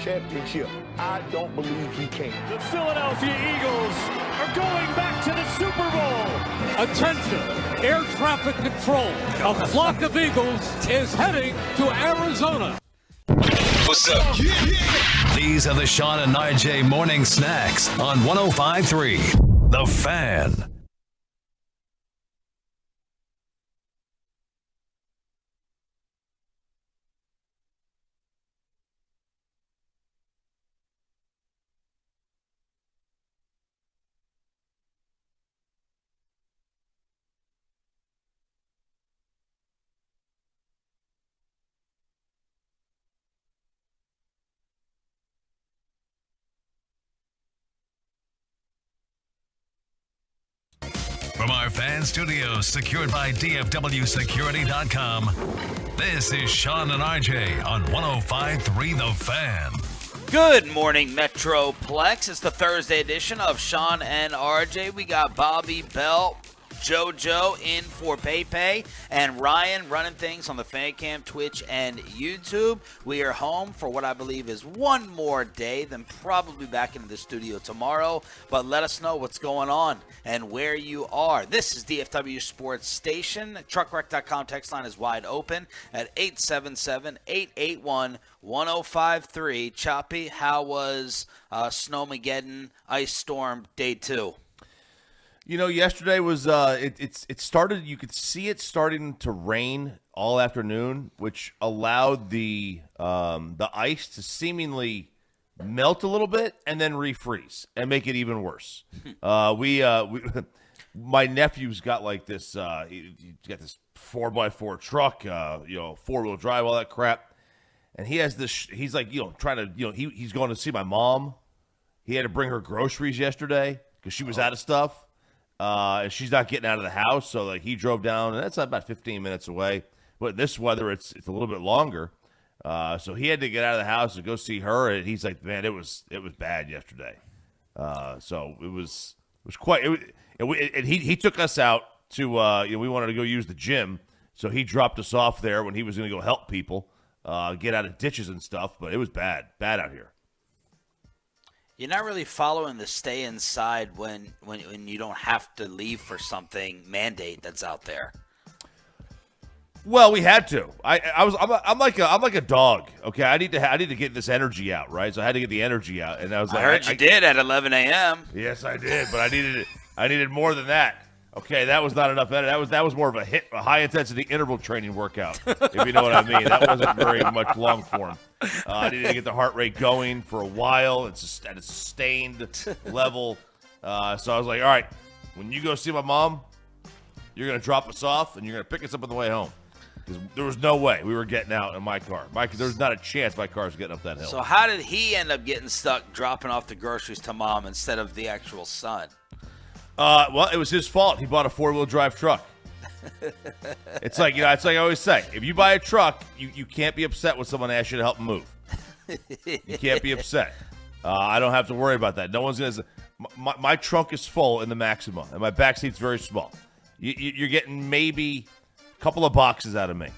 championship. I don't believe he can. The Philadelphia Eagles are going back to the Super Bowl. Attention, air traffic control. A flock of Eagles is heading to Arizona. What's up? These are the Sean and RJ Morning Snacks on 105.3 The Fan. From our fan studios secured by DFWsecurity.com, this is Sean and RJ on 105.3 The Fan. Good morning, Metroplex. It's the Thursday edition of Sean and RJ. We got Bobby Bell, JoJo in for Pepe, and Ryan running things on the Fan Cam, Twitch, and YouTube. We are home for what I believe is one more day, then probably back into the studio tomorrow. But let us know what's going on and where you are. This is DFW Sports Station. Truckwreck.com text line is wide open at 877-881-1053. Choppy, how was Snowmageddon Ice Storm Day 2? You know, yesterday was it started. You could see it starting to rain all afternoon, which allowed the ice to seemingly melt a little bit and then refreeze and make it even worse. My nephew's got like this. He's got this 4x4 truck, 4-wheel drive, all that crap, and he has this. He's like, trying to, he's going to see my mom. He had to bring her groceries yesterday because she was out of stuff. And she's not getting out of the house, so like he drove down, and that's about 15 minutes away. But this weather, it's a little bit longer. So he had to get out of the house and go see her, and he's like, man, it was bad yesterday. So it was quite. And he took us out to we wanted to go use the gym, so he dropped us off there when he was going to go help people get out of ditches and stuff. But it was bad out here. You're not really following the stay inside when you don't have to leave for something mandate that's out there. Well, we had to. I'm like a dog. Okay, I need to get this energy out, right? So I had to get the energy out, and I was like, I heard you did at 11 a.m. Yes, I did, but I needed more than that. Okay, that was not enough. That was more of a high intensity interval training workout, if you know what I mean. That wasn't very much long form. I needed to get the heart rate going for a while. It's at a sustained level. So I was like, all right, when you go see my mom, you're going to drop us off, and you're going to pick us up on the way home. Because there was no way we were getting out in my car. There's not a chance my car's getting up that hill. So how did he end up getting stuck dropping off the groceries to mom instead of the actual son? Well, it was his fault. He bought a 4-wheel drive truck. It's like I always say, if you buy a truck, you can't be upset when someone asks you to help them move. You can't be upset. I don't have to worry about that. No one's going to. My trunk is full in the Maxima, and my back seat's very small. You're getting maybe a couple of boxes out of me.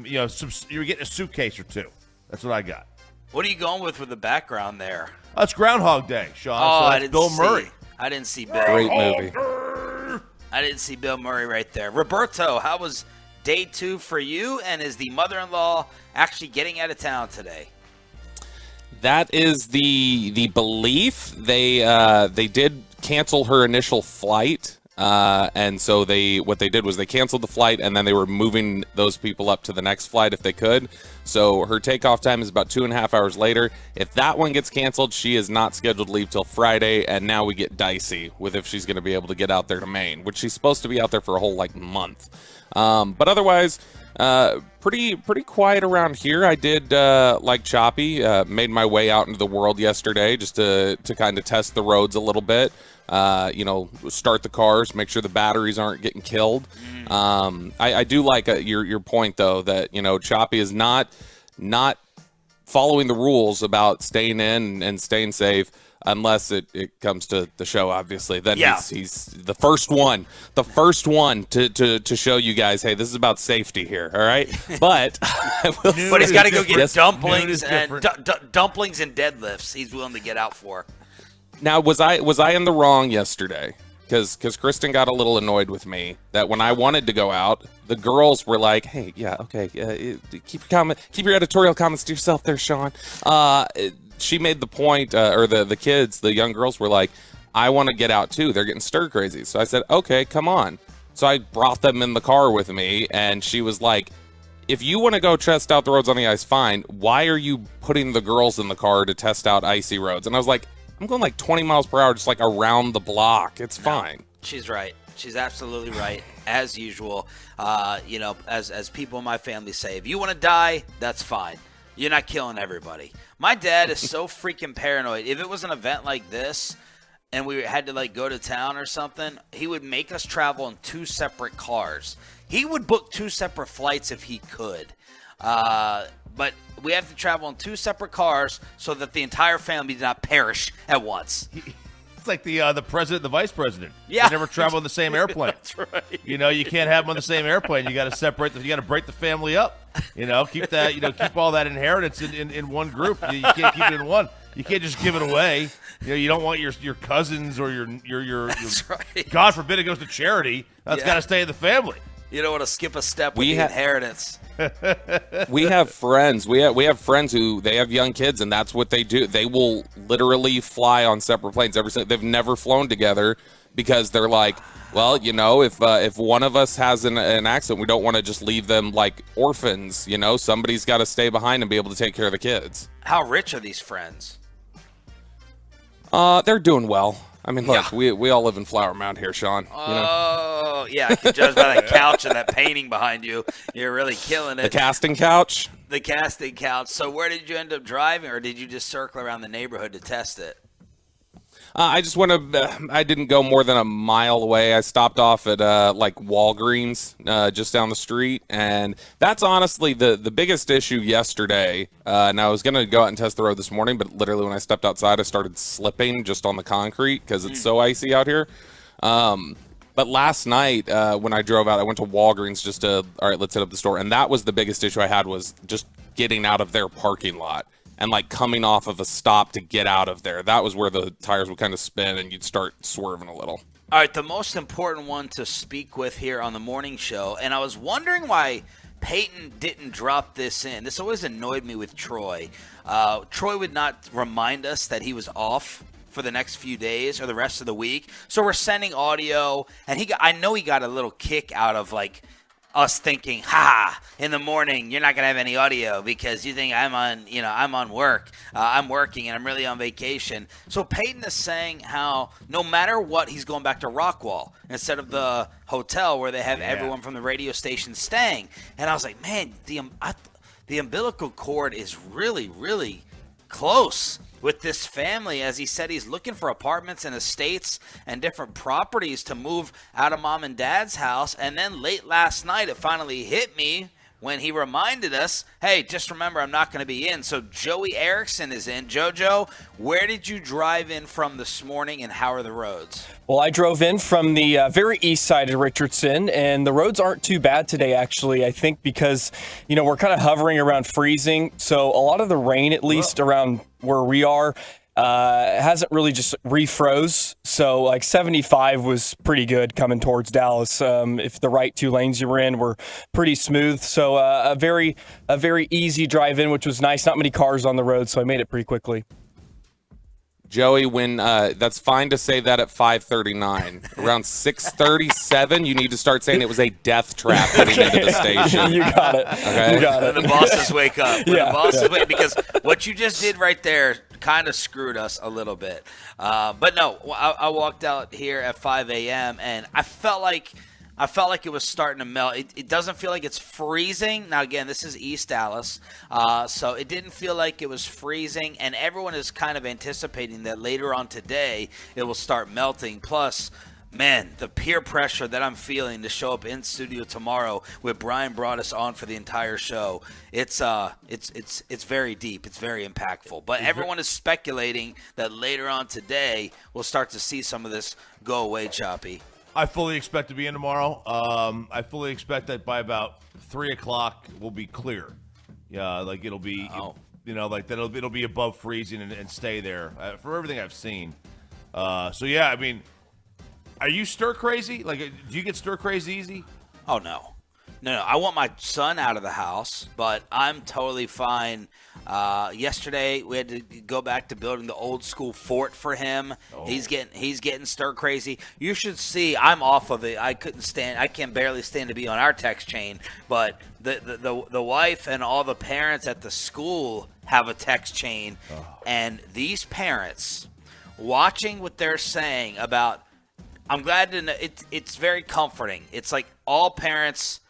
You're getting a suitcase or two. That's what I got. What are you going with the background there? That's Groundhog Day, Sean. Oh, so I didn't Bill see. Murray. I didn't see Bill. Great movie. I didn't see Bill Murray right there. Roberto, how was day 2 for you? And is the mother-in-law actually getting out of town today? That is the belief. They did cancel her initial flight, and so what they did was they canceled the flight, and then they were moving those people up to the next flight if they could. So her takeoff time is about 2.5 hours later. If that one gets canceled, she is not scheduled to leave till Friday, and now we get dicey with if she's going to be able to get out there to Maine, which she's supposed to be out there for a whole month. But otherwise, pretty quiet around here. I did like Choppy, made my way out into the world yesterday just to kind of test the roads a little bit. Start the cars, make sure the batteries aren't getting killed. I do like your point, though, that, Choppy is not following the rules about staying in and staying safe unless it comes to the show, obviously. Then he's the first one to show you guys, hey, this is about safety here, all right? But but he's got to go get dumplings and dumplings and deadlifts he's willing to get out for. Now, was I in the wrong yesterday? Because Kristen got a little annoyed with me that when I wanted to go out, the girls were like, "Hey, yeah, okay, keep your editorial comments to yourself, there, Sean." She made the point, or the kids, the young girls were like, "I want to get out too. They're getting stir crazy." So I said, "Okay, come on." So I brought them in the car with me, and she was like, "If you want to go test out the roads on the ice, fine. Why are you putting the girls in the car to test out icy roads?" And I was like, I'm going 20 miles per hour, just around the block. It's fine. She's right. She's absolutely right, as usual. As people in my family say, if you want to die, that's fine. You're not killing everybody. My dad is so freaking paranoid. If it was an event like this, and we had to like go to town or something, he would make us travel in 2 separate cars. He would book 2 separate flights if he could. But we have to travel in 2 separate cars so that the entire family did not perish at once. It's like the president and the vice president. Yeah. They never travel in the same airplane. That's right. You know, you can't have them on the same airplane. You got to separate them. You got to break the family up. You know, keep that. You know, keep all that inheritance in one group. You can't keep it in one. You can't just give it away. You know, you don't want your cousins or your That's right. God forbid it goes to charity. That's got to stay in the family. You don't want to skip a step with the inheritance. We have friends. We have friends who they have young kids, and that's what they do. They will literally fly on separate planes. They've never flown together because they're like, well, you know, if one of us has an accident, we don't want to just leave them like orphans. You know, somebody's got to stay behind and be able to take care of the kids. How rich are these friends? They're doing well. I mean, look, we all live in Flower Mound here, Sean. Oh, yeah, I can judge by that couch and that painting behind you. You're really killing it. The casting couch? The casting couch. So where did you end up driving, or did you just circle around the neighborhood to test it? I just I didn't go more than a mile away. I stopped off at like Walgreens just down the street, and that's honestly the biggest issue yesterday. And I was going to go out and test the road this morning, but literally when I stepped outside, I started slipping just on the concrete because it's so icy out here. But last night when I drove out, I went to Walgreens just to, all right, let's hit up the store. And that was the biggest issue I had, was just getting out of their parking lot. And like coming off of a stop to get out of there. That was where the tires would kind of spin and you'd start swerving a little. All right, the most important one to speak with here on the morning show, and I was wondering why Peyton didn't drop this in. This always annoyed me with Troy. Troy would not remind us that he was off for the next few days or the rest of the week. So we're sending audio, and I know he got a little kick out of like us thinking, in the morning you're not gonna have any audio because you think I'm on work, I'm working and I'm really on vacation. So Peyton is saying how no matter what, he's going back to Rockwall instead of the hotel where they have everyone from the radio station staying. And I was like, man, the umbilical cord is really, really close with this family, as he said he's looking for apartments and estates and different properties to move out of mom and dad's house. And then late last night, it finally hit me when he reminded us, hey, just remember, I'm not going to be in. So Joey Erickson is in. JoJo, where did you drive in from this morning, and how are the roads? Well, I drove in from the very east side of Richardson, and the roads aren't too bad today, actually, I think, because, you know, we're kind of hovering around freezing. So a lot of the rain, at least around where we are, hasn't really just refroze. So like 75 was pretty good coming towards Dallas. If the right 2 lanes you were in were pretty smooth. So a very easy drive in, which was nice. Not many cars on the road, so I made it pretty quickly. Joey, when that's fine to say that at 5:39. Around 6:37, you need to start saying it was a death trap heading into the station. You got it. Okay? You got it. When the bosses wake up. Yeah. The bosses wake, because what you just did right there kind of screwed us a little bit. But no, I walked out here at 5 a.m. and I felt like it was starting to melt. It doesn't feel like it's freezing. Now, again, this is East Dallas, so it didn't feel like it was freezing, and everyone is kind of anticipating that later on today it will start melting. Plus, man, the peer pressure that I'm feeling to show up in studio tomorrow with Brian brought us on for the entire show. It's very deep. It's very impactful. But everyone is speculating that later on today we'll start to see some of this go away, Choppy. I fully expect to be in tomorrow. I fully expect that by about 3 o'clock we'll be clear. Yeah, like it'll be, you know, like that it'll be above freezing and stay there for everything I've seen. So yeah, I mean, are you stir crazy? Like, do you get stir crazy easy? Oh no. I want my son out of the house, but I'm totally fine. Yesterday we had to go back to building the old school fort for him. Oh. He's getting stir crazy. You should see I'm off of it. I can barely stand to be on our text chain, but the wife and all the parents at the school have a text chain, and these parents watching what they're saying about, I'm glad to know it's very comforting. It's like all parents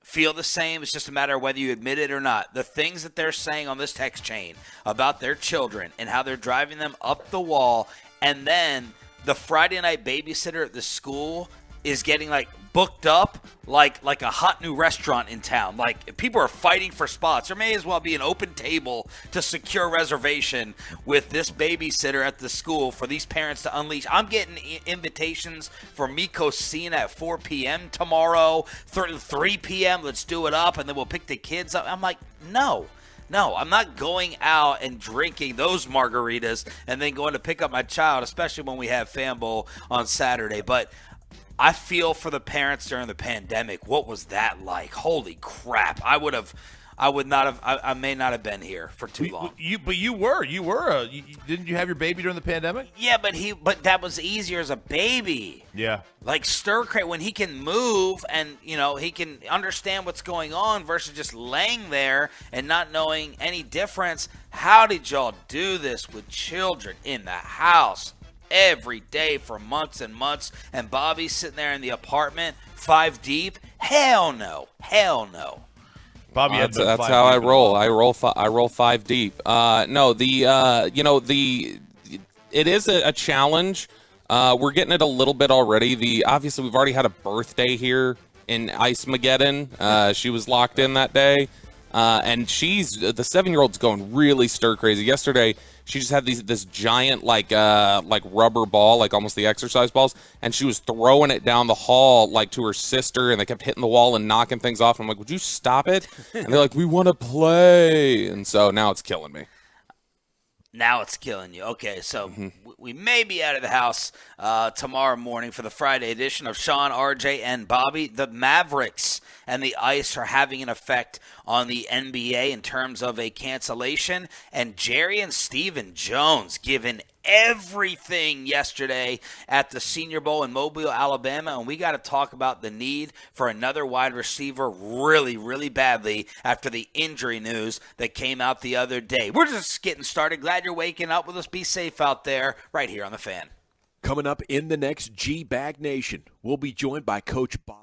feel the same. It's just a matter of whether you admit it or not. The things that they're saying on this text chain about their children and how they're driving them up the wall, and then the Friday night babysitter at the school is getting like booked up like a hot new restaurant in town. Like people are fighting for spots. There may as well be an open table to secure reservation with this babysitter at the school for these parents to unleash. I'm getting invitations for Miko Cena at 4 p.m. tomorrow, 3 p.m. Let's do it up, and then we'll pick the kids up. I'm like, no, I'm not going out and drinking those margaritas and then going to pick up my child, especially when we have Fan Bowl on Saturday. But I feel for the parents during the pandemic. What was that like? Holy crap. I may not have been here for too long. But you were. Didn't you have your baby during the pandemic? Yeah, but that was easier as a baby. Yeah. Like stir crazy when he can move and, he can understand what's going on versus just laying there and not knowing any difference. How did y'all do this with children in the house every day for months and months? And Bobby's sitting there in the apartment 5 deep? Hell no. Bobby, that's how I roll. I roll 5 deep. It is a challenge. We're getting it a little bit already. Obviously we've already had a birthday here in Ice-Mageddon. She was locked in that day, and the 7-year-old's going really stir crazy. Yesterday she just had this giant like rubber ball, like almost the exercise balls, and she was throwing it down the hall like to her sister, and they kept hitting the wall and knocking things off. I'm like, would you stop it? And they're like, we want to play. And so now it's killing me. Now it's killing you. Okay, so we may be out of the house tomorrow morning for the Friday edition of Sean, RJ, and Bobby. The Mavericks and the Ice are having an effect on the NBA in terms of a cancellation. And Jerry and Stephen Jones given everything yesterday at the Senior Bowl in Mobile, Alabama, and we got to talk about the need for another wide receiver really, really badly after the injury news that came out the other day. We're just getting started. Glad you're waking up with us. Be safe out there right here on The Fan. Coming up in the next G-Bag Nation, we'll be joined by Coach Bob.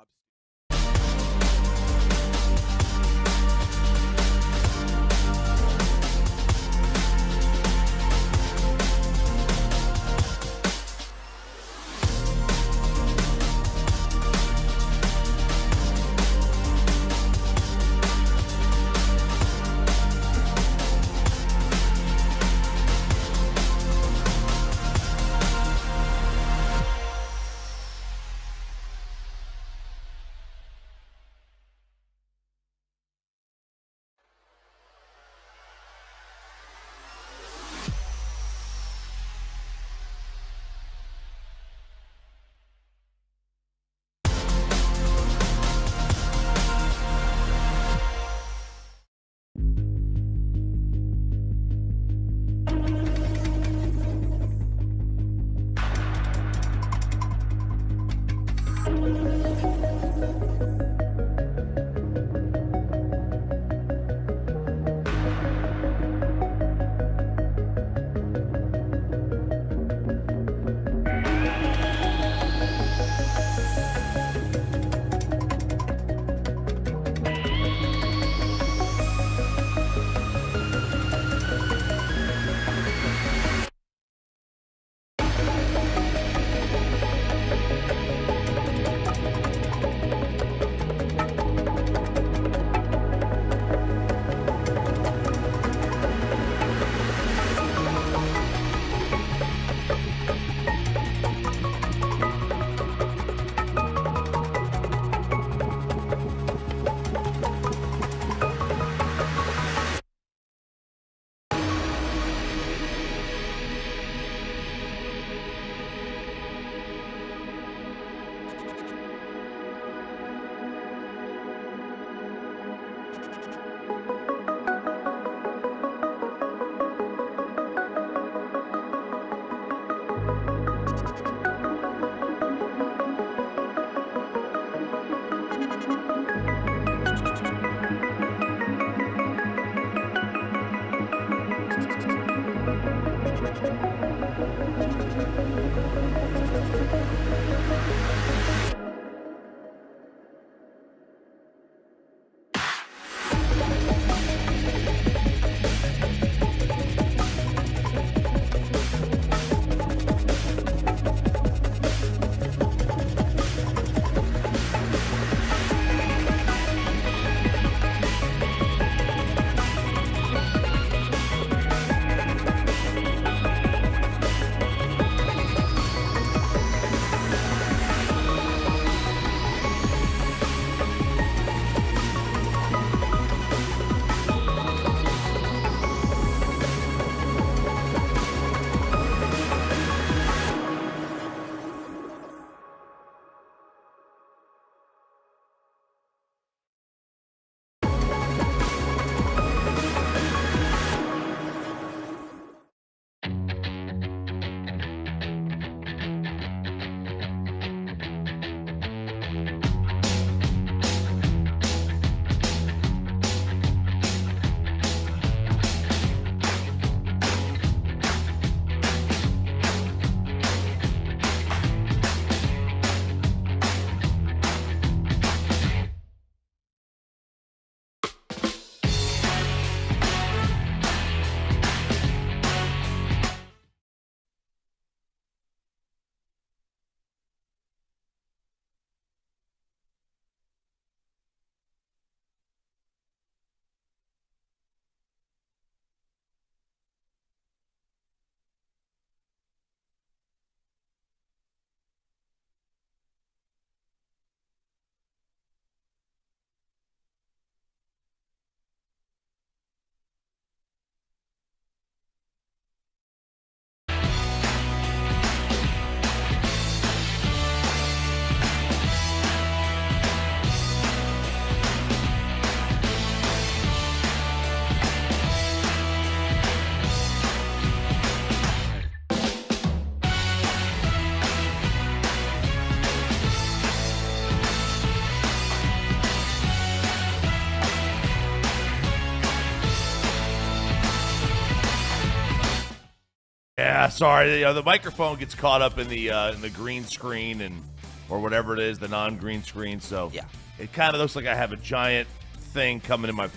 Yeah, sorry. The microphone gets caught up in the green screen or whatever it is, the non-green screen. So yeah, it kind of looks like I have a giant thing coming in my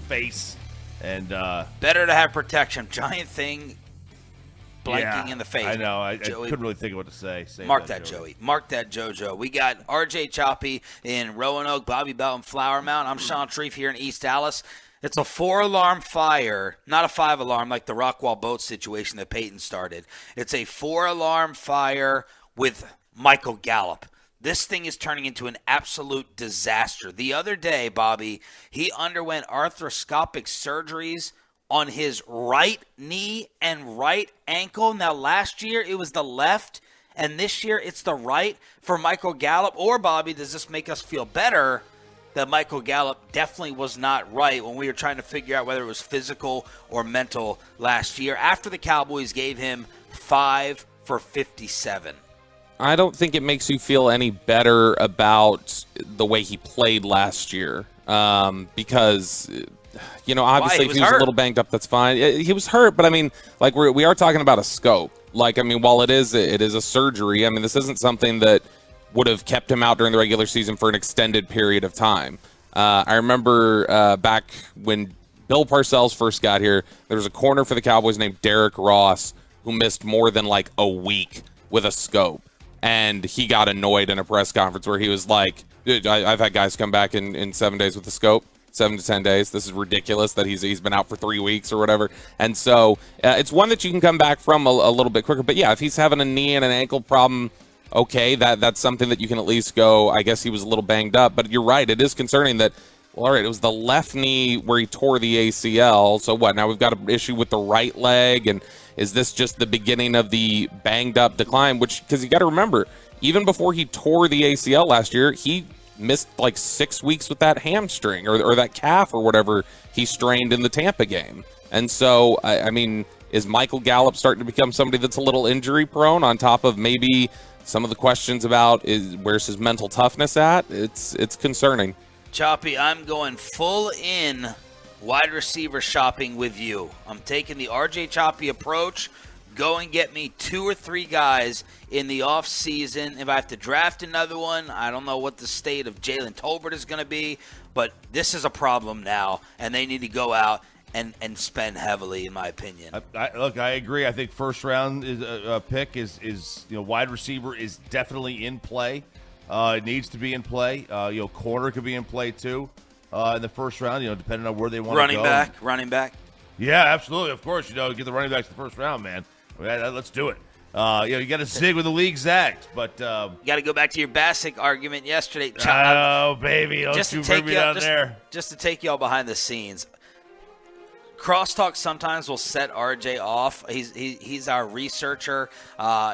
face. And better to have protection. Giant thing blanking in the face. I know. I couldn't really think of what to say. Mark that, Joey. Mark that, JoJo. We got RJ Choppy in Roanoke, Bobby Bell in Flower Mound. I'm Sean Treef here in East Dallas. It's a 4-alarm fire, not a 5-alarm like the Rockwall boat situation that Peyton started. It's a 4-alarm fire with Michael Gallup. This thing is turning into an absolute disaster. The other day, Bobby, he underwent arthroscopic surgeries on his right knee and right ankle. Now, last year it was the left, and this year it's the right for Michael Gallup. Or, Bobby, does this make us feel better that Michael Gallup definitely was not right when we were trying to figure out whether it was physical or mental last year after the Cowboys gave him 5 for 57? I don't think it makes you feel any better about the way he played last year because, obviously if he was a little banged up, that's fine. He was hurt, but I mean, like we are talking about a scope. Like, I mean, while it is a surgery, I mean, this isn't something that would have kept him out during the regular season for an extended period of time. I remember back when Bill Parcells first got here, there was a corner for the Cowboys named Derek Ross who missed more than like a week with a scope. And he got annoyed in a press conference where he was like, dude, I've had guys come back in 7 days with a scope, 7 to 10 days. This is ridiculous that he's been out for 3 weeks or whatever. And so it's one that you can come back from a little bit quicker. But, yeah, if he's having a knee and an ankle problem, okay, that's something that you can at least go, I guess he was a little banged up. But you're right, it is concerning that, well, all right, it was the left knee where he tore the ACL. So what, now we've got an issue with the right leg, and is this just the beginning of the banged-up decline? Because you got to remember, even before he tore the ACL last year, he missed like 6 weeks with that hamstring or that calf or whatever he strained in the Tampa game. And so, I mean, is Michael Gallup starting to become somebody that's a little injury-prone on top of maybe some of the questions about where's his mental toughness at? It's concerning. Choppy, I'm going full in wide receiver shopping with you. I'm taking the RJ Choppy approach. Go and get me 2 or 3 guys in the offseason. If I have to draft another one, I don't know what the state of Jalen Tolbert is going to be, but this is a problem now, and they need to go out and spend heavily, in my opinion. Look, I agree. I think first round pick is wide receiver is definitely in play. It needs to be in play. Corner could be in play too. In the first round, depending on where they want to go. Running back. Yeah, absolutely. Of course, get the running backs in the first round, man. Let's do it. You got to zig with the league zagged, but you got to go back to your Bassick argument yesterday. Oh, baby, don't you bring me down there. Just to take y'all behind the scenes. Crosstalk sometimes will set RJ off. He's our researcher.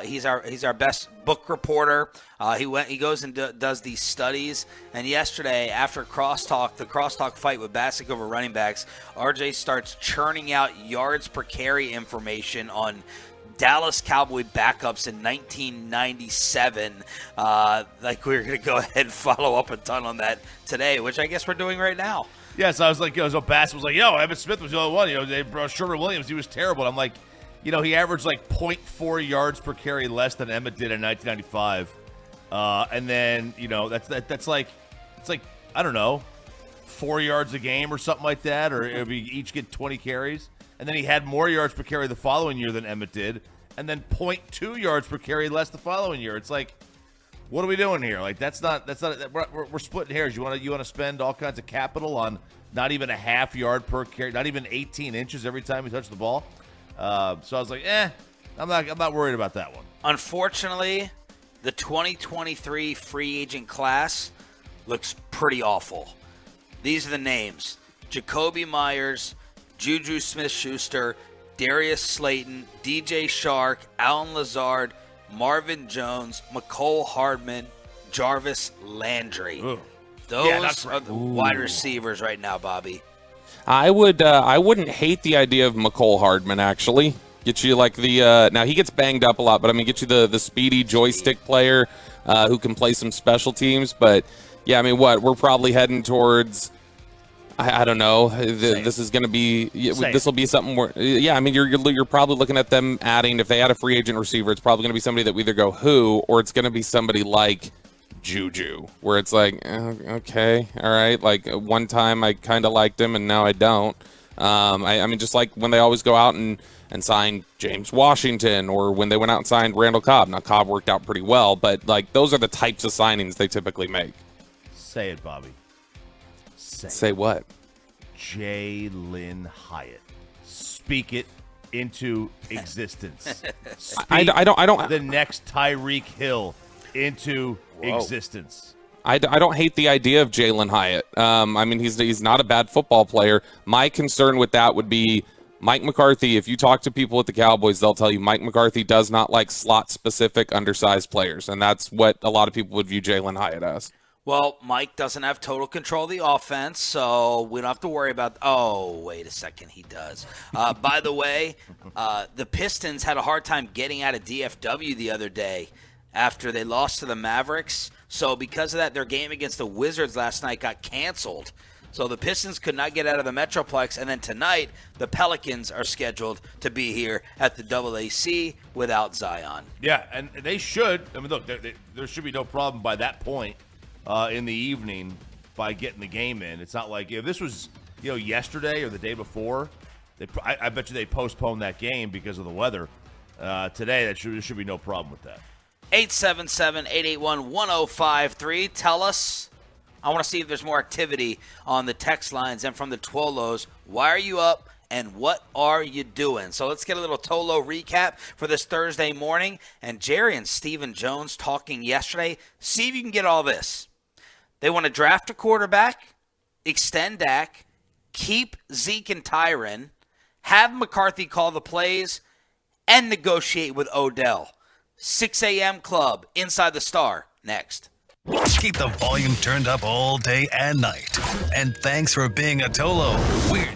He's our best book reporter. He goes and does these studies. And yesterday, after the crosstalk fight with Bassick over running backs, RJ starts churning out yards per carry information on Dallas Cowboy backups in 1997. Like we're going to go ahead and follow up a ton on that today, which I guess we're doing right now. Yes, I was like, so Bass was like, Emmitt Smith was the only one. They brought Sherman Williams. He was terrible. And I'm like, he averaged like 0.4 yards per carry less than Emmitt did in 1995. And then, that's like, it's like, I don't know, 4 yards a game or something like that. Or if we each get 20 carries. And then he had more yards per carry the following year than Emmitt did. And then 0.2 yards per carry less the following year. It's like, what are we doing here? Like that's not. We're splitting hairs. You want to spend all kinds of capital on not even a half yard per carry, not even 18 inches every time you touch the ball. So I was like, I'm not worried about that one. Unfortunately, the 2023 free agent class looks pretty awful. These are the names: Jacoby Myers, Juju Smith-Schuster, Darius Slayton, DJ Shark, Alan Lazard, Marvin Jones, McCole Hardman, Jarvis Landry. Ooh. Those are the wide receivers right now, Bobby. I wouldn't hate the idea of McCole Hardman, actually. Get you like the now he gets banged up a lot, but I mean get you the speedy joystick player who can play some special teams. But yeah, I mean we're probably heading towards I don't know. This is going to be. This will be something where. Yeah, I mean, you're probably looking at them adding. If they add a free agent receiver, it's probably going to be somebody that we either go who, or it's going to be somebody like Juju, where it's like, okay, all right. Like one time I kind of liked him, and now I don't. I mean, just like when they always go out and sign James Washington, or when they went out and signed Randall Cobb. Now Cobb worked out pretty well, but like those are the types of signings they typically make. Say it, Bobby. Say what? Jalen Hyatt. Speak it into existence. I don't. The next Tyreek Hill into existence. I don't hate the idea of Jalen Hyatt. I mean, he's not a bad football player. My concern with that would be Mike McCarthy. If you talk to people at the Cowboys, they'll tell you Mike McCarthy does not like slot-specific, undersized players, and that's what a lot of people would view Jalen Hyatt as. Well, Mike doesn't have total control of the offense, so we don't have to worry about – oh, wait a second, he does. By the way, the Pistons had a hard time getting out of DFW the other day after they lost to the Mavericks. So because of that, their game against the Wizards last night got canceled. So the Pistons could not get out of the Metroplex. And then tonight, the Pelicans are scheduled to be here at the AAC without Zion. Yeah, and they should. I mean, look, there should be no problem by that point in the evening by getting the game in. It's not like if this was yesterday or the day before, I bet you they postponed that game because of the weather. Today, there should be no problem with that. 877-881-1053. Tell us. I want to see if there's more activity on the text lines and from the Twolos. Why are you up and what are you doing? So let's get a little Tolo recap for this Thursday morning. And Jerry and Stephen Jones talking yesterday. See if you can get all this. They want to draft a quarterback, extend Dak, keep Zeke and Tyron, have McCarthy call the plays, and negotiate with Odell. 6 a.m. Club, Inside the Star, next. Keep the volume turned up all day and night. And thanks for being a Tolo. We're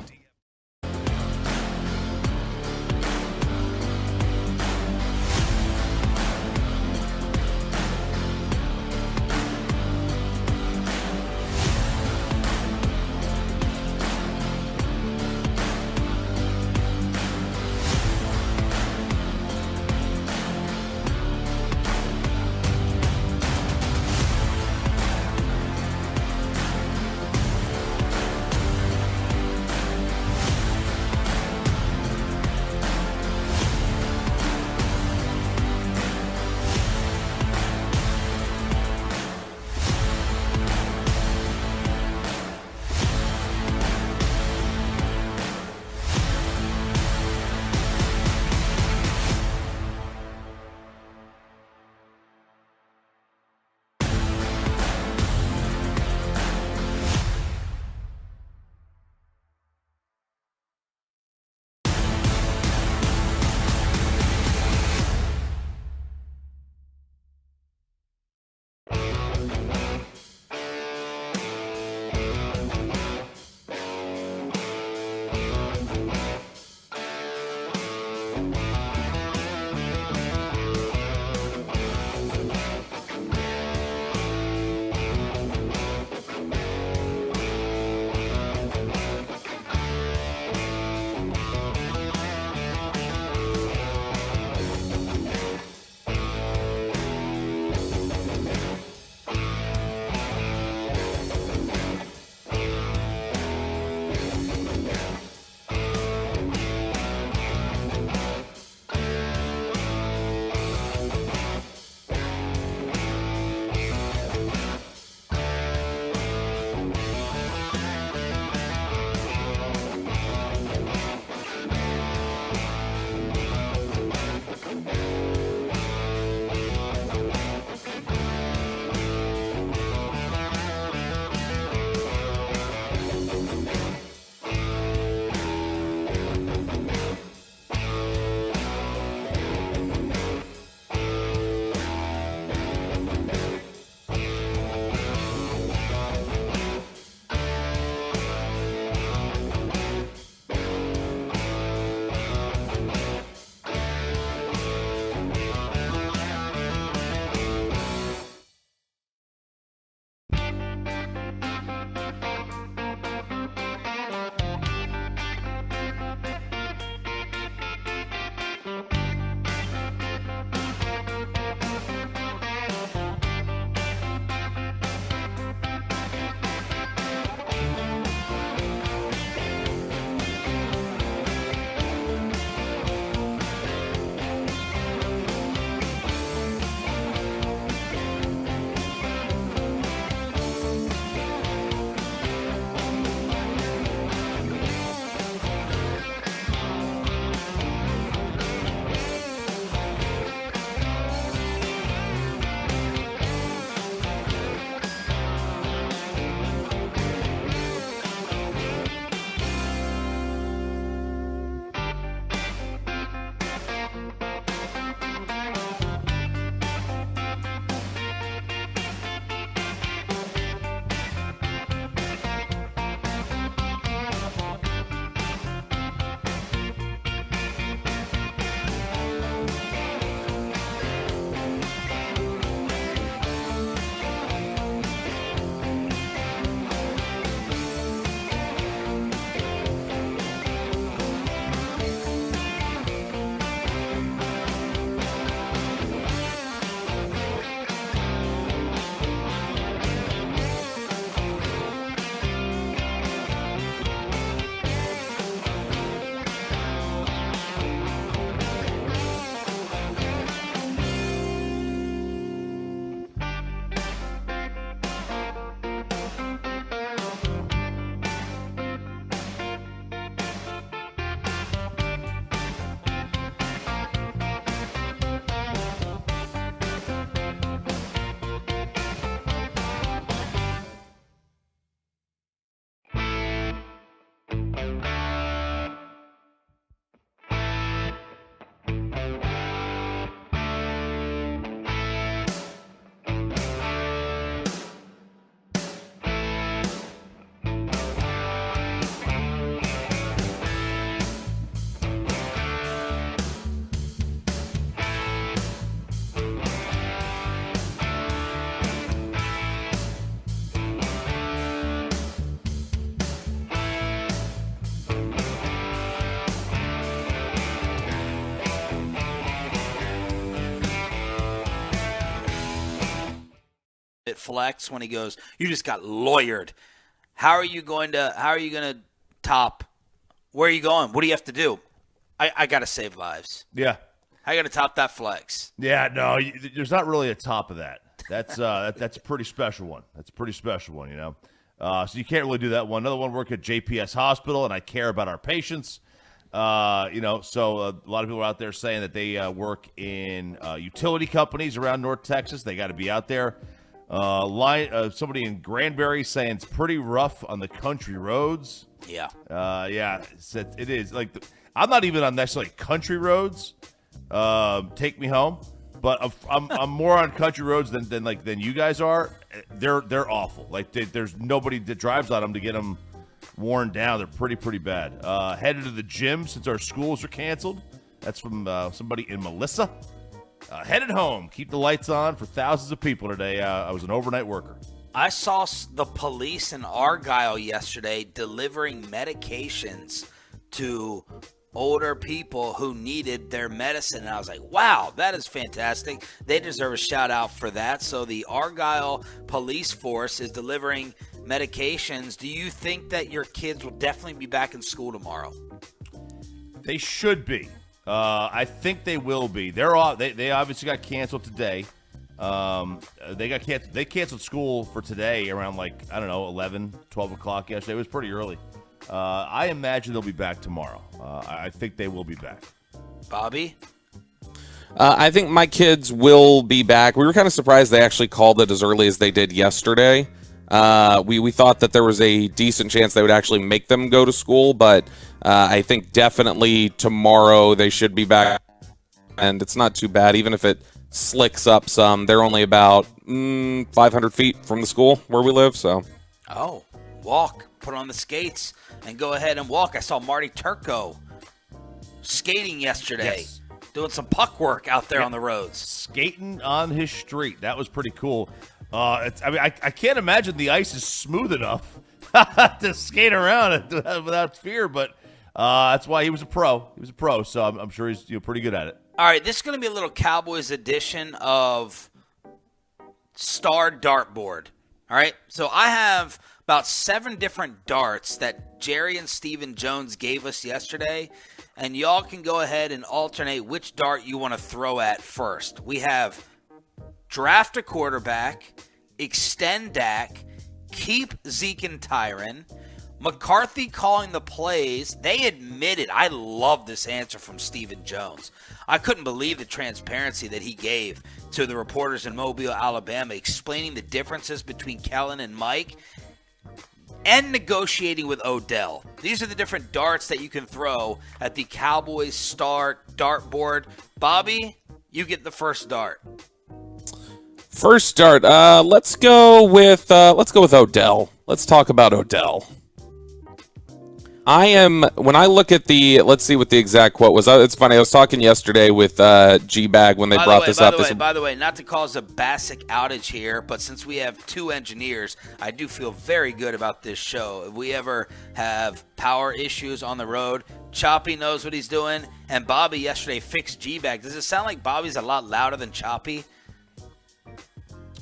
flex when he goes, "You just got lawyered." How are you going to top? Where are you going? What do you have to do? I got to save lives. Yeah. I got to top that flex. Yeah, no, there's not really a top of that. That's that's a pretty special one. That's a pretty special one, you know. So you can't really do that one. Another one, work at JPS Hospital, and I care about our patients. You know, so a lot of people are out there saying that they work in utility companies around North Texas. They got to be out there. Somebody in Granbury saying it's pretty rough on the country roads. Yeah. Yeah, it is. Like, I'm not even on necessarily country roads. Take me home, but I'm more on country roads than you guys are. They're awful. Like, there's nobody that drives on them to get them worn down. They're pretty bad. Headed to the gym since our schools are canceled. That's from somebody in Melissa. Headed home. Keep the lights on for thousands of people today. I was an overnight worker. I saw the police in Argyle yesterday delivering medications to older people who needed their medicine. And I was like, wow, that is fantastic. They deserve a shout out for that. So the Argyle police force is delivering medications. Do you think that your kids will definitely be back in school tomorrow? They should be. I think they will be. They obviously got canceled today. They got canceled. They canceled school for today around 11, 12 o'clock yesterday. It was pretty early. I imagine they'll be back tomorrow. I think they will be back. Bobby? I think my kids will be back. We were kind of surprised they actually called it as early as they did yesterday. We thought that there was a decent chance they would actually make them go to school, but I think definitely tomorrow they should be back. And it's not too bad, even if it slicks up some. They're only about 500 feet from the school where we live. So, walk, put on the skates, and go ahead and walk. I saw Marty Turco skating yesterday. Yes. Doing some puck work out there on the roads. Skating on his street. That was pretty cool. I can't imagine the ice is smooth enough to skate around without fear, but that's why he was a pro. He was a pro, so I'm sure he's pretty good at it. All right, this is going to be a little Cowboys edition of Star Dartboard. All right, so I have about 7 different darts that Jerry and Steven Jones gave us yesterday, and y'all can go ahead and alternate which dart you want to throw at first. We have draft a quarterback, extend Dak, keep Zeke and Tyron, McCarthy calling the plays. They admitted, I love this answer from Steven Jones. I couldn't believe the transparency that he gave to the reporters in Mobile, Alabama, explaining the differences between Kellen and Mike and negotiating with Odell. These are the different darts that you can throw at the Cowboys Star Dartboard. Bobby, you get the first dart. First dart. Let's go with Odell. Let's talk about Odell. When I look at let's see what the exact quote was. It's funny. I was talking yesterday with G-Bag when they brought this up. By the way, not to cause a basic outage here, but since we have 2 engineers, I do feel very good about this show. If we ever have power issues on the road, Choppy knows what he's doing, and Bobby yesterday fixed G-Bag. Does it sound like Bobby's a lot louder than Choppy?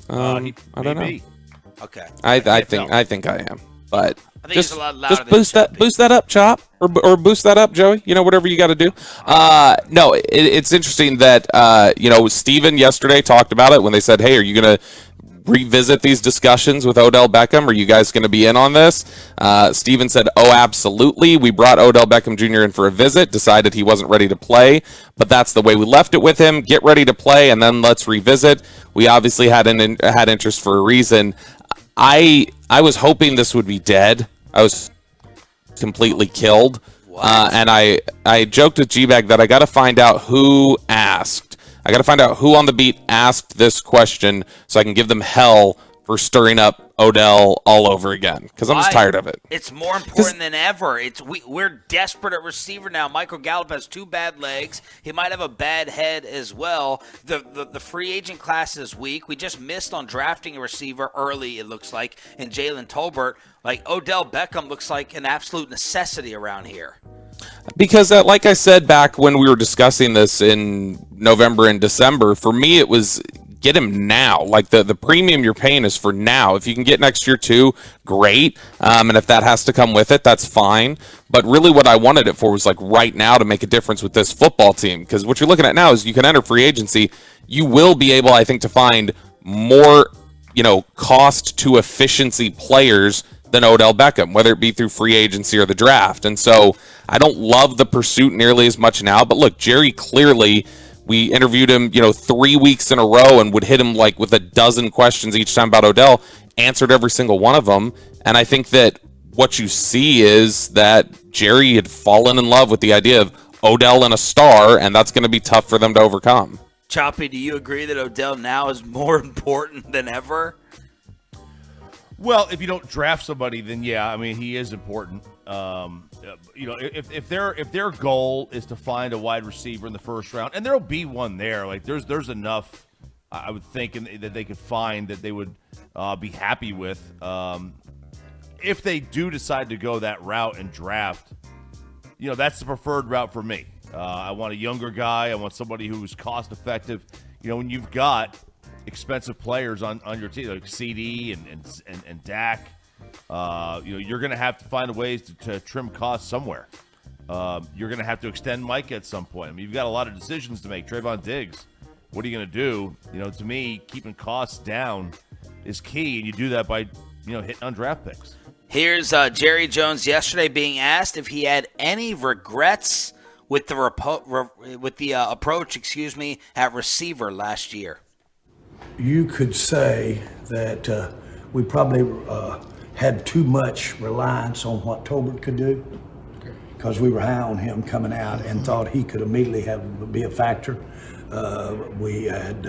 I don't know. Okay. I think I am, but I think it's a lot louder. Just boost that up, Chop, or boost that up, Joey. Whatever you got to do. No, it's interesting that Steven yesterday talked about it when they said, "Hey, are you gonna revisit these discussions with Odell Beckham? Are you guys going to be in on this?" Steven said, "Oh, absolutely. We brought Odell Beckham Jr. in for a visit, decided he wasn't ready to play, but that's the way we left it with him. Get ready to play, and then let's revisit. We obviously had interest for a reason." I was hoping this would be dead. I was completely killed. And I joked with G-Bag that I got to find out who asked. I got to find out who on the beat asked this question so I can give them hell for stirring up Odell all over again, because I'm just tired of it. It's more important than ever. We're desperate at receiver now. Michael Gallup has 2 bad legs. He might have a bad head as well. The free agent class is weak. We just missed on drafting a receiver early, it looks like, in Jalen Tolbert. Like, Odell Beckham looks like an absolute necessity around here. Because, like I said back when we were discussing this in November and December, for me it was get him now. Like the premium you're paying is for now. If you can get next year too, great. And if that has to come with it, that's fine. But really what I wanted it for was like right now to make a difference with this football team. Because what you're looking at now is you can enter free agency. You will be able, I think, to find more, cost to efficiency players than Odell Beckham, whether it be through free agency or the draft. And so I don't love the pursuit nearly as much now. But look, Jerry clearly, we interviewed him, 3 weeks in a row and would hit him like with a dozen questions each time about Odell, answered every single one of them. And I think that what you see is that Jerry had fallen in love with the idea of Odell and a star, and that's going to be tough for them to overcome. Choppy, do you agree that Odell now is more important than ever? Well, if you don't draft somebody, then yeah, I mean, he is important. If their goal is to find a wide receiver in the first round, and there'll be one there, like there's enough, I would think, that they could find that they would be happy with. If they do decide to go that route and draft, that's the preferred route for me. I want a younger guy. I want somebody who's cost effective. When you've got expensive players on your team like CD and Dak, you're going to have to find ways to trim costs somewhere. You're going to have to extend Mike at some point. I mean, you've got a lot of decisions to make. Trayvon Diggs, what are you going to do? To me, keeping costs down is key, and you do that by hitting on draft picks. Here's Jerry Jones yesterday being asked if he had any regrets with the approach, at receiver last year. You could say that we probably had too much reliance on what Tolbert could do, because we were high on him coming out and thought he could immediately be a factor. We had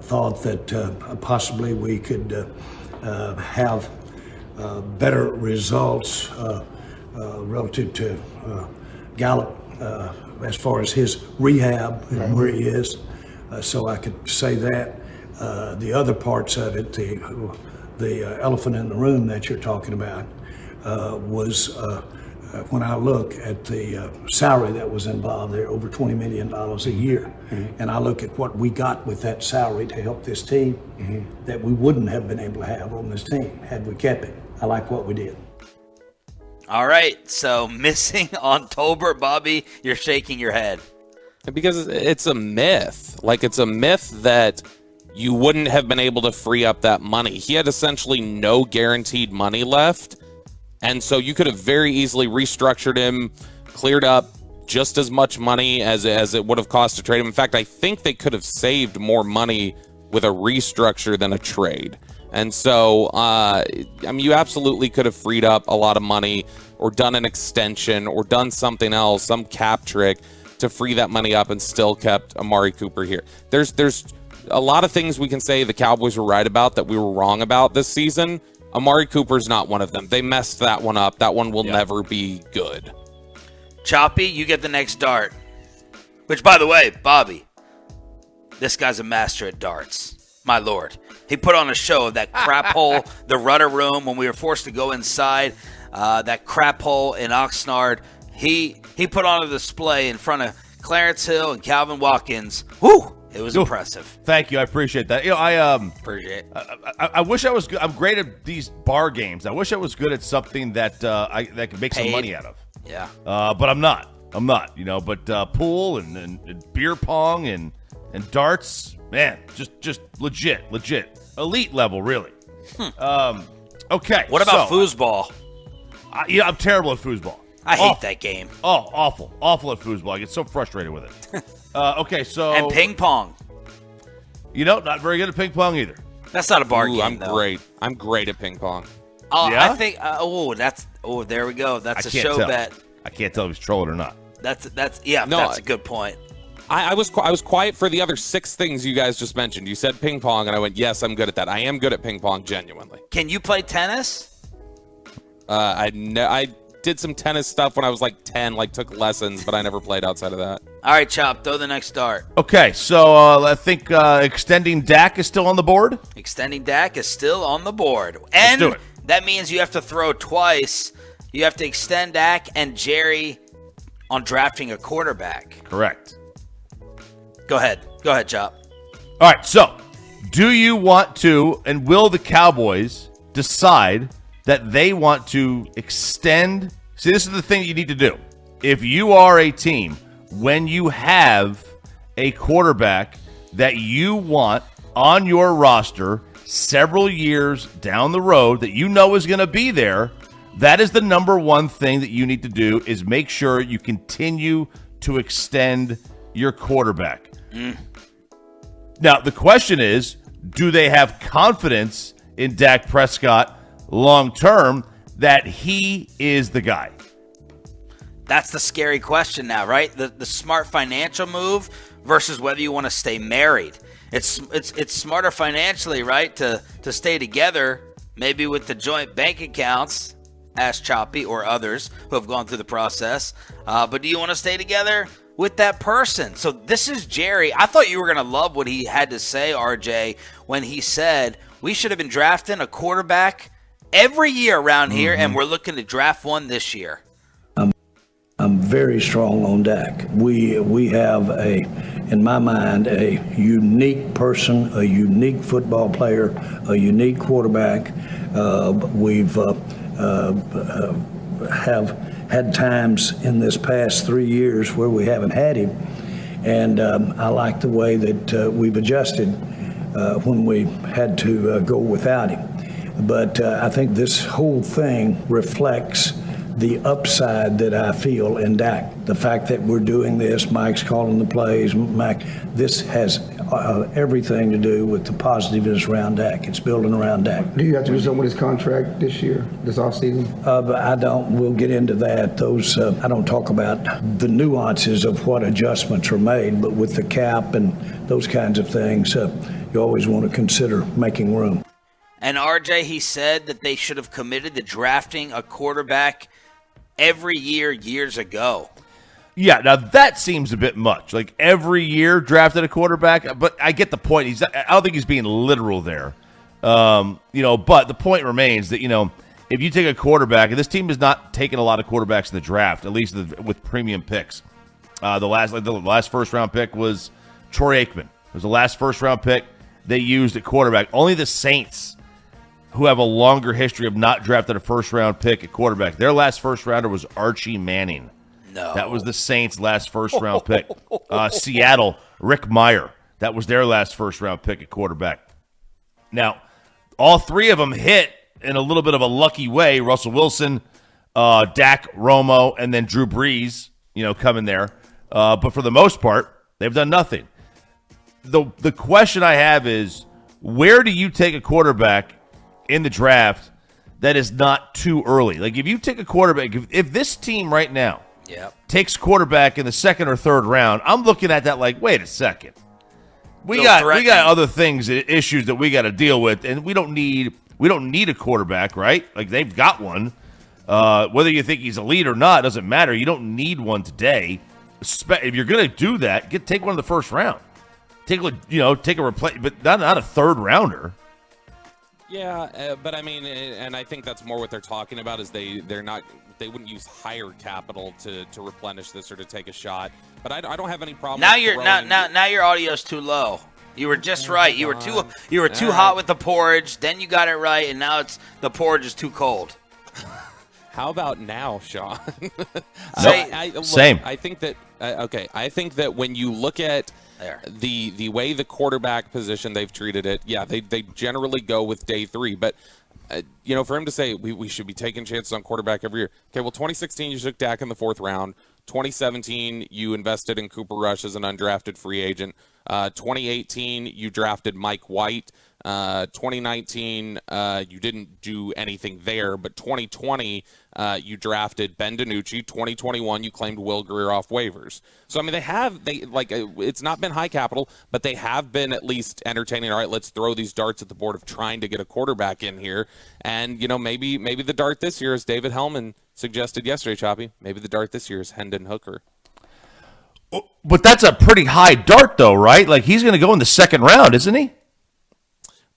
thought that possibly we could have better results relative to Gallup as far as his rehab and where he is. So I could say that. The other parts of it, the elephant in the room that you're talking about, was when I look at the salary that was involved there, over $20 million a year, and I look at what we got with that salary to help this team, that we wouldn't have been able to have on this team had we kept it. I like what we did. All right, so missing on Tolbert, Bobby, you're shaking your head. Because it's a myth. Like, it's a myth that you wouldn't have been able to free up that money. He had essentially no guaranteed money left, and so you could have very easily restructured him, cleared up just as much money as it would have cost to trade him. In fact, I think they could have saved more money with a restructure than a trade. And so, you absolutely could have freed up a lot of money or done an extension or done something else, some cap trick to free that money up and still kept Amari Cooper here. There's a lot of things we can say the Cowboys were right about that we were wrong about this season. Amari Cooper's not one of them. They messed that one up. That one will never be good. Choppy, you get the next dart. Which, by the way, Bobby, this guy's a master at darts. My lord. He put on a show of that crap hole, the rudder room, when we were forced to go inside, that crap hole in Oxnard. He put on a display in front of Clarence Hill and Calvin Watkins. Woo! It was impressive. Thank you. I appreciate that. Appreciate it. I wish I was good. I'm great at these bar games. I wish I was good at something that that could make some money out of. Yeah. But I'm not. But pool and beer pong and darts, man, just legit, elite level, really. Okay. What about foosball? I'm terrible at foosball. I hate that game. Oh, awful at foosball. I get so frustrated with it. Okay, so and ping pong. Not very good at ping pong either. That's not a bar game. I'm great. I'm great at ping pong. Oh, yeah? I think. There we go. That's a show bet. I can't tell if he's trolling or not. That's a good point. I was quiet for the other 6 things you guys just mentioned. You said ping pong, and I went, yes, I'm good at that. I am good at ping pong, genuinely. Can you play tennis? I did some tennis stuff when I was like 10, took lessons, but I never played outside of that. All right, Chop, throw the next dart. Okay, so I think extending Dak is still on the board. Extending Dak is still on the board. And Let's do it. That means you have to throw twice. You have to extend Dak and Jerry on drafting a quarterback. Correct. Go ahead, Chop. All right, so Do you want to, and will the Cowboys decide that they want to extend? See, this is the thing you need to do. If you are a team, when you have a quarterback that you want on your roster several years down the road that you know is going to be there, that is the number one thing that you need to do, is make sure you continue to extend your quarterback. Now, the question is, do they have confidence in Dak Prescott long-term that he is the guy? That's the scary question now, right? The smart financial move versus whether you want to stay married. It's smarter financially, right, to stay together, maybe with the joint bank accounts, ask Choppy or others who have gone through the process. But do you want to stay together with that person? So this is Jerry. I thought you were going to love what he had to say, RJ, when he said we should have been drafting a quarterback every year around here, and we're looking to draft one this year. I'm very strong on Dak. We have in my mind, a unique person, a unique football player, a unique quarterback. We've have had times in this past 3 years where we haven't had him, and I like the way that we've adjusted when we had to go without him. But I think this whole thing reflects the upside that I feel in Dak. The fact that we're doing this, Mike's calling the plays, this has everything to do with the positiveness around Dak. It's building around Dak. Do you have to do something with his contract this year, this offseason? But I don't. We'll get into that. Those I don't talk about the nuances of what adjustments are made, but with the cap and those kinds of things, you always want to consider making room. And RJ, he said that they should have committed to drafting a quarterback every year years ago. Yeah, now that seems a bit much. Like every year drafted a quarterback, but I get the point. I don't think he's being literal there. But the point remains that, if you take a quarterback, and this team has not taken a lot of quarterbacks in the draft, at least with premium picks. The last first round pick was Troy Aikman. It was the last first round pick they used at quarterback. Only the Saints, who have a longer history of not drafting a first-round pick at quarterback. Their last first-rounder was Archie Manning. No. That was the Saints' last first-round pick. Seattle, Rick Meyer. That was their last first-round pick at quarterback. Now, all three of them hit in a little bit of a lucky way. Russell Wilson, Dak, Romo, and then Drew Brees, coming there. But for the most part, they've done nothing. The question I have is, where do you take a quarterback in the draft that is not too early? Like if you take a quarterback, if this team right now takes quarterback in the second or third round, I'm looking at that like, wait a second. We got other things, issues that we got to deal with, and we don't need a quarterback, right? Like they've got one. Whether you think he's elite or not doesn't matter. You don't need one today. If you're going to do that, take one in the first round. Take a replace, but not a third rounder. Yeah, but I mean, and I think that's more what they're talking about is they wouldn't use higher capital to replenish this or to take a shot. But I don't have any problem. Now your audio's too low. You were just right. You were too hot with the porridge. Then you got it right, and now the porridge is too cold. How about now, Sean? Same. I think that I think that when you look at the way the quarterback position they've treated it, they generally go with day three. But for him to say we should be taking chances on quarterback every year. Okay, well, 2016 you took Dak in the fourth round. 2017 you invested in Cooper Rush as an undrafted free agent. 2018 you drafted Mike White. 2019 you didn't do anything there, but 2020 you drafted Ben DiNucci. 2021 you claimed Will Greer off waivers. So I mean it's not been high capital, but they have been at least entertaining. All right, let's throw these darts at the board of trying to get a quarterback in here, and maybe the dart this year, as David Hellman suggested yesterday, Choppy, maybe the dart this year is Hendon Hooker. But that's a pretty high dart, though, right? Like he's going to go in the second round, isn't he?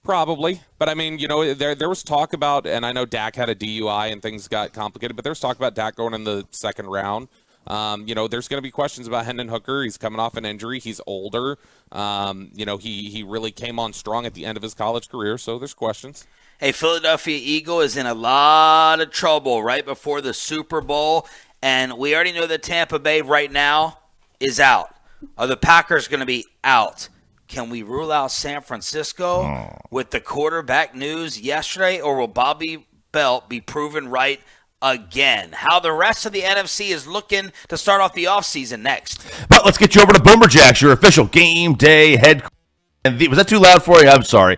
Probably. But, I mean, there was talk about, and I know Dak had a DUI and things got complicated, but there was talk about Dak going in the second round. There's going to be questions about Hendon Hooker. He's coming off an injury. He's older. He really came on strong at the end of his college career, so there's questions. Hey, Philadelphia Eagle is in a lot of trouble right before the Super Bowl, and we already know that Tampa Bay right now is out. Are the Packers going to be out? Can we rule out San Francisco with the quarterback news yesterday, or will Bobby Belt be proven right again? How the rest of the NFC is looking to start off the offseason next. But let's get you over to Boomer Jacks, your official game day head. Was that too loud for you? I'm sorry.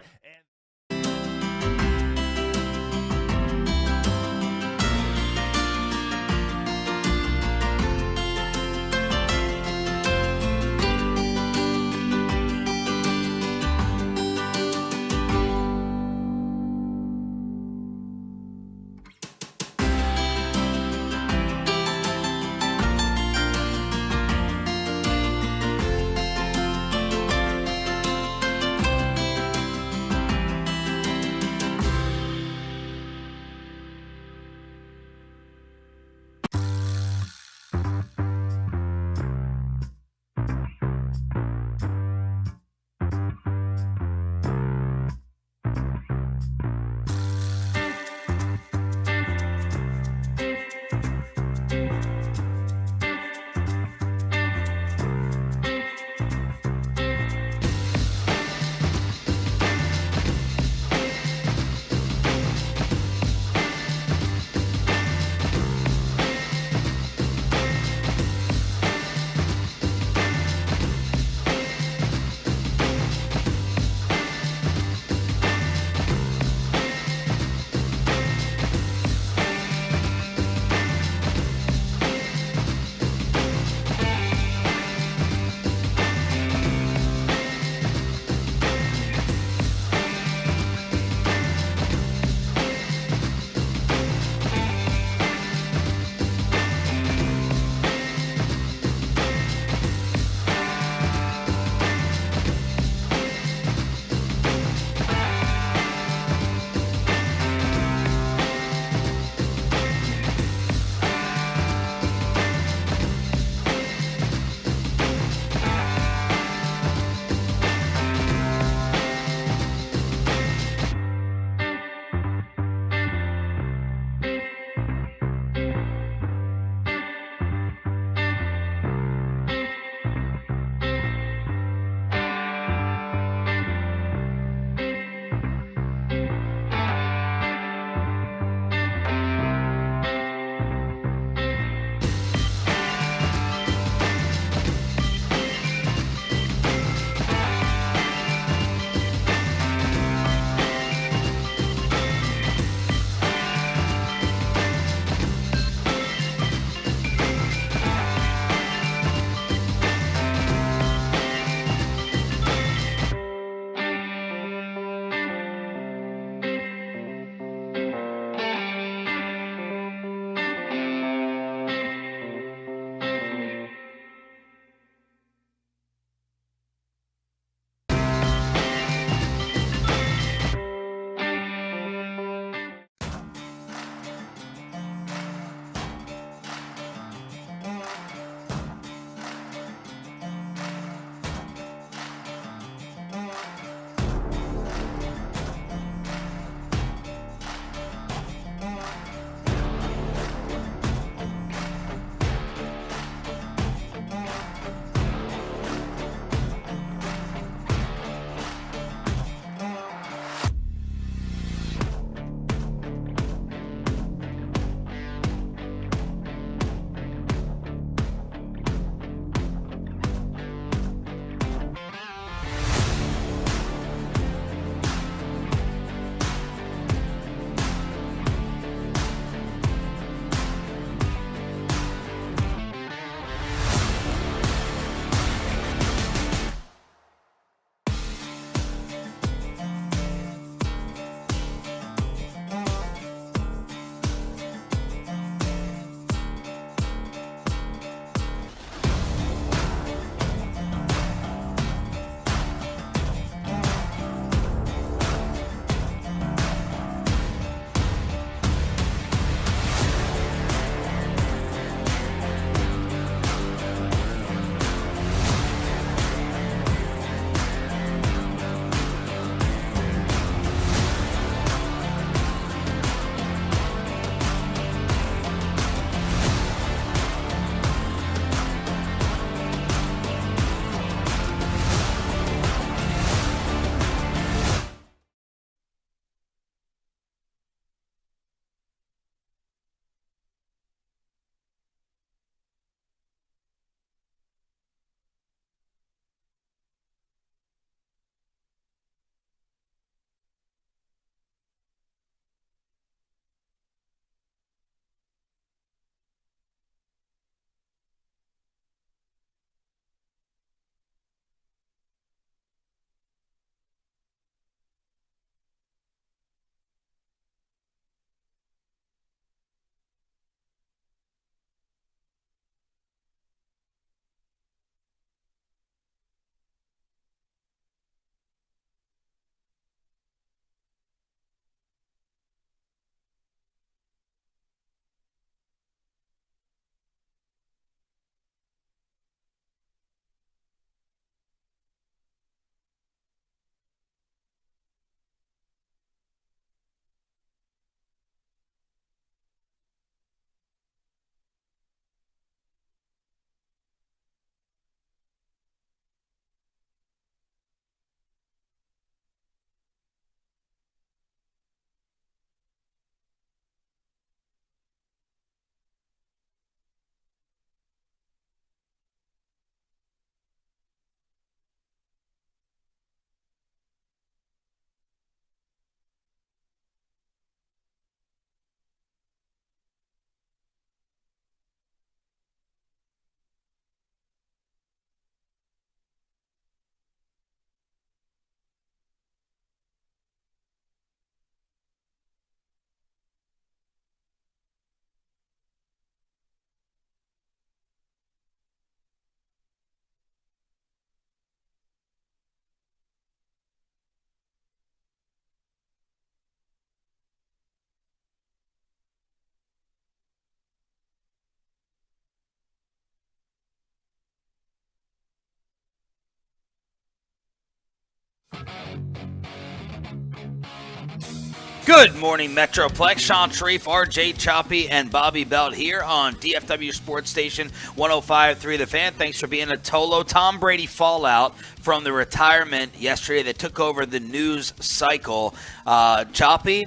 Good morning, Metroplex. Sean Sharif, RJ Choppy, and Bobby Belt here on DFW Sports Station 105.3 The Fan. Thanks for being a Tolo. Tom Brady fallout from the retirement yesterday that took over the news cycle. Choppy,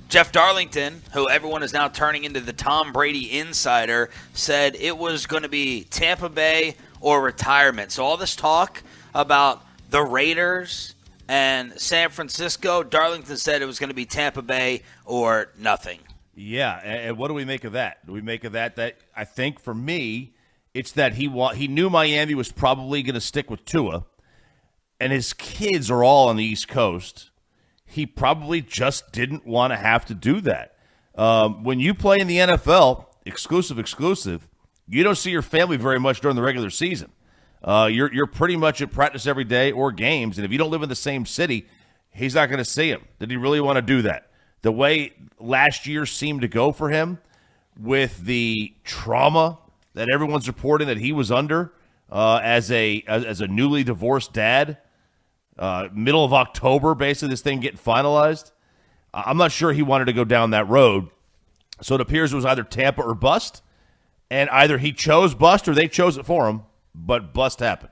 Jeff Darlington, who everyone is now turning into the Tom Brady insider, said it was going to be Tampa Bay or retirement. So all this talk about the Raiders and San Francisco, Darlington said it was going to be Tampa Bay or nothing. Yeah, and what do we make of that? Do we make of that I think for me, it's that he knew Miami was probably going to stick with Tua, and his kids are all on the East Coast. He probably just didn't want to have to do that. When you play in the NFL, exclusive, you don't see your family very much during the regular season. You're pretty much at practice every day or games, and if you don't live in the same city, he's not going to see him. Did he really want to do that? The way last year seemed to go for him with the trauma that everyone's reporting that he was under as a newly divorced dad, middle of October, basically this thing getting finalized. I'm not sure he wanted to go down that road. So it appears it was either Tampa or bust, and either he chose bust or they chose it for him. But bust happened.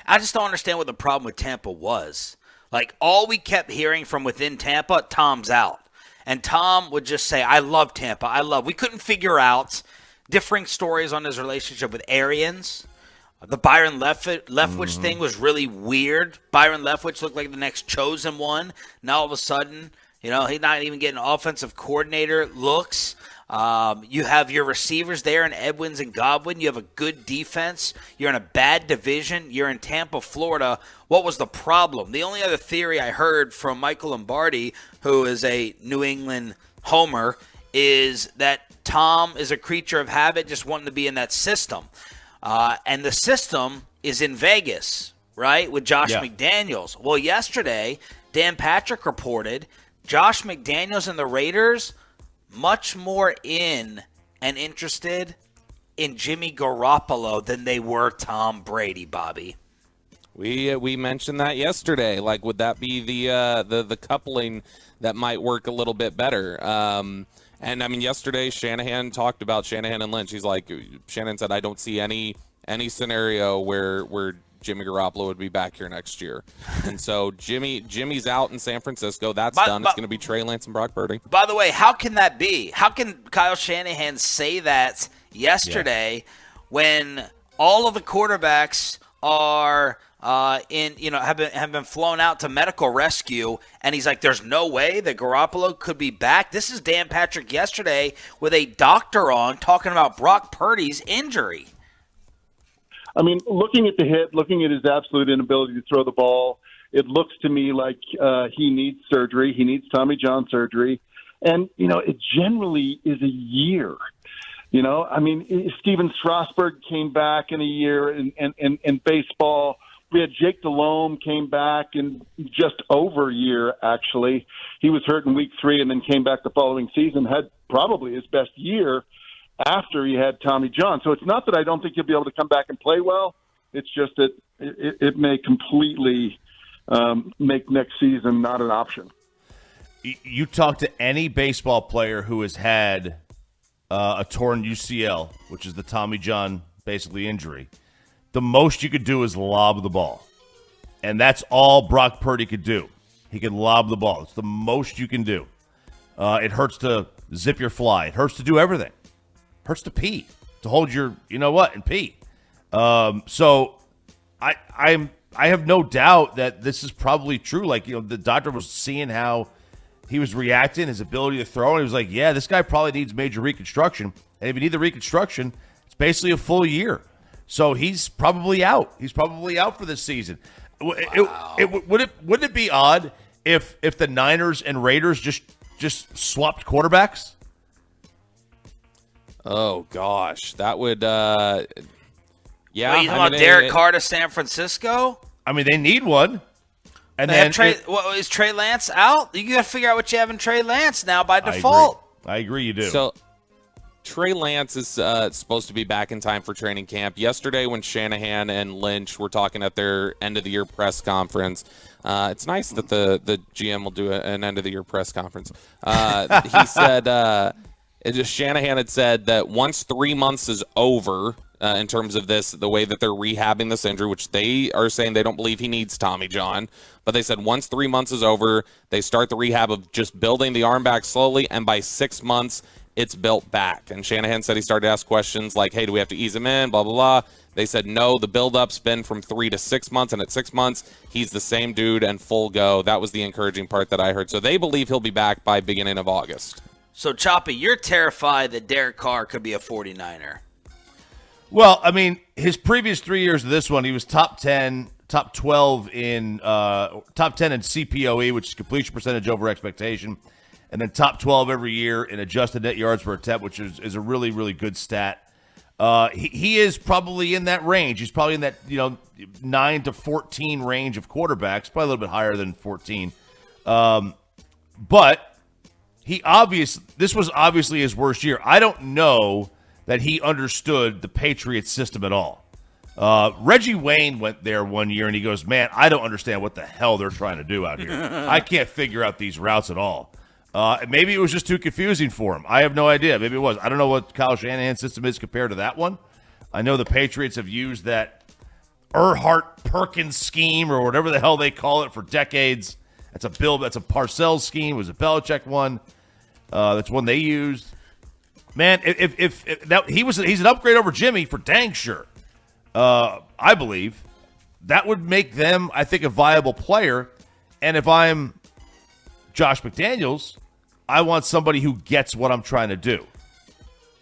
I just don't understand what the problem with Tampa was. Like, all we kept hearing from within Tampa, Tom's out. And Tom would just say, I love Tampa. We couldn't figure out differing stories on his relationship with Arians. The Byron Leftwich thing was really weird. Byron Leftwich looked like the next chosen one. Now all of a sudden, he's not even getting offensive coordinator looks. You have your receivers there in Edwards and Godwin. You have a good defense. You're in a bad division. You're in Tampa, Florida. What was the problem? The only other theory I heard from Michael Lombardi, who is a New England homer, is that Tom is a creature of habit, just wanting to be in that system. And the system is in Vegas, right, with Josh McDaniels. Well, yesterday, Dan Patrick reported Josh McDaniels and the Raiders much more in and interested in Jimmy Garoppolo than they were Tom Brady, Bobby. We mentioned that yesterday. Like, would that be the coupling that might work a little bit better? And I mean, yesterday Shanahan talked about Shanahan and Lynch. He's like, Shanahan said, I don't see any scenario where Jimmy Garoppolo would be back here next year. And so Jimmy's out in San Francisco. That's done. It's going to be Trey Lance and Brock Purdy. By the way, how can that be? How can Kyle Shanahan say that yesterday when all of the quarterbacks are have been flown out to medical rescue, and he's like, there's no way that Garoppolo could be back? This is Dan Patrick yesterday with a doctor on talking about Brock Purdy's injury. I mean, looking at the hit, looking at his absolute inability to throw the ball, it looks to me like he needs surgery. He needs Tommy John surgery. And, it generally is a year. I mean, Steven Strasburg came back in a year in baseball. We had Jake Delhomme came back in just over a year, actually. He was hurt in week 3 and then came back the following season, had probably his best year after he had Tommy John. So it's not that I don't think he'll be able to come back and play well. It's just that it may completely make next season not an option. You talk to any baseball player who has had a torn UCL, which is the Tommy John basically injury, the most you could do is lob the ball. And that's all Brock Purdy could do. He can lob the ball. It's the most you can do. It hurts to zip your fly. It hurts to do everything. Hurts to pee, to hold your, and pee. So I have no doubt that this is probably true. Like, the doctor was seeing how he was reacting, his ability to throw, and he was like, yeah, this guy probably needs major reconstruction. And if you need the reconstruction, it's basically a full year. So he's probably out. He's probably out for this season. Wow. Wouldn't it be odd if the Niners and Raiders just swapped quarterbacks? Oh gosh, that would yeah. You talking about Derek Carr to San Francisco? I mean, they need one. And they then is Trey Lance out? You got to figure out what you have in Trey Lance now by default. I agree you do. So Trey Lance is supposed to be back in time for training camp. Yesterday when Shanahan and Lynch were talking at their end-of-the-year press conference, it's nice that the GM will do an end-of-the-year press conference. He said Shanahan had said that once 3 months is over in terms of this, the way that they're rehabbing this injury, which they are saying they don't believe he needs Tommy John, but they said once 3 months is over, they start the rehab of just building the arm back slowly, and by 6 months, it's built back. And Shanahan said he started to ask questions like, hey, do we have to ease him in, blah, blah, blah. They said no, the build-up's been from 3 to 6 months, and at 6 months, he's the same dude and full go. That was the encouraging part that I heard. So they believe he'll be back by beginning of August. So, Choppy, you're terrified that Derek Carr could be a 49er. Well, I mean, his previous 3 years of this one, he was top 10, top 12 in top 10 in CPOE, which is completion percentage over expectation, and then top 12 every year in adjusted net yards per attempt, which is a really, really good stat. He is probably in that range. He's probably in that 9 to 14 range of quarterbacks, probably a little bit higher than 14. But this was obviously his worst year. I don't know that he understood the Patriots system at all. Reggie Wayne went there one year, and he goes, man, I don't understand what the hell they're trying to do out here. I can't figure out these routes at all. Maybe it was just too confusing for him. I have no idea. Maybe it was. I don't know what Kyle Shanahan's system is compared to that one. I know the Patriots have used that Erhardt-Perkins scheme or whatever the hell they call it for decades. That's a Parcells scheme. It was a Belichick one. That's one they used. Man, if he's an upgrade over Jimmy for dang sure. I believe that would make them, I think, a viable player. And if I'm Josh McDaniels, I want somebody who gets what I'm trying to do.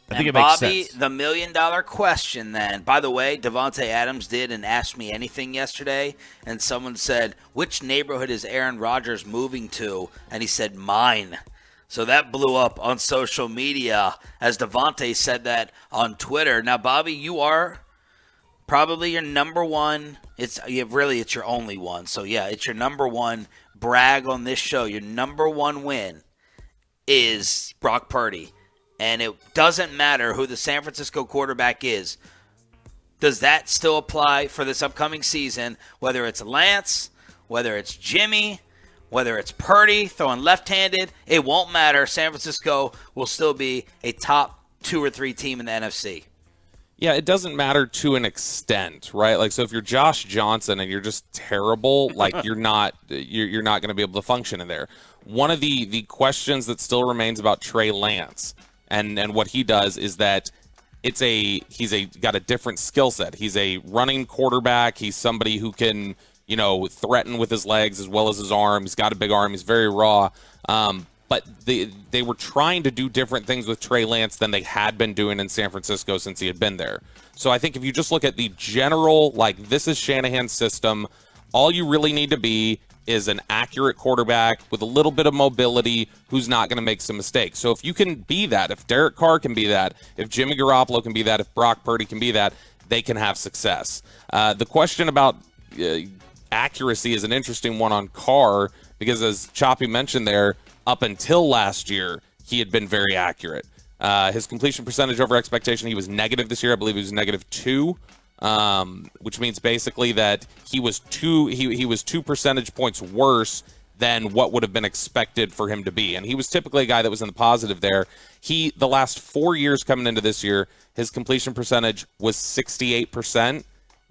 I think it makes sense. Bobby, the million-dollar question then. By the way, Devontae Adams did an Ask Me Anything yesterday, and someone said, which neighborhood is Aaron Rodgers moving to? And he said, mine. So that blew up on social media as Devontae said that on Twitter. Now, Bobby, you are probably your number one. It's your only one. So, yeah, it's your number one brag on this show. Your number one win is Brock Purdy. And it doesn't matter who the San Francisco quarterback is. Does that still apply for this upcoming season? Whether it's Lance, whether it's Jimmy, whether it's Purdy throwing left-handed, it won't matter. San Francisco will still be a top 2 or 3 team in the NFC. Yeah, it doesn't matter to an extent, right? Like, so if you're Josh Johnson and you're just terrible, like you're not going to be able to function in there. One of the questions that still remains about Trey Lance and what he does is that he's got a different skill set. He's a running quarterback. He's somebody who can threaten with his legs as well as his arm. He's got a big arm. He's very raw. But they were trying to do different things with Trey Lance than they had been doing in San Francisco since he had been there. So I think if you just look at the general, this is Shanahan's system, all you really need to be is an accurate quarterback with a little bit of mobility who's not going to make some mistakes. So if you can be that, if Derek Carr can be that, if Jimmy Garoppolo can be that, if Brock Purdy can be that, they can have success. The question about accuracy is an interesting one on Carr because, as Choppy mentioned there, up until last year, he had been very accurate. His completion percentage over expectation, he was negative this year. I believe he was -2, which means basically that he was 2 percentage points worse than what would have been expected for him to be. And he was typically a guy that was in the positive there. The last 4 years coming into this year, his completion percentage was 68%.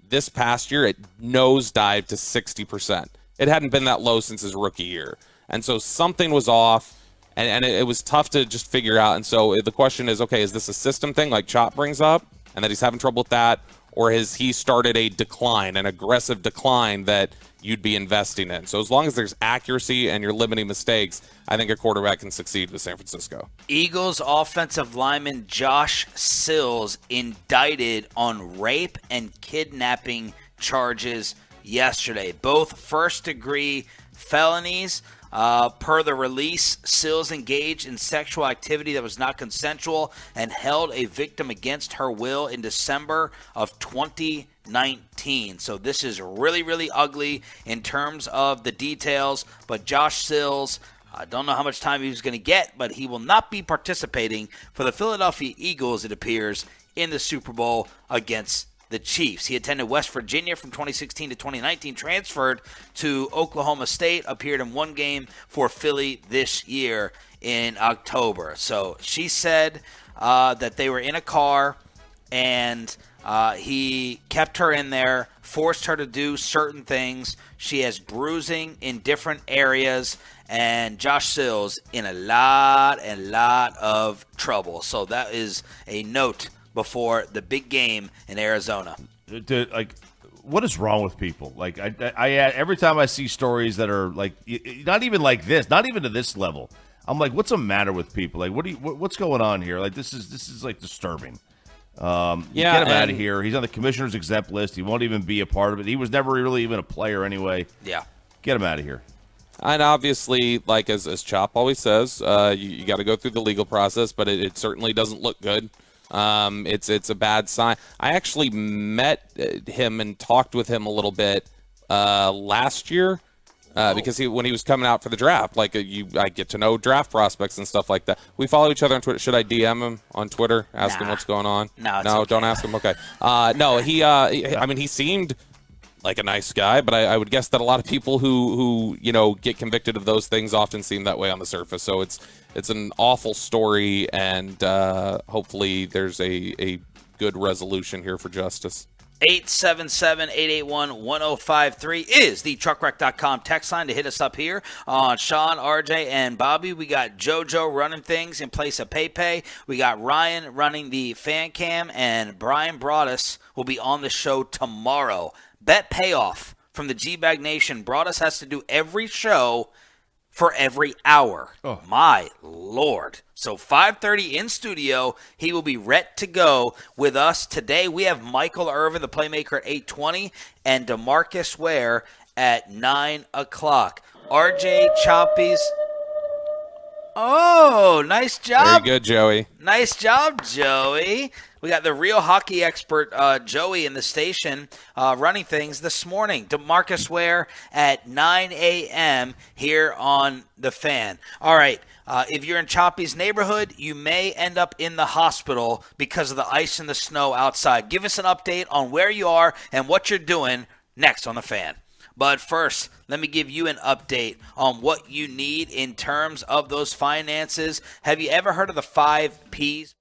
This past year, it nosedived to 60%. It hadn't been that low since his rookie year. And so something was off, and it was tough to just figure out. And so the question is, okay, is this a system thing like Chop brings up, and that he's having trouble with that, or has he started a decline, an aggressive decline that you'd be investing in? So as long as there's accuracy and you're limiting mistakes, I think a quarterback can succeed with San Francisco. Eagles offensive lineman Josh Sills indicted on rape and kidnapping charges yesterday. Both first-degree felonies. Per the release, Sills engaged in sexual activity that was not consensual and held a victim against her will in December of 2019. So this is really, really ugly in terms of the details. But Josh Sills, I don't know how much time he's going to get, but he will not be participating for the Philadelphia Eagles, it appears, in the Super Bowl against the Chiefs. He attended West Virginia from 2016 to 2019, transferred to Oklahoma State, appeared in one game for Philly this year in October. So she said that they were in a car and he kept her in there, forced her to do certain things. She has bruising in different areas, and Josh Sills in a lot of trouble. So that is a note before the big game in Arizona. Dude, like, what is wrong with people? Like, I every time I see stories that are like, not even like this, not even to this level, I'm like, what's the matter with people? Like, what's going on here? Like, this is like disturbing. Get him out of here. He's on the commissioner's exempt list. He won't even be a part of it. He was never really even a player anyway. Yeah. Get him out of here. And obviously, like as Chop always says, you got to go through the legal process, but it certainly doesn't look good. It's a bad sign. I actually met him and talked with him a little bit last year because when he was coming out for the draft, I get to know draft prospects and stuff like that. We follow each other on Twitter. Should I DM him on Twitter? Ask him what's going on? No, okay. Don't ask him. Okay. No, he seemed like a nice guy, but I would guess that a lot of people who get convicted of those things often seem that way on the surface. So it's an awful story, and hopefully there's a good resolution here for justice. 877-881-1053 is the truckwreck.com text line to hit us up here on Sean, RJ, and Bobby. We got JoJo running things in place of Pepe. We got Ryan running the fan cam, and Brian Broaddus will be on the show tomorrow. Bet payoff from the G-Bag Nation. Broaddus has to do every show for every hour. Oh. My Lord. So 5:30 in studio, he will be ready to go with us. Today we have Michael Irvin, the playmaker, at 8:20, and DeMarcus Ware at 9 o'clock. RJ Choppy's. Oh, nice job. Very good, Joey. Nice job, Joey. We got the real hockey expert, Joey, in the station running things this morning. DeMarcus Ware at 9 a.m. here on The Fan. All right, if you're in Choppy's neighborhood, you may end up in the hospital because of the ice and the snow outside. Give us an update on where you are and what you're doing next on The Fan. But first, let me give you an update on what you need in terms of those finances. Have you ever heard of the 5 Ps?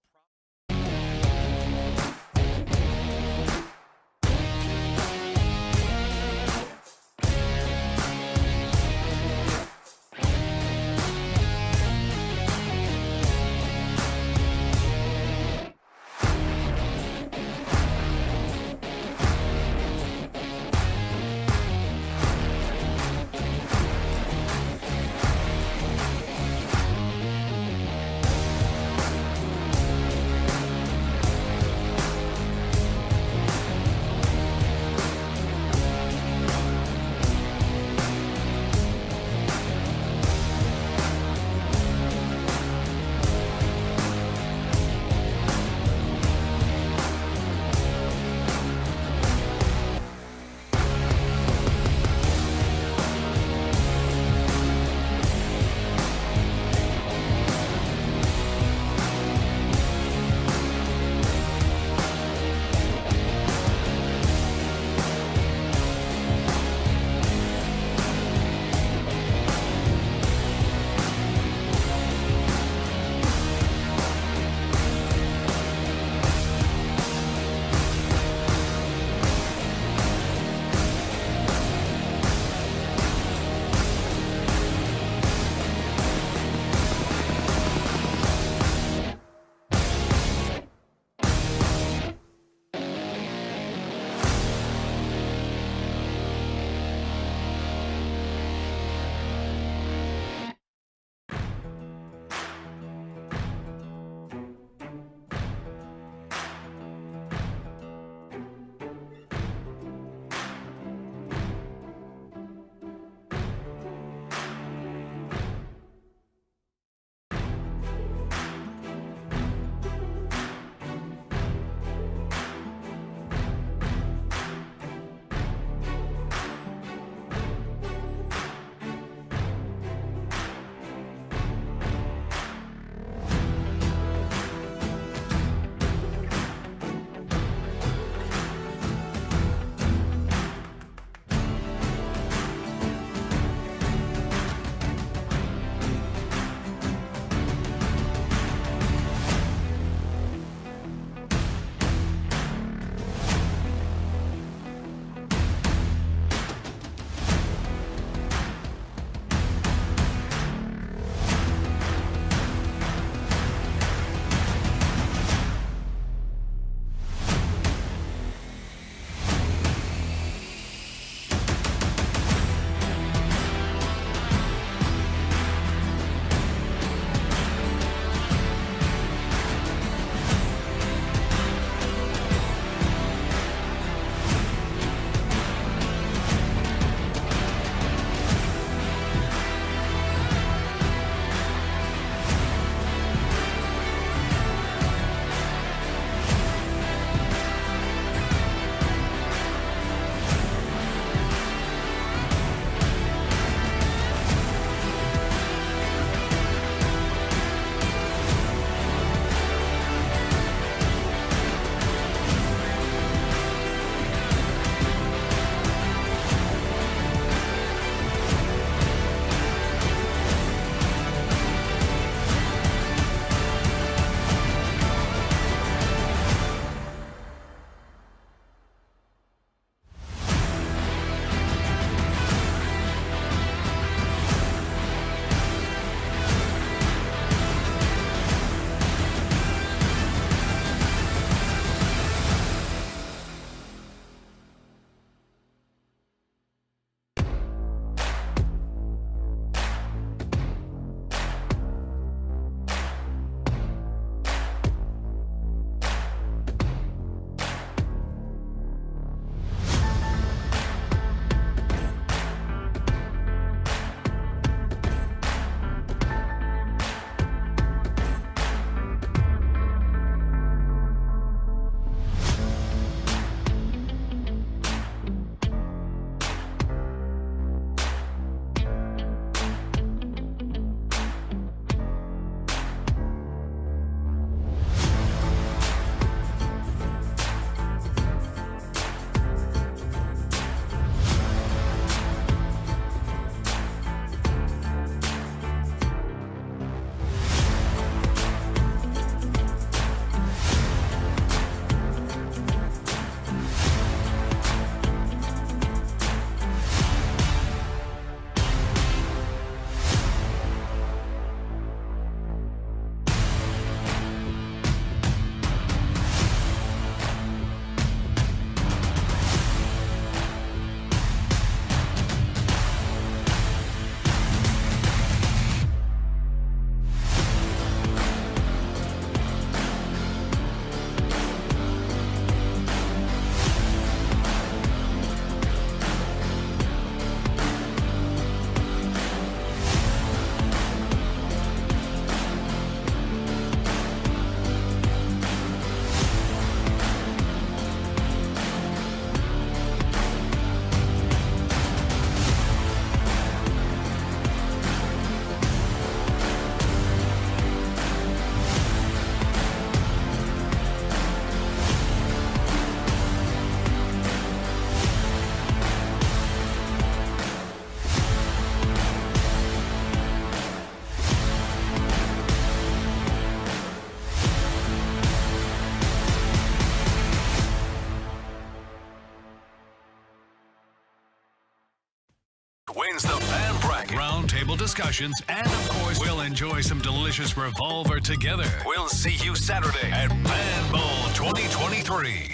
wins the fan bracket. Roundtable discussions, and of course, we'll enjoy some delicious Revolver together. We'll see you Saturday at Fan Bowl 2023.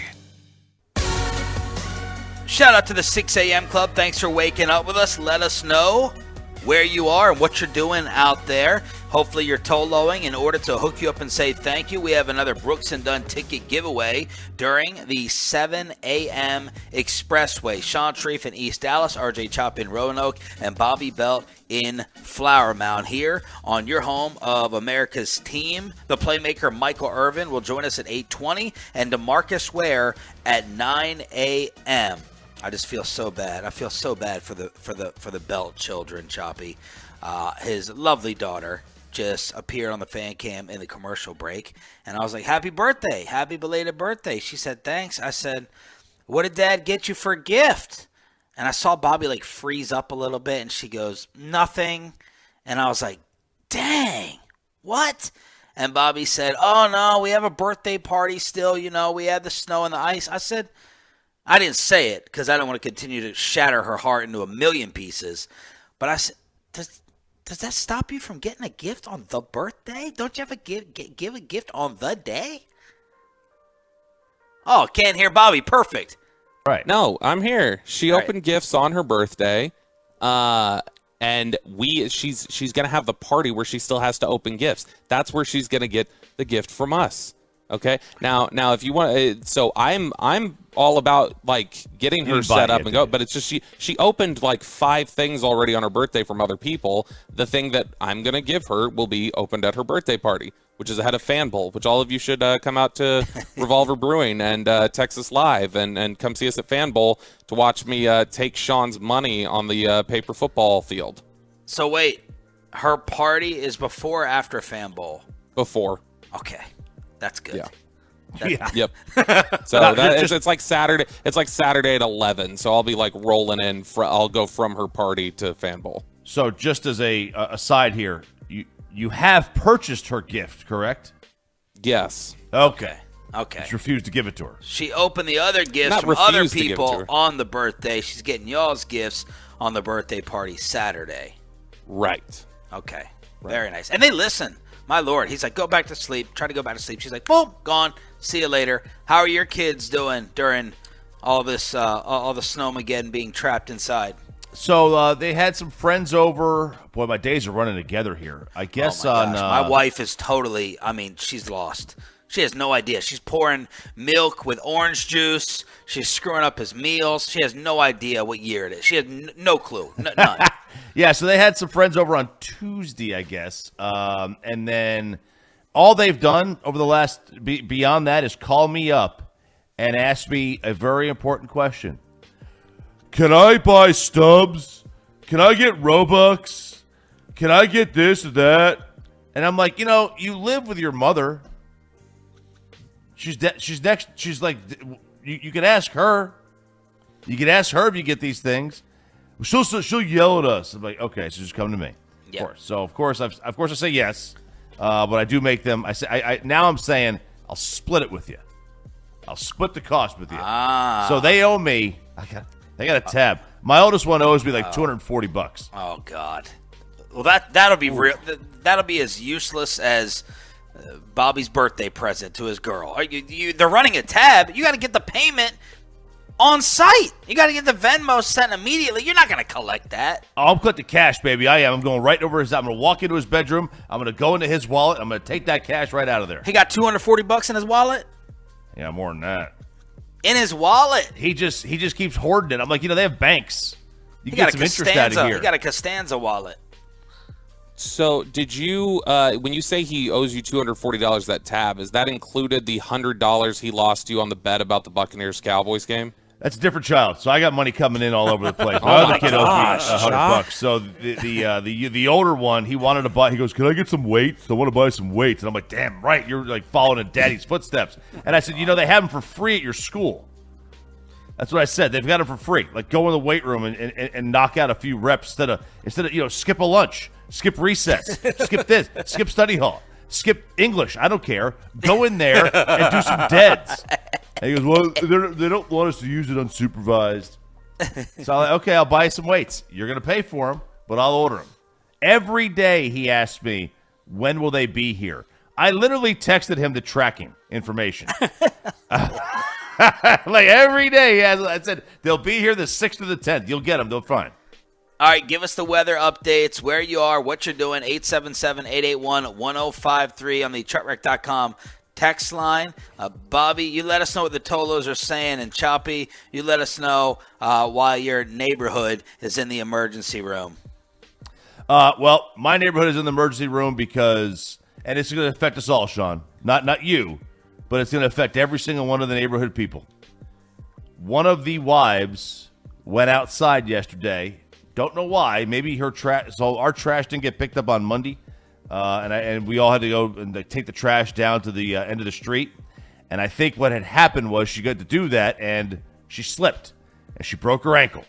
Shout out to the 6 a.m. Club. Thanks for waking up with us. Let us know where you are and what you're doing out there. Hopefully you're Toloing. In order to hook you up and say thank you, we have another Brooks and Dunn ticket giveaway during the 7 a.m. Expressway. Sean Sharif in East Dallas, RJ Chop in Roanoke, and Bobby Belt in Flower Mound here on your home of America's team. The playmaker Michael Irvin will join us at 8:20 and DeMarcus Ware at 9 a.m. I just feel so bad. I feel so bad for the Belt children, Choppy. His lovely daughter just appeared on the fan cam in the commercial break, and I was like, happy birthday, happy belated birthday. She said, thanks. I said, what did Dad get you for a gift? And I saw Bobby like freeze up a little bit, and she goes, nothing. And I was like, dang, what? And Bobby said, oh, no, we have a birthday party still. You know, we had the snow and the ice. I said, I didn't say it because I don't want to continue to shatter her heart into a million pieces. But I said, does that stop you from getting a gift on the birthday? Don't you have to give a gift on the day? Oh, can't hear Bobby. Perfect. Right. No, I'm here. She opened gifts on her birthday, and she's gonna have the party where she still has to open gifts. That's where she's gonna get the gift from us. Okay. Now, if you want, so I'm all about like getting her set up and go, but it's just she opened like 5 things already on her birthday from other people. The thing that I'm gonna give her will be opened at her birthday party, which is ahead of Fan Bowl, which all of you should come out to Revolver Brewing and Texas Live and come see us at Fan Bowl to watch me take Sean's money on the paper football field. So wait, her party is before or after Fan Bowl? Before. Okay. That's good. Yeah. Yep. So it's like Saturday. It's like Saturday at 11. So I'll be like rolling in. I'll go from her party to Fan Bowl. So just as a aside here, you have purchased her gift, correct? Yes. Okay. Just refused to give it to her. She opened the other gifts from other people on the birthday. She's getting y'all's gifts on the birthday party Saturday. Right. Okay. Right. Very nice. And they listen. My Lord, he's like, go back to sleep. Try to go back to sleep. She's like, boom, gone. See you later. How are your kids doing during all this, all the snowmageddon being trapped inside? So they had some friends over. Boy, my days are running together here. I guess my wife is totally, she's lost. She has no idea. She's pouring milk with orange juice. She's screwing up his meals. She has no idea what year it is. She has no clue. None. Yeah, so they had some friends over on Tuesday, I guess. And then all they've done over the last, beyond that, is call me up and ask me a very important question. Can I buy stubs? Can I get Robux? Can I get this or that? And I'm like, you live with your mother. She's next. She's like, you can ask her. You can ask her if you get these things. She'll yell at us. I'm like, okay, so just come to me. Of course. So of course I say yes, but I do make them. Now I'm saying I'll split it with you. I'll split the cost with you. So they owe me. They got a tab. My oldest one owes me like $240. Oh God. Well, that'll be real. That'll be as useless as Bobby's birthday present to his girl. They're running a tab. You got to get the payment on site. You got to get the Venmo sent immediately. You're not going to collect that. I'll put the cash, baby. I am. I'm going right over his. I'm going to walk into his bedroom. I'm going to go into his wallet. I'm going to take that cash right out of there. He got $240 in his wallet? Yeah, more than that. In his wallet? He just keeps hoarding it. I'm like, they have banks. You can get some interest out of here. He got a Costanza wallet. So did you, when you say he owes you $240 that tab, is that included the $100 he lost you on the bet about the Buccaneers-Cowboys game? That's a different child. So I got money coming in all over the place. My other kid owes me $100. So the older one, he wanted to buy. He goes, "Can I get some weights? I want to buy some weights." And I'm like, "Damn right, you're like following in Daddy's footsteps." And I said, "They have them for free at your school." That's what I said. They've got them for free. Like go in the weight room and knock out a few reps instead of skip a lunch, skip recess, skip this, skip study hall, skip English. I don't care. Go in there and do some deads. And he goes, "Well, they don't want us to use it unsupervised." So I'm like, okay, I'll buy you some weights. You're going to pay for them, but I'll order them. Every day he asks me, when will they be here? I literally texted him the tracking information. Like every day, I said, they'll be here the 6th to the 10th. You'll get them. They'll fine. All right, give us the weather updates, where you are, what you're doing, 877-881-1053 on the truckwreck.com text line. Bobby, you let us know what the Tolos are saying, and Choppy, you let us know why your neighborhood is in the emergency room. Well, my neighborhood is in the emergency room because, and it's going to affect us all, Sean. Not you, but it's going to affect every single one of the neighborhood people. One of the wives went outside yesterday. Don't know why. Maybe her trash. So our trash didn't get picked up on Monday, and we all had to go and take the trash down to the end of the street. And I think what had happened was she got to do that, and she slipped, and she broke her ankle.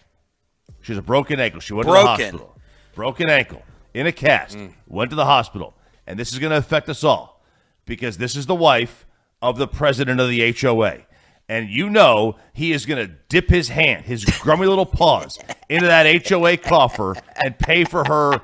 She has a broken ankle. She went to the hospital. Broken ankle in a cast. Went to the hospital, and this is going to affect us all because this is the wife of the president of the HOA. And you know he is going to dip his hand, his grummy little paws, into that HOA coffer and pay for her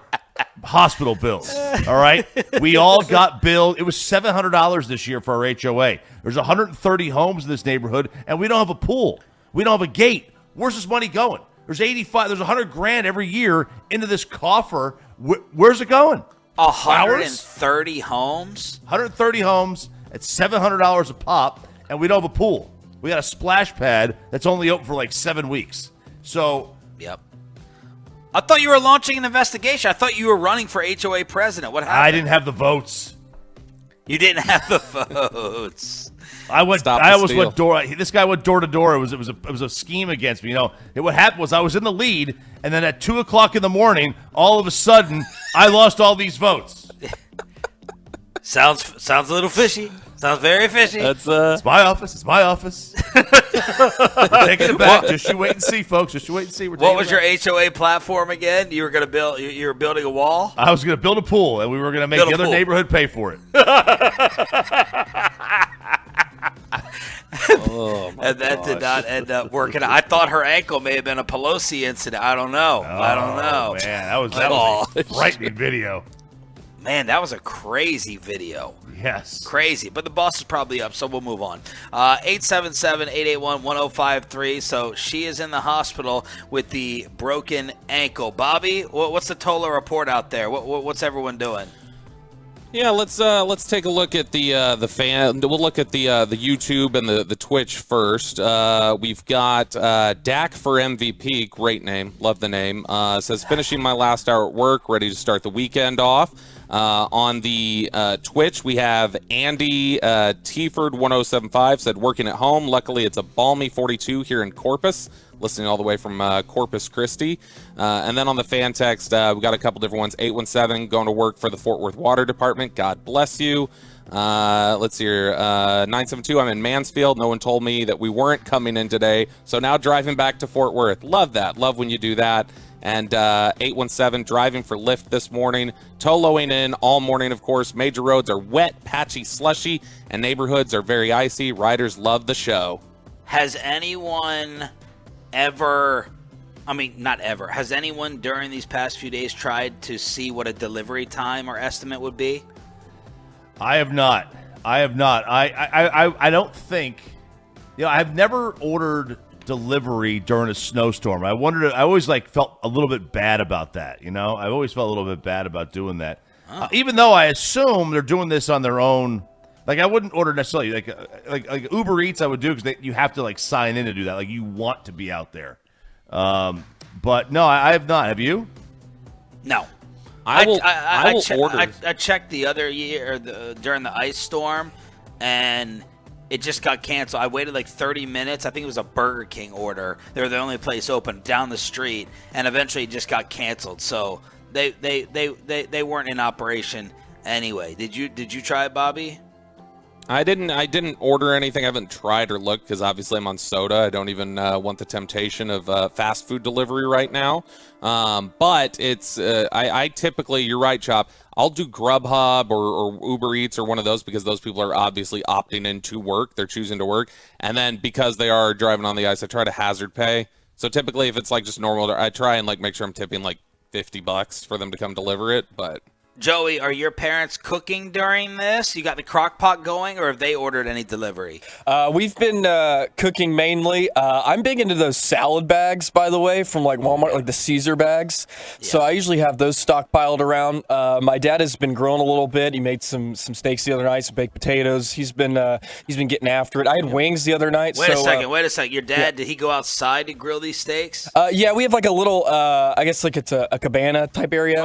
hospital bills. All right? We all got billed. It was $700 this year for our HOA. There's 130 homes in this neighborhood, and we don't have a pool. We don't have a gate. Where's this money going? There's $100,000 every year into this coffer. Where's it going? 130 homes? 130 homes at $700 a pop, and we don't have a pool. We got a splash pad that's only open for like 7 weeks. So, yep. I thought you were launching an investigation. I thought you were running for HOA president. What happened? I didn't have the votes. You didn't have the votes. I almost went door. This guy went door to door. It was a scheme against me. You know, what happened was I was in the lead, and then at 2:00 in the morning, all of a sudden, I lost all these votes. Sounds a little fishy. Sounds very fishy. It's my office. It's my office. We're taking it back. Just you wait and see, folks. Just you wait and see. What was your HOA platform again? You were going to build. You were building a wall. I was going to build a pool, and we were going to make the other neighborhood pay for it. And that did not end up working. I thought her ankle may have been a Pelosi incident. I don't know. Man, that was a frightening video. Man, that was a crazy video. Yes. Crazy. But the boss is probably up, so we'll move on. 877-881-1053. So she is in the hospital with the broken ankle. Bobby, what's the Tola report out there? What's everyone doing? Yeah, let's take a look at the fan. We'll look at the YouTube and the Twitch first. We've got Dak for MVP. Great name, love the name. Says finishing my last hour at work, ready to start the weekend off. On the Twitch, we have Andy Tieford 1075 said working at home. Luckily, it's a balmy 42 here in Corpus. Listening all the way from Corpus Christi. And then on the fan text, we got a couple different ones. 817 going to work for the Fort Worth Water Department. God bless you. Let's see here. 972, I'm in Mansfield. No one told me that we weren't coming in today. So now driving back to Fort Worth. Love that. Love when you do that. And 817, driving for Lyft this morning. Toloing in all morning, of course. Major roads are wet, patchy, slushy, and neighborhoods are very icy. Riders love the show. Has anyone ever, has anyone during these past few days tried to see what a delivery time or estimate would be? I have not. I don't think, I've never ordered delivery during a snowstorm. I always felt a little bit bad about that. I've always felt a little bit bad about doing that. Even though I assume they're doing this on their own. I wouldn't order necessarily like Uber Eats. I would do because you have to sign in to do that. You want to be out there. But no, I have not. Have you? No. I will order. I checked the other year during the ice storm, and it just got canceled. I waited 30 minutes. I think it was a Burger King order. They were the only place open down the street, and eventually it just got canceled. So they weren't in operation anyway. Did you try it, Bobby? I didn't order anything. I haven't tried or looked because obviously I'm on soda. I don't even want the temptation of fast food delivery right now. But it's I typically, you're right, Chop. I'll do Grubhub or Uber Eats or one of those because those people are obviously opting in to work. They're choosing to work. And then because they are driving on the ice, I try to hazard pay. So typically, if it's like just normal, I try and like make sure I'm tipping like $50 for them to come deliver it. But Joey, are your parents cooking during this? You got the crock pot going, or have they ordered any delivery? We've been cooking mainly. I'm big into those salad bags, by the way, from like Walmart, like the Caesar bags. Yeah. So I usually have those stockpiled around. My dad has been grilling a little bit. He made some steaks the other night, some baked potatoes. He's been getting after it. I had wings the other night. Wait a second. Your dad, did he go outside to grill these steaks? Yeah, we have like a little, I guess like it's a cabana type area.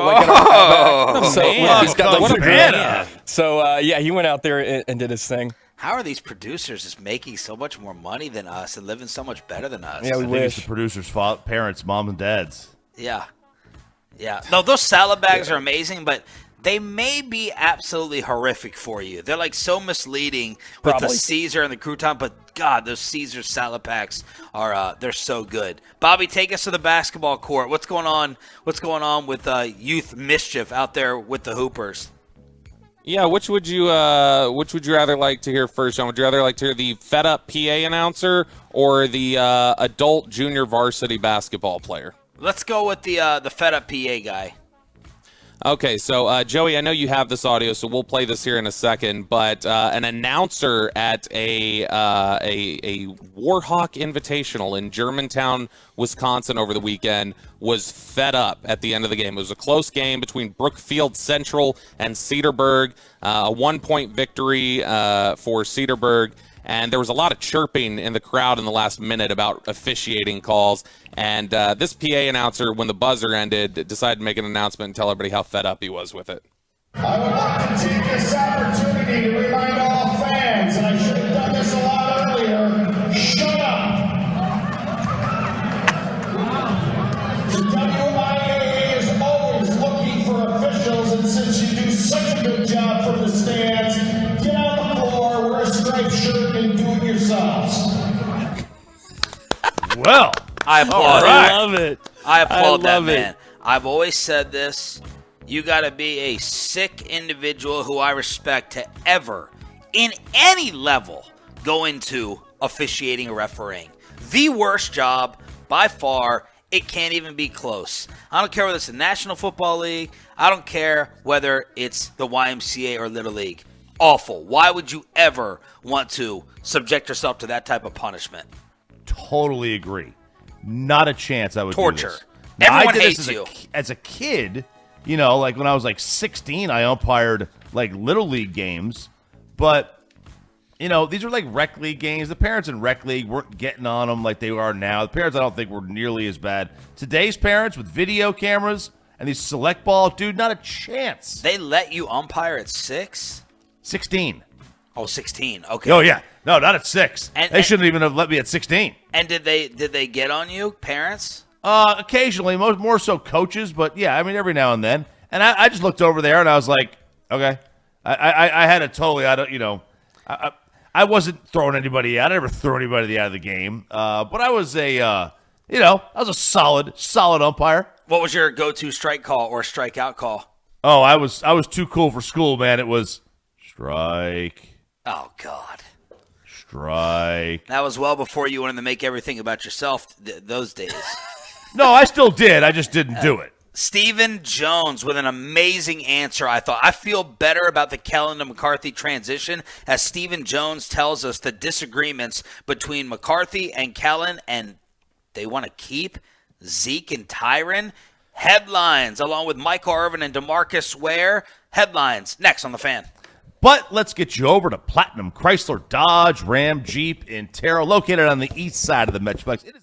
He's got like cabana. So yeah, he went out there and did his thing. How are these producers just making so much more money than us and living so much better than us? Yeah, we wish. It's the producers' parents, mom and dads. Yeah. No, those salad bags are amazing, but they may be absolutely horrific for you. They're like so misleading with the Caesar and the crouton, but God, those Caesar salad packs are they're so good. Bobby, take us to the basketball court. What's going on? What's going on with youth mischief out there with the Hoopers? Yeah, which would you rather like to hear first, John? Would you rather like to hear the fed up PA announcer or the adult junior varsity basketball player? Let's go with the fed up PA guy. Okay, so Joey, I know you have this audio, so we'll play this here in a second. But an announcer at a Warhawk Invitational in Germantown, Wisconsin, over the weekend was fed up at the end of the game. It was a close game between Brookfield Central and Cedarburg, a 1-point victory for Cedarburg. And there was a lot of chirping in the crowd in the last minute about officiating calls. And this PA announcer, when the buzzer ended, decided to make an announcement and tell everybody how fed up he was with it. I would like to take this opportunity to remind all fans, and I should have done this a lot earlier, shut up. The WIAA is always looking for officials, and since you do such a good job from the stands, get on the floor, wear a striped shirt, and do it yourselves. Well, I applaud it. I love it. I applaud that, man. I've always said this. You got to be a sick individual who I respect to ever, in any level, go into officiating or refereeing. The worst job, by far. It can't even be close. I don't care whether it's the National Football League. I don't care whether it's the YMCA or Little League. Awful. Why would you ever want to subject yourself to that type of punishment? Totally agree. Not a chance I would Torture. do this. Now, Everyone I did hates this you. as a kid, you know, like when I was like 16, I umpired like Little League games. But, you know, these were like rec league games. The parents in rec league weren't getting on them like they are now. The parents I don't think were nearly as bad. Today's parents with video cameras and these select ball, dude, not a chance. They let you umpire at 6? 16. Oh, 16. Okay. Oh, yeah. No, not at 6. And they shouldn't even have let me at 16. And did they get on you, parents? Occasionally, more so coaches, but yeah, I mean, every now and then. And I just looked over there and I was like, okay. I had a totally, I wasn't throwing anybody out. I never threw anybody out of the game. But I was a solid umpire. What was your go-to strike call or strikeout call? Oh, I was too cool for school, man. It was strike. Oh, God. Strike. That was well before you wanted to make everything about yourself those days. No, I still did. I just didn't do it. Stephen Jones with an amazing answer, I thought. I feel better about the Kellen to McCarthy transition as Stephen Jones tells us the disagreements between McCarthy and Kellen, and they want to keep Zeke and Tyron. Headlines, along with Michael Irvin and DeMarcus Ware. Headlines, next on The Fan. But let's get you over to Platinum Chrysler Dodge Ram Jeep in Terrell, located on the east side of the Metroplex. It is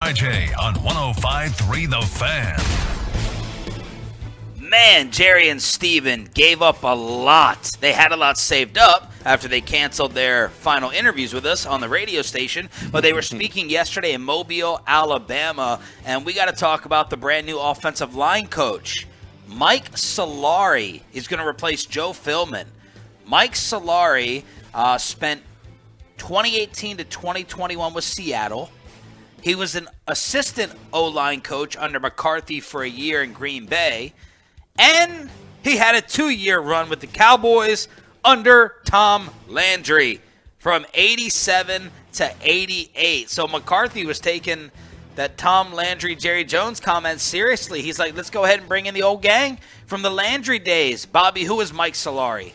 RJ on 105.3 The Fan. Man, Jerry and Steven gave up a lot. They had a lot saved up after they canceled their final interviews with us on the radio station, but they were speaking yesterday in Mobile, Alabama, and we got to talk about the brand new offensive line coach. Mike Solari is going to replace Joe Philbin. Mike Solari spent 2018 to 2021 with Seattle. He was an assistant O-line coach under McCarthy for a year in Green Bay. And he had a 2-year run with the Cowboys under Tom Landry from 87 to 88. So McCarthy was taking that Tom Landry, Jerry Jones comment seriously. He's like, let's go ahead and bring in the old gang from the Landry days. Bobby, who is Mike Solari?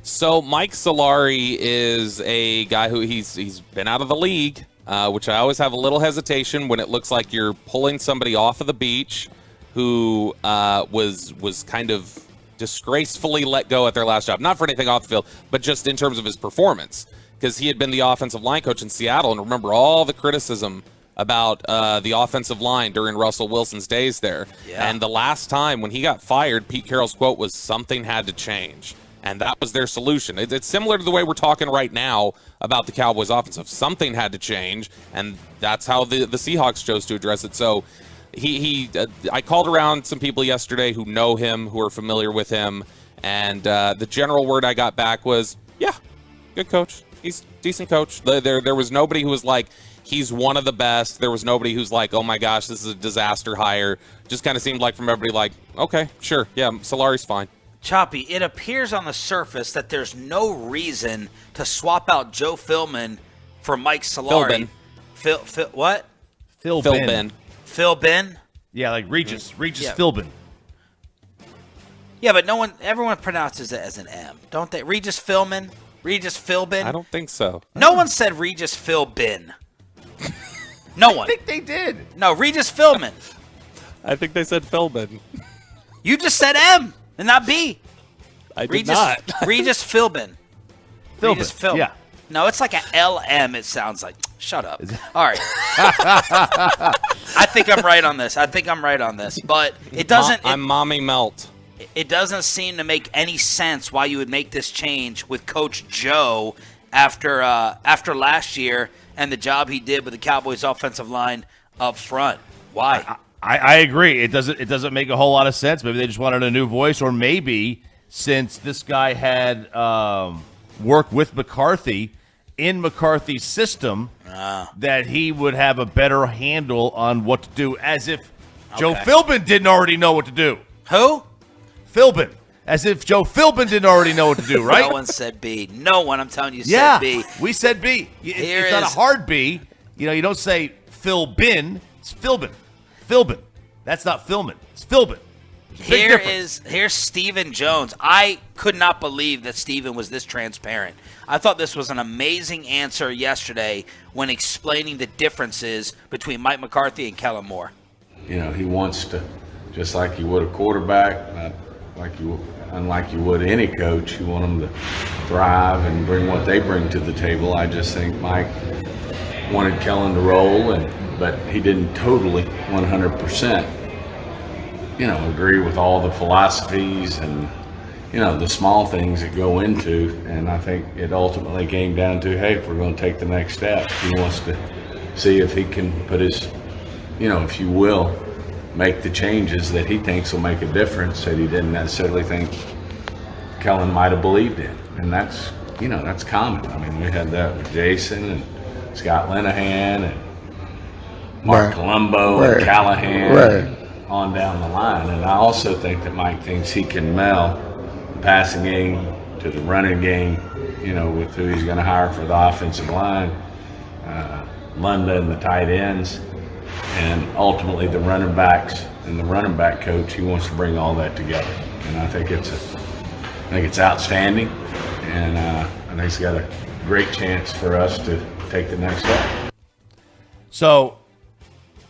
So Mike Solari is a guy who he's been out of the league, which I always have a little hesitation when it looks like you're pulling somebody off of the beach who was kind of disgracefully let go at their last job. Not for anything off the field, but just in terms of his performance. Because he had been the offensive line coach in Seattle, and remember all the criticism about the offensive line during Russell Wilson's days there. Yeah. And the last time when he got fired, Pete Carroll's quote was, "Something had to change." And that was their solution. It's similar to the way we're talking right now about the Cowboys offensive. Something had to change, and that's how the Seahawks chose to address it. So I called around some people yesterday who know him, who are familiar with him, and the general word I got back was, yeah, good coach. He's a decent coach. There was nobody who was like, he's one of the best. There was nobody who's like, oh my gosh, this is a disaster hire. Just kind of seemed like from everybody like, okay, sure, yeah, Solari's fine. Choppy, it appears on the surface that there's no reason to swap out Joe Philbin for Mike Solari. What? Philbin. Philbin? Yeah, like Regis Philbin. Yeah, but everyone pronounces it as an M, don't they? Regis Philbin? Regis Philbin? I don't think so. No one said Regis Philbin. No one. I think they did. No, Regis Philbin. I think they said Philbin. You just said M and not B. I did not. Regis Philbin. Regis Philbin. Yeah. No, it's like a LM, it sounds like. Shut up. All right. I think I'm right on this. But it doesn't. I'm Mommy Melt. It doesn't seem to make any sense why you would make this change with Coach Joe after last year and the job he did with the Cowboys offensive line up front. Why? I agree. It doesn't make a whole lot of sense. Maybe they just wanted a new voice, or maybe since this guy had worked with McCarthy in McCarthy's system, that he would have a better handle on what to do, as if Joe Philbin didn't already know what to do. Who? Philbin. As if Joe Philbin didn't already know what to do, right? No one said B. No one, I'm telling you, said B. Yeah, we said B. It's not a hard B. You don't say Philbin. It's Philbin. Philbin. That's not Philbin. It's Philbin. Here's Stephen Jones. I could not believe that Stephen was this transparent. I thought this was an amazing answer yesterday when explaining the differences between Mike McCarthy and Kellen Moore. He wants to, just like you would a quarterback, unlike you would any coach, you want them to thrive and bring what they bring to the table. I just think Mike wanted Kellen to roll, but he didn't totally 100%. Agree with all the philosophies and, the small things that go into. And I think it ultimately came down to, hey, if we're going to take the next step, he wants to see if he can put his, if you will, make the changes that he thinks will make a difference that he didn't necessarily think Kellen might have believed in. And that's, that's common. I mean, we had that with Jason and Scott Linehan and Mark Colombo and Callahan. On down the line. And I also think that Mike thinks he can meld the passing game to the running game, with who he's going to hire for the offensive line, Lunda and the tight ends, and ultimately the running backs and the running back coach. He wants to bring all that together. And I think it's outstanding. And I think it's got a great chance for us to take the next step. So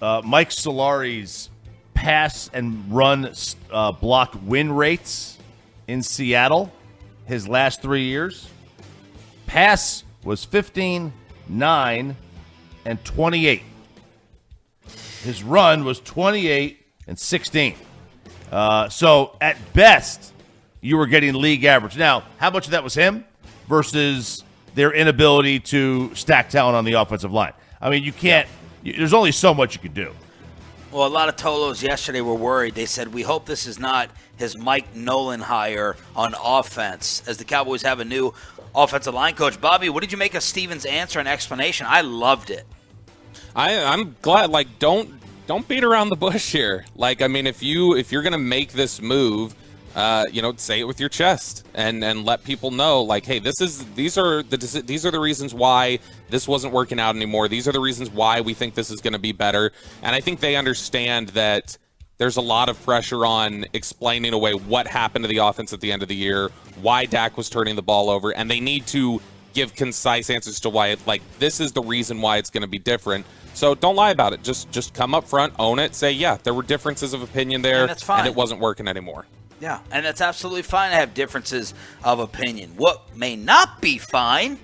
Mike Solari's pass and run block win rates in Seattle his last 3 years. Pass was 15, 9, and 28. His run was 28-16. So at best, you were getting league average. Now, how much of that was him versus their inability to stack talent on the offensive line? I mean, you can't. There's only so much you can do. Well, a lot of Tolos yesterday were worried. They said, we hope this is not his Mike Nolan hire on offense, as the Cowboys have a new offensive line coach. Bobby, what did you make of Steven's answer and explanation? I loved it. I'm glad. Like, don't beat around the bush here. Like, I mean, if you're gonna make this move, say it with your chest and let people know, like, hey, these are the reasons why this wasn't working out anymore. These are the reasons why we think this is going to be better. And I think they understand that there's a lot of pressure on explaining away what happened to the offense at the end of the year, why Dak was turning the ball over, and they need to give concise answers to why this is the reason why it's going to be different. So don't lie about it. Just come up front, own it, say, yeah, there were differences of opinion there, and it wasn't working anymore. Yeah, and that's absolutely fine to have differences of opinion. What may not be fine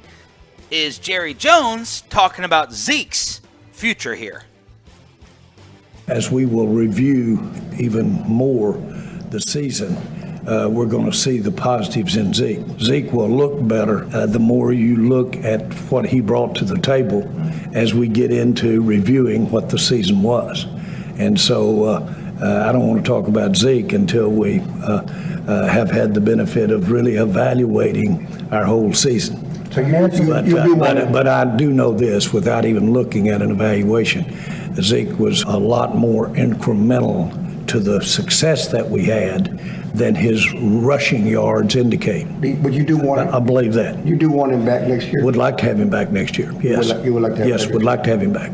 is Jerry Jones talking about Zeke's future here. As we will review even more the season, we're going to see the positives in Zeke. Zeke will look better the more you look at what he brought to the table as we get into reviewing what the season was. And so I don't want to talk about Zeke until we have had the benefit of really evaluating our whole season. But I do know this without even looking at an evaluation. Zeke was a lot more incremental to the success that we had than his rushing yards indicate. But you do want him? I believe that. You do want him back next year? Would like to have him back next year, yes. You would like to have him back? Yes, would like to have him back.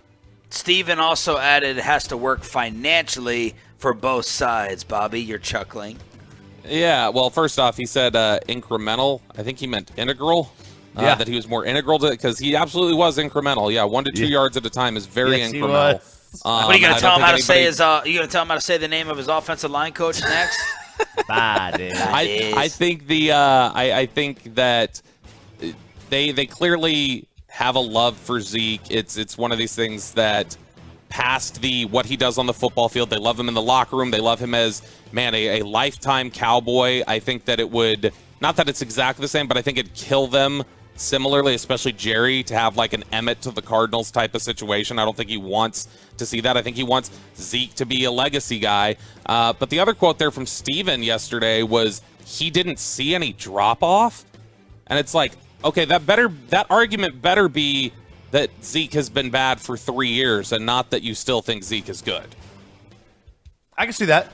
Steven also added it has to work financially for both sides. Bobby, you're chuckling. Yeah, well, first off, he said incremental. I think he meant integral. That he was more integral to, because he absolutely was incremental. Yeah, 1 to 2 yards at a time is very incremental. What are you going to tell him how to say you going to tell him how to say the name of his offensive line coach next? I think I think that they clearly have a love for Zeke. It's one of these things that past what he does on the football field, they love him in the locker room. They love him as a lifetime Cowboy. I think that it would, not that it's exactly the same, but I think it'd kill them similarly, especially Jerry, to have like an Emmett to the Cardinals type of situation. I don't think he wants to see that. I think he wants Zeke to be a legacy guy. But the other quote there from Steven yesterday was he didn't see any drop-off. And it's like, okay, that argument better be that Zeke has been bad for 3 years and not that you still think Zeke is good. I can see that.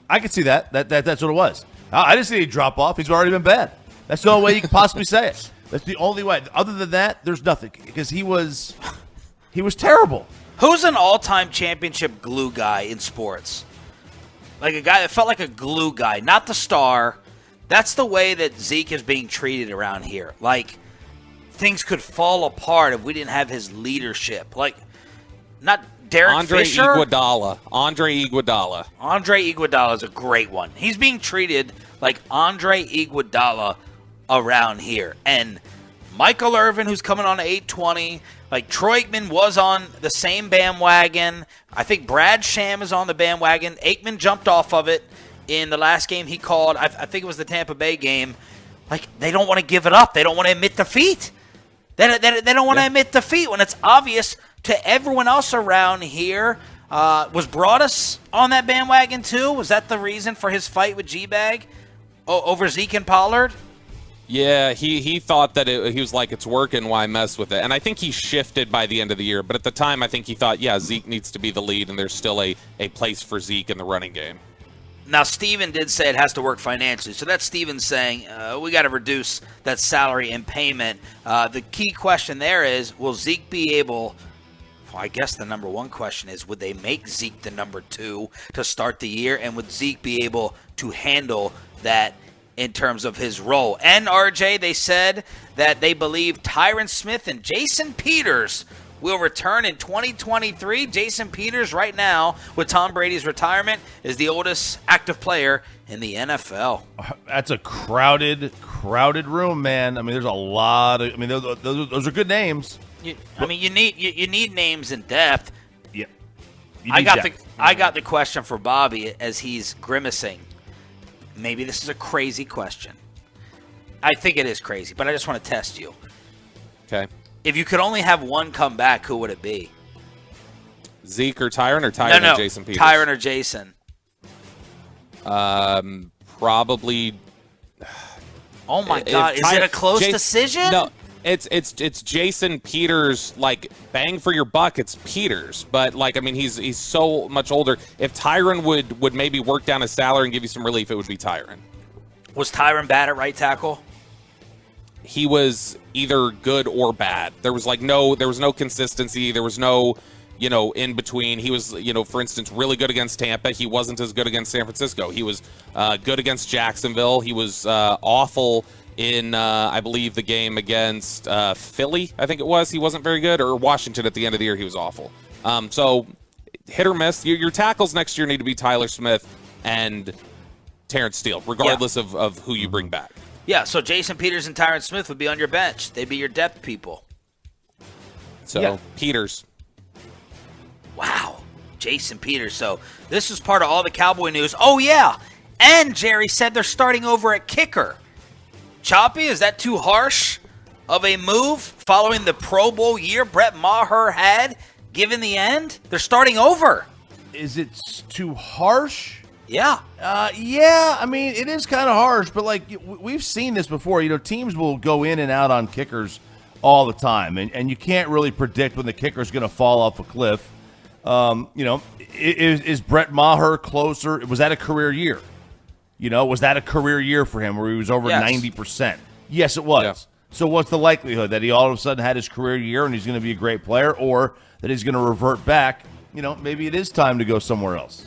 That's what it was. I didn't see any drop-off. He's already been bad. That's the only way you can possibly say it. That's the only way. Other than that, there's nothing, because he was terrible. Who's an all-time championship glue guy in sports? Like a guy that felt like a glue guy, not the star. That's the way that Zeke is being treated around here. Like, things could fall apart if we didn't have his leadership. Like, not Derek Fisher. Andre Iguodala. Andre Iguodala is a great one. He's being treated like Andre Iguodala around here. And Michael Irvin, who's coming on to 820, like Troy Aikman was on the same bandwagon. I think Brad Sham is on the bandwagon. Aikman jumped off of it in the last game he called. I think it was the Tampa Bay game. Like, they don't want to give it up. They don't want to admit defeat. They don't want to admit defeat when it's obvious to everyone else around here. Was Broadus on that bandwagon too? Was that the reason for his fight with G-Bag over Zeke and Pollard? Yeah, he thought that he was like, it's working, why mess with it? And I think he shifted by the end of the year. But at the time, I think he thought, yeah, Zeke needs to be the lead, and there's still a place for Zeke in the running game. Now, Steven did say it has to work financially. So that's Steven saying we got to reduce that salary and payment. The key question there is, will Zeke be able – well, I guess the number one question is, would they make Zeke the number 2 to start the year? And would Zeke be able to handle that in terms of his role? And, RJ, they said that they believe Tyron Smith and Jason Peters will return in 2023. Jason Peters right now, with Tom Brady's retirement, is the oldest active player in the NFL. That's a crowded room, man. I mean, there's a lot of – I mean, those are good names. You need names in depth. Yeah. I got the question for Bobby as he's grimacing. Maybe this is a crazy question. I think it is crazy, but I just want to test you. Okay. If you could only have one come back, who would it be? Zeke or Tyron or Jason Peters? Tyron or Jason. Probably. Oh my God! Is it a close decision? No, it's Jason Peters. Like bang for your buck, it's Peters. But like I mean, he's so much older. If Tyron would maybe work down his salary and give you some relief, it would be Tyron. Was Tyron bad at right tackle? He was either good or bad. There was no consistency. There was no, in between. He was, for instance, really good against Tampa. He wasn't as good against San Francisco. He was good against Jacksonville. He was awful in, I believe, the game against Philly, I think it was. He wasn't very good. Or Washington at the end of the year, he was awful. So hit or miss. Your tackles next year need to be Tyler Smith and Terrence Steele, regardless of who you bring back. Yeah, so Jason Peters and Tyron Smith would be on your bench. They'd be your depth people. So, Peters. Wow, Jason Peters. So this is part of all the Cowboy news. Oh, yeah, and Jerry said they're starting over at kicker. Choppy, is that too harsh of a move following the Pro Bowl year Brett Maher had given the end? They're starting over. Is it too harsh? Yeah. Yeah, I mean, it is kind of harsh, but, like, we've seen this before. Teams will go in and out on kickers all the time, and you can't really predict when the kicker's going to fall off a cliff. Is Brett Maher closer? Was that a career year? Was that a career year for him where he was over 90%? Yes, it was. Yeah. So what's the likelihood that he all of a sudden had his career year and he's going to be a great player, or that he's going to revert back? Maybe it is time to go somewhere else.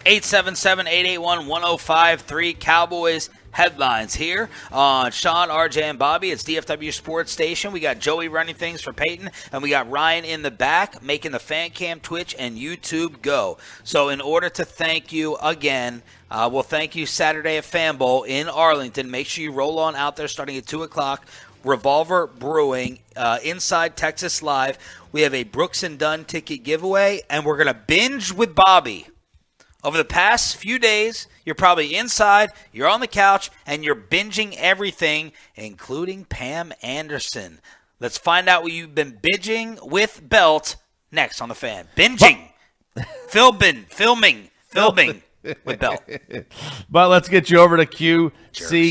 877-881-1053 Cowboys headlines here on Sean, RJ, and Bobby. It's DFW Sports Station. We got Joey running things for Peyton, and we got Ryan in the back making the fan cam, Twitch, and YouTube go. So in order to thank you again, we'll thank you Saturday at Fan Bowl in Arlington. Make sure you roll on out there starting at 2 o'clock. Revolver Brewing, Inside Texas Live. We have a Brooks and Dunn ticket giveaway, and we're going to binge with Bobby. Over the past few days, you're probably inside, you're on the couch, and you're binging everything, including Pam Anderson. Let's find out what you've been binging with Belt next on The Fan. Binging. Filming with Belt. But let's get you over to QC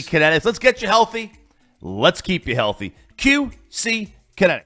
Kinetics. Let's get you healthy. Let's keep you healthy. QC Kinetics.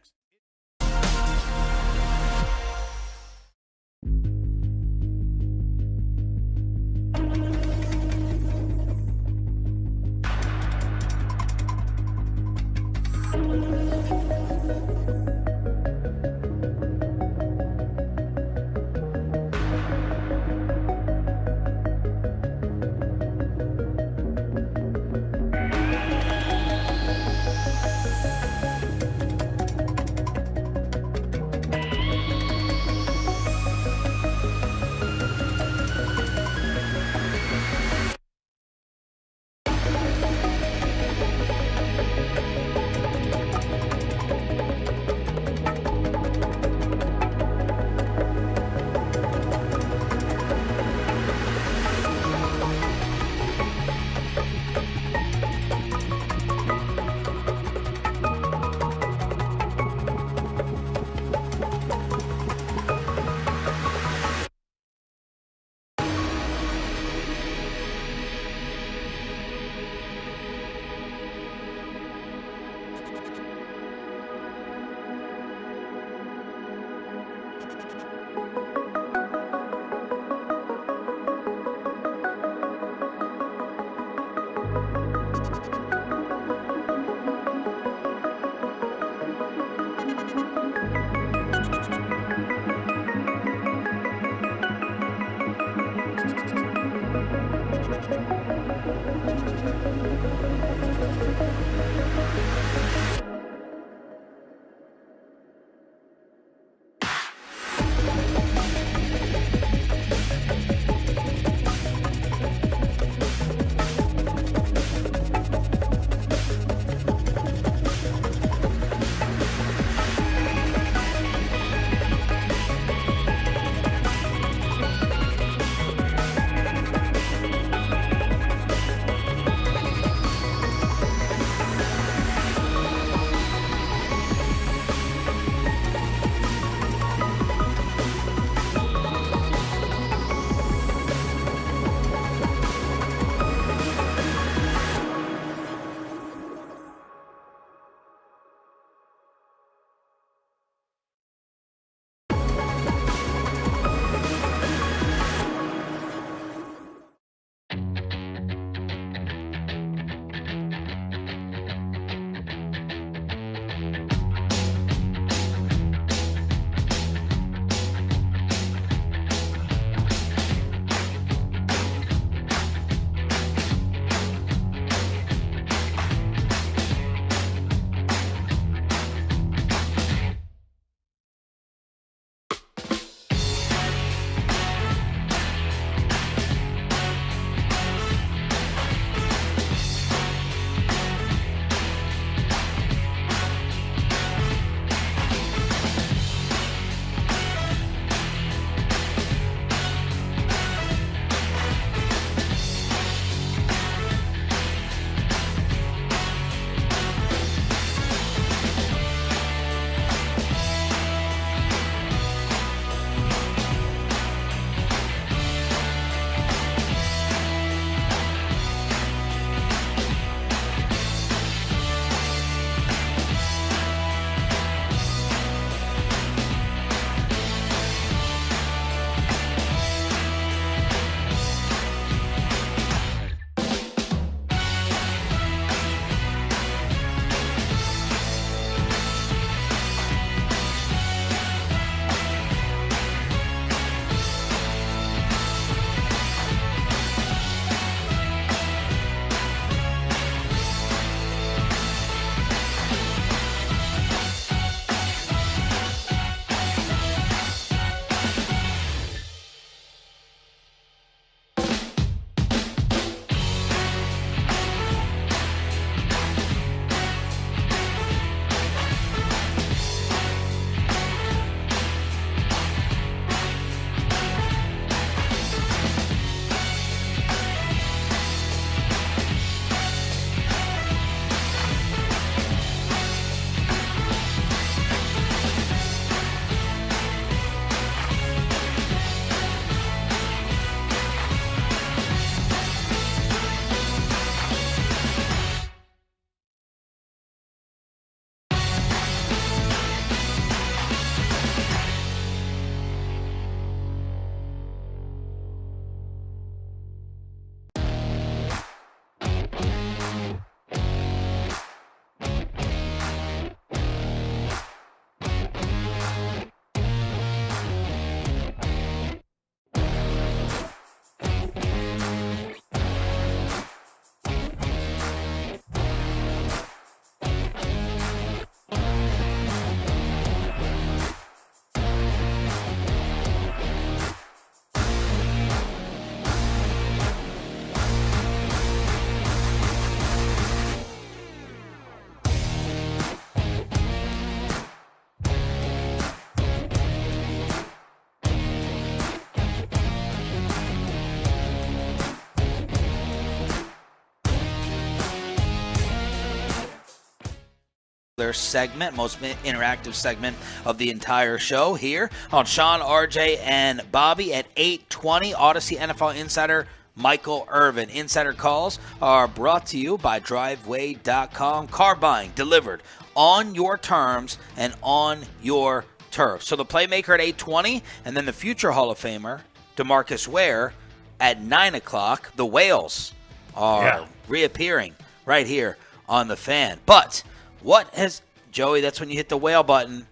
segment, most interactive segment of the entire show here on Sean, RJ, and Bobby at 8:20. Odyssey NFL insider Michael Irvin. Insider calls are brought to you by Driveway.com. Car buying delivered on your terms and on your turf. So the playmaker at 8:20, and then the future Hall of Famer DeMarcus Ware at 9 o'clock. The Whales are reappearing right here on the Fan. But what has Joey? That's when you hit the whale button.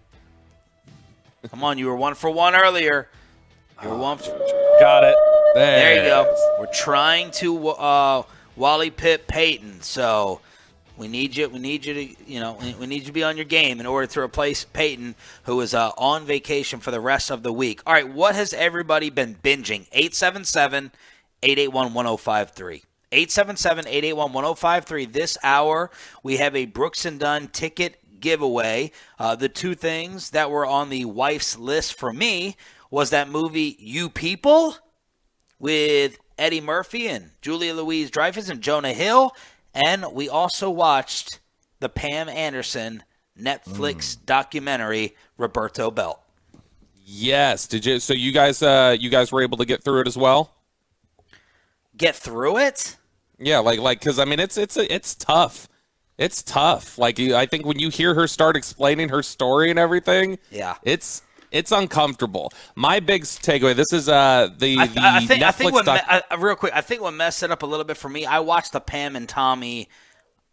Come on, you were 1 for 1 earlier. You were Got it. There you go. We're trying to Wally Pitt Peyton. So we need you. We need you to. We need you to be on your game in order to replace Peyton, who is on vacation for the rest of the week. All right. What has everybody been binging? 877-881-1053. 877-881-1053. This hour, we have a Brooks and Dunn ticket giveaway. The two things that were on the wife's list for me was that movie You People with Eddie Murphy and Julia Louis-Dreyfus and Jonah Hill. And we also watched the Pam Anderson Netflix documentary, Roberto Belt. Yes. Did you? So you guys were able to get through it as well? Get through it? Yeah, because I mean, it's tough. It's tough. I think when you hear her start explaining her story and everything, it's uncomfortable. My big takeaway. This is Netflix. Real quick, I think what messed it up a little bit for me. I watched the Pam and Tommy.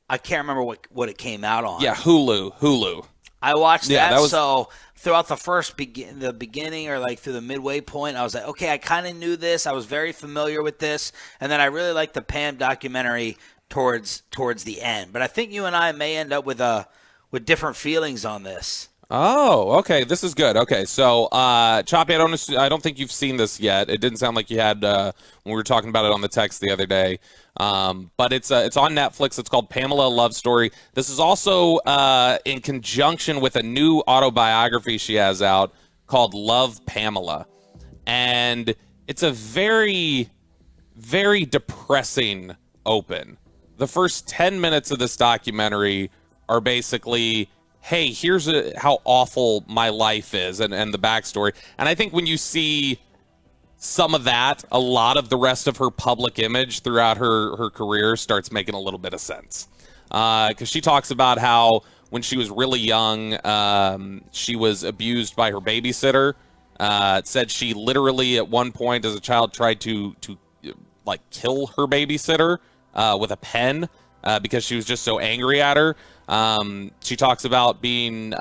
I can't remember what it came out on. Yeah, Hulu. I watched that. So throughout the beginning or through the midway point, I was like, okay, I kind of knew this. I was very familiar with this, and then I really liked the Pam documentary towards the end. But I think you and I may end up with different feelings on this. Oh, okay. This is good. Okay, so Choppy, I don't think you've seen this yet. It didn't sound like you had when we were talking about it on the text the other day. But it's on Netflix. It's called Pamela Love Story. This is also in conjunction with a new autobiography she has out called Love Pamela, and it's a very, very depressing open. The first 10 minutes of this documentary are basically, hey, here's how awful my life is, and the backstory. And I think when you see some of that, a lot of the rest of her public image throughout her career starts making a little bit of sense. Because she talks about how when she was really young, she was abused by her babysitter. It said she literally at one point as a child tried to kill her babysitter with a pen because she was just so angry at her. She talks about being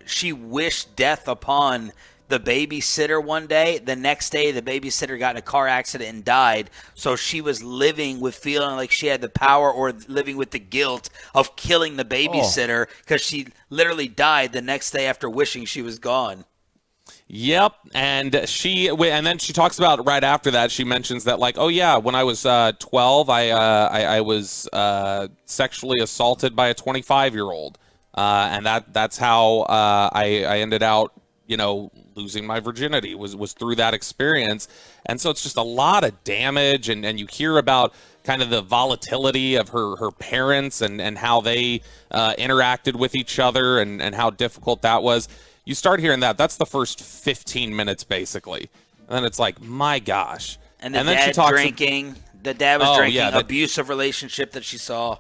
she wished death upon the babysitter one day. The next day, the babysitter got in a car accident and died. So she was living with feeling like she had the power or living with the guilt of killing the babysitter because she literally died the next day after wishing she was gone. Yep, and then she talks about right after that. She mentions that when I was 12, I was sexually assaulted by a 25-year-old, and that's how I ended out losing my virginity was through that experience. And so it's just a lot of damage, and you hear about kind of the volatility of her parents and how they interacted with each other and how difficult that was. You start hearing that's the first 15 minutes basically, and then it's like, my gosh. And then she talks drinking. The dad was drinking. Abusive relationship that she saw.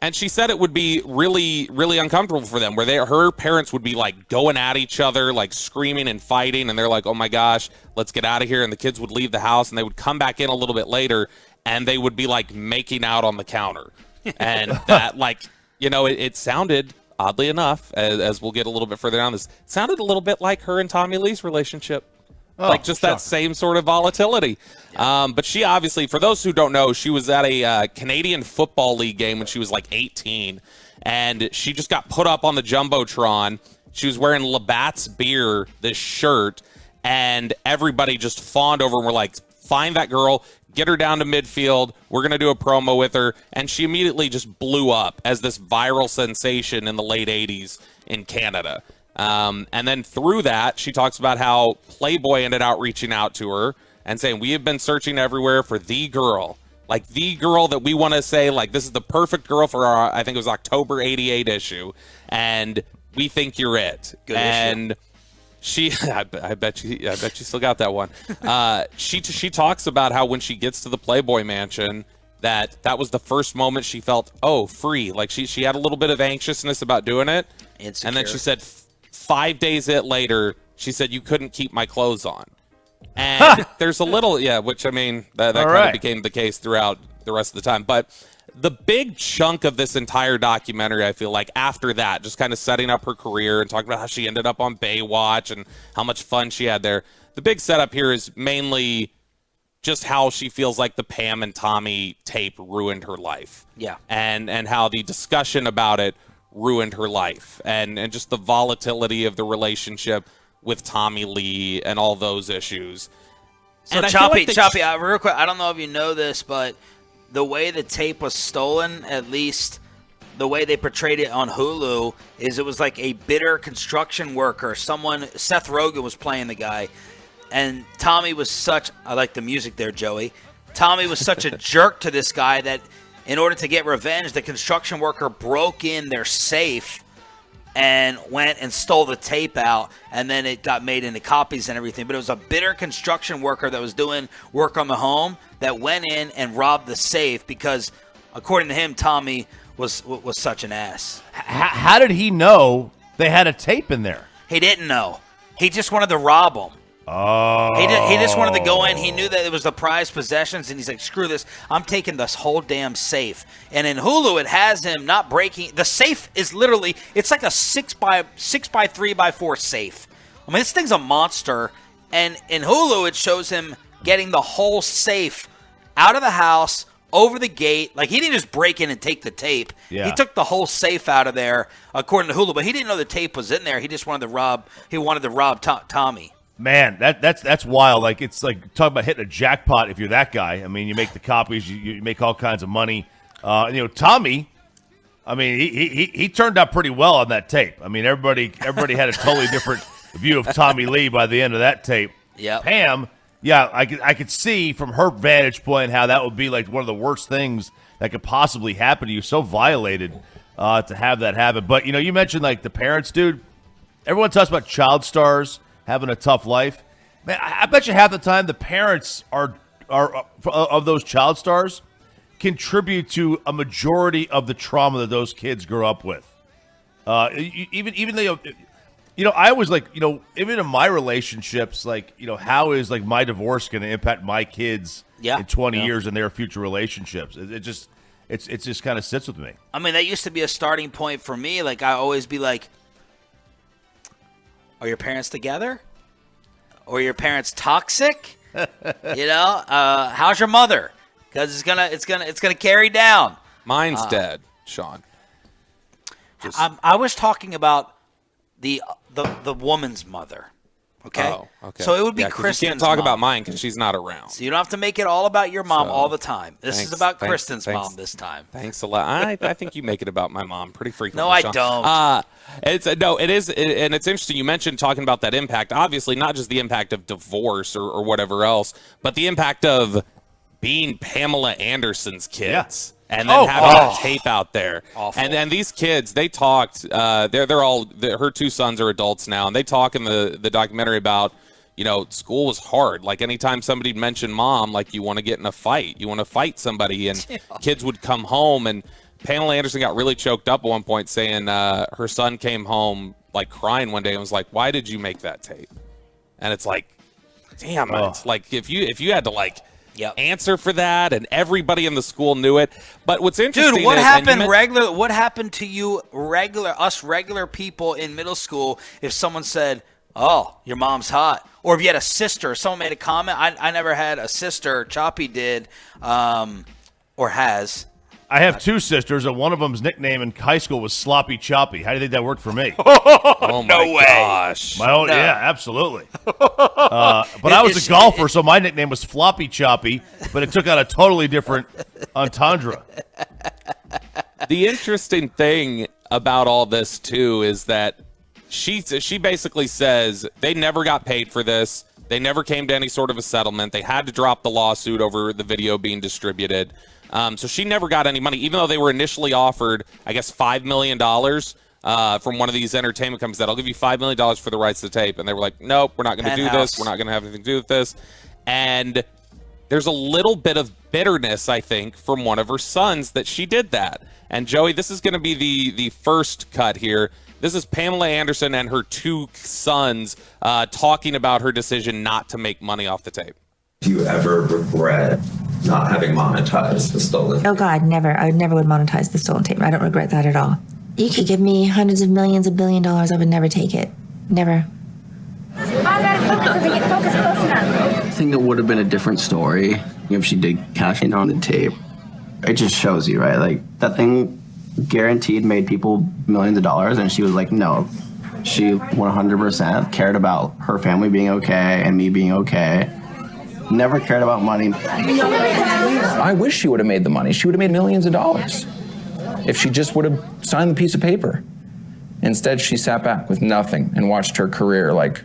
And she said it would be really, really uncomfortable for them, where her parents would be going at each other, screaming and fighting, and they're like, oh my gosh, let's get out of here. And the kids would leave the house, and they would come back in a little bit later, and they would be making out on the counter. And that it sounded, oddly enough, as we'll get a little bit further down this, it sounded a little bit like her and Tommy Lee's relationship. That same sort of volatility. Yeah. But she obviously, for those who don't know, she was at a Canadian Football League game when she was 18, and she just got put up on the Jumbotron. She was wearing Labatt's Beer, this shirt, and everybody just fawned over and were like, find that girl, get her down to midfield, we're going to do a promo with her. And she immediately just blew up as this viral sensation in the late 80s in Canada. And then through that, she talks about how Playboy ended up reaching out to her and saying, we have been searching everywhere for the girl. like the girl that we want to say, like, this is the perfect girl for our, I think it was October 88 issue, and we think you're it. Good and issue. She, I bet you still got that one. She talks about how when she gets to the Playboy Mansion, that was the first moment she felt, free. Like she had a little bit of anxiousness about doing it. Insecure. And then she said 5 days later, she said, you couldn't keep my clothes on. And there's a little, which I mean, that kind of became the case throughout the rest of the time. But the big chunk of this entire documentary, I feel like, after that, just kind of setting up her career and talking about how she ended up on Baywatch and how much fun she had there. The big setup here is mainly just how she feels like the Pam and Tommy tape ruined her life. Yeah. And how the discussion about it ruined her life. And just the volatility of the relationship with Tommy Lee and all those issues. So and Choppy, real quick, I don't know if you know this, but the way the tape was stolen, at least the way they portrayed it on Hulu, is it was like a bitter construction worker. Seth Rogen was playing the guy, and Tommy was such, I like the music there, Joey. Tommy was such a jerk to this guy that in order to get revenge, the construction worker broke in their safe and went and stole the tape out, and then it got made into copies and everything. But it was a bitter construction worker that was doing work on the home that went in and robbed the safe because, according to him, Tommy was such an ass. How did he know they had a tape in there? He didn't know. He just wanted to rob them. Oh. He just wanted to go in. He knew that it was the prized possessions, and he's like, screw this. I'm taking this whole damn safe. And in Hulu, it has him not breaking. The safe is literally, it's like a 6 by 3 by 4 safe. I mean, this thing's a monster. And in Hulu, it shows him getting the whole safe out of the house, over the gate. Like, he didn't just break in and take the tape. Yeah. He took the whole safe out of there, according to Hulu. But he didn't know the tape was in there. He just wanted to rob. He wanted to rob Tommy. Man, that's wild. Like, it's like talking about hitting a jackpot if you're that guy. I mean, you make the copies, you make all kinds of money. Tommy, I mean, he turned out pretty well on that tape. I mean, everybody had a totally different view of Tommy Lee by the end of that tape. Yeah. Pam, I could see from her vantage point how that would be like one of the worst things that could possibly happen to you. So violated to have that happen. But you mentioned like the parents, dude. Everyone talks about child stars having a tough life. Man, I bet you half the time the parents are of those child stars contribute to a majority of the trauma that those kids grow up with. Even though, I was like, even in my relationships, like, how is like my divorce going to impact my kids in 20 years in their future relationships? It just kind of sits with me. I mean, that used to be a starting point for me. Like, I always be like, are your parents together? Or are your parents toxic? How's your mother? Because it's gonna carry down. Mine's dead, Sean. I was talking about the woman's mother. Okay. Oh, okay. So it would be Kristen's Kristen's You can't talk mom. about mine because she's not around. So you don't have to make it all about your mom all the time. This is about Kristen's thanks. mom this time. Thanks a lot. I think you make it about my mom pretty frequently. No, I Sean. don't. It is, and it's interesting. You mentioned talking about that impact. Obviously, not just the impact of divorce or whatever else, but the impact of being Pamela Anderson's kids. And then having that tape out there. Awful. And then these kids, they talked, her two sons are adults now, and they talk in the documentary about, school was hard. Like, anytime somebody mentioned mom, like, you want to get in a fight. You want to fight somebody, and kids would come home, and Pamela Anderson got really choked up at one point saying her son came home, like, crying one day and was like, why did you make that tape? And it's like, damn, it's like, if you had to, like, answer for that, and everybody in the school knew it. But what's interesting, dude, what happened to you, regular people in middle school, if someone said, "Oh, your mom's hot," or if you had a sister, someone made a comment. I never had a sister. Choppy did, or has. I have two sisters, and one of them's nickname in high school was Sloppy Choppy. How do you think that worked for me? Oh my way. gosh! Yeah, absolutely. But I was a golfer, so my nickname was Floppy Choppy, but it took on a totally different entendre. The interesting thing about all this too is that she basically says they never got paid for this. They never came to any sort of a settlement. They had to drop the lawsuit over the video being distributed. So she never got any money, even though they were initially offered, I guess, $5 million from one of these entertainment companies that I'll give you $5 million for the rights to the tape. And they were like, nope, we're not going to do this. We're not going to have anything to do with this. And there's a little bit of bitterness, I think, from one of her sons that she did that. And Joey, this is going to be the first cut here. This is Pamela Anderson and her 2 sons talking about her decision not to make money off the tape. Do you ever regret not having monetized the stolen? Oh God, never. I never would monetize the stolen tape. I don't regret that at all. You could give me hundreds of millions, $1 billion, I would never take it. Never. I think it would have been a different story if she did cash in on the tape. It just shows you, right? Like, that thing guaranteed made people millions of dollars, and she was like, no. She 100% cared about her family being okay and me being okay. Never cared about money. I wish she would have made the money. She would have made millions of dollars if she just would have signed the piece of paper. Instead, she sat back with nothing and watched her career like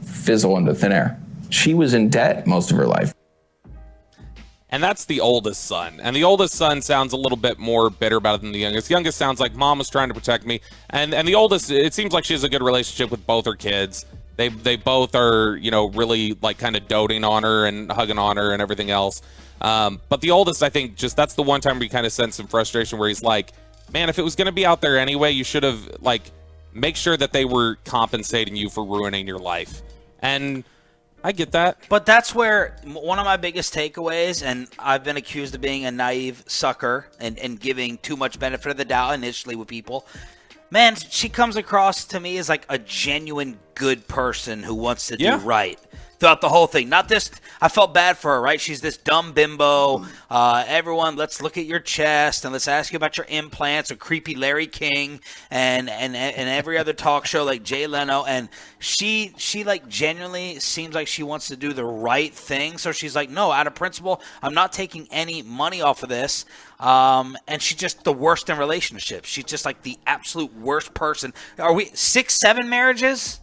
fizzle into thin air. She was in debt most of her life. And that's the oldest son. And the oldest son sounds a little bit more bitter about it than the youngest. The youngest sounds like mom was trying to protect me. And the oldest, it seems like she has a good relationship with both her kids. They both are, you know, really like kind of doting on her and hugging on her and everything else. But the oldest, I think, just that's the one time where you kind of sense some frustration where he's like, man, if it was going to be out there anyway, you should have, like, make sure that they were compensating you for ruining your life. And I get that. But that's where one of my biggest takeaways, and I've been accused of being a naive sucker and giving too much benefit of the doubt initially with people. Man, she comes across to me as like a genuine good person who wants to do right throughout the whole thing. Not this, I felt bad for her, right? She's this dumb bimbo. Everyone, let's look at your chest and let's ask you about your implants, or creepy Larry King and every other talk show like Jay Leno. And she like genuinely seems like she wants to do the right thing. So she's like, no, out of principle, I'm not taking any money off of this. And she's just the worst in relationships. She's just like the absolute worst person. Are we 6-7 marriages?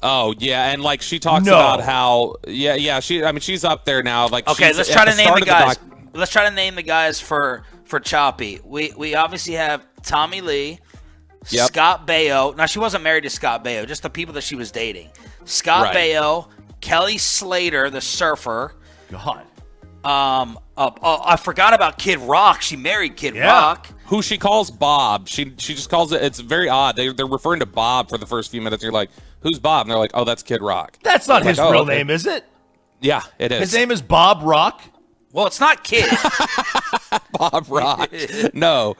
Oh yeah, and like she talks about how she's up there now. Like, okay, let's try to name the guys. Let's try to name the guys for Choppy. We obviously have Tommy Lee, Scott Baio. Now she wasn't married to Scott Baio, just the people that she was dating. Scott Baio, Kelly Slater, the surfer. God. I forgot about Kid Rock. She married Kid Rock, who she calls Bob. She just calls it. It's very odd. They're referring to Bob for the first few minutes. You're like, who's Bob? And they're like, oh, that's Kid Rock. That's not his real name, is it? Yeah, it is. His name is Bob Rock. Well, it's not Kid. Bob Rock. No.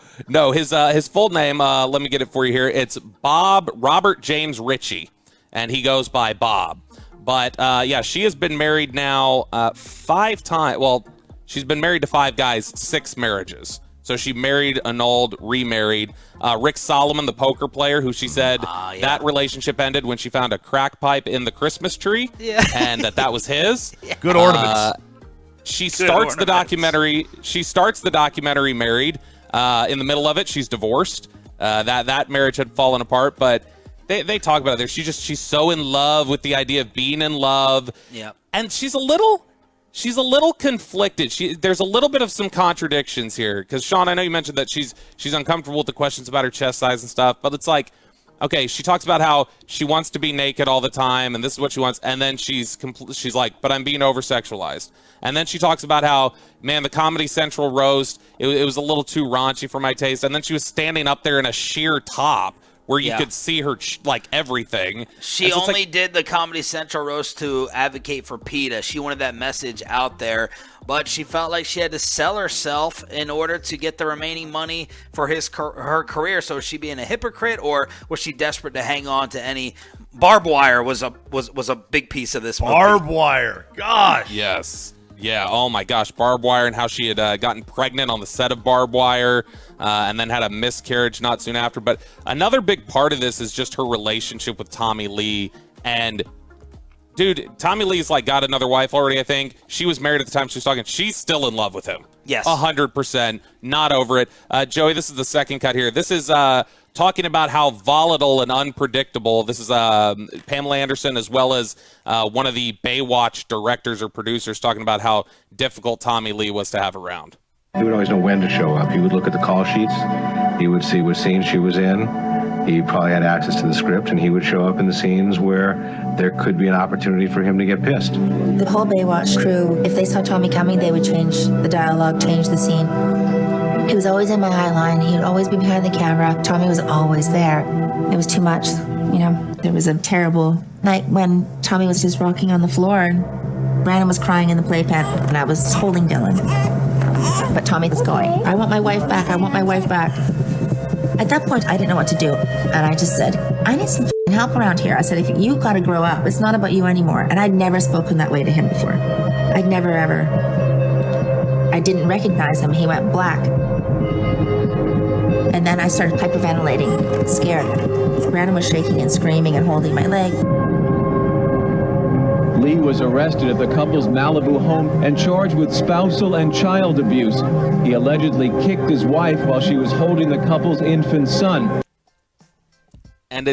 His full name. Let me get it for you here. It's Bob Robert James Ritchie, and he goes by Bob. But she has been married now 5 times. Well, she's been married to 5 guys, 6 marriages. So she married, annulled, remarried. Rick Solomon, the poker player, who she said that relationship ended when she found a crack pipe in the Christmas tree, and that was his. Good ornaments. She starts the documentary. She starts the documentary married. In the middle of it, she's divorced. That marriage had fallen apart, but they talk about it there. She's so in love with the idea of being in love. Yeah. And she's a little conflicted. There's a little bit of some contradictions here, because Sean, I know you mentioned that she's uncomfortable with the questions about her chest size and stuff, but it's like, okay, she talks about how she wants to be naked all the time and this is what she wants, and then she's like, but I'm being over-sexualized. And then she talks about how, man, the Comedy Central roast, it was a little too raunchy for my taste, and then she was standing up there in a sheer top where you could see her, like, everything. She only did the Comedy Central roast to advocate for PETA. She wanted that message out there, but she felt like she had to sell herself in order to get the remaining money for her career. So was she being a hypocrite, or was she desperate to hang on to any? Barbed wire was a big piece of this movie. Barbed wire. Gosh. Yes. Yeah, oh my gosh, Barbed Wire, and how she had gotten pregnant on the set of Barbed Wire, and then had a miscarriage not soon after. But another big part of this is just her relationship with Tommy Lee. And Dude, Tommy Lee's like got another wife already, I think. She was married at the time she was talking. She's still in love with him. Yes. 100%. Not over it. Joey, this is the second cut here. This is talking about how volatile and unpredictable. This is Pamela Anderson as well as one of the Baywatch directors or producers talking about how difficult Tommy Lee was to have around. He would always know when to show up. He would look at the call sheets. He would see what scenes she was in. He probably had access to the script, and he would show up in the scenes where there could be an opportunity for him to get pissed. The whole Baywatch crew, if they saw Tommy coming, they would change the dialogue, change the scene. He was always in my eye line. He would always be behind the camera. Tommy was always there. It was too much. You know, there was a terrible night when Tommy was just rocking on the floor and Brandon was crying in the playpen, and I was holding Dylan. But Tommy was going, I want my wife back. I want my wife back. At that point, I didn't know what to do. And I just said, I need some help around here. I said, if you got to grow up. It's not about you anymore. And I'd never spoken that way to him before. I'd never, ever. I didn't recognize him. He went black. And then I started hyperventilating, scared. Brandon was shaking and screaming and holding my leg. Lee was arrested at the couple's Malibu home and charged with spousal and child abuse. He allegedly kicked his wife while she was holding the couple's infant son. And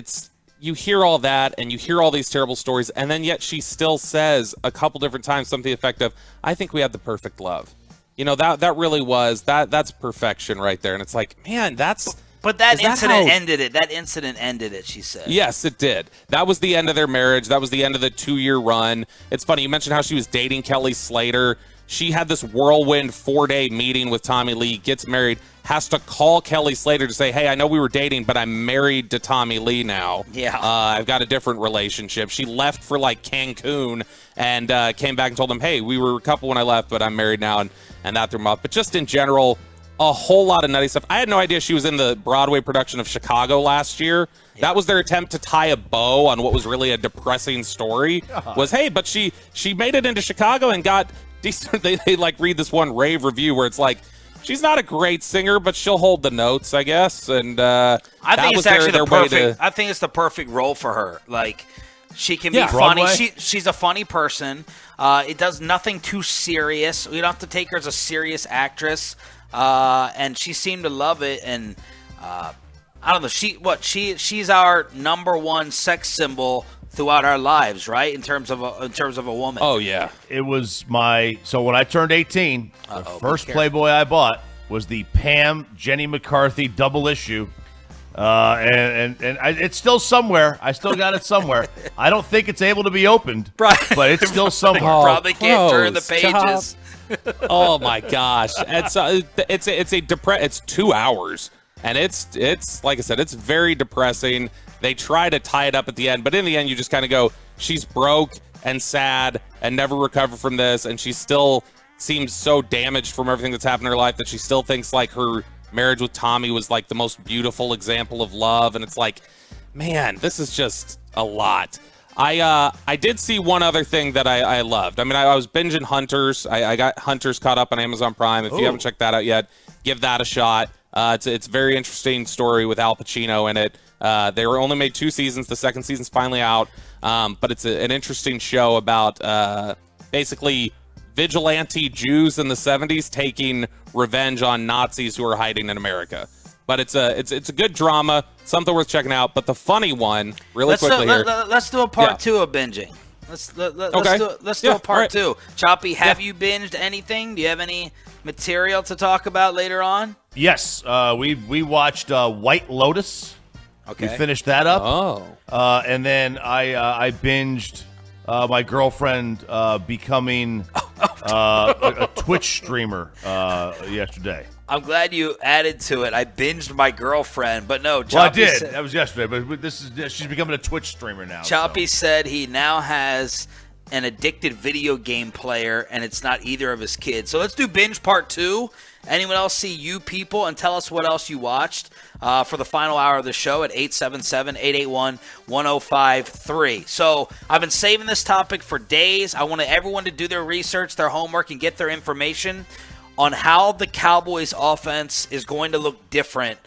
you hear all that and you hear all these terrible stories, and then yet she still says a couple different times something effective. I think we had the perfect love. You know, that really was, that's perfection right there. And it's like, man, But that incident ended it. That incident ended it, she said. Yes, it did. That was the end of their marriage. That was the end of the 2-year run. It's funny, you mentioned how she was dating Kelly Slater. She had this whirlwind 4-day meeting with Tommy Lee, gets married, has to call Kelly Slater to say, hey, I know we were dating, but I'm married to Tommy Lee now. Yeah. I've got a different relationship. She left for like Cancun and came back and told him, hey, we were a couple when I left, but I'm married now, and that threw him off. But just in general, a whole lot of nutty stuff. I had no idea she was in the Broadway production of Chicago last year. Yeah. That was their attempt to tie a bow on what was really a depressing story. Was, hey, but she made it into Chicago and got decent. They like read this one rave review where it's like, she's not a great singer, but she'll hold the notes, I guess. And I think it's actually the perfect. I think it's the perfect role for her. Like, she can be funny. She's a funny person. It does nothing too serious. We don't have to take her as a serious actress. And she seemed to love it, and I don't know. She's our number one sex symbol throughout our lives, right? In terms of a woman. Oh yeah, it was so when I turned 18, the first Playboy I bought was the Pam Jenny McCarthy double issue, and it's still somewhere. I still got it somewhere. I don't think it's able to be opened, but it's still somewhere. Probably can't turn the pages. Oh my gosh, it's 2 hours, and it's like I said, it's very depressing. They try to tie it up at the end, but in the end you just kind of go, she's broke and sad and never recovered from this, and she still seems so damaged from everything that's happened in her life that she still thinks like her marriage with Tommy was like the most beautiful example of love. And it's like, man, this is just a lot. I did see one other thing that I loved. I mean, I was binging Hunters. I got Hunters caught up on Amazon Prime. If you haven't checked that out yet, give that a shot. It's a very interesting story with Al Pacino in it. They were only made 2 seasons. The second season's finally out. But it's an interesting show about basically vigilante Jews in the 70s taking revenge on Nazis who are hiding in America. But it's a good drama, something worth checking out. But the funny one, let's do a part 2 of binging. Let's do a part 2. Choppy, have you binged anything? Do you have any material to talk about later on? Yes, we watched White Lotus. Okay, we finished that up. And then I binged my girlfriend becoming a Twitch streamer yesterday. I'm glad you added to it. I binged my girlfriend, but no. Choppy I did. That was yesterday, but she's becoming a Twitch streamer now. Choppy said he now has an addicted video game player, and it's not either of his kids. So let's do binge part 2. Anyone else see you people and tell us what else you watched for the final hour of the show at 877-881-1053. So I've been saving this topic for days. I wanted everyone to do their research, their homework, and get their information on how the Cowboys offense is going to look different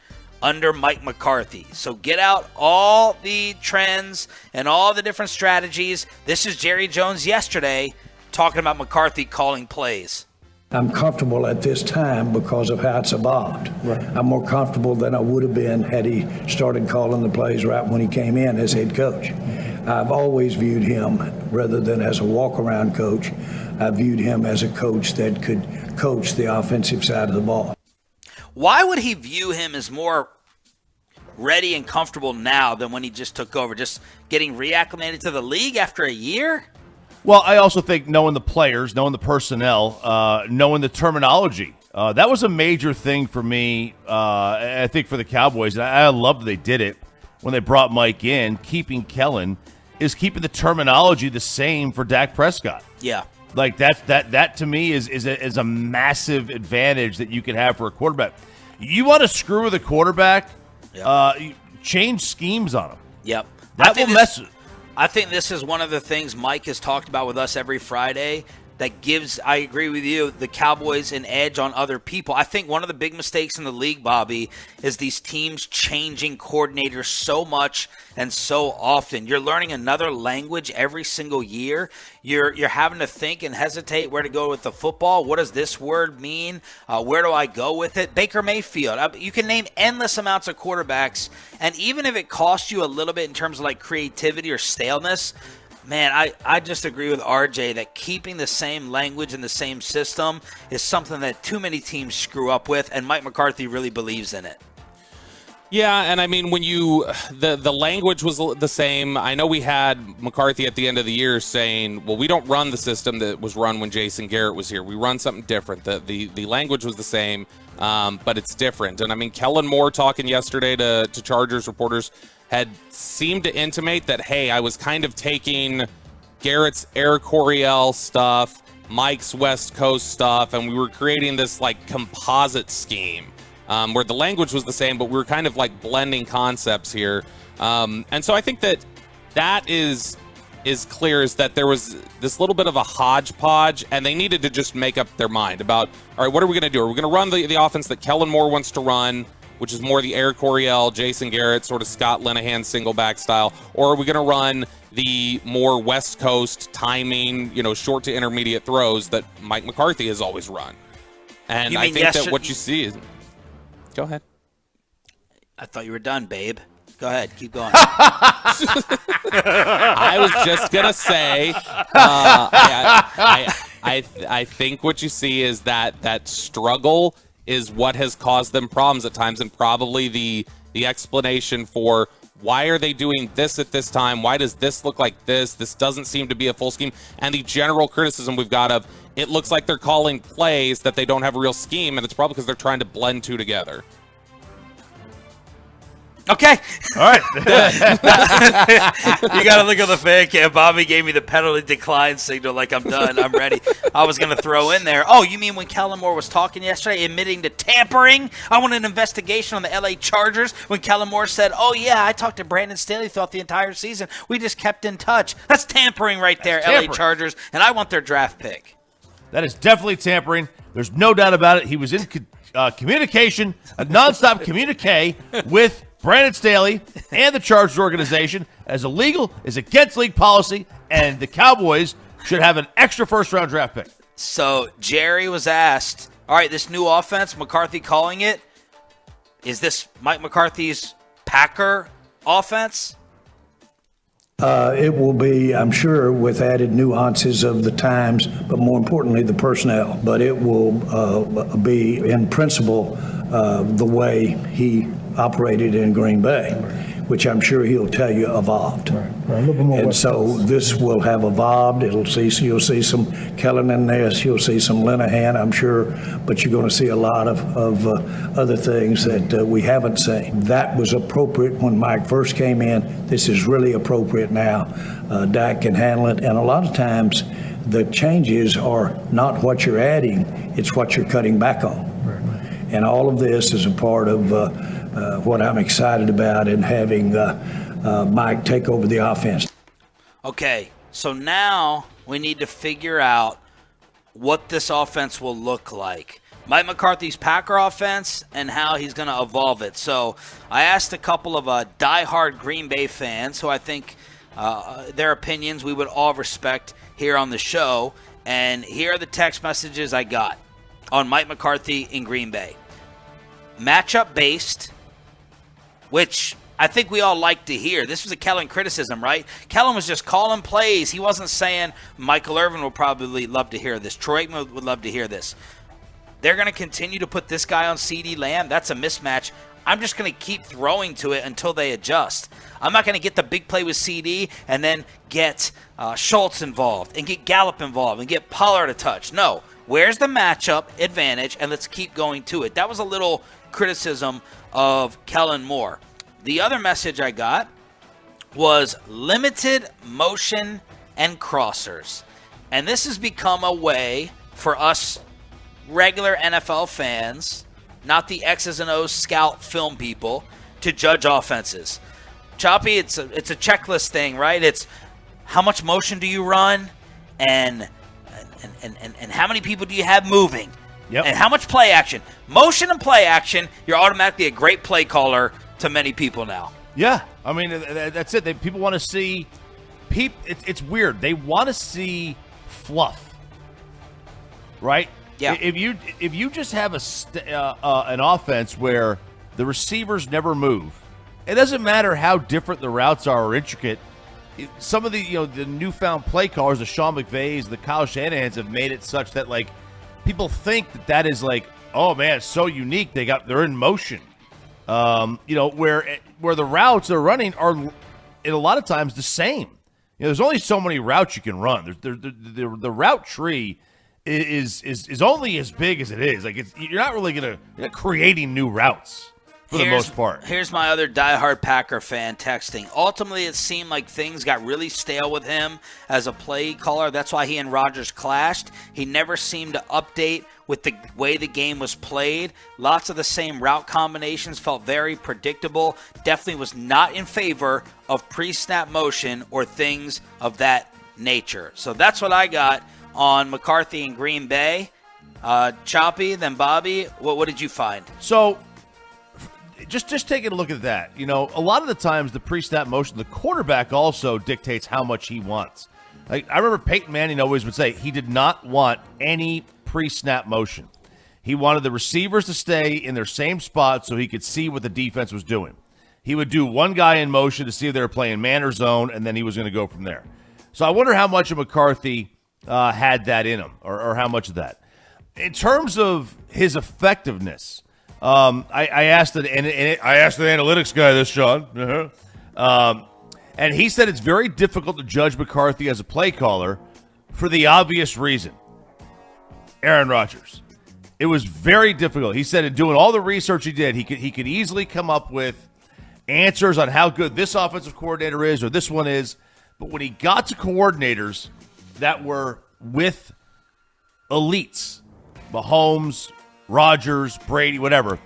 under Mike McCarthy. So get out all the trends and all the different strategies. This is Jerry Jones yesterday talking about McCarthy calling plays. I'm comfortable at this time because of how it's evolved. Right. I'm more comfortable than I would have been had he started calling the plays right when he came in as head coach. I've always viewed him, rather than as a walk-around coach, I viewed him as a coach that could coach the offensive side of the ball. Why would he view him as more ready and comfortable now than when he just took over? Just getting reacclimated to the league after a year? Well, I also think knowing the players, knowing the personnel, knowing the terminology. That was a major thing for me, I think, for the Cowboys. And I love that they did it when they brought Mike in. Keeping Kellen is keeping the terminology the same for Dak Prescott. Yeah. Like that to me is a massive advantage that you can have for a quarterback. You want to screw with a quarterback, change schemes on him. Yep. That will mess. I think this is one of the things Mike has talked about with us every Friday that gives, I agree with you, the Cowboys an edge on other people. I think one of the big mistakes in the league, Bobby, is these teams changing coordinators so much and so often. You're learning another language every single year. You're having to think and hesitate where to go with the football. What does this word mean? Where do I go with it? Baker Mayfield. You can name endless amounts of quarterbacks, and even if it costs you a little bit in terms of like creativity or staleness, man, I just agree with RJ that keeping the same language and the same system is something that too many teams screw up with, and Mike McCarthy really believes in it. Yeah, and I mean, when the language was the same. I know we had McCarthy at the end of the year saying, well, we don't run the system that was run when Jason Garrett was here. We run something different. The language was the same, but it's different. And I mean, Kellen Moore talking yesterday to Chargers reporters had seemed to intimate that, hey, I was kind of taking Garrett's Air Coryell stuff, Mike's West Coast stuff, and we were creating this like composite scheme where the language was the same, but we were kind of like blending concepts here. And so I think that is clear, is that there was this little bit of a hodgepodge, and they needed to just make up their mind about, all right, what are we going to do? Are we going to run the offense that Kellen Moore wants to run, which is more the Air Coryell, Jason Garrett, sort of Scott Linehan single back style? Or are we going to run the more West Coast timing, short to intermediate throws that Mike McCarthy has always run? And I think that what you see is... Go ahead. I thought you were done, babe. Go ahead. Keep going. I was just going to say, I think what you see is that struggle is what has caused them problems at times, and probably the explanation for why are they doing this at this time? Why does this look like this? This doesn't seem to be a full scheme. And the general criticism we've got of, it looks like they're calling plays that they don't have a real scheme, and it's probably because they're trying to blend two together. Okay. All right. You got to look at the fan cam. Bobby gave me the penalty decline signal like I'm done. I'm ready. I was going to throw in there. Oh, you mean when Kellen Moore was talking yesterday, admitting to tampering? I want an investigation on the LA Chargers when Kellen Moore said, oh, yeah, I talked to Brandon Staley throughout the entire season. We just kept in touch. That's tampering right there, LA Chargers, and I want their draft pick. That is definitely tampering. There's no doubt about it. He was in communication, a nonstop communique with Brandon Staley and the Chargers organization as illegal, is against league policy, and the Cowboys should have an extra first-round draft pick. So Jerry was asked, all right, this new offense, McCarthy calling it, is this Mike McCarthy's Packer offense? It will be, I'm sure, with added nuances of the times, but more importantly, the personnel. But it will be, in principle, the way he operated in Green Bay, which I'm sure he'll tell you evolved. And so this will have evolved. You'll see some Kellen in there. You'll see some Linehan, I'm sure, but you're going to see a lot of other things that we haven't seen. That was appropriate when Mike first came in. This is really appropriate now. Dak can handle it, and a lot of times the changes are not what you're adding, it's what you're cutting back on. And all of this is a part of what I'm excited about in having Mike take over the offense. Okay, so now we need to figure out what this offense will look like. Mike McCarthy's Packer offense and how he's going to evolve it. So I asked a couple of diehard Green Bay fans who I think their opinions we would all respect here on the show. And here are the text messages I got on Mike McCarthy in Green Bay. Matchup based, which I think we all like to hear. This was a Kellen criticism, right? Kellen was just calling plays. He wasn't saying Michael Irvin will probably love to hear this. Troy Aikman would love to hear this. They're going to continue to put this guy on CeeDee Lamb. That's a mismatch. I'm just going to keep throwing to it until they adjust. I'm not going to get the big play with CD and then get Schultz involved and get Gallup involved and get Pollard a touch. No. Where's the matchup advantage, and let's keep going to it. That was a little criticism of Kellen Moore. The other message I got was limited motion and crossers. And this has become a way for us regular NFL fans, not the X's and O's scout film people, to judge offenses. Choppy, it's a checklist thing, right? It's how much motion do you run, and how many people do you have moving, and how much play action. Motion and play action, you're automatically a great play caller to many people now. Yeah, I mean, that's it. People want to see it's weird. They want to see fluff, right? Yeah. If you just have an offense where the receivers never move, it doesn't matter how different the routes are or intricate. Some of the the newfound play callers, the Sean McVays, the Kyle Shanahans, have made it such that like people think that is like, oh man, it's so unique. They're in motion. Where the routes they're running are a lot of times the same. There's only so many routes you can run. The route tree is only as big as it is. Like you're not creating new routes for the most part. Here's my other diehard Packer fan texting. Ultimately, it seemed like things got really stale with him as a play caller. That's why he and Rodgers clashed. He never seemed to update with the way the game was played. Lots of the same route combinations felt very predictable. Definitely was not in favor of pre-snap motion or things of that nature. So that's what I got on McCarthy and Green Bay. Choppy, then Bobby, what did you find? So just taking a look at that, a lot of the times the pre-snap motion, the quarterback also dictates how much he wants. Like I remember Peyton Manning always would say he did not want any pre-snap motion. He wanted the receivers to stay in their same spot so he could see what the defense was doing. He would do one guy in motion to see if they were playing man or zone, and then he was going to go from there. So I wonder how much of McCarthy had that in him, or how much of that. In terms of his effectiveness, I asked the analytics guy this, Sean, and he said it's very difficult to judge McCarthy as a play caller for the obvious reason. Aaron Rodgers. It was very difficult. He said in doing all the research he did, he could easily come up with answers on how good this offensive coordinator is or this one is. But when he got to coordinators that were with elites, Mahomes, Rodgers, Brady, whatever,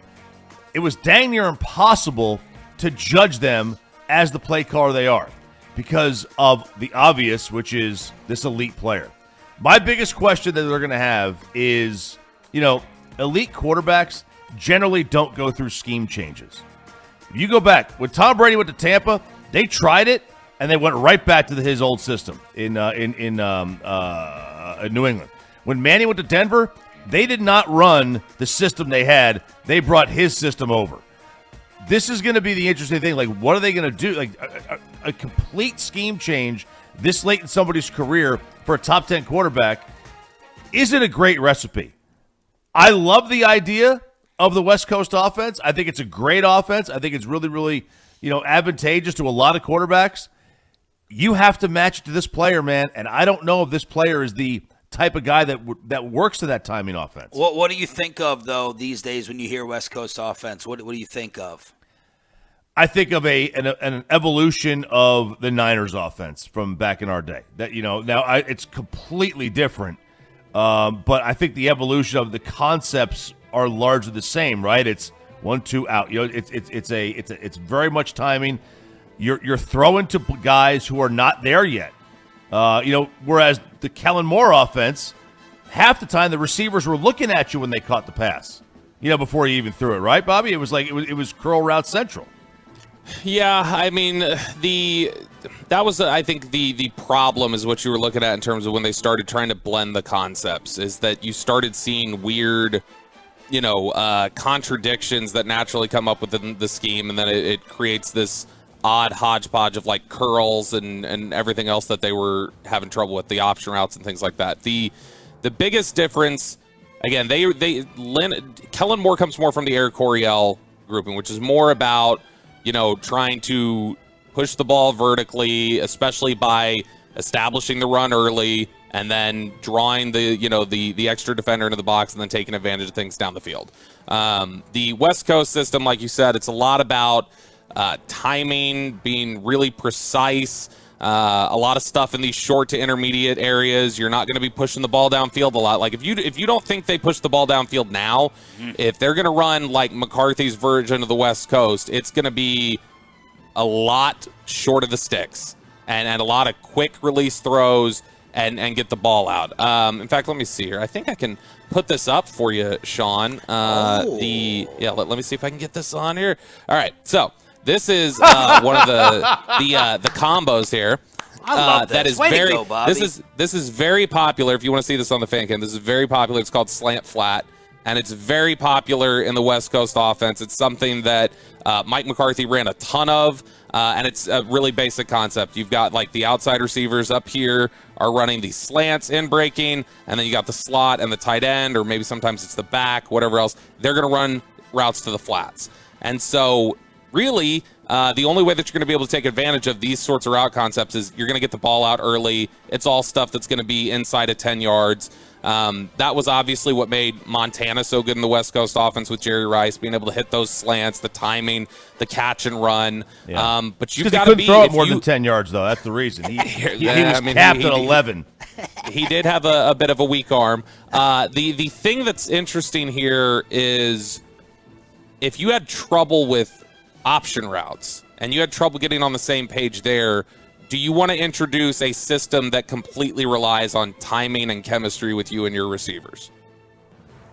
it was dang near impossible to judge them as the play caller they are because of the obvious, which is this elite player. My biggest question that they're going to have is, elite quarterbacks generally don't go through scheme changes. If you go back, when Tom Brady went to Tampa, they tried it, and they went right back to his old system in New England. When Manning went to Denver, they did not run the system they had. They brought his system over. This is going to be the interesting thing. Like, what are they going to do? Like, a complete scheme change this late in somebody's career for a top 10 quarterback isn't a great recipe. I love the idea of the West Coast offense. I think it's a great offense. I think it's really, really, advantageous to a lot of quarterbacks. You have to match it to this player, man, and I don't know if this player is the type of guy that works to that timing offense. What do you think of, though, these days when you hear West Coast offense? What do you think of? I think of an evolution of the Niners offense from back in our day. That now it's completely different, but I think the evolution of the concepts are largely the same. Right? It's 1-2 out. It's very much timing. You're throwing to guys who are not there yet. Whereas the Kellen Moore offense half the time the receivers were looking at you when they caught the pass, before you even threw it, right, Bobby? It was like it was curl route central. Yeah, I mean, that was, I think, the problem is what you were looking at in terms of when they started trying to blend the concepts, is that you started seeing weird, contradictions that naturally come up within the scheme, and then it creates this odd hodgepodge of like curls and everything else that they were having trouble with, the option routes and things like that. The biggest difference, again, Kellen Moore comes more from the Eric Coryell grouping, which is more about trying to push the ball vertically, especially by establishing the run early and then drawing the extra defender into the box and then taking advantage of things down the field. The West Coast system, like you said, it's a lot about timing, being really precise, a lot of stuff in these short to intermediate areas. You're not going to be pushing the ball downfield a lot. Like if you don't think they push the ball downfield now, if they're going to run like McCarthy's version of the West Coast, it's going to be a lot short of the sticks and a lot of quick release throws and get the ball out. In fact, let me see here. I think I can put this up for you, Sean. Let me see if I can get this on here. All right, so this is one of the combos here. I love this. That is Way to very. go, Bobby. This is very popular. If you want to see this on the fan cam, this is very popular. It's called slant flat, and it's very popular in the West Coast offense. It's something that Mike McCarthy ran a ton of, and it's a really basic concept. You've got like the outside receivers up here are running these slants in breaking, and then you got the slot and the tight end, or maybe sometimes it's the back, whatever else. They're going to run routes to the flats, and so. Really, the only way that you're going to be able to take advantage of these sorts of route concepts is you're going to get the ball out early. It's all stuff that's going to be inside of 10 yards. That was obviously what made Montana so good in the West Coast offense with Jerry Rice, being able to hit those slants, the timing, the catch and run. Yeah. But you've got to be... He couldn't throw it more than 10 yards, though. That's the reason. He was capped at 11. He did have a bit of a weak arm. The thing that's interesting here is if you had trouble with option routes and you had trouble getting on the same page there, do you want to introduce a system that completely relies on timing and chemistry with you and your receivers?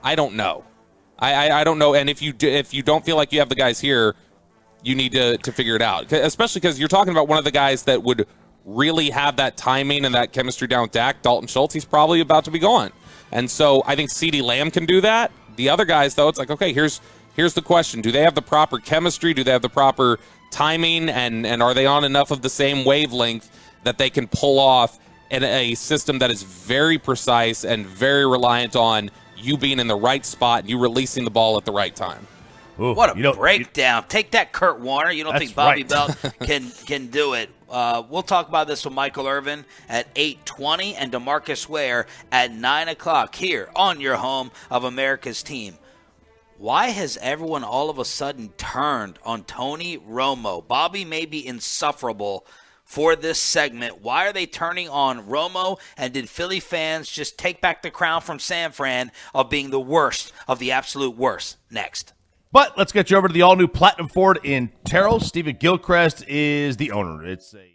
I don't know. I don't know. And if you don't feel like you have the guys here, you need to figure it out, especially because you're talking about one of the guys that would really have that timing and that chemistry down with Dak, Dalton Schultz. He's probably about to be gone. And so I think CeeDee Lamb can do that. The other guys, though, it's like, okay, here's the question. Do they have the proper chemistry? Do they have the proper timing? And are they on enough of the same wavelength that they can pull off in a system that is very precise and very reliant on you being in the right spot and you releasing the ball at the right time? Ooh, what a breakdown. Take that, Kurt Warner. You don't think Bobby Belt can do it. We'll talk about this with Michael Irvin at 8:20 and DeMarcus Ware at 9 o'clock here on your home of America's team. Why has everyone all of a sudden turned on Tony Romo? Bobby may be insufferable for this segment. Why are they turning on Romo? And did Philly fans just take back the crown from San Fran of being the worst of the absolute worst? Next. But let's get you over to the all-new Platinum Ford in Terrell. Stephen Gilchrist is the owner. It's a...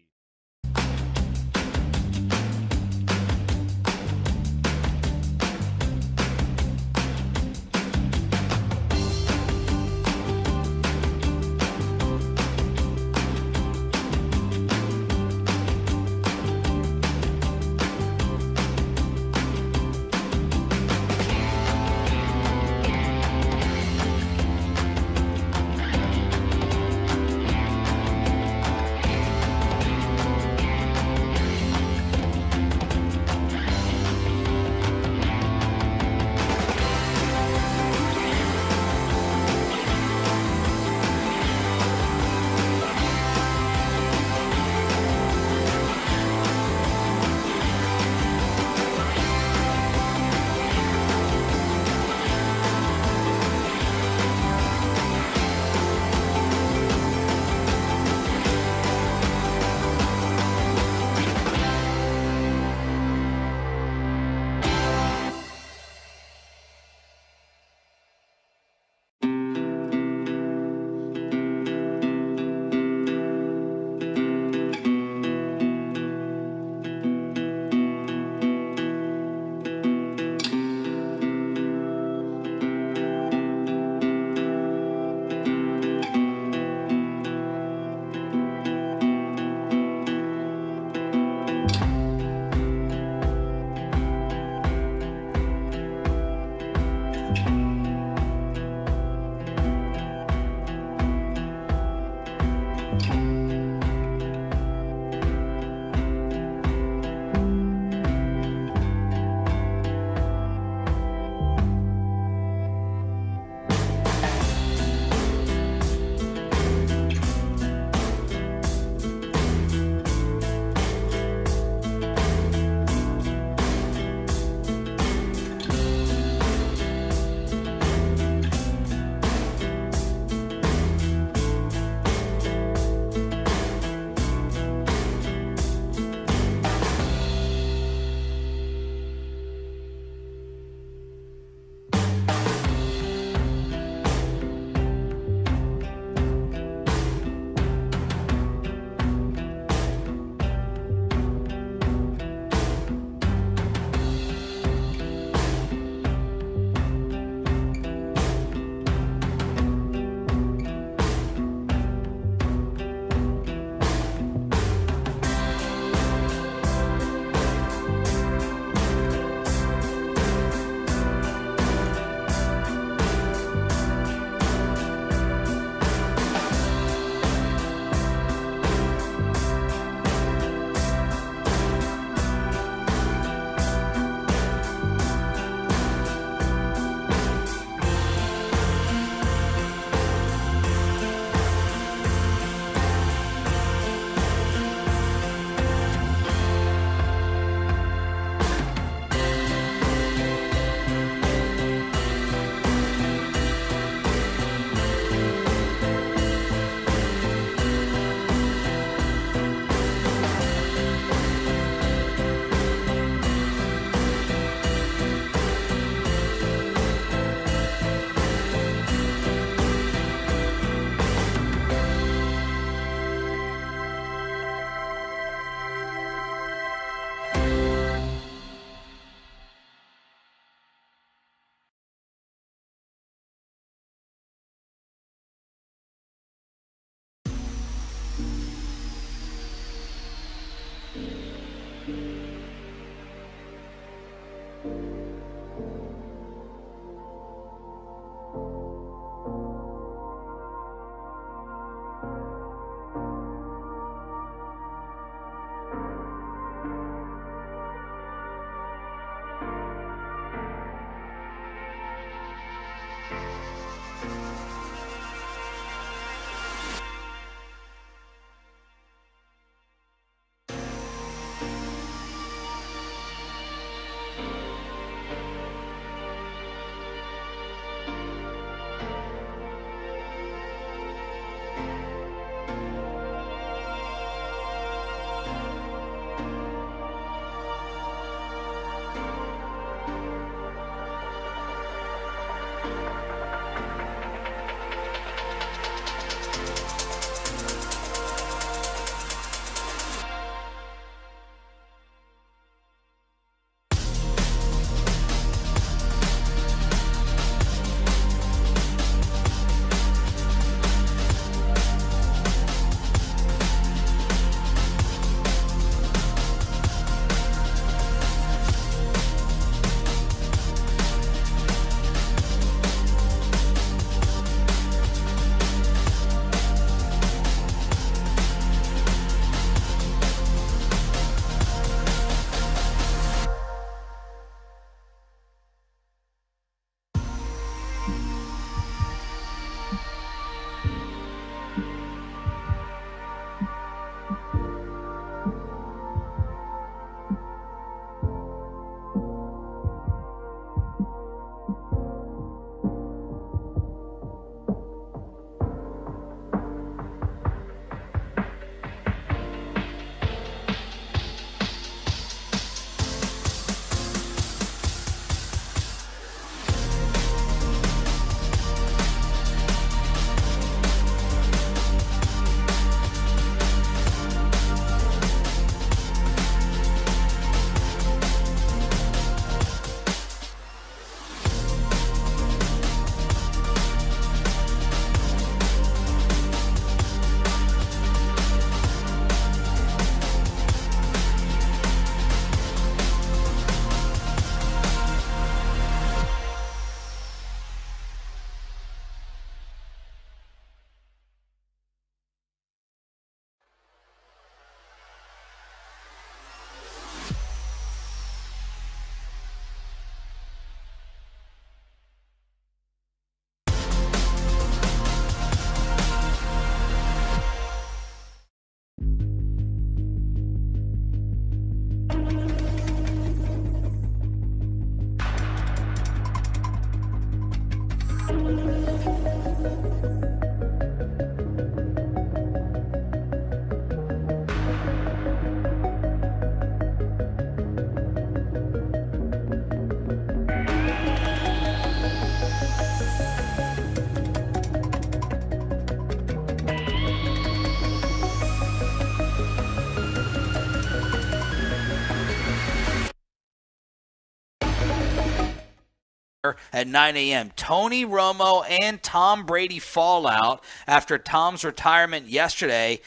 at 9 a.m. Tony Romo and Tom Brady fallout after Tom's retirement yesterday.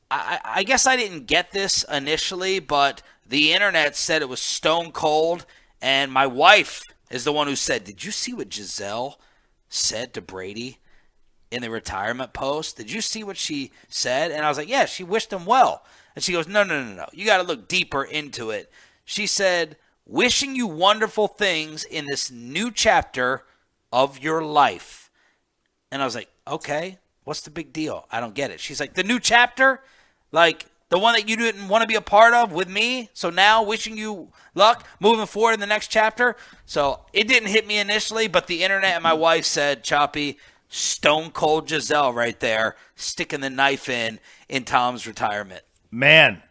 I guess I didn't get this initially, but the internet said it was stone cold, and my wife is the one who said, "Did you see what Giselle said to Brady in the retirement post? Did you see what she said?" And I was like, "Yeah, she wished him well." And she goes, No. You got to look deeper into it. She said, "Wishing you wonderful things in this new chapter of your life." And I was like, okay, what's the big deal? I don't get it. She's like, the new chapter? Like the one that you didn't want to be a part of with me? So now wishing you luck moving forward in the next chapter? So it didn't hit me initially, but the internet and my wife said, Choppy, stone cold Giselle right there, sticking the knife in Tom's retirement. Man,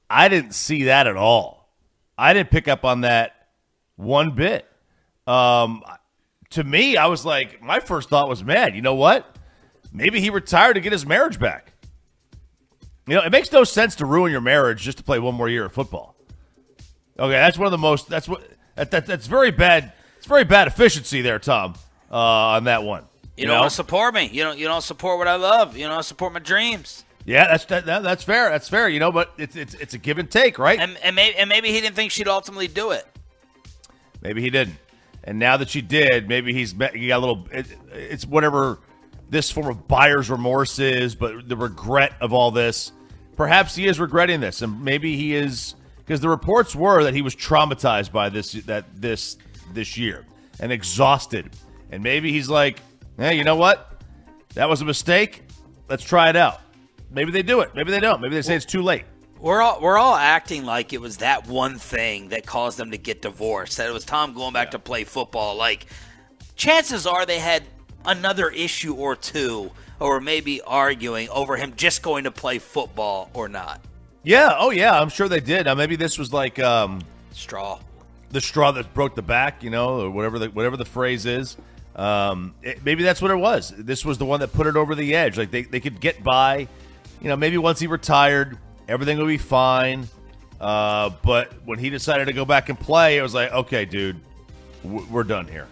I didn't see that at all. I didn't pick up on that one bit. To me, I was like, my first thought was, man, you know what? Maybe he retired to get his marriage back. You know, it makes no sense to ruin your marriage just to play one more year of football. Okay, that's one of the most. That's very bad. It's very bad efficiency there, Tom, on that one. You don't want to support me. You don't support what I love. You don't support my dreams. Yeah, that's fair. That's fair. You know, but it's a give and take, right? And maybe he didn't think she'd ultimately do it. Maybe he didn't. And now that she did, maybe he got a little. It's whatever this form of buyer's remorse is, but the regret of all this. Perhaps he is regretting this, and maybe he is, because the reports were that he was traumatized by this year and exhausted, and maybe he's like, hey, you know what? That was a mistake. Let's try it out. Maybe they do it. Maybe they don't. Maybe they say it's too late. We're all acting like it was that one thing that caused them to get divorced, that it was Tom going back to play football. Like, chances are they had another issue or two, or maybe arguing over him just going to play football or not. Yeah. Oh, yeah. I'm sure they did. Now, maybe this was like straw. The straw that broke the back, or whatever the phrase is. Maybe that's what it was. This was the one that put it over the edge. Like they could get by. Maybe once he retired, everything would be fine. But when he decided to go back and play, it was like, okay, dude, we're done here.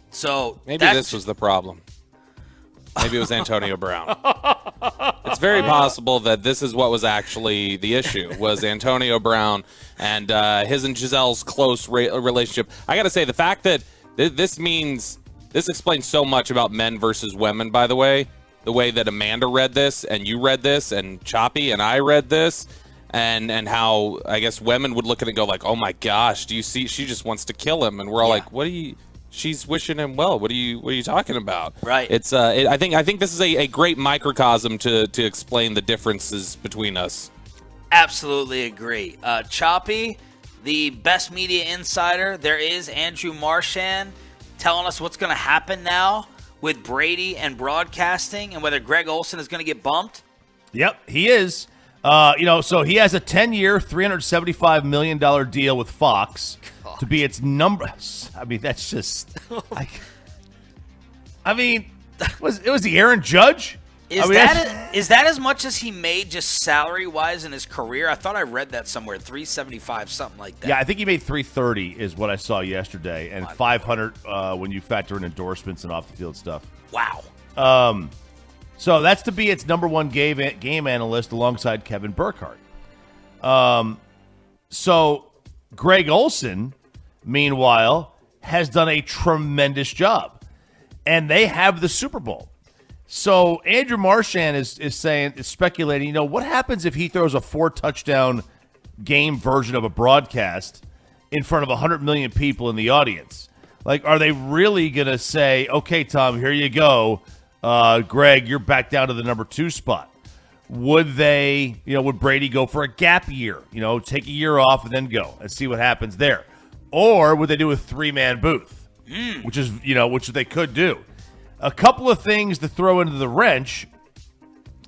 So maybe this was the problem. Maybe it was Antonio Brown. It's very possible that this is what was actually the issue, was Antonio Brown and his and Giselle's close relationship. I got to say, the fact that this explains so much about men versus women, by the way that Amanda read this and you read this and Choppy and I read this, and how I guess women would look at it and go like, oh my gosh, do you see, she just wants to kill him, and we're all like, she's wishing him well. What are you talking about? Right. It's I think this is a great microcosm to explain the differences between us. Absolutely agree. Choppy, the best media insider there is, Andrew Marchand, telling us what's going to happen now with Brady and broadcasting, and whether Greg Olsen is going to get bumped. Yep, he is. So he has a 10-year, $375 million deal with Fox to be its number. I mean, that's just. It was the Aaron Judge. Is that as much as he made just salary-wise in his career? I thought I read that somewhere, 375, something like that. Yeah, I think he made 330 is what I saw yesterday, and 500 when you factor in endorsements and off-the-field stuff. Wow. So that's to be its number one game analyst alongside Kevin Burkhardt. So Greg Olsen, meanwhile, has done a tremendous job, and they have the Super Bowl. So Andrew Marchand is speculating, what happens if he throws a 4-touchdown game version of a broadcast in front of 100 million people in the audience? Like, are they really going to say, okay, Tom, here you go. Greg, you're back down to the number 2 spot. Would they, would Brady go for a gap year, take a year off and then go and see what happens there? Or would they do a 3-man booth, which is, which they could do? A couple of things to throw into the wrench.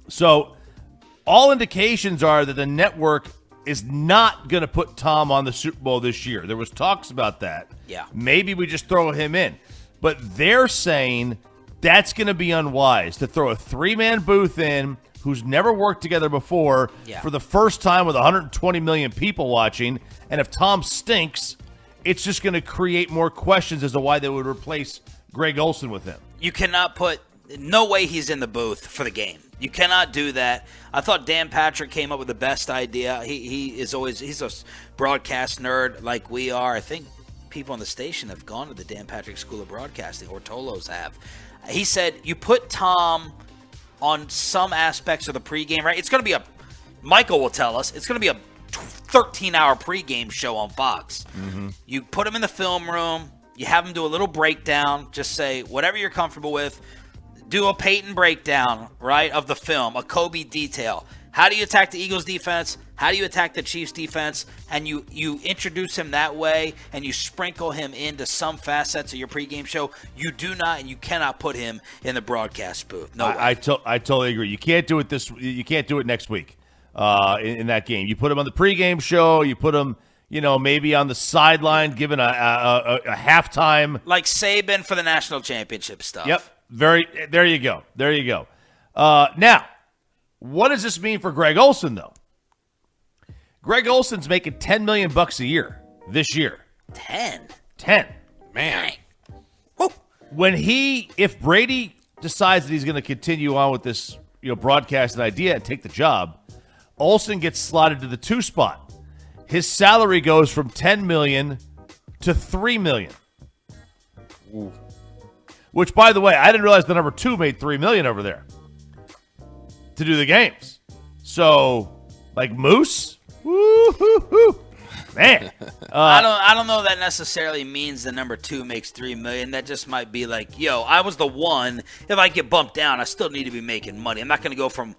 So all indications are that the network is not going to put Tom on the Super Bowl this year. There was talks about that. Yeah. Maybe we just throw him in. But they're saying that's going to be unwise to throw a 3-man booth in who's never worked together before for the first time with 120 million people watching. And if Tom stinks, it's just going to create more questions as to why they would replace Greg Olsen with him. You cannot no way he's in the booth for the game. You cannot do that. I thought Dan Patrick came up with the best idea. He's a broadcast nerd like we are. I think people on the station have gone to the Dan Patrick School of Broadcasting, or Tolos have. He said, you put Tom on some aspects of the pregame, right? It's going to be Michael will tell us, it's going to be a 13-hour pregame show on Fox. Mm-hmm. You put him in the film room. You have him do a little breakdown. Just say whatever you're comfortable with. Do a Peyton breakdown, right, of the film, a Kobe detail. How do you attack the Eagles defense? How do you attack the Chiefs defense? And you introduce him that way, and you sprinkle him into some facets of your pregame show. You do not and you cannot put him in the broadcast booth. No way. I totally agree. You can't do it You can't do it next week in that game. You put him on the pregame show. You put him, maybe on the sideline, given a halftime, like Saban for the national championship stuff. Yep. There you go. Now, what does this mean for Greg Olsen, though? Greg Olsen's making $10 million a year this year. 10? Man. Woo. If Brady decides that he's going to continue on with this, broadcasting idea and take the job, Olsen gets slotted to the 2 spot. His salary goes from $10 million to $3 million. Ooh. Which, by the way, I didn't realize the number 2 made $3 million over there to do the games. So, like Moose, woo-hoo-hoo. Man. I don't know that necessarily means the number 2 makes $3 million. That just might be like, I was the one. If I get bumped down, I still need to be making money. I'm not going to go from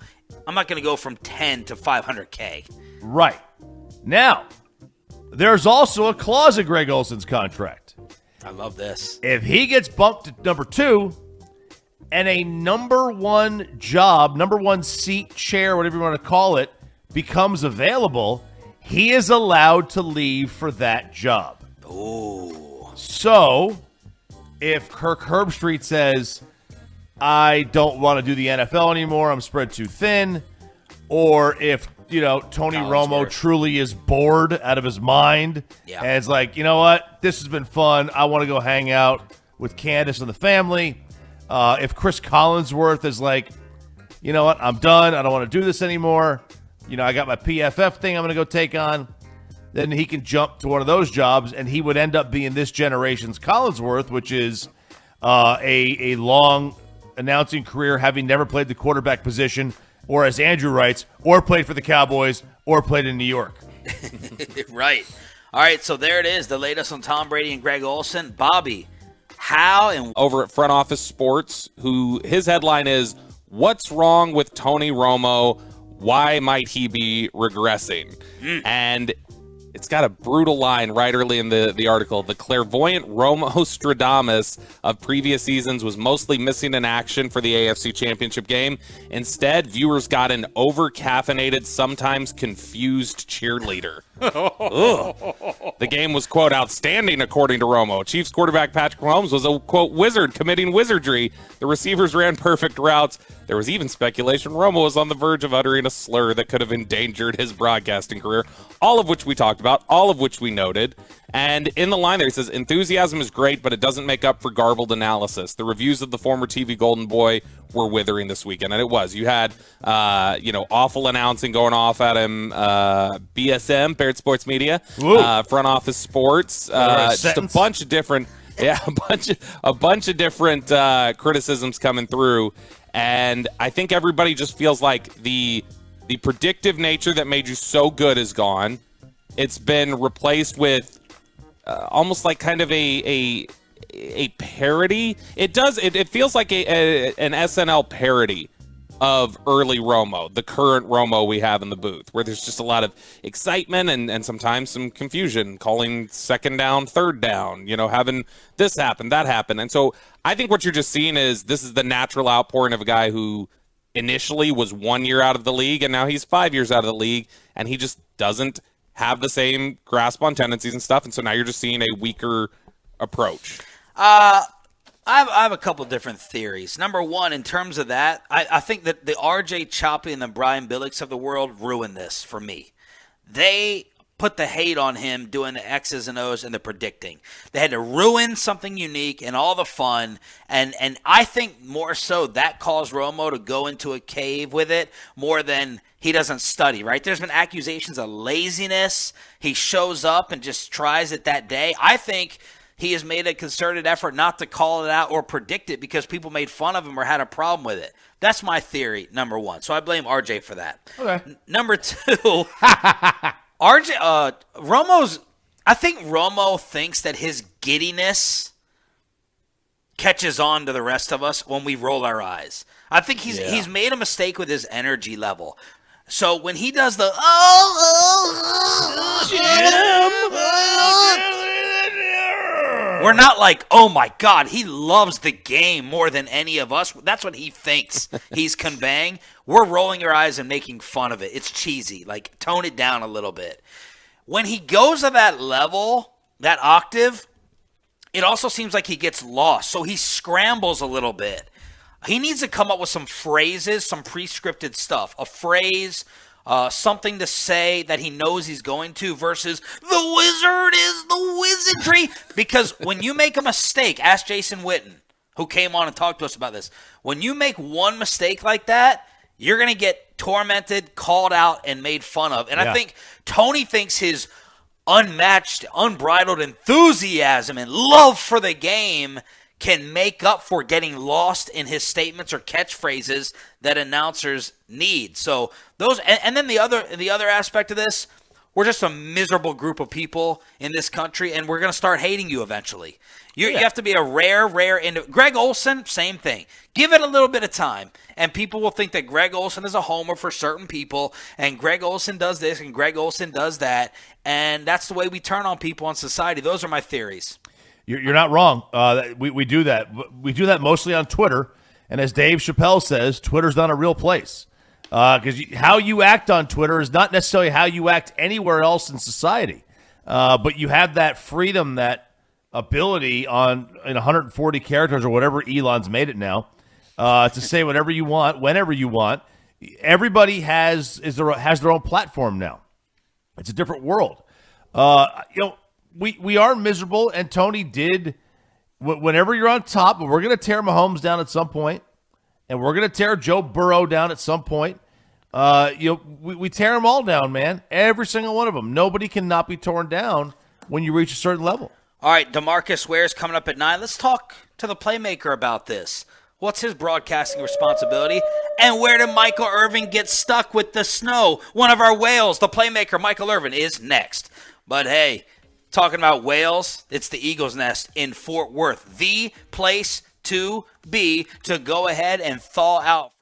10 to $500K. Right. Now, there's also a clause in Greg Olsen's contract. I love this. If he gets bumped to number 2 and a number 1 job, number 1 seat, chair, whatever you want to call it, becomes available, he is allowed to leave for that job. Ooh. So, if Kirk Herbstreit says, I don't want to do the NFL anymore, I'm spread too thin, or if Tony Romo truly is bored out of his mind and it's like, you know what? This has been fun. I want to go hang out with Candace and the family. If Chris Collinsworth is like, you know what? I'm done. I don't want to do this anymore. I got my PFF thing I'm going to go take on. Then he can jump to one of those jobs, and he would end up being this generation's Collinsworth, which is a long announcing career, having never played the quarterback position, or as Andrew writes, or played for the Cowboys, or played in New York. Right. All right, so there it is, the latest on Tom Brady and Greg Olsen. Bobby, how and... Over at Front Office Sports, his headline is, "What's wrong with Tony Romo? Why might he be regressing?" And it's got a brutal line right early in the article. The clairvoyant Romo-Stradamus of previous seasons was mostly missing in action for the AFC Championship game. Instead, viewers got an over-caffeinated, sometimes confused cheerleader. The game was, quote, outstanding, according to Romo. Chiefs quarterback Patrick Mahomes was a, quote, wizard committing wizardry. The receivers ran perfect routes. There was even speculation Romo was on the verge of uttering a slur that could have endangered his broadcasting career, all of which we talked about, all of which we noted. And in the line there, he says, "Enthusiasm is great, but it doesn't make up for garbled analysis. The reviews of the former TV Golden Boy were withering this weekend." And it was. You had, awful announcing going off at him, BSM, Barrett Sports Media, Front Office Sports, just a bunch of different, a bunch of different criticisms coming through. And I think everybody just feels like the predictive nature that made you so good is gone. It's been replaced with almost like kind of a parody. It feels like an SNL parody of early Romo, the current Romo we have in the booth, where there's just a lot of excitement and sometimes some confusion, calling second down, third down, having this happen, that happen. And so I think what you're just seeing is this is the natural outpouring of a guy who initially was 1 year out of the league, and now he's 5 years out of the league, and he just doesn't have the same grasp on tendencies and stuff. And so now you're just seeing a weaker approach. I have a couple different theories. Number one, in terms of that, I think that the RJ Choppy and the Brian Billings of the world ruined this for me. They put the hate on him doing the X's and O's and the predicting. They had to ruin something unique and all the fun. And I think more so that caused Romo to go into a cave with it more than he doesn't study, right? There's been accusations of laziness. He shows up and just tries it that day. I think he has made a concerted effort not to call it out or predict it because people made fun of him or had a problem with it. That's my theory, number one. So I blame RJ for that. Okay. Number two, I think Romo thinks that his giddiness catches on to the rest of us when we roll our eyes. I think he's made a mistake with his energy level. So when he does the we're not like, oh my God, he loves the game more than any of us. That's what he thinks he's conveying. We're rolling our eyes and making fun of it. It's cheesy. Like, tone it down a little bit. When he goes to that level, that octave, it also seems like he gets lost. So he scrambles a little bit. He needs to come up with some phrases, some pre-scripted stuff. A phrase, something to say that he knows he's going to versus the wizard is the wizardry. Because when you make a mistake, ask Jason Witten, who came on and talked to us about this. When you make one mistake like that, you're going to get tormented, called out, and made fun of. And I think Tony thinks his unmatched, unbridled enthusiasm and love for the game can make up for getting lost in his statements or catchphrases that announcers need. So those, and then the other aspect of this, we're just a miserable group of people in this country, and we're going to start hating you eventually. You have to be a rare Greg Olsen, same thing. Give it a little bit of time, and people will think that Greg Olsen is a homer for certain people, and Greg Olsen does this, and Greg Olsen does that, and that's the way we turn on people in society. Those are my theories. You're not wrong. We do that. We do that mostly on Twitter. And as Dave Chappelle says, Twitter's not a real place. Because how you act on Twitter is not necessarily how you act anywhere else in society. But you have that freedom, that ability in 140 characters or whatever Elon's made it now, to say whatever you want, whenever you want. Everybody has their own platform now. It's a different world. We are miserable, and Tony did. Whenever you're on top, we're going to tear Mahomes down at some point, and we're going to tear Joe Burrow down at some point. We tear them all down, man. Every single one of them. Nobody can not be torn down when you reach a certain level. All right, DeMarcus Ware is coming up at 9. Let's talk to the playmaker about this. What's his broadcasting responsibility? And where did Michael Irvin get stuck with the snow? One of our whales, the playmaker, Michael Irvin, is next. But hey, talking about whales, it's the Eagles Nest in Fort Worth. The place to be to go ahead and thaw out.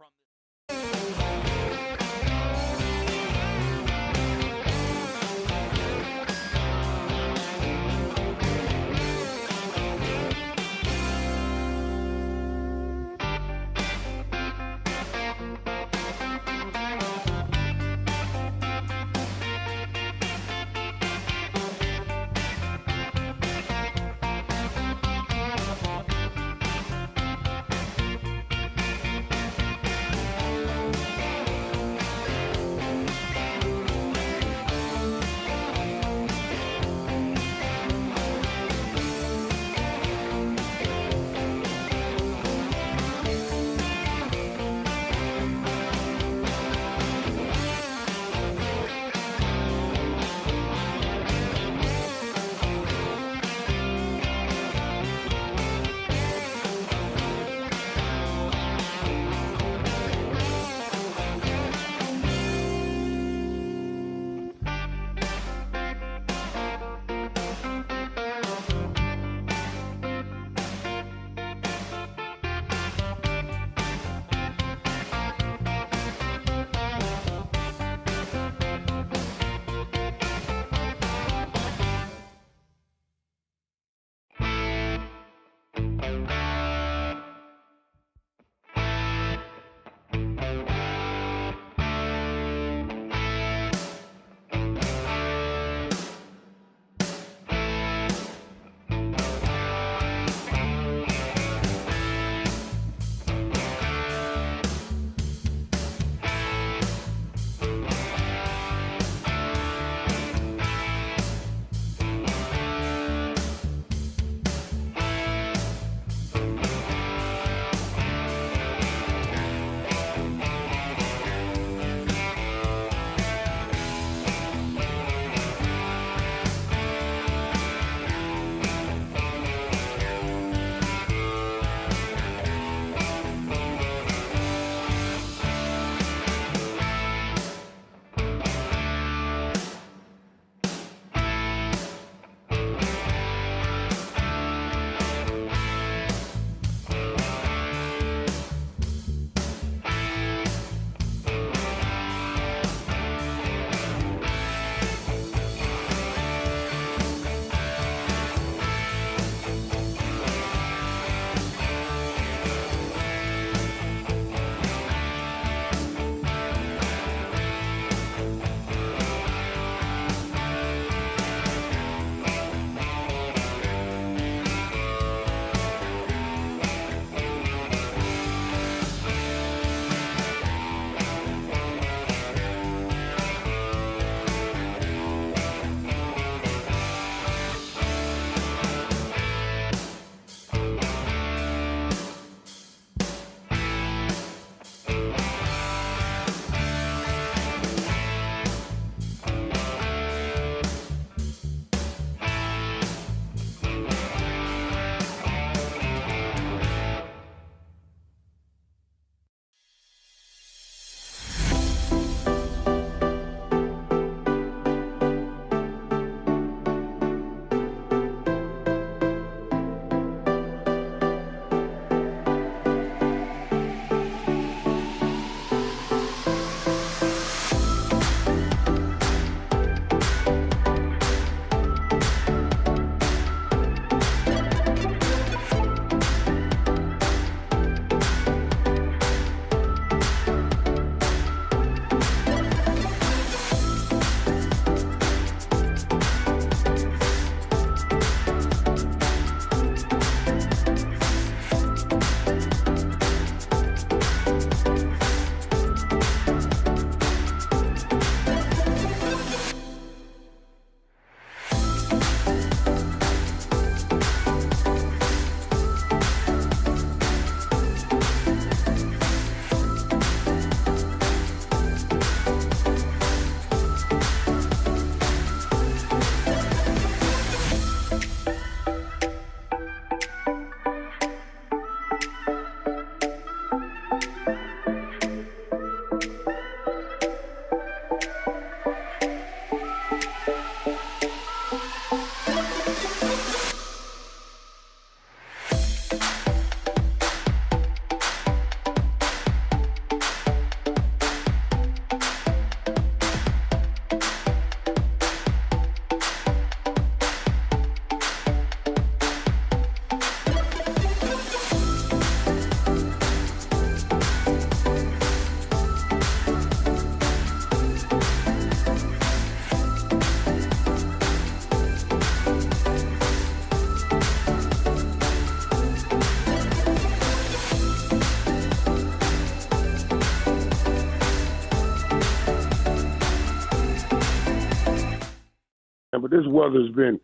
man, but this weather's been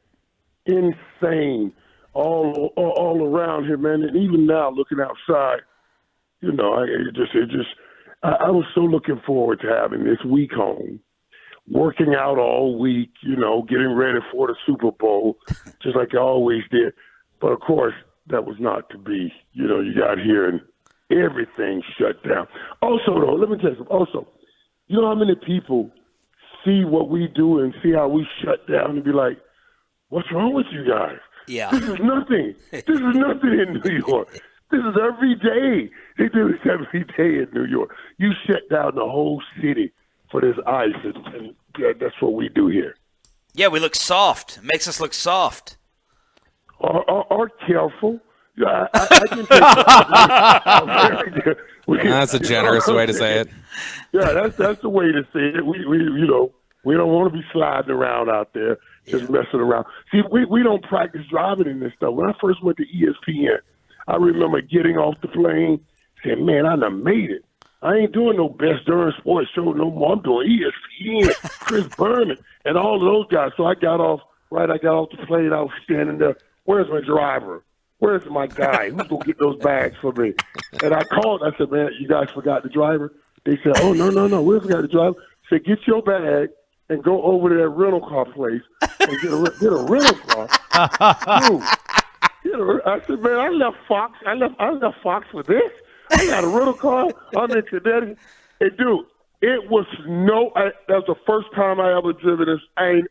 insane all around here, man. And even now, looking outside, you know, I was so looking forward to having this week home, working out all week, you know, getting ready for the Super Bowl, just like I always did. But of course, that was not to be. You know, you got here and everything shut down. Also, though, let me tell you something. Also, you know how many people see what we do and see how we shut down and be like, what's wrong with you guys? Yeah. This is nothing. This is nothing in New York. This is every day. They do this every day in New York. You shut down the whole city for this ice, and yeah, that's what we do here. Yeah, we look soft. It makes us look soft. Or careful. Yeah, I can take That's a generous way to say it. Yeah, that's the way to say it. We you know, we don't want to be sliding around out there, just messing around. See, we don't practice driving in this stuff. When I first went to ESPN, I remember getting off the plane, saying, "Man, I done made it. I ain't doing no Best Darn Sports Show no more. I'm doing ESPN, Chris Berman, and all of those guys." So I got off the plane. I was standing there. Where's my driver? Where's my guy? Who's going to get those bags for me? And I called. I said, man, you guys forgot the driver? They said, oh, no, we forgot the driver. I said, get your bag and go over to that rental car place and get a rental car. Dude, I said, man, I left Fox. I left Fox for this. I got a rental car. I'm in Connecticut. And, dude, it was that was the first time I ever driven this. I ain't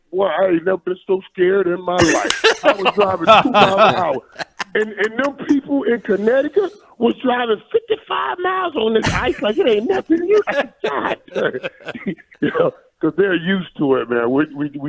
never been so scared in my life. I was driving 2 miles an hour. And them people in Connecticut was driving 55 miles on this ice like it ain't nothing. God, you know, because they're used to it, man. We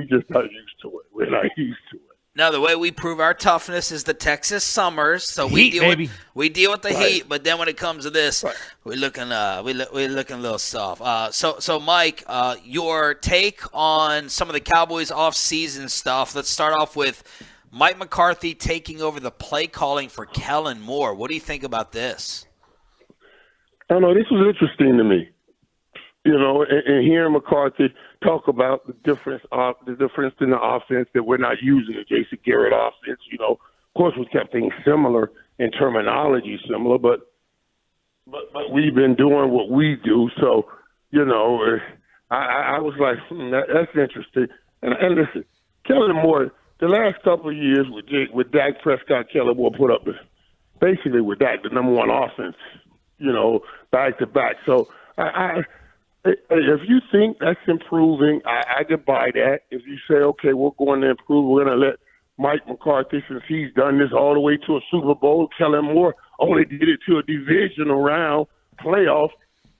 just not used to it. We're not used to it. Now, the way we prove our toughness is the Texas summers. So we deal with the heat, but then when it comes to this, we're looking a little soft. So Mike, your take on some of the Cowboys off-season stuff. Let's start off with Mike McCarthy taking over the play calling for Kellen Moore. What do you think about this? I don't know. This was interesting to me. You know, and hearing McCarthy talk about the difference in the offense that we're not using the Jason Garrett offense. You know, of course, we kept things similar in terminology, similar, but we've been doing what we do. So, you know, I was like, that's interesting. And listen, Kellen Moore, the last couple of years with Dak Prescott, Kellen Moore put up basically with Dak the number one offense. You know, back to back. So if you think that's improving, I could buy that. If you say, okay, we're going to improve, we're going to let Mike McCarthy, since he's done this all the way to a Super Bowl, Kellen Moore only did it to a divisional round playoff,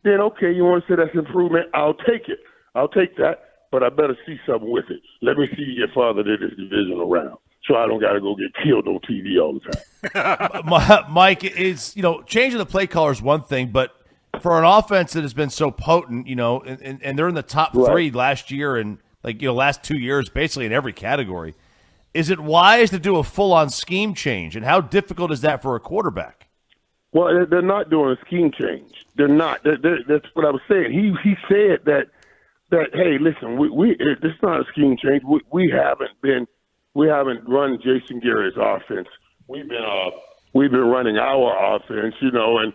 then okay, you want to say that's improvement, I'll take it. I'll take that, but I better see something with it. Let me see you get farther than this divisional round, so I don't got to go get killed on TV all the time. Mike, is changing the play caller is one thing, but for an offense that has been so potent, and they're in the top three last year and last 2 years, basically in every category, is it wise to do a full-on scheme change? And how difficult is that for a quarterback? Well, they're not doing a scheme change. They're not. That's what I was saying. He said that hey, listen, it's not a scheme change. We haven't run Jason Garrett's offense. We've been running our offense, and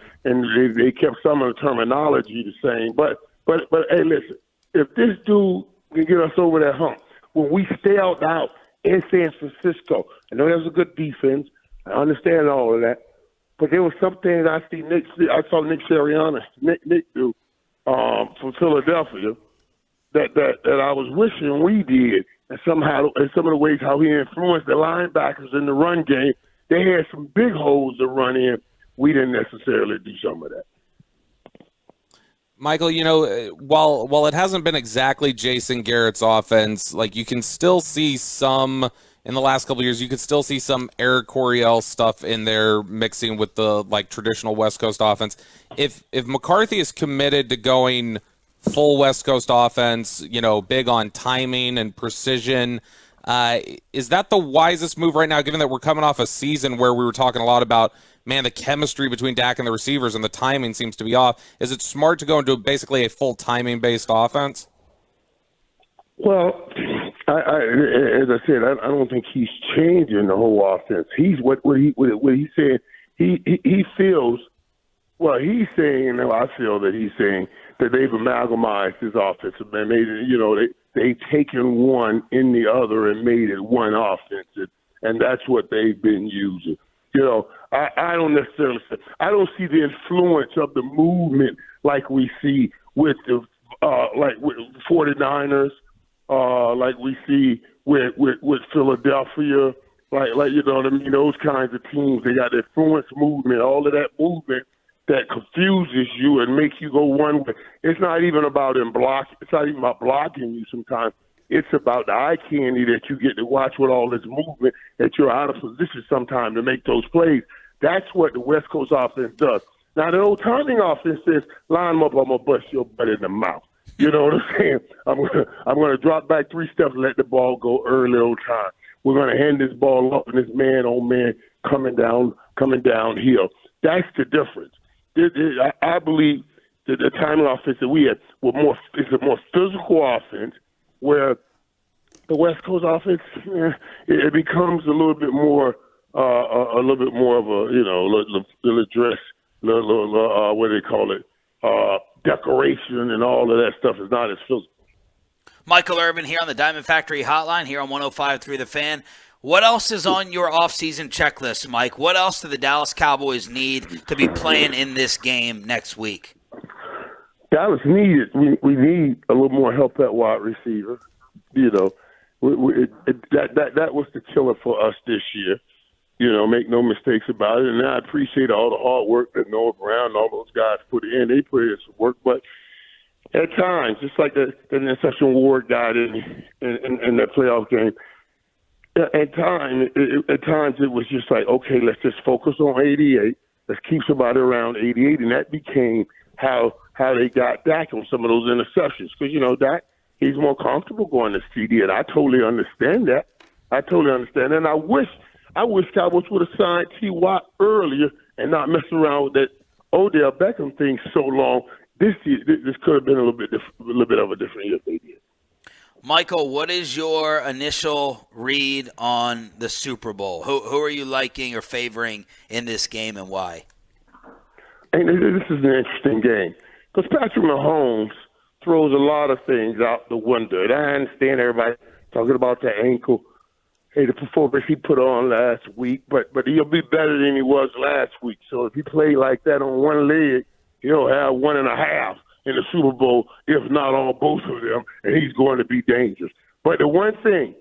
they kept some of the terminology the same. But hey, listen, if this dude can get us over that hump, when we stay out in San Francisco, I know there's a good defense. I understand all of that, but there was something I saw Nick Sirianni do from Philadelphia that I was wishing we did, and somehow in some of the ways how he influenced the linebackers in the run game. They had some big holes to run in. We didn't necessarily do some of that. Michael, while it hasn't been exactly Jason Garrett's offense, you can still see some in the last couple of years. You could still see some Eric Coryell stuff in there mixing with the traditional West Coast offense. If McCarthy is committed to going full West Coast offense, big on timing and precision, is that the wisest move right now, given that we're coming off a season where we were talking a lot about, the chemistry between Dak and the receivers and the timing seems to be off? Is it smart to go into basically a full timing-based offense? Well, as I said, I don't think he's changing the whole offense. He's what he said. He feels. Well, he's saying, and I feel that he's saying that they've amalgamized his offense and made it. They've taken one in the other and made it one offense, and that's what they've been using. I don't necessarily. I don't see the influence of the movement like we see with the with 49ers. Like we see with Philadelphia, like you know what I mean. Those kinds of teams, they got the influence movement, all of that movement that confuses you and makes you go one way. It's not even about It's not even about blocking you. Sometimes it's about the eye candy that you get to watch with all this movement that you're out of position sometimes to make those plays. That's what the West Coast offense does. Now the old timing offense says, "Line them up, I'm gonna bust your butt in the mouth." You know what I'm saying? I'm gonna drop back 3 steps and let the ball go early on time. We're gonna hand this ball up and this man on man coming downhill. That's the difference. I believe that the timing offense that we had is a more physical offense, where the West Coast offense it becomes a little bit more of a little dress, what do they call it? Decoration and all of that stuff is not as physical. Michael Irvin here on the Diamond Factory Hotline here on 105.3 The Fan. What else is on your offseason checklist, Mike? What else do the Dallas Cowboys need to be playing in this game next week? Dallas needed. We need a little more help at wide receiver. That was the killer for us this year. Make no mistakes about it. And I appreciate all the hard work that Noah Brown and all those guys put in. They put in some work, but at times, just like the interception Ward got in that playoff game, at times it was just like, okay, let's just focus on 88. Let's keep somebody around 88, and that became how they got Dak on some of those interceptions. Because Dak, he's more comfortable going to CD, and I totally understand that. And I wish Cowboys would have signed T.Y. earlier and not mess around with that Odell Beckham thing so long. This year, this could have been a little bit of a different year if they did. Michael, what is your initial read on the Super Bowl? Who are you liking or favoring in this game, and why? And this is an interesting game because Patrick Mahomes throws a lot of things out the window. And I understand everybody talking about the ankle. Hey, the performance he put on last week, but he'll be better than he was last week. So if he played like that on one leg, he'll have 1.5 in the Super Bowl, if not on both of them, and he's going to be dangerous. But the one thing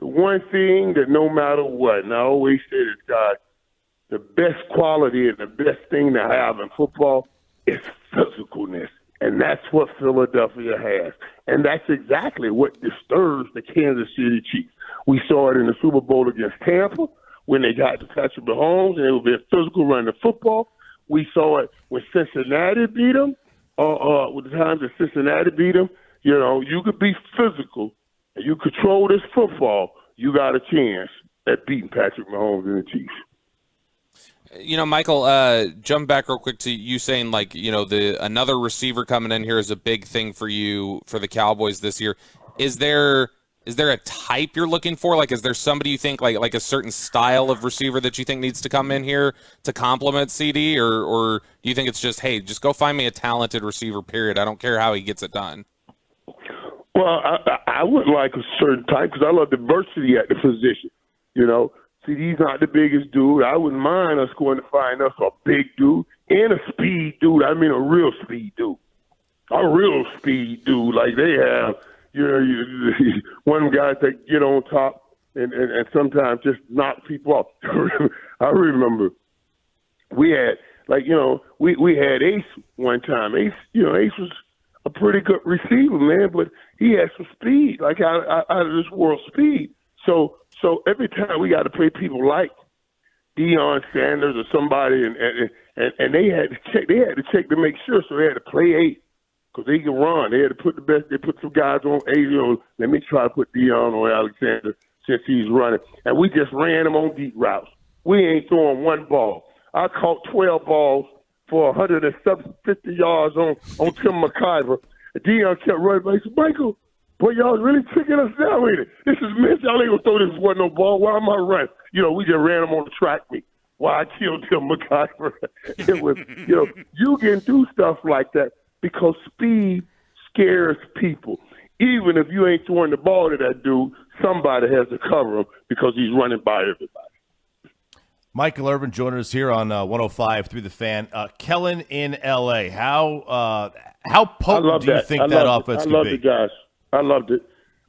that no matter what, and I always say this, guys, the best quality and the best thing to have in football is physicalness. And that's what Philadelphia has. And that's exactly what disturbs the Kansas City Chiefs. We saw it in the Super Bowl against Tampa when they got to Patrick Mahomes, and it would be a physical run the football. We saw it when Cincinnati beat them. With the times that Cincinnati beat them, you could be physical and you control this football. You got a chance at beating Patrick Mahomes and the Chiefs. Michael, jump back real quick to you saying, another receiver coming in here is a big thing for you for the Cowboys this year. Is there a type you're looking for? Is there somebody you think like a certain style of receiver that you think needs to come in here to complement CD, or do you think it's just, hey, just go find me a talented receiver, period? I don't care how he gets it done. Well, I would like a certain type because I love diversity at the position. CD's not the biggest dude. I wouldn't mind us going to find us a big dude and a speed dude. I mean, a real speed dude. Like they have, one guy that get on top and sometimes just knock people off. I remember we had, we had Ace one time. Ace was a pretty good receiver, man, but he had some speed, out of this world speed. So every time we got to play people like Deion Sanders or somebody, and they had to check to make sure. So they had to play 8 because they can run. They had to put the best. They put some guys on 8. Let me try to put Deion on Alexander since he's running, and we just ran him on deep routes. We ain't throwing one ball. I caught 12 balls for 150 yards on Tim McIver. And Deion kept running. I said, Michael, Boy, y'all really tricking us now, ain't it? This is Mitch. Y'all ain't gonna throw this boy no ball. Why am I running? We just ran him on the track meet. Why I killed Tim McIver. It was, you can do stuff like that because speed scares people. Even if you ain't throwing the ball to that dude, somebody has to cover him because he's running by everybody. Michael Irvin joining us here on 105 through the Fan. Kellen in L.A. How potent do you think that offense could be? I loved it, guys. I loved it.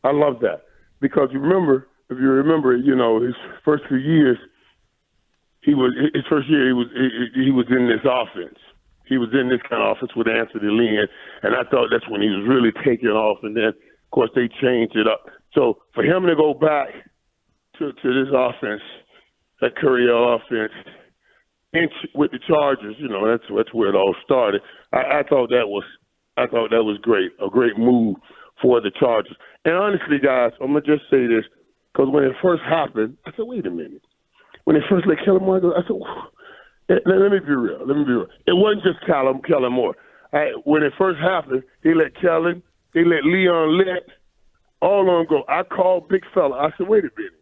I love that because if you remember, his first few years, he was in this offense. He was in this kind of offense with Anthony Lynn, and I thought that's when he was really taking off. And then, of course, they changed it up. So for him to go back to this offense, that Courier offense, with the Chargers, that's where it all started. I thought that was great, a great move for the Chargers. And honestly, guys, I'm gonna just say this because when it first happened, I said, wait a minute. When they first let Kellen Moore go, I said, let me be real. It wasn't just Kellen Moore. When it first happened, they let Kellen, they let Leon Lett, all of them go. I called Big Fella. I said, wait a minute.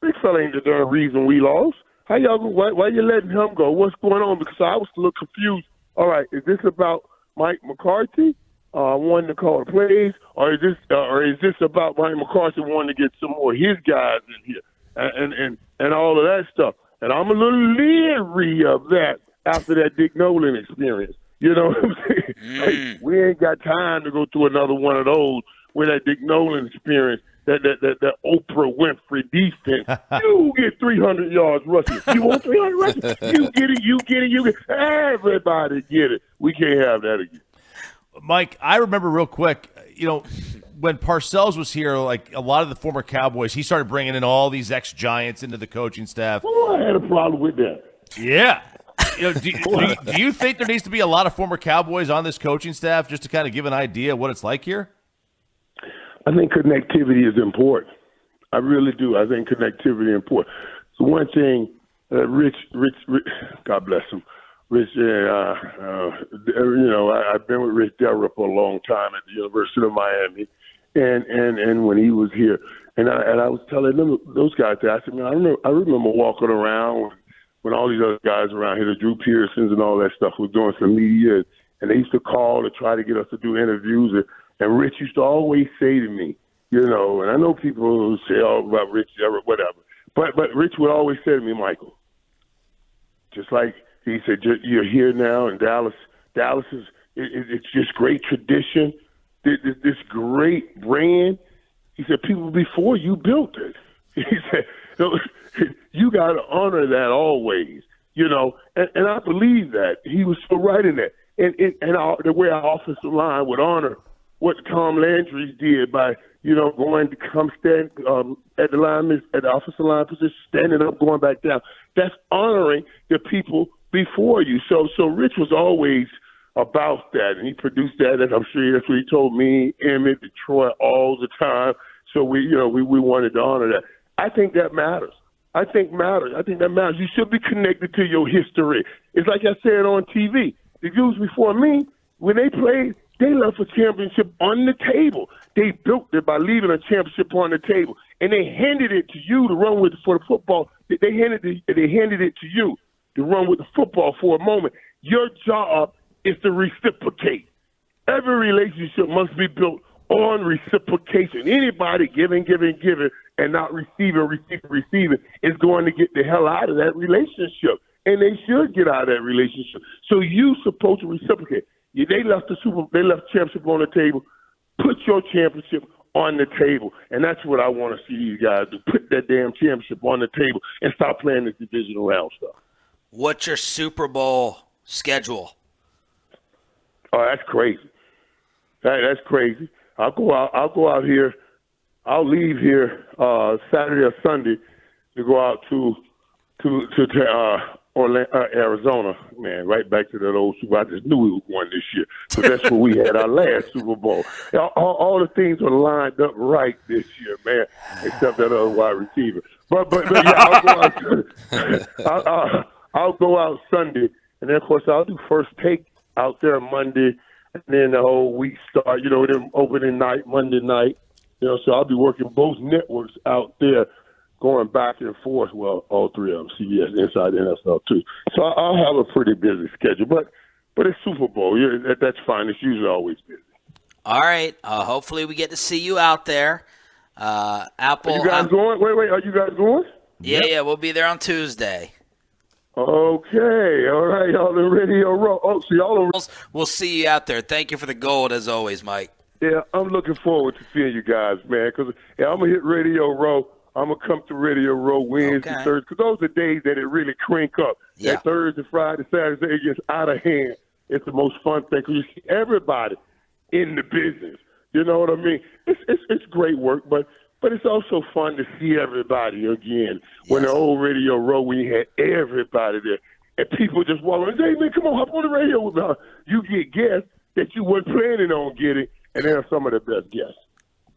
Big Fella ain't the darn reason we lost. Why you letting him go? What's going on? Because I was a little confused. All right, is this about Mike McCarthy wanting to call the plays, or is this about Mike McCarthy wanting to get some more of his guys in here and all of that stuff? And I'm a little leery of that after that Dick Nolan experience. You know what I'm saying? Hey, we ain't got time to go through another one of those with that Dick Nolan experience. That Oprah Winfrey defense. You get 300 yards rushing. You want 300 rushing? You get it. Everybody get it. We can't have that again. Mike, I remember real quick, when Parcells was here, like a lot of the former Cowboys, he started bringing in all these ex-Giants into the coaching staff. Oh, I had a problem with that. Yeah. Do you think there needs to be a lot of former Cowboys on this coaching staff just to kind of give an idea of what it's like here? I think connectivity is important. I really do. I think connectivity is important. So one thing, Rich, God bless him. Rich, I've been with Rich Delra for a long time at the University of Miami, and when he was here, and I was telling them, those guys there, I said, man, I remember walking around when all these other guys around here, the Drew Pearsons and all that stuff, was doing some media, and they used to call to try to get us to do interviews. And Rich used to always say to me, and I know people who say, about Rich, whatever. But Rich would always say to me, Michael, just like he said, you're here now in Dallas. Dallas it's just great tradition, this great brand. He said, people before you built it. He said, you got to honor that always, and I believe that. He was so right in that. And the way our offensive line would honor what Tom Landry did by, going to come stand at the offensive line position, standing up, going back down. That's honoring the people before you. So Rich was always about that, and he produced that, and I'm sure that's what he told me, Emmett, Detroit, all the time. So we wanted to honor that. I think that matters. I think that matters. You should be connected to your history. It's like I said on TV. The dudes before me, when they played, they left a championship on the table. They built it by leaving a championship on the table, and they handed it to you to run with for the football. They handed it to you to run with the football for a moment. Your job is to reciprocate. Every relationship must be built on reciprocation. Anybody giving, and not receiving is going to get the hell out of that relationship, and they should get out of that relationship. So you supposed to reciprocate. They left championship on the table. Put your championship on the table, and that's what I want to see you guys do. Put that damn championship on the table and stop playing this divisional round stuff. What's your Super Bowl schedule? Oh, that's crazy. That's crazy. I'll go out here. I'll leave here Saturday or Sunday to go out to Arizona, man, right back to that old Super Bowl. I just knew we would win this year. So that's where we had our last Super Bowl. All the things were lined up right this year, man, except that other wide receiver. But yeah, I'll go out Sunday, and then, of course, I'll do First Take out there Monday. and then the whole week start. Then opening night, Monday night. So I'll be working both networks out there, going back and forth. Well, all three of them, CBS, Inside NFL too. So I'll have a pretty busy schedule, but it's Super Bowl. Yeah, that's fine. It's usually always busy. All right. Hopefully we get to see you out there. Apple. Are you guys going? Wait. Are you guys going? Yeah. We'll be there on Tuesday. Okay. All right. Y'all in Radio Row. Oh, so y'all are. We'll see you out there. Thank you for the gold as always, Mike. Yeah, I'm looking forward to seeing you guys, man, because I'm going to hit Radio Row. I'm going to come to Radio Row Wednesday, Thursday, because those are days that it really crank up. Yeah. That Thursday, Friday, Saturday, it gets out of hand. It's the most fun thing because you see everybody in the business. You know what I mean? It's great work, but it's also fun to see everybody again. When the old Radio Row, we had everybody there, and people just walk around and say, hey, man, come on, hop on the radio with us. You get guests that you weren't planning on getting, and they're some of the best guests.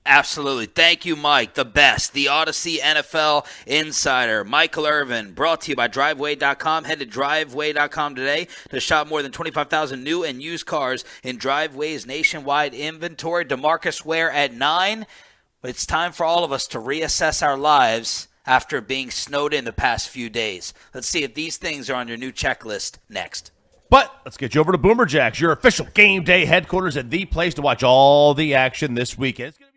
Absolutely. Thank you, Mike. The best. The Odyssey NFL Insider. Michael Irvin, brought to you by Driveway.com. Head to Driveway.com today to shop more than 25,000 new and used cars in Driveway's nationwide inventory. DeMarcus Ware at 9. It's time for all of us to reassess our lives after being snowed in the past few days. Let's see if these things are on your new checklist next. But let's get you over to Boomer Jacks, your official game day headquarters and the place to watch all the action this weekend. It's gonna be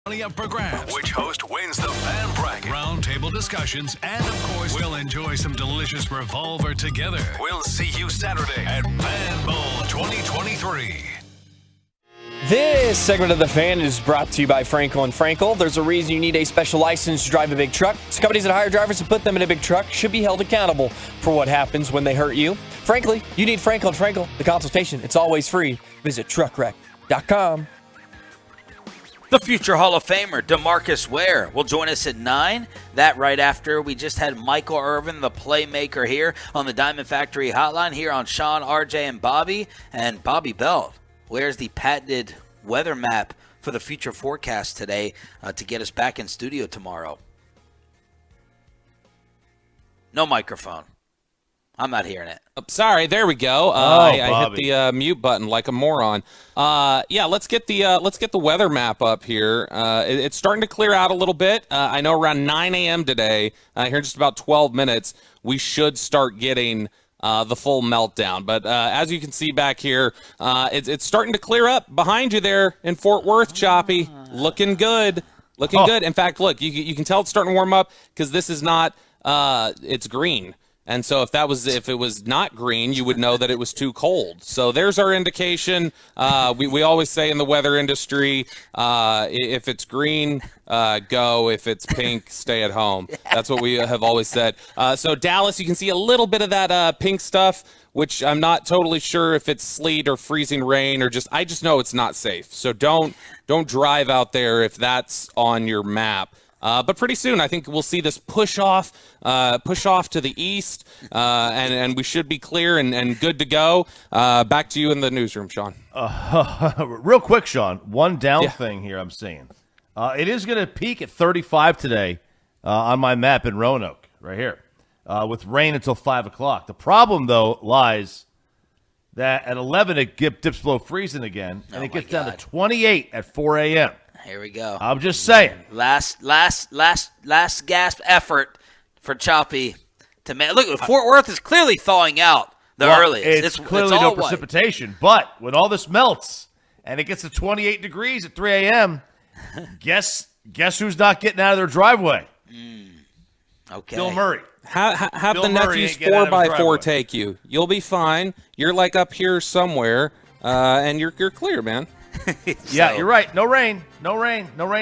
Up for grabs. Which host wins the fan bracket? Roundtable discussions, and of course, we'll enjoy some delicious revolver together. We'll see you Saturday at Fan Bowl 2023. This segment of The Fan is brought to you by Frankel & Frankel. There's a reason you need a special license to drive a big truck. It's companies that hire drivers to put them in a big truck should be held accountable for what happens when they hurt you. Frankly, you need Frankel & Frankel. The consultation, it's always free. Visit truckwreck.com. The future Hall of Famer, DeMarcus Ware, will join us at 9. That right after we just had Michael Irvin, the playmaker, here on the Diamond Factory Hotline, here on Sean, RJ, and Bobby. And Bobby Belt, where's the patented weather map for the future forecast today to get us back in studio tomorrow? No microphone. I'm not hearing it. Sorry, there we go. I hit the mute button like a moron. Let's get the weather map up here. It's starting to clear out a little bit. I know around 9 a.m. today, here in just about 12 minutes, we should start getting the full meltdown. But as you can see back here, it's starting to clear up behind you there in Fort Worth, Choppy. Looking good. Looking good. In fact, look, you can tell it's starting to warm up because this is not, it's green. And so if it was not green, you would know that it was too cold. So there's our indication. We always say in the weather industry, if it's green, go. If it's pink, stay at home. That's what we have always said. So Dallas, you can see a little bit of that pink stuff, which I'm not totally sure if it's sleet or freezing rain or I just know it's not safe. So don't drive out there if that's on your map. But pretty soon, I think we'll see this push off to the east, and we should be clear and good to go. Back to you in the newsroom, Sean. Real quick, Sean, one down thing here I'm seeing. It is going to peak at 35 today on my map in Roanoke, right here, with rain until 5 o'clock. The problem, though, lies that at 11 it dips below freezing again, and it gets down to 28 at 4 a.m. Here we go. I'm just saying. Last gasp effort for Choppy to look. Fort Worth is clearly thawing out earliest. It's clearly no precipitation, but when all this melts and it gets to 28 degrees at 3 a.m., guess who's not getting out of their driveway? Okay, Bill Murray. Have the nephew's 4x4 take you. You'll be fine. You're like up here somewhere, and you're clear, man. Yeah, you're right. No rain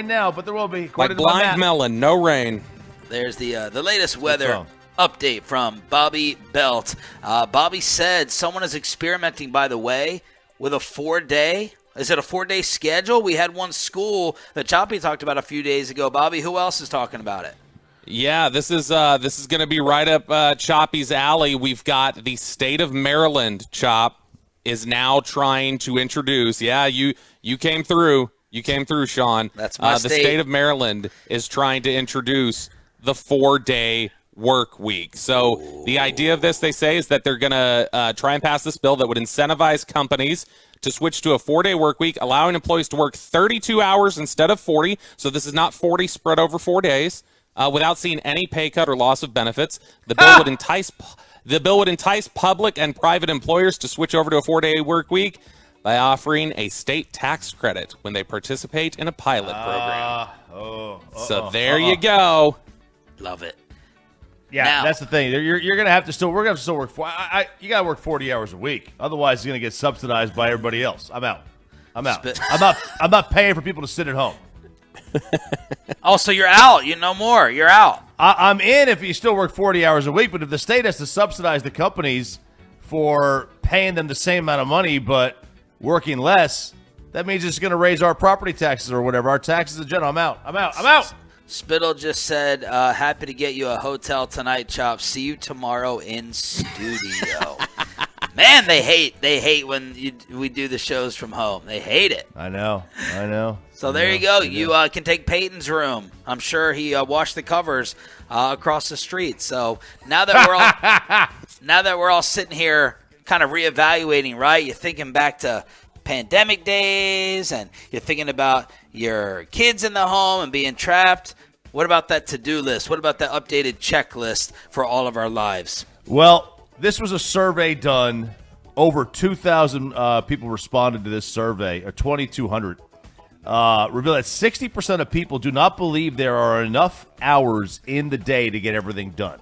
now, but there will be. Like blind melon, no rain. There's the latest weather update from Bobby Belt. Bobby said someone is experimenting, by the way, with a 4-day. Is it a 4-day schedule? We had one school that Choppy talked about a few days ago. Bobby, who else is talking about it? Yeah, this is going to be right up Choppy's alley. We've got the state of Maryland, Chop, is now trying to introduce. Yeah, you came through. You came through, Sean. That's my state. The state of Maryland is trying to introduce the 4-day work week. So the idea of this, they say, is that they're going to try and pass this bill that would incentivize companies to switch to a 4-day work week, allowing employees to work 32 hours instead of 40. So this is not 40 spread over 4 days without seeing any pay cut or loss of benefits. The bill would entice public and private employers to switch over to a 4-day work week by offering a state tax credit when they participate in a pilot program. So there you go. Love it. Yeah, now, that's the thing. You're going to have to still. We're going to have to still work. You got to work 40 hours a week. Otherwise, it's going to get subsidized by everybody else. I'm out. I'm not paying for people to sit at home. So you're out. You know more. You're out. I'm in if you still work 40 hours a week, but if the state has to subsidize the companies for paying them the same amount of money but working less, that means it's going to raise our property taxes or whatever. Our taxes in general. I'm out. Spittle just said, happy to get you a hotel tonight, Chop. See you tomorrow in studio. Man, they hate when we do the shows from home. They hate it. I know. So there you go. You can take Peyton's room. I'm sure he washed the covers across the street. So now that we're all sitting here kind of reevaluating, right? You're thinking back to pandemic days, and you're thinking about your kids in the home and being trapped. What about that to-do list? What about that updated checklist for all of our lives? Well, this was a survey done. Over 2,000 people responded to this survey, or 2,200. revealed that 60% of people do not believe there are enough hours in the day to get everything done.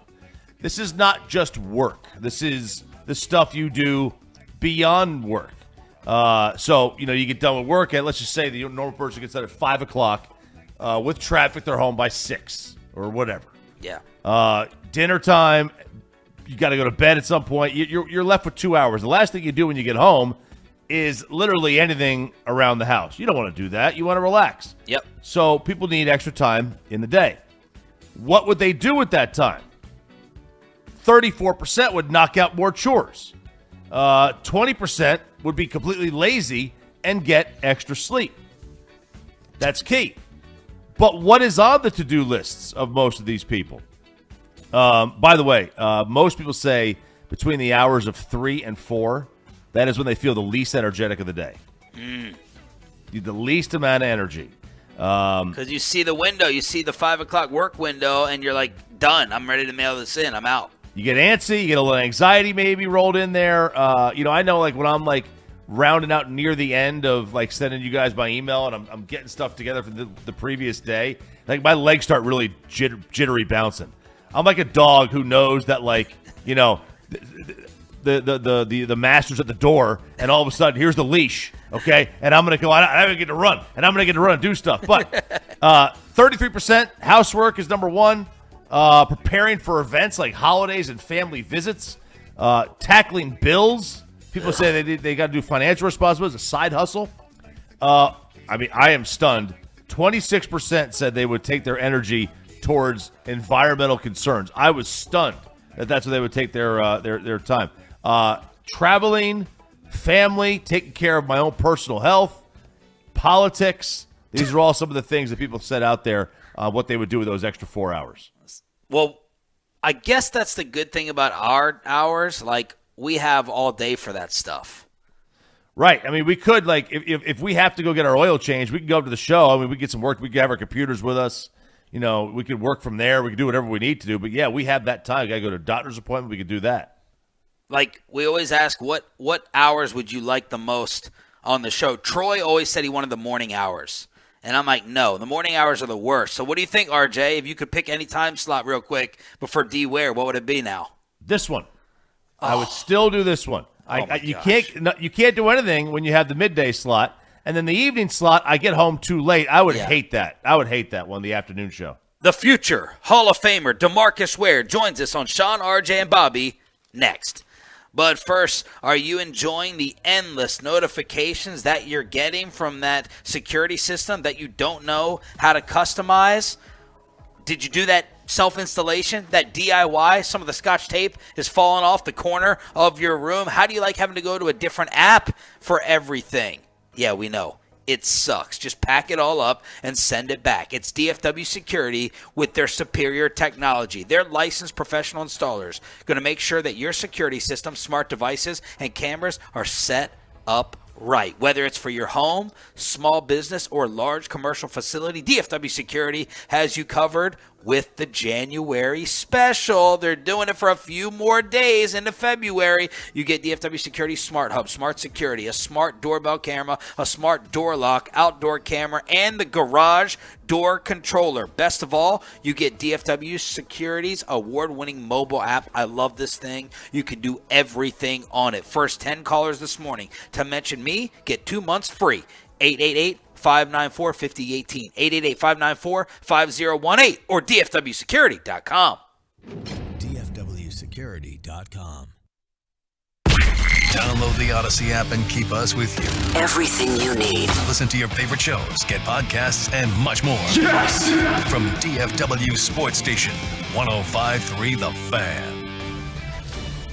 This is not just work. This is the stuff you do beyond work. So, you get done with work at, let's just say the normal person gets done at 5 o'clock. With traffic, they're home by 6 or whatever. Yeah. Dinner time, you got to go to bed at some point. You're left with 2 hours. The last thing you do when you get home is literally anything around the house. You don't want to do that. You want to relax. Yep. So people need extra time in the day. What would they do with that time? 34% would knock out more chores. 20% would be completely lazy and get extra sleep. That's key. But what is on the to-do lists of most of these people? By the way, most people say between the hours of 3 and 4, that is when they feel the least energetic of the day. The least amount of energy. Because you see the window, you see the 5 o'clock work window, and you're like, done. I'm ready to mail this in. I'm out. You get antsy. You get a little anxiety maybe rolled in there. I know like when I'm like rounding out near the end of like sending you guys my email and I'm getting stuff together for the previous day, like my legs start really jittery bouncing. I'm like a dog who knows that like, the master's at the door, and all of a sudden here's the leash, okay? And I'm gonna go. I'm gonna get to run, and I'm gonna get to run and do stuff. But 33% housework is number one. Preparing for events like holidays and family visits, tackling bills. People say they got to do financial responsibilities, a side hustle. I am stunned. 26% said they would take their energy towards environmental concerns. I was stunned that that's what they would take their time. Traveling, family, taking care of my own personal health, politics. These are all some of the things that people said out there what they would do with those extra 4 hours. Well, I guess that's the good thing about our hours. Like, we have all day for that stuff. Right. I mean, we could, like, if we have to go get our oil changed, we can go up to the show. I mean, we get some work. We can have our computers with us. We could work from there. We can do whatever we need to do. But, yeah, we have that time. We got to go to a doctor's appointment. We could do that. Like, we always ask, what hours would you like the most on the show? Troy always said he wanted the morning hours. And I'm like, no, the morning hours are the worst. So what do you think, RJ? If you could pick any time slot real quick before D Ware, what would it be now? This one. I would still do this one. You can't do anything when you have the midday slot. And then the evening slot, I get home too late. I would hate that. I would hate that one, the afternoon show. The future Hall of Famer DeMarcus Ware joins us on Sean, RJ, and Bobby next. But first, are you enjoying the endless notifications that you're getting from that security system that you don't know how to customize? Did you do that self-installation, that DIY? Some of the Scotch tape is falling off the corner of your room. How do you like having to go to a different app for everything? Yeah, we know. It sucks. Just pack it all up and send it back. It's DFW Security with their superior technology. Their licensed professional installers going to make sure that your security system, smart devices, and cameras are set up right. Whether it's for your home, small business, or large commercial facility, DFW Security has you covered with the January special. They're doing it for a few more days into February. You get DFW Security Smart Hub, Smart Security, a smart doorbell camera, a smart door lock, outdoor camera, and the garage door controller. Best of all, you get DFW Security's award-winning mobile app. I love this thing. You can do everything on it. First 10 callers this morning to mention me get 2 months free. 888-594-5018, 888-594-5018, or dfwsecurity.com. dfwsecurity.com. Download the Odyssey app and keep us with you. Everything you need. Listen to your favorite shows, get podcasts, and much more. Yes! From DFW Sports Station, 105.3 The Fan.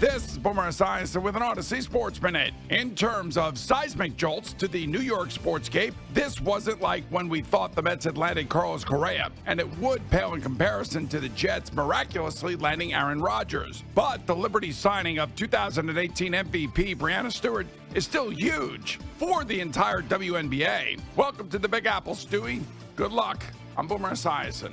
This is Boomer Esiason with an Odyssey Sports Minute. In terms of seismic jolts to the New York sportscape, this wasn't like when we thought the Mets had landed Carlos Correa, and it would pale in comparison to the Jets miraculously landing Aaron Rodgers. But the Liberty signing of 2018 MVP Breanna Stewart is still huge for the entire WNBA. Welcome to the Big Apple, Stewie. Good luck. I'm Boomer Esiason.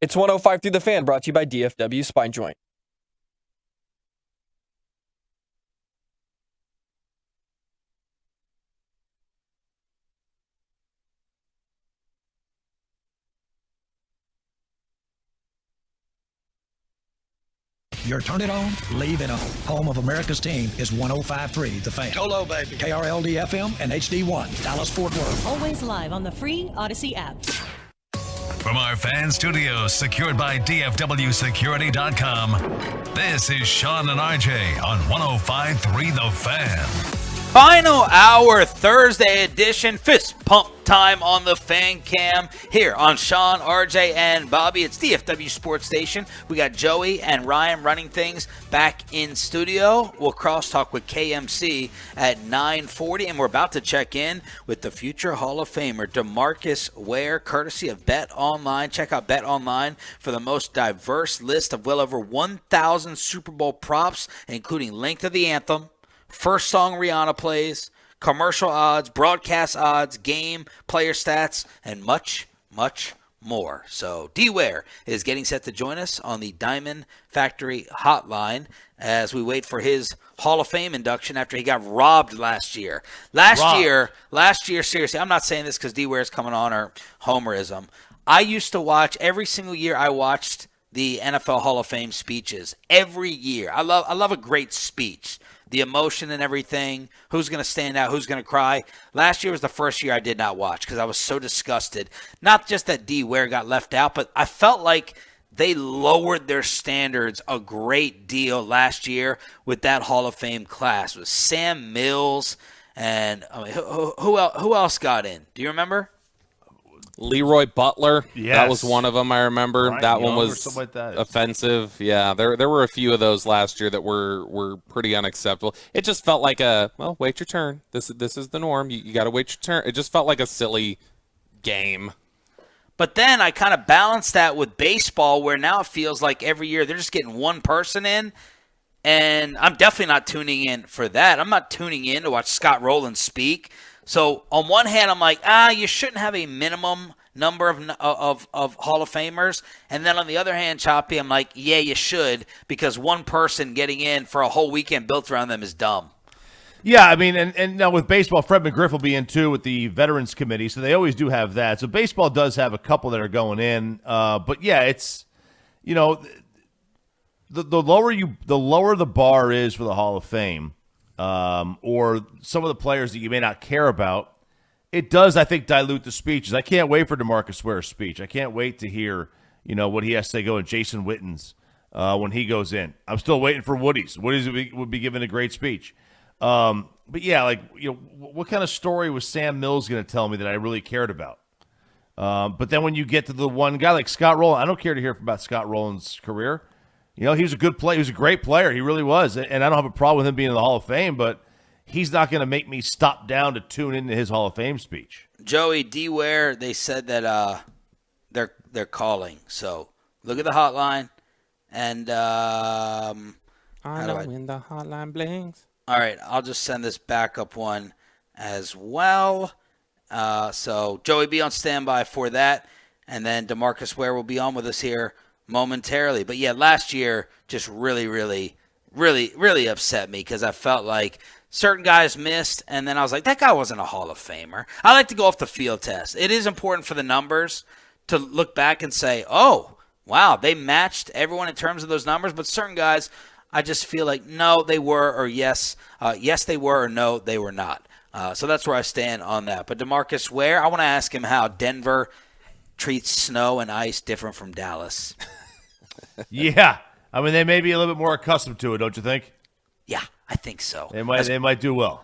It's 105 through the Fan, brought to you by DFW Spine Joint. Your turn it on, leave it on. Home of America's team is 105.3 The Fan. Hello, baby. KRLD FM and HD1, Dallas, Fort Worth. Always live on the free Odyssey app. From our fan studios secured by DFWsecurity.com, this is Sean and RJ on 105.3 The Fan. Final hour Thursday edition, fist pump time on the Fan Cam here on Sean, RJ, and Bobby. It's DFW Sports Station. We got Joey and Ryan running things back in studio. We'll crosstalk with KMC at 9:40, and we're about to check in with the future Hall of Famer DeMarcus Ware, courtesy of Bet Online. Check out Bet Online for the most diverse list of well over 1,000 Super Bowl props, including length of the anthem, first song Rihanna plays, commercial odds, broadcast odds, game, player stats, and much, much more. So D-Ware is getting set to join us on the Diamond Factory hotline as we wait for his Hall of Fame induction after he got robbed last year. Last year, seriously, I'm not saying this because D-Ware is coming on or homerism. I used to watch every single year. I watched the NFL Hall of Fame speeches every year. I love a great speech. The emotion and everything, who's going to stand out, who's going to cry. Last year was the first year I did not watch because I was so disgusted. Not just that D-Ware got left out, but I felt like they lowered their standards a great deal last year with that Hall of Fame class. It was Sam Mills and who else got in? Do you remember? Leroy Butler. Yes. That was one of them, I remember. Ryan that Young one or was something like that. offensive. Yeah, there were a few of those last year that were pretty unacceptable. It just felt like wait your turn. This is the norm. You got to wait your turn. It just felt like a silly game. But then I kind of balanced that with baseball, where now it feels like every year they're just getting one person in, and I'm definitely not tuning in for that. I'm not tuning in to watch Scott Rowland speak. So on one hand, I'm like, you shouldn't have a minimum number of Hall of Famers. And then on the other hand, Choppy, I'm like, yeah, you should, because one person getting in for a whole weekend built around them is dumb. Yeah, I mean, and now with baseball, Fred McGriff will be in too with the Veterans Committee, so they always do have that. So baseball does have a couple that are going in. But yeah, it's, the lower the bar is for the Hall of Fame, or some of the players that you may not care about, it does, I think, dilute the speeches. I can't wait for DeMarcus Ware's speech. I can't wait to hear, what he has to go in Jason Witten's when he goes in. I'm still waiting for Woody's. Woody's would be giving a great speech. But yeah, what kind of story was Sam Mills going to tell me that I really cared about? But then when you get to the one guy like Scott Rowland, I don't care to hear about Scott Rowland's career. He was a good player. He was a great player. He really was. And I don't have a problem with him being in the Hall of Fame, but he's not going to make me stop down to tune into his Hall of Fame speech. Joey, D-Ware, they said that they're calling. So look at the hotline. And I know when the hotline blinks. All right, I'll just send this backup one as well. So Joey, be on standby for that. And then DeMarcus Ware will be on with us here momentarily. But yeah, last year just really, really, really, really upset me because I felt like certain guys missed, and then I was like, that guy wasn't a Hall of Famer. I like to go off the field test. It is important for the numbers to look back and say, oh, wow, they matched everyone in terms of those numbers, but certain guys, I just feel like, no, they were, or yes, they were, or no, they were not. So that's where I stand on that. But DeMarcus Ware, I want to ask him how Denver treats snow and ice different from Dallas. Yeah. I mean, they may be a little bit more accustomed to it, don't you think? Yeah, I think so. They might do well.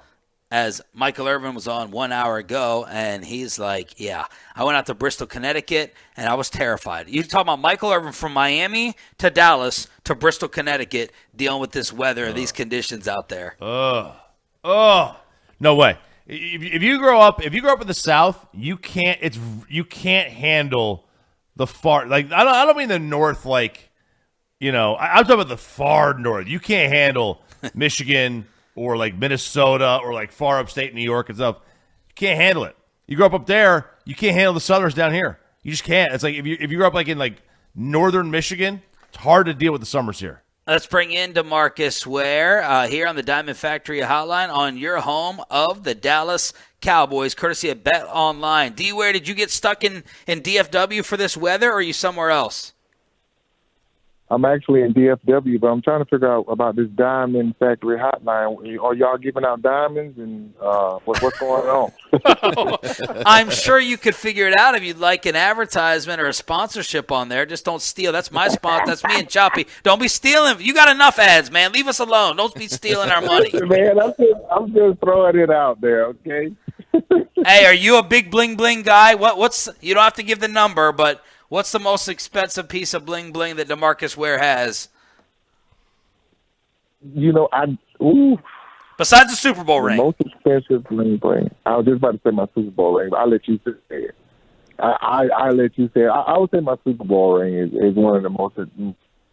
As Michael Irvin was on 1 hour ago, and he's like, yeah, I went out to Bristol, Connecticut, and I was terrified. You're talking about Michael Irvin from Miami to Dallas to Bristol, Connecticut, dealing with this weather and these conditions out there. No way. If you grow up in the South, you can't handle the far, like, I don't mean the North, like, I'm talking about the far North. You can't handle Michigan or like Minnesota or like far upstate New York and stuff. You can't handle it. You grow up there, you can't handle the Southerners down here. You just can't. It's like if you grow up like in like Northern Michigan. It's hard to deal with the summers here. Let's bring in DeMarcus Ware here on the Diamond Factory Hotline on your home of the Dallas Cowboys, courtesy of Bet Online. D. Ware, did you get stuck in DFW for this weather, or are you somewhere else? I'm actually in DFW, but I'm trying to figure out about this Diamond Factory Hotline. Are y'all giving out diamonds, and what's going on? I'm sure you could figure it out if you'd like an advertisement or a sponsorship on there. Just don't steal. That's my spot. That's me and Choppy. Don't be stealing. You got enough ads, man. Leave us alone. Don't be stealing our money. Man, I'm just throwing it out there, okay? Hey, are you a big bling bling guy? What's you don't have to give the number, but what's the most expensive piece of bling bling that DeMarcus Ware has? Besides the Super Bowl ring. Most expensive bling bling. I was just about to say my Super Bowl ring, but I'll let you say it. I'll let you say it. I would say my Super Bowl ring is one of the most,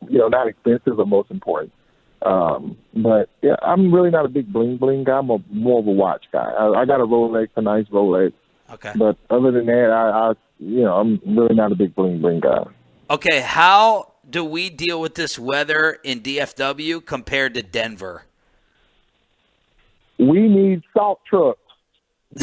not expensive, but most important. But yeah, I'm really not a big bling bling guy. I'm more of a watch guy. I got a Rolex, a nice Rolex. Okay. But other than that, I'm really not a big bling bling guy. Okay, how do we deal with this weather in DFW compared to Denver? We need salt trucks.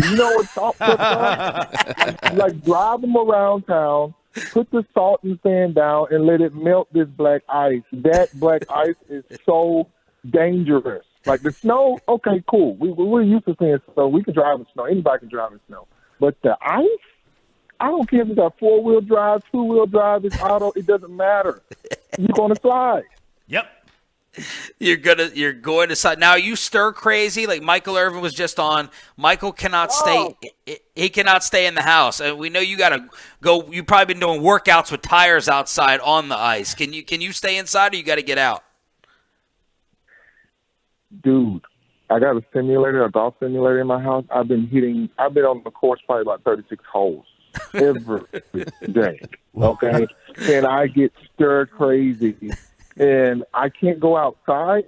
You know what salt trucks are? Like drive them around town, put the salt and sand down, and let it melt this black ice. That black ice is so dangerous. Like the snow, okay, cool. We're used to seeing snow. We can drive in snow. Anybody can drive in snow. But the ice, I don't care if it's got 4-wheel drive, 2-wheel drive, it's auto. It doesn't matter. You're going to slide. Yep. You're going to slide. Now, are you stir crazy? Like Michael Irvin was just on. Michael cannot stay. He cannot stay in the house. And we know you got to go. You've probably been doing workouts with tires outside on the ice. Can you stay inside, or you got to get out? Dude, I got a golf simulator in my house. I've been on the course probably about 36 holes every day. Okay? And I get stir crazy. And I can't go outside.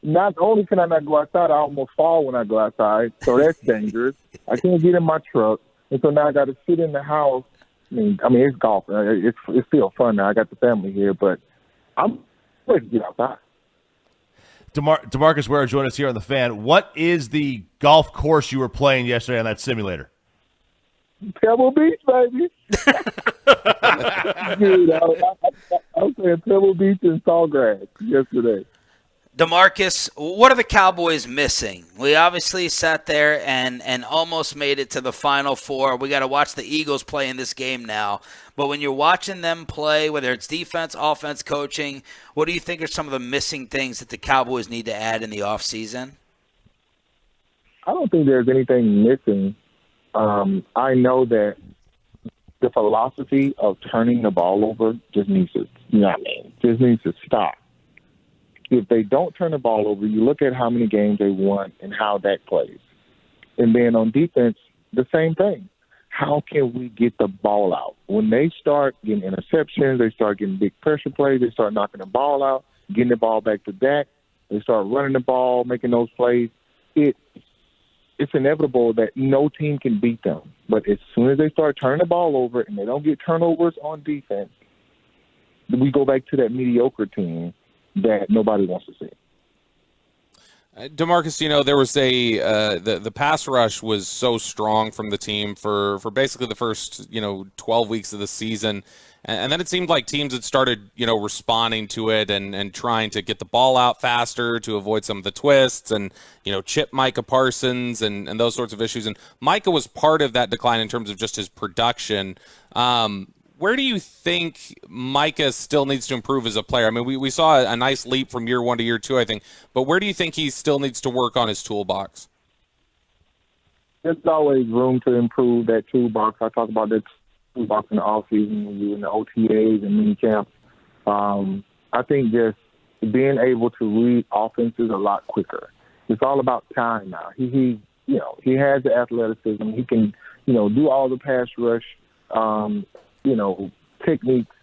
Not only can I not go outside, I almost fall when I go outside. So that's dangerous. I can't get in my truck. And so now I got to sit in the house. I mean, it's golf. It's still fun now. I got the family here, but I'm ready to get outside. DeMarcus Ware joined us here on The Fan. What is the golf course you were playing yesterday on that Pebble Beach, baby. Dude, I was playing Pebble Beach and Sawgrass yesterday. DeMarcus, what are the Cowboys missing? We obviously sat there and almost made it to the Final Four. We got to watch the Eagles play in this game now. But when you're watching them play, whether it's defense, offense, coaching, what do you think are some of the missing things that the Cowboys need to add in the offseason? I don't think there's anything missing. I know that the philosophy of turning the ball over just needs to, just needs to stop. If they don't turn the ball over, you look at how many games they won and how that plays. And then on defense, the same thing. How can we get the ball out? When they start getting interceptions, they start getting big pressure plays, they start knocking the ball out, getting the ball back to Dak, they start running the ball, making those plays. It's inevitable that no team can beat them. But as soon as they start turning the ball over and they don't get turnovers on defense, we go back to that mediocre team that nobody wants to see. DeMarcus, there was the pass rush was so strong from the team for basically the first 12 weeks of the season, and then it seemed like teams had started responding to it and trying to get the ball out faster to avoid some of the twists and chip Micah Parsons and those sorts of issues. And Micah was part of that decline in terms of just his production. Where do you think Micah still needs to improve as a player? I mean, we saw a nice leap from year 1 to year 2, I think. But where do you think he still needs to work on his toolbox? There's always room to improve that toolbox. I talk about that toolbox in the offseason when you're in the OTAs and mini camps. I think just being able to read offenses a lot quicker. It's all about time now. He has the athleticism. He can, do all the pass rush techniques,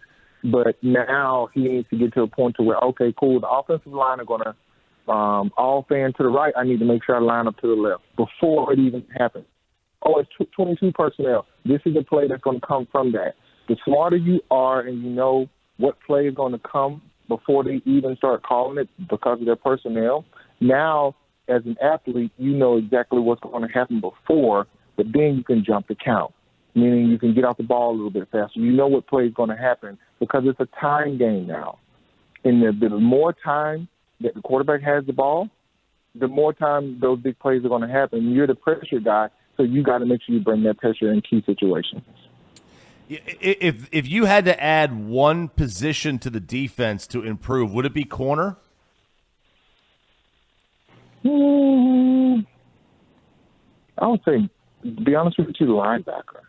but now he needs to get to a point to where, okay, cool, the offensive line are going to all fan to the right. I need to make sure I line up to the left before it even happens. Oh, it's 22 personnel. This is a play that's going to come from that. The smarter you are and what play is going to come before they even start calling it because of their personnel. Now, as an athlete, you know exactly what's going to happen before, but then you can jump the count, meaning you can get off the ball a little bit faster. You know what play is going to happen because it's a time game now. And the more time that the quarterback has the ball, the more time those big plays are going to happen. You're the pressure guy, so you got to make sure you bring that pressure in key situations. If you had to add one position to the defense to improve, would it be corner? I would say, to be honest with you, linebacker.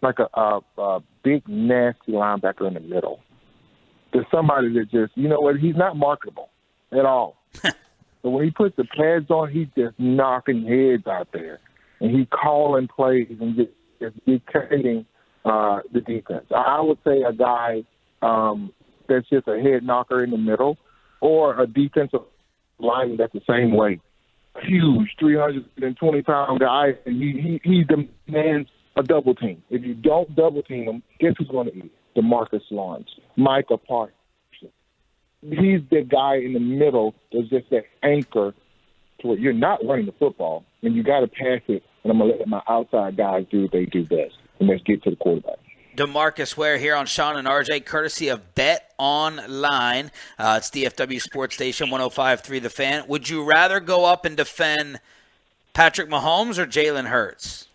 Like a big, nasty linebacker in the middle. There's somebody that just, you know what, he's not marketable at all. But when he puts the pads on, he's just knocking heads out there. And he's calling plays and just dictating the defense. I would say a guy that's just a head knocker in the middle, or a defensive lineman that's the same way. Huge, 320-pound guy, and he demands a double team. If you don't double team him, guess who's going to eat? DeMarcus Lawrence, Micah Parsons. He's the guy in the middle that's just that anchor to where you're not running the football, and you got to pass it, and I'm going to let my outside guys do what they do best, and let's get to the quarterback. DeMarcus Ware here on Sean and RJ, courtesy of Bet Online. It's DFW Sports Station 105.3 The Fan. Would you rather go up and defend Patrick Mahomes or Jalen Hurts?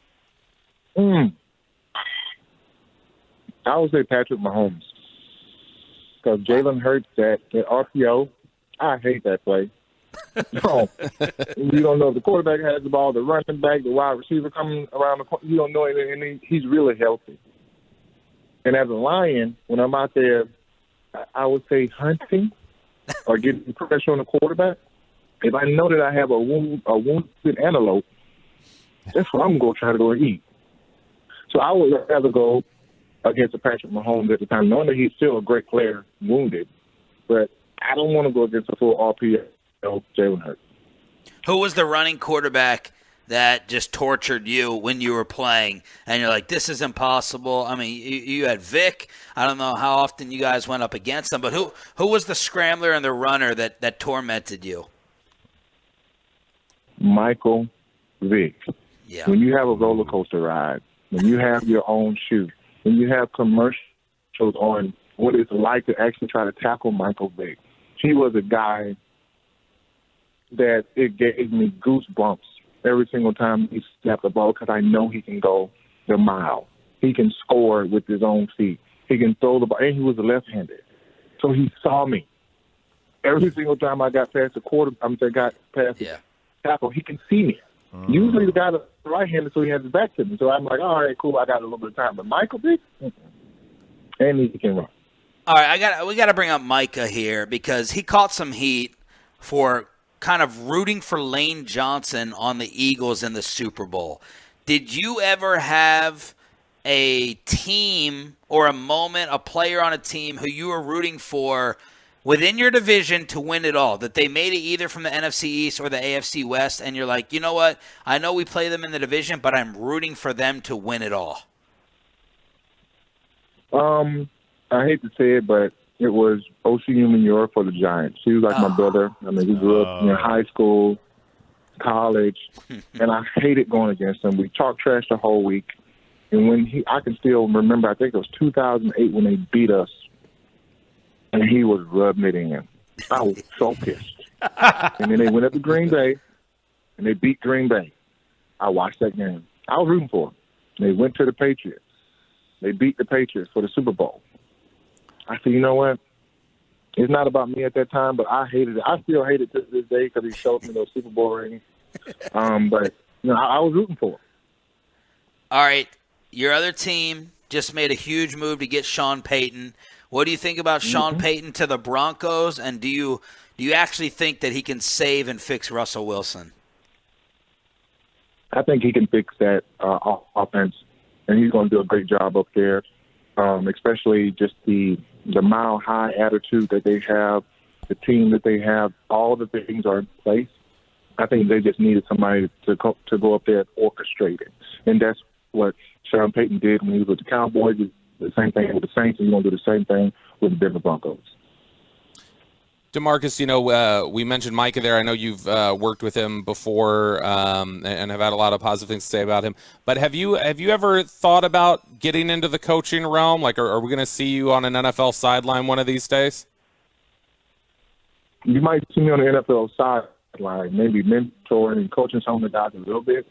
I would say Patrick Mahomes. Because Jalen Hurts at RPO, I hate that play. No. You don't know if the quarterback has the ball, the running back, the wide receiver coming around the corner. You don't know anything, and he's really healthy. And as a Lion, when I'm out there, I would say hunting or getting pressure on the quarterback. If I know that I have a wounded antelope, that's what I'm going to try to go and eat. So I would rather go against a Patrick Mahomes at the time, knowing that he's still a great player, wounded. But I don't want to go against a full RPO Jalen Hurts. Who was the running quarterback that just tortured you when you were playing, and you're like, this is impossible? I mean, you had Vic. I don't know how often you guys went up against them, but who was the scrambler and the runner that tormented you? Michael Vick. Yeah. When you have a roller coaster ride, when you have your own shoe, when you have commercials on what it's like to actually try to tackle Michael Vick, he was a guy that it gave me goosebumps every single time he snapped the ball, because I know he can go the mile. He can score with his own feet. He can throw the ball, and he was left-handed. So he saw me. Every single time I got past the tackle, he can see me. Usually the guy that's right-handed, so he has his back to me. So I'm like, all right, cool, I got a little bit of time. But Michael Vick, and he can run. All right, we got to bring up Micah here, because he caught some heat for kind of rooting for Lane Johnson on the Eagles in the Super Bowl. Did you ever have a team or a moment, a player on a team who you were rooting for within your division to win it all, that they made it either from the NFC East or the AFC West, and you're like, you know what, I know we play them in the division, but I'm rooting for them to win it all? I hate to say it, but it was OCU Manure for the Giants. He was like my brother. I mean, we grew up in high school, college, and I hated going against him. We talked trash the whole week. And when I can still remember, I think it was 2008 when they beat us, and he was rubbing it in. I was so pissed. And then they went up to Green Bay, and they beat Green Bay. I watched that game. I was rooting for them. They went to the Patriots. They beat the Patriots for the Super Bowl. I said, you know what? It's not about me at that time, but I hated it. I still hate it to this day because he showed me those Super Bowl rings. But you know, I was rooting for him. All right, your other team just made a huge move to get Sean Payton. What do you think about Sean Payton to the Broncos, and do you actually think that he can save and fix Russell Wilson? I think he can fix that offense, and he's going to do a great job up there, especially just the mile-high attitude that they have, the team that they have, all the things are in place. I think they just needed somebody to go up there and orchestrate it. And that's what Sean Payton did when he was with the Cowboys. The same thing with the Saints, and we're going to do the same thing with the Denver Broncos. DeMarcus, we mentioned Micah there. I know you've worked with him before and have had a lot of positive things to say about him. But have you ever thought about getting into the coaching realm? Like, are we going to see you on an NFL sideline one of these days? You might see me on the NFL sideline, maybe mentoring and coaching some of the guys a little bit.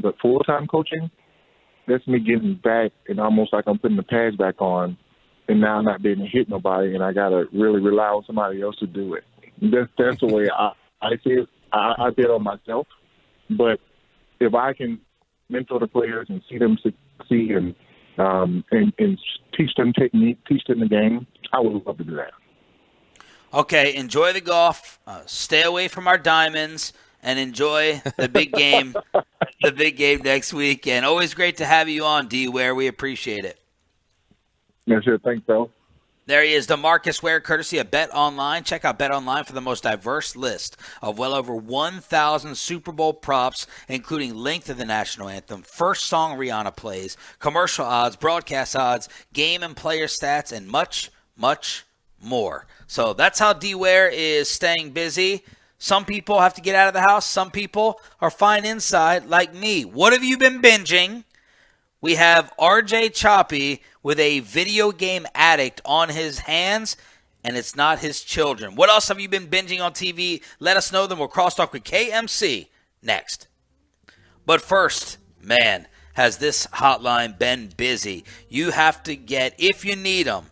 But full-time coaching, that's me getting back and almost like I'm putting the pads back on, and now I'm not being to hit nobody, and I got to really rely on somebody else to do it. That's the way I see it. I bet on myself. But if I can mentor the players and see them succeed and teach them technique, teach them the game, I would love to do that. Okay, enjoy the golf. Stay away from our diamonds, and enjoy the big game. The big game next week. And always great to have you on, D. Ware. We appreciate it. Yeah, sure. Thanks, Bill. There he is, DeMarcus Ware, courtesy of Bet Online. Check out Bet Online for the most diverse list of well over 1,000 Super Bowl props, including length of the national anthem, first song Rihanna plays, commercial odds, broadcast odds, game and player stats, and much, much more. So that's how D. Ware is staying busy. Some people have to get out of the house. Some people are fine inside, like me. What have you been binging? We have RJ Choppy with a video game addict on his hands, and it's not his children. What else have you been binging on TV? Let us know. Then we'll crosstalk with KMC next. But first, man, has this hotline been busy. You have to get, if you need them,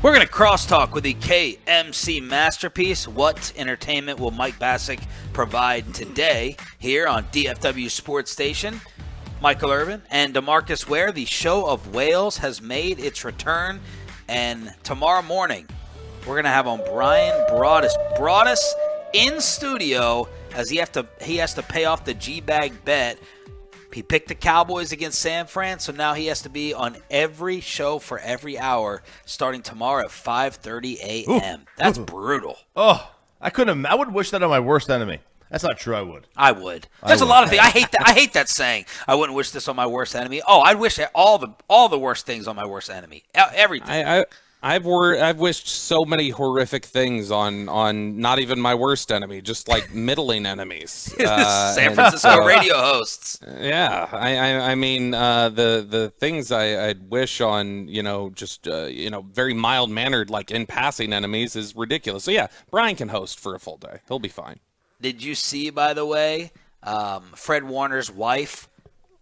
We're going to crosstalk with the KMC masterpiece. What entertainment will Mike Bassick provide today here on DFW Sports Station? Michael Irvin and DeMarcus Ware, the show of Wales, has made its return. And tomorrow morning, we're going to have on Brian Broaddus in studio as he has to pay off the G-Bag bet. He picked the Cowboys against San Fran, so now he has to be on every show for every hour starting tomorrow at 5:30 a.m. That's brutal. Oh, I would wish that on my worst enemy. That's not true. I would. There's a lot of things. I hate that saying. I wouldn't wish this on my worst enemy. Oh, I'd wish all the worst things on my worst enemy. Everything. I've wished so many horrific things on not even my worst enemy, just like middling enemies. San Francisco radio hosts. Yeah, I mean the things I'd wish on just very mild mannered like in passing enemies is ridiculous. So yeah, Brian can host for a full day. He'll be fine. Did you see, by the way, Fred Warner's wife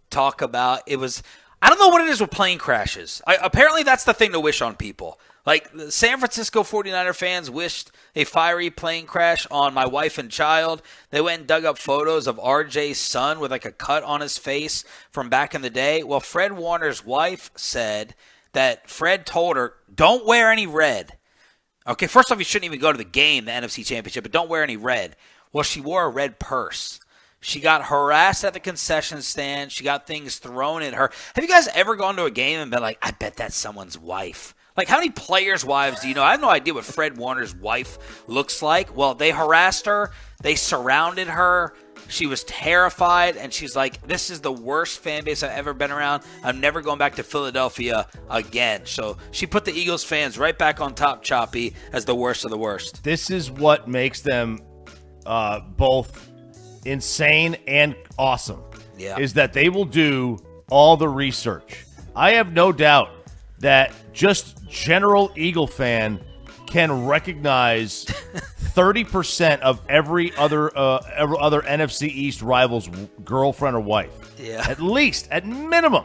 talk about it was? I don't know what it is with plane crashes. Apparently, that's the thing to wish on people. Like, the San Francisco 49er fans wished a fiery plane crash on my wife and child. They went and dug up photos of RJ's son with, like, a cut on his face from back in the day. Well, Fred Warner's wife said that Fred told her, don't wear any red. Okay, first off, you shouldn't even go to the game, the NFC Championship, but don't wear any red. Well, she wore a red purse. She got harassed at the concession stand. She got things thrown at her. Have you guys ever gone to a game and been like, I bet that's someone's wife? Like, how many players' wives do you know? I have no idea what Fred Warner's wife looks like. Well, they harassed her. They surrounded her. She was terrified, and she's like, this is the worst fan base I've ever been around. I'm never going back to Philadelphia again. So she put the Eagles fans right back on top, Choppy, as the worst of the worst. This is what makes them both insane and awesome. Yeah. Is that they will do all the research. I have no doubt that just general Eagle fan can recognize 30% of every other NFC East rival's girlfriend or wife. Yeah. At least, at minimum.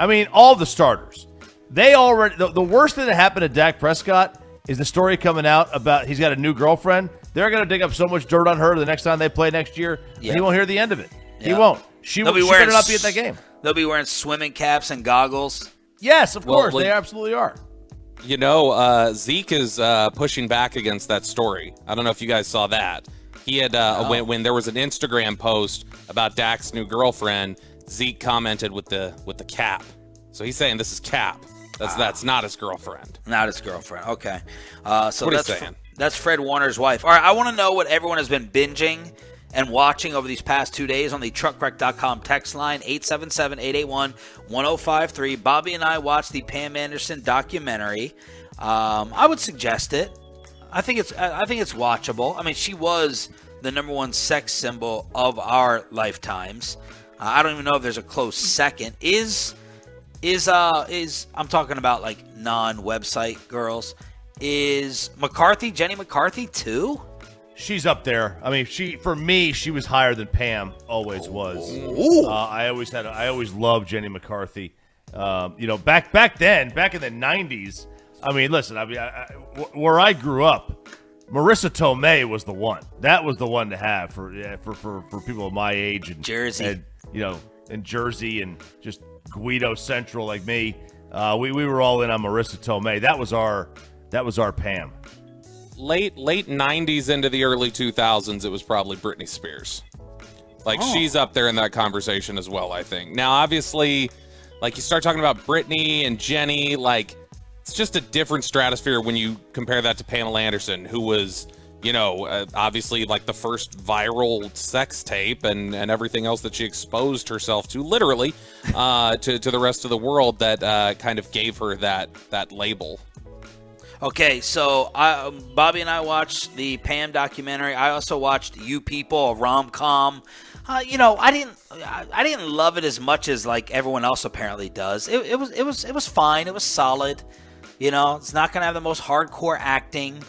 I mean, all the starters. They already the worst thing that happened to Dak Prescott is the story coming out about he's got a new girlfriend. They're going to dig up so much dirt on her the next time they play next year. Yeah. He won't hear the end of it. Yeah. He won't. She better not be at that game. They'll be wearing swimming caps and goggles. Yes, of course. They absolutely are. Zeke is pushing back against that story. I don't know if you guys saw that. He had when there was an Instagram post about Dak's new girlfriend, Zeke commented with the cap. So he's saying this is cap. That's not his girlfriend. Not his girlfriend. Okay. So what that's he's saying. That's Fred Warner's wife. All right, I want to know what everyone has been binging and watching over these past 2 days on the truckwreck.com text line, 877-881-1053. Bobby and I watched the Pam Anderson documentary. I would suggest it. I think it's watchable. I mean, she was the number one sex symbol of our lifetimes. I don't even know if there's a close second. Is I'm talking about like non-website girls. Is Jenny McCarthy too? She's up there. I mean, for me, she was higher than Pam always was. I always loved Jenny McCarthy. Back then, back in the 90s. I mean, listen. I mean, where I grew up, Marissa Tomei was the one. That was the one to have for people of my age and Jersey, and Jersey and just Guido Central like me. We were all in on Marissa Tomei. That was our Pam. Late 90s into the early 2000s, it was probably Britney Spears. She's up there in that conversation as well, I think. Now, obviously, you start talking about Britney and Jenny, it's just a different stratosphere when you compare that to Pamela Anderson, who was, obviously the first viral sex tape and everything else that she exposed herself to, literally, to the rest of the world that kind of gave her that label. Okay, so Bobby and I watched the Pam documentary. I also watched You People, a rom-com. I didn't love it as much as everyone else apparently does. It was fine. It was solid. It's not gonna have the most hardcore acting.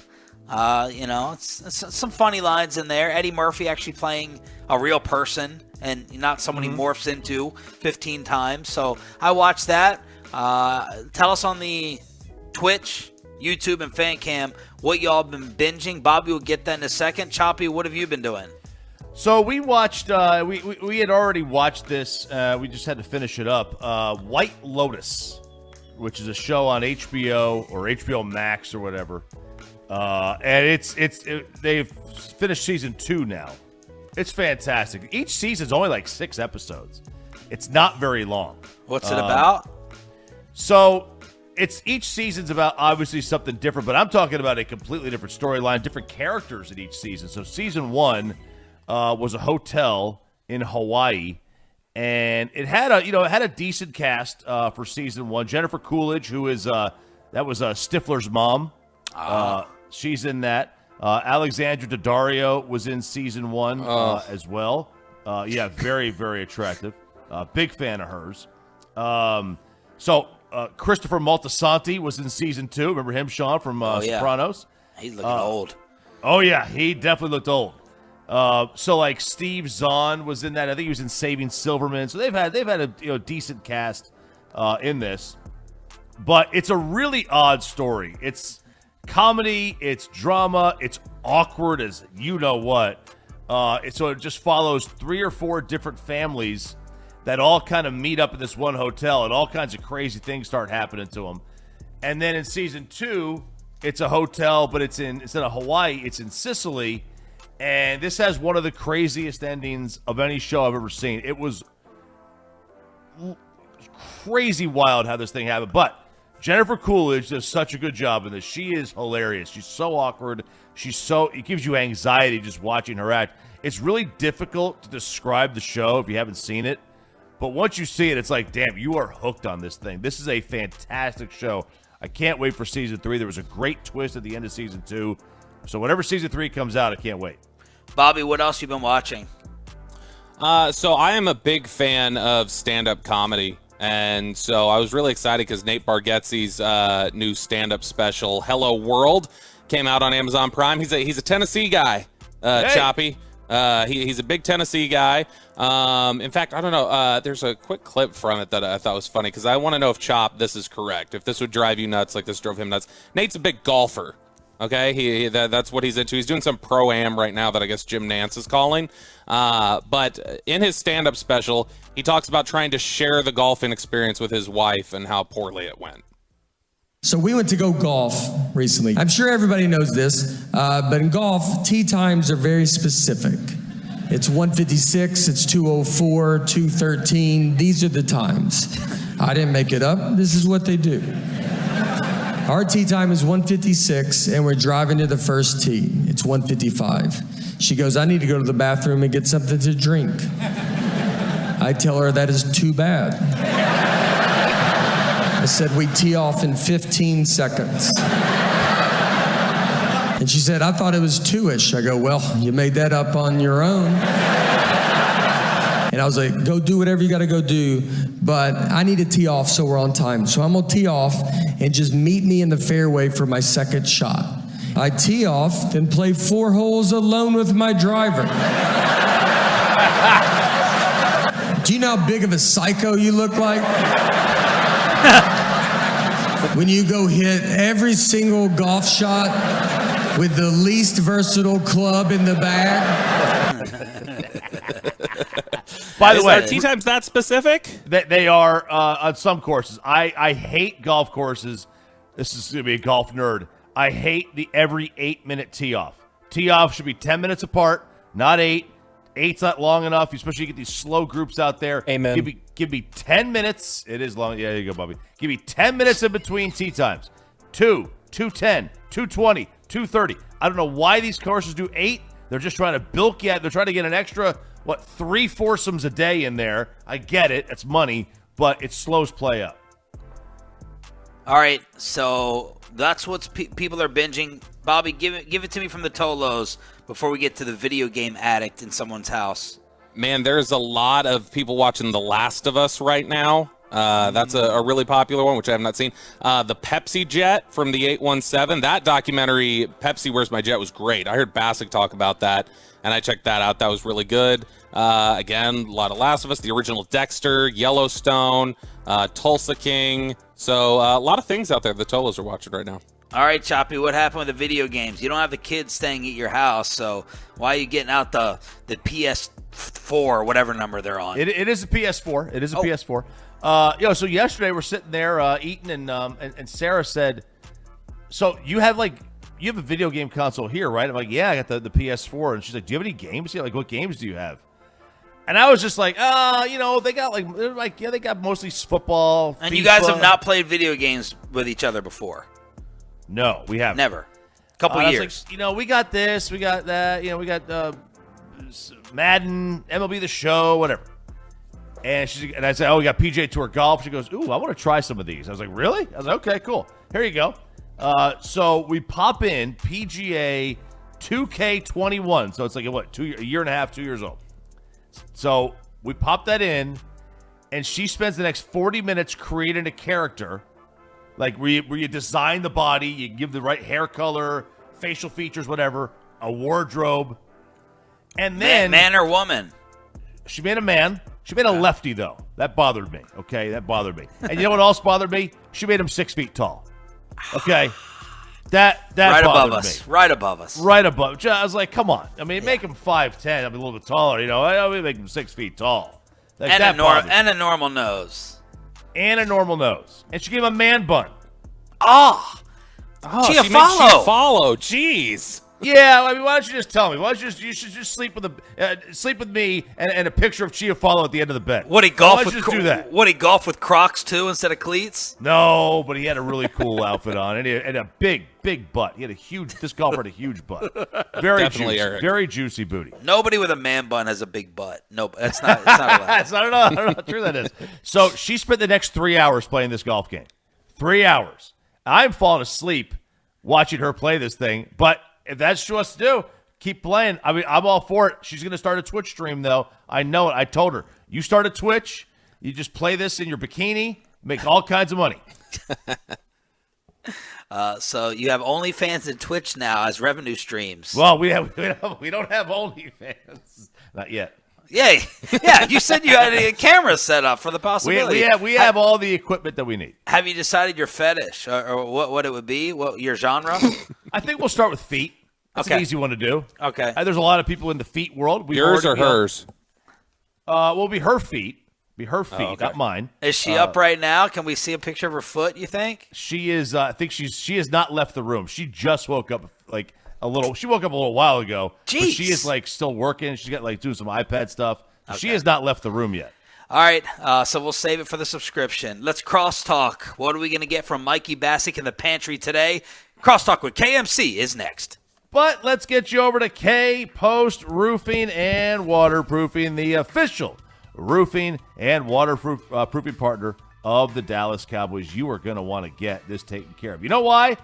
It's some funny lines in there. Eddie Murphy actually playing a real person and not someone he morphs into 15 times. So I watched that. Tell us on the Twitch YouTube and fan cam what y'all been binging. Bobby will get that in a second. Choppy, what have you been doing? So we watched, we had already watched this. We just had to finish it up. White Lotus, which is a show on HBO or HBO Max or whatever. And they've finished season 2 now. It's fantastic. Each season's only like 6 episodes. It's not very long. What's it about? So each season's about obviously something different, but I'm talking about a completely different storyline, different characters in each season. So season 1 was a hotel in Hawaii, and it had a decent cast for season 1. Jennifer Coolidge, who is that was Stifler's mom. She's in that. Alexandra Daddario was in season 1 as well. Yeah, very, very attractive. Big fan of hers. Christopher Moltisanti was in season 2. Remember him, Sean, from Sopranos? He's looking old. Oh, yeah, he definitely looked old. Like Steve Zahn was in that. I think he was in Saving Silverman. So they've had a decent cast in this. But it's a really odd story. It's comedy, it's drama, it's awkward as you know what. So it just follows 3 or 4 different families that all kind of meet up in this one hotel, and all kinds of crazy things start happening to them. And then in season 2, it's a hotel, but instead of Hawaii, it's in Sicily. And this has one of the craziest endings of any show I've ever seen. It was crazy wild how this thing happened. But Jennifer Coolidge does such a good job in this. She is hilarious. She's so awkward. It gives you anxiety just watching her act. It's really difficult to describe the show if you haven't seen it. But once you see it, it's like, damn, you are hooked on this thing. This is a fantastic show. I can't wait for season 3. There was a great twist at the end of season 2. So whenever season 3 comes out, I can't wait. Bobby, what else you been watching? So I am a big fan of stand-up comedy. And so I was really excited because Nate Bargatze's new stand-up special, Hello World, came out on Amazon Prime. He's a Tennessee guy, Choppy. He's a big Tennessee guy. In fact, I don't know. There's a quick clip from it that I thought was funny because I want to know if Chop, this is correct. If this would drive you nuts like this drove him nuts. Nate's a big golfer. Okay, that's what he's into. He's doing some pro-am right now that I guess Jim Nance is calling. But in his stand-up special, he talks about trying to share the golfing experience with his wife and how poorly it went. So we went to go golf recently. I'm sure everybody knows this, but in golf, tee times are very specific. It's 156, it's 204, 213. These are the times. I didn't make it up. This is what they do. Our tee time is 156, and we're driving to the first tee. It's 155. She goes, I need to go to the bathroom and get something to drink. I tell her that is too bad. I said, we tee off in 15 seconds. And she said, I thought it was 2-ish. I go, well, you made that up on your own. And I was like, go do whatever you got to go do, but I need to tee off so we're on time. So I'm going to tee off and just meet me in the fairway for my second shot. I tee off, then play 4 holes alone with my driver. Do you know how big of a psycho you look like? When you go hit every single golf shot with the least versatile club in the bag. By the way, are tee times that specific? They are on some courses. I hate golf courses. This is going to be a golf nerd. I hate the every 8-minute tee off. Tee off should be 10 minutes apart, not 8. 8's not long enough. Especially you get these slow groups out there. Amen. Give me 10 minutes. It is long. Yeah, there you go, Bobby. Give me 10 minutes in between tee times. 2, 2:10, 2:20, 2:30. I don't know why these courses do 8. They're just trying to bilk you. They're trying to get an extra, 3 foursomes a day in there. I get it. It's money, but it slows play up. All right, so that's what people are binging. Bobby, give it to me from the Tolos before we get to the video game addict in someone's house. Man, there's a lot of people watching The Last of Us right now. That's a really popular one, which I have not seen. The Pepsi Jet from the 817, that documentary, Pepsi Where's My Jet, was great. I heard Bassick talk about that, and I checked that out. That was really good. Again, a lot of Last of Us, the original Dexter, Yellowstone, Tulsa King. So a lot of things out there the Tolos are watching right now. All right, Choppy, what happened with the video games? You don't have the kids staying at your house, so why are you getting out the PS4 or whatever number they're on? It is a PS4. It is a PS4. So yesterday we're sitting there eating, and Sarah said, so you have a video game console here, right? I'm like, yeah, I got the PS4. And she's like, do you have any games here? Like, what games do you have? And I was just like, they got they got mostly football. And FIFA. you guys have not played video games with each other before? No, we haven't. Never. Couple years. Like, we got this, we got that, we got Madden, MLB The Show, whatever. And I said, we got PGA Tour Golf. She goes, ooh, I want to try some of these. I was like, really? I was like, okay, cool. Here you go. So we pop in PGA 2K21. So it's like a year and a half, 2 years old. So we pop that in, and she spends the next 40 minutes creating a character, like where you design the body, you give the right hair color, facial features, whatever, a wardrobe, and then man or woman. She made a man. She made a lefty though. That bothered me. Okay, that bothered me. And you know what else bothered me? She made him 6 feet tall. Okay. That right bothered above us. me. Right above us. Right above. I was like, come on. I mean, make him 5'10". I mean, a little bit taller. I mean, make him 6 feet tall. Like, and that a normal nose. And a normal nose. And she gave him a man bun. Oh, she made Chiafalo. Jeez. Yeah, I mean, why don't you just tell me? Why don't you should just sleep with me and a picture of Chiafalo at the end of the bed. Would he golf with do that? Would he golf with Crocs too instead of cleats? No, but he had a really cool outfit on and a big butt. He had this golfer had a huge butt. Very Definitely, juicy, Eric. very juicy booty. Nobody with a man bun has a big butt. No, that's not. It's not allowed. I don't know how true that is. So she spent the next 3 hours playing this golf game. 3 hours. I'm falling asleep watching her play this thing, but if that's what she wants to do, keep playing. I mean, I'm all for it. She's going to start a Twitch stream, though. I know it. I told her, you start a Twitch, you just play this in your bikini, make all kinds of money. So you have OnlyFans and Twitch now as revenue streams. Well, we don't have OnlyFans. Not yet. Yeah. You said you had a camera set up for the possibility. We have all the equipment that we need. Have you decided your fetish or what it would be? What your genre? I think we'll start with feet. That's an easy one to do. Okay. There's a lot of people in the feet world. Yours or hers? Will be her feet. Not mine. Is she up right now? Can we see a picture of her foot, you think? She is. I think she has not left the room. She just woke up She woke up a little while ago. Jeez. But she is still working. She's got doing some iPad stuff. Okay. She has not left the room yet. All right, so we'll save it for the subscription. Let's crosstalk. What are we going to get from Mikey Bassick in the pantry today? Crosstalk with KMC is next. But let's get you over to K Post Roofing and Waterproofing, the official roofing and waterproofing partner of the Dallas Cowboys. You are going to want to get this taken care of. You know why?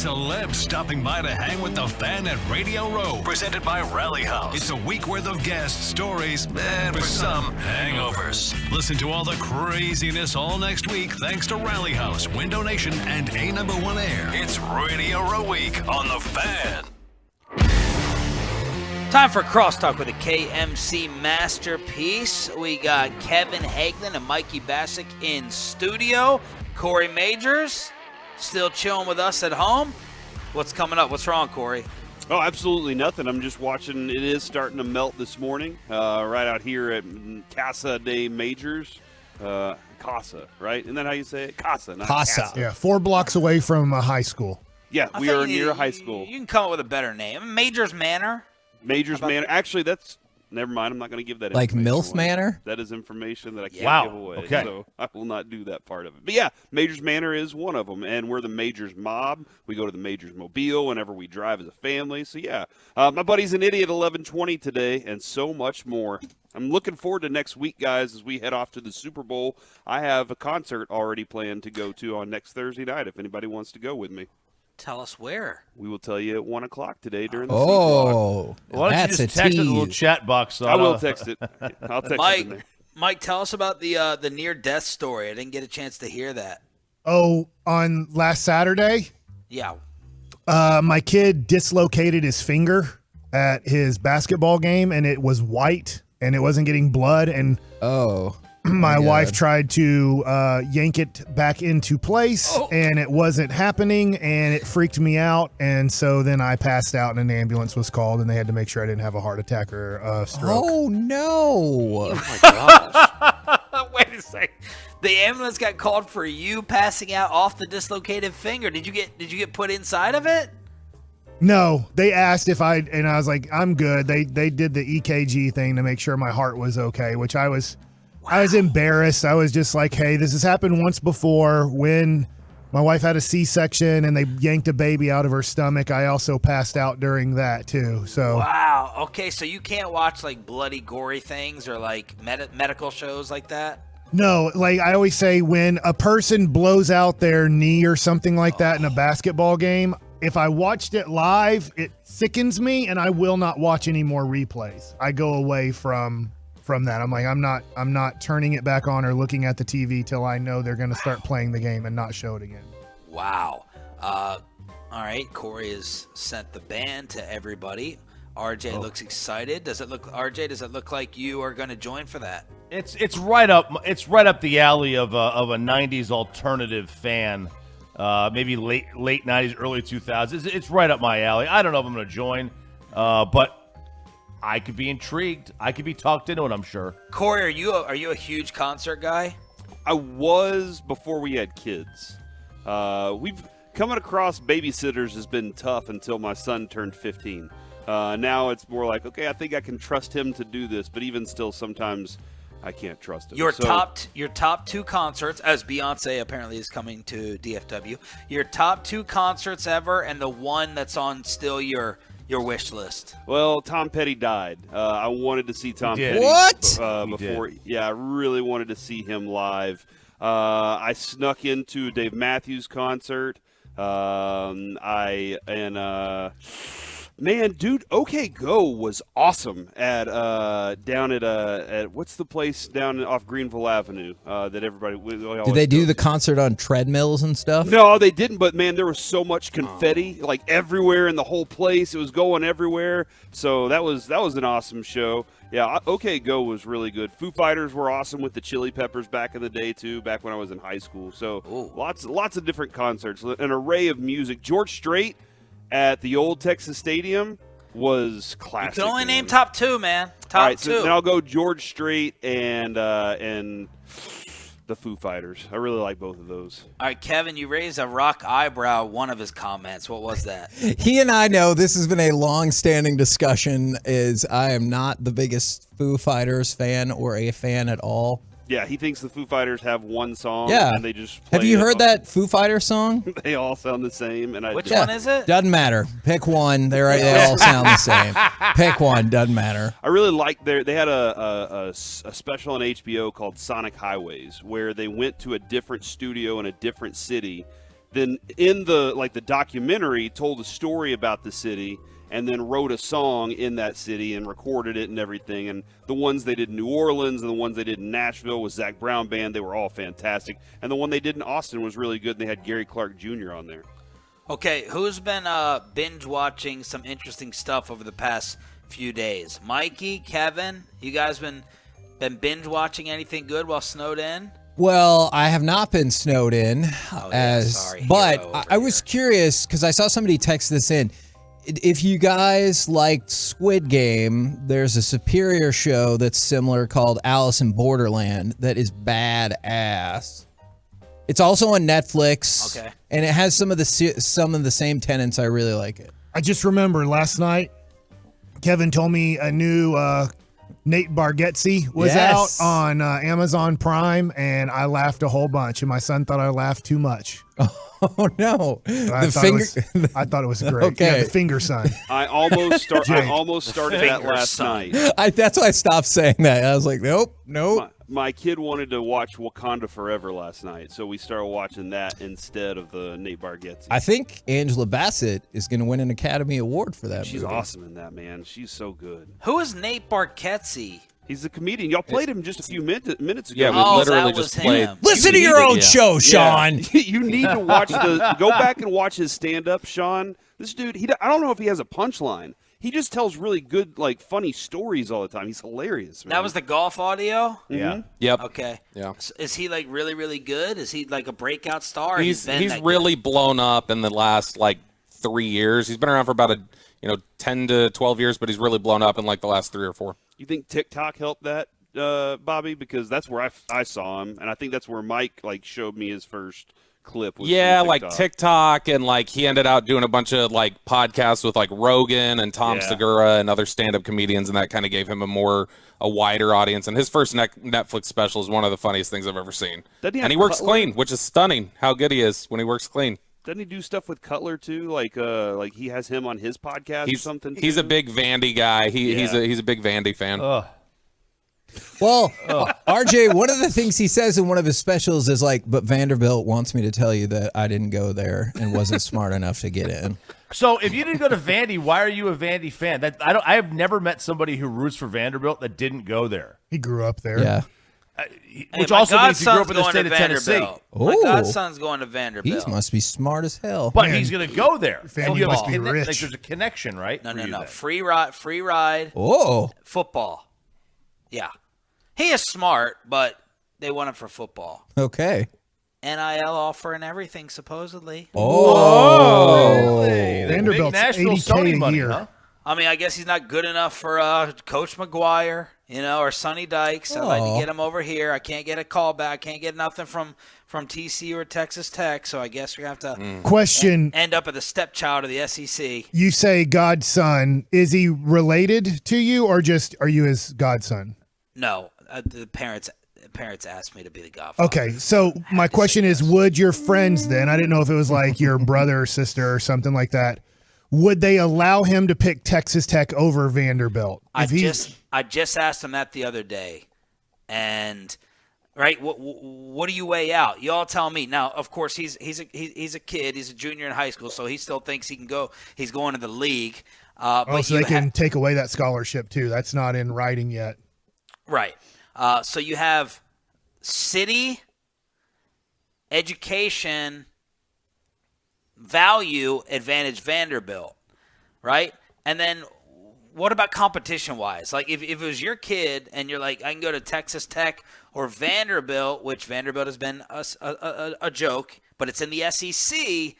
celebs stopping by to hang with the fan at Radio Row. Presented by Rally House. It's a week worth of guests, stories, and for some, hangovers. Listen to all the craziness all next week thanks to Rally House, Window Nation, and A1 Air. It's Radio Row Week on the Fan. Time for Crosstalk with a KMC masterpiece. We got Kevin Hagelin and Mikey Bassick in studio. Corey Majors still chilling with us at home. What's coming up? What's wrong, Corey? Oh, absolutely nothing. I'm just watching. It is starting to melt this morning, right out here at Casa de Majors. Casa, right? Isn't that how you say it? Casa, not Casa. Yeah, 4 blocks away from a high school. Yeah, we are near a high school. You can come up with a better name. Majors Manor. Majors Manor. Actually, that's never mind. I'm not going to give that. Like information MILF away. Manor. That is information that I can't Wow. give away. Okay. So I will not do that part of it. But yeah, Majors Manor is one of them, and we're the Majors mob. We go to the Majors Mobile whenever we drive as a family. So yeah, my buddy's an idiot. 11:20 today, and so much more. I'm looking forward to next week, guys, as we head off to the Super Bowl. I have a concert already planned to go to on next Thursday night. If anybody wants to go with me. Tell us where. We will tell you at 1 o'clock today during the Oh, Why don't that's you just a text it in the little tease. chat box? I will text it. I'll text it in there. Mike, tell us about the near-death story. I didn't get a chance to hear that. Oh, on last Saturday, Yeah. my kid dislocated his finger at his basketball game, and it was white, and it wasn't getting blood. And my wife tried to yank it back into place, and it wasn't happening, and it freaked me out. And so then I passed out, and an ambulance was called, and they had to make sure I didn't have a heart attack or a stroke. Oh no! Oh my gosh. Wait a second. The ambulance got called for you passing out off the dislocated finger. Did you get put inside of it? No, they asked if and I was like, I'm good. They did the EKG thing to make sure my heart was okay, which I was embarrassed. I was just like, hey, this has happened once before when my wife had a C-section and they yanked a baby out of her stomach. I also passed out during that too. So Wow. Okay, so you can't watch like bloody, gory things or like medical shows like that? no, like I always say, when a person blows out their knee or something like that in a basketball game, if I watched it live, it sickens me, and I will not watch any more replays. I go away from that. I'm like, I'm not turning it back on or looking at the TV till I know they're going to start playing the game and not show it again. Wow. All right, Corey has sent the band to everybody. RJ looks excited. Does it look like you are going to join for that? It's right up the alley of a '90s alternative fan. Maybe late '90s, early 2000s. It's right up my alley. I don't know if I'm going to join, but I could be intrigued. I could be talked into it, I'm sure. Corey, are you a huge concert guy? I was before we had kids. We've coming across babysitters has been tough until my son turned 15. Now it's more like, okay, I think I can trust him to do this, but even still, sometimes I can't trust him. Your top 2 concerts, as Beyonce apparently is coming to DFW. Your top 2 concerts ever, and the one that's on still your wish list. Well, Tom Petty died. I wanted to see Tom Petty. What? Before, yeah, I really wanted to see him live. I snuck into a Dave Matthews concert. Man, dude, OK Go was awesome at down at what's the place down off Greenville Avenue that everybody. Did they do the concert on treadmills and stuff? No, they didn't. But man, there was so much confetti like everywhere in the whole place. It was going everywhere. So that was an awesome show. Yeah, OK Go was really good. Foo Fighters were awesome with the Chili Peppers back in the day too. Back when I was in high school. So lots of different concerts, an array of music. George Strait at the old Texas Stadium was classic. You can only name top 2, man. Top All right, 2. So then I'll go George Strait and the Foo Fighters. I really like both of those. All right, Kevin, you raised a rock eyebrow one of his comments. What was that? He and I know this has been a long-standing discussion. Is I am not the biggest Foo Fighters fan or a fan at all. Yeah, he thinks the Foo Fighters have one song. Yeah. And they just play Have you heard that Foo Fighters song? They all sound the same. And Which one is it? Doesn't matter. Pick one. They all sound the same. Pick one. Doesn't matter. I really like they had a special on HBO called Sonic Highways, where they went to a different studio in a different city then in the documentary told a story about the city and then wrote a song in that city and recorded it and everything. And the ones they did in New Orleans and the ones they did in Nashville with Zach Brown Band, they were all fantastic. And the one they did in Austin was really good, and they had Gary Clark Jr. on there. Okay, who's been binge watching some interesting stuff over the past few days? Mikey, Kevin, you guys been binge watching anything good while snowed in? Well, I have not been snowed in, but I was curious because I saw somebody text this in. If you guys liked Squid Game, there's a Superior show that's similar called Alice in Borderland that is badass. It's also on Netflix, and it has some of the same tenets. I really like it. I just remember last night, Kevin told me a new Nate Bargatze was out on Amazon Prime, and I laughed a whole bunch, and my son thought I laughed too much. Oh, no. I thought it was great. Okay. Yeah, the finger sign. I almost started that last night. That's why I stopped saying that. I was like, nope. My kid wanted to watch Wakanda Forever last night, so we started watching that instead of the Nate Bargatze. I think Angela Bassett is going to win an Academy Award for that She's movie. awesome in that, man. She's so good. Who is Nate Bargatze? He's the comedian. Y'all played him just a few minutes ago. Yeah, we literally just played. Listen to your own show, Sean. You need to go back and watch his stand-up, Sean. This dude, I don't know if he has a punchline. He just tells really good, funny stories all the time. He's hilarious, man. That was the golf audio? Yeah. Yep. Okay. Yeah. So is he, really, really good? Is he, a breakout star? He's really blown up in the last, 3 years. He's been around for about 10 to 12 years, but he's really blown up in, the last 3 or 4. You think TikTok helped that, Bobby? Because that's where I saw him, and I think that's where Mike, showed me his first clip. Was TikTok, and he ended out doing a bunch of podcasts with Rogan and Tom Segura and other stand-up comedians, and that kind of gave him a wider audience. And his first Netflix special is one of the funniest things I've ever seen. And he works clean, which is stunning how good he is when he works clean. Doesn't he do stuff with Cutler too? Like he has him on his podcast or something. He's a big Vandy guy. He's a big Vandy fan. Well, RJ, one of the things he says in one of his specials is but Vanderbilt wants me to tell you that I didn't go there and wasn't smart enough to get in. So if you didn't go to Vandy, why are you a Vandy fan? I have never met somebody who roots for Vanderbilt that didn't go there. He grew up there. Yeah. Which also means he grew up in the state of Tennessee. My godson's going to Vanderbilt. He must be smart as hell. But he's going to go there. Family must be rich. There's a connection, right? No. Free ride. Oh. Football. Yeah. He is smart, but they want him for football. Okay. NIL offer and everything, supposedly. Oh. Vanderbilt's $80K a year. Huh? I mean, I guess he's not good enough for Coach McGuire, or Sonny Dykes. I'd like to get him over here. I can't get a call back. Can't get nothing from TCU or Texas Tech, so I guess we're going to have to Question. End up at the stepchild of the SEC. You say godson. Is he related to you, or just are you his godson? No, the parents asked me to be the godfather. Okay, so my question is, would your friends then, I didn't know if it was your brother or sister or something like that, would they allow him to pick Texas Tech over Vanderbilt? I just asked him that the other day, and what do you weigh out? You all tell me. Now, of course, he's a kid. He's a junior in high school, so he still thinks he can go. He's going to the league. So they can take away that scholarship too. That's not in writing yet. Right. So you have city, education, value, advantage Vanderbilt, right? And then what about competition-wise? If it was your kid and you're I can go to Texas Tech or Vanderbilt, which Vanderbilt has been a joke, but it's in the SEC,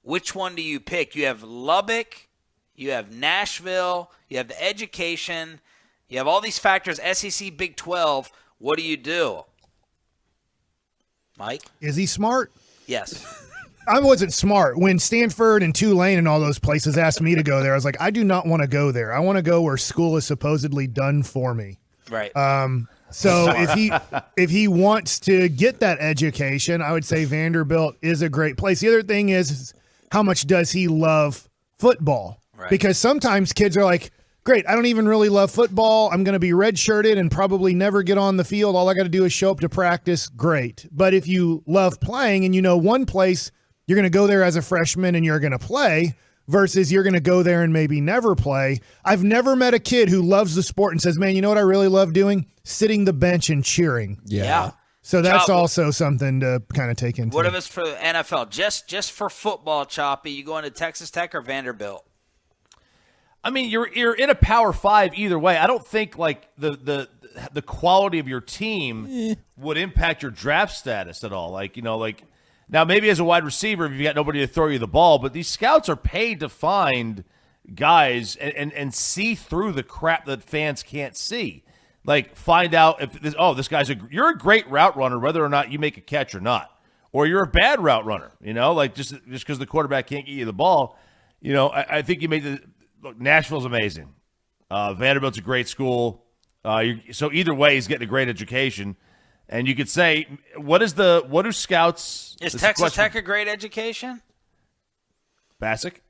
which one do you pick? You have Lubbock, you have Nashville, you have the education, you have all these factors, SEC, Big 12. What do you do? Mike? Is he smart? Yes. I wasn't smart. When Stanford and Tulane and all those places asked me to go there, I was like, I do not want to go there. I want to go where school is supposedly done for me. Right. So if he wants to get that education, I would say Vanderbilt is a great place. The other thing is how much does he love football? Right. Because sometimes kids are like, great, I don't even really love football. I'm going to be redshirted and probably never get on the field. All I got to do is show up to practice. Great. But if you love playing and one place You're going to go there as a freshman and you're going to play versus you're going to go there and maybe never play. I've never met a kid who loves the sport and says, man, you know what I really love doing? Sitting the bench and cheering. Yeah. So that's also something to kind of take into. What if it's for the NFL? Just for football, Choppy, you going to Texas Tech or Vanderbilt? I mean, you're in a Power 5 either way. I don't think like the quality of your team would impact your draft status at all. Like, now maybe as a wide receiver, if you got nobody to throw you the ball, but these scouts are paid to find guys and see through the crap that fans can't see. Like, find out if this guy's you're a great route runner, whether or not you make a catch or not, or you're a bad route runner. Like just because the quarterback can't get you the ball. I think you made the. Look, Nashville's amazing. Vanderbilt's a great school. So either way, he's getting a great education. And you could say, what do scouts? Is Texas Tech a great education? Bassick?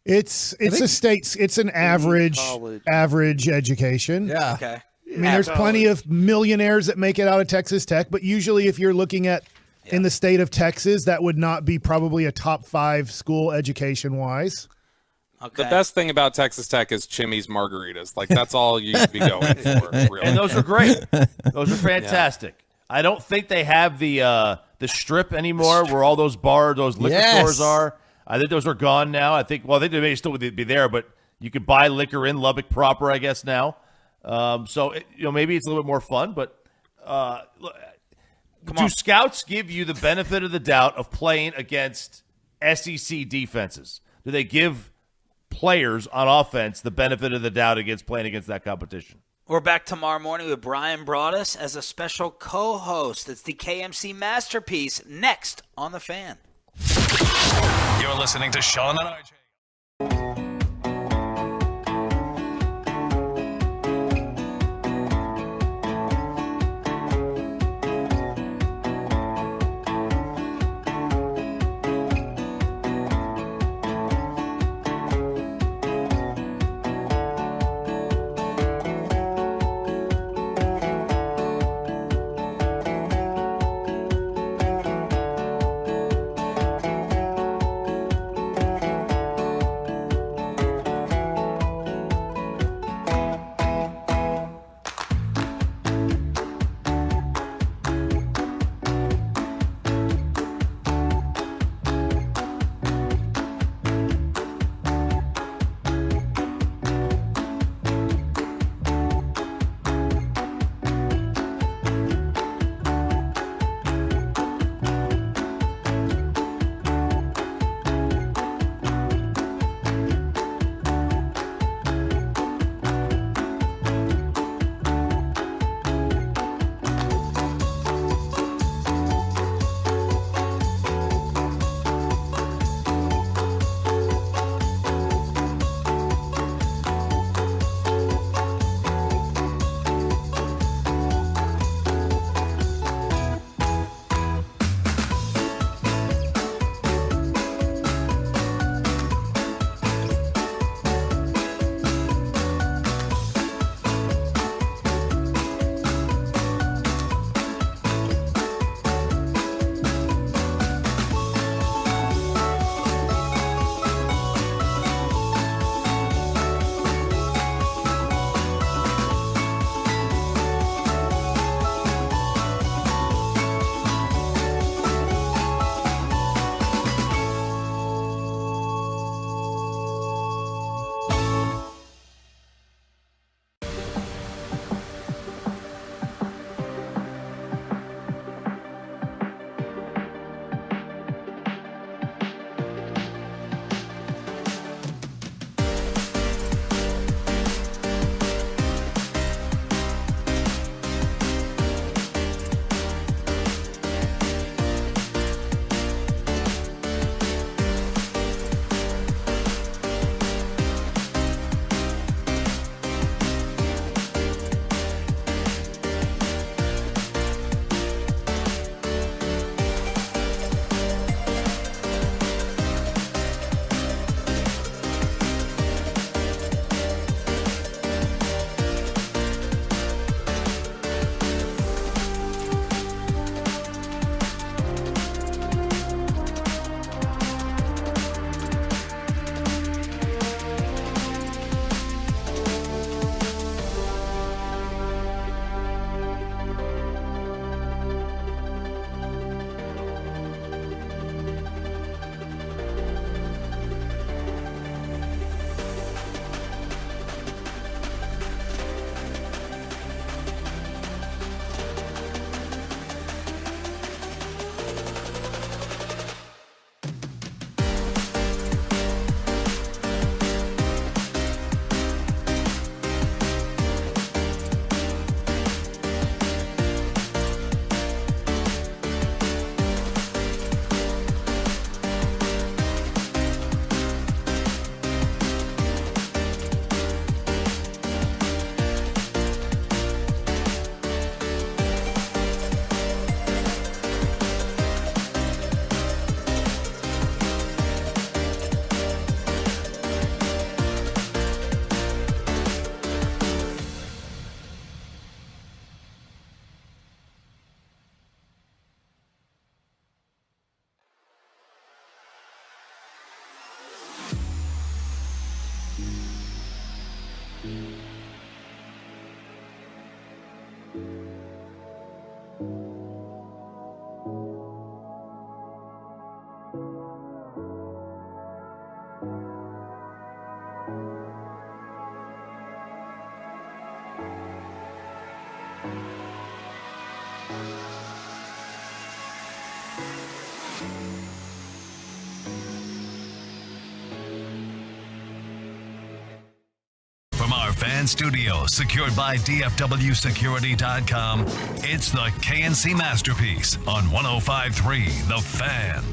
It's an average education. Yeah. Okay. I mean, there's plenty of millionaires that make it out of Texas Tech, but usually if you're looking at in the state of Texas, that would not be probably a top 5 school education-wise. Okay. The best thing about Texas Tech is Chimmy's margaritas. Like, that's all you should be going for, really. And those are great. Those are fantastic. Yeah. I don't think they have the strip anymore where all those those liquor stores are. I think those are gone now. I think they may still be there, but you could buy liquor in Lubbock proper, I guess, now. So maybe it's a little bit more fun, but do scouts give you the benefit of the doubt of playing against SEC defenses? Do they give players on offense the benefit of the doubt against playing against that competition? We're back tomorrow morning with Brian Broaddus as a special co-host. It's the KMC Masterpiece next on The Fan. You're listening to Sean and RJ. in studio, secured by DFWsecurity.com. It's the KNC Masterpiece on 105.3 The Fan.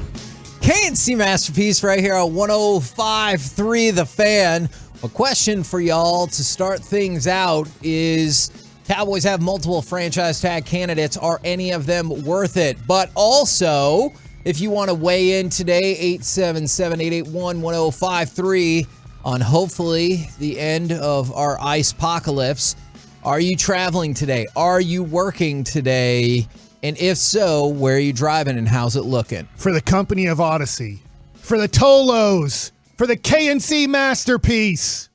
KNC Masterpiece right here on 105.3 The Fan. A question for y'all to start things out is, Cowboys have multiple franchise tag candidates. Are any of them worth it? But also, if you want to weigh in today, 877-881-1053 on hopefully the end of our ice-pocalypse. Are you traveling today? Are you working today? And if so, where are you driving and how's it looking? For the company of Odyssey, for the Tolos, for the KNC Masterpiece,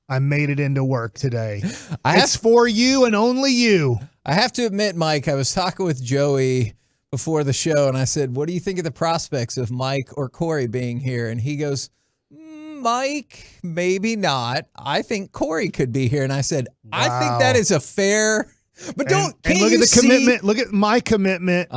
I made it into work today. It's for you and only you. I have to admit, Mike, I was talking with Joey before the show, and I said, what do you think of the prospects of Mike or Corey being here? And he goes, Mike, maybe not. I think Corey could be here. And I said, wow. I think that is a fair... But and look at the commitment. Look at my commitment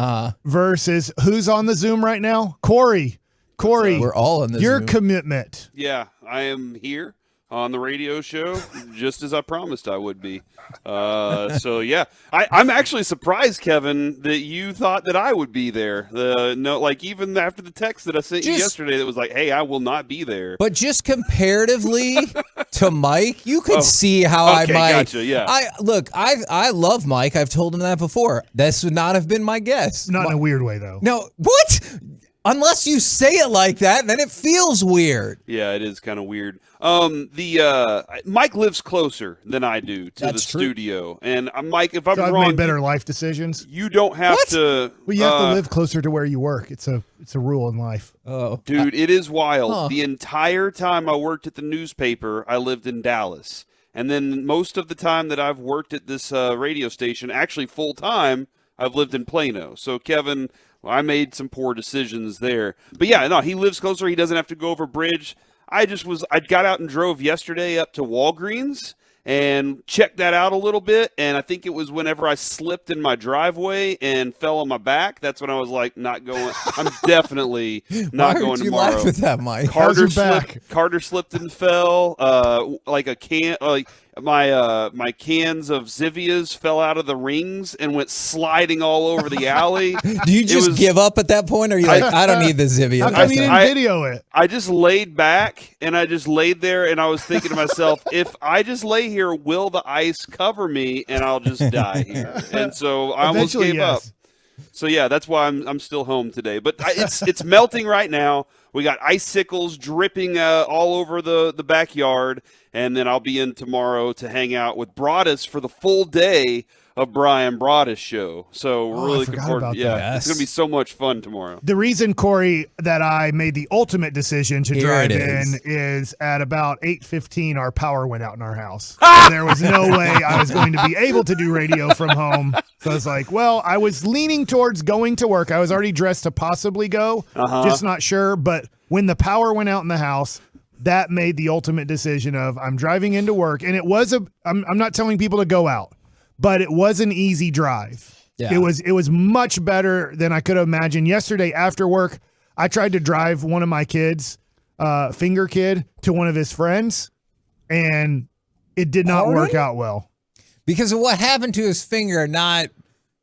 versus who's on the Zoom right now. Corey, we're all on the your Zoom. Commitment. Yeah, I am here on the radio show, just as I promised I would be. So yeah, I'm actually surprised, Kevin, that you thought that I would be there. Even after the text that I sent you yesterday, that was like, "Hey, I will not be there." But just comparatively to Mike, you could see how I might. Gotcha, yeah. I love Mike. I've told him that before. This would not have been my guess. Not in a weird way, though. No, what? Unless you say it like that, then it feels weird. Yeah, it is kind of weird. Mike lives closer than I do to the studio, and Mike, if I'm I've wrong, made better life decisions. You don't have to. Well, you have to live closer to where you work. It's a rule in life. Oh, dude, it is wild. The entire time I worked at the newspaper, I lived in Dallas, and then most of the time that I've worked at this radio station, actually full time, I've lived in Plano. So, Kevin, I made some poor decisions there. But yeah, no, he lives closer. He doesn't have to go over a bridge. I got out and drove yesterday up to Walgreens and checked that out a little bit. And I think it was whenever I slipped in my driveway and fell on my back. That's when I was like, not going. I'm definitely not going tomorrow. Why would you laugh at that, Mike? Carter slipped and fell. My cans of Zivias fell out of the rings and went sliding all over the alley. Do you just give up at that point, or are you like, I don't need the Zivia? How come you didn't video it? I just laid back and I just laid there and I was thinking to myself, if I just lay here, will the ice cover me and I'll just die here? And so I almost gave up. So yeah, that's why I'm still home today. But it's melting right now. We got icicles dripping all over the backyard, and then I'll be in tomorrow to hang out with Broadus for the full day of Brian Broadus' show. So we're really looking forward to that. It's going to be so much fun tomorrow. The reason, Corey, that I made the ultimate decision to drive in is at about 8:15 our power went out in our house. There was no way I was going to be able to do radio from home. So I was like, well, I was leaning towards going to work. I was already dressed to possibly go, just not sure. But when the power went out in the house, that made the ultimate decision of I'm driving into work. And it was I'm not telling people to go out, but it was an easy drive. Yeah. It was much better than I could have imagined. Yesterday after work, I tried to drive one of my kids, finger kid, to one of his friends, and it did not work out well. Because of what happened to his finger, not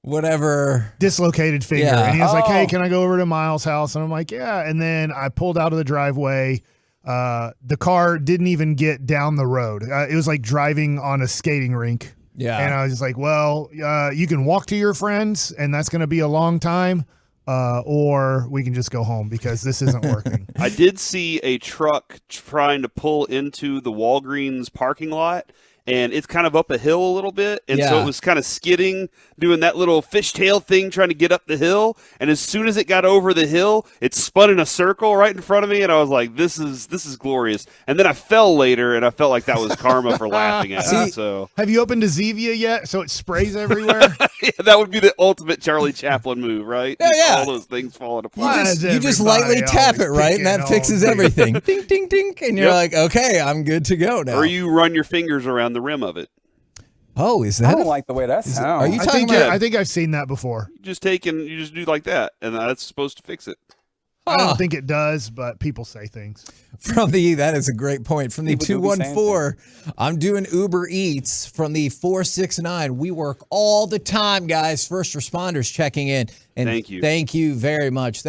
whatever. Dislocated finger. Yeah. And he was like, hey, can I go over to Miles' house? And I'm like, yeah. And then I pulled out of the driveway. The car didn't even get down the road. It was like driving on a skating rink. Yeah. And I was just like, well, you can walk to your friends, and that's going to be a long time, or we can just go home because this isn't working. I did see a truck trying to pull into the Walgreens parking lot, and it's kind of up a hill a little bit, and so it was kind of skidding, doing that little fishtail thing, trying to get up the hill, and as soon as it got over the hill, it spun in a circle right in front of me, and I was like, this is glorious. And then I fell later, and I felt like that was karma for laughing at it. So, have you opened a Zevia yet, so it sprays everywhere? Yeah, that would be the ultimate Charlie Chaplin move, right? Yeah. All those things falling apart. You just lightly tap it, right? And that fixes everything. Ding, ding, ding. And you're like, okay, I'm good to go now. Or you run your fingers around the rim of it. Oh, is that? I don't like the way that sounds. Are you talking about? I think I've seen that before. You just do like that, and that's supposed to fix it. I don't think it does, but people say things. That is a great point. From the People do be saying 214, I'm doing Uber Eats. From the 469, we work all the time, guys. First responders checking in. And thank you very much.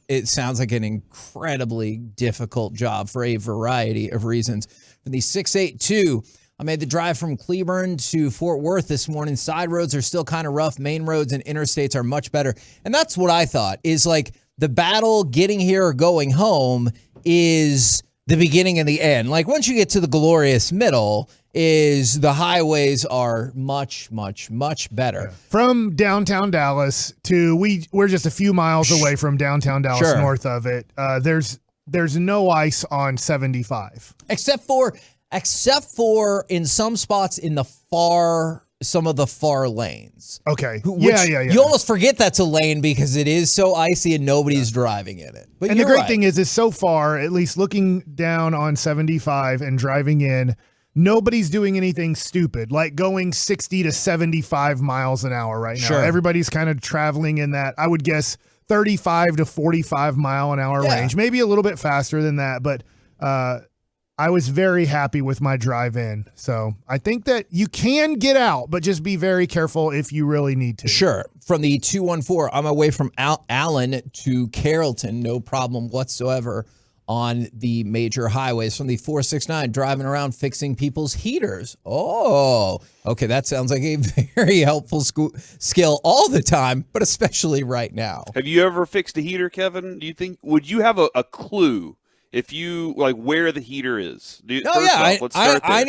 It sounds like an incredibly difficult job for a variety of reasons. From the 682, I made the drive from Cleburne to Fort Worth this morning. Side roads are still kind of rough. Main roads and interstates are much better. And that's what I thought is like the battle getting here or going home is the beginning and the end. Like once you get to the glorious middle is the highways are much, much, much better. From downtown Dallas to we're just a few miles away from downtown Dallas, north of it. There's no ice on 75. Except for in some spots in some of the far lanes. Okay. Yeah. You almost forget that's a lane because it is so icy and nobody's driving in it. But and the great thing is so far, at least looking down on 75 and driving in, nobody's doing anything stupid, like going 60 to 75 miles an hour right now. Sure. Everybody's kind of traveling in that, I would guess, 35 to 45 mile an hour range, maybe a little bit faster than that. But I was very happy with my drive in. So I think that you can get out, but just be very careful if you really need to. Sure. From the 214, I'm away from Allen to Carrollton. No problem whatsoever on the major highways. From the 469, driving around fixing people's heaters. Oh, okay. That sounds like a very helpful skill all the time, but especially right now. Have you ever fixed a heater, Kevin? Would you have a clue if you like where the heater is? I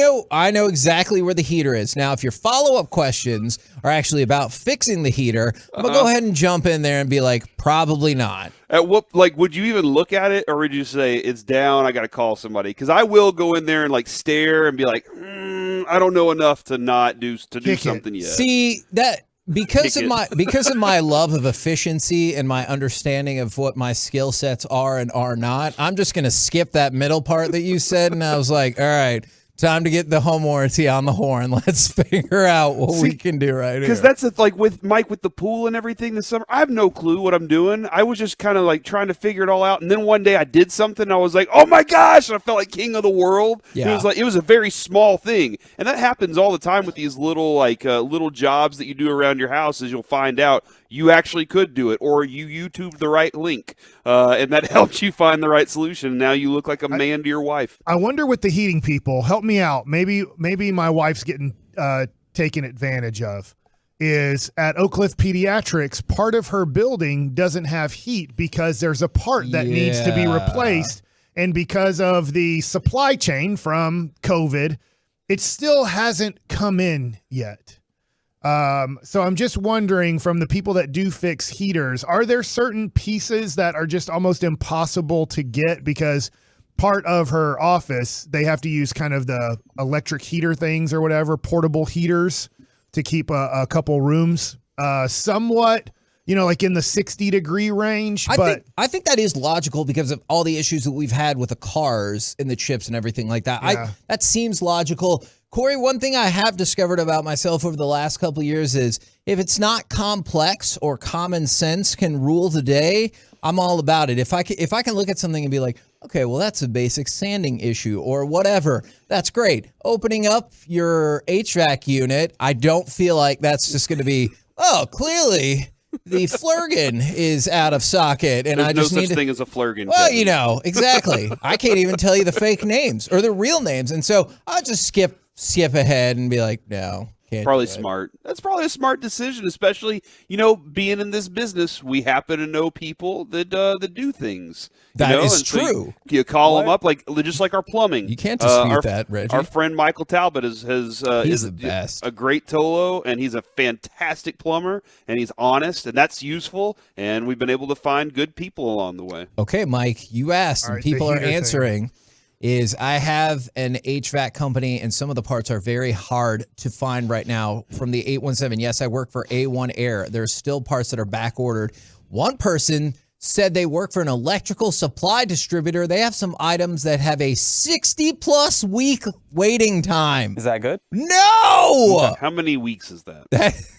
know exactly where the heater is. Now, if your follow-up questions are actually about fixing the heater, I'm gonna go ahead and jump in there and be like, probably not. At what, would you even look at it, or would you say it's down? I got to call somebody? Because I will go in there and stare and be like, I don't know enough to not do something yet. See that. Because of my love of efficiency and my understanding of what my skill sets are and are not, I'm just going to skip that middle part that you said. And I was like, all right, time to get the home warranty on the horn. Let's figure out what we can do right here. Because that's with Mike with the pool and everything this summer. I have no clue what I'm doing. I was just kind of trying to figure it all out. And then one day I did something. And I was like, oh my gosh. And I felt like king of the world. Yeah. It was a very small thing. And that happens all the time with these little little jobs that you do around your house, is you'll find out you actually could do it, or you YouTube the right link, and that helps you find the right solution. Now you look like a man to your wife. I wonder with the heating people, help me out. Maybe my wife's getting taken advantage of. Is at Oak Cliff Pediatrics, part of her building doesn't have heat because there's a part that needs to be replaced, and because of the supply chain from COVID, it still hasn't come in yet. So I'm just wondering, from the people that do fix heaters, are there certain pieces that are just almost impossible to get because part of her office, they have to use kind of the electric heater things or whatever, portable heaters to keep a couple rooms somewhat, like in the 60-degree range. I think that is logical because of all the issues that we've had with the cars and the chips and everything like that. Yeah. That seems logical. Corey, one thing I have discovered about myself over the last couple of years is if it's not complex or common sense can rule the day, I'm all about it. If I can look at something and be like, okay, well, that's a basic sanding issue or whatever, that's great. Opening up your HVAC unit, I don't feel like that's just going to be, clearly the Flurgan is out of socket, and There's I just no need such thing as a Flurgan. Well, exactly. I can't even tell you the fake names or the real names, and so I'll just skip ahead and be like, no. Probably smart. That's probably a smart decision, especially, being in this business, we happen to know people that do things. That is and so true. You call them up, just like our plumbing. You can't dispute that, Reggie. Our friend Michael Talbot is the best. A great Tolo, and he's a fantastic plumber, and he's honest, and that's useful, and we've been able to find good people along the way. Okay, Mike, you asked, and people are answering. Is I have an HVAC company, and some of the parts are very hard to find right now from the 817. Yes, I work for A1 Air. There's still parts that are back ordered. One person said they work for an electrical supply distributor. They have some items that have a 60-plus week waiting time. Is that good? No! How many weeks is that?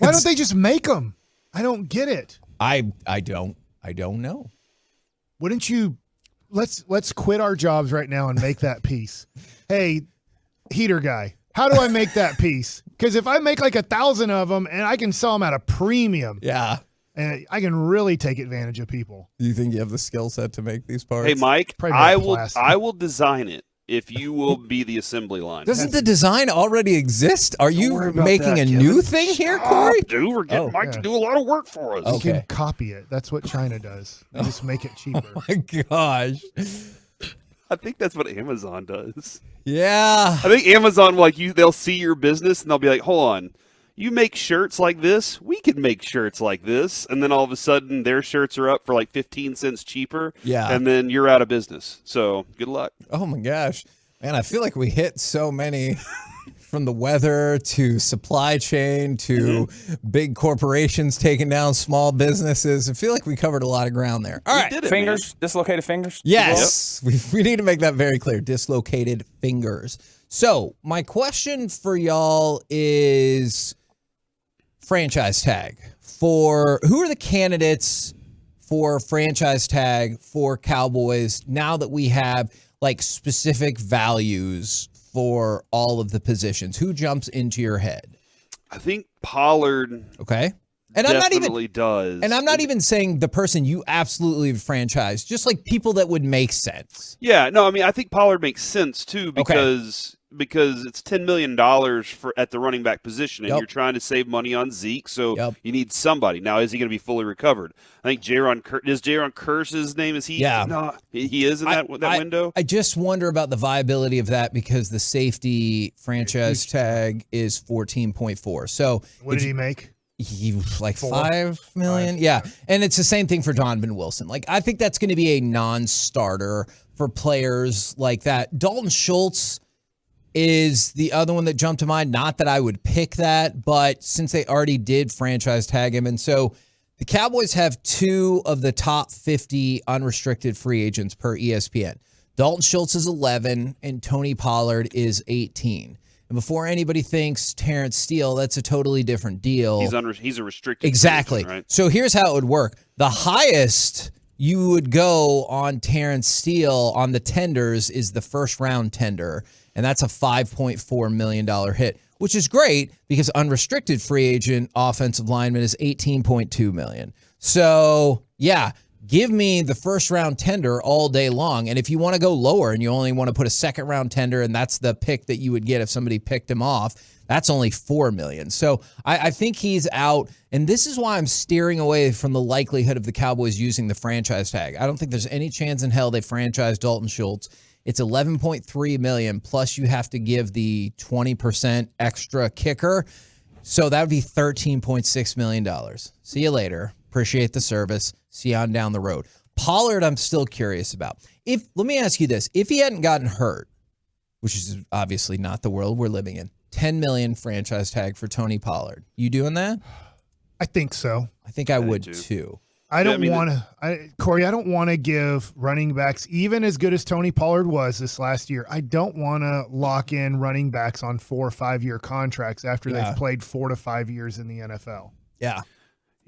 Why don't they just make them? I don't get it. I don't know. Wouldn't you? Let's quit our jobs right now and make that piece. Hey, heater guy, how do I make that piece? Because if I make like 1,000 of them and I can sell them at a premium, and I can really take advantage of people. Do you think you have the skill set to make these parts? Hey, Mike, Probably I make will. plastic. I will design it if you will be the assembly line. Doesn't the design already exist? Are you worry about making that, a Kevin. new thing here, Corey? Dude, we're getting Mike to do a lot of work for us. You can copy it. That's what China does. They just make it cheaper. Oh my gosh. I think that's what Amazon does. Yeah. I think Amazon, they'll see your business and they'll be like, hold on, you make shirts like this? We can make shirts like this. And then all of a sudden their shirts are up for like 15 cents cheaper. Yeah. And then you're out of business. So good luck. Oh my gosh. Man, I feel like we hit so many from the weather to supply chain to big corporations taking down small businesses. I feel like we covered a lot of ground there. All right. Fingers, dislocated fingers. Yes. We need to make that very clear. Dislocated fingers. So my question for y'all is franchise tag. For who are the candidates for franchise tag for Cowboys now that we have like specific values for all of the positions? Who jumps into your head? I think Pollard. Okay. And I'm not definitely even does. And I'm not even saying the person you absolutely franchise, just like people that would make sense. Yeah, no, I mean I think Pollard makes sense too because it's $10 million at the running back position, and you're trying to save money on Zeke, so you need somebody. Now, is he going to be fully recovered? I think is Jaron Kearse's name? Is he? Yeah. No, he is in that window. I just wonder about the viability of that because the safety franchise tag is 14.4. So What did he make? He like 5 million. Yeah. And it's the same thing for Donovan Wilson. Like, I think that's going to be a non-starter for players like that. Dalton Schultz is the other one that jumped to mind. Not that I would pick that, but since they already did franchise tag him. And so the Cowboys have 2 of the top 50 unrestricted free agents per ESPN. Dalton Schultz is 11 and Tony Pollard is 18. And before anybody thinks Terrence Steele, that's a totally different deal. He's a restricted. Exactly. Position, right? So here's how it would work. The highest you would go on Terrence Steele on the tenders is the first round tender. And that's a $5.4 million hit, which is great because unrestricted free agent offensive lineman is $18.2 million. So yeah, give me the first round tender all day long. And if you want to go lower and you only want to put a second round tender, and that's the pick that you would get if somebody picked him off, that's only $4 million. So I think he's out. And this is why I'm steering away from the likelihood of the Cowboys using the franchise tag. I don't think there's any chance in hell they franchise Dalton Schultz. It's $11.3 million, plus you have to give the 20% extra kicker. So that would be $13.6 million. See you later. Appreciate the service. See you on down the road. Pollard, I'm still curious about. Let me ask you this. If he hadn't gotten hurt, which is obviously not the world we're living in, $10 million franchise tag for Tony Pollard. You doing that? I think so. I think I would too. I don't want to, Corey, I don't want to give running backs, even as good as Tony Pollard was this last year, I don't want to lock in running backs on 4 or 5 year contracts after they've played 4 to 5 years in the NFL. Yeah.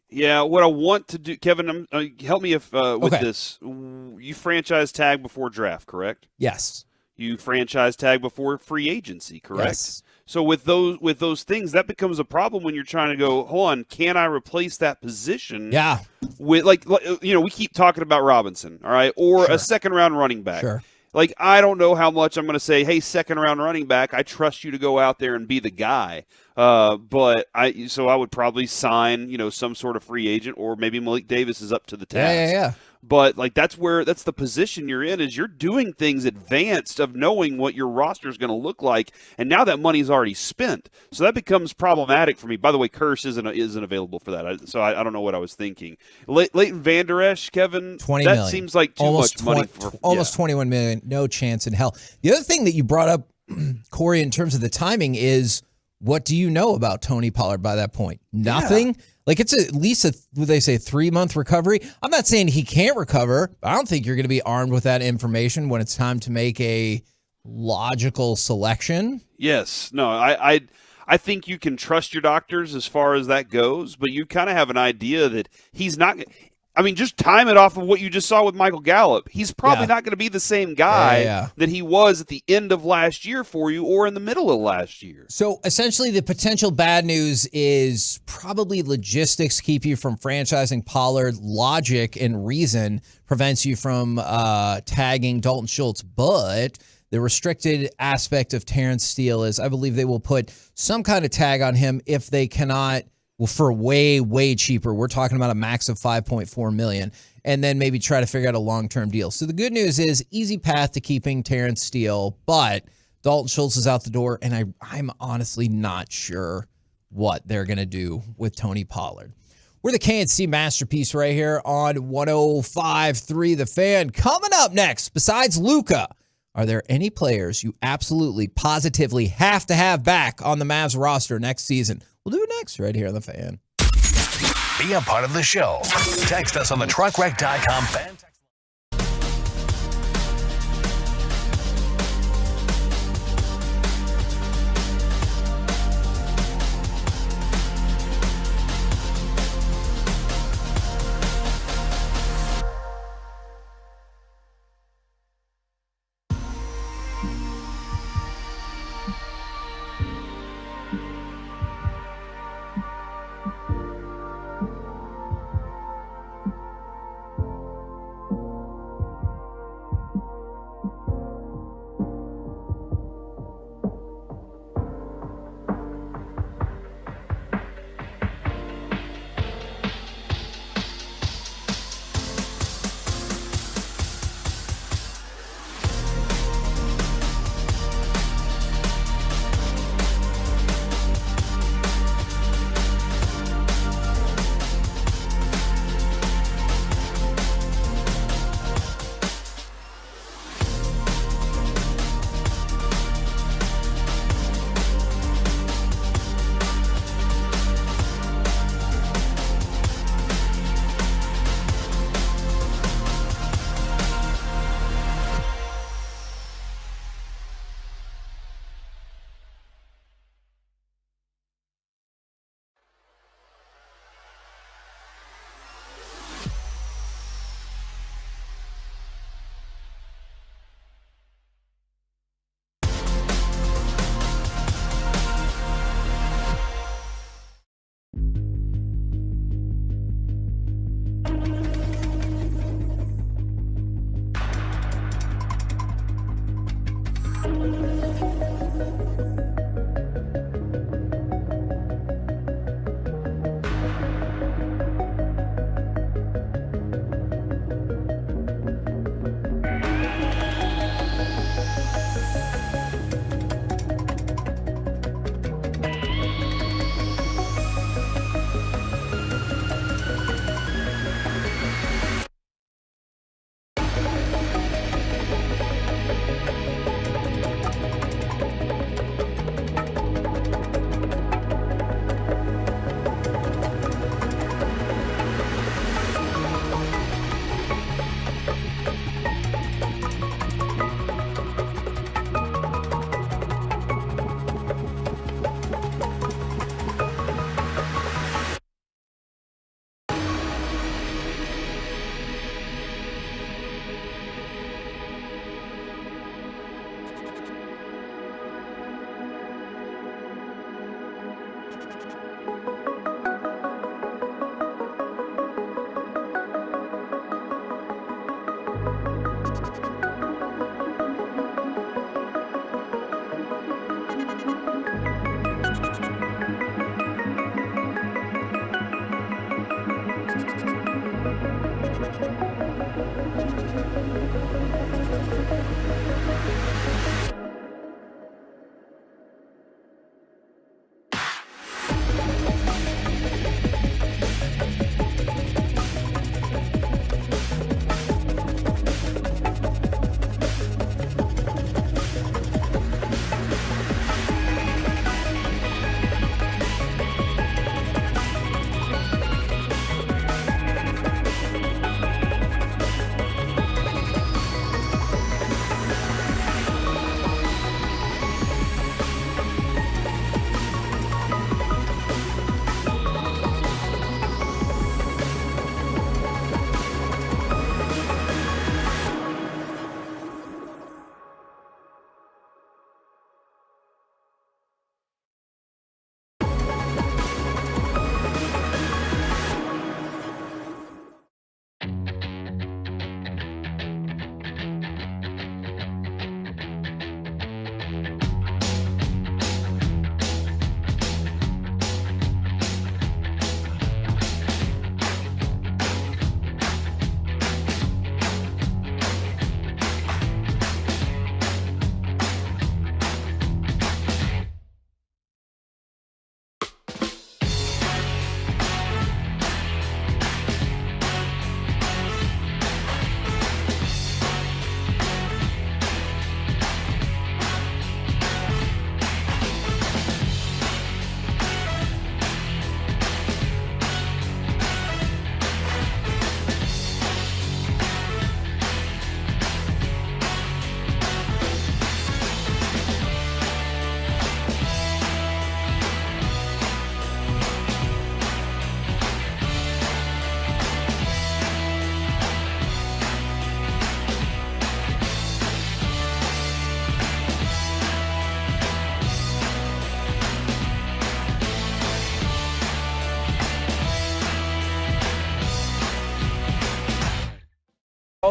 Yeah, what I want to do, Kevin, help me with this. You franchise tag before draft, correct? Yes. You franchise tag before free agency, correct? Yes. So with those things, that becomes a problem when you're trying to go, hold on, can I replace that position? Yeah. With we keep talking about Robinson, all right, or a second round running back. Sure. Like, I don't know how much I'm going to say, hey, second round running back, I trust you to go out there and be the guy. But I would probably sign, some sort of free agent, or maybe Malik Davis is up to the task. Yeah. But that's the position you're in, is you're doing things advanced of knowing what your roster is going to look like, and now that money's already spent, so that becomes problematic for me. By the way, Kearse isn't available for that, so I don't know what I was thinking. Leighton Vander Esch, Kevin, $20 that million. Seems like too much money for almost $21 million. No chance in hell. The other thing that you brought up, Corey, in terms of the timing is, what do you know about Tony Pollard by that point? Nothing. Yeah. Like, it's at least what they say, 3-month recovery. I'm not saying he can't recover, but I don't think you're going to be armed with that information when it's time to make a logical selection. Yes. No, I think you can trust your doctors as far as that goes, but you kind of have an idea that he's not. I mean, just time it off of what you just saw with Michael Gallup. He's probably not going to be the same guy that he was at the end of last year for you or in the middle of last year. So essentially the potential bad news is probably logistics keep you from franchising Pollard. Logic and reason prevents you from tagging Dalton Schultz. But the restricted aspect of Terrence Steele is I believe they will put some kind of tag on him if they cannot. Well, for way, way cheaper. We're talking about a max of $5.4 million, and then maybe try to figure out a long-term deal. So the good news is easy path to keeping Terrence Steele, but Dalton Schultz is out the door, and I'm honestly not sure what they're going to do with Tony Pollard. We're the KNC Masterpiece right here on 105.3 The Fan. Coming up next, besides Luka, are there any players you absolutely, positively have to have back on the Mavs roster next season? We'll do it next right here on The Fan. Be a part of the show. Text us on the truckwreck.com fan.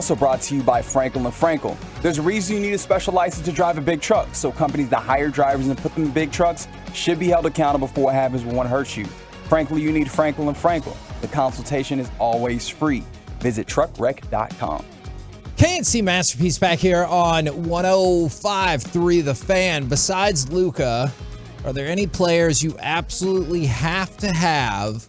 also brought to you by Frankel & Frankel. There's a reason you need a special license to drive a big truck, so companies that hire drivers and put them in big trucks should be held accountable for what happens when one hurts you. Frankly, you need Frankel & Frankel. The consultation is always free. Visit truckwreck.com. KNC Masterpiece back here on 105.3 The Fan. Besides Luka, are there any players you absolutely have to have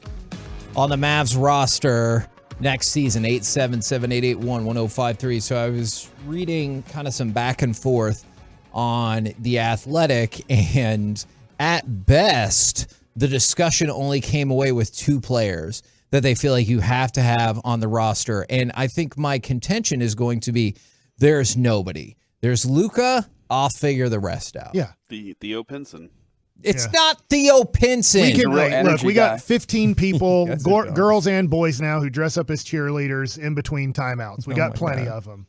on the Mavs roster next season? 877-881-1053. So I was reading kind of some back and forth on The Athletic, and at best, the discussion only came away with 2 players that they feel like you have to have on the roster. And I think my contention is going to be there's nobody. There's Luka. I'll figure the rest out. Yeah. Theo Pinson. It's not Theo Pinson. We can, look, we got 15 people, girls and boys now, who dress up as cheerleaders in between timeouts. We got plenty of them.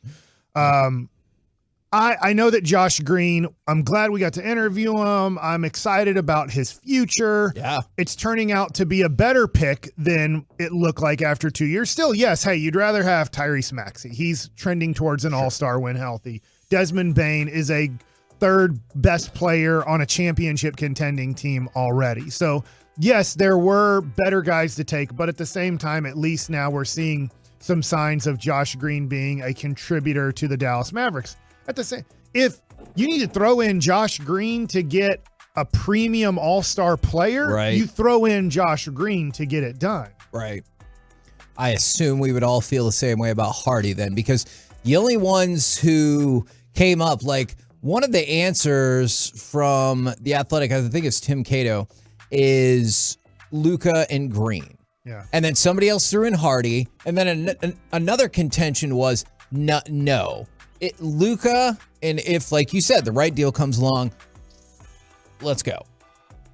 I know that Josh Green, I'm glad we got to interview him. I'm excited about his future. Yeah. It's turning out to be a better pick than it looked like after 2 years. Still, yes, hey, you'd rather have Tyrese Maxey. He's trending towards an all-star when healthy. Desmond Bane is a third best player on a championship contending team already. So, yes, there were better guys to take, but at the same time, at least now we're seeing some signs of Josh Green being a contributor to the Dallas Mavericks. At the same, if you need to throw in Josh Green to get a premium all-star player, right, you throw in Josh Green to get it done. Right. I assume we would all feel the same way about Hardy then, because the only ones who came up, like one of the answers from The Athletic, I think it's Tim Cato, is Luka and Green. Yeah. And then somebody else threw in Hardy, and then another contention was no. Luka, and if, like you said, the right deal comes along, let's go.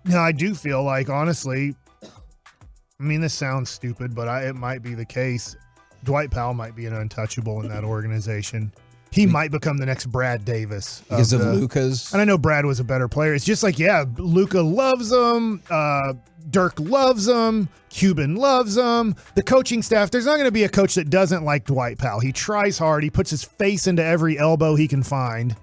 Now, I do feel like, honestly, I mean, this sounds stupid, but it might be the case. Dwight Powell might be an untouchable in that organization. He might become the next Brad Davis. Because of Luka's. And I know Brad was a better player. It's just like, yeah, Luka loves him. Dirk loves him. Cuban loves him. The coaching staff, there's not going to be a coach that doesn't like Dwight Powell. He tries hard. He puts his face into every elbow he can find.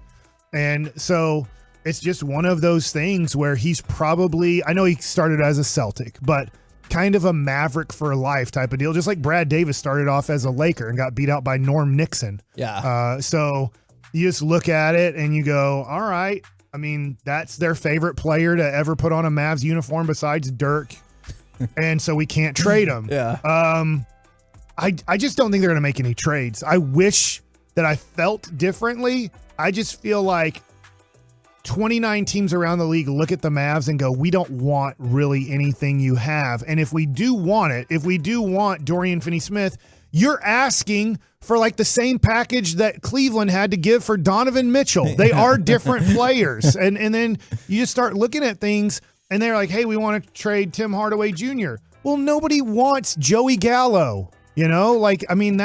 And so it's just one of those things where he's probably, I know he started as a Celtic, but kind of a Maverick for life type of deal. Just like Brad Davis started off as a Laker and got beat out by Norm Nixon. Yeah. So you just look at it and you go, all right. I mean, that's their favorite player to ever put on a Mavs uniform besides Dirk. And so we can't trade him. Yeah. I just don't think they're going to make any trades. I wish that I felt differently. I just feel like 29 teams around the league look at the Mavs and go, we don't want really anything you have. And if we do want it, if we do want Dorian Finney-Smith, you're asking for like the same package that Cleveland had to give for Donovan Mitchell. They are different players. And then you just start looking at things and they're like, hey, we want to trade Tim Hardaway Jr. Well, nobody wants Joey Gallo. You know, like, I mean,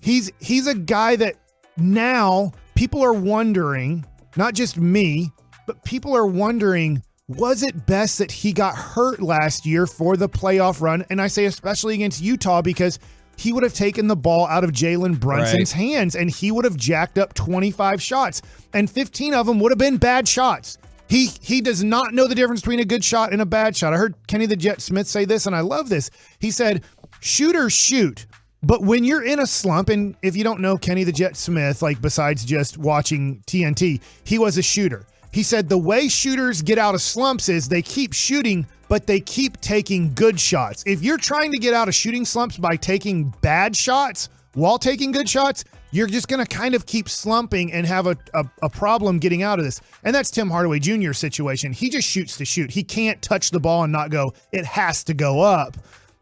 he's a guy that now people are wondering, not just me, but people are wondering, was it best that he got hurt last year for the playoff run? And I say especially against Utah because he would have taken the ball out of Jalen Brunson's hands and he would have jacked up 25 shots and 15 of them would have been bad shots. He does not know the difference between a good shot and a bad shot. I heard Kenny the Jet Smith say this, and I love this. He said, shooters shoot, but when you're in a slump, and if you don't know Kenny the Jet Smith, like besides just watching TNT, he was a shooter. He said the way shooters get out of slumps is they keep shooting, but they keep taking good shots. If you're trying to get out of shooting slumps by taking bad shots while taking good shots, you're just going to kind of keep slumping and have a problem getting out of this. And that's Tim Hardaway Jr.'s situation. He just shoots to shoot. He can't touch the ball and not go, it has to go up.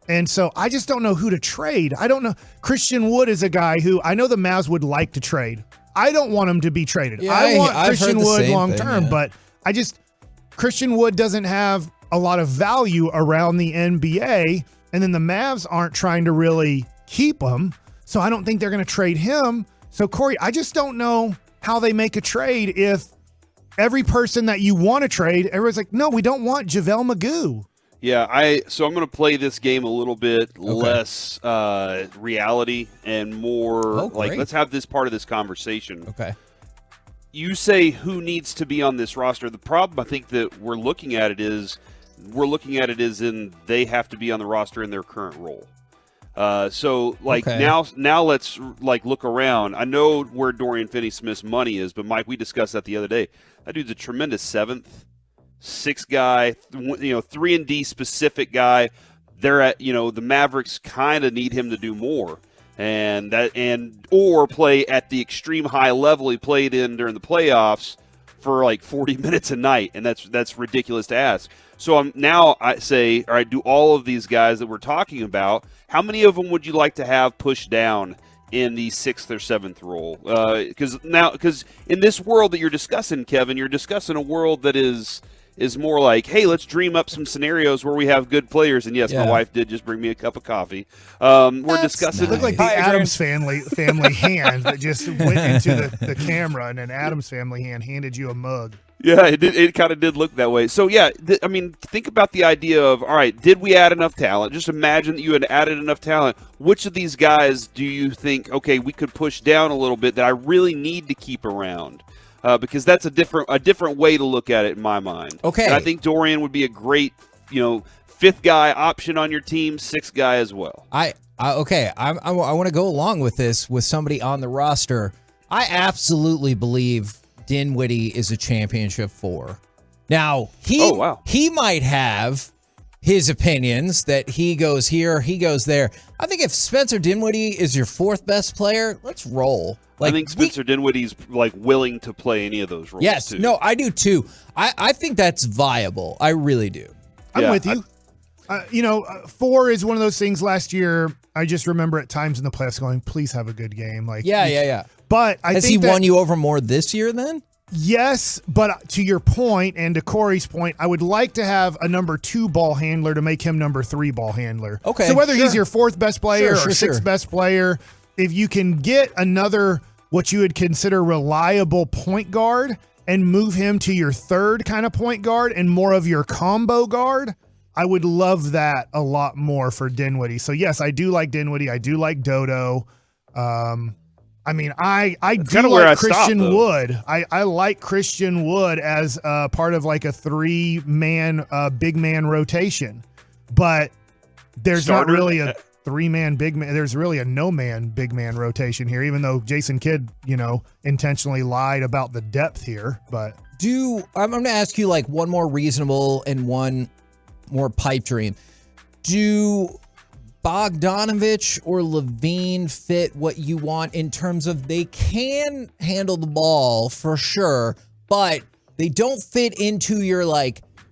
And so I just don't know who to trade. I don't know. Christian Wood is a guy who I know the Mavs would like to trade. I don't want him to be traded. Yeah, I want I've Christian heard the Wood same long thing, term, yeah. but Christian Wood doesn't have a lot of value around the NBA. And then the Mavs aren't trying to really keep him. So I don't think they're going to trade him. So, Corey, I just don't know how they make a trade if every person that you want to trade, everyone's like, no, we don't want JaVale McGee. Yeah, so I'm going to play this game a little bit less reality and more like let's have this part of this conversation. Okay. You say who needs to be on this roster. The problem I think that we're looking at it is in they have to be on the roster in their current role. So now let's like look around. I know where Dorian Finney-Smith's money is, but Mike, we discussed that the other day. That dude's a tremendous 7th, 6th guy, 3-and-D specific guy. They're at, the Mavericks kind of need him to do more or play at the extreme high level he played in during the playoffs for like 40 minutes a night, and that's ridiculous to ask. So I say, all right, do all of these guys that we're talking about, how many of them would you like to have pushed down in the 6th or 7th role? Because in this world that you're discussing, Kevin, you're discussing a world that is more like, hey, let's dream up some scenarios where we have good players. And yes, my wife did just bring me a cup of coffee. We're discussing. It looked like the Addams family hand that just went into the camera, and an Addams family hand handed you a mug. Yeah, it kind of did look that way. So, yeah, think about the idea of, all right, did we add enough talent? Just imagine that you had added enough talent. Which of these guys do you think, okay, we could push down a little bit that I really need to keep around? Because that's a different way to look at it in my mind. Okay. And I think Dorian would be a great, 5th guy option on your team, 6th guy as well. I want to go along with this with somebody on the roster. I absolutely believe Dinwiddie is a championship 4. Now, he might have his opinions that he goes here, he goes there. I think if Spencer Dinwiddie is your 4th best player, let's roll. I think Spencer Dinwiddie's willing to play any of those roles. Yes, too. no, I do too. I think that's viable. I really do. I'm with you. 4 is one of those things. Last year, I just remember at times in the playoffs going, "Please have a good game." Yeah. But has he won you over more this year then? Yes, but to your point and to Corey's point, I would like to have a number 2 ball handler to make him number 3 ball handler. Okay. So whether he's your 4th best player or 6th best player, if you can get another what you would consider reliable point guard and move him to your 3rd kind of point guard and more of your combo guard, I would love that a lot more for Dinwiddie. So yes, I do like Dinwiddie. I do like Dodo. I do like Christian Wood. I like Christian Wood as part of like a 3-man big man rotation, but there's not really a 3-man big man. There's really a no-man big man rotation here, even though Jason Kidd, intentionally lied about the depth here. But I'm going to ask you like one more reasonable and one more pipe dream. Do Bogdanovich or LaVine fit what you want in terms of they can handle the ball for sure, but they don't fit into your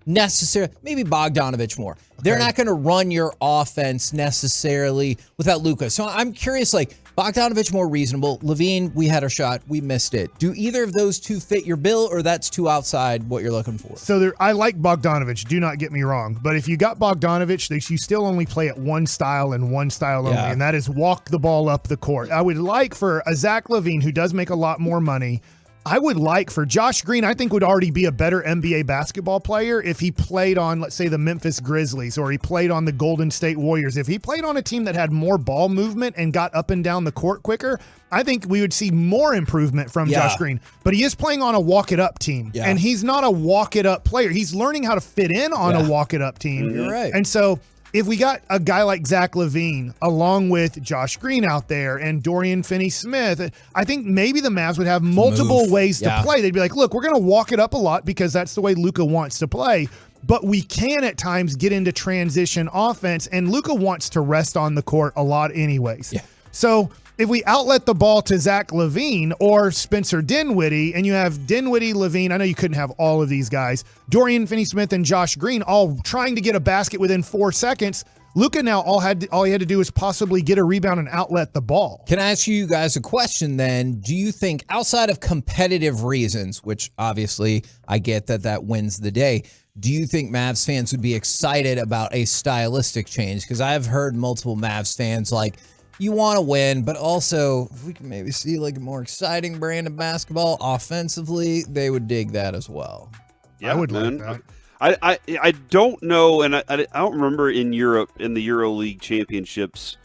necessary, maybe Bogdanovich more. They're not going to run your offense necessarily without Luka. So I'm curious, Bogdanovich more reasonable. LaVine, we had our shot. We missed it. Do either of those two fit your bill, or that's too outside what you're looking for? So I like Bogdanovich. Do not get me wrong. But if you got Bogdanovich, you still only play at one style and one style only, and that is walk the ball up the court. I would like for a Zach LaVine, who does make a lot more money, I would like for Josh Green, I think would already be a better NBA basketball player if he played on, let's say, the Memphis Grizzlies, or he played on the Golden State Warriors. If he played on a team that had more ball movement and got up and down the court quicker, I think we would see more improvement from Josh Green. But he is playing on a walk-it-up team, and he's not a walk-it-up player. He's learning how to fit in on a walk-it-up team. You're right. And so if we got a guy like Zach LaVine along with Josh Green out there and Dorian Finney-Smith, I think maybe the Mavs would have multiple ways to play. They'd be like, look, we're going to walk it up a lot because that's the way Luka wants to play. But we can at times get into transition offense, and Luka wants to rest on the court a lot anyways. Yeah. So if we outlet the ball to Zach LaVine or Spencer Dinwiddie, and you have Dinwiddie, LaVine, I know you couldn't have all of these guys, Dorian Finney-Smith and Josh Green all trying to get a basket within 4 seconds, Luka now all he had to do is possibly get a rebound and outlet the ball. Can I ask you guys a question then? Do you think, outside of competitive reasons, which obviously I get that wins the day, do you think Mavs fans would be excited about a stylistic change? Because I've heard multiple Mavs fans you want to win, but also if we can maybe see a more exciting brand of basketball offensively, they would dig that as well. Yeah, I would like that. I don't know, and I don't remember in Europe in the EuroLeague championships.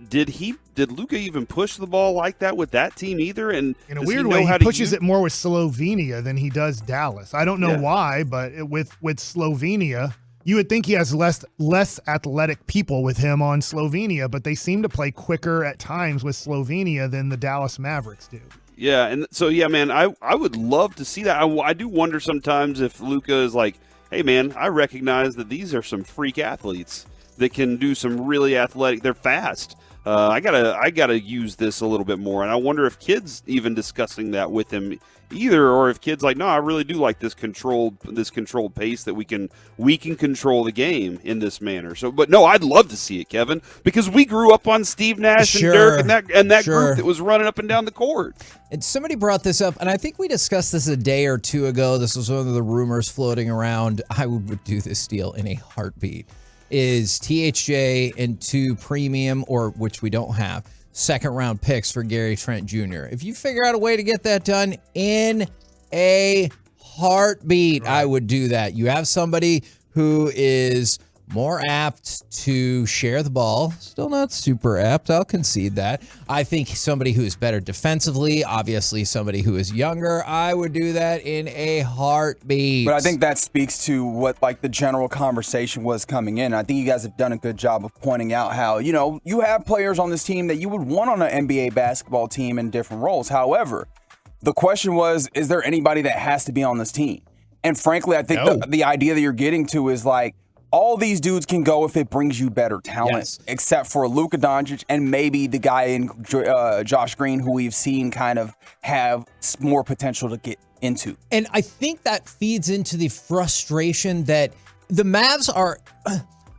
Did Luka even push the ball like that with that team either? And in a weird way, he pushes it more with Slovenia than he does Dallas. I don't know why, but with Slovenia, you would think he has less athletic people with him on Slovenia, but they seem to play quicker at times with Slovenia than the Dallas Mavericks do. Yeah, and so man, I would love to see that. I do wonder sometimes if Luka is like, hey man, I recognize that these are some freak athletes that can do some really athletic. They're fast. I gotta use this a little bit more, and I wonder if kids even discussing that with him either, or if kids like, no, I really do like this controlled pace that we can control the game in this manner. So, but no, I'd love to see it, Kevin, because we grew up on Steve Nash and Dirk and that group that was running up and down the court. And somebody brought this up, and I think we discussed this a day or two ago. This was one of the rumors floating around. I would do this deal in a heartbeat. Is THJ and 2 premium, or which we don't have, second-round picks for Gary Trent Jr. If you figure out a way to get that done in a heartbeat, I would do that. You have somebody who is more apt to share the ball. Still not super apt, I'll concede that. I think somebody who is better defensively, obviously somebody who is younger, I would do that in a heartbeat. But I think that speaks to what like the general conversation was coming in. I think you guys have done a good job of pointing out how, you have players on this team that you would want on an NBA basketball team in different roles. However, the question was, is there anybody that has to be on this team? And frankly, I think the idea that you're getting to is like, all these dudes can go if it brings you better talent, except for Luka Doncic and maybe the guy in Josh Green, who we've seen kind of have more potential to get into. And I think that feeds into the frustration that the Mavs are.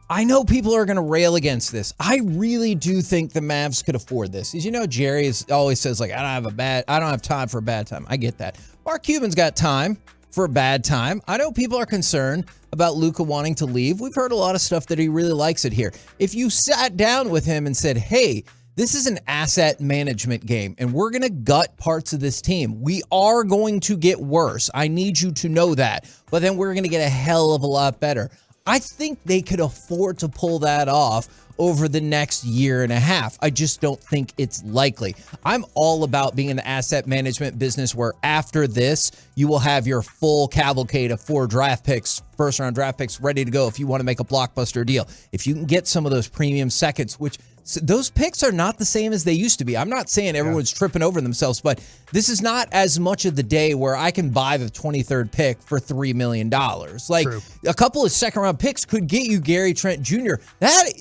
I know people are going to rail against this. I really do think the Mavs could afford this. As you know, Jerry always says like, I don't have time for a bad time. I get that. Mark Cuban's got time for a bad time. I know people are concerned about Luka wanting to leave. We've heard a lot of stuff that he really likes it here. If you sat down with him and said, hey, this is an asset management game, and we're going to gut parts of this team. We are going to get worse. I need you to know that. But then we're going to get a hell of a lot better. I think they could afford to pull that off over the next year and a half. I just don't think it's likely. I'm all about being in the asset management business where after this, you will have your full cavalcade of 4 draft picks, first-round draft picks ready to go if you want to make a blockbuster deal. If you can get some of those premium seconds, which those picks are not the same as they used to be. I'm not saying everyone's tripping over themselves, but this is not as much of the day where I can buy the 23rd pick for $3 million. Like a couple of second-round picks could get you Gary Trent Jr. That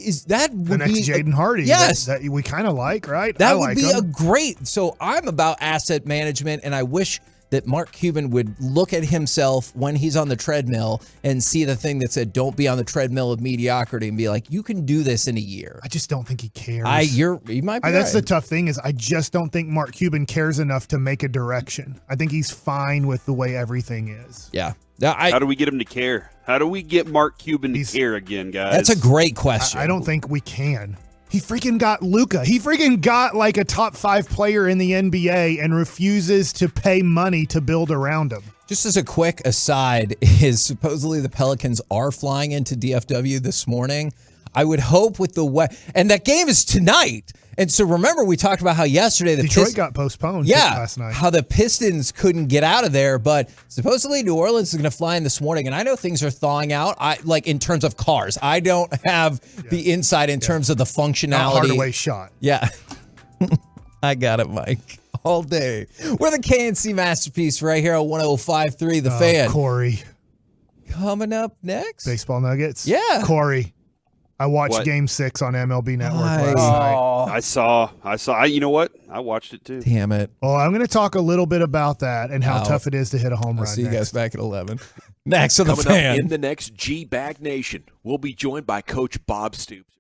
would the next be Jaden Hardy. Yes, that we kind of like, right? That would be a great. So I'm about asset management, and I wish that Mark Cuban would look at himself when he's on the treadmill and see the thing that said, don't be on the treadmill of mediocrity, and be like, you can do this in a year. I just don't think he cares. You might be That's right. the tough thing is I just don't think Mark Cuban cares enough to make a direction. I think he's fine with the way everything is. Yeah. How do we get him to care? How do we get Mark Cuban to care again, guys? That's a great question. I don't think we can. He freaking got Luka. He freaking got like a top 5 player in the NBA and refuses to pay money to build around him. Just as a quick aside, is supposedly the Pelicans are flying into DFW this morning. I would hope with the and that game is tonight. And so remember, we talked about how yesterday Detroit got postponed last night. How the Pistons couldn't get out of there, but supposedly New Orleans is going to fly in this morning. And I know things are thawing out. Like in terms of cars, I don't have the insight in terms of the functionality. Not Hardaway shot. Yeah, I got it, Mike. All day. We're the KNC Masterpiece right here on 105.3 The Fan. Corey. Coming up next. Baseball Nuggets. Yeah. Corey. I watched Game 6 on MLB Network last night. I saw. You know what? I watched it too. Damn it. Well, I'm going to talk a little bit about that and how tough it is to hit a home run. See you guys back at 11. Next on The Coming Fan. up in the next G-Bag Nation, we'll be joined by Coach Bob Stoops.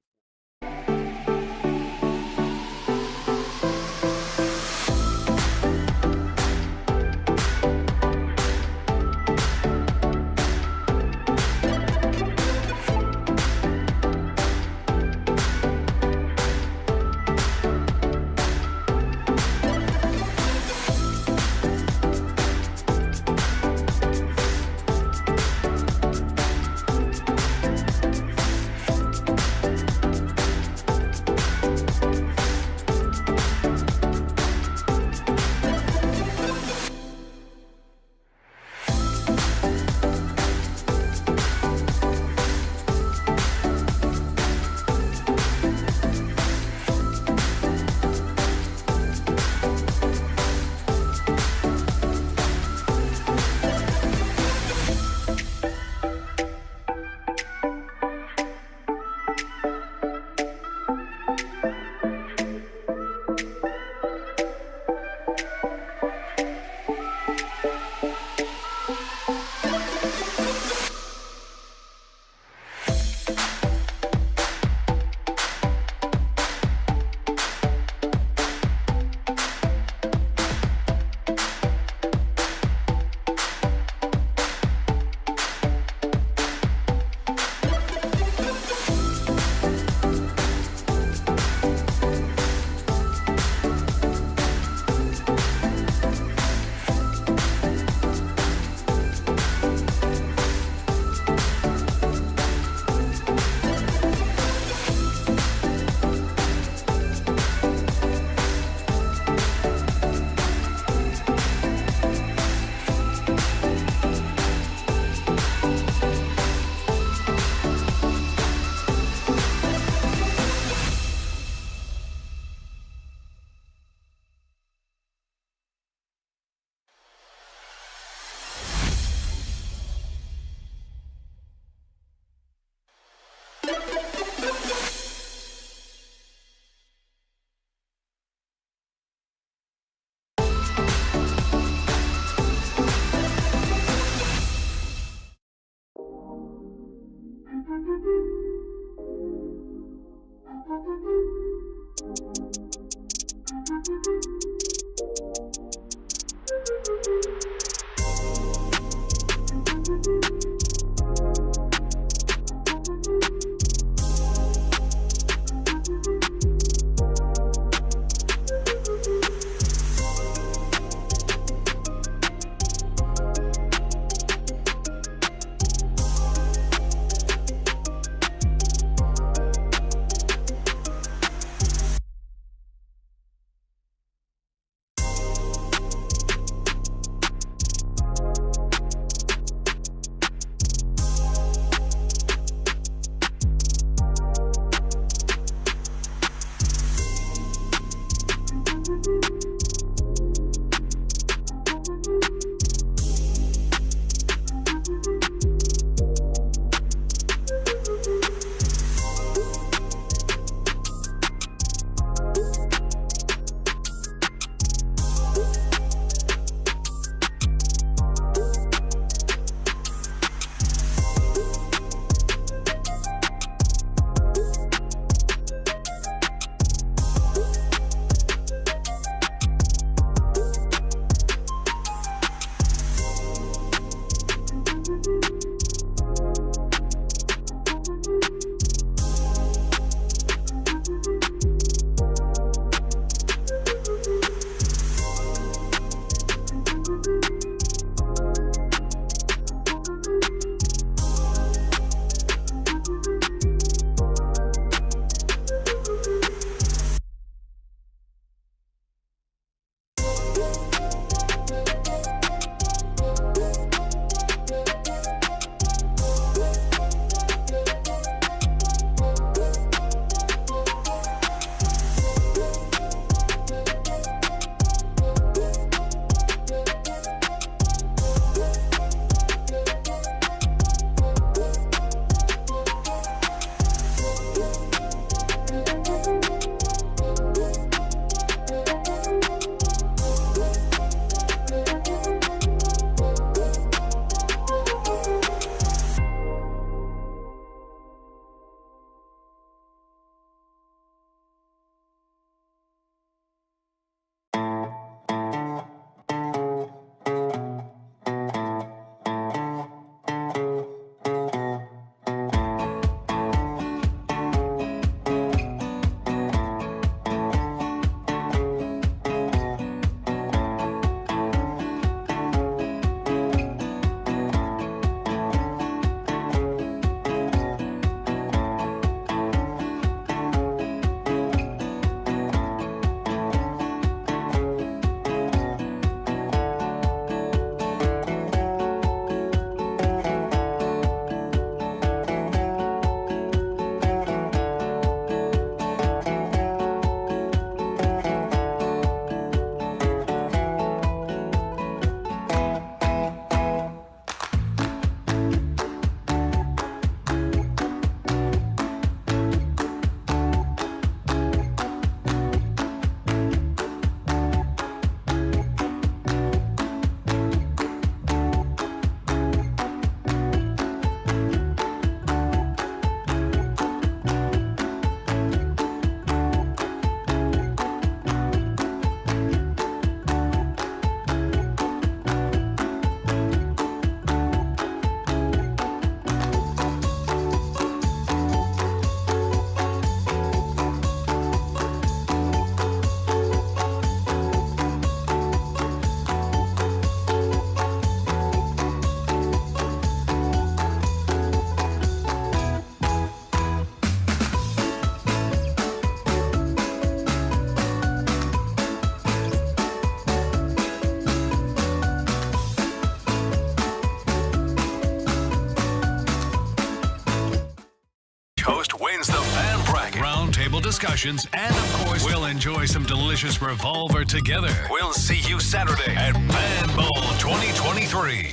discussions, and of course, we'll enjoy some delicious revolver together. We'll see you Saturday at Fan Bowl 2023.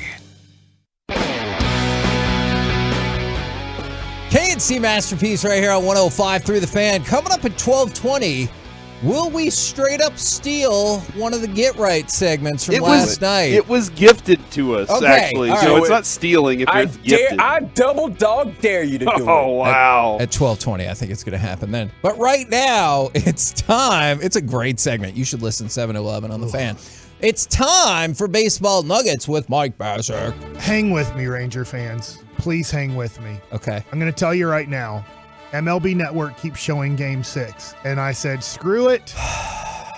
K&C Masterpiece right here on 105 through the Fan. Coming up at 12:20, will we straight up steal one of the Get Right segments from last night? It was gifted to us, Okay, actually. all So right. it's not stealing if it's gifted. I double dog dare you to do it. Oh, wow. At 12:20, I think it's going to happen then. But right now, it's time. It's a great segment. You should listen 7-11 on the Fan. It's time for Baseball Nuggets with Mike Bassett. Hang with me, Ranger fans. Please hang with me. Okay. I'm going to tell you right now, MLB Network keeps showing Game 6. And I said, screw it.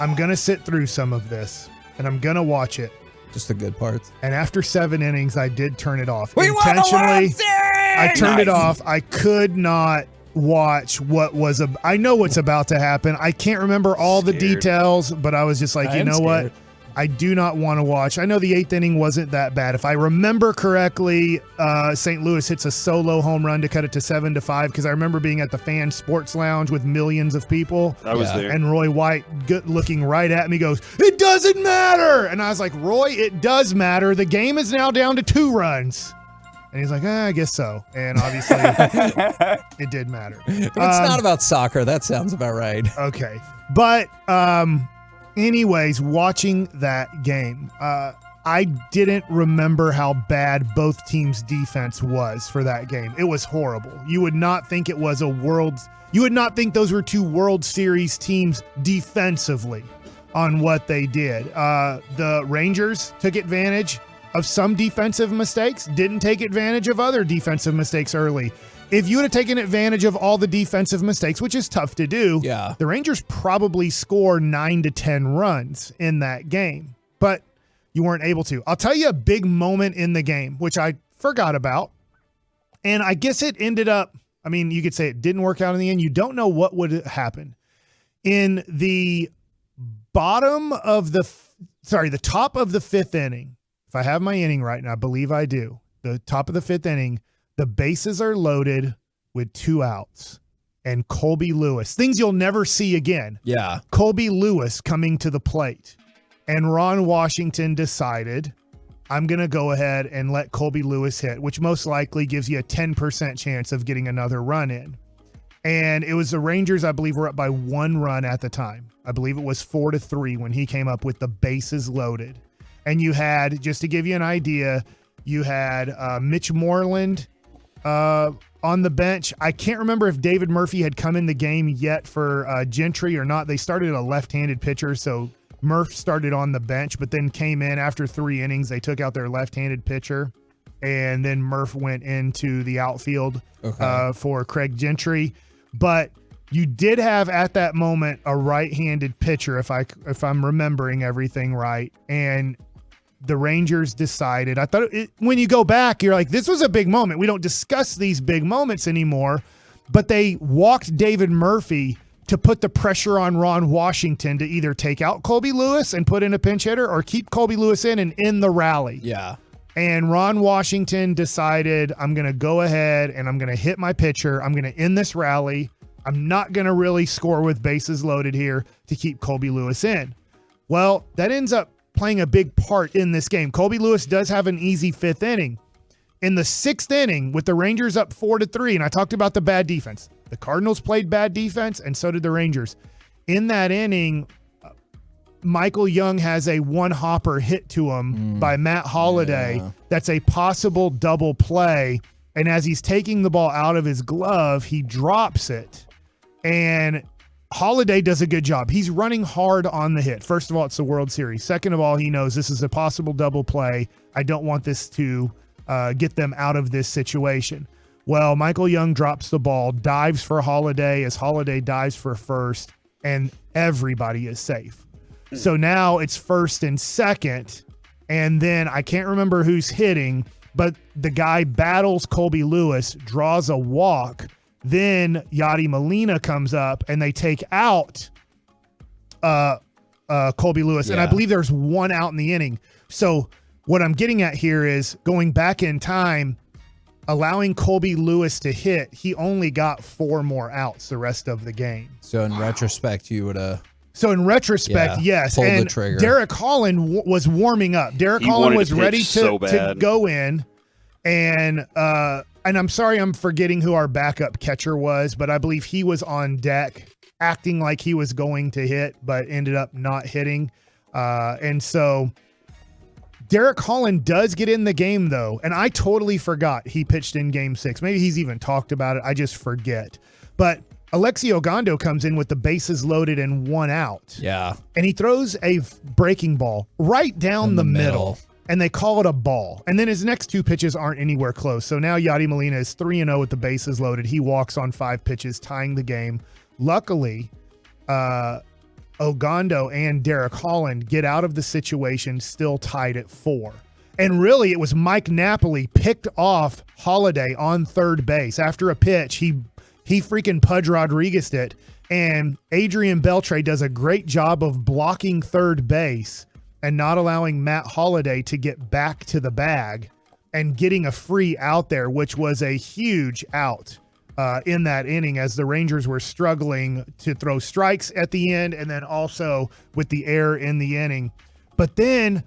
I'm going to sit through some of this. And I'm going to watch it. Just the good parts. And after 7 innings, I did turn it off. We won the World Series! I turned it off. I could not watch what was I know what's about to happen. I can't remember all the details, but I was just like, you know what? I do not want to watch. I know the 8th inning wasn't that bad. If I remember correctly, St. Louis hits a solo home run to cut it to 7-5 because I remember being at the Fan Sports Lounge with millions of people. I was there. And Roy White looking right at me goes, "It doesn't matter." And I was like, "Roy, it does matter. The game is now down to 2 runs." And he's like, I guess so. And obviously, it did matter. But it's not about soccer. That sounds about right. Okay. But anyways, watching that game, I didn't remember how bad both teams' defense was for that game. It was horrible. You would not think it was you would not think those were 2 World Series teams defensively on what they did. The Rangers took advantage of some defensive mistakes, didn't take advantage of other defensive mistakes early. If you would have taken advantage of all the defensive mistakes, which is tough to do, the Rangers probably score 9 to 10 runs in that game, but you weren't able to. I'll tell you a big moment in the game, which I forgot about, and I guess it ended up, I mean, you could say it didn't work out in the end. You don't know what would happen. In the top of the 5th inning, if I have my inning right, and I believe I do, the top of the 5th inning, the bases are loaded with 2 outs. And Colby Lewis, things you'll never see again. Yeah. Colby Lewis coming to the plate. And Ron Washington decided, I'm going to go ahead and let Colby Lewis hit, which most likely gives you a 10% chance of getting another run in. And it was the Rangers, I believe, were up by 1 run at the time. I believe it was 4-3 when he came up with the bases loaded. And you had, just to give you an idea, you had Mitch Moreland on the bench. I can't remember if David Murphy had come in the game yet for Gentry or not. They started a left-handed pitcher, so Murph started on the bench, but then came in after 3 innings. They took out their left-handed pitcher, and then Murph went into the outfield for Craig Gentry. But you did have at that moment a right-handed pitcher, if I'm remembering everything right, and the Rangers decided, I thought when you go back, you're like, this was a big moment. We don't discuss these big moments anymore, but they walked David Murphy to put the pressure on Ron Washington to either take out Colby Lewis and put in a pinch hitter or keep Colby Lewis in and end the rally. Yeah. And Ron Washington decided, I'm going to go ahead and I'm going to hit my pitcher. I'm going to end this rally. I'm not going to really score with bases loaded here to keep Colby Lewis in. Well, that ends up playing a big part in this game. Colby Lewis does have an easy 5th inning. In the 6th inning, with the Rangers up 4-3, and I talked about the bad defense. The Cardinals played bad defense, and so did the Rangers. In that inning, Michael Young has a 1-hopper hit to him by Matt Holliday. Yeah. That's a possible double play. And as he's taking the ball out of his glove, he drops it. And Holliday does a good job. He's running hard on the hit. First of all, it's the World Series. Second of all, he knows this is a possible double play. I don't want this to get them out of this situation. Well, Michael Young drops the ball, dives for Holliday as Holliday dives for first, and everybody is safe. So now it's 1st and 2nd, and then I can't remember who's hitting, but the guy battles Colby Lewis, draws a walk. Then Yadi Molina comes up, and they take out Colby Lewis. Yeah. And I believe there's 1 out in the inning. So what I'm getting at here is going back in time, allowing Colby Lewis to hit, he only got 4 more outs the rest of the game. So in retrospect, you would have. So in retrospect, yes. Pulled and the trigger. Derek Holland was warming up. Derek Holland was ready to go in. And I'm sorry I'm forgetting who our backup catcher was, but I believe he was on deck acting like he was going to hit, but ended up not hitting. And so Derek Holland does get in the game, though, and I totally forgot he pitched in Game 6. Maybe he's even talked about it. I just forget. But Alexi Ogando comes in with the bases loaded and 1 out. Yeah. And he throws a breaking ball right down the middle, and they call it a ball. And then his next 2 pitches aren't anywhere close. So now Yadi Molina is 3-0 with the bases loaded. He walks on 5 pitches, tying the game. Luckily, Ogando and Derek Holland get out of the situation still tied at 4. And really, it was Mike Napoli picked off Holiday on third base. After a pitch, he freaking Pudge Rodriguez'd it. And Adrian Beltre does a great job of blocking third base and not allowing Matt Holiday to get back to the bag and getting a free out there, which was a huge out in that inning as the Rangers were struggling to throw strikes at the end and then also with the error in the inning. But then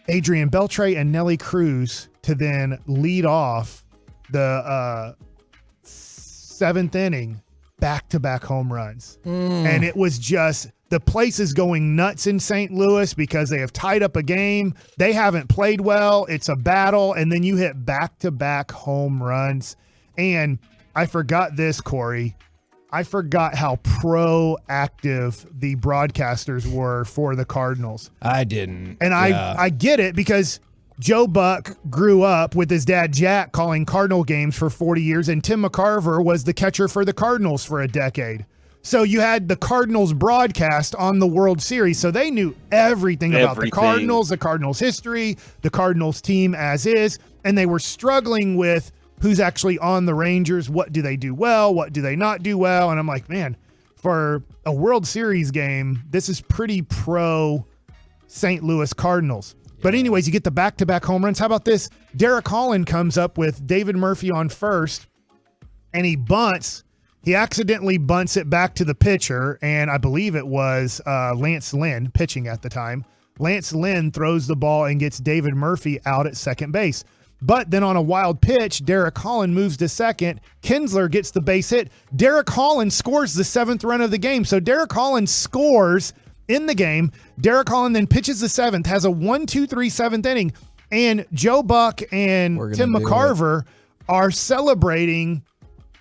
Adrian Beltre and Nelly Cruz to then lead off the 7th inning, back-to-back home runs. And it was just, the place is going nuts in St. Louis because they have tied up a game. They haven't played well. It's a battle. And then you hit back-to-back home runs. And I forgot this, Corey. I forgot how proactive the broadcasters were for the Cardinals. I didn't. And I get it because Joe Buck grew up with his dad, Jack, calling Cardinal games for 40 years, and Tim McCarver was the catcher for the Cardinals for a decade. So you had the Cardinals broadcast on the World Series, so they knew everything about the Cardinals history, the Cardinals team as is, and they were struggling with who's actually on the Rangers, what do they do well, what do they not do well, and I'm like, man, for a World Series game, this is pretty pro St. Louis Cardinals. But anyways, you get the back-to-back home runs. How about this? Derek Holland comes up with David Murphy on first, and he bunts. He accidentally bunts it back to the pitcher, and I believe it was Lance Lynn pitching at the time. Lance Lynn throws the ball and gets David Murphy out at second base. But then on a wild pitch, Derek Holland moves to second. Kinsler gets the base hit. Derek Holland scores the 7th run of the game. So Derek Holland scores in the game. Derek Holland then pitches the 7th, has a 1-2-3 7th inning, and Joe Buck and Tim McCarver are celebrating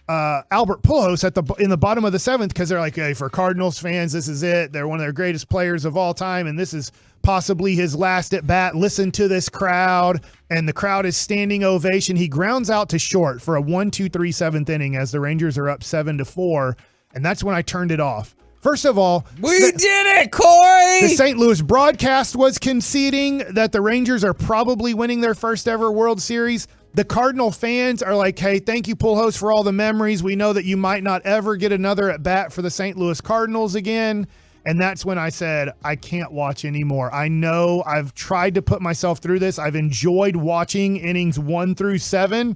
Albert Pujols in the bottom of the 7th because they're like, hey, for Cardinals fans, this is it. They're one of their greatest players of all time, and this is possibly his last at bat. Listen to this crowd, and the crowd is standing ovation. He grounds out to short for a 1-2-3 7th inning as the Rangers are up 7-4, and that's when I turned it off. First of all, we did it, Corey! The St. Louis broadcast was conceding that the Rangers are probably winning their first ever World Series. The Cardinal fans are like, hey, thank you, Pujols, for all the memories. We know that you might not ever get another at bat for the St. Louis Cardinals again. And that's when I said, I can't watch anymore. I know I've tried to put myself through this. I've enjoyed watching innings 1 through 7,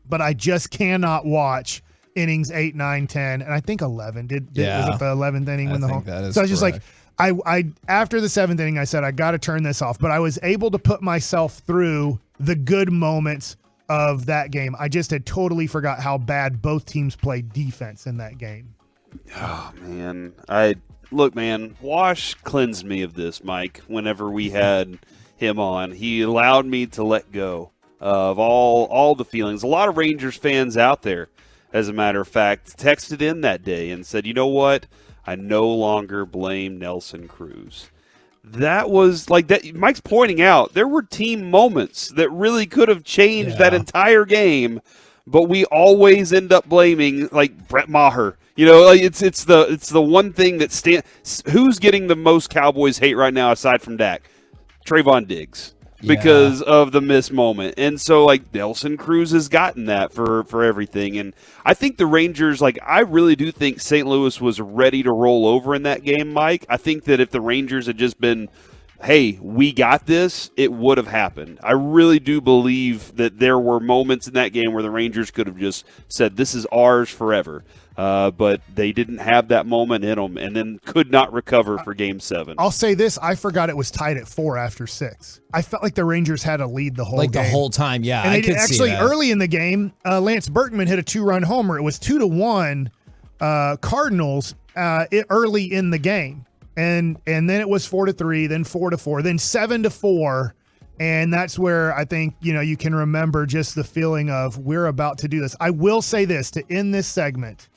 but I just cannot watch innings 8, 9, 10, and I think 11. Was it the 11th inning when the home? So I was just like, I after the 7th inning, I said, I got to turn this off. But I was able to put myself through the good moments of that game. I just had totally forgot how bad both teams played defense in that game. Oh, man. Look, man, Wash cleansed me of this, Mike, whenever we had him on. He allowed me to let go of all the feelings. A lot of Rangers fans out there, as a matter of fact, texted in that day and said, you know what? I no longer blame Nelson Cruz. That was like that. Mike's pointing out there were team moments that really could have changed that entire game, but we always end up blaming like Brett Maher. You know, like it's the one thing that who's getting the most Cowboys hate right now aside from Dak? Trayvon Diggs. Because of the missed moment. And so, like, Nelson Cruz has gotten that for everything. And I think the Rangers, like, I really do think St. Louis was ready to roll over in that game, Mike. I think that if the Rangers had just been hey, we got this, it would have happened. I really do believe that there were moments in that game where the Rangers could have just said, this is ours forever. But they didn't have that moment in them and then could not recover for Game 7. I'll say this. I forgot it was tied at 4 after 6. I felt like the Rangers had a lead the whole game. The whole time, yeah. And I they could actually, see that. early in the game, Lance Berkman hit a 2-run homer. It was 2-1 Cardinals early in the game. And then it was 4-3, then 4-4, then 7-4. And that's where I think, you can remember just the feeling of we're about to do this. I will say this to end this segment.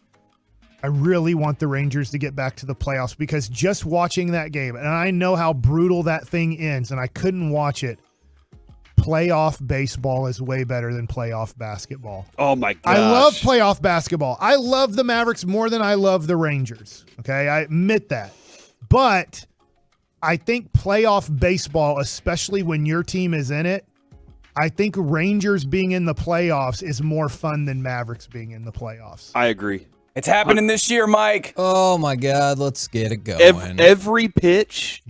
I really want the Rangers to get back to the playoffs because just watching that game, and I know how brutal that thing ends, and I couldn't watch it. Playoff baseball is way better than playoff basketball. Oh, my gosh. I love playoff basketball. I love the Mavericks more than I love the Rangers. Okay, I admit that. But I think playoff baseball, especially when your team is in it, I think Rangers being in the playoffs is more fun than Mavericks being in the playoffs. I agree. It's happening this year, Mike. Oh, my God. Let's get it going. Every pitch.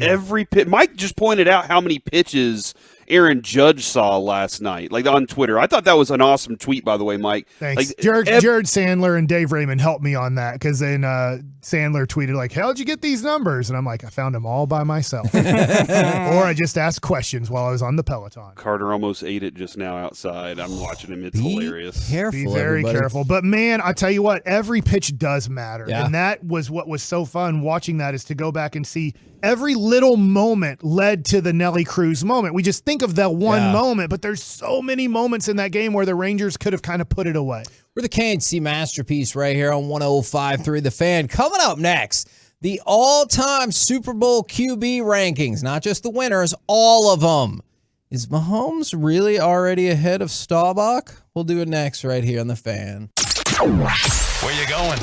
Mike just pointed out how many pitches Aaron Judge saw last night, like on Twitter. I thought that was an awesome tweet, by the way, Mike. Thanks. Jared Sandler and Dave Raymond helped me on that because then Sandler tweeted like, how'd you get these numbers? And I'm like, I found them all by myself. Or I just asked questions while I was on the Peloton. Carter almost ate it just now outside. I'm watching him. It's hilarious. Careful, Be very careful. But, man, I tell you what, every pitch does matter. Yeah. And that was what was so fun watching that is to go back and see every little moment led to the Nelly Cruz moment. We just think of that one moment, but there's so many moments in that game where the Rangers could have kind of put it away. We're the KNC Masterpiece right here on 105.3 The Fan. Coming up next, the all-time Super Bowl QB rankings, not just the winners, all of them. Is Mahomes really already ahead of Staubach? We'll do it next right here on The Fan. Where you going?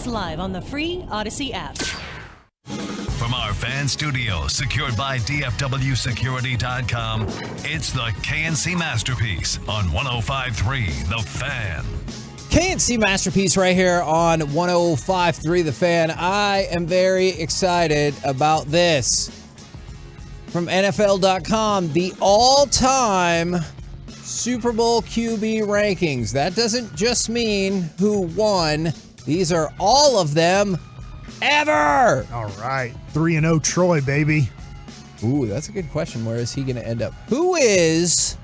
is live on the free Odyssey app. From our fan studio, secured by DFWsecurity.com, it's the KNC Masterpiece on 105.3 The Fan. KNC Masterpiece right here on 105.3 The Fan. I am very excited about this. From NFL.com, the all-time Super Bowl QB rankings. That doesn't just mean who won. These are all of them ever. All right. 3-0 Troy, baby. Ooh, that's a good question. Where is he going to end up? Who is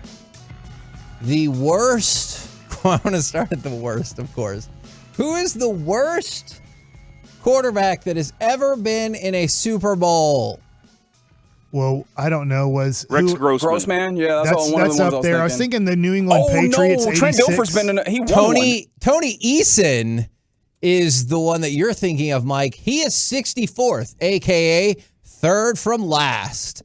the worst? I want to start at the worst, of course. Who is the worst quarterback that has ever been in a Super Bowl? Well, I don't know. Was Rex Grossman? Grossman, yeah, that's one of the ones up there. I was thinking the New England Patriots. No, Trent Dilfer's been in. He won Tony Eason is the one that you're thinking of, Mike. He is 64th, a.k.a. third from last.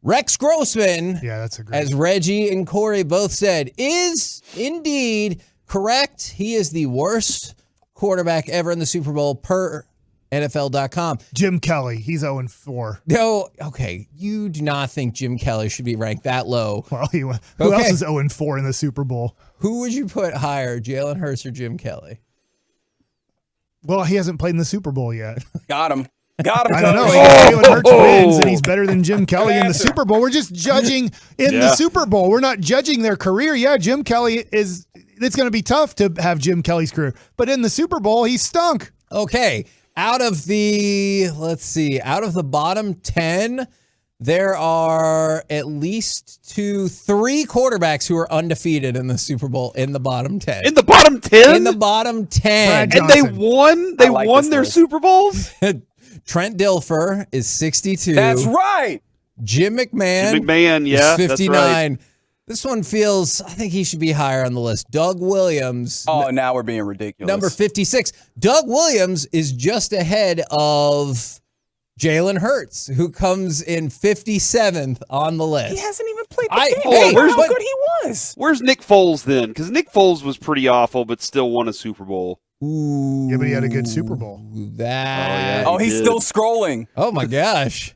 Rex Grossman, yeah, that's a great, as Reggie and Corey both said, is indeed correct. He is the worst quarterback ever in the Super Bowl per NFL.com. Jim Kelly, he's 0-4. No, okay. You do not think Jim Kelly should be ranked that low. Well, who else is 0-4 in the Super Bowl? Who would you put higher, Jalen Hurts or Jim Kelly? Well, he hasn't played in the Super Bowl yet. Got him. I don't know. Jalen Hurts wins, and he's better than Jim Kelly in the Super Bowl. We're just judging in the Super Bowl. We're not judging their career. Yeah, Jim Kelly is. It's going to be tough to have Jim Kelly's career, but in the Super Bowl, he stunk. Okay, out of the bottom 10, there are at least 3 quarterbacks who are undefeated in the Super Bowl in the bottom 10. In the bottom 10? In the bottom 10. And they won? They won their Super Bowls? Trent Dilfer is 62. That's right. Jim McMahon yeah, is 59. that's right. This one feels, I think he should be higher on the list. Doug Williams. Oh, now we're being ridiculous. Number 56. Doug Williams is just ahead of Jalen Hurts, who comes in 57th on the list. He hasn't even played the game. How good he was. Where's Nick Foles then? Because Nick Foles was pretty awful, but still won a Super Bowl. Ooh, yeah, but he had a good Super Bowl. He's still scrolling. Oh my gosh.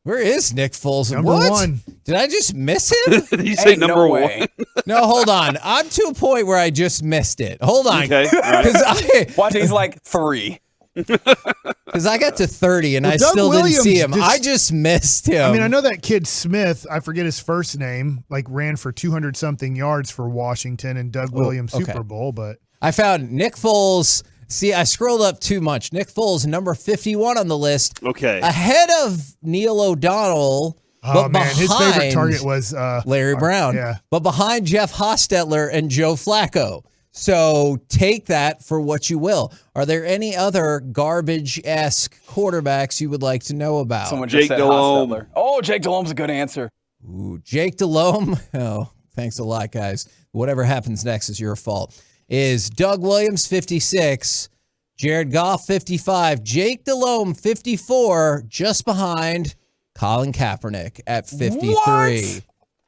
Where is Nick Foles? Number what? 1. Did I just miss him? Did you say number 1? No, hold on. I'm to a point where I just missed it. Hold on. Okay. Right. Watch, he's like 3. Because I got to 30 and I Doug still Williams didn't see him. I just missed him. I mean, I know that kid Smith, I forget his first name, like ran for 200-something yards for Washington and Doug Williams Super Bowl, but I found Nick Foles. See, I scrolled up too much. Nick Foles, number 51 on the list. Okay. Ahead of Neil O'Donnell. Oh, man, his favorite target was Larry Brown. Yeah. But behind Jeff Hostetler and Joe Flacco. So take that for what you will. Are there any other garbage-esque quarterbacks you would like to know about? Someone just said Hostetler. Oh, Jake Delhome's a good answer. Ooh, Jake Delhomme. Oh, thanks a lot, guys. Whatever happens next is your fault. Is Doug Williams 56, Jared Goff 55, Jake Delhomme 54, just behind Colin Kaepernick at 53. What?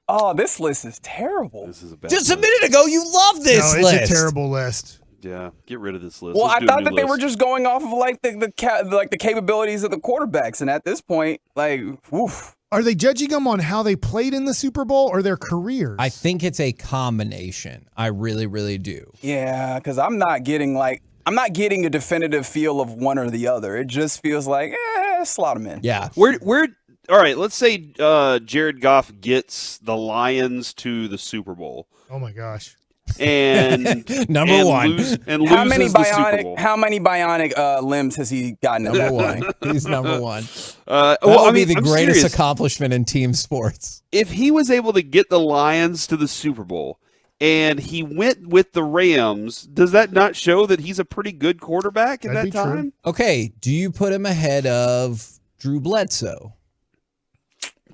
Oh, this list is terrible. This is a bad Just a minute ago, you loved this list. It's a terrible list. Yeah, get rid of this list. Well, Let's I do a thought new that they list. were just going off of like the capabilities of the quarterbacks, and at this point, like, oof. Are they judging them on how they played in the Super Bowl or their careers? I think it's a combination. I really, really do. Yeah, because I'm not getting a definitive feel of one or the other. It just feels like, slot them in. Yeah. All right, let's say Jared Goff gets the Lions to the Super Bowl. Oh my gosh. And number one. Loses how many the Super Bowl. bionic limbs has he gotten? Number one. He's number one. That would be the greatest accomplishment in team sports. If he was able to get the Lions to the Super Bowl and he went with the Rams, does that not show that he's a pretty good quarterback at that time? True. Okay, do you put him ahead of Drew Bledsoe?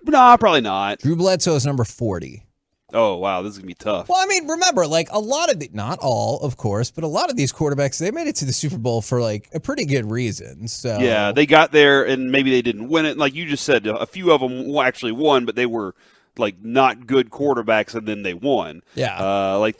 Nah, probably not. Drew Bledsoe is number 40. Oh, wow, this is going to be tough. Well, I mean, remember, like a lot of not all, of course, but a lot of these quarterbacks, they made it to the Super Bowl for like a pretty good reason. So yeah, they got there and maybe they didn't win it. Like you just said, a few of them actually won, but they were not good quarterbacks and then they won. Yeah.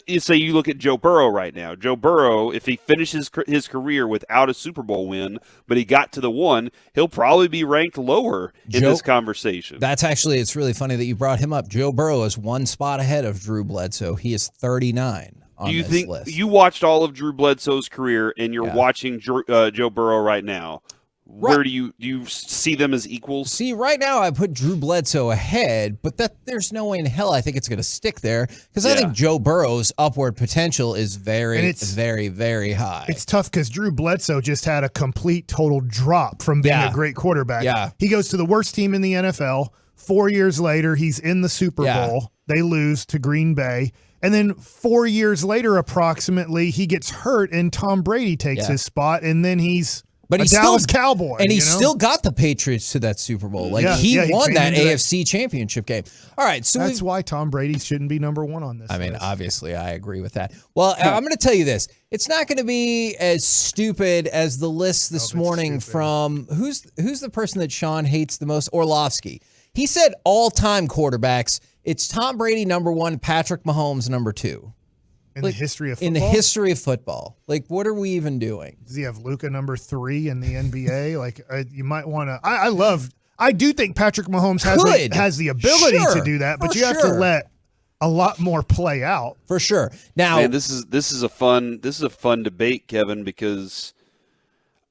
You say you look at Joe Burrow right now. Joe Burrow, if he finishes his career without a Super Bowl win, but he got to the one, he'll probably be ranked lower in this conversation. It's really funny that you brought him up. Joe Burrow is one spot ahead of Drew Bledsoe. He is 39 on Do you this think list. you watched all of Drew Bledsoe's career and you're watching Joe Burrow right now? Where do you see them as equals? See, right now I put Drew Bledsoe ahead, but there's no way in hell I think it's going to stick there because I think Joe Burrow's upward potential is very, very, very high. It's tough because Drew Bledsoe just had a complete total drop from being a great quarterback. Yeah. He goes to the worst team in the NFL. 4 years later, he's in the Super Bowl. They lose to Green Bay. And then 4 years later, approximately, he gets hurt and Tom Brady takes his spot, and then he's Dallas Cowboy. And he still got the Patriots to that Super Bowl. He won that AFC championship game. All right. So that's why Tom Brady shouldn't be number one on this list. Obviously, I agree with that. Well, I'm going to tell you this. It's not going to be as stupid as the list this morning from who's the person that Sean hates the most? Orlovsky. He said all-time quarterbacks. It's Tom Brady number one, Patrick Mahomes number two. In the history of football? In the history of football. What are we even doing? Does he have Luka number 3 in the NBA? You might want to. I do think Patrick Mahomes has the ability to do that, but you have to let a lot more play out. For sure. Now, man, this is a fun debate, Kevin, because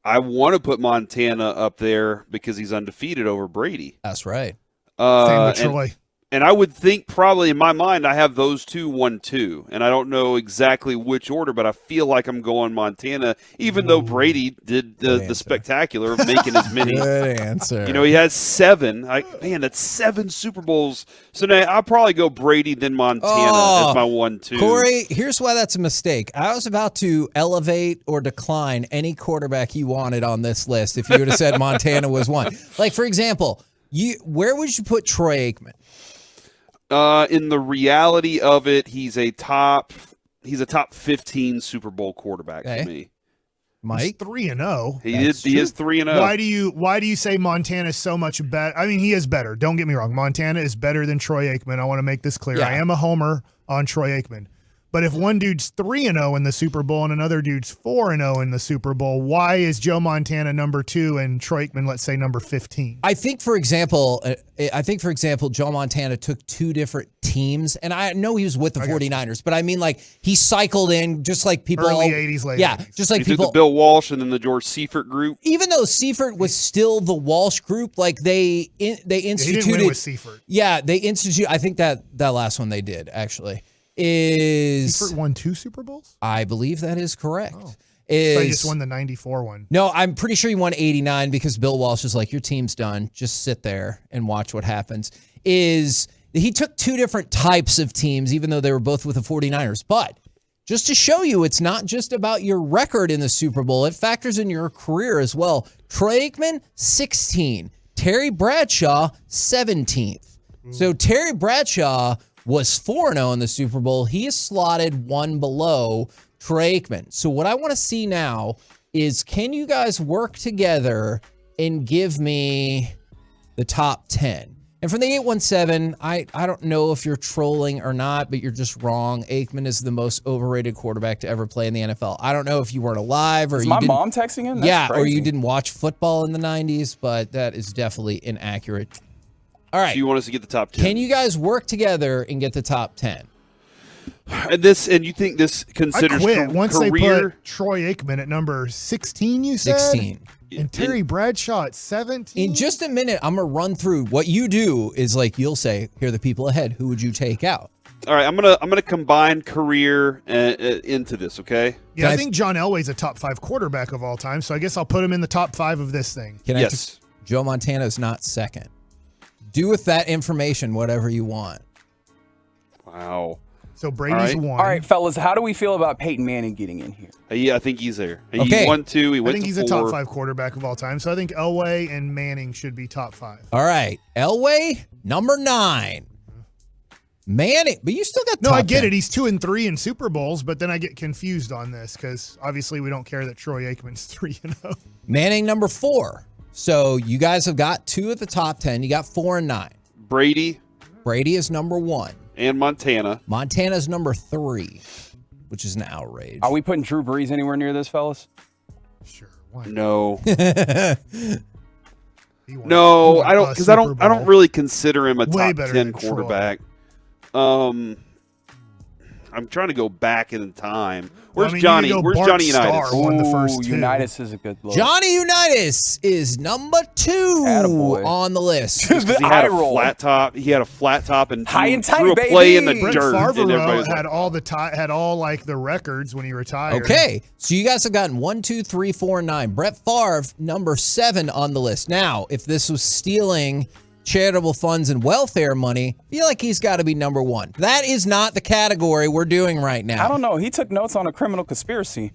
I want to put Montana up there because he's undefeated over Brady. That's right. Same with Troy. And I would think probably in my mind I have those two 1-2, and I don't know exactly which order, but I feel like I'm going Montana, even though Brady did the spectacular of making as many. Good answer. He has 7. That's 7 Super Bowls. So now I'll probably go Brady then Montana as my 1-2. Corey, here's why that's a mistake. I was about to elevate or decline any quarterback you wanted on this list if you would have said Montana was one. Like, for example, where would you put Troy Aikman? In the reality of it, he's a top 15 Super Bowl quarterback for me. Mike? He's 3-0. He is 3-0. Why do you say Montana is so much better? I mean, he is better. Don't get me wrong. Montana is better than Troy Aikman. I want to make this clear. I am a homer on Troy Aikman. But if one dude's 3-0 in the Super Bowl and another dude's 4-0 in the Super Bowl, why is Joe Montana number 2 and Troy Aikman, let's say, number 15? I think, for example, Joe Montana took 2 different teams, and I know he was with the 49ers, but I mean, he cycled in just like people. Early 80s, late 80s. Just like he people. Took the Bill Walsh and then the George Seifert group. Even though Seifert was still the Walsh group, they instituted. He didn't win with Seifert. Yeah, they instituted. I think that last one they did actually. Seifert won 2 Super Bowls? I believe that is correct. So he just won the 94 one. No, I'm pretty sure he won 89 because Bill Walsh is like, your team's done. Just sit there and watch what happens. He took 2 different types of teams, even though they were both with the 49ers. But just to show you, it's not just about your record in the Super Bowl. It factors in your career as well. Troy Aikman, 16. Terry Bradshaw, 17th. So Terry Bradshaw was 4-0 in the Super Bowl. He is slotted 1 below Troy Aikman. So what I want to see now is, can you guys work together and give me the top 10? And from the 817, I don't know if you're trolling or not, but you're just wrong. Aikman is the most overrated quarterback to ever play in the NFL. I don't know if you weren't alive or is you my didn't, mom texting in? That's or crazy. you didn't watch football in the 90s, but that is definitely inaccurate. All right. So you want us to get the top 10? Can you guys work together and get the top 10? And you think this considers I quit. Once career? they put Troy Aikman at number 16, you said? 16. And Terry Bradshaw at 17? In just a minute, I'm going to run through what you do is you'll say, here are the people ahead. Who would you take out? All right, I'm gonna combine career into this, okay? Yeah, I think John Elway's a top 5 quarterback of all time, so I guess I'll put him in the top 5 of this thing. Joe Montana is not second. Do with that information whatever you want. Wow. So Brady's 1. All right, fellas, how do we feel about Peyton Manning getting in here? Yeah, I think he's there. Okay. He won 2. He went I think to he's 4. a top 5 quarterback of all time, so I think Elway and Manning should be top 5. All right. Elway, number 9. Manning, but you still got top No, I get 10. it. He's 2 and 3 in Super Bowls, but then I get confused on this because obviously we don't care that Troy Aikman's 3-0. Manning, number 4. So you guys have got 2 at the top 10. You got 4 and 9. Brady. Brady is number 1. And Montana. Montana's number 3, which is an outrage. Are we putting Drew Brees anywhere near this, fellas? No. No, I don't, because I don't really consider him a top 10 quarterback. I'm trying to go back in time. Where's Johnny? Where's Johnny Unitas? Unitas is a good look. Johnny Unitas is number 2 on the list. He had a flat top. He had a flat top and high and tight, threw a baby. play in the Brett dirt. Favre had all the records when he retired. Okay, so you guys have gotten 1, 2, 3, 4, 9. Brett Favre, number 7 on the list. Now, if this was stealing charitable funds and welfare money, I feel like he's got to be number 1. That is not the category we're doing right now. I don't know. He took notes on a criminal conspiracy.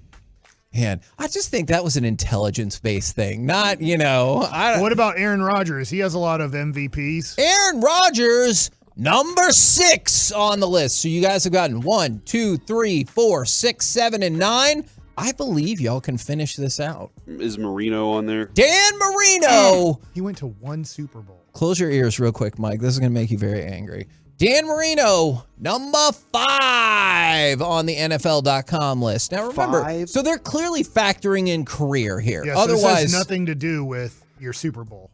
Man, I just think that was an intelligence-based thing, not, what about Aaron Rodgers? He has a lot of MVPs. Aaron Rodgers, number 6 on the list. So you guys have gotten 1, 2, 3, 4, 6, 7, and 9. I believe y'all can finish this out. Is Marino on there? Dan Marino. He went to 1 Super Bowl. Close your ears real quick, Mike. This is going to make you very angry. Dan Marino, number 5 on the NFL.com list. Now remember, so they're clearly factoring in career here. Yeah, Otherwise, so this has nothing to do with your Super Bowl.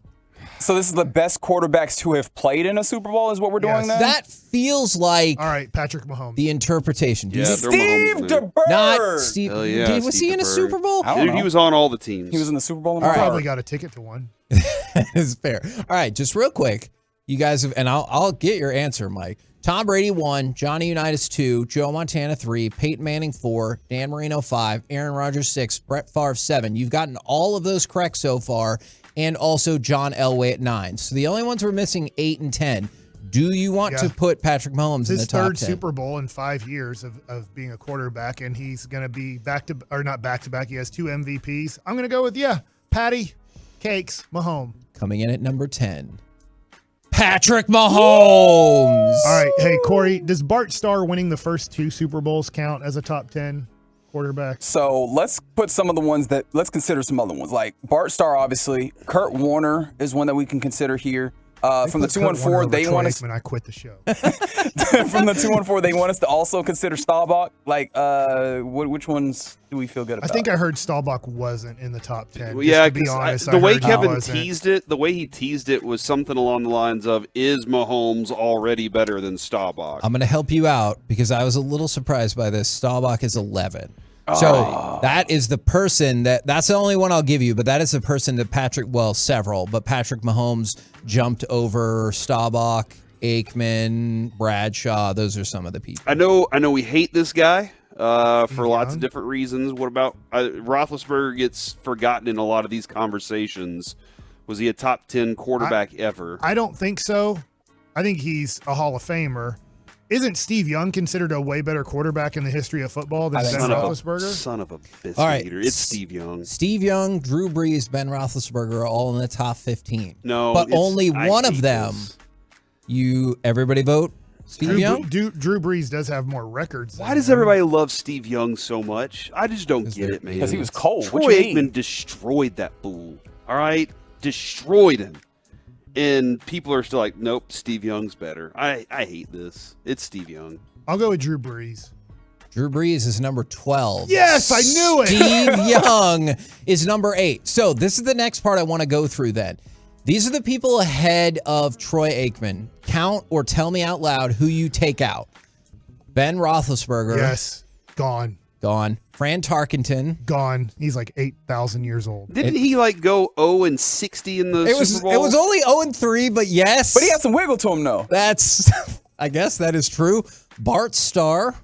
So this is the best quarterbacks to have played in a Super Bowl is what we're doing then? that feels like All right, Patrick Mahomes. the interpretation. Yeah, Steve DeBerg. Not Steve. Hell yeah, was Steve he in a DeBerg. Super Bowl? Dude, he was on all the teams. He was in the Super Bowl. All right. Probably got a ticket to one. It's fair. All right, just real quick. You guys have, and I'll get your answer, Mike. Tom Brady 1, Johnny Unitas 2, Joe Montana 3, Peyton Manning 4, Dan Marino 5, Aaron Rodgers 6, Brett Favre 7. You've gotten all of those correct so far, and also John Elway at 9. So the only ones we're missing 8 and 10. Do you want to put Patrick Mahomes in the top 10? His third Super Bowl in 5 years of being a quarterback, and he's going to be not back-to-back. He has 2 MVPs. I'm going to go with, Patty Cakes Mahomes. Coming in at number 10. Patrick Mahomes. All right. Hey, Corey, does Bart Starr winning the first 2 Super Bowls count as a top 10 quarterback? So let's put some of the ones let's consider some other ones. Like Bart Starr, obviously. Kurt Warner is one that we can consider here. From the 214, they want us. I quit the show. From the 214, they want us to also consider Staubach. Like, which ones do we feel good about? I think I heard Staubach wasn't in the top 10. Well, yeah, to be honest, the way Kevin teased it was something along the lines of, "Is Mahomes already better than Staubach?" I'm going to help you out because I was a little surprised by this. Staubach is 11. So that is the person that's the only one I'll give you, but that is the person that several, but Patrick Mahomes jumped over Staubach, Aikman, Bradshaw. Those are some of the people. I know we hate this guy for lots of different reasons. What about Roethlisberger gets forgotten in a lot of these conversations. Was he a top 10 quarterback ever? I don't think so. I think he's a Hall of Famer. Isn't Steve Young considered a way better quarterback in the history of football than Ben Roethlisberger? Son of a biscuit All right. eater. It's Steve Young. Steve Young, Drew Brees, Ben Roethlisberger are all in the top 15. No, but only one of them. Everybody vote Steve Young? Drew Brees does have more records. Why does everybody love Steve Young so much? I just don't get it, man. Because he was cold. Troy Aikman destroyed that fool. All right? Destroyed him. And people are still like, nope, Steve Young's better. I hate this. It's Steve Young. I'll go with Drew Brees. Drew Brees is number 12. Yes, I knew it. Steve Young is number 8. So this is the next part I want to go through then. These are the people ahead of Troy Aikman. Count or tell me out loud who you take out. Ben Roethlisberger. Yes, gone. Fran Tarkenton. Gone. He's like 8,000 years old. Didn't he go 0-60 in the Super Bowl? It was only 0-3, but yes. But he had some wiggle to him, though. I guess that is true. Bart Starr.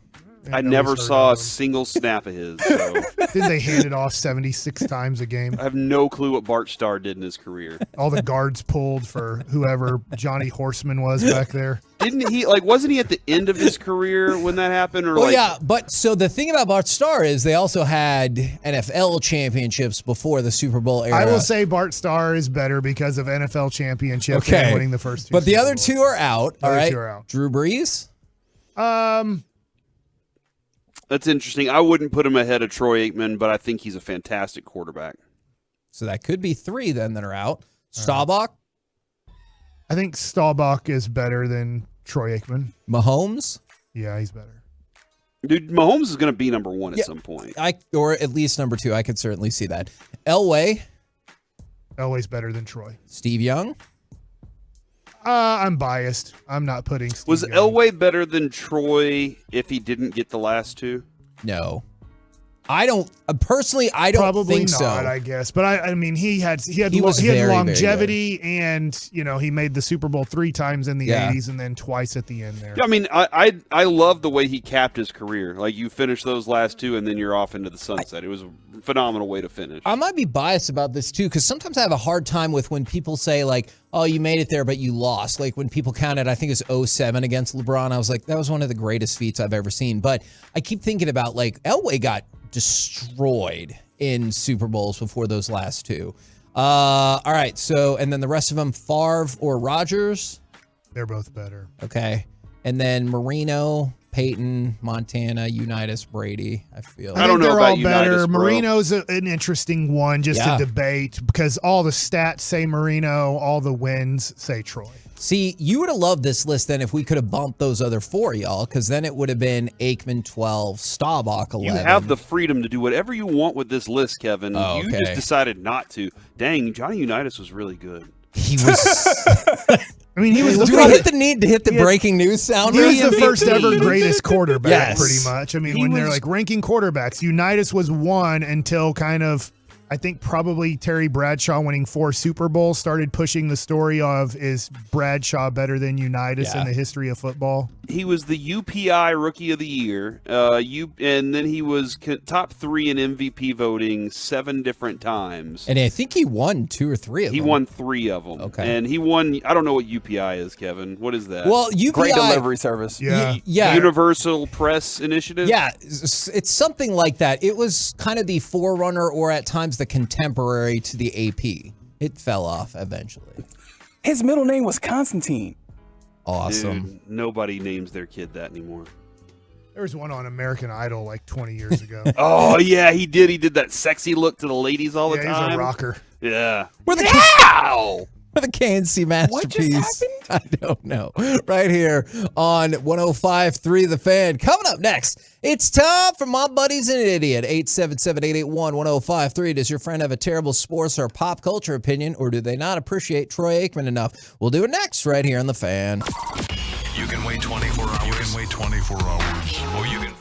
I never saw a single snap of his. So. Didn't they hand it off 76 times a game? I have no clue what Bart Starr did in his career. All the guards pulled for whoever Johnny Horseman was back there. Didn't he, wasn't he at the end of his career when that happened? Or yeah, but so the thing about Bart Starr is they also had NFL championships before the Super Bowl era. I will say Bart Starr is better because of NFL championships and winning the first 2 But the Super other Bowls. 2 are out. All right. 2 are out. Drew Brees? That's interesting. I wouldn't put him ahead of Troy Aikman, but I think he's a fantastic quarterback. So that could be 3 then that are out. Staubach? I think Staubach is better than Troy Aikman. Mahomes? Yeah, he's better. Dude, Mahomes is going to be number one at some point. Or at least number 2. I could certainly see that. Elway. Elway's better than Troy. Steve Young. I'm biased. I'm not putting Steve Was Young. Elway better than Troy if he didn't get the last 2? No. I don't personally. I don't Probably think not, so. I guess, but I mean, he had was very, longevity, and he made the Super Bowl 3 times in the 80s, and then twice at the end there. Yeah, I mean, I love the way he capped his career. Like, you finish those last 2, and then you're off into the sunset. It was a phenomenal way to finish. I might be biased about this too, because sometimes I have a hard time with when people say like, "Oh, you made it there, but you lost." Like when people counted, I think it was 07 against LeBron. I was like, that was one of the greatest feats I've ever seen. But I keep thinking about like Elway got destroyed in Super Bowls before those last 2. All right, so and then the rest of them, Favre or Rodgers? They're both better. Okay, and then Marino, Peyton, Montana, Unitas, Brady. I feel. I don't know about better. Marino's an interesting one just Yeah. to debate because all the stats say Marino, all the wins say Troy. See, you would have loved this list then if we could have bumped those other 4, y'all, because then it would have been Aikman 12, Staubach 11. You have the freedom to do whatever you want with this list, Kevin. Oh, You okay. just decided not to. Dang, Johnny Unitas was really good. He was. I mean, he was the Do we hit the need to hit the breaking news sound? He was the MVP? first ever greatest quarterback, Yes. pretty much. I mean, He when they're was- like ranking quarterbacks, Unitas was 1 until kind of, I think probably Terry Bradshaw winning 4 Super Bowls started pushing the story of, is Bradshaw better than Unitas in the history of football? He was the UPI Rookie of the Year, and then he was top 3 in MVP voting 7 different times. And I think he won 2 or 3 of them. He won 3 of them. Okay. And he won, I don't know what UPI is, Kevin. What is that? Well, UPI Great delivery service. Yeah. Universal Press Initiative? Yeah, it's something like that. It was kind of the forerunner or at times the contemporary to the AP. It fell off eventually. His middle name was Constantine. Awesome. Dude, nobody names their kid that anymore. There was one on American Idol like 20 years ago. Oh, yeah, he did. He did that sexy look to the ladies all the Yeah, time. he's a rocker. Yeah. We're the Wow! For the KNC masterpiece. I don't know. Right here on 105.3 The Fan. Coming up next, it's time for My Buddy's an Idiot. 877-881-1053. Does your friend have a terrible sports or pop culture opinion, or do they not appreciate Troy Aikman enough? We'll do it next right here on The Fan. You can wait 24 hours. You can wait 24 hours. Or you can.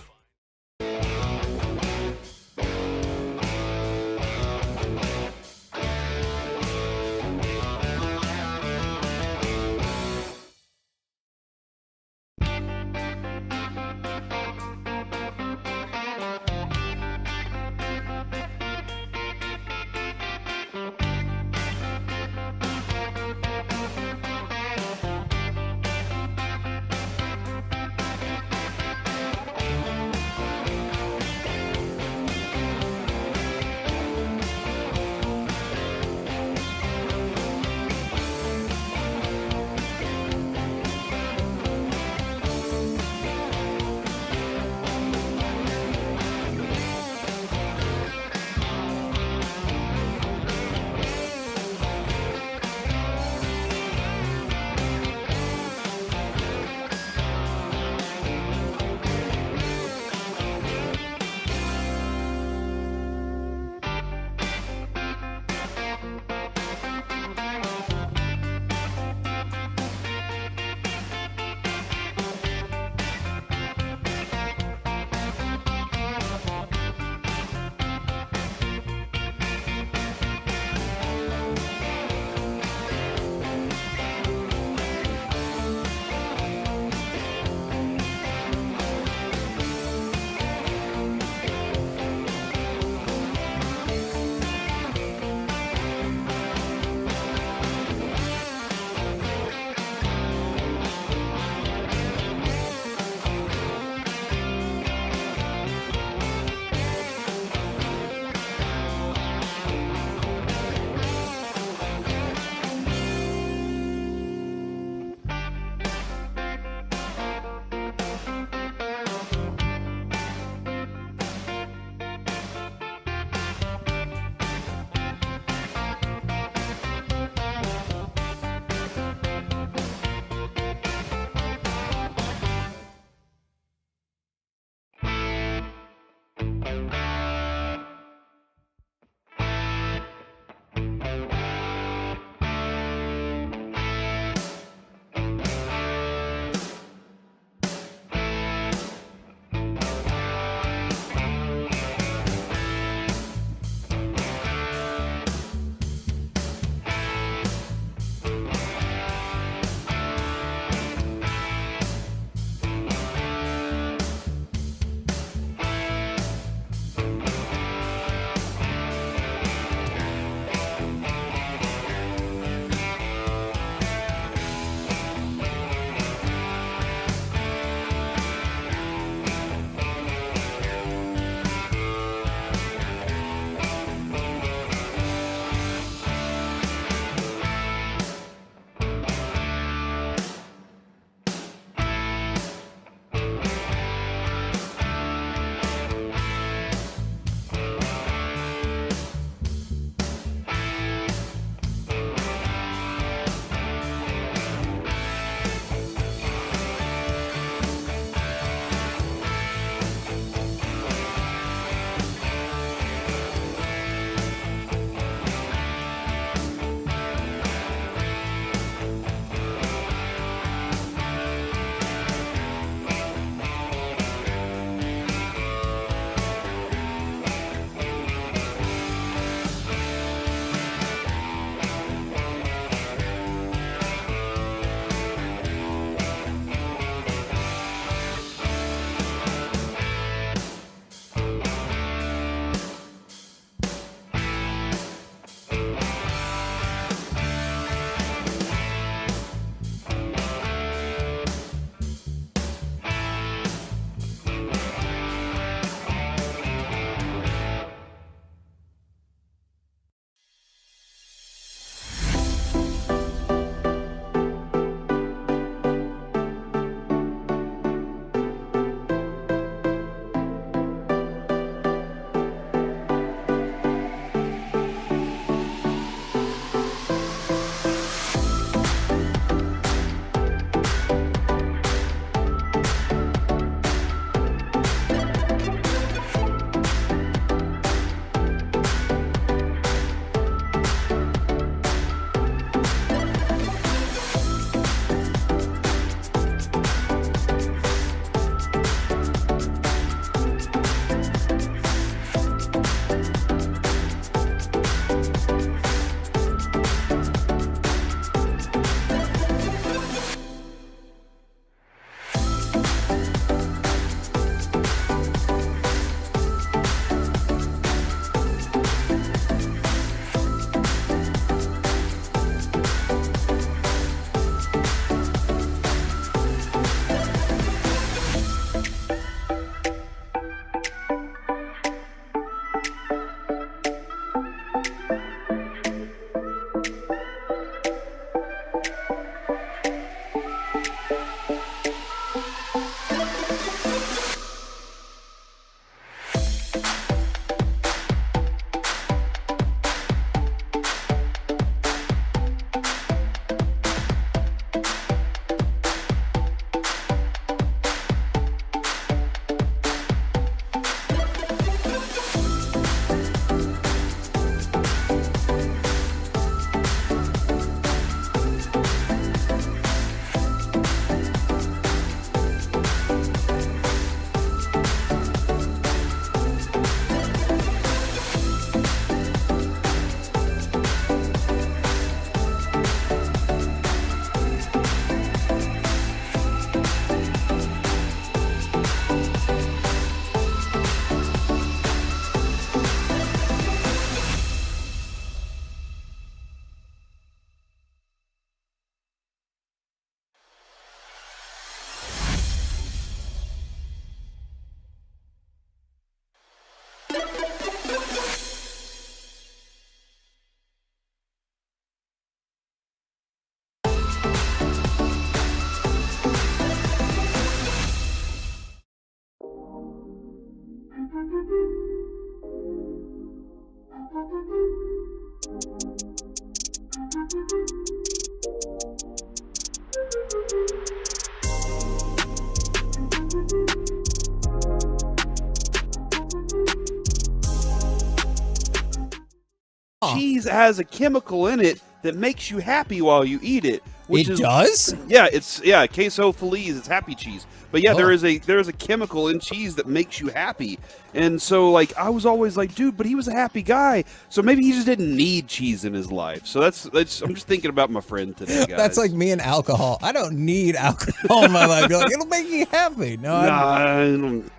cheese has a chemical in it that makes you happy while you eat it. Which does? Yeah, queso feliz. It's happy cheese. But yeah, there is a chemical in cheese that makes you happy. And so like I was always like, dude, but he was a happy guy. So maybe he just didn't need cheese in his life. So that's I'm just thinking about my friend today, guys. That's like me and alcohol. I don't need alcohol in my life. You're like, it'll make you happy. No, I don't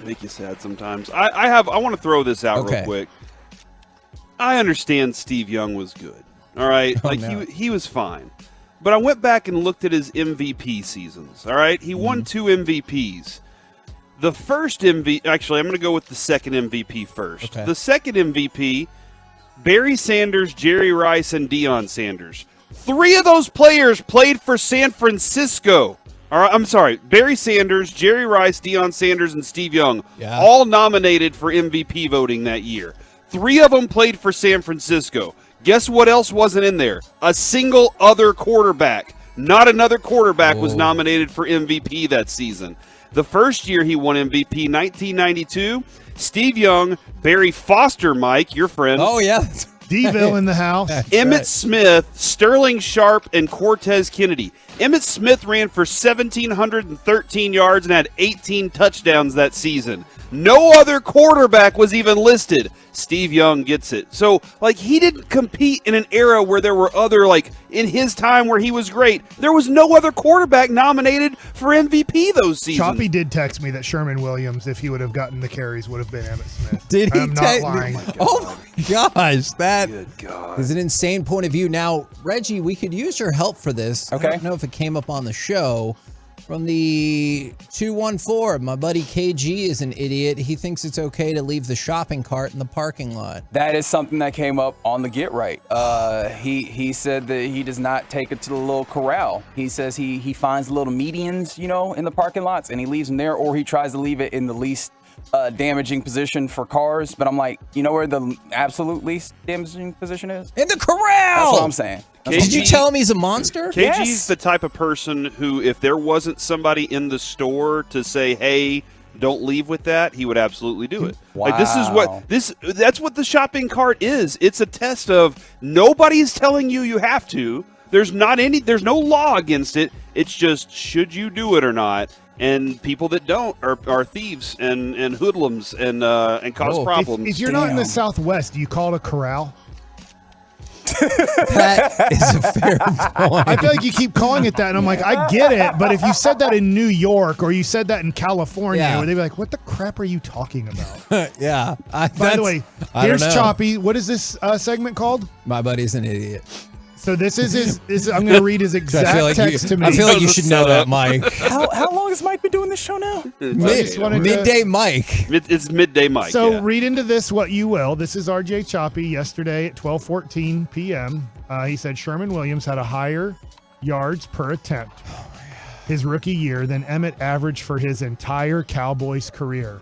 make you sad sometimes. I want to throw this out real quick. I understand Steve Young was good. All right, he was fine. But I went back and looked at his MVP seasons, all right? He won 2 MVPs. The first MVP – actually, I'm going to go with the second MVP first. Okay. The second MVP, Barry Sanders, Jerry Rice, and Deion Sanders. 3 of those players played for San Francisco. All right, I'm sorry. Barry Sanders, Jerry Rice, Deion Sanders, and Steve Young, all nominated for MVP voting that year. 3 of them played for San Francisco. Guess what else wasn't in there? A single other quarterback. Not another quarterback was nominated for MVP that season. The first year he won MVP, 1992, Steve Young, Barry Foster, Mike, your friend. Oh, yeah. D-Ville in the house. Emmett Smith, Sterling Sharp, and Cortez Kennedy. Emmett Smith ran for 1,713 yards and had 18 touchdowns that season. No other quarterback was even listed. Steve Young gets it. So, like, he didn't compete in an era where there were other, like, in his time where he was great. There was no other quarterback nominated for MVP those seasons. Choppy did text me that Sherman Williams, if he would have gotten the carries, would have been Emmitt Smith. Did he? I'm not lying. Oh my gosh, that is an insane point of view. Now, Reggie, we could use your help for this. Okay. I don't know if it came up on the show. From the 214, my buddy KG is an idiot. He thinks it's okay to leave the shopping cart in the parking lot. That is something that came up on the Get Right. He said that he does not take it to the little corral. He says he finds little medians, in the parking lots, and he leaves them there, or he tries to leave it in the least damaging position for cars. But I'm like, you know where the absolute least damaging position is? In the corral! That's what I'm saying. Did you tell him he's a monster? KG's the type of person who, if there wasn't somebody in the store to say, hey, don't leave with that, he would absolutely do it. Wow. Like that's what the shopping cart is. It's a test of nobody's telling you have to. There's no law against it. It's just, should you do it or not? And people that don't are thieves and hoodlums and cause problems. If you're not in the Southwest, do you call it a corral? That is a fair point. I feel like you keep calling it that, and I'm like, I get it, but if you said that in New York or you said that in California, they'd be like, what the crap are you talking about? Yeah. By the way, here's Choppy. What is this segment called? My buddy's an idiot. So this is I'm going to read his exact text to me. I feel like you should know that, Mike. How long has Mike been doing this show now? Midday Mike. It's midday Mike. So read into this what you will. This is RJ Choppy yesterday at 12:14 p.m. He said Sherman Williams had a higher yards per attempt his rookie year than Emmett averaged for his entire Cowboys career.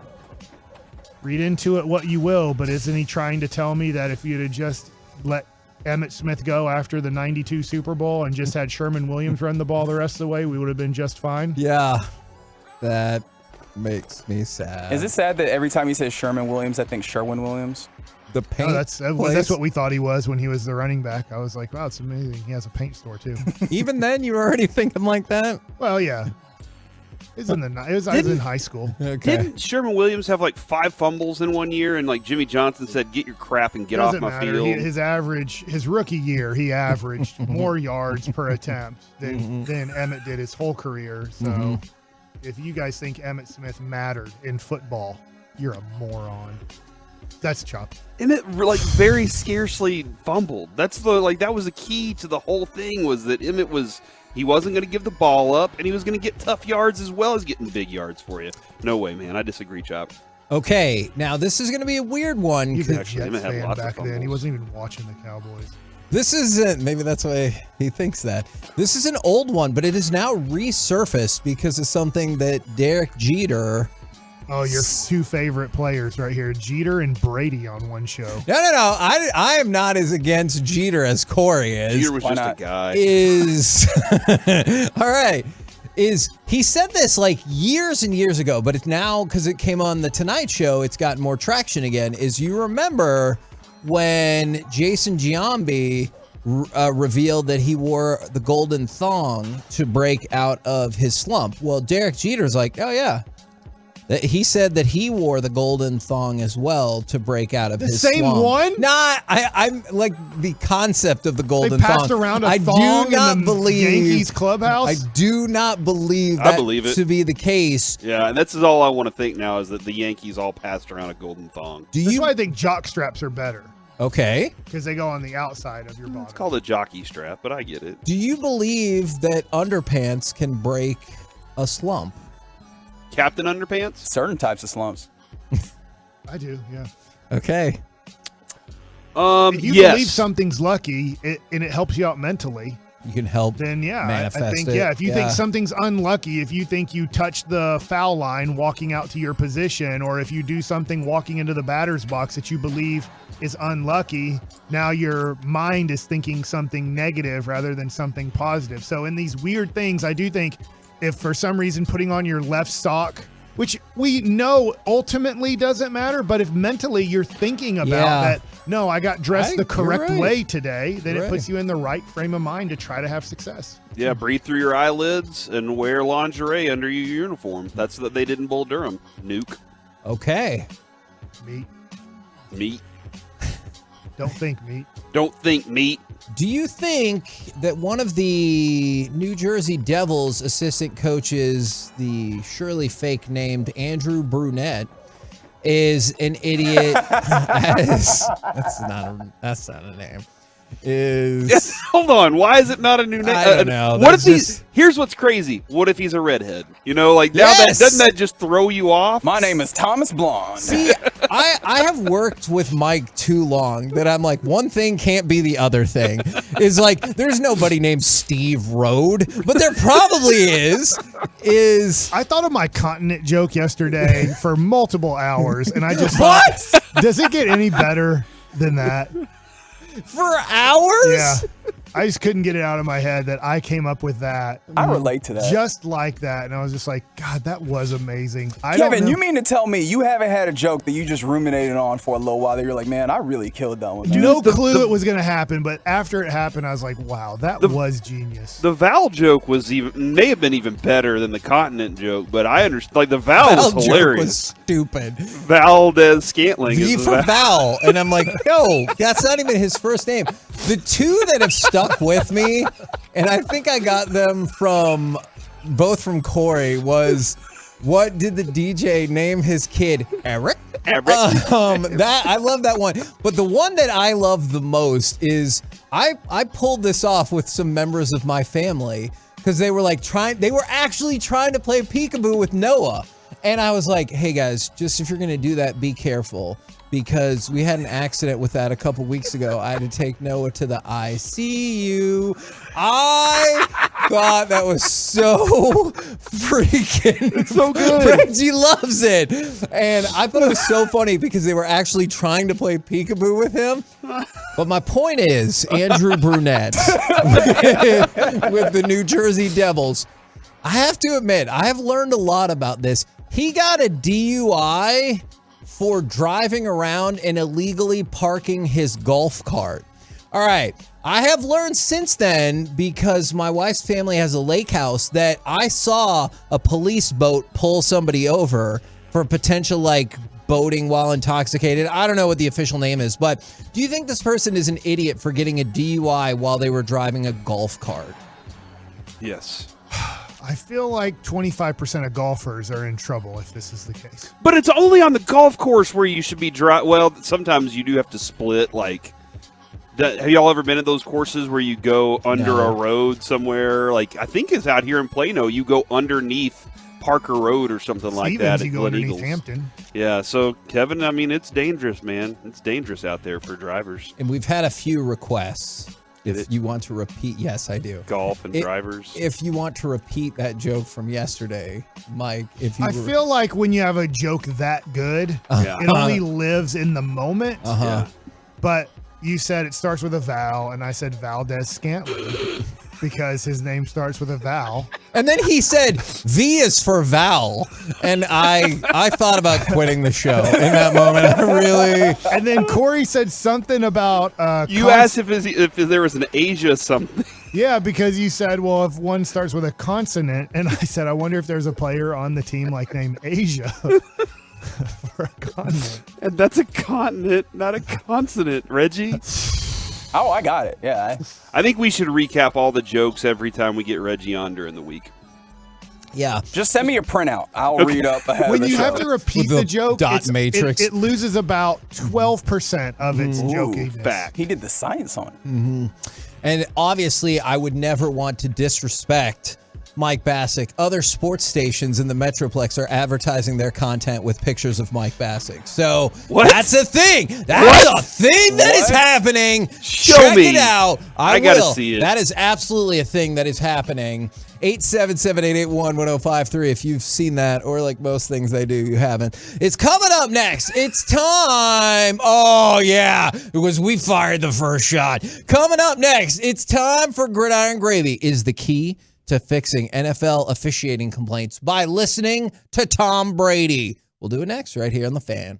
Read into it what you will, but isn't he trying to tell me that if you'd have just let Emmitt Smith go after the 92 Super Bowl and just had Sherman Williams run the ball the rest of the way, we would have been just fine? Yeah, that makes me sad. Is it sad that every time he says Sherman Williams, I think Sherwin Williams? The paint that's what we thought he was when he was the running back. I was like, wow, it's amazing. He has a paint store, too. Even then, you were already thinking like that? Well, yeah. I was in high school. Okay. Didn't Sherman Williams have like 5 fumbles in one year, and like Jimmy Johnson said, "Get your crap and get off my field"? His rookie year, he averaged more yards per attempt than Emmett did his whole career. So, if you guys think Emmitt Smith mattered in football, you're a moron. That's Chop. Emmett very scarcely fumbled. That was the key to the whole thing, was that Emmett he wasn't going to give the ball up, and he was going to get tough yards as well as getting big yards for you. No way, man. I disagree, Chop. Okay, now this is going to be a weird one. You could actually had lots back of then. He wasn't even watching the Cowboys. This isn't, maybe that's why he thinks that. This is an old one, but it is now resurfaced because of something that Derek Jeter. Oh, your 2 favorite players right here, Jeter and Brady on one show. No. I am not as against Jeter as Corey is. Jeter was just a guy. All right. He said this like years and years ago, but it's now, because it came on the Tonight Show, it's gotten more traction again, is you remember when Jason Giambi revealed that he wore the golden thong to break out of his slump. Well, Derek Jeter's like, oh yeah. He said that he wore the golden thong as well to break out of his slump. The same one? Nah, I'm like the concept of the golden They passed thong. around a I thong do not in the believe Yankees clubhouse? I do not believe I that believe it. to be the case. Yeah, and that's all I want to think now is that the Yankees all passed around a golden thong. That's why I think jock straps are better. Okay. Because they go on the outside of your body. It's called a jockey strap, but I get it. Do you believe that underpants can break a slump? Captain Underpants? Certain types of slumps. I do, yeah. Okay. If you yes. believe something's lucky and it helps you out mentally, you can help. Then yeah, manifest I think it. if you think something's unlucky, if you think you touched the foul line walking out to your position, or if you do something walking into the batter's box that you believe is unlucky, now your mind is thinking something negative rather than something positive. So in these weird things, I do think if for some reason putting on your left sock, which we know ultimately doesn't matter, but if mentally you're thinking about that, no, I got dressed the correct way today, then it puts you in the right frame of mind to try to have success. Yeah, breathe through your eyelids and wear lingerie under your uniform. That's what they did in Bull Durham. Nuke. Okay. Meat. Don't think meat. Don't think meat. Do you think that one of the New Jersey Devils assistant coaches, the surely fake named Andrew Brunette, is an idiot? That's not a name. Hold on, why is it not a new name? I don't know. What if here's what's crazy. What if he's a redhead? You know, like now doesn't that just throw you off? My name is Thomas Blonde. See, I have worked with Mike too long that I'm like, one thing can't be the other thing. Is like, there's nobody named Steve Rode, but there probably is. I thought of my continent joke yesterday for multiple hours, and I just What? thought, does it get any better than that? For hours? Yeah. I just couldn't get it out of my head that I came up with that. I relate to that. Just like that. And I was just like, God, that was amazing. Kevin, you mean to tell me you haven't had a joke that you just ruminated on for a little while that you're like, man, I really killed that one. No clue it was going to happen, but after it happened, I was like, wow, that was genius. The Val joke may have been even better than the continent joke, but I understand. Like the Val was hilarious. Joke was stupid. Valdez Scantling. V for Val. And I'm like, yo, that's not even his first name. The two that have stuck with me, and I think I got them both from Corey, was what did the DJ name his kid? Eric? That I love that one. But the one that I love the most is I pulled this off with some members of my family because they were actually trying to play peekaboo with Noah. And I was like, hey guys, just if you're gonna do that, be careful. Because we had an accident with that a couple weeks ago. I had to take Noah to the ICU. I thought that was so freaking it's so good. Reggie loves it. And I thought it was so funny because they were actually trying to play peekaboo with him. But my point is, Andrew Brunette with the New Jersey Devils, I have to admit, I have learned a lot about this. He got a DUI for driving around and illegally parking his golf cart. All right. I have learned since then, because my wife's family has a lake house, that I saw a police boat pull somebody over for potential boating while intoxicated. I don't know what the official name is, but do you think this person is an idiot for getting a DUI while they were driving a golf cart? Yes. I feel like 25% of golfers are in trouble if this is the case. But it's only on the golf course where you should be well, sometimes you do have to split. Have y'all ever been at those courses where you go under a road somewhere? I think it's out here in Plano. You go underneath Parker Road or something like that. You go underneath Hampton. Yeah, so Kevin, I mean, it's dangerous, man. It's dangerous out there for drivers. And we've had a few requests. If you want to repeat, yes, I do. Golf and drivers. If you want to repeat that joke from yesterday, Mike, I feel like when you have a joke that good, it only lives in the moment. Yeah. But you said it starts with a Val, and I said Valdez Scantling. because his name starts with a vowel. And then he said, V is for Val. And I thought about quitting the show in that moment. I really. And then Corey said something about. You asked if there was an Asia something. Yeah, because you said, well, if one starts with a consonant. And I said, I wonder if there's a player on the team named Asia. For a continent. And that's a continent, not a consonant, Reggie. Oh, I got it. Yeah. I think we should recap all the jokes every time we get Reggie on during the week. Yeah. Just send me a printout. I'll read up ahead When of the you show. have to repeat the joke, matrix. It loses about 12% of its jokiness. Back. He did the science on it. Mm-hmm. And obviously, I would never want to disrespect Mike Bassick. Other sports stations in the Metroplex are advertising their content with pictures of Mike Bassick. So that's a thing. That's a thing that is happening. Check me. it out. I gotta will. see it. That is absolutely a thing that is happening. 877-881-1053 if you've seen that, or like most things they do, you haven't. It's coming up next. It's time. Oh, yeah, because we fired the first shot. Coming up next, it's time for Gridiron Gravy. Is the key to fixing NFL officiating complaints by listening to Tom Brady. We'll do it next right here on The Fan.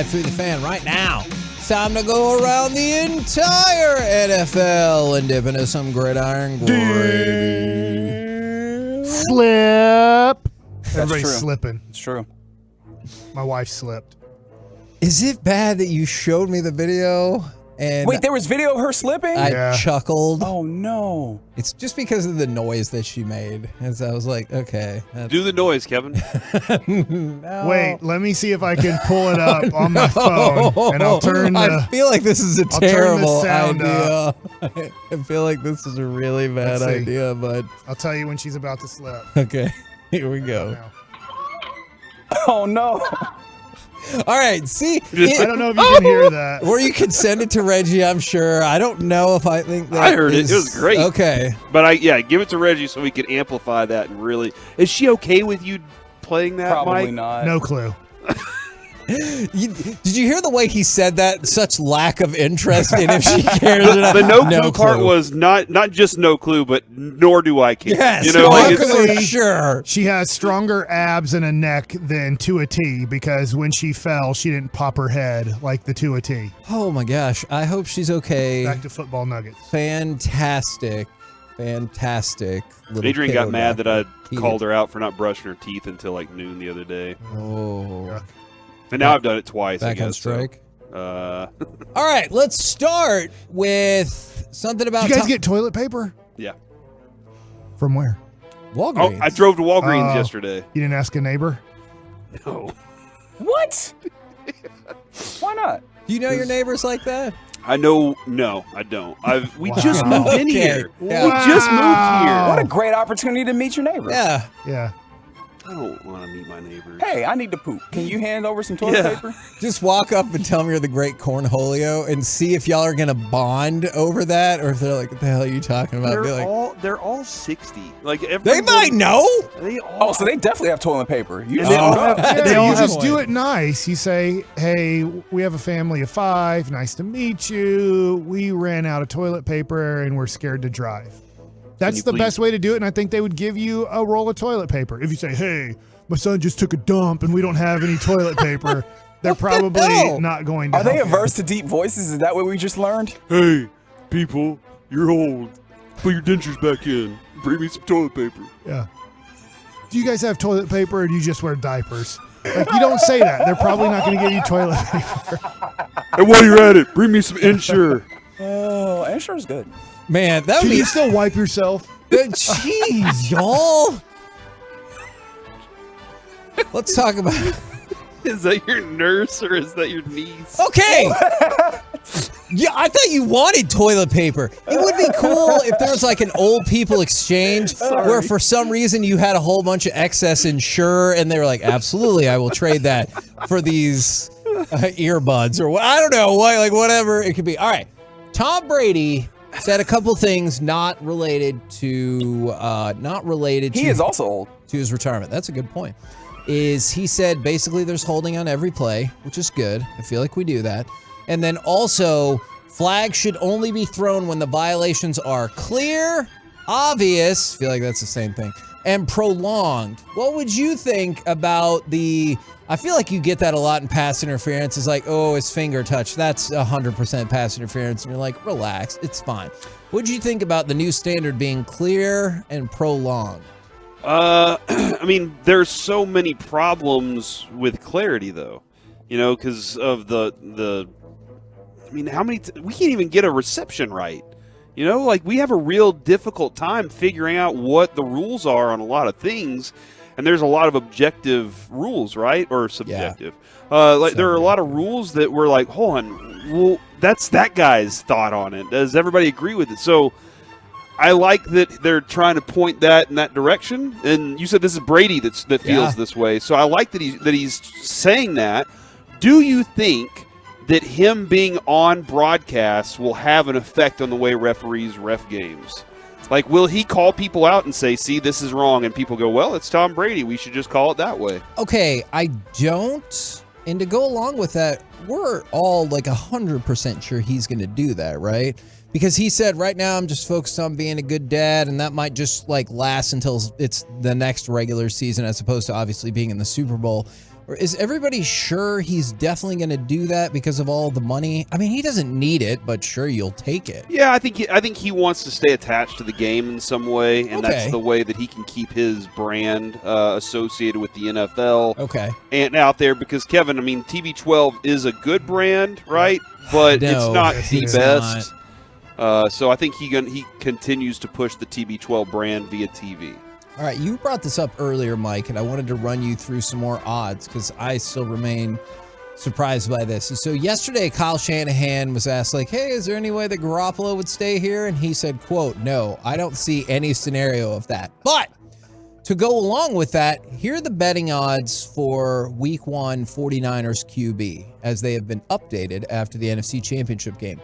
105.3 The Fan right now. It's time to go around the entire NFL and dip into some gridiron gravy. Slip. Everybody's true. slipping. It's true. My wife slipped. Is it bad that you showed me the video? And Wait, there was video of her slipping? I chuckled. Oh, no. It's just because of the noise that she made. And so I was like, okay. Do the noise, Kevin. No. Wait, let me see if I can pull it up on my phone, and I'll turn the. I feel like this is a I'll turn the terrible sound idea. up. I feel like this is a really bad Let's see. idea, but I'll tell you when she's about to slip. okay. Here we go. Oh, no. All right, see? I don't know if you can hear that. Or you could send it to Reggie, I'm sure. I don't know if I think that I heard it. is- It was great. Okay. But give it to Reggie so we can amplify that and really. Is she okay with you playing that, Probably Mike? not. No clue. Did you hear the way he said that? Such lack of interest in if she cares or not. The no clue part was not just no clue, but nor do I care. Yes, you know, like it's, for sure. She has stronger abs and a neck than Tua T because when she fell, she didn't pop her head like the Tua T. Oh my gosh. I hope she's okay. Back to football nuggets. Fantastic. Little Adrian got kiddo mad back that I there. called her out for not brushing her teeth until like noon the other day. Oh. And now I've done it twice. Back I on guess. strike. So, All right, let's start with something about. Did you guys get toilet paper? yeah. From where? Walgreens? Oh, I drove to Walgreens Oh. yesterday. You didn't ask a neighbor? No. What? Why not? Do you know your neighbors like that? I know. No, I don't. We Wow. just moved in Okay. here. Yeah. We just moved here. What a great opportunity to meet your neighbors. Yeah. Yeah. I don't want to meet my neighbors. Hey, I need to poop. Can you hand over some toilet paper? Just walk up and tell them you're the great cornholio and see if y'all are going to bond over that or if they're like, what the hell are you talking about? Be like, They're all 60. Like they might know. They all. Oh, so they definitely have toilet paper. You And they all have- Yeah, they all you have just do it nice. You say, hey, we have a family of 5. Nice to meet you. We ran out of toilet paper and we're scared to drive. That's you the please- best way to do it. And I think they would give you a roll of toilet paper. If you say, hey, my son just took a dump and we don't have any toilet paper, they're probably hell? not going to Are they help you. averse to deep voices? Is that what we just learned? Hey, people, you're old. Put your dentures back in. Bring me some toilet paper. Yeah. Do you guys have toilet paper or do you just wear diapers? Like, you don't say that. They're probably not going to give you toilet paper. And while you're at it, bring me some Ensure. Oh, Ensure's good. Man, that would Can be. you still wipe yourself? Jeez, y'all. Let's talk about. Is that your nurse or is that your niece? Okay. Yeah, I thought you wanted toilet paper. It would be cool if there was like an old people exchange where for some reason you had a whole bunch of excess Ensure and they were like, absolutely, I will trade that for these earbuds or I don't know, like whatever it could be. All right. Tom Brady said a couple things not related to He is also old. to his retirement. That's a good point. He said basically there's holding on every play, which is good. I feel like we do that. And then also flags should only be thrown when the violations are clear, obvious, I feel like that's the same thing, and prolonged. What would you think about I feel like you get that a lot in pass interference. It's like, oh, his finger touch. That's 100% pass interference. And you're like, relax, it's fine. What do you think about the new standard being clear and prolonged? I mean, there's so many problems with clarity, though. You know, because of the. I mean, how many? We can't even get a reception right. You know, like we have a real difficult time figuring out what the rules are on a lot of things, and there's a lot of objective rules, right, or subjective. Like there are a lot of rules that we're like, hold on, well, that's that guy's thought on it. Does everybody agree with it? So. I like that they're trying to point that in that direction. And you said this is Brady that feels this way. So I like that he's saying that. Do you think that him being on broadcast will have an effect on the way referees ref games? Like, will he call people out and say, see, this is wrong, and people go, well, it's Tom Brady. We should just call it that way. Okay, I don't. And to go along with that, we're all like 100% sure he's going to do that, right? Because he said, right now I'm just focused on being a good dad, and that might just like last until it's the next regular season as opposed to obviously being in the Super Bowl Or is everybody sure he's definitely going to do that because of all the money? I mean, he doesn't need it, but sure, you'll take it. Yeah, I think he wants to stay attached to the game in some way, and that's the way that he can keep his brand associated with the NFL. And out there, because Kevin, I mean, TB12 is a good brand, right? But it's not the best. So I think he continues to push the TB12 brand via TV. All right, you brought this up earlier, Mike, and I wanted to run you through some more odds because I still remain surprised by this. And so yesterday, Kyle Shanahan was asked, like, hey, is there any way that Garoppolo would stay here? And he said, quote, no, I don't see any scenario of that. But to go along with that, here are the betting odds for Week 1 49ers QB as they have been updated after the NFC Championship game.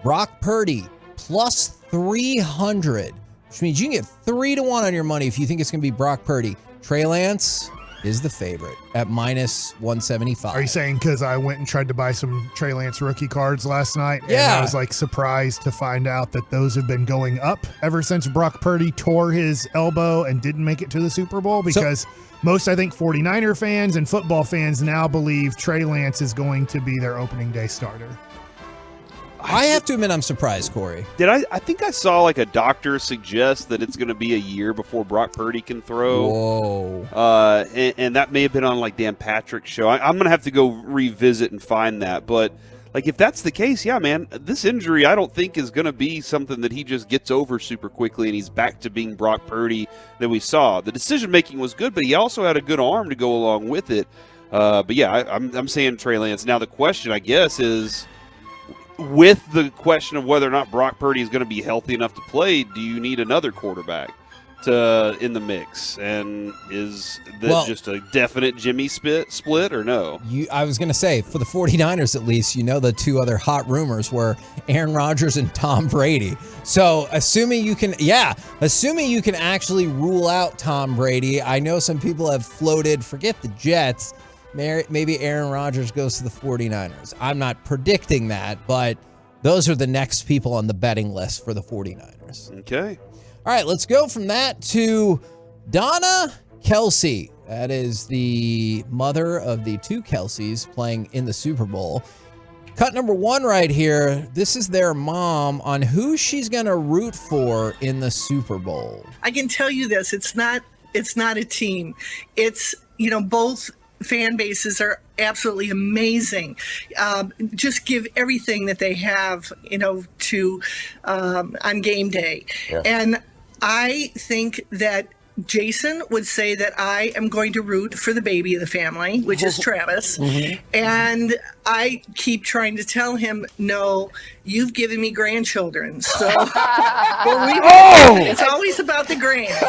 Brock Purdy, plus 300. Which means you can get 3-1 on your money if you think it's going to be Brock Purdy. Trey Lance is the favorite at minus 175. Are you saying because I went and tried to buy some Trey Lance rookie cards last night? Yeah. And I was like surprised to find out that those have been going up ever since Brock Purdy tore his elbow and didn't make it to the Super Bowl because most, I think, 49er fans and football fans now believe Trey Lance is going to be their opening day starter. I have to admit I'm surprised, Corey. I think I saw like a doctor suggest that it's going to be a year before Brock Purdy can throw. Whoa. And that may have been on like Dan Patrick's show. I'm going to have to go revisit and find that. But like if that's the case, yeah, man, this injury I don't think is going to be something that he just gets over super quickly and he's back to being Brock Purdy that we saw. The decision making was good, but he also had a good arm to go along with it. But yeah, I'm saying Trey Lance. Now the question, I guess, is with the question of whether or not Brock Purdy is going to be healthy enough to play, do you need another quarterback in the mix? And is that just a definite Jimmy split or no? I was going to say, for the 49ers at least, the two other hot rumors were Aaron Rodgers and Tom Brady. So assuming you can actually rule out Tom Brady, I know some people have floated, forget the Jets, maybe Aaron Rodgers goes to the 49ers. I'm not predicting that, but those are the next people on the betting list for the 49ers. Okay. All right, let's go from that to Donna Kelsey. That is the mother of the two Kelseys playing in the Super Bowl. Cut number 1 right here. This is their mom on who she's going to root for in the Super Bowl. I can tell you this. It's not a team. It's, both fan bases are absolutely amazing. Just give everything that they have, to on game day. Yeah. And I think that Jason would say that I am going to root for the baby of the family, which is Travis. Mm-hmm. And I keep trying to tell him, no, you've given me grandchildren. So it's always about the grands.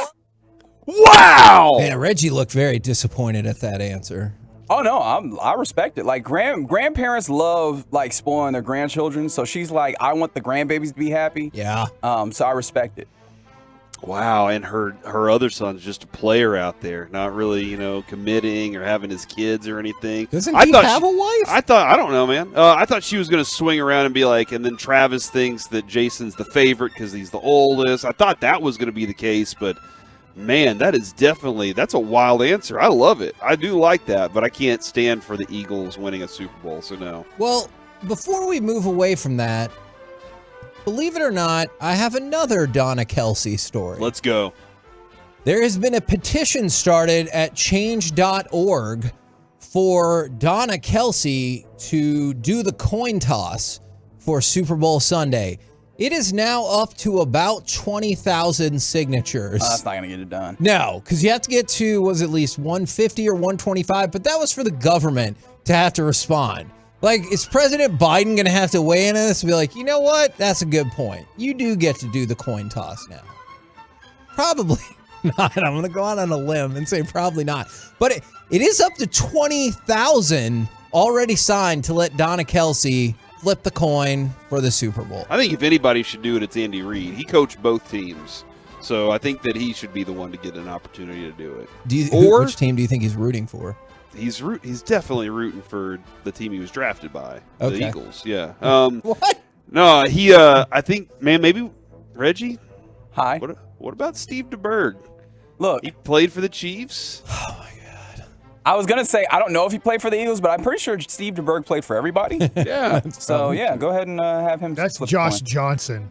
Wow! Man, Reggie looked very disappointed at that answer. Oh no, I respect it. Like grandparents love like spoiling their grandchildren, so she's like, I want the grandbabies to be happy. Yeah. So I respect it. Wow, and her other son's just a player out there, not really, committing or having his kids or anything. Doesn't he have a wife? I don't know, man. I thought she was going to swing around and be like, and then Travis thinks that Jason's the favorite because he's the oldest. I thought that was going to be the case, but man, that's a wild answer. I love it. I do like that, but I can't stand for the Eagles winning a Super Bowl, so no. Well, before we move away from that, believe it or not, I have another Donna Kelsey story. Let's go. There has been a petition started at change.org for Donna Kelsey to do the coin toss for Super Bowl Sunday. It is now up to about 20,000 signatures. That's not going to get it done. No, because you have to get to, at least 150 or 125, but that was for the government to have to respond. Like, is President Biden going to have to weigh in on this and be like, you know what? That's a good point. You do get to do the coin toss now. Probably not. I'm going to go out on a limb and say probably not. But it is up to 20,000 already signed to let Donna Kelsey flip the coin for the Super Bowl. I think if anybody should do it, it's Andy Reid. He coached both teams. So I think that he should be the one to get an opportunity to do it. Which team do you think he's rooting for? He's definitely rooting for the team he was drafted by, the Eagles. Yeah. What? No, I think, man, maybe Reggie. Hi. What about Steve DeBerg? Look, he played for the Chiefs. Oh my God. I was gonna say I don't know if he played for the Eagles, but I'm pretty sure Steve DeBerg played for everybody. Yeah. So yeah, go ahead and have him. That's flip Josh Johnson.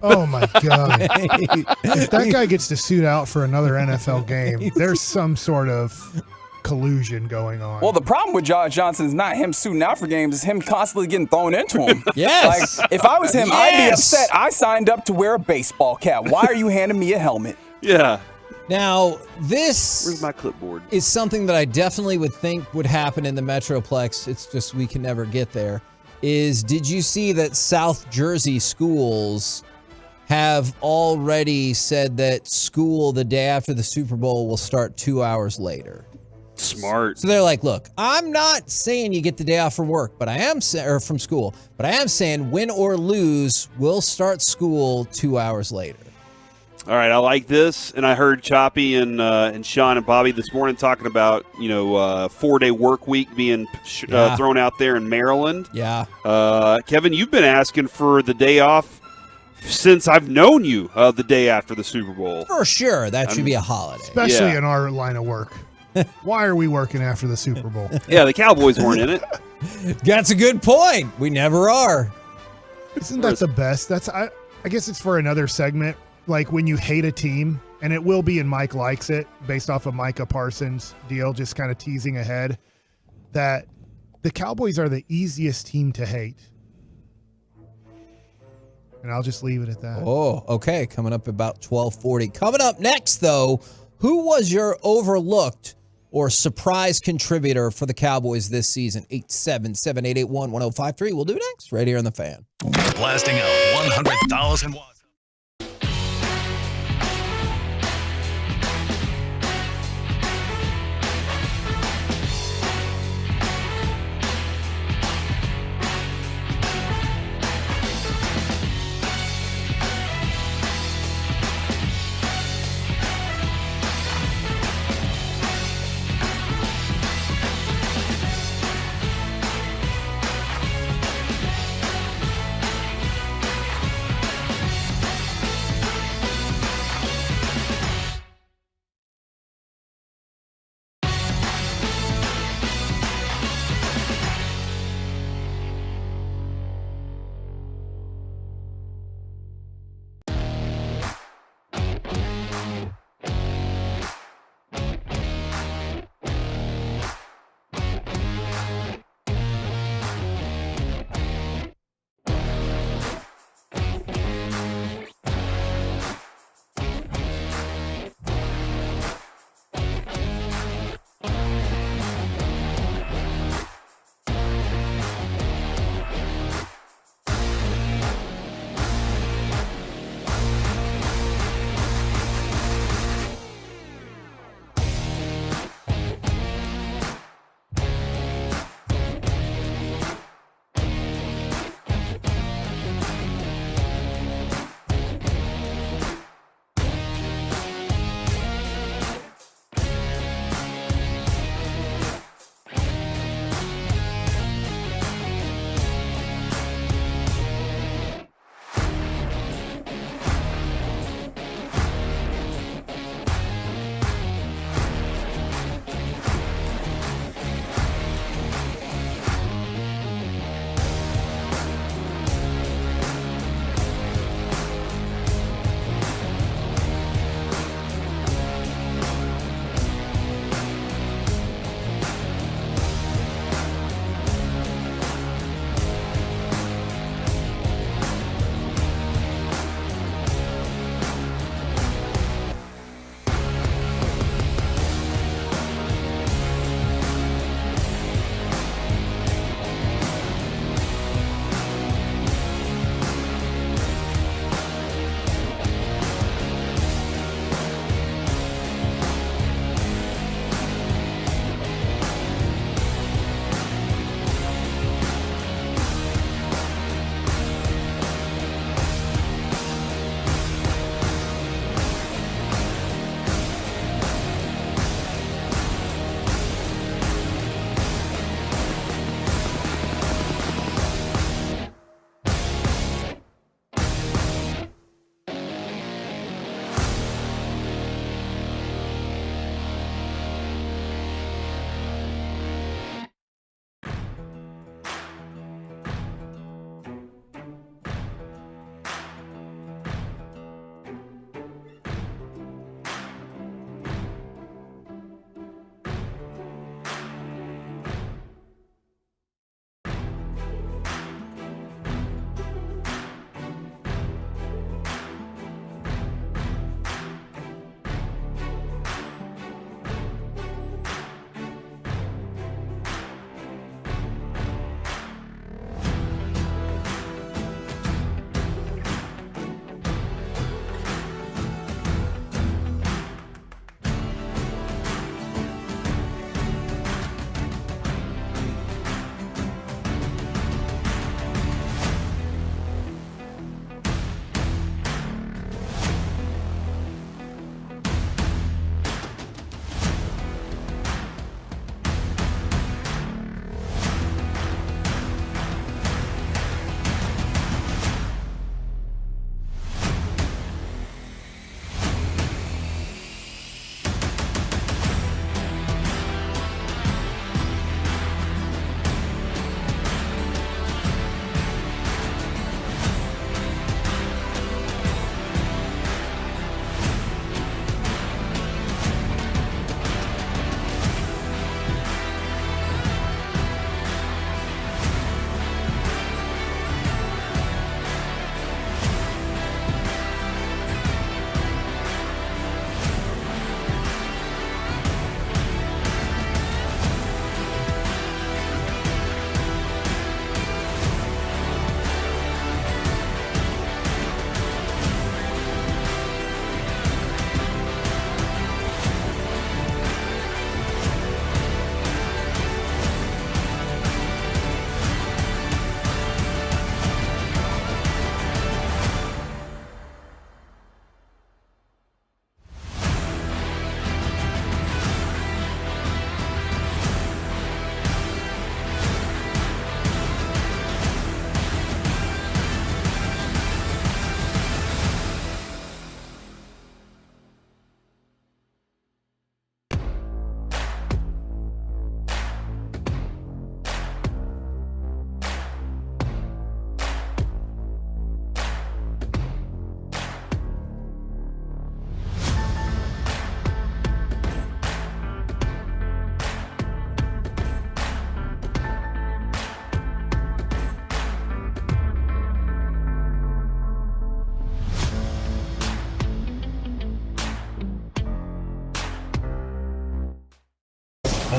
Oh my God! If that guy gets to suit out for another NFL game, there's some sort of collusion going on. Well, the problem with Josh Johnson is not him suiting out for games; it's him constantly getting thrown into him. Yes. Like if I was him, I'd be upset. I signed up to wear a baseball cap. Why are you handing me a helmet? Yeah. Now, this Where's my clipboard? is something that I definitely would think would happen in the Metroplex. It's just we can never get there. Did you see that South Jersey schools have already said that school the day after the Super Bowl will start 2 hours later? Smart. So they're like, look, I'm not saying you get the day off from work, but I am or from school, but I am saying win or lose, we'll start school 2 hours later. All right, I like this, and I heard Choppy and Sean and Bobby this morning talking about 4-day work week being thrown out there in Maryland. Yeah. Kevin, you've been asking for the day off since I've known you. The day after the Super Bowl, for sure, that should be a holiday, especially in our line of work. Why are we working after the Super Bowl? Yeah, the Cowboys weren't in it. That's a good point. We never are. Isn't that the best? I guess it's for another segment. Like when you hate a team, and it will be, and Mike likes it, based off of Micah Parsons' deal, just kind of teasing ahead, that the Cowboys are the easiest team to hate. And I'll just leave it at that. Oh, okay. Coming up about 12:40. Coming up next, though, who was your overlooked or surprise contributor for the Cowboys this season? 877-881-1053. We'll do next right here on The Fan. Blasting out 100,000 watts.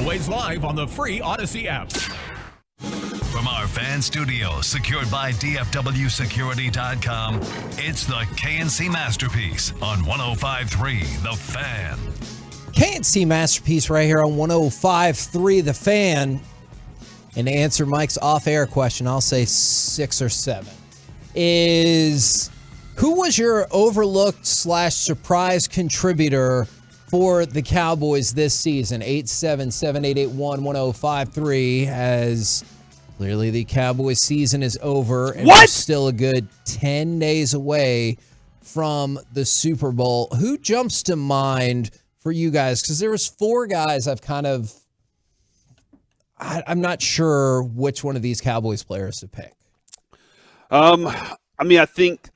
Always live on the free Odyssey app. From our fan studio, secured by DFWsecurity.com, it's the KNC Masterpiece on 105.3 The Fan. KNC Masterpiece right here on 105.3 The Fan. And to answer Mike's off-air question, I'll say 6 or 7. Who was your overlooked / surprise contributor for the Cowboys this season? 877-881-1053, as clearly the Cowboys season is over. And we're still a good 10 days away from the Super Bowl. Who jumps to mind for you guys? Because there was 4 guys I'm not sure which one of these Cowboys players to pick. I think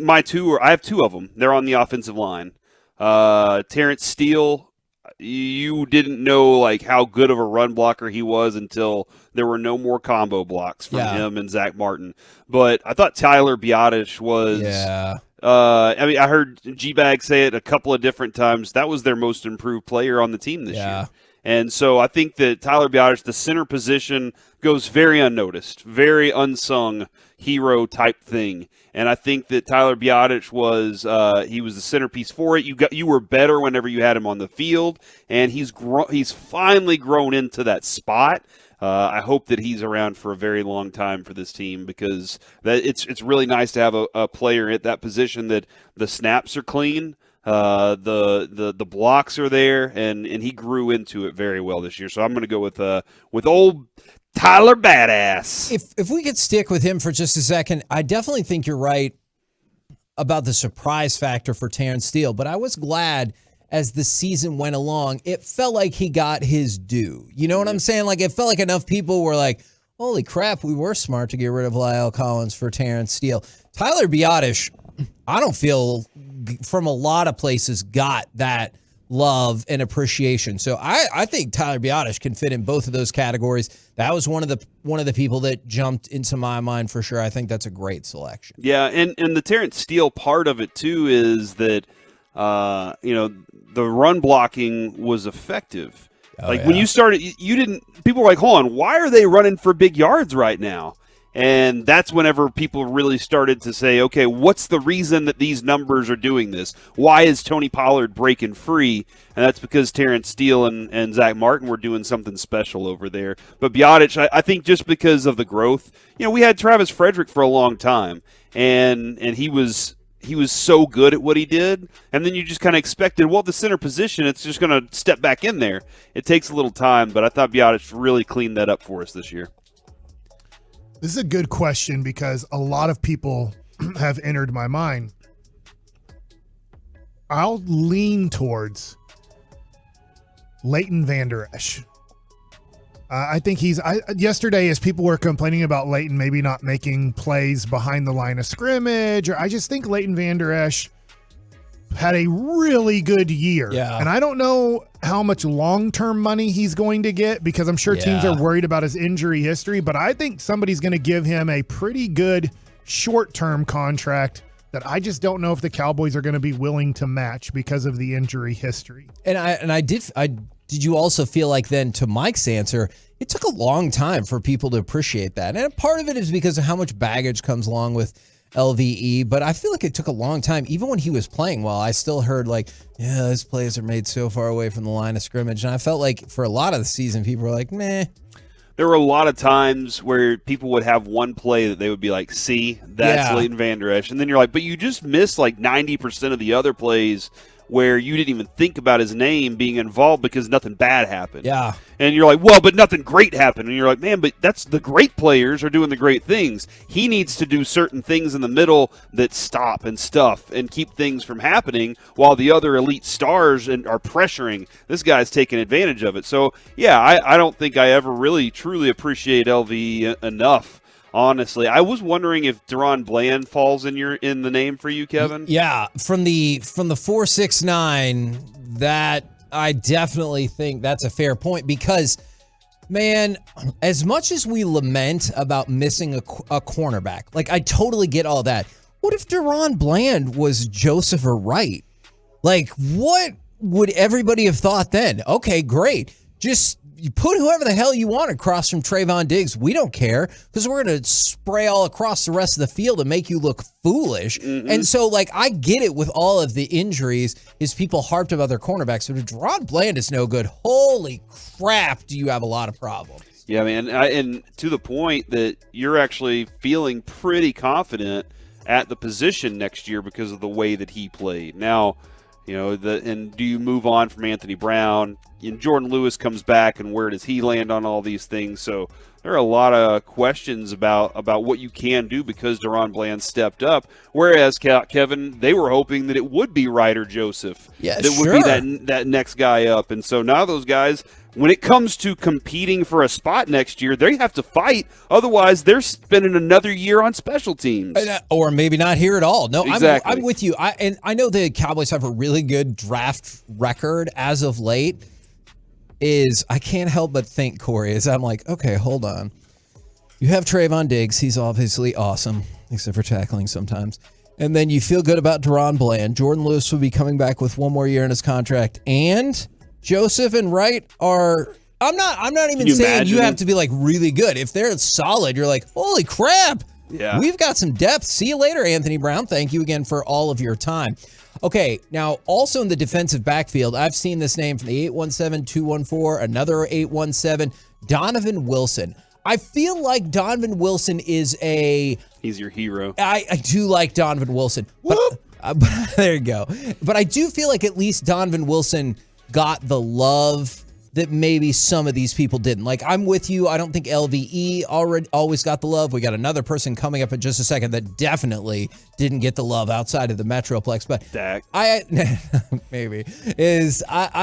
my 2 I have 2 of them. They're on the offensive line. Terrence Steele, you didn't know like how good of a run blocker he was until there were no more combo blocks from him and Zach Martin. But I thought Tyler Biotish was. Yeah. I heard G-Bag say it a couple of different times. That was their most improved player on the team this year. And so I think that Tyler Biotish, the center position, goes very unnoticed, very unsung hero type thing. And I think that Tyler Biotish was he was the centerpiece for it. You were better whenever you had him on the field, and he's finally grown into that spot. I hope that he's around for a very long time for this team, because it's really nice to have a player at that position that the snaps are clean. The blocks are there, and he grew into it very well this year. So I'm going to go with old Tyler Badass. If we could stick with him for just a second, I definitely think you're right about the surprise factor for Terrence Steele, but I was glad as the season went along, it felt like he got his due. You know what I'm saying? Like, it felt like enough people were like, holy crap, we were smart to get rid of Lyle Collins for Terrence Steele. Tyler Biotish, I don't feel from a lot of places got that love and appreciation. So I think Tyler Biotish can fit in both of those categories. That was one of the people that jumped into my mind for sure. I think that's a great selection. Yeah, and the Terrence Steele part of it too is that the run blocking was effective. When you started, people were like, hold on, why are they running for big yards right now? And that's whenever people really started to say, okay, what's the reason that these numbers are doing this? Why is Tony Pollard breaking free? And that's because Terrence Steele and Zach Martin were doing something special over there. But Biotish, I think just because of the growth, we had Travis Frederick for a long time, and he was so good at what he did, and then you just kind of expected, the center position, it's just going to step back in there. It takes a little time, but I thought Biotish really cleaned that up for us this year. This is a good question because a lot of people have entered my mind. I'll lean towards Leighton Vander Esch. I think yesterday, as people were complaining about Leighton maybe not making plays behind the line of scrimmage, I just think Leighton Vander Esch had a really good year. Yeah. And I don't know how much long-term money he's going to get, because I'm sure teams are worried about his injury history, but I think somebody's going to give him a pretty good short-term contract that I just don't know if the Cowboys are going to be willing to match because of the injury history. Did you also feel like then, to Mike's answer, it took a long time for people to appreciate that? And part of it is because of how much baggage comes along with LVE, but I feel like it took a long time. Even when he was playing well, I still heard his plays are made so far away from the line of scrimmage. And I felt like for a lot of the season, people were like, meh. There were a lot of times where people would have one play that they would be like, see, that's Leighton Vander Esch. And then you're like, but you just missed 90% of the other plays where you didn't even think about his name being involved because nothing bad happened. Yeah. And you're like, but nothing great happened. And you're like, man, but that's the great players are doing the great things. He needs to do certain things in the middle that stop and stuff and keep things from happening while the other elite stars are pressuring. This guy's taking advantage of it. So, I don't think I ever really truly appreciate LV enough. Honestly, I was wondering if Deron Bland falls in the name for you, Kevin. Yeah, from the 4.69, that I definitely think that's a fair point, because, man, as much as we lament about missing a cornerback, I totally get all that. What if Deron Bland was Joseph or Wright? What would everybody have thought then? Okay, great. Just you put whoever the hell you want across from Trayvon Diggs. We don't care because we're going to spray all across the rest of the field and make you look foolish. Mm-hmm. And so, like, I get it with all of the injuries is people harped about their cornerbacks. But if Deron Bland is no good, holy crap, do you have a lot of problems. Yeah, man. And to the point that you're actually feeling pretty confident at the position next year because of the way that he played. Now, and do you move on from Anthony Brown? And Jordan Lewis comes back, and where does he land on all these things? So there are a lot of questions about what you can do because Deron Bland stepped up. Whereas, Kevin, they were hoping that it would be Ryder Joseph that would be that next guy up. And so now those guys, when it comes to competing for a spot next year, they have to fight. Otherwise, they're spending another year on special teams. Or maybe not here at all. No, exactly. I'm with you. I know the Cowboys have a really good draft record as of late. I can't help but think, Corey, I'm like, okay, hold on. You have Trayvon Diggs. He's obviously awesome, except for tackling sometimes. And then you feel good about Deron Bland. Jordan Lewis will be coming back with one more year in his contract. And Joseph and Wright are – I'm not even saying you have to be, like, really good. If they're solid, you're like, holy crap. Yeah. We've got some depth. See you later, Anthony Brown. Thank you again for all of your time. Okay, now also in the defensive backfield, I've seen this name from the 817-214, another 817, Donovan Wilson. I feel like Donovan Wilson is he's your hero. I do like Donovan Wilson. But, there you go. But I do feel like at least Donovan Wilson got the love that maybe some of these people didn't. Like, I'm with you. I don't think LVE always got the love. We got another person coming up in just a second that definitely didn't get the love outside of the Metroplex. But Dak. I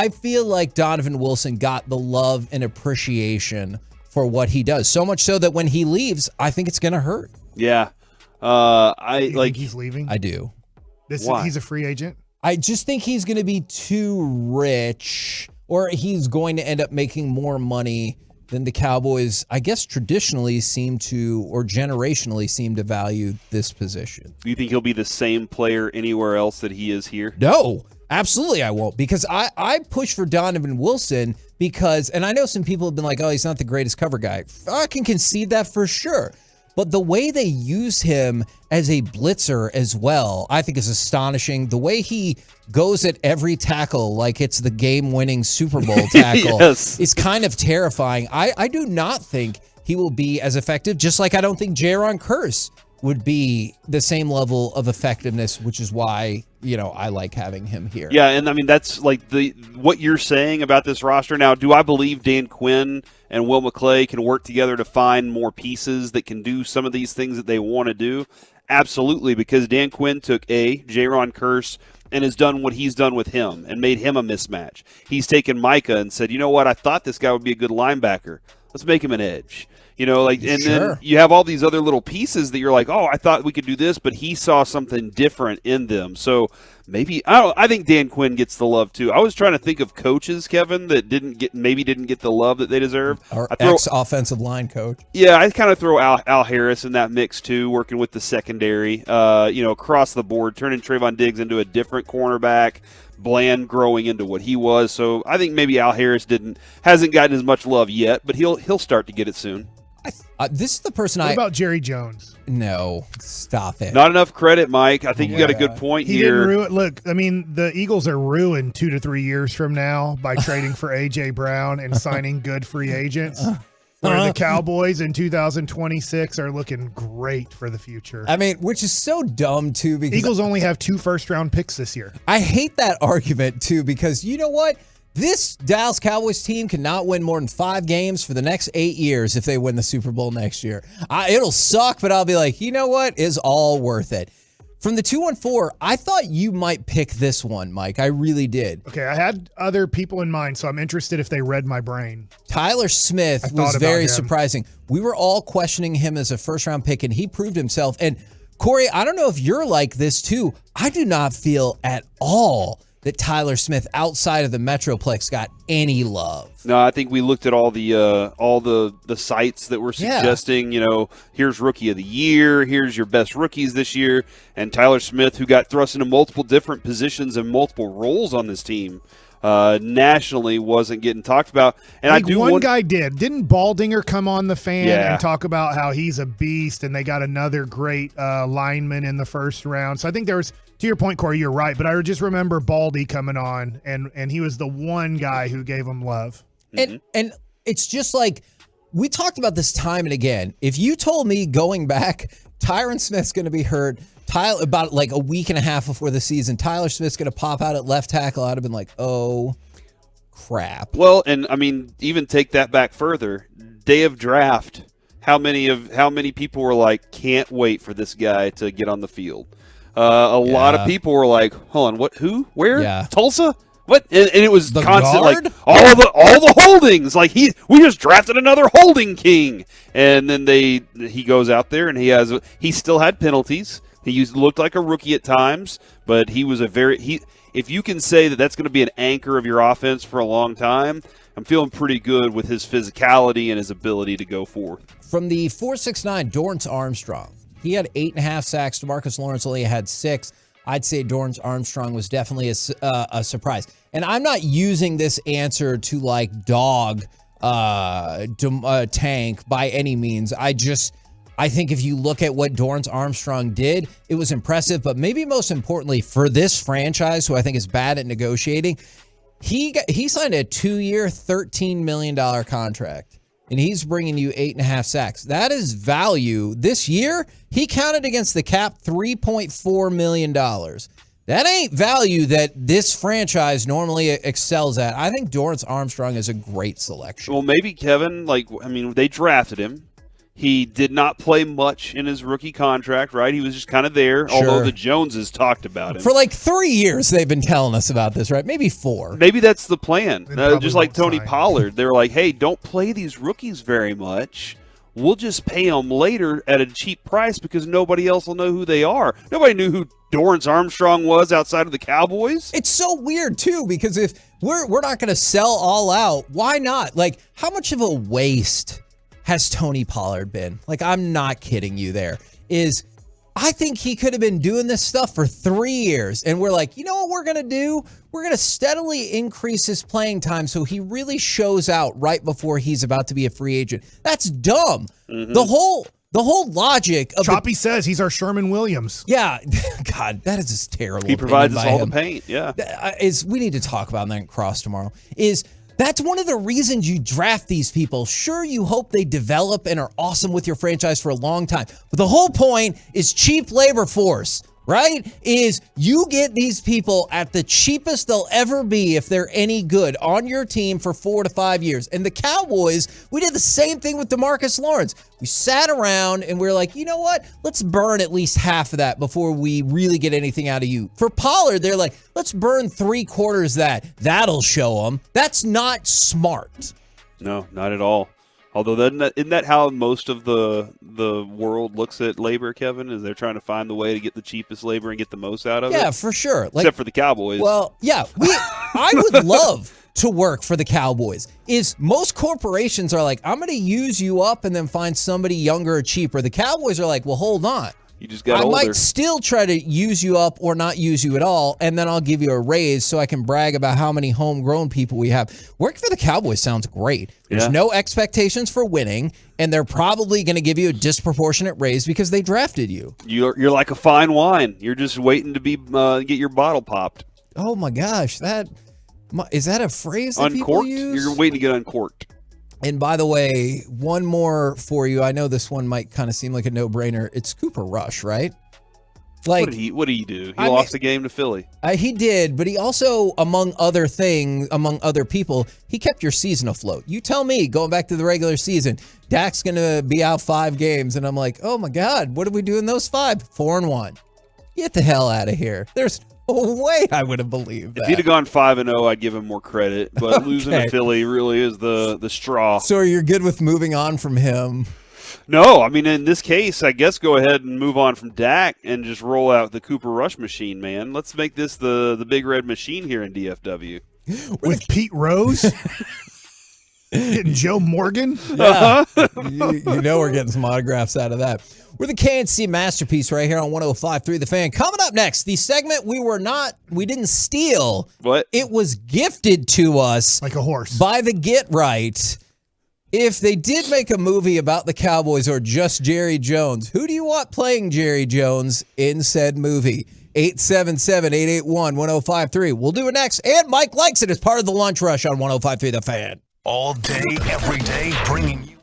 feel like Donovan Wilson got the love and appreciation for what he does. So much so that when he leaves, I think it's going to hurt. Yeah. You think he's leaving? I do. Why? He's a free agent? I just think he's going to be too rich, or he's going to end up making more money than the Cowboys, I guess, traditionally seem to, or generationally seem to value this position. Do you think he'll be the same player anywhere else that he is here? No, absolutely I won't. Because I push for Donovan Wilson because, and I know some people have been like, oh, he's not the greatest cover guy. I can concede that for sure. But the way they use him as a blitzer as well, I think is astonishing. The way he goes at every tackle like it's the game-winning Super Bowl tackle is kind of terrifying. I do not think he will be as effective, just like I don't think Jaron Kearse would be the same level of effectiveness, which is why, I like having him here. Yeah, and I mean, that's like what you're saying about this roster. Now, do I believe Dan Quinn and Will McClay can work together to find more pieces that can do some of these things that they want to do? Absolutely, because Dan Quinn took Jaron Kearse and has done what he's done with him and made him a mismatch. He's taken Micah and said, you know what, I thought this guy would be a good linebacker. Let's make him an edge. Then you have all these other little pieces that you're like, oh, I thought we could do this, but he saw something different in them. So maybe I think Dan Quinn gets the love too. I was trying to think of coaches, Kevin, that didn't get the love that they deserve. Our ex-offensive line coach. Yeah, I kind of throw Al Harris in that mix too, working with the secondary. Across the board, turning Trayvon Diggs into a different cornerback. Bland growing into what he was. So I think maybe Al Harris hasn't gotten as much love yet, but he'll start to get it soon. This is the person What about Jerry Jones? No, stop it. Not enough credit, Mike. I think you got a good point He here. didn't ruin. Look, I mean, the Eagles are ruined 2 to 3 years from now by trading for A.J. Brown and signing good free agents. Where the Cowboys in 2026 are looking great for the future. I mean, which is so dumb, too. Because Eagles only have 2 first-round picks this year. I hate that argument, too, because you know what? This Dallas Cowboys team cannot win more than 5 games for the next 8 years if they win the Super Bowl next year. It'll suck, but I'll be like, you know what? It's all worth it. From the 214, I thought you might pick this one, Mike. I really did. Okay, I had other people in mind, so I'm interested if they read my brain. Tyler Smith was very surprising. We were all questioning him as a first-round pick, and he proved himself. And, Corey, I don't know if you're like this, too. I do not feel at all that Tyler Smith outside of the Metroplex got any love. No, I think we looked at all the sites that were suggesting, here's Rookie of the Year, here's your best rookies this year, and Tyler Smith, who got thrust into multiple different positions and multiple roles on this team, nationally wasn't getting talked about. And I think one guy did. Didn't Baldinger come on the Fan Yeah. and talk about how he's a beast and they got another great lineman in the first round? So I think there was, to your point, Corey, you're right. But I just remember Baldy coming on, and he was the one guy who gave him love. And it's just like, we talked about this time and again. If you told me going back, Tyron Smith's going to be hurt, about like a week and a half before the season, Tyler Smith's going to pop out at left tackle, I'd have been like, oh, crap. Well, and I mean, even take that back further. Day of draft, how many people were like, can't wait for this guy to get on the field? A lot of people were like, hold on, what? Who? Where? Yeah. Tulsa? What? And it was The constant, guard? like all the holdings. Like we just drafted another holding king, and then he goes out there and he still had penalties. He looked like a rookie at times, but he was if you can say that that's going to be an anchor of your offense for a long time, I'm feeling pretty good with his physicality and his ability to go forth. From the 4.69, Dorrance Armstrong. He had 8.5 sacks. DeMarcus Lawrence only had 6. I'd say Dorrance Armstrong was definitely a surprise. And I'm not using this answer to like dog Tank by any means. I think if you look at what Dorrance Armstrong did, it was impressive. But maybe most importantly for this franchise, who I think is bad at negotiating, he signed a 2-year, $13 million contract. And he's bringing you 8.5 sacks. That is value. This year, he counted against the cap $3.4 million. That ain't value that this franchise normally excels at. I think Dorrance Armstrong is a great selection. Well, maybe, Kevin, they drafted him. He did not play much in his rookie contract, right? He was just kind of there, although the Joneses talked about him. For like 3 years, they've been telling us about this, right? Maybe 4. Maybe that's the plan. Just like Tony Pollard. They were like, hey, don't play these rookies very much. We'll just pay them later at a cheap price because nobody else will know who they are. Nobody knew who Dorrance Armstrong was outside of the Cowboys. It's so weird, too, because if we're not going to sell all out, why not? Like, how much of a waste has Tony Pollard been? Like, I'm not kidding you there. I think he could have been doing this stuff for 3 years. And we're like, you know what we're going to do? We're going to steadily increase his playing time so he really shows out right before he's about to be a free agent. That's dumb. Mm-hmm. The whole logic of Choppy says he's our Sherman Williams. Yeah. God, that is just terrible. He provides us all the paint. Yeah. We need to talk about that in Cross tomorrow. That's one of the reasons you draft these people. Sure, you hope they develop and are awesome with your franchise for a long time. But the whole point is cheap labor force, right? Is you get these people at the cheapest they'll ever be if they're any good on your team for 4 to 5 years. And the Cowboys, we did the same thing with DeMarcus Lawrence. We sat around and we're like, you know what? Let's burn at least half of that before we really get anything out of you. For Pollard, they're like, let's burn 3/4 that. That'll show them. That's not smart. No, not at all. Although isn't that how most of the world looks at labor, Kevin? Is they're trying to find the way to get the cheapest labor and get the most out of it? Yeah, for sure. Except for the Cowboys. Well, yeah, I would love to work for the Cowboys. Most corporations are like, I'm going to use you up and then find somebody younger or cheaper. The Cowboys are like, well, hold on. You just got older. older. I might still try to use you up or not use you at all, and then I'll give you a raise so I can brag about how many homegrown people we have. Working for the Cowboys sounds great. There's no expectations for winning, and they're probably going to give you a disproportionate raise because they drafted you. You're like a fine wine. You're just waiting to be get your bottle popped. Oh my gosh, is that a phrase that people use? You're waiting to get uncorked. And by the way, one more for you. I know this one might kind of seem like a no-brainer. It's Cooper Rush, right? Like, what did he do? He lost the game to Philly. He did, but he also, among other people, he kept your season afloat. You tell me, going back to the regular season, Dak's going to be out 5 games, and I'm like, oh my God, what did we do in those 5? 4-1. Get the hell out of here. There's no way I would have believed that. If he'd have gone 5-0, I'd give him more credit. But losing to Philly really is the straw. So you're good with moving on from him? No, I mean, in this case, I guess go ahead and move on from Dak and just roll out the Cooper Rush machine, man. Let's make this the big red machine here in DFW. With Pete Rose? Getting Joe Morgan? Yeah. you know we're getting some autographs out of that. We're the KNC Masterpiece right here on 105.3 The Fan. Coming up next, the segment we didn't steal. What? It was gifted to us. Like a horse. By the Get Right. If they did make a movie about the Cowboys or just Jerry Jones, who do you want playing Jerry Jones in said movie? 877-881-1053. We'll do it next. And Mike likes it as part of the Lunch Rush on 105.3 The Fan. All day, every day, bringing you.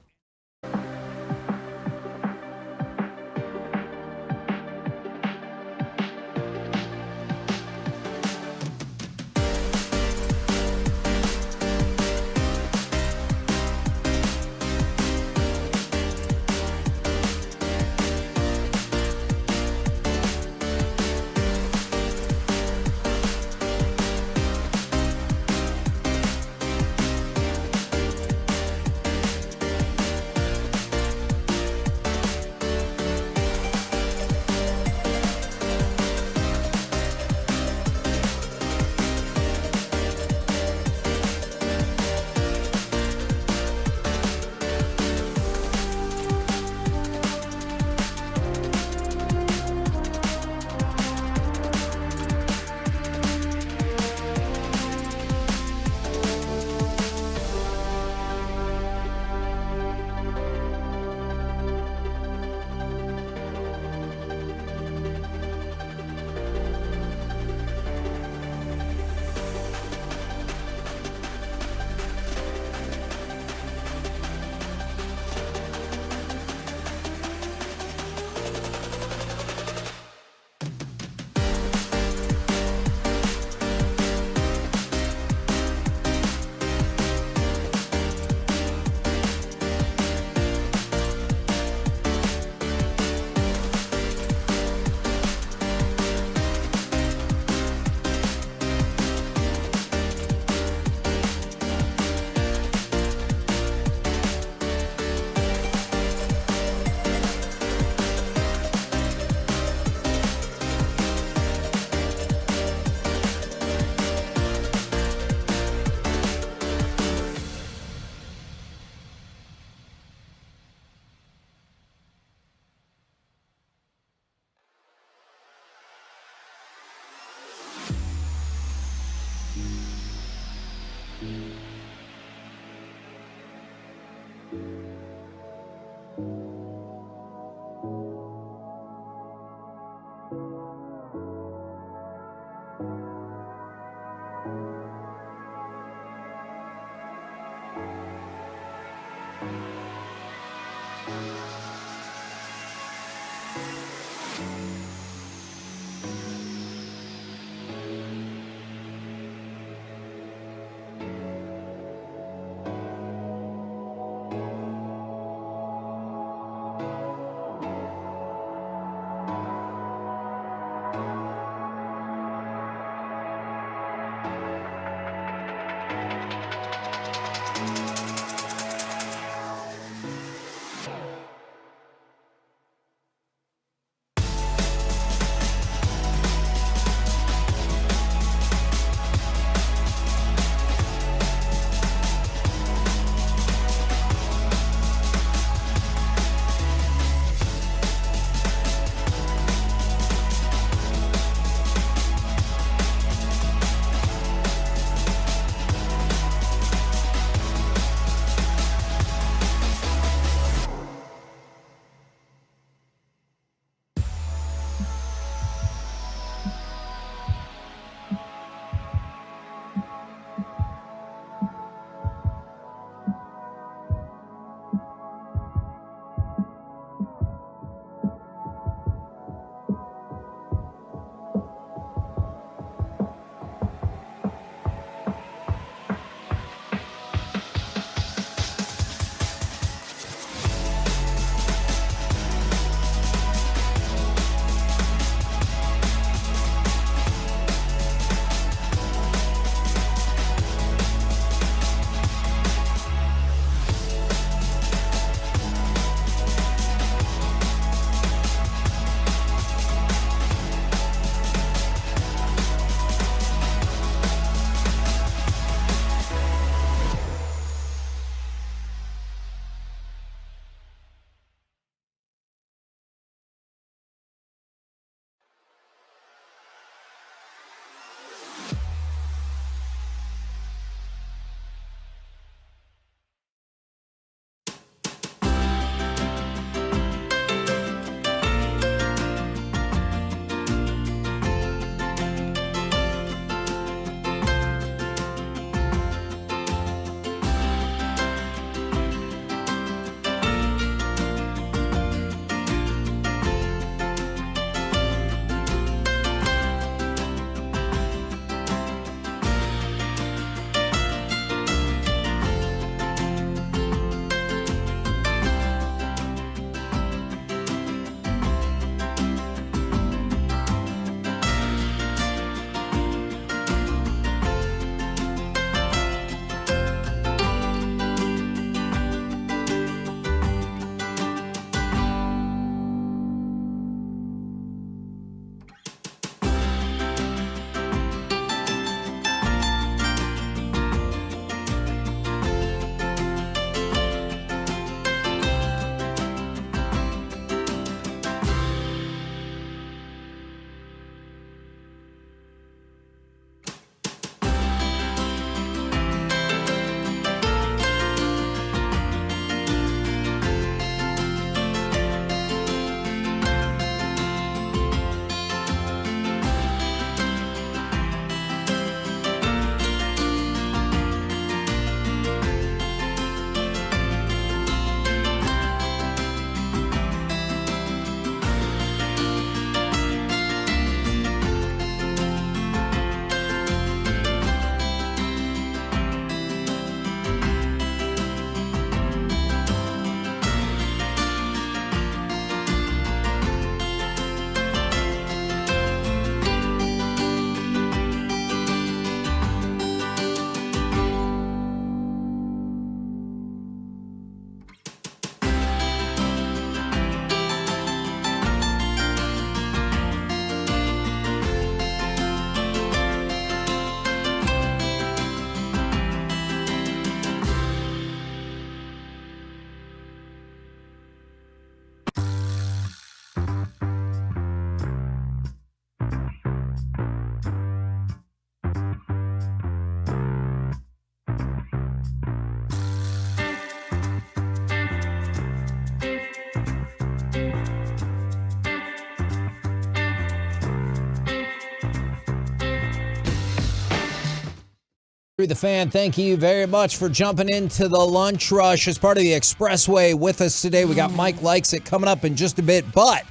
The Fan, thank you very much for jumping into the lunch rush as part of the Expressway with us today. We got Mike Likes It coming up in just a bit, but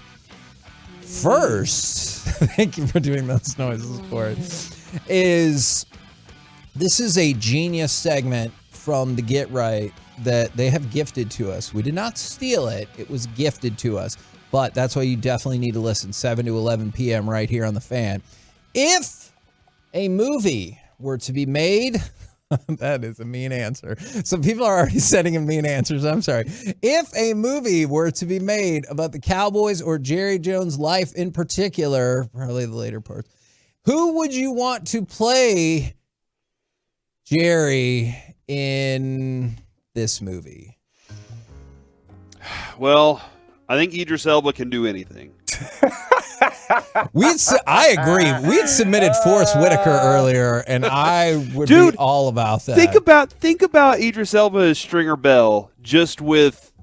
first, thank you for doing those noises for it, this is a genius segment from the Get Right that they have gifted to us. We did not steal it. It was gifted to us, but that's why you definitely need to listen 7 to 11 p.m. right here on The Fan. If a movie were to be made, that is a mean answer. Some people are already sending in mean answers. I'm sorry. If a movie were to be made about the Cowboys or Jerry Jones' life in particular, probably the later parts, who would you want to play Jerry in this movie? Well, I think Idris Elba can do anything. I agree. We had submitted Forrest Whitaker earlier, and I would be all about that. Think about Idris Elba as Stringer Bell, just with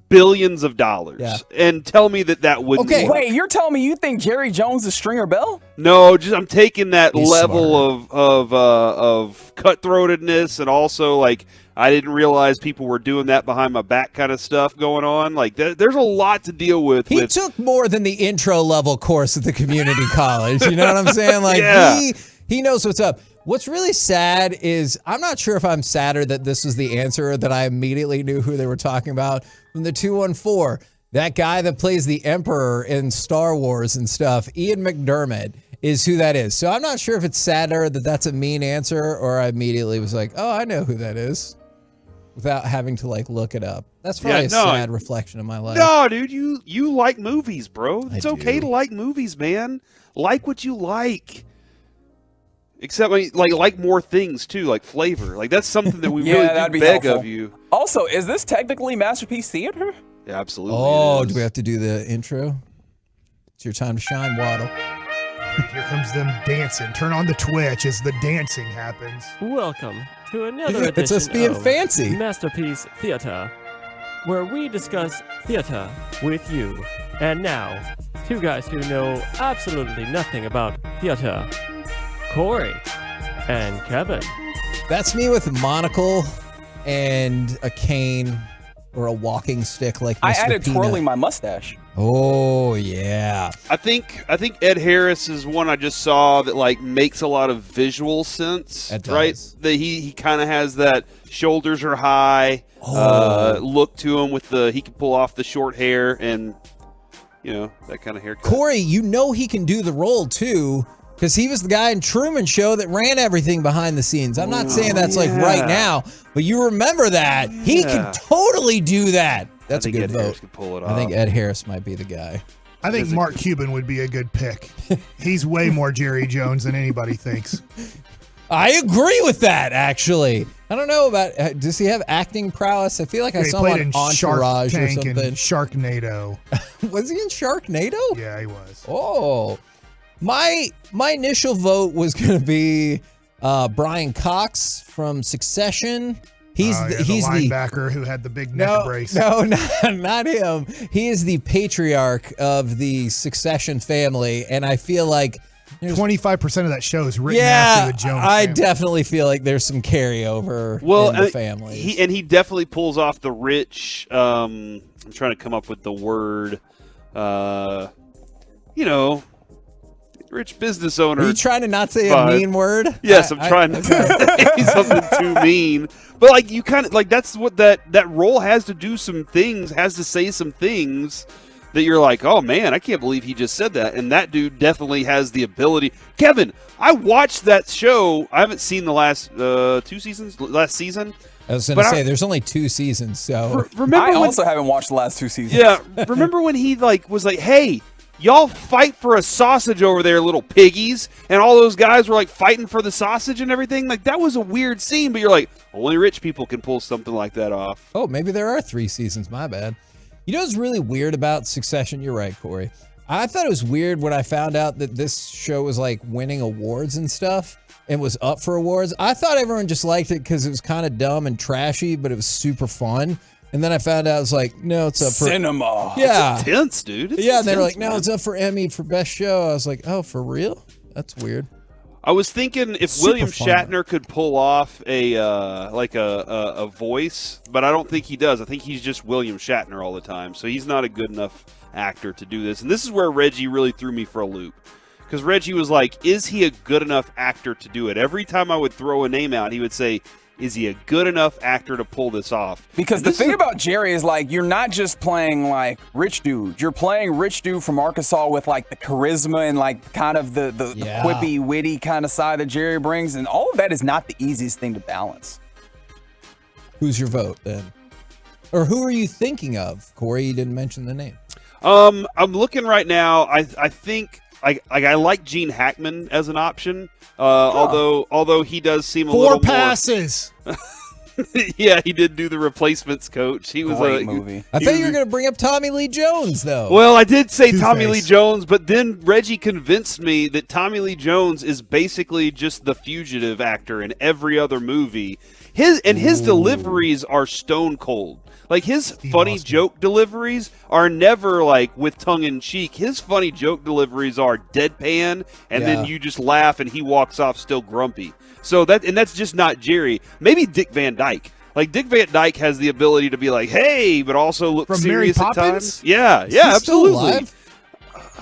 billions of dollars, and tell me that wouldn't. Okay, work. wait, you're telling me you think Jerry Jones is Stringer Bell? No, I'm taking that level of cutthroatedness, and also like I didn't realize people were doing that behind my back kind of stuff going on. Like there's a lot to deal with. He took more than the intro level course at the community college. You know what I'm saying? Like he knows what's up. What's really sad is I'm not sure if I'm sadder that this was the answer or that I immediately knew who they were talking about from the 214. That guy that plays the Emperor in Star Wars and stuff, Ian McDermott, is who that is. So I'm not sure if it's sadder that that's a mean answer or I immediately was like, oh, I know who that is, without having to like look it up. That's probably a sad reflection of my life. No, dude, you like movies, bro. It's okay to like movies, man. Like what you like. Except like more things too, like flavor. Like that's something that we really do beg of you. Also, is this technically Masterpiece Theater? Yeah, absolutely. Oh, do we have to do the intro? It's your time to shine, Waddle. Here comes them dancing. Turn on the Twitch as the dancing happens. Welcome to another edition It's us being of fancy. Masterpiece Theater, where we discuss theater with you. And now, two guys who know absolutely nothing about theater, Corey and Kevin. That's me with a monocle and a cane or a walking stick like Mr. I added Peanut. twirling my mustache. Oh, yeah. I think Ed Harris is one I just saw that like makes a lot of visual sense, right? That he kind of has that shoulders are high look to him with he can pull off the short hair and that kind of haircut. Corey, he can do the role too. Because he was the guy in Truman Show that ran everything behind the scenes. I'm not saying that's like right now, but you remember that. He can totally do that. That's a good Ed vote. Harris could pull it I think off. Ed Harris might be the guy. I think Mark Cuban would be a good pick. He's way more Jerry Jones than anybody thinks. I agree with that, actually. I don't know about, does he have acting prowess? I feel like I saw him on Entourage or something. Sharknado. Was he in Sharknado? Yeah, he was. Oh. My initial vote was going to be Brian Cox from Succession. He's the linebacker who had the big neck brace. No, not him. He is the patriarch of the Succession family, and I feel like 25% of that show is written after the Jones family. I definitely feel like there's some carryover in the family. He definitely pulls off the rich. I'm trying to come up with the word. Rich business owner. Are you trying to not say a mean word? Yes, I'm trying to say something too mean. But like you kind of like that's what that role has to do some things, has to say some things that you're like, oh man, I can't believe he just said that. And that dude definitely has the ability. Kevin, I watched that show. I haven't seen the last last season. I was going to say, there's only 2 seasons, so. I also haven't watched the last 2 seasons. Yeah, remember when he was like, hey, y'all fight for a sausage over there, little piggies, and all those guys were like fighting for the sausage and everything. Like that was a weird scene, but you're like, only rich people can pull something like that off. Oh, maybe there are 3 seasons. My bad. You know what's really weird about Succession? You're right, Corey. I thought it was weird when I found out that this show was like winning awards and stuff and was up for awards. I thought everyone just liked it because it was kind of dumb and trashy, but it was super fun. And then I found out, I was like, no, it's up for cinema. Yeah. It's intense, dude. And they were like, no, it's up for Emmy for best show. I was like, oh, for real? That's weird. I was thinking if Super William fun. Shatner could pull off a voice, but I don't think he does. I think he's just William Shatner all the time, so he's not a good enough actor to do this. And this is where Reggie really threw me for a loop, because Reggie was like, "Is he a good enough actor to do it?" Every time I would throw a name out, he would say, "Is he a good enough actor to pull this off?" Because the thing about Jerry is, like, you're not just playing, like, rich dude. You're playing rich dude from Arkansas with, like, the charisma and, like, kind of the quippy, witty kind of side that Jerry brings. And all of that is not the easiest thing to balance. Who's your vote, then? Or who are you thinking of? Corey, you didn't mention the name. I'm looking right now. I think I like Gene Hackman as an option. Although he does seem a little Four passes. Yeah, he did do the Replacements coach. He was Great movie. I thought you were going to bring up Tommy Lee Jones, though. Well, I did say Two-Face. Tommy Lee Jones, but then Reggie convinced me that Tommy Lee Jones is basically just the fugitive actor in every other movie. His deliveries are stone cold. Like, his funny joke deliveries are never, like, with tongue-in-cheek. His funny joke deliveries are deadpan, and then you just laugh, and he walks off still grumpy. So that's just not Jerry. Maybe Dick Van Dyke. Like, Dick Van Dyke has the ability to be like, hey, but also look From serious Mary at Poppins? times. Yeah, Is he still absolutely. alive?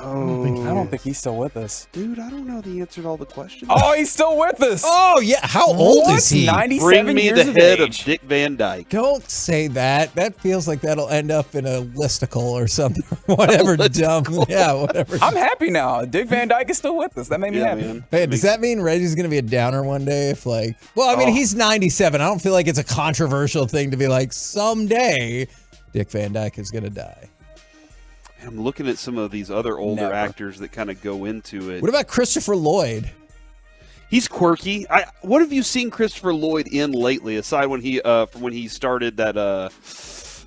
I don't think he's still with us. Dude, I don't know the answer to all the questions. Oh, he's still with us. Oh, yeah. How old is he? 97 Bring me years the of head age. of Dick Van Dyke. Don't say that. That feels like that'll end up in a listicle or something. Whatever dumb. Yeah, whatever. I'm happy now. Dick Van Dyke is still with us. That made me happy. Man. Hey, does that mean Reggie's going to be a downer one day? If, like, well, I mean, he's 97. I don't feel like it's a controversial thing to be like, someday Dick Van Dyke is going to die. I'm looking at some of these other older actors that kind of go into it. What about Christopher Lloyd? He's quirky. What have you seen Christopher Lloyd in lately, aside when he started that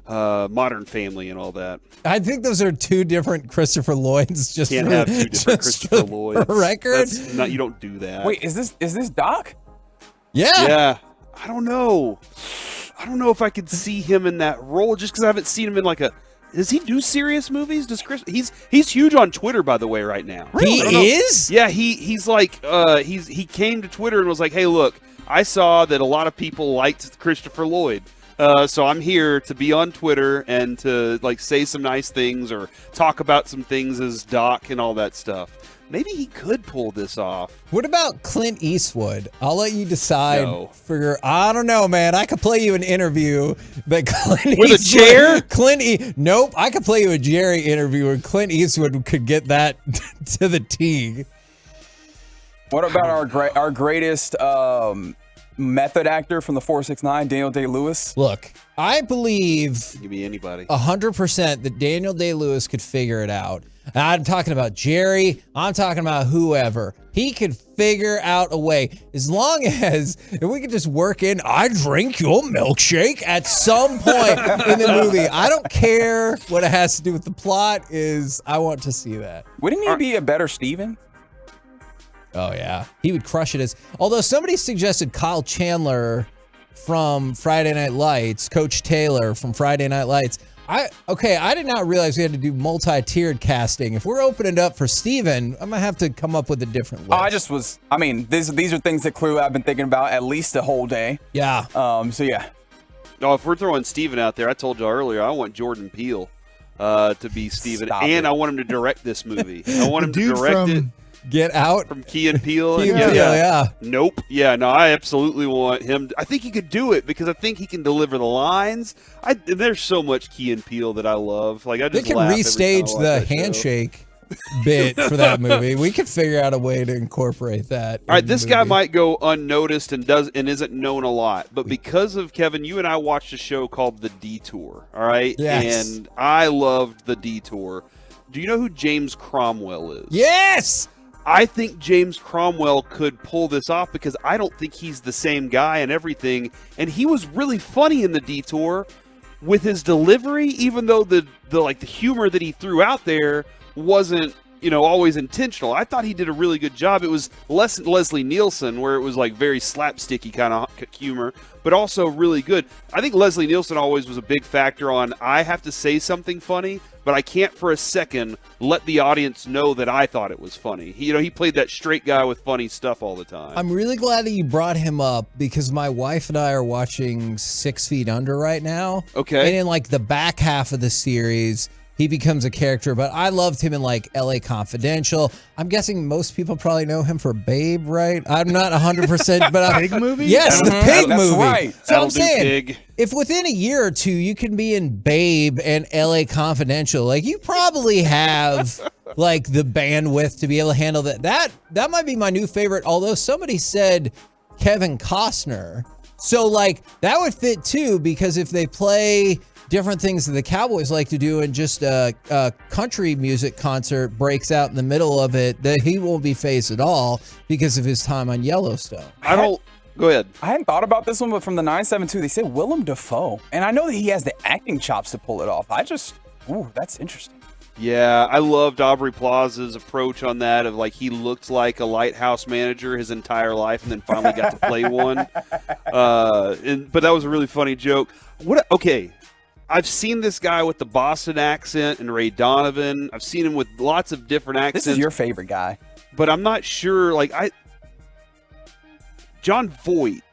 Modern Family and all that? I think those are two different Christopher Lloyds. Just Can't for, have two different just Christopher for Lloyds. record. You don't do that. Wait, is this Doc? Yeah. Yeah. I don't know. I don't know if I could see him in that role just because I haven't seen him in like a. Does he do serious movies? Does Chris? He's huge on Twitter, by the way, right now. He is? Yeah, he's like he came to Twitter and was like, "Hey, look, I saw that a lot of people liked Christopher Lloyd, so I'm here to be on Twitter and to like say some nice things or talk about some things as Doc and all that stuff." Maybe he could pull this off. What about Clint Eastwood? I'll let you decide. No. I don't know, man. I could play you an interview, but Clint With a Eastwood, chair? Nope. I could play you a Jerry interview, and Clint Eastwood could get that to the T. What about our greatest method actor from the 469, Daniel Day-Lewis? Look, I believe Give me anybody. 100% that Daniel Day-Lewis could figure it out. And I'm talking about Jerry. I'm talking about whoever. He could figure out a way. As long as, if we could just work in, I drink your milkshake at some point in the movie. I don't care what it has to do with the plot I want to see that. Wouldn't he be a better Steven? Oh, yeah. He would crush it although somebody suggested Kyle Chandler from Friday Night Lights, Coach Taylor from Friday Night Lights. I did not realize we had to do multi-tiered casting. If we're opening it up for Steven, I'm going to have to come up with a different list. These are things that clearly I've been thinking about at least a whole day. Yeah. So, yeah. Oh, if we're throwing Steven out there, I told you earlier, I want Jordan Peele to be Steven, and I want him to direct this movie. I want him to direct it. Get Out from Key and Peele. Yeah. Nope. Yeah, no, I absolutely want him. I think he could do it because I think he can deliver the lines. There's so much Key and Peele that I love. Like, I just They can laugh every restage time I watch the that show. handshake bit for that movie. We could figure out a way to incorporate that. All right, this guy might go unnoticed and isn't known a lot, but because of Kevin, you and I watched a show called The Detour. All right, Yes. And I loved The Detour. Do you know who James Cromwell is? Yes. I think James Cromwell could pull this off because I don't think he's the same guy and everything. And he was really funny in The Detour with his delivery, even though the humor that he threw out there wasn't always intentional. I thought he did a really good job. It was less Leslie Nielsen, where it was like very slapsticky kind of humor, but also really good. I think Leslie Nielsen always was a big factor on, I have to say something funny, but I can't for a second let the audience know that I thought it was funny. He played that straight guy with funny stuff all the time. I'm really glad that you brought him up because my wife and I are watching 6 Feet Under right now. Okay. And in like the back half of the series, he becomes a character, but I loved him in like LA Confidential. I'm guessing most people probably know him for Babe, right? I'm not 100%, but Pig movie? Yes, the Pig That's movie. right. So That'll I'm do, saying, Pig. if within a year or two you can be in Babe and LA Confidential, like you probably have like the bandwidth to be able to handle that. That might be my new favorite, although somebody said Kevin Costner. So like that would fit too, because if they play different things that the Cowboys like to do, and just a country music concert breaks out in the middle of it, that he won't be faced at all because of his time on Yellowstone. Go ahead. I hadn't thought about this one, but from the 972, they said Willem Dafoe. And I know that he has the acting chops to pull it off. That's interesting. Yeah, I loved Aubrey Plaza's approach on that, of like he looked like a lighthouse manager his entire life and then finally got to play one. But that was a really funny joke. Okay. I've seen this guy with the Boston accent and Ray Donovan. I've seen him with lots of different accents. This is your favorite guy. But I'm not sure. John Voight,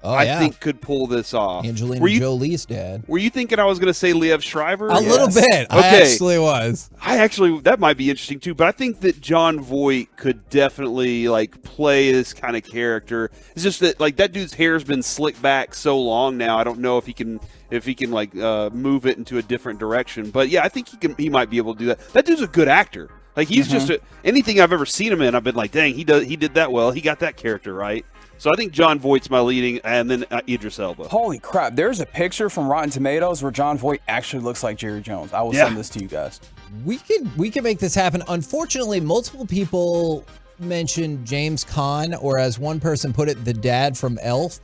I think, could pull this off. Angelina Jolie's dad. Were you thinking I was going to say Liev Schreiber? A little bit. I actually was. That might be interesting too. But I think that John Voight could definitely play this kind of character. It's just that that dude's hair's been slicked back so long now. I don't know if he can move it into a different direction. But yeah, I think he might be able to do that. That dude's a good actor. He's just anything I've ever seen him in, I've been like, dang, he did that well. He got that character right. So I think John Voight's my leading, and then Idris Elba. Holy crap! There's a picture from Rotten Tomatoes where John Voight actually looks like Jerry Jones. I will send this to you guys. We can make this happen. Unfortunately, multiple people mentioned James Caan, or as one person put it, the dad from Elf.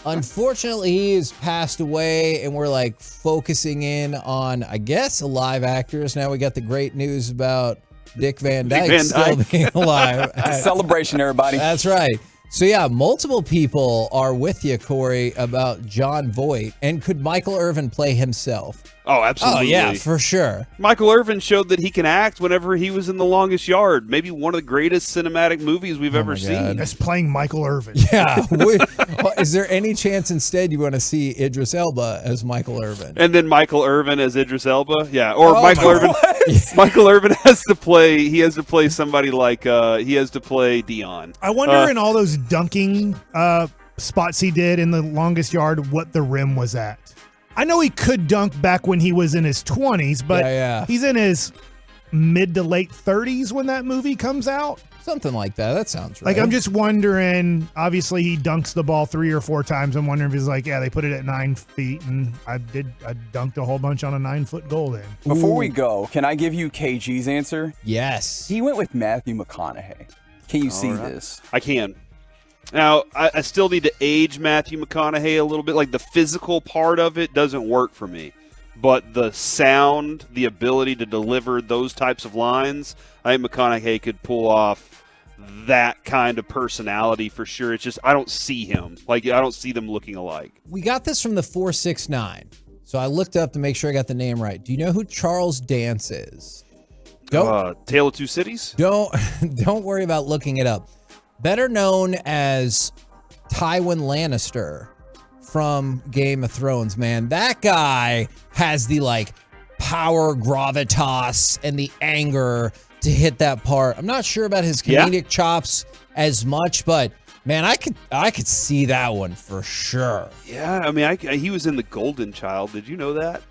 Unfortunately, he has passed away, and we're focusing in on, I guess, live actors. Now we got the great news about Dick Van Dyke still being alive. Celebration, everybody. That's right. So yeah, multiple people are with you, Corey, about John Voight. And could Michael Irvin play himself? Oh, absolutely. Oh, yeah, for sure. Michael Irvin showed that he can act whenever he was in The Longest Yard. Maybe one of the greatest cinematic movies we've ever seen. That's playing Michael Irvin. Yeah. Is there any chance instead you want to see Idris Elba as Michael Irvin? And then Michael Irvin as Idris Elba? Yeah. Or Michael Irvin. Michael Irvin has to play somebody he has to play Dion. I wonder in all those dunking spots he did in The Longest Yard what the rim was at. I know he could dunk back when he was in his 20s, but he's in his mid to late 30s when that movie comes out. Something like that. That sounds right. I'm just wondering, obviously he dunks the ball 3 or 4 times. I'm wondering if he's they put it at 9 feet, and I dunked a whole bunch on a 9-foot goal then. Before we go, can I give you KG's answer? Yes. He went with Matthew McConaughey. Can you see this? I can. Now, I still need to age Matthew McConaughey a little bit. The physical part of it doesn't work for me. But the sound, the ability to deliver those types of lines, I think McConaughey could pull off that kind of personality for sure. It's just I don't see him. I don't see them looking alike. We got this from the 469. So I looked up to make sure I got the name right. Do you know who Charles Dance is? Tale of Two Cities? Don't worry about looking it up. Better known as Tywin Lannister from Game of Thrones, man. That guy has the power, gravitas, and the anger to hit that part. I'm not sure about his comedic chops as much, but man, I could see that one for sure. Yeah, I mean, he was in The Golden Child. Did you know that?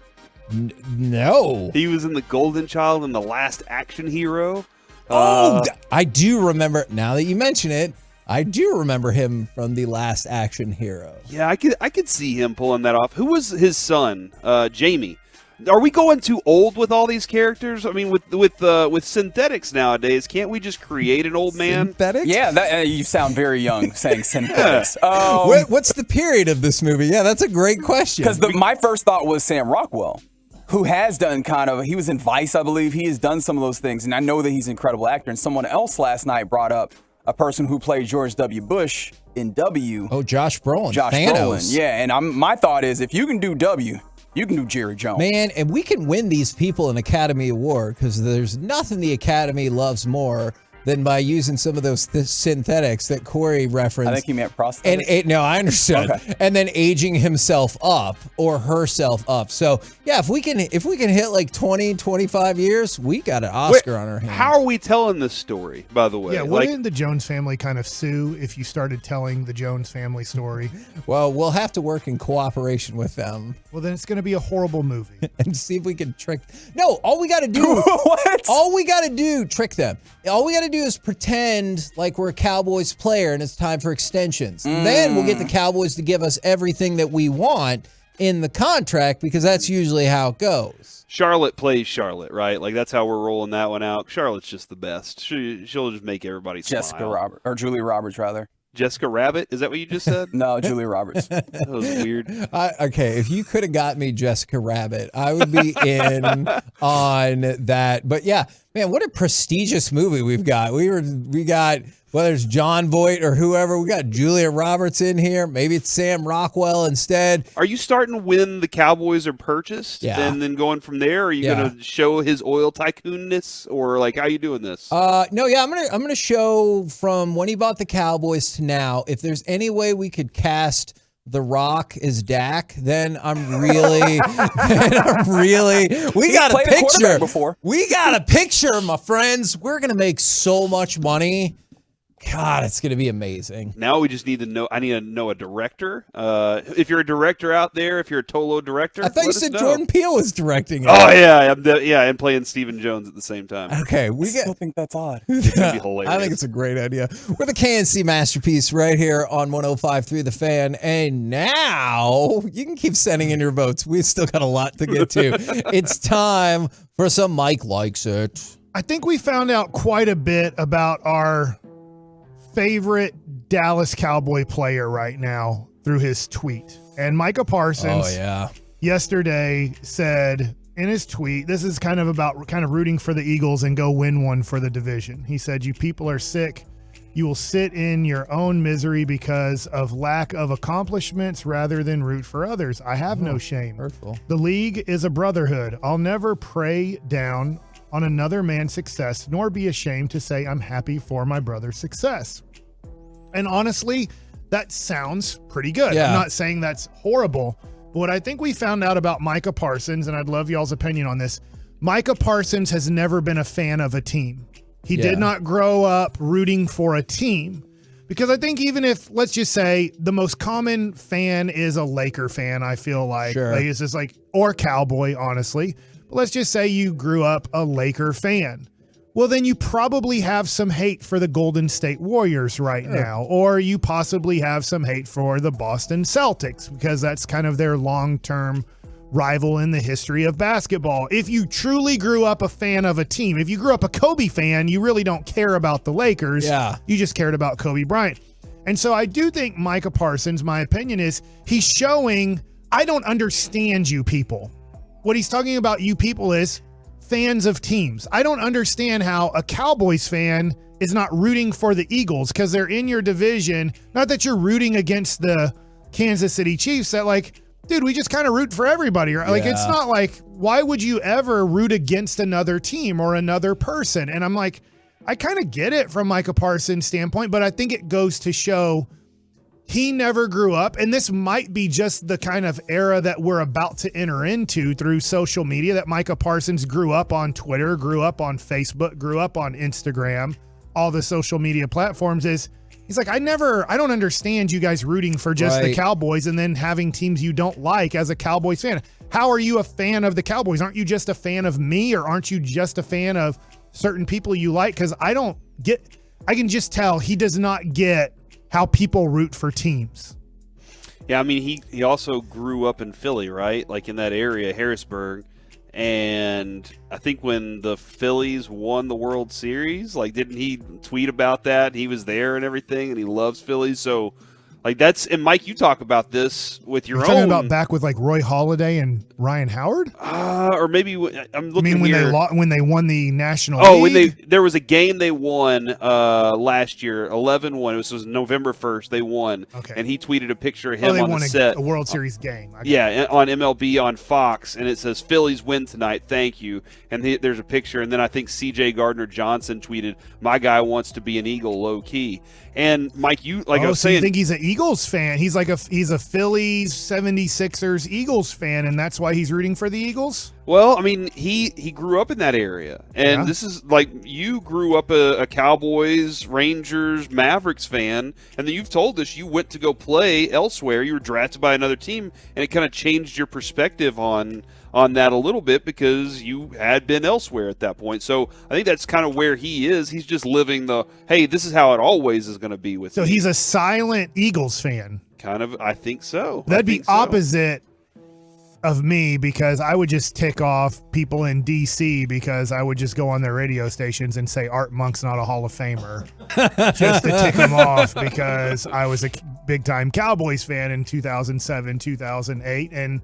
No. He was in The Golden Child and The Last Action Hero. I do remember, now that you mention it, I do remember him from The Last Action Hero. Yeah, I could see him pulling that off. Who was his son? Jamie. Are we going too old with all these characters? I mean, with synthetics nowadays, can't we just create an old man? Synthetics? Yeah, you sound very young saying synthetics. What's the period of this movie? Yeah, that's a great question. Because my first thought was Sam Rockwell. who has done he was in Vice, I believe. He has done some of those things, and I know that he's an incredible actor. And someone else last night brought up a person who played George W. Bush in W. Oh, Josh Brolin. Josh Thanos. Brolin, yeah. And my thought is, if you can do W, you can do Jerry Jones. Man, and we can win these people an Academy Award because there's nothing the Academy loves more than by using some of those synthetics that Corey referenced. I think he meant prosthetics. And no, I understood. Okay. And then aging himself up or herself up. So yeah, if we can hit like 20, 25 years, we got an Oscar on our hands. How are we telling this story, by the way? Yeah, wouldn't the Jones family kind of sue if you started telling the Jones family story? Well, we'll have to work in cooperation with them. Well, then it's going to be a horrible movie. And see if we can trick. No, all we got to do. What? All we got to do, trick them. All we got to do is pretend like we're a Cowboys player and it's time for extensions. Then we'll get the Cowboys to give us everything that we want in the contract because that's usually how it goes. Charlotte plays Charlotte, right? Like that's how we're rolling that one out. Charlotte's just the best. She'll just make everybody smile. Julia Roberts, rather. Jessica Rabbit? Is that what you just said? No, Julia Roberts. That was weird. Okay, if you could have got me Jessica Rabbit, I would be in on that. But yeah, man, what a prestigious movie we've got. We got whether it's John Voight or whoever, we got Julia Roberts in here. Maybe it's Sam Rockwell instead. Are you starting when the Cowboys are purchased and then going from there? Are you going to show his oil tycoonness or like how are you doing this? No, yeah, I'm gonna show from when he bought the Cowboys to now. If there's any way we could cast The Rock as Dak, then I'm really, we got a picture. Before. We got a picture, my friends. We're gonna make so much money. God, it's going to be amazing. Now we just need to know. I need to know a director. If you're a director out there, if you're a Tolo director, I thought you said Jordan Peele was directing it. Oh yeah, and playing Stephen Jones at the same time. Okay, I still think that's odd. It's gonna be hilarious. I think it's a great idea. We're the KNC Masterpiece right here on 105.3 The Fan, and now you can keep sending in your votes. We've still got a lot to get to. It's time for some Mike Likes It. I think we found out quite a bit about our favorite Dallas Cowboy player right now through his tweet. And Micah Parsons yesterday said in his tweet, this is kind of about rooting for the Eagles and go win one for the division. He said, "You people are sick. You will sit in your own misery because of lack of accomplishments rather than root for others. I have no shame. Hurtful. The league is a brotherhood. I'll never prey down on another man's success, nor be ashamed to say I'm happy for my brother's success." And honestly, that sounds pretty good. Yeah. I'm not saying that's horrible, but what I think we found out about Micah Parsons, and I'd love y'all's opinion on this, Micah Parsons has never been a fan of a team. He did not grow up rooting for a team. Because I think even if, let's just say, the most common fan is a Laker fan, I feel like. Sure. Like it's just like, or Cowboy, honestly. But let's just say you grew up a Laker fan. Well, then you probably have some hate for the Golden State Warriors right now, or you possibly have some hate for the Boston Celtics because that's kind of their long-term rival in the history of basketball. If you truly grew up a fan of a team, if you grew up a Kobe fan, you really don't care about the Lakers. Yeah. You just cared about Kobe Bryant. And so I do think Micah Parsons, my opinion is, he's showing, I don't understand you people. What he's talking about you people is fans of teams. I don't understand how a Cowboys fan is not rooting for the Eagles because they're in your division. Not that you're rooting against the Kansas City Chiefs, that like, dude, we just kind of root for everybody. Right? Like, it's not like, why would you ever root against another team or another person? And I'm like, I kind of get it from Micah Parsons' standpoint, but I think it goes to show he never grew up, and this might be just the kind of era that we're about to enter into through social media, that Micah Parsons grew up on Twitter, grew up on Facebook, grew up on Instagram, all the social media platforms. He's like, I don't understand you guys rooting for just the Cowboys and then having teams you don't like as a Cowboys fan. How are you a fan of the Cowboys? Aren't you just a fan of me, or aren't you just a fan of certain people you like? Because I can just tell he does not get how people root for teams. Yeah, I mean, he also grew up in Philly, right? Like in that area, Harrisburg. And I think when the Phillies won the World Series, like, didn't he tweet about that? He was there and everything, and he loves Phillies. So, Like that's, and Mike, you talk about this with your You're own. talking about back with like Roy Halladay and Ryan Howard? Or maybe I'm looking. I mean, when here. when they won the national. Oh, league? when there was a game they won last year, 11-1. It was November 1st. They won, and he tweeted a picture of him they on won the set. a World Series game. Yeah, on MLB on Fox, and it says Phillies win tonight. Thank you. And there's a picture, and then I think C.J. Gardner-Johnson tweeted, "My guy wants to be an Eagle, low key." And Mike, I was so saying, you think he's an Eagles fan? He's a Phillies, 76ers, Eagles fan, and that's why he's rooting for the Eagles? Well, I mean, he grew up in that area, and this is like you grew up a Cowboys, Rangers, Mavericks fan, and then you've told us you went to go play elsewhere. You were drafted by another team, and it kind of changed your perspective on that a little bit because you had been elsewhere at that point. So I think that's kind of where he is. He's just living hey, this is how it always is going to be with me. So he's a silent Eagles fan. Kind of, I think so. That'd be opposite of me because I would just tick off people in D.C. because I would just go on their radio stations and say Art Monk's not a Hall of Famer just to tick them off because I was a big-time Cowboys fan in 2007, 2008, and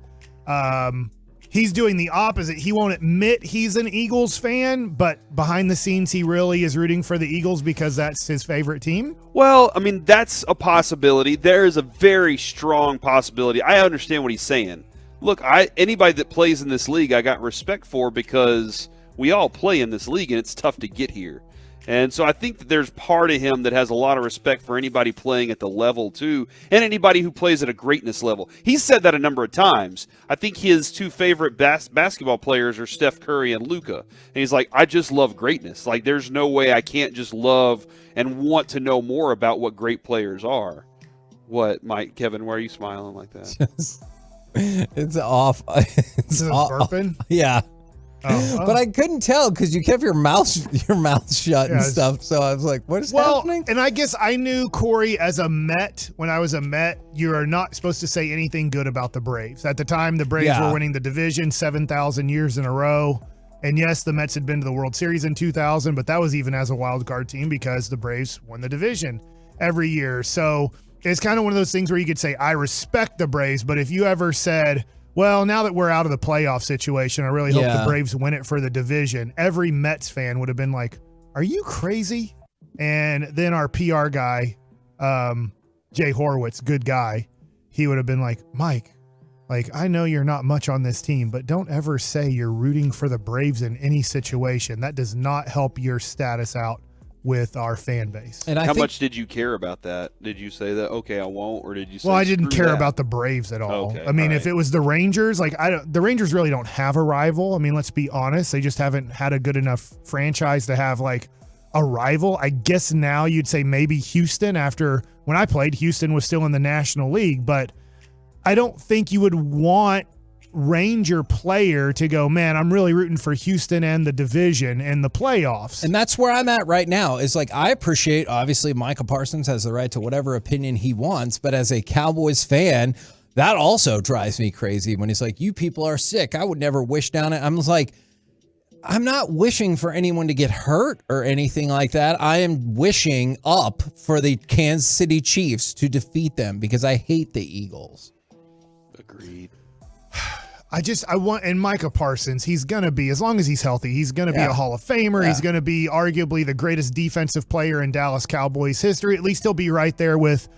he's doing the opposite. He won't admit he's an Eagles fan, but behind the scenes, he really is rooting for the Eagles because that's his favorite team? Well, I mean, that's a possibility. There is a very strong possibility. I understand what he's saying. Look, anybody that plays in this league, I got respect for because we all play in this league, and it's tough to get here. And so I think that there's part of him that has a lot of respect for anybody playing at the level, too, and anybody who plays at a greatness level. He's said that a number of times. I think his two favorite basketball players are Steph Curry and Luka. And he's like, I just love greatness. Like, there's no way I can't just love and want to know more about what great players are. What, Mike, Kevin, why are you smiling like that? It's off. It's burping? Yeah. Oh. But I couldn't tell because you kept your mouth shut and stuff. So I was like, what is happening? And I guess I knew Corey as a Met. When I was a Met, you are not supposed to say anything good about the Braves. At the time, the Braves were winning the division 7,000 years in a row. And yes, the Mets had been to the World Series in 2000, but that was even as a wild card team because the Braves won the division every year. So it's kind of one of those things where you could say, I respect the Braves, but if you ever said, well, now that we're out of the playoff situation, I really hope the Braves win it for the division, every Mets fan would have been like, are you crazy? And then our PR guy, Jay Horowitz, good guy, he would have been like, Mike, like, I know you're not much on this team, but don't ever say you're rooting for the Braves in any situation. That does not help your status out with our fan base. And how much did you care about that? Did you say that, okay, I won't, or did you say, well, I didn't care that? about the Braves at all. Okay, I mean, all if it was the Rangers, like the Rangers really don't have a rival. I mean, let's be honest. They just haven't had a good enough franchise to have like a rival. I guess now you'd say maybe Houston after when I played, Houston was still in the National League, but I don't think you would want Ranger player to go, man, I'm really rooting for Houston and the division and the playoffs. And that's where I'm at right now. Is like, I appreciate, obviously, Micah Parsons has the right to whatever opinion he wants, but as a Cowboys fan, that also drives me crazy when he's like, you people are sick. I would never wish down it. I'm like, I'm not wishing for anyone to get hurt or anything like that. I am wishing up for the Kansas City Chiefs to defeat them because I hate the Eagles. Agreed. I want, and Micah Parsons, he's going to be, as long as he's healthy, he's going to be a Hall of Famer. Yeah. He's going to be arguably the greatest defensive player in Dallas Cowboys history. At least he'll be right there with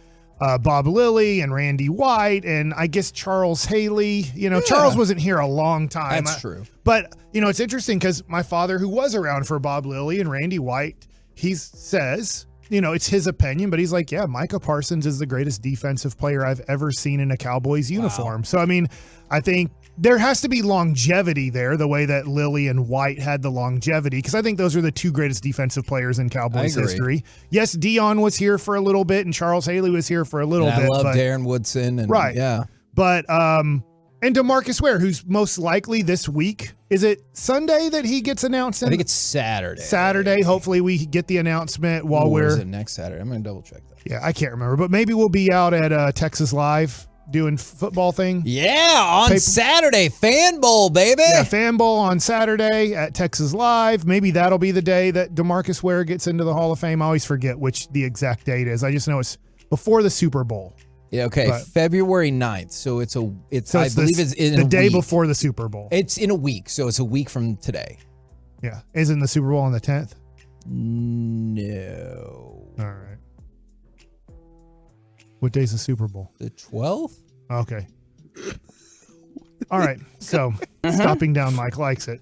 Bob Lilly and Randy White and I guess Charles Haley. You know, Charles wasn't here a long time. That's true. But, you know, it's interesting because my father, who was around for Bob Lilly and Randy White, he says, you know, it's his opinion, but he's like, yeah, Micah Parsons is the greatest defensive player I've ever seen in a Cowboys uniform. So, I mean, I think there has to be longevity there, the way that Lilly and White had the longevity, because I think those are the two greatest defensive players in Cowboys history. Yes, Dion was here for a little bit, and Charles Haley was here for a little bit. I love Darren Woodson. And, But, and DeMarcus Ware, who's most likely this week. Is it Sunday that he gets announced? I think it's Saturday. Saturday. Hopefully we get the announcement while we're. Is it next Saturday? I'm going to double check that. Yeah, I can't remember, but maybe we'll be out at Texas Live doing football thing. Yeah, on Saturday, Fan Bowl, baby. Yeah, Fan Bowl on Saturday at Texas Live. Maybe that'll be the day that DeMarcus Ware gets into the Hall of Fame. I always forget which the exact date is. I just know it's before the Super Bowl. Yeah, okay, But- February 9th. So it's I believe it's in the a day week. before the Super Bowl. It's in a week, so it's a week from today. Yeah. Isn't the Super Bowl on the 10th? No. All right. What day's the Super Bowl? The 12th? Okay. All right. So, stopping down Mike likes it.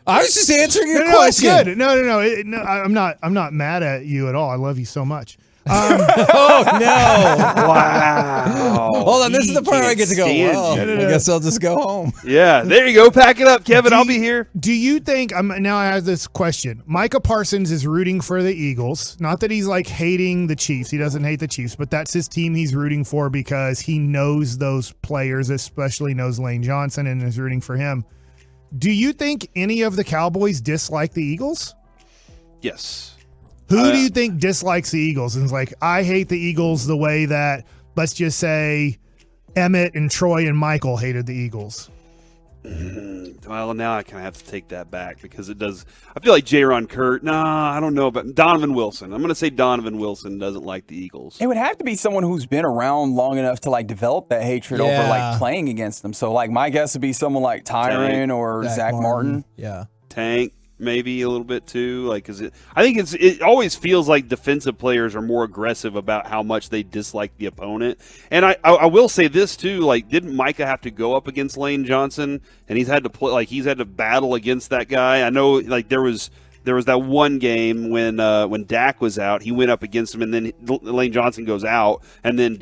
I was just answering your No, it's question. good. No. I'm not mad at you at all. I love you so much. Oh, no. Wow. Hold on. This is the part where I get to go, Can't well, stand I guess I'll just go home. Yeah, there you go. Pack it up, Kevin. I'll be here. Do you think, now I have this question. Micah Parsons is rooting for the Eagles. Not that he's like hating the Chiefs. He doesn't hate the Chiefs, but that's his team he's rooting for because he knows those players, especially knows Lane Johnson and is rooting for him. Do you think any of the Cowboys dislike the Eagles? Yes. Who do you think dislikes the Eagles and is like, I hate the Eagles the way that, let's just say, Emmett and Troy and Michael hated the Eagles? Well, now I kind of have to take that back because it does. I feel like J-Ron Kurt. Nah, I don't know. But Donovan Wilson. I'm going to say Donovan Wilson doesn't like the Eagles. It would have to be someone who's been around long enough to like develop that hatred over like playing against them. So like my guess would be someone like Tyron or Zach Martin. Yeah. Tank. Maybe a little bit too, like, cause I think it always feels like defensive players are more aggressive about how much they dislike the opponent. And I will say this too, like, didn't Micah have to go up against Lane Johnson, and he's had to play, like, he's had to battle against that guy? I know, like, there was that one game when Dak was out, he went up against him, and then Lane Johnson goes out, and then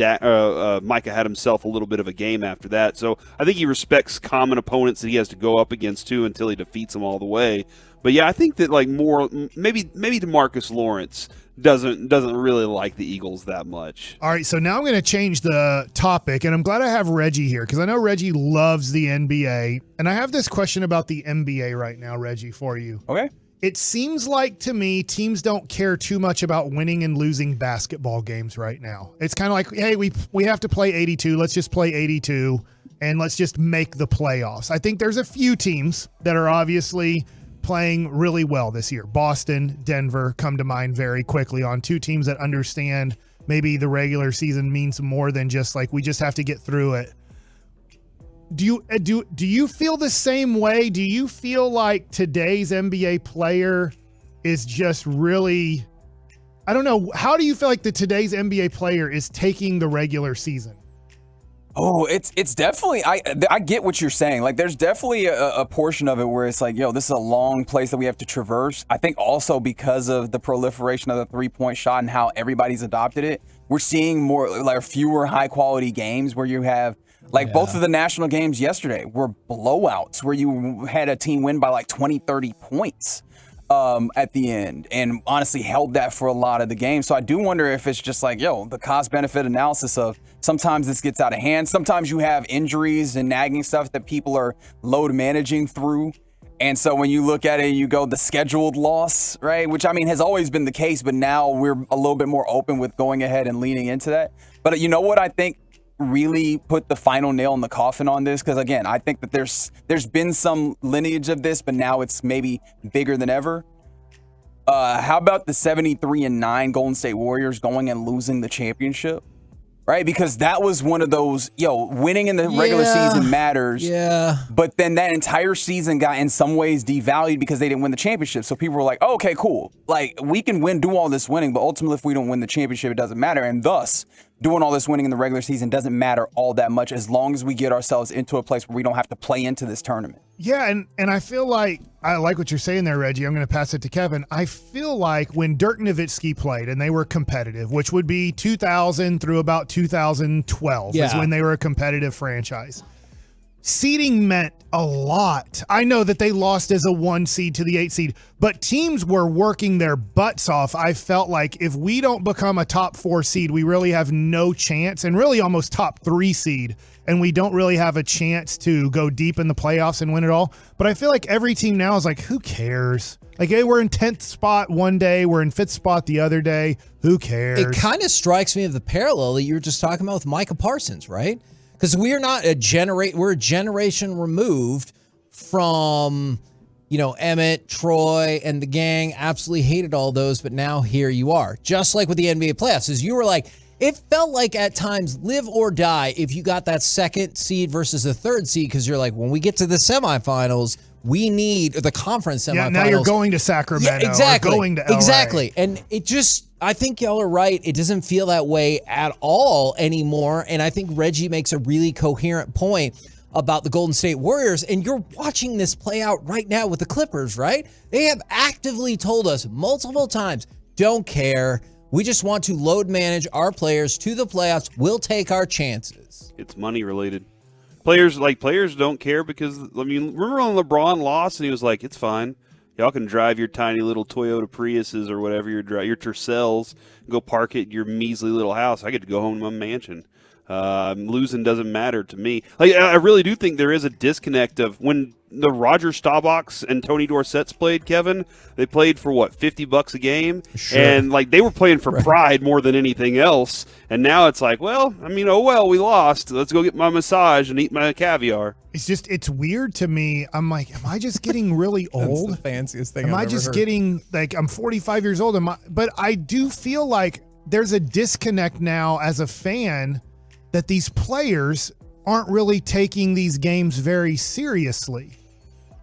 Micah had himself a little bit of a game after that. So I think he respects common opponents that he has to go up against too until he defeats them all the way. But yeah, I think that like more maybe DeMarcus Lawrence doesn't really like the Eagles that much. All right, so now I'm going to change the topic, and I'm glad I have Reggie here because I know Reggie loves the NBA, and I have this question about the NBA right now, Reggie, for you. Okay. It seems like to me teams don't care too much about winning and losing basketball games right now. It's kind of like, hey, we have to play 82. Let's just play 82, and let's just make the playoffs. I think there's a few teams that are obviously playing really well this year. Boston, Denver come to mind very quickly on two teams that understand maybe the regular season means more than just like we just have to get through it. Do you feel the same way? Do you feel like today's NBA player is just really, I don't know, how do you feel like today's NBA player is taking the regular season? Oh, it's definitely, I get what you're saying. Like, there's definitely a portion of it where it's like, yo, this is a long place that we have to traverse. I think also because of the proliferation of the three-point shot and how everybody's adopted it, we're seeing more, like, fewer high-quality games where you have, like, both of the national games yesterday were blowouts where you had a team win by, like, 20, 30 points at the end, and honestly held that for a lot of the game. So I do wonder if it's just like, yo, the cost-benefit analysis of sometimes this gets out of hand. Sometimes you have injuries and nagging stuff that people are load managing through. And so when you look at it, you go the scheduled loss, right? Which, I mean, has always been the case, but now we're a little bit more open with going ahead and leaning into that. But you know what I think really put the final nail in the coffin on this? Because, again, I think that there's been some lineage of this, but now it's maybe bigger than ever. How about the 73-9 Golden State Warriors going and losing the championship? Right? Because that was one of those, winning in the regular season matters. Yeah. But then that entire season got in some ways devalued because they didn't win the championship. So people were like, oh, okay, cool. Like, we can do all this winning, but ultimately if we don't win the championship, it doesn't matter. And thus, doing all this winning in the regular season doesn't matter all that much as long as we get ourselves into a place where we don't have to play into this tournament. Yeah, and I feel like, I like what you're saying there, Reggie. I'm going to pass it to Kevin. I feel like when Dirk Nowitzki played and they were competitive, which would be 2000 through about 2012 is when they were a competitive franchise. Seeding meant a lot. I know that they lost as a 1 seed to the 8 seed, but teams were working their butts off. I felt like if we don't become a top 4 seed, we really have no chance, and really almost top 3 seed, and we don't really have a chance to go deep in the playoffs and win it all. But I feel like every team now is like, who cares? Like, hey, we're in 10th spot one day, we're in 5th spot the other day. Who cares? It kind of strikes me of the parallel that you were just talking about with Micah Parsons, right? Because we're a generation removed from, Emmett, Troy, and the gang. Absolutely hated all those, but now here you are. Just like with the NBA playoffs, as you were like, it felt like at times live or die if you got that second seed versus the third seed, because you're like, when we get to the semifinals, we need the conference semifinals. Yeah, now you're going to Sacramento. Yeah, exactly. Or going to LA. Exactly. And it just, I think y'all are right. It doesn't feel that way at all anymore. And I think Reggie makes a really coherent point about the Golden State Warriors. And you're watching this play out right now with the Clippers, right? They have actively told us multiple times, don't care. We just want to load manage our players to the playoffs. We'll take our chances. It's money related. Players don't care because, I mean, remember when LeBron lost and he was like, it's fine. Y'all can drive your tiny little Toyota Priuses or whatever, your Tercels, go park it at your measly little house. I get to go home to my mansion. Losing doesn't matter to me. Like, I really do think there is a disconnect of when the Roger Staubachs and Tony Dorsett's played, Kevin, they played for what, $50 a game? Sure. And like they were playing for pride more than anything else. And now it's like, well, I mean, we lost. Let's go get my massage and eat my caviar. It's weird to me. I'm like, am I just getting really old? That's the fanciest thing Am I've I ever just heard. getting, like, I'm 45 years old? But I do feel like there's a disconnect now as a fan that these players aren't really taking these games very seriously.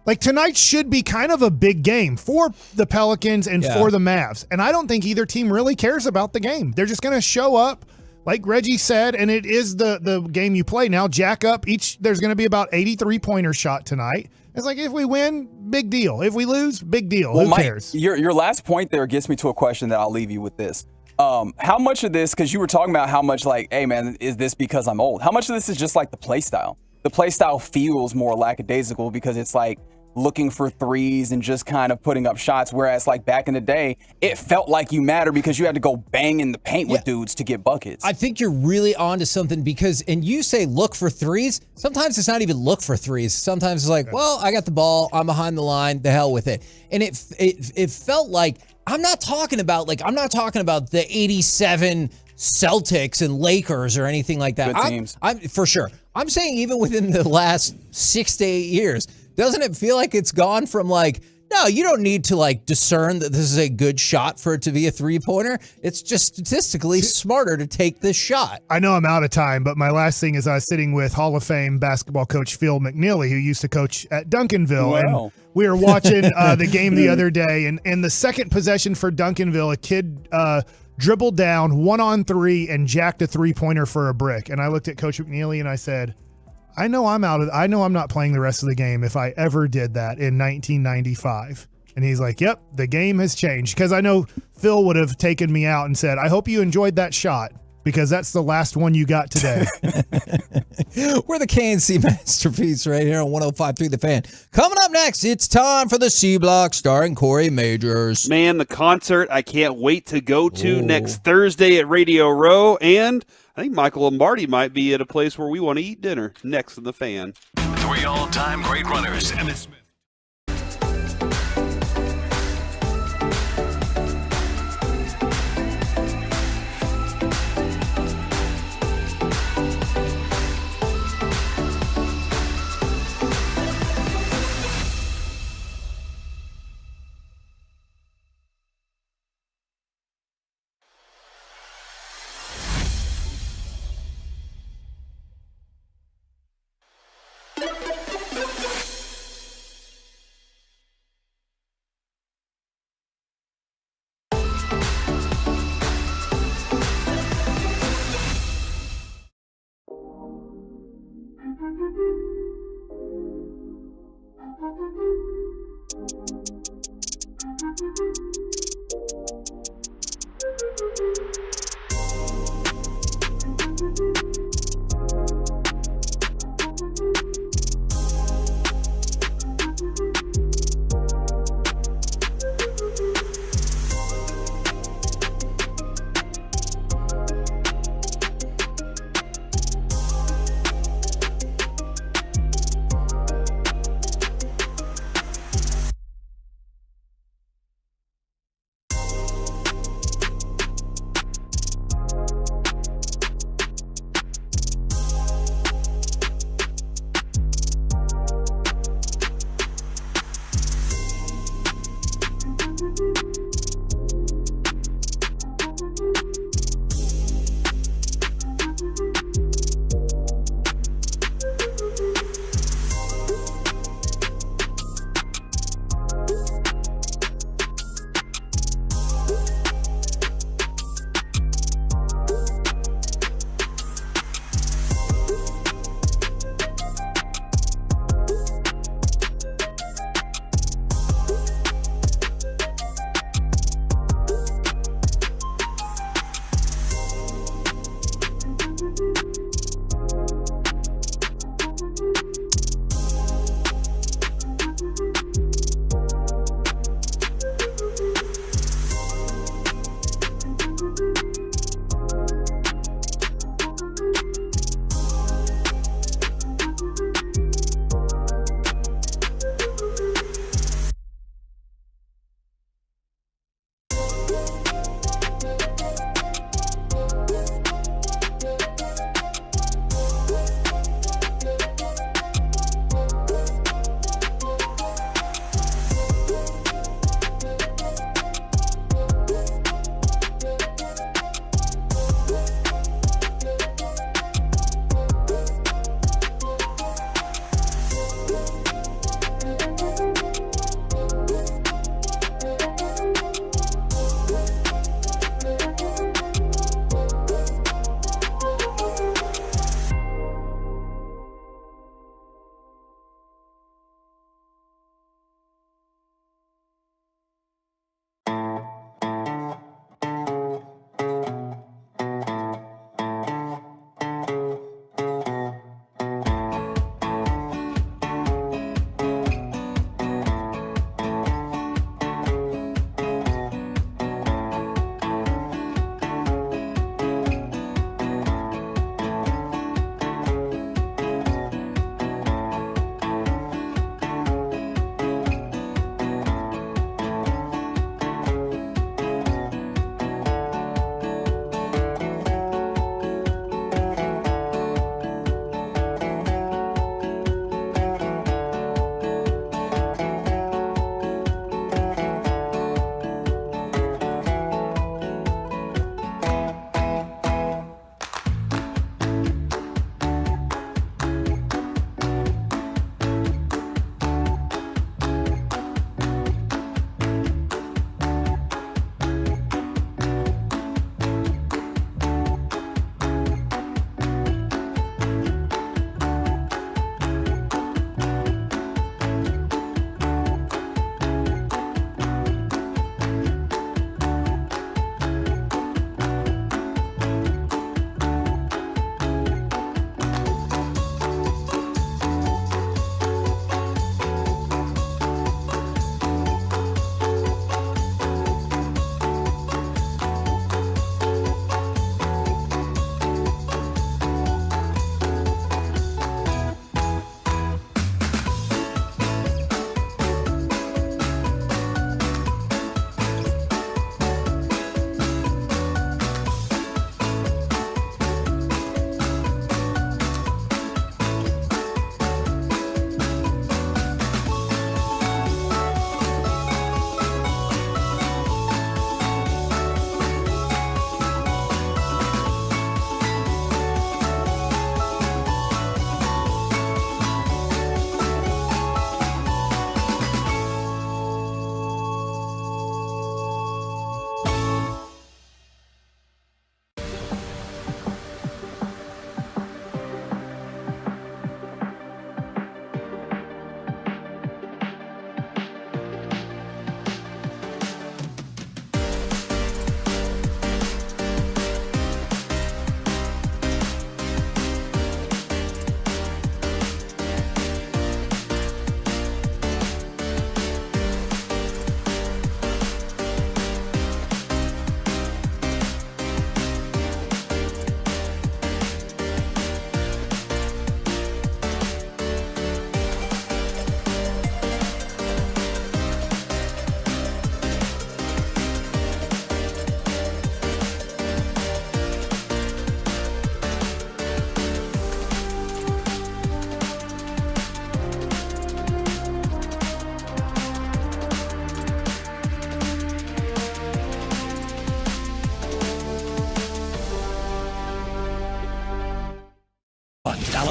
Like, tonight should be kind of a big game for the Pelicans and for the Mavs. And I don't think either team really cares about the game. They're just going to show up, like Reggie said, and it is the game you play now. Jack up each. There's going to be about 83-pointer shot tonight. It's like, if we win, big deal. If we lose, big deal. Well, Who Mike, cares? Your last point there gets me to a question that I'll leave you with this. How much of this, because you were talking about how much like, hey man, is this because I'm old? How much of this is just like the play style? The play style feels more lackadaisical because it's like looking for threes and just kind of putting up shots. Whereas like back in the day, it felt like you matter because you had to go bang in the paint with dudes to get buckets. I think you're really onto something because, and you say look for threes. Sometimes it's not even look for threes. Sometimes it's like, well, I got the ball. I'm behind the line. The hell with it. And it felt like, I'm not talking about the 87 Celtics and Lakers or anything like that. Good teams. I'm for sure. I'm saying even within the last 6 to 8 years, doesn't it feel like it's gone from like, no, you don't need to like discern that this is a good shot for it to be a three-pointer. It's just statistically smarter to take this shot. I know I'm out of time, but my last thing is I was sitting with Hall of Fame basketball coach Phil McNeely, who used to coach at Duncanville. Wow. And we were watching the game the other day, and the second possession for Duncanville, a kid dribbled down 1-on-3 and jacked a three-pointer for a brick. And I looked at Coach McNeely and I said, I know I'm not playing the rest of the game if I ever did that in 1995. And he's like, yep, the game has changed. Because I know Phil would have taken me out and said, I hope you enjoyed that shot because that's the last one you got today. We're the KNC Masterpiece right here on 105.3 The Fan. Coming up next, it's time for the C Block starring Corey Majors. Man, the concert I can't wait to go to next Thursday at Radio Row. And I think Michael Lombardi might be at a place where we want to eat dinner next to The Fan. 3 all-time great runners, Emmitt Smith.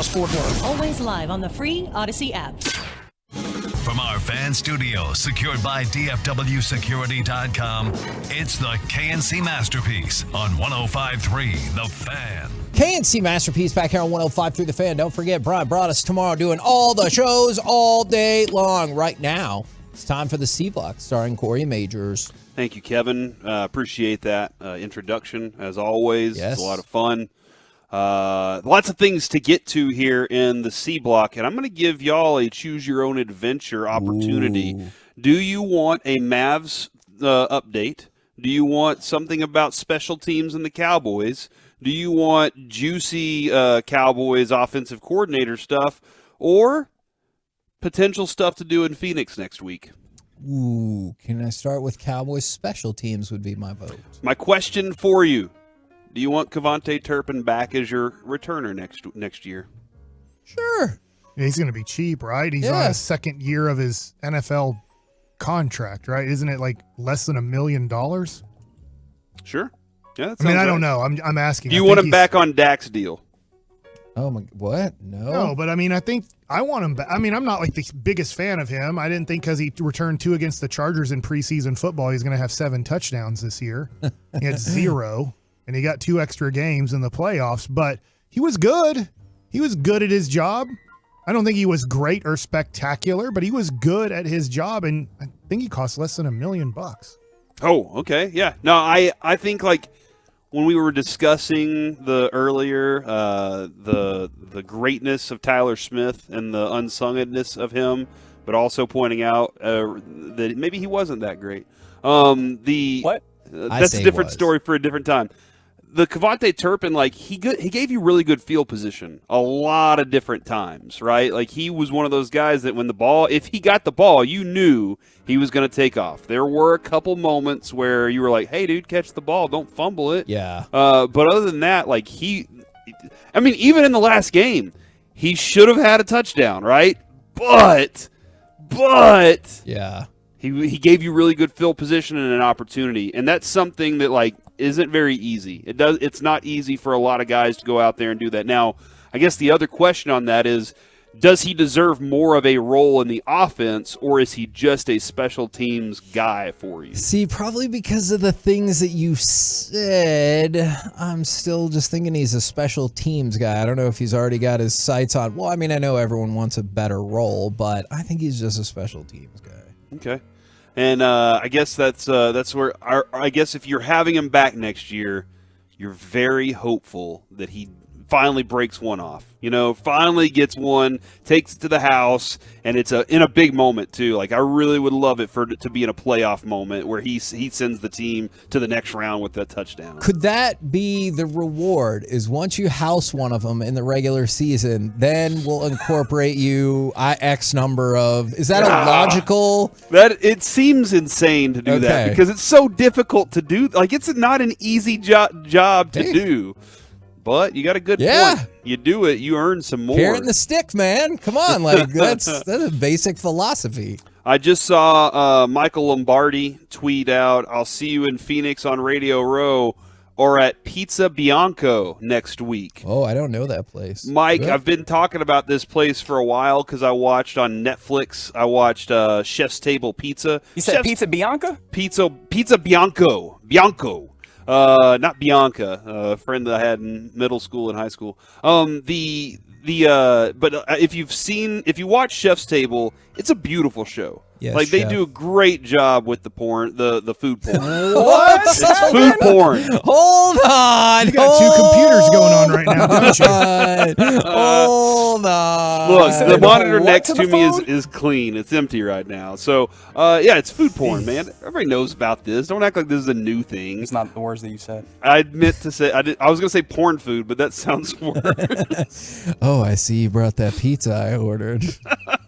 Dallas-Fort Worth. Always live on the free Odyssey app. From our fan studio, secured by DFWsecurity.com, it's the KNC Masterpiece on 105.3 The Fan. KNC Masterpiece back here on 105.3 The Fan. Don't forget, Brian brought us tomorrow doing all the shows all day long. Right now, it's time for the C Block, starring Corey Majors. Thank you, Kevin. Appreciate that introduction, as always. Yes. It's a lot of fun. Lots of things to get to here in the C Block, and I'm going to give y'all a choose-your-own-adventure opportunity. Ooh. Do you want a Mavs update? Do you want something about special teams and the Cowboys? Do you want juicy Cowboys offensive coordinator stuff, or potential stuff to do in Phoenix next week? Ooh, can I start with Cowboys? Special teams would be my vote. My question for you: do you want Kevontae Turpin back as your returner next year? Sure. Yeah, he's going to be cheap, right? He's on his second year of his NFL contract, right? Isn't it like less than $1 million? Sure. Yeah. I mean, I don't know. I'm asking. Do you want him back on Dak's deal? Oh my! What? No. No, but I mean, I think I want him back. I mean, I'm not like the biggest fan of him. I didn't think because he returned 2 against the Chargers in preseason football, he's going to have 7 touchdowns this year. He had 0, and he got 2 extra games in the playoffs. But he was good. He was good at his job. I don't think he was great or spectacular, but he was good at his job, and I think he cost less than $1 million. Oh, okay, yeah. No, I think like when we were discussing the greatness of Tyler Smith and the unsungness of him, but also pointing out that maybe he wasn't that great. What? That's a different story for a different time. The Kevontae Turpin, like he gave you really good field position a lot of different times, right? Like he was one of those guys that if he got the ball, you knew he was going to take off. There were a couple moments where you were like, "Hey, dude, catch the ball, don't fumble it." Yeah. But other than that, like even in the last game, he should have had a touchdown, right? But yeah, he gave you really good field position and an opportunity, and that's something that like isn't very easy. It's not easy for a lot of guys to go out there and do that. Now, I guess the other question on that is, does he deserve more of a role in the offense, or is he just a special teams guy for you? See, probably because of the things that you said, I'm still just thinking he's a special teams guy. I don't know if he's already got his sights on. Well, I mean, I know everyone wants a better role, but I think he's just a special teams guy. Okay. And I guess that's where I guess if you're having him back next year, you're very hopeful that he finally breaks one off. Finally gets one, takes it to the house, and it's in a big moment too. Like I really would love it for it to be in a playoff moment where he sends the team to the next round with that touchdown. Could that be the reward? Is once you house one of them in the regular season, then we'll incorporate you X number of. Is that a logical? That it seems insane to do that because it's so difficult to do. Like it's not an easy job to do. But you got a good point. You do it, you earn some more. Carrot and the stick, man. Come on, like that's a basic philosophy. I just saw Michael Lombardi tweet out, "I'll see you in Phoenix on Radio Row or at Pizza Bianco next week." Oh, I don't know that place. Mike, I've been talking about this place for a while because I watched on Netflix. I watched Chef's Table Pizza. You said Pizza Bianca? Pizza Bianco. Not Bianca, a friend that I had in middle school and high school. But if you watch Chef's Table, it's a beautiful show. Yes, like they Chef. do a great job with the porn, the food porn. What? It's food porn. Hold on. You got 2 computers going on right now, don't you? Hold on. Look, the monitor next to me is clean. It's empty right now. So, it's food porn, man. Everybody knows about this. Don't act like this is a new thing. It's not the words that you said. I meant to say I was going to say porn food, but that sounds worse. Oh, I see you brought that pizza I ordered.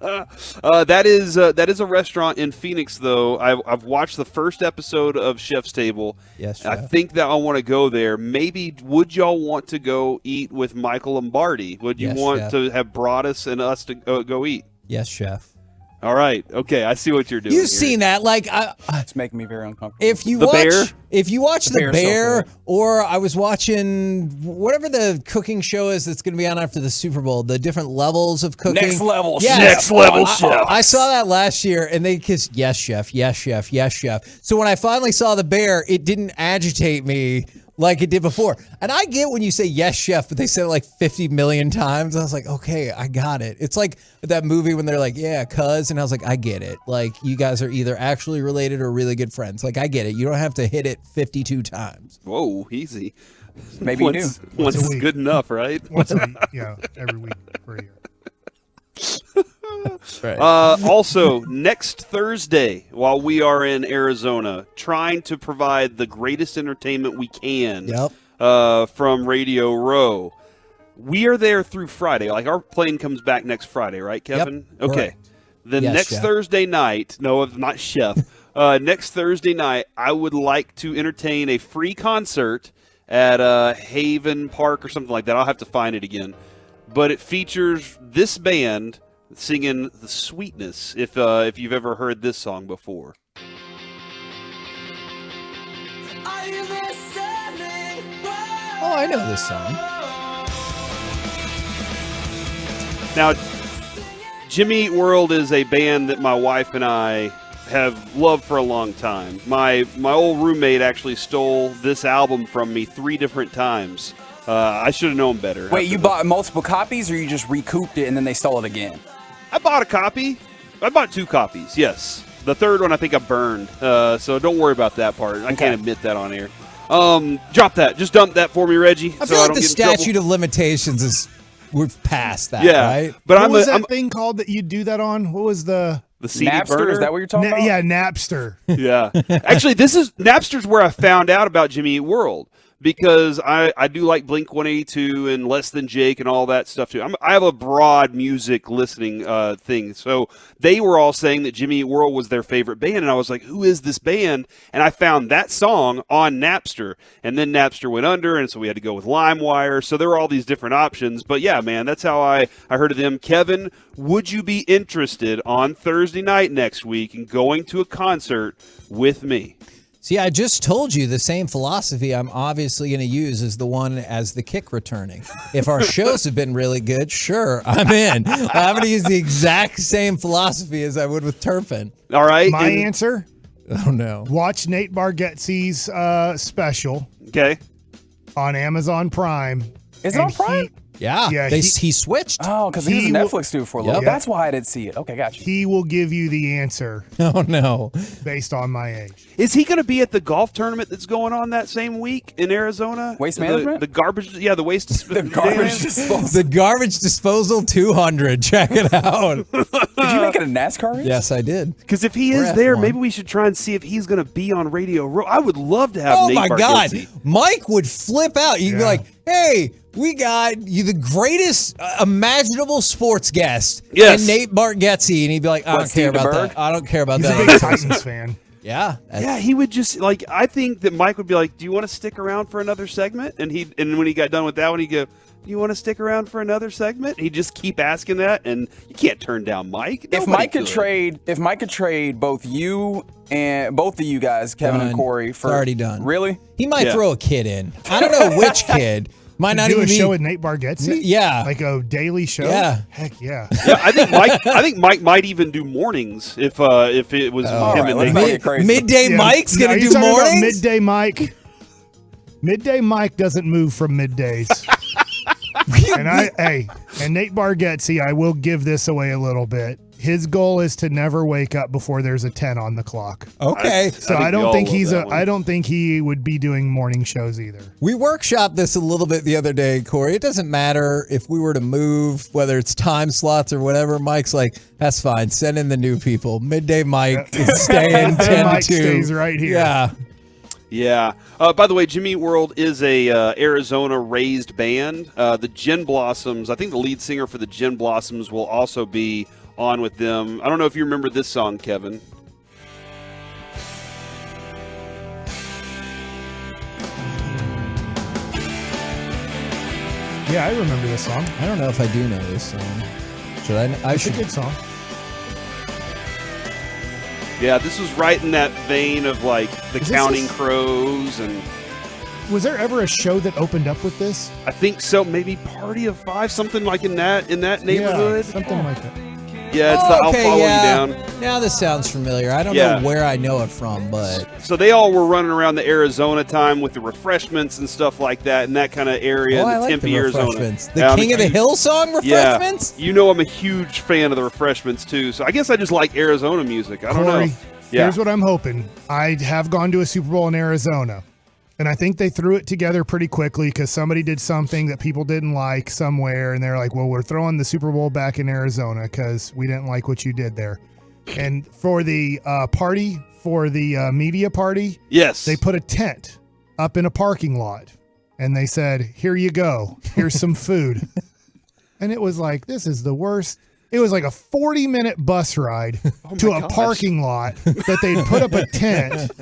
That is a restaurant in Phoenix, though. I've watched the first episode of Chef's Table. Yes, Chef. I think that I want to go there. Maybe would y'all want to go eat with Michael Lombardi? Would you want Chef. to have brought us and us to go eat? Yes, Chef. All right. Okay, I see what you're doing. You've seen that, like it's making me very uncomfortable. If you The watch, Bear? if you watch The The Bear's so Bear, good. or I was watching whatever the cooking show is that's going to be on after the Super Bowl, the different levels of cooking. Next Level Yes. Chef. Next Level Chef. I saw that last year, and they kissed yes, chef, yes, chef, yes, chef. So when I finally saw The Bear, it didn't agitate me like it did before. And I get when you say yes, chef, but they said it like 50 million times. I was like, okay, I got it. It's like that movie when they're like, yeah, cuz. And I was like, I get it. Like, you guys are either actually related or really good friends. Like, I get it. You don't have to hit it 52 times. Whoa, easy. Maybe you do. Once is good enough, right? Once a week, yeah, every week for a year. Right. Also, next Thursday, while we are in Arizona, trying to provide the greatest entertainment we can from Radio Row. We are there through Friday. Like, our plane comes back next Friday, right, Kevin? Yep. Okay. Correct. Then Yes, next Chef. Thursday night, no, not Chef. Next Thursday night, I would like to entertain a free concert at Haven Park or something like that. I'll have to find it again. But it features this band singing The Sweetness, if you've ever heard this song before. Oh, I know this song. Now, Jimmy Eat World is a band that my wife and I have loved for a long time. My old roommate actually stole this album from me 3 different times. I should have known better. Wait, you bought multiple copies, or you just recouped it and then they stole it again? I bought a copy. I bought 2 copies, yes. The third one I think I burned, so don't worry about that part. I can't admit that on air. Drop that. Just dump that for me, Reggie. I feel like the statute of limitations is we've passed that, right? But what was that thing called that you do that on? What was the CD Napster? burner? Is that what you're talking about? Yeah, Napster. Yeah. Actually, Napster's where I found out about Jimmy Eat World, because I do like Blink-182 and Less Than Jake and all that stuff too. I have a broad music listening thing. So they were all saying that Jimmy Eat World was their favorite band, and I was like, who is this band? And I found that song on Napster, and then Napster went under, and so we had to go with LimeWire. So there were all these different options. But yeah, man, that's how I heard of them. Kevin, would you be interested on Thursday night next week in going to a concert with me? See, I just told you the same philosophy I'm obviously going to use is the one as the kick returning. If our shows have been really good, sure, I'm in. I'm going to use the exact same philosophy as I would with Turpin. All right. My answer? Oh, no. Watch Nate Bargatze's special. Okay. On Amazon Prime. Is it on Prime? Yeah, he switched. Oh, because he was a Netflix dude for a little. Yep. That's why I didn't see it. Okay, gotcha. He will give you the answer. Oh, no. Based on my age. Is he going to be at the golf tournament that's going on that same week in Arizona? Waste management? The garbage, the waste The garbage disposal. The Garbage Disposal 200. Check it out. Did you make it a NASCAR race? Yes, I did. Because if he is there, maybe we should try and see if he's going to be on Radio Row. I would love to have Oh, Nate my God. Bargatze. Mike would flip out. You'd be like, hey, we got you the greatest imaginable sports guest. Yes. And Nate Bargatze. And he'd be like, I don't care about that. I don't care about He's that. a big Titans fan. Yeah. Yeah, he would just I think that Mike would be like, "Do you want to stick around for another segment?" And when he got done with that one, he'd go, "Do you want to stick around for another segment?" He'd just keep asking that, and you can't turn down Mike. If Mike could trade both you and both of you guys, Kevin and Corey, for It's already done. Really? He might throw a kid in. I don't know which kid. Might not do even a be show with Nate Bargatze? Yeah. Like a daily show? Yeah. Heck yeah. Yeah, I think Mike might even do mornings if it was him and Nate. Midday Mike's Are gonna you do talking about mornings. Midday Mike. Midday Mike doesn't move from middays. And Nate Bargatze, I will give this away a little bit. His goal is to never wake up before there's a 10 on the clock. Okay. So I don't think I don't think he would be doing morning shows either. We workshopped this a little bit the other day, Corey. It doesn't matter if we were to move, whether it's time slots or whatever. Mike's like, that's fine. Send in the new people. Midday Mike is staying 10 to Mike 2. stays right here. Yeah. Yeah. By the way, Jimmy Eat World is a Arizona raised band. The Gin Blossoms, I think the lead singer for the Gin Blossoms will also be on with them. I don't know if you remember this song, Kevin. Yeah, I remember this song. I don't know if I do know this song. Should I? It's a good song. Yeah, this was right in that vein of like the Counting Crows and. Was there ever a show that opened up with this? I think so. Maybe Party of Five, something like in that neighborhood. Yeah, something like that. Yeah, it's the I'll follow you down. Now this sounds familiar. I don't know where I know it from, but so they all were running around the Arizona time with the refreshments and stuff like that in that kind of area. Oh, I like Tempe, the Arizona. refreshments. The King of the Hill song, refreshments. Yeah, you know I'm a huge fan of the refreshments too. So I guess I just like Arizona music. I don't know. Yeah. Here's what I'm hoping. I have gone to a Super Bowl in Arizona. And I think they threw it together pretty quickly because somebody did something that people didn't like somewhere. And they're like, well, we're throwing the Super Bowl back in Arizona because we didn't like what you did there. And for the party, for the media party, yes, they put a tent up in a parking lot. And they said, here you go. Here's some food. And it was like, this is the worst. It was like a 40-minute bus ride to a parking lot that they'd put up a tent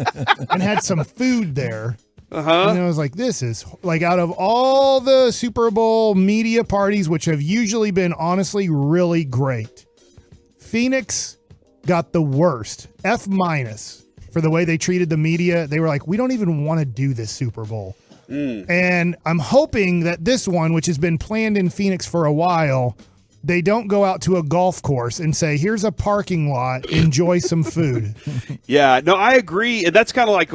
and had some food there. And I was like, this is like out of all the Super Bowl media parties, which have usually been honestly really great, Phoenix got the worst. F- for the way they treated the media. They were like, we don't even want to do this Super Bowl. And I'm hoping that this one, which has been planned in Phoenix for a while, they don't go out to a golf course and say, here's a parking lot, enjoy some food. Yeah, no, I agree. And that's kind of like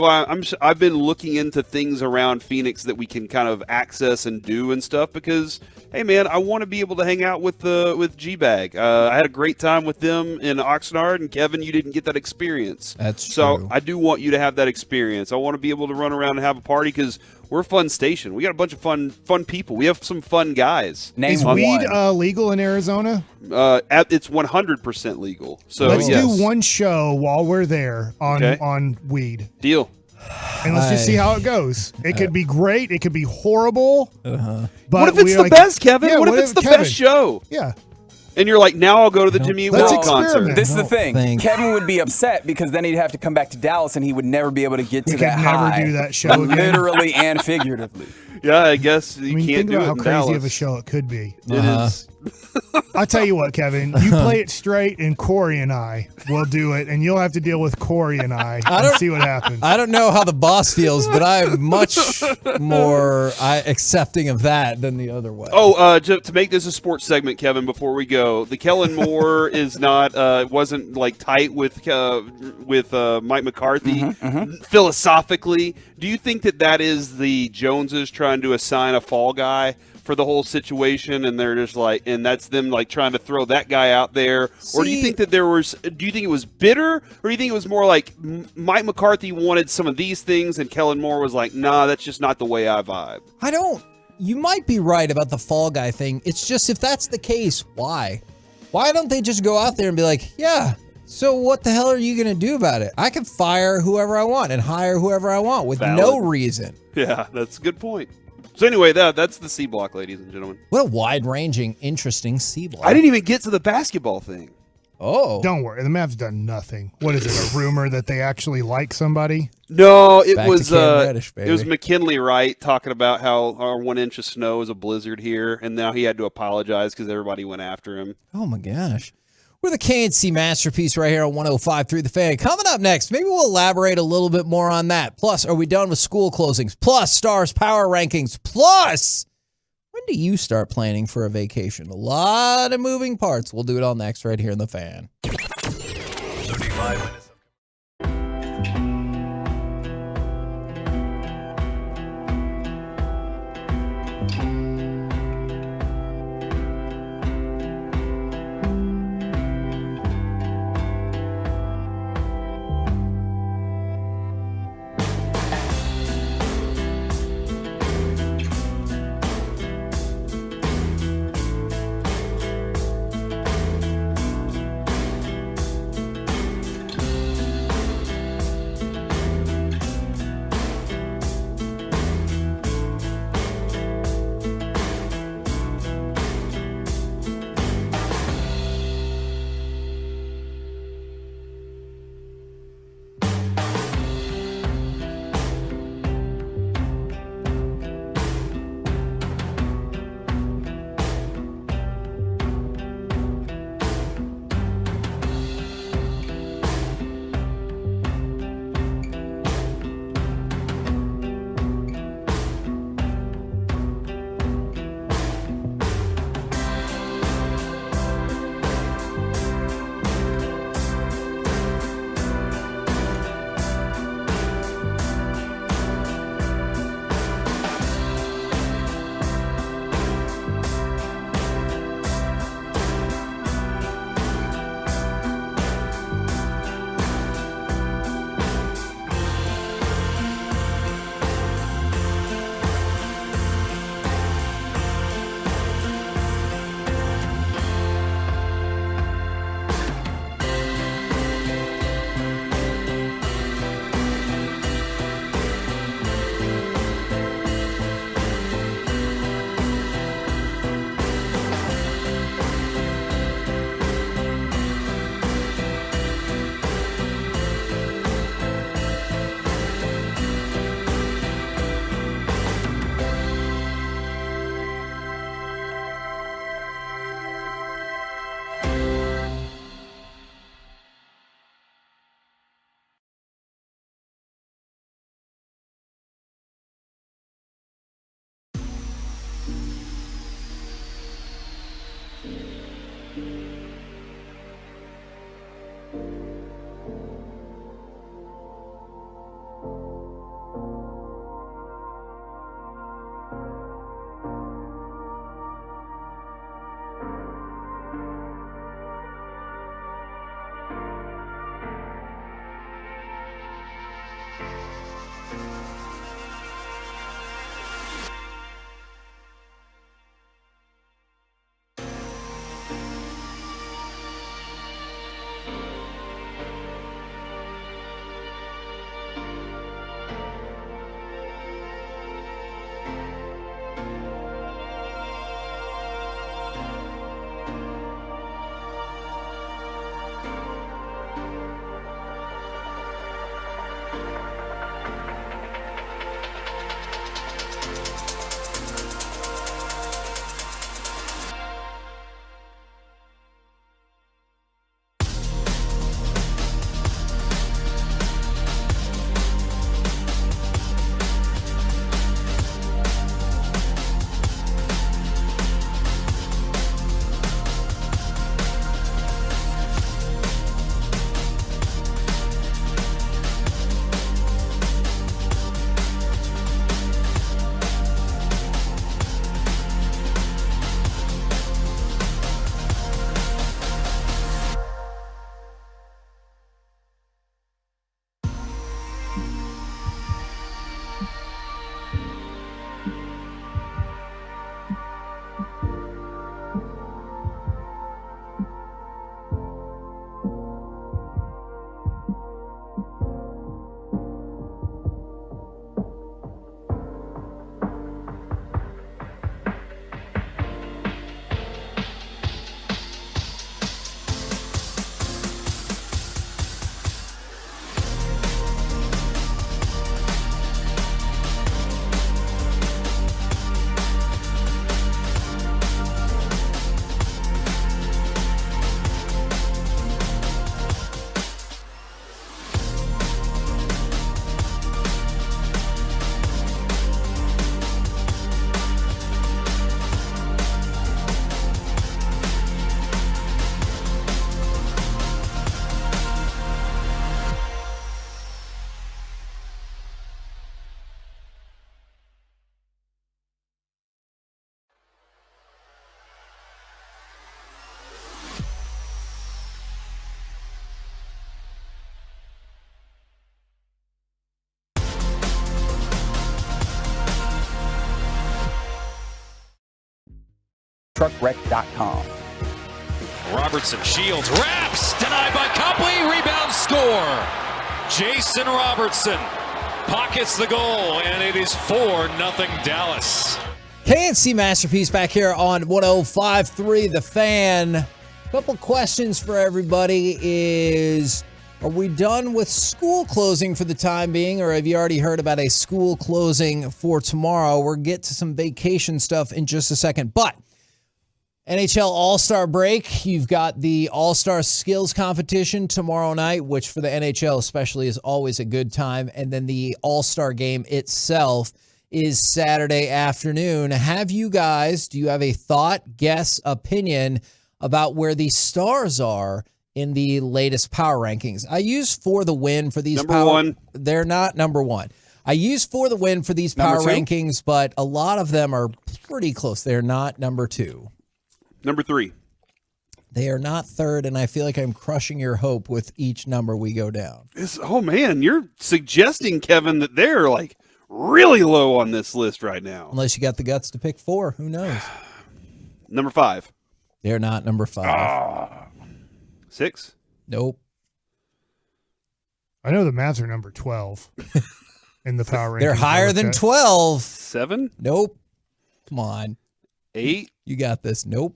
I've been looking into things around Phoenix that we can kind of access and do and stuff because, hey, man, I want to be able to hang out with G-Bag. I had a great time with them in Oxnard, and Kevin, you didn't get that experience. That's so true. I do want you to have that experience. I want to be able to run around and have a party because we're a fun station. We got a bunch of fun people. We have some fun guys. Is weed legal in Arizona? It's 100% legal. So let's do one show while we're there on weed. Deal. And let's just see how it goes. It could be great. It could be horrible. But what if it's the best, Kevin? Yeah, what if it's the best show? Yeah. And you're like, now I'll go to the Jimmy World concert. This is the thing. Kevin would be upset because then he'd have to come back to Dallas and he would never be able to get to that high. Never do that show again. Literally and figuratively. Yeah, I guess you can't think do about it how in crazy Dallas. of a show it could be. It is. I'll tell you what, Kevin, you play it straight and Corey and I will do it, and you'll have to deal with Corey and I and see what happens. I don't know how the boss feels, but I'm much more accepting of that than the other way. Oh, to make this a sports segment, Kevin, before we go, the Kellen Moore is not wasn't like tight with Mike McCarthy. Philosophically, do you think that is the Joneses trying to assign a fall guy for the whole situation, and they're just like, and that's them like trying to throw that guy out there? Or do you think that do you think it was bitter, or do you think it was more like Mike McCarthy wanted some of these things and Kellen Moore was like, nah, that's just not the way I vibe? You might be right about the fall guy thing. It's just, if that's the case, why? Why don't they just go out there and be like, yeah, so what the hell are you going to do about it? I can fire whoever I want and hire whoever I want with no reason. Yeah, that's a good point. So anyway, that's the C block, ladies and gentlemen. What a wide-ranging, interesting C block. I didn't even get to the basketball thing. Oh. Don't worry. The Mavs done nothing. What is it, a rumor that they actually like somebody? No, it Back was to Cam Reddish, it was baby. McKinley Wright talking about how our 1 inch of snow is a blizzard here, and now he had to apologize because everybody went after him. Oh, my gosh. We're the KNC Masterpiece right here on 105.3 The Fan. Coming up next, maybe we'll elaborate a little bit more on that. Plus, are we done with school closings? Plus, Stars Power Rankings. Plus, when do you start planning for a vacation? A lot of moving parts. We'll do it all next right here in The Fan. 35 minutes. truckwreck.com. Robertson shields, wraps, denied by Copley, rebound score. Jason Robertson pockets the goal, and it is 4-0 Dallas. KNC Masterpiece back here on 105.3 The Fan. Couple questions for everybody is, are we done with school closing for the time being, or have you already heard about a school closing for tomorrow? We'll get to some vacation stuff in just a second, but NHL All-Star break. You've got the All-Star Skills Competition tomorrow night, which for the NHL especially is always a good time. And then the All-Star game itself is Saturday afternoon. Do you have a thought, guess, opinion about where the Stars are in the latest power rankings? I use For the Win for these number one. They're not number one. I use For the Win for these power rankings, but a lot of them are pretty close. They're not number two. Number three. They are not third, and I feel like I'm crushing your hope with each number we go down. Oh, man, you're suggesting, Kevin, that they're like really low on this list right now. Unless you got the guts to pick four. Who knows? Number five. They're not number five. 6? Nope. I know the Mavs are number 12 in the power rankings. They're higher than 12. 7? Nope. Come on. 8? You got this. Nope.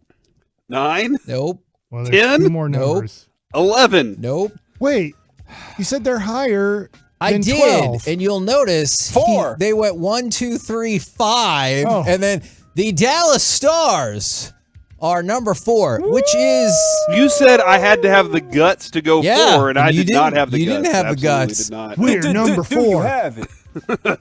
9? Nope. Well, there's 10? two more numbers. Nope. 11? Nope. Wait, you said they're higher I than did, 12. and you'll notice 4. They went 1, 2, 3, 5, and then the Dallas Stars are number 4, which is... You said I had to have the guts to go 4, and I did not have the guts. You didn't have the Absolutely guts. Did not. We're number 4. You have it.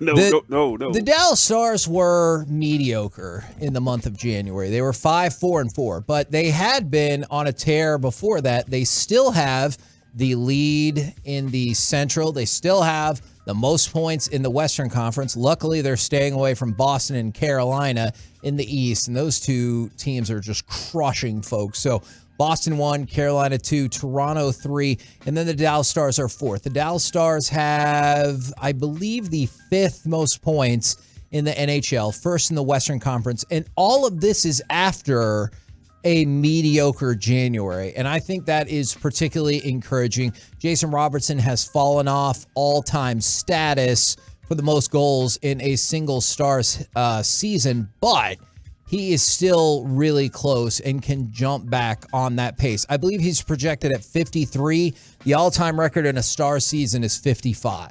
No. The Dallas Stars were mediocre in the month of January. They were 5-4-4, but they had been on a tear before that. They still have the lead in the Central. They still have the most points in the Western Conference. Luckily, they're staying away from Boston and Carolina in the East, and those two teams are just crushing folks. So Boston 1, Carolina 2, Toronto 3, and then the Dallas Stars are 4th. The Dallas Stars have, I believe, the 5th most points in the NHL, first in the Western Conference, and all of this is after a mediocre January, and I think that is particularly encouraging. Jason Robertson has fallen off all-time status for the most goals in a single Stars season, but he is still really close and can jump back on that pace. I believe he's projected at 53. The all-time record in a Star season is 55.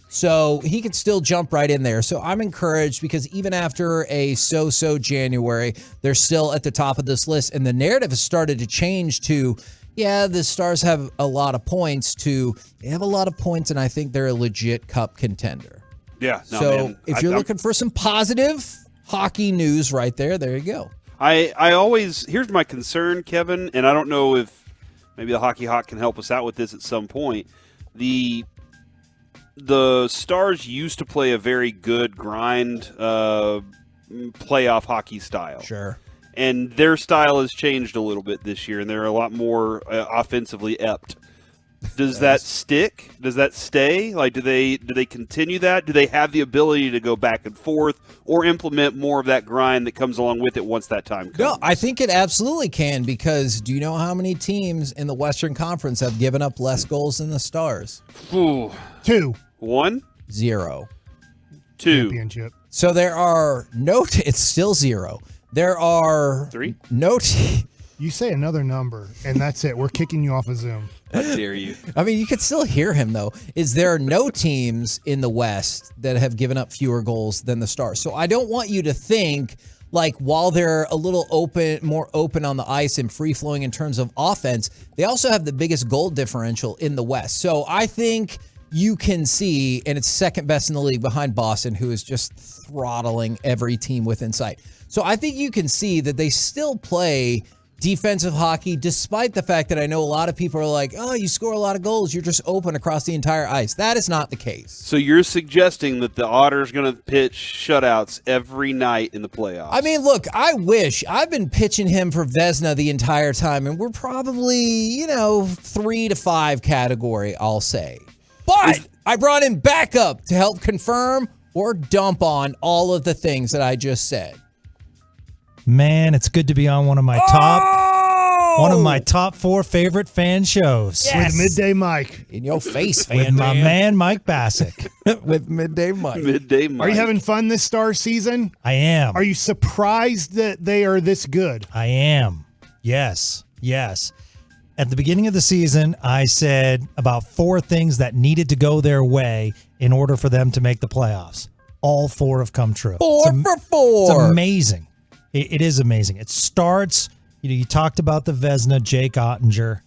So he could still jump right in there. So I'm encouraged because even after a so-so January, they're still at the top of this list. And the narrative has started to change to, yeah, the Stars have a lot of points, to they have a lot of points, and I think they're a legit cup contender. Yeah. No, So man, if you're looking for some positive hockey news right there, there you go. I always, here's my concern, Kevin, and I don't know if maybe the Hockey Hawk can help us out with this at some point. The Stars used to play a very good grind playoff hockey style. Sure. And their style has changed a little bit this year, and they're a lot more offensively apt. Does that stick? Does that stay? Like, do they continue that? Do they have the ability to go back and forth or implement more of that grind that comes along with it once that time comes? No, I think it absolutely can, because do you know how many teams in the Western Conference have given up less goals than the Stars? Ooh. 2. 1? 0. 2. Championship. So there are it's still 0. There are 3. You say another number, and that's it. We're kicking you off of Zoom. How dare you? I mean, you could still hear him, though. There are no teams in the West that have given up fewer goals than the Stars. So I don't want you to think, like, while they're a little more open on the ice and free-flowing in terms of offense, they also have the biggest goal differential in the West. So I think you can see, and it's second best in the league behind Boston, who is just throttling every team within sight. So I think you can see that they still play defensive hockey, despite the fact that I know a lot of people are like, oh, you score a lot of goals, you're just open across the entire ice. That is not the case. So you're suggesting that the Otters going to pitch shutouts every night in the playoffs? I mean, look, I wish. I've been pitching him for Vezina the entire time, and we're probably, 3 to 5 category, I'll say. But I brought him back up to help confirm or dump on all of the things that I just said. Man, it's good to be on one of my top 4 favorite fan shows. With Midday Mike. In your face, With my man Mike Bassick. With Midday Mike. Midday Mike. Are you having fun this Star season? I am. Are you surprised that they are this good? I am. Yes. At the beginning of the season, I said about 4 things that needed to go their way in order for them to make the playoffs. All 4 have come true. 4 for 4. It's amazing. It is amazing. It starts, you talked about the Vezina, Jake Ottinger.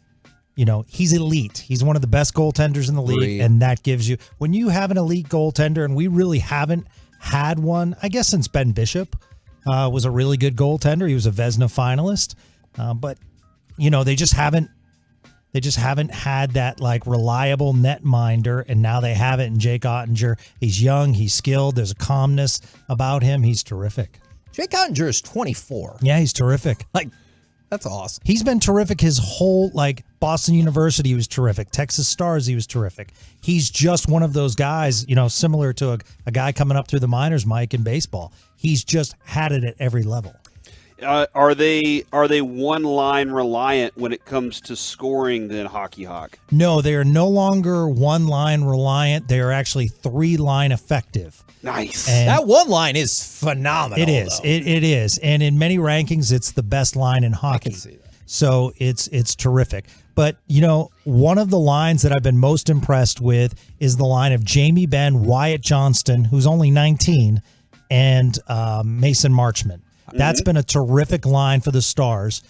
He's elite. He's one of the best goaltenders in the league, and that gives you, when you have an elite goaltender, and we really haven't had one, I guess since Ben Bishop was a really good goaltender. He was a Vezina finalist, but they just haven't had that reliable netminder, and now they have it in Jake Ottinger. He's young, he's skilled, there's a calmness about him. He's terrific. Jake Ottinger is 24. Yeah, he's terrific. That's awesome. He's been terrific his whole, Boston University, he was terrific. Texas Stars, he was terrific. He's just one of those guys, similar to a guy coming up through the minors, Mike, in baseball. He's just had it at every level. Are they one line reliant when it comes to scoring than Hockey Hawk? No, they are no longer one line reliant. They are actually 3 line effective. Nice. And that one line is phenomenal. It is. It is. And in many rankings, it's the best line in hockey. I can see that. So it's terrific. But, one of the lines that I've been most impressed with is the line of Jamie Benn, Wyatt Johnston, who's only 19, and Mason Marchment. That's been a terrific line for the Stars.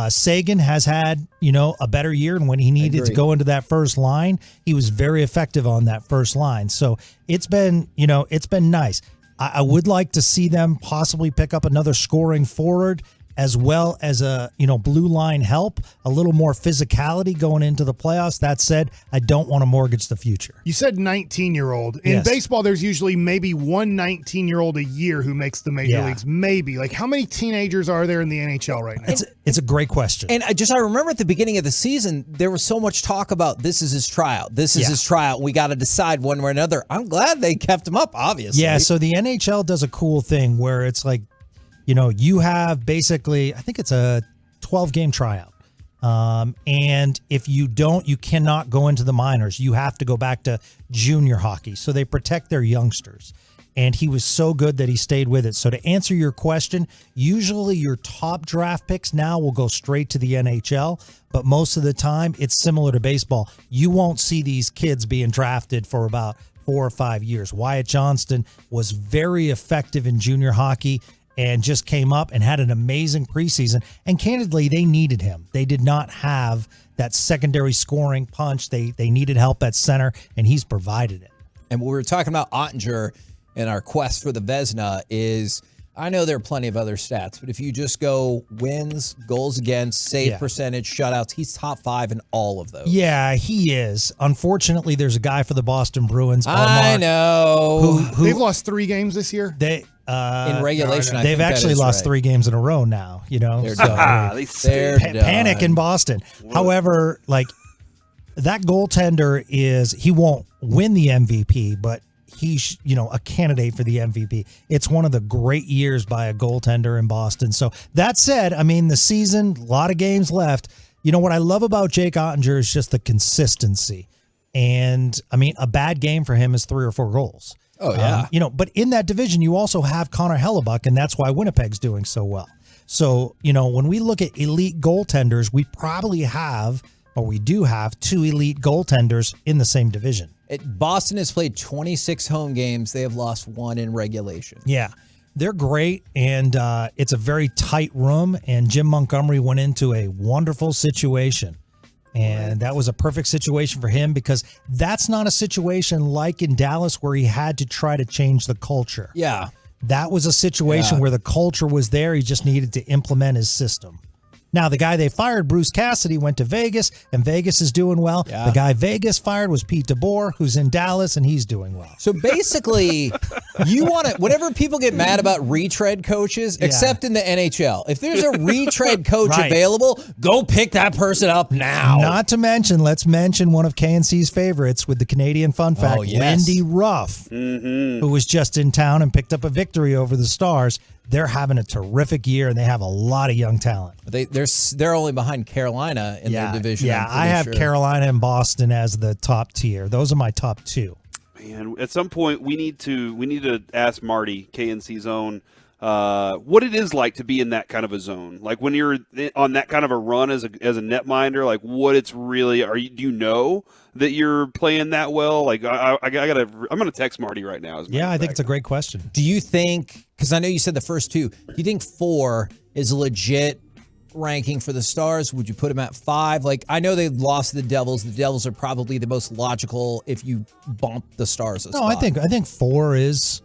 Sagan has had, a better year, and when he needed to go into that first line, he was very effective on that first line. So it's been nice. I would like to see them possibly pick up another scoring forward, as well as a blue line help, a little more physicality going into the playoffs. That said, I don't want to mortgage the future. You said 19-year-old. In baseball, there's usually maybe one 19-year-old a year who makes the major leagues. Maybe. How many teenagers are there in the NHL right now? It's a great question. And I remember at the beginning of the season, there was so much talk about this is his tryout. This is his tryout. We got to decide one way or another. I'm glad they kept him up, obviously. Yeah, so the NHL does a cool thing where it's you have basically, I think it's a 12-game tryout. And if you don't, you cannot go into the minors. You have to go back to junior hockey. So they protect their youngsters. And he was so good that he stayed with it. So to answer your question, usually your top draft picks now will go straight to the NHL. But most of the time, it's similar to baseball. You won't see these kids being drafted for about 4 or 5 years. Wyatt Johnston was very effective in junior hockey and just came up and had an amazing preseason. And candidly, they needed him. They did not have that secondary scoring punch. They needed help at center, and he's provided it. And what we were talking about Ottinger and our quest for the Vezina is, I know there are plenty of other stats, but if you just go wins, goals against, save percentage, shutouts, he's top 5 in all of those. Yeah, he is. Unfortunately, there's a guy for the Boston Bruins. I know. Who they've lost 3 games this year. In regulation, I they've think actually lost 3 games in a row now. They're done. They're done. Panic in Boston. However, that goaltender he won't win the MVP, but he's a candidate for the MVP. It's one of the great years by a goaltender in Boston. So that said, the season, a lot of games left. What I love about Jake Ottinger is just the consistency. And a bad game for him is 3 or 4 goals. Oh, yeah. But in that division, you also have Connor Hellebuck, and that's why Winnipeg's doing so well. So, when we look at elite goaltenders, we probably have, or we do have, 2 elite goaltenders in the same division. Boston has played 26 home games. They have lost 1 in regulation. Yeah, they're great, and it's a very tight room, and Jim Montgomery went into a wonderful situation. And that was a perfect situation for him because that's not a situation like in Dallas where he had to try to change the culture. Yeah. That was a situation where the culture was there. He just needed to implement his system. Now, the guy they fired, Bruce Cassidy, went to Vegas, and Vegas is doing well. Yeah. The guy Vegas fired was Pete DeBoer, who's in Dallas, and he's doing well. So basically, you want to, whenever people get mad about retread coaches, except in the NHL, if there's a retread coach available, go pick that person up now. Not to mention, let's mention one of KNC's favorites with the Canadian Fun Fact, Lindy Ruff, who was just in town and picked up a victory over the Stars. they're having a terrific year, and they have a lot of young talent. They're only behind Carolina in their division. Yeah, I have Carolina and Boston as the top tier. Those are my top two. Man, at some point we need to ask Marty, KNC Zone, what it is like to be in that kind of a zone. Like when you're on that kind of a run as a netminder, like what it's really. Do you know that you're playing that well? Like I'm gonna text Marty right now. Yeah, I think it's a great question. Do you think? Because I know you said the first two. Do you think 4 is legit ranking for the Stars? Would you put them at 5? Like, I know they lost to the Devils. The Devils are probably the most logical if you bump the Stars a spot. I think 4 is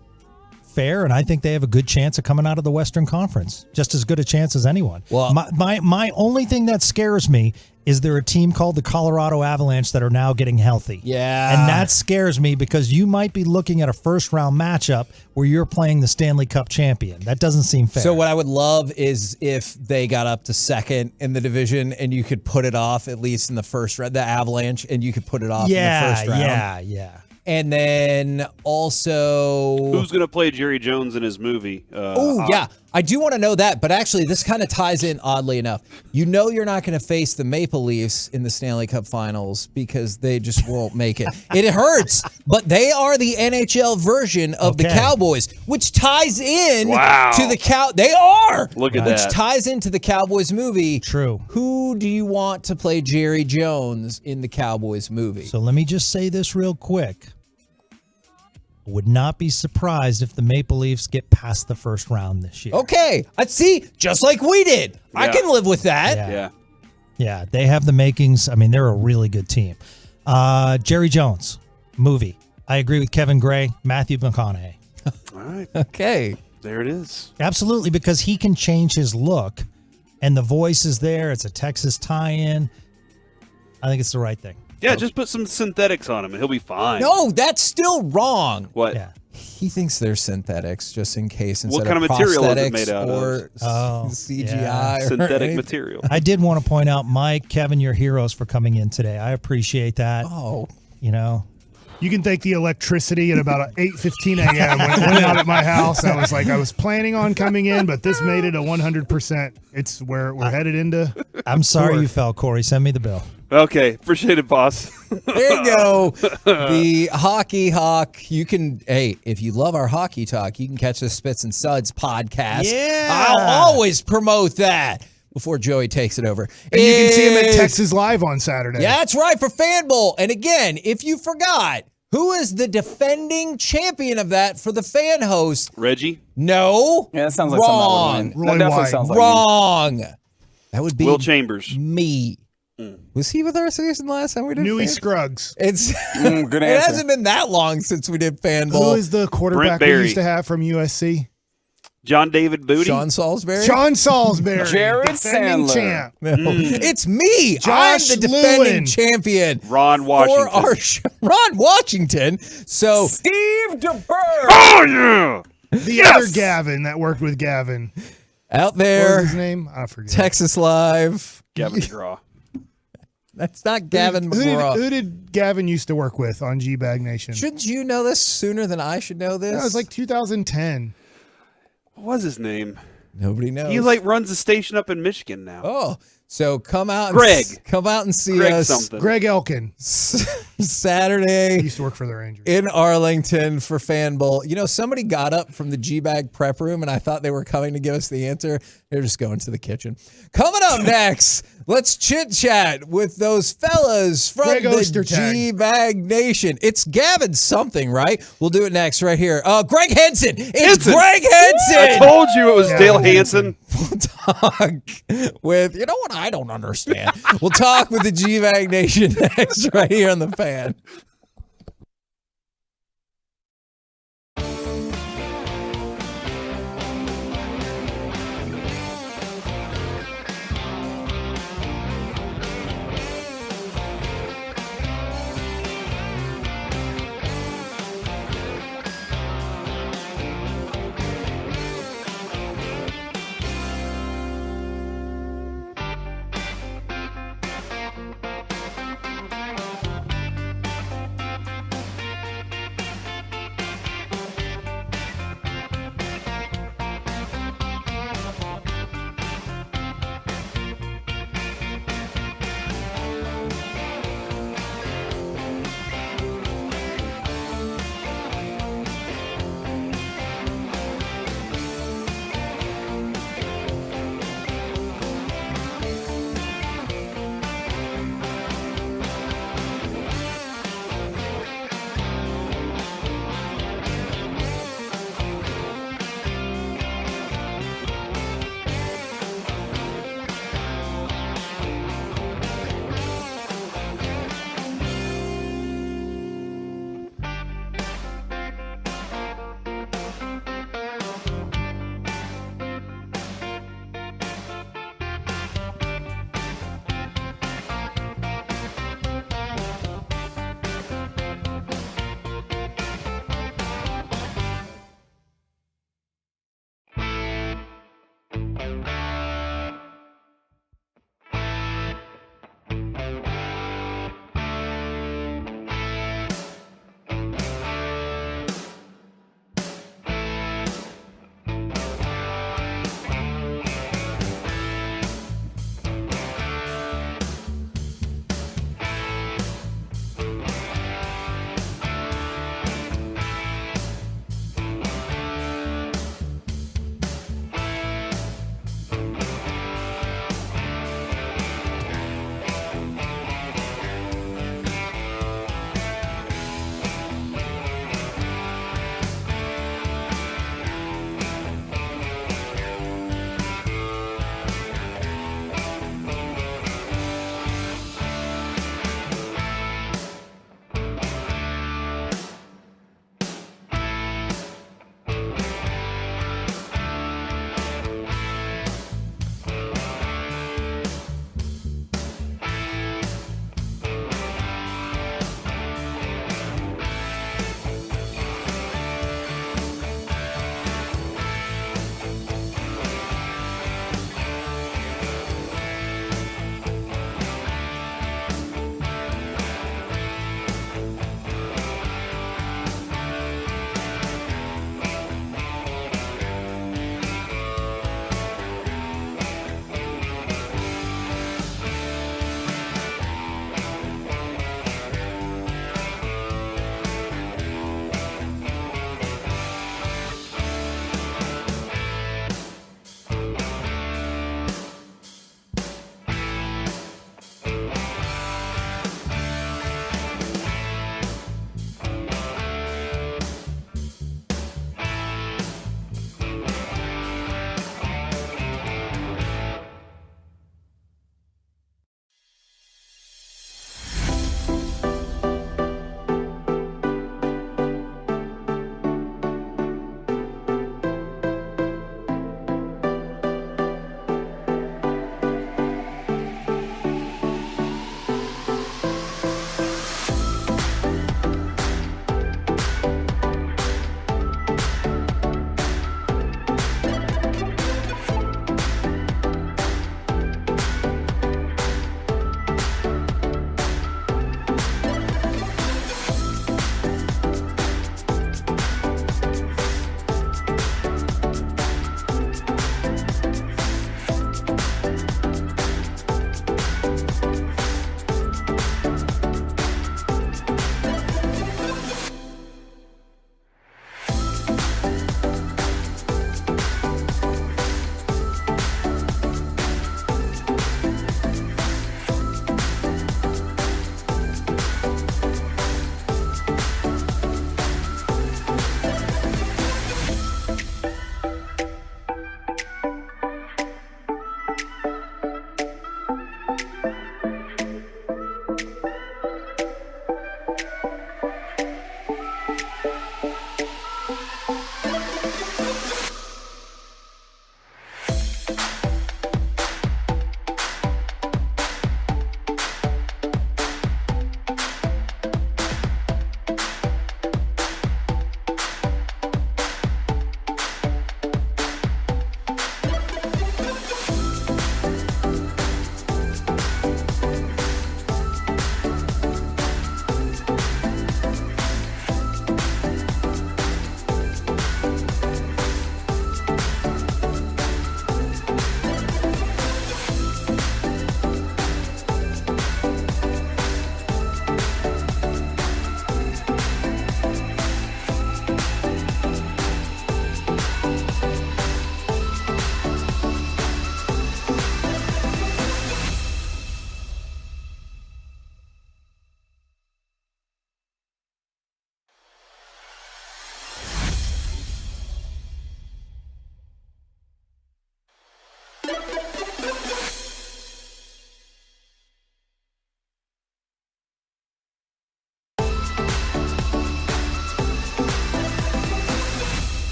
fair, and I think they have a good chance of coming out of the Western Conference. Just as good a chance as anyone. Well, my only thing that scares me is there a team called the Colorado Avalanche that are now getting healthy. Yeah. And that scares me because you might be looking at a first-round matchup where you're playing the Stanley Cup champion. That doesn't seem fair. So what I would love is if they got up to second in the division and you could put it off at least in the first round, the Avalanche, and you could put it off in the first round. Yeah. And then also, who's going to play Jerry Jones in his movie? Yeah, I do want to know that. But actually, this kind of ties in oddly enough. You know, you're not going to face the Maple Leafs in the Stanley Cup Finals because they just won't make it. It hurts, but they are the NHL version of the Cowboys, which ties in to the They are. Look at that. Which ties into the Cowboys movie. True. Who do you want to play Jerry Jones in the Cowboys movie? So let me just say this real quick. Would not be surprised if the Maple Leafs get past the first round this year. Okay, let's see, just like we did. Yeah. I can live with that. Yeah, they have the makings. I mean, they're a really good team. Jerry Jones, movie. I agree with Kevin Gray, Matthew McConaughey. All right. Okay. There it is. Absolutely, because he can change his look, and the voice is there. It's a Texas tie-in. I think it's the right thing. Yeah, just put some synthetics on him and he'll be fine. No, that's still wrong. What? Yeah. He thinks they're synthetics just in case. What kind of material is it made out or of? CGI. Or synthetic anything. material. I did want to point out, Mike, Kevin, you're heroes for coming in today. I appreciate that. Oh. You know. You can thank the electricity at about 8:15 a.m. when it went out at my house. I was planning on coming in, but this made it a 100%. It's where we're headed into. I'm sorry you fell, Corey. Send me the bill. Okay, appreciate it, boss. There you go. The Hockey Hawk. You can, if you love our hockey talk, you can catch the Spits and Suds podcast. Yeah. I'll always promote that before Joey takes it over. And you can see him at Texas Live on Saturday. Yeah, that's right, for Fan Bowl. And again, if you forgot, who is the defending champion of that for the fan host? Reggie? No. Yeah, that sounds like wrong. something I would win. That definitely sounds like wrong. That would be Will Chambers. Me. Was he with our season last time we did? Newey Scruggs. It's good it answer. hasn't been that long since we did Fan Bowl. Who is the quarterback we used to have from USC? John David Booty. Shawn Salisbury. John Salisbury. Jared defending Sandler. champ. No. It's me. Josh I'm the defending Lewin. champion. Ron Washington. For Ron Washington. So Steve DeBerg. Oh, yeah. The other Gavin that worked with Gavin. out What there, was his name? I forget. Texas Live. Gavin DeGraw. That's not Gavin Who McGraw. did, who did Gavin used to work with on G-Bag Nation? Shouldn't you know this sooner than I should know this? That was like 2010. What was his name? Nobody knows. He runs a station up in Michigan now. Oh, so come out, Greg. Come out and see Greg us. something. Greg Elkin. Saturday. He used to work for the Rangers. In Arlington for Fan Bowl. You know, somebody got up from the G-Bag prep room, and I thought they were coming to give us the answer. They're just going to the kitchen. Coming up next, let's chit-chat with those fellas from Greg the Ostertag. G-Bag Nation. It's Gavin something, right? We'll do it next right here. Greg Henson. It's Henson. Greg Henson. I told you it was Dale Hansen. We'll talk with, you know what I don't understand. We'll talk with the G-Bag Nation next right here on The Fan.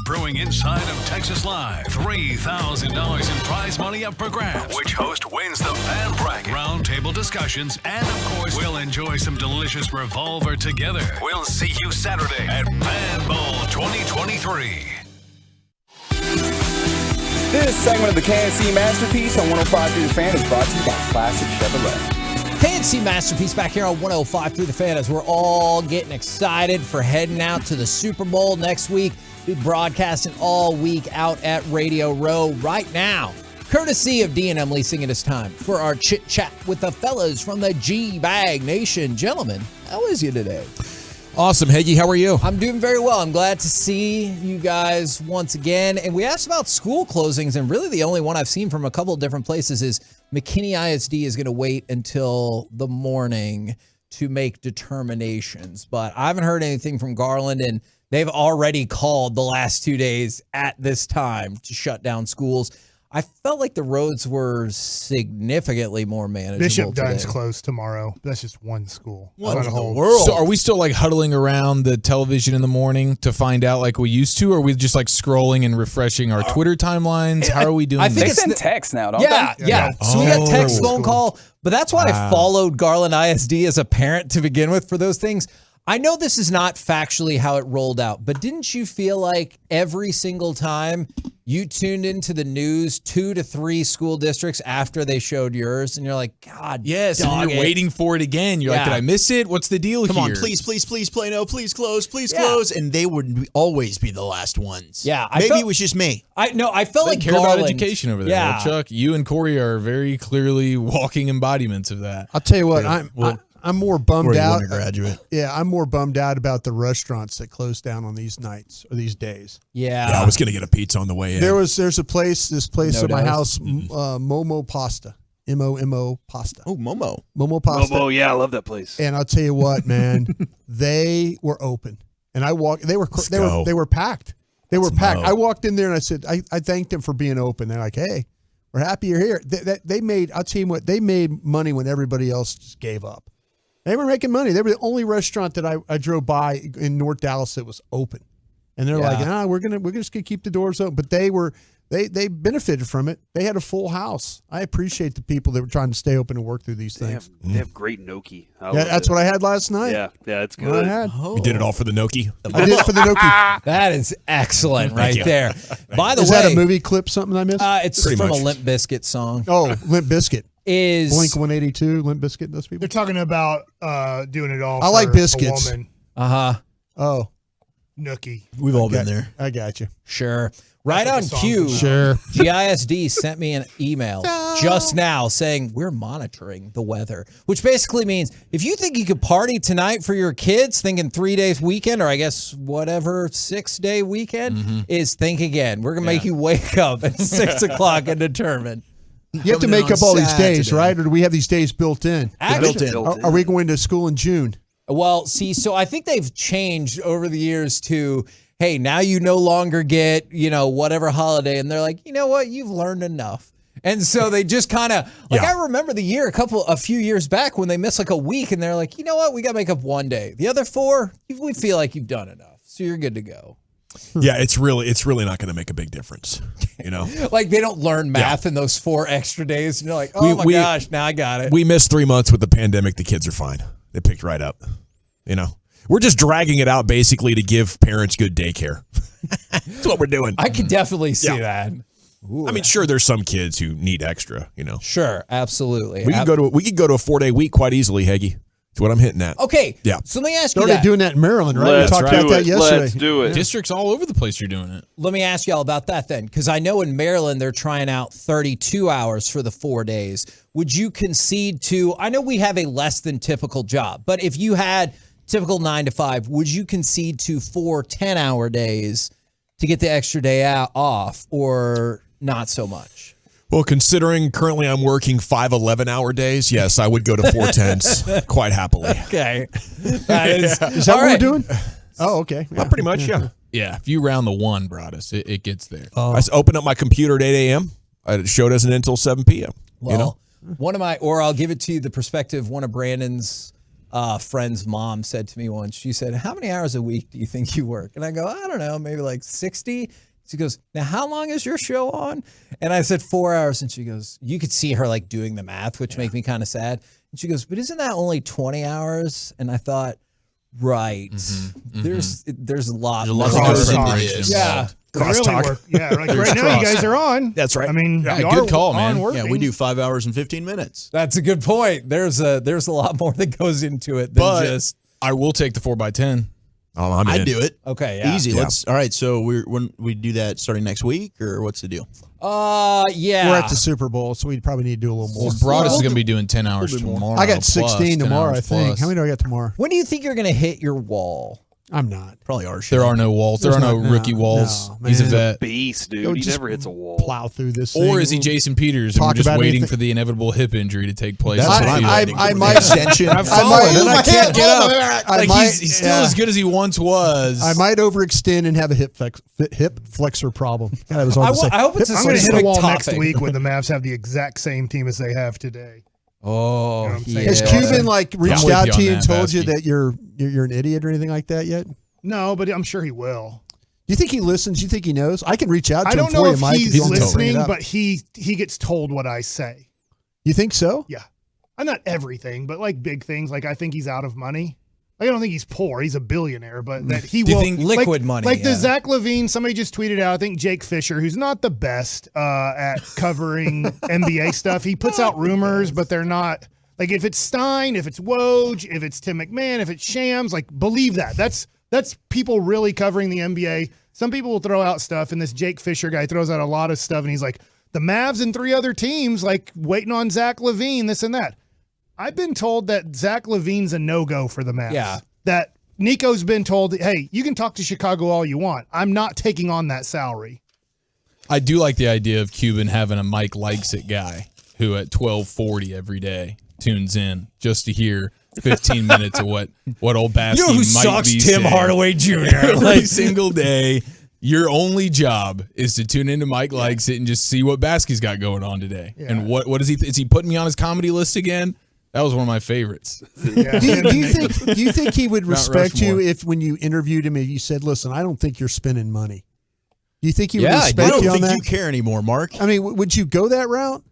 Brewing inside of Texas Live. $3,000 in prize money up for grabs. Which host wins the fan bracket? Roundtable discussions, and of course, we'll enjoy some delicious revolver together. We'll see you Saturday at Fan Bowl 2023. This segment of the KNC Masterpiece on 105.3 The Fan is brought to you by Classic Chevrolet. KNC Masterpiece back here on 105.3 The Fan as we're all getting excited for heading out to the Super Bowl next week. Be broadcasting all week out at Radio Row right now. Courtesy of D&M Leasing, it is time for our chit chat with the fellas from the G-Bag Nation. Gentlemen, how is you today? Awesome, Heggie. How are you? I'm doing very well. I'm glad to see you guys once again. And we asked about school closings, and really the only one I've seen from a couple of different places is McKinney ISD is going to wait until the morning to make determinations. But I haven't heard anything from Garland, and they've already called the last 2 days at this time to shut down schools. I felt like the roads were significantly more manageable Bishop Dunn's today. closed tomorrow. That's just one school. What Not in a the whole world? So are we still like huddling around the television in the morning to find out like we used to? Or are we just like scrolling and refreshing our Twitter timelines? How are we doing I think this? it's Send text now, don't Yeah. So we got text, Oh. phone call, but that's why I followed Garland ISD as a parent to begin with for those things. I know this is not factually how it rolled out, but didn't you feel like every single time you tuned into the news, 2 to 3 school districts after they showed yours, and you're like, God, Yes, and dog you're it. waiting for it again. You're like, Yeah. did I miss it? What's the deal Come here? on, please play no, please close, Yeah. close. And they would always be the last ones. Yeah, Maybe it was just me. I felt They like care Garland, about education over there. Yeah. Well, Chuck, you and Corey are very clearly walking embodiments of that. I'll tell you what, Yeah, I'm more bummed Corey, out. undergraduate. Yeah, I'm more bummed out about the restaurants that close down on these nights or these days. Yeah. I was gonna get a pizza on the way in. There's a place, this place No at my doubt. house, Momo Pasta, Momo Pasta. Oh, Momo Pasta. Oh, yeah, I love that place. And I'll tell you what, man, they were open, and I walked. They were packed. They were packed. Mo. I walked in there and I said, I thanked them for being open. They're like, hey, we're happy you're here. They made. I'll tell you what, they made money when everybody else just gave up. They were making money. They were the only restaurant that I drove by in North Dallas that was open, and they're like, we're just gonna keep the doors open. But they benefited from it. They had a full house. I appreciate the people that were trying to stay open and work through these things. They have great gnocchi. Yeah, that's what I had last night. Yeah, it's What good. I had. You did it all for the gnocchi. I did it for the gnocchi. That is excellent right you. there. By the Is way, that a movie clip? Something I missed? It's Pretty from much. a Limp Bizkit song. Oh, Limp Bizkit. Is Blink 182, Limp Bizkit, those people? They're talking about doing it all. I like for biscuits. A woman. Oh, Nookie. We've all been there. I got you. Sure. Right like on the song cue. from Sure. GISD sent me an email just now saying we're monitoring the weather, which basically means if you think you could party tonight for your kids, thinking 3 days weekend, or I guess whatever 6-day weekend is, think again. We're going to make you wake up at 6 o'clock and determine. You have to Coming in make on up all these days, Saturday. right? Or do we have these days built in? Actually- Are we going to school in June? Well, see, so I think they've changed over the years to, hey, now you no longer get, whatever holiday. And they're like, you know what? You've learned enough. And so they just kind of, I remember a few years back when they missed like a week and they're like, you know what? We got to make up one day. The other 4, we feel like you've done enough. So you're good to go. Yeah, it's really not going to make a big difference. You know, Like they don't learn math in those 4 extra days. And you're like, oh my gosh, now I got it. we missed 3 months with the pandemic. The kids are fine. They picked right up. You know, we're just dragging it out basically to give parents good daycare. That's what we're doing. I could definitely see that. I mean, sure, there's some kids who need extra. You know, Sure, absolutely. we could go to a 4-day week quite easily, Heggie. That's what I'm hitting at. Okay. Yeah. So let me ask you Started that. doing that in Maryland, right? Let's we talked about that yesterday. Let's do it. Districts all over the place are doing it. Let me ask y'all about that then, because I know in Maryland they're trying out 32 hours for the 4 days. Would you concede to? I know we have a less than typical job, but if you had typical 9 to 5, would you concede to 4 10-hour days to get the extra day off, or not so much? Well, considering currently I'm working 5 11-hour days, yes, I would go to 4 10s quite happily. Okay. That is Is that what we're doing? Oh, okay. Well, pretty much, yeah. Yeah, if you round the 1, Broadus, it gets there. I just opened up my computer at 8 a.m. The show doesn't end until 7 p.m. Well, you know? one of my, or I'll give it to you the perspective. One of Brandon's friend's mom said to me once, she said, how many hours a week do you think you work? And I go, I don't know, maybe like 60. She goes, now how long is your show on? And I said 4 hours. And she goes, you could see her like doing the math, which made me kind of sad. And she goes, but isn't that only 20 hours? And I thought, right. There's a lot. There's a lot more. of information. Yeah. Crosstalk. Yeah, like right now you guys are on. That's right. I mean, Yeah, you good are call, man. on working. Yeah, we do 5 hours and 15 minutes. That's a good point. There's a lot more that goes into it than But just. I will take the 4x10. Oh, I'm in. I do it. Okay, yeah. Easy. Yeah. All right, so when we do that starting next week, or what's the deal? Yeah. We're at the Super Bowl, so we probably need to do a little more. Well, Broadus is going to be doing 10 hours tomorrow. I got 16 plus 10 tomorrow, hours I think. plus. How many do I got tomorrow? When do you think you're going to hit your wall? I'm not. Probably our show. There are no walls. There are no rookie walls. no, He's a man. vet. Beast, dude. Yo, He just never hits a wall. Plow through this thing. Or is he Jason Peters and we're Talk just about waiting anything. for the inevitable hip injury to take place? That's what I'm waiting I for. might Extension. I've fallen and I can't get up. I Like might- he's still yeah. as good as he once was. I might overextend and have a hip flexor problem. God, that was hard to say. I hope it's a I'm going to hit a specific wall topic. next week when the Mavs have the exact same team as they have today. Oh, You know what I'm saying? Has Yeah. Cuban like reached with out you to on you and that, told you Baskey. that you're an idiot or anything like that yet? Do No, but I'm sure he will. you think he listens? Do you think he knows? I can reach out to I him don't for know you, if Mike. he's you want to bring it listening, up. but he gets told what I say. You think so? Yeah. Not everything, but like big things. Like I think he's out of money. Like, I don't think he's poor. He's a billionaire, but that he Do you will. think liquid money, Like yeah. the Zach LaVine, somebody just tweeted out, I think Jake Fisher, who's not the best at covering NBA stuff. He puts out rumors, but they're not. Like if it's Stein, if it's Woj, if it's Tim McMahon, if it's Shams, like believe that. That's people really covering the NBA. Some people will throw out stuff, and this Jake Fisher guy throws out a lot of stuff, and he's like, the Mavs and 3 other teams, like waiting on Zach LaVine, this and that. I've been told that Zach LaVine's a no-go for the Mavs. Yeah. That Nico's been told, hey, you can talk to Chicago all you want. I'm not taking on that salary. I do like the idea of Cuban having a Mike Likes It guy who at 12:40 every day tunes in just to hear 15 minutes of what old Baskey You know who might sucks? be Tim saying. Hardaway Jr. Every single day. Your only job is to tune into Mike Likes It and just see what Baskey's got going on today. Yeah. And what is he? Is he putting me on his comedy list again? That was one of my favorites. Yeah. Do you think he would Mount respect you Rushmore. if when you interviewed him, if you said, "Listen, I don't think you're spending money"? Do you think he would I respect don't you on think that? you care anymore, Mark. I mean, would you go that route?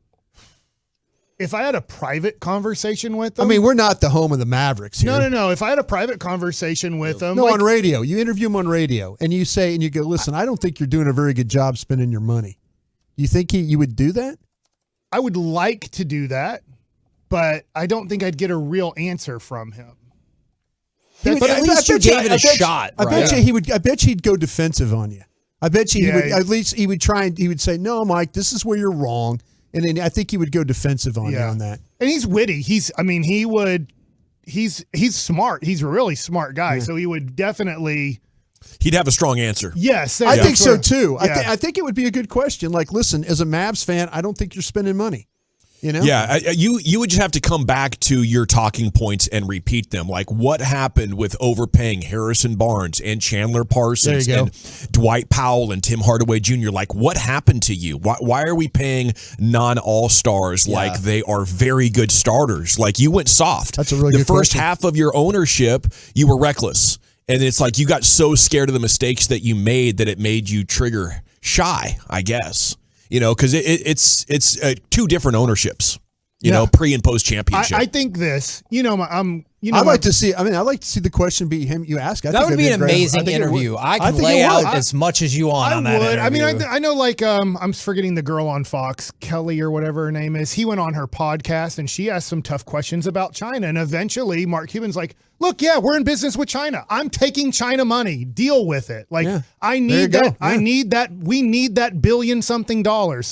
If I had a private conversation with him. I mean, we're not the home of the Mavericks here. No. If I had a private conversation with him. No, like, on radio. You interview him on radio, and you say, and you go, "Listen, I don't think you're doing a very good job spending your money." You think you would do that? I would like to do that, but I don't think I'd get a real answer from him. But at least you gave it a shot, I bet right? you he would. I bet you he'd go defensive on you. I bet you he Yeah, would. he- At least he would try and he would say, "No, Mike, this is where you're wrong," and then I think he would go defensive on you on that. And he's witty. He's smart. He's a really smart guy. So he would definitely. He'd have a strong answer. Yes. I think so that's too. what- yeah. I think it would be a good question. Like, listen, as a Mavs fan, I don't think you're spending money. You know? Yeah, you would just have to come back to your talking points and repeat them. Like what happened with overpaying Harrison Barnes and Chandler Parsons There you and Dwight Powell and Tim Hardaway Jr. Like what happened to you? Why are we paying non-all-stars like they are very good starters? Like you went soft. That's a really the good first question. half of your ownership, you were reckless. And it's like you got so scared of the mistakes that you made that it made you trigger shy, I guess. Because it's two different ownerships. Pre and post championship. I think this. I'd like to see. I'd like to see the question be him. You ask. That would be an amazing interview. I can lay out as much as you want on that interview. I know. Like, I'm forgetting the girl on Fox, Kelly or whatever her name is. He went on her podcast and she asked some tough questions about China. And eventually, Mark Cuban's like, "Look, yeah, we're in business with China. I'm taking China money. Deal with it. Like, I need that. I need that. We need that billion-something dollars.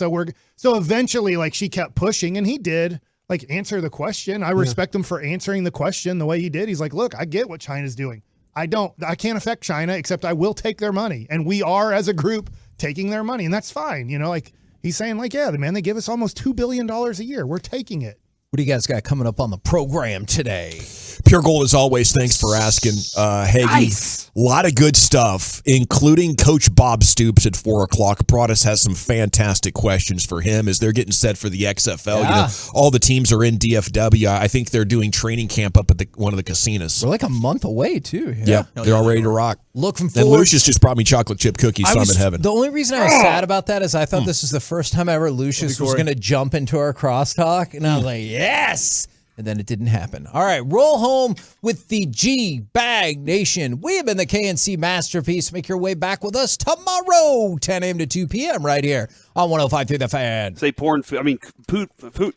So eventually, like, she kept pushing, and he did. Like, answer the question. I respect him for answering the question the way he did. He's like, look, I get what China's doing. I can't affect China, except I will take their money. And we are, as a group, taking their money. And that's fine. Like, he's saying, like, yeah, they give us almost $2 billion a year. We're taking it. What do you guys got coming up on the program today? Pure Gold, as always, thanks for asking. Hagee, a lot of good stuff, including Coach Bob Stoops at 4 o'clock. Broadus has some fantastic questions for him as they're getting set for the XFL. Yeah. All the teams are in DFW. I think they're doing training camp up at one of the casinos. We're like a month away, too. Yeah, they're all ready to rock. Looking And forward. Lucius just brought me chocolate chip cookies, so I'm in heaven. The only reason I was sad about that is I thought this was the first time ever Lucius was going to jump into our crosstalk, and I was like, yes! And then it didn't happen. All right, roll home with the G-Bag Nation. We have been the KNC Masterpiece. Make your way back with us tomorrow, 10 a.m. to 2 p.m. right here on 105.3 The Fan. Say food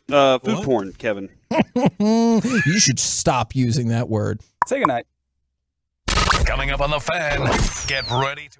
porn, Kevin. You should stop using that word. Say goodnight. Coming up on The Fan, get ready to...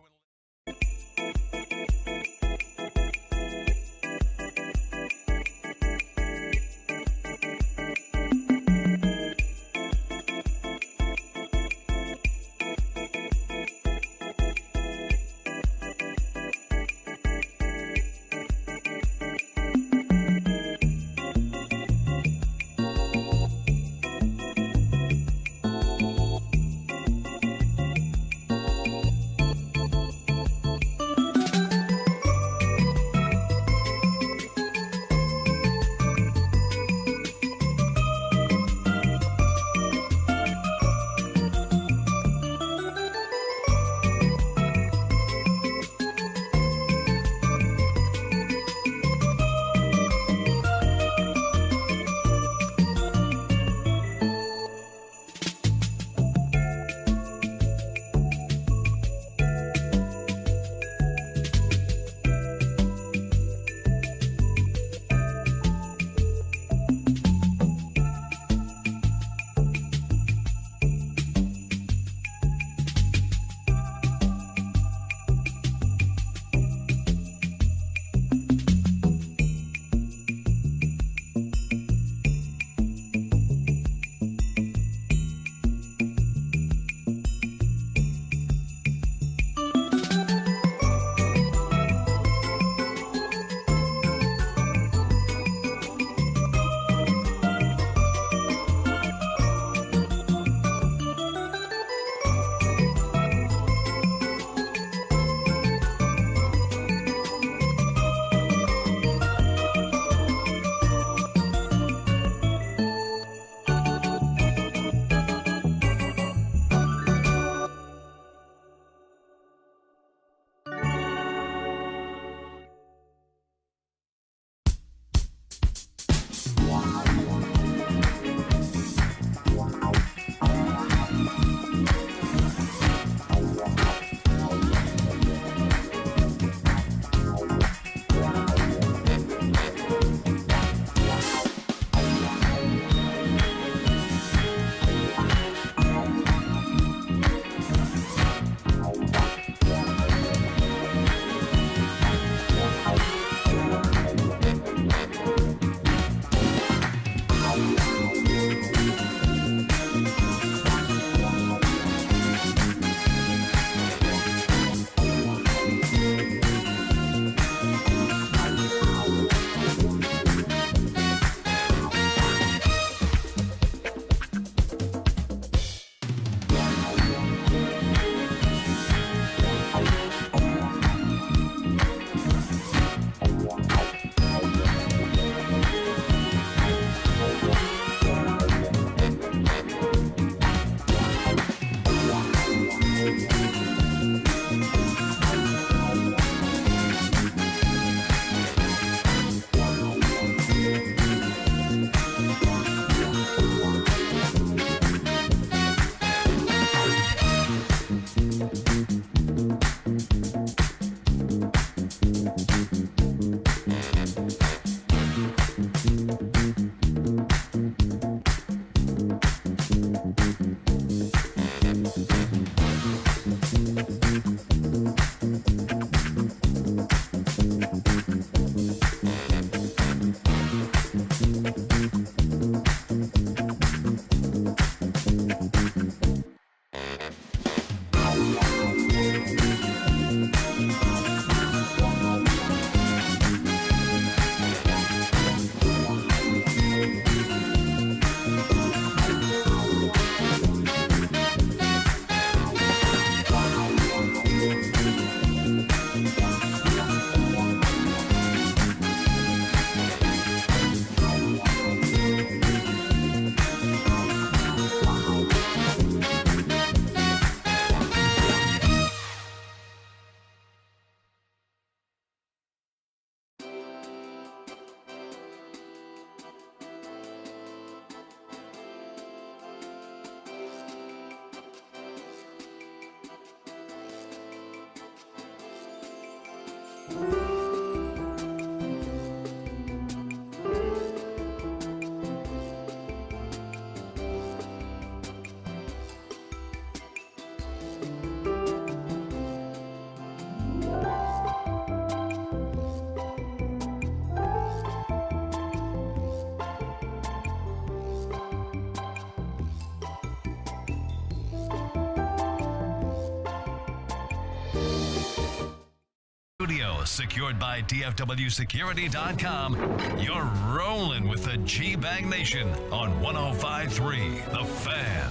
Secured by DFWSecurity.com. You're rolling with the G-Bag Nation on 105.3 The Fan.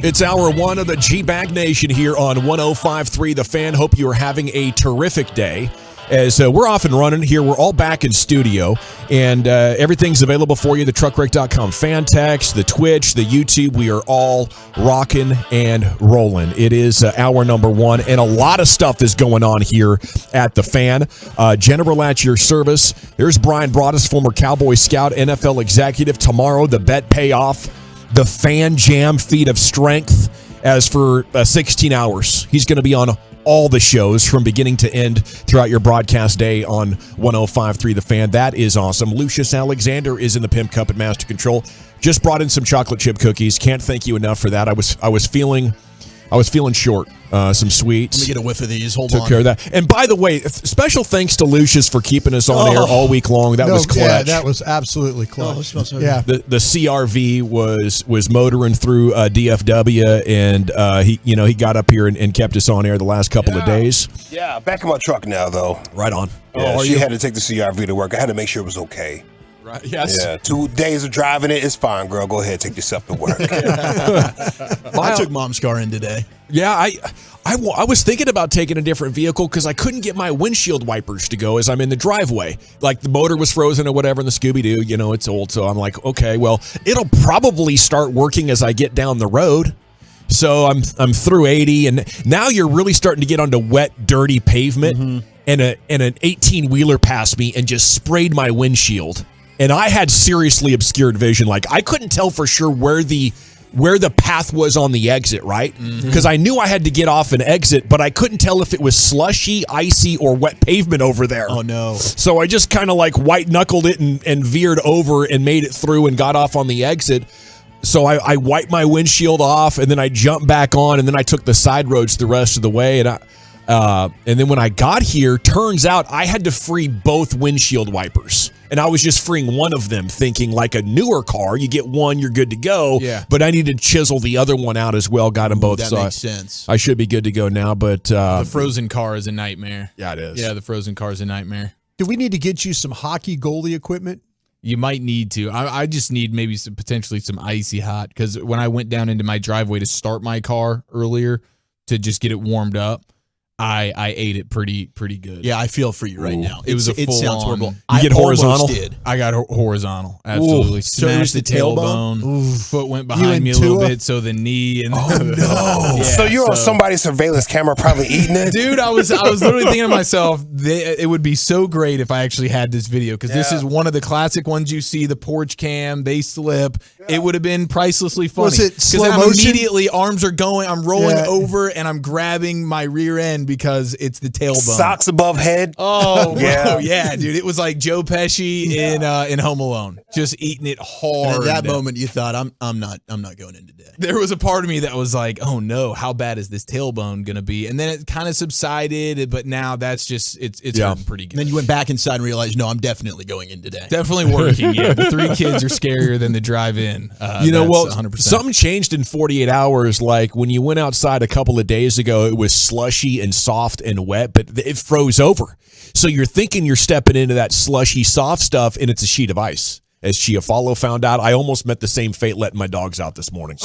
It's hour one of the G-Bag Nation here on 105.3 The Fan. Hope you are having a terrific day. As we're off and running here, we're all back in studio, and everything's available for you. The truckwreck.com fan text, the Twitch, the YouTube. We are all rocking and rolling. It is hour number one, and a lot of stuff is going on here at The Fan. General at your service. Here's Brian Broaddus, former Cowboy scout, NFL executive. Tomorrow, the bet payoff, the Fan Jam feat of strength. As for 16 hours, he's going to be on all the shows from beginning to end throughout your broadcast day on 105.3 The Fan. That is awesome. Lucius Alexander is in the Pimp Cup at Master Control. Just brought in some chocolate chip cookies. Can't thank you enough for that. I was feeling short. Some sweets. Let me get a whiff of these. Hold Took on. care of that. And by the way, special thanks to Lucius for keeping us on air all week long. That was clutch. Yeah, that was absolutely clutch. Oh, it smells so yeah. good. The CRV was motoring through DFW, and he got up here and kept us on air the last couple of days. Yeah, back in my truck now though. Right on. Yeah, she had to take the CRV to work. I had to make sure it was okay. Right. Yes. Yeah. 2 days of driving it. It's fine, girl. Go ahead, take yourself to work. I took Mom's car in today. Yeah, I was thinking about taking a different vehicle because I couldn't get my windshield wipers to go as I'm in the driveway. Like the motor was frozen or whatever in the Scooby-Doo. It's old. So I'm like, okay, well, it'll probably start working as I get down the road. So I'm through 80, and now you're really starting to get onto wet, dirty pavement. Mm-hmm. And an 18-wheeler passed me and just sprayed my windshield. And I had seriously obscured vision. Like I couldn't tell for sure where the path was on the exit, right? Because I knew I had to get off and exit, but I couldn't tell if it was slushy, icy, or wet pavement over there. Oh, no. So I just kind of like white-knuckled it and veered over and made it through and got off on the exit. So I wiped my windshield off, and then I jumped back on, and then I took the side roads the rest of the way. And then when I got here, turns out I had to free both windshield wipers. And I was just freeing one of them, thinking like a newer car, you get one, you're good to go. Yeah. But I needed to chisel the other one out as well. Got them both. That makes sense. I should be good to go now. But the frozen car is a nightmare. Yeah, it is. Yeah, the frozen car is a nightmare. Do we need to get you some hockey goalie equipment? You might need to. I just need maybe potentially some icy hot, because when I went down into my driveway to start my car earlier to just get it warmed up, I ate it pretty good. Yeah, I feel for you right now. It sounds horrible. You get horizontal? I got horizontal. Absolutely. Smashed the tailbone. Foot went behind me a little bit, so the knee and Yeah, so you're on somebody's surveillance camera probably eating it? Dude, I was literally thinking to myself, it would be so great if I actually had this video, because this is one of the classic ones you see, the porch cam, they slip. It would have been pricelessly funny. Was it slow I'm motion? immediately, arms are going, I'm rolling over, and I'm grabbing my rear end because it's the tailbone. Socks above head. Oh, yeah. yeah, dude. It was like Joe Pesci in Home Alone, just eating it hard. And at that moment, you thought, I'm not going in today. There was a part of me that was like, oh no, how bad is this tailbone gonna be? And then it kind of subsided, but now that's just it's hurting pretty good. And then you went back inside and realized, no, I'm definitely going in today. Definitely working. Yeah, the 3 kids are scarier than the drive-in. Well, 100%. something changed in 48 hours. Like when you went outside a couple of days ago, it was slushy and soft and wet, but it froze over. So you're thinking you're stepping into that slushy, soft stuff, and it's a sheet of ice. As Chiafalo found out, I almost met the same fate letting my dogs out this morning.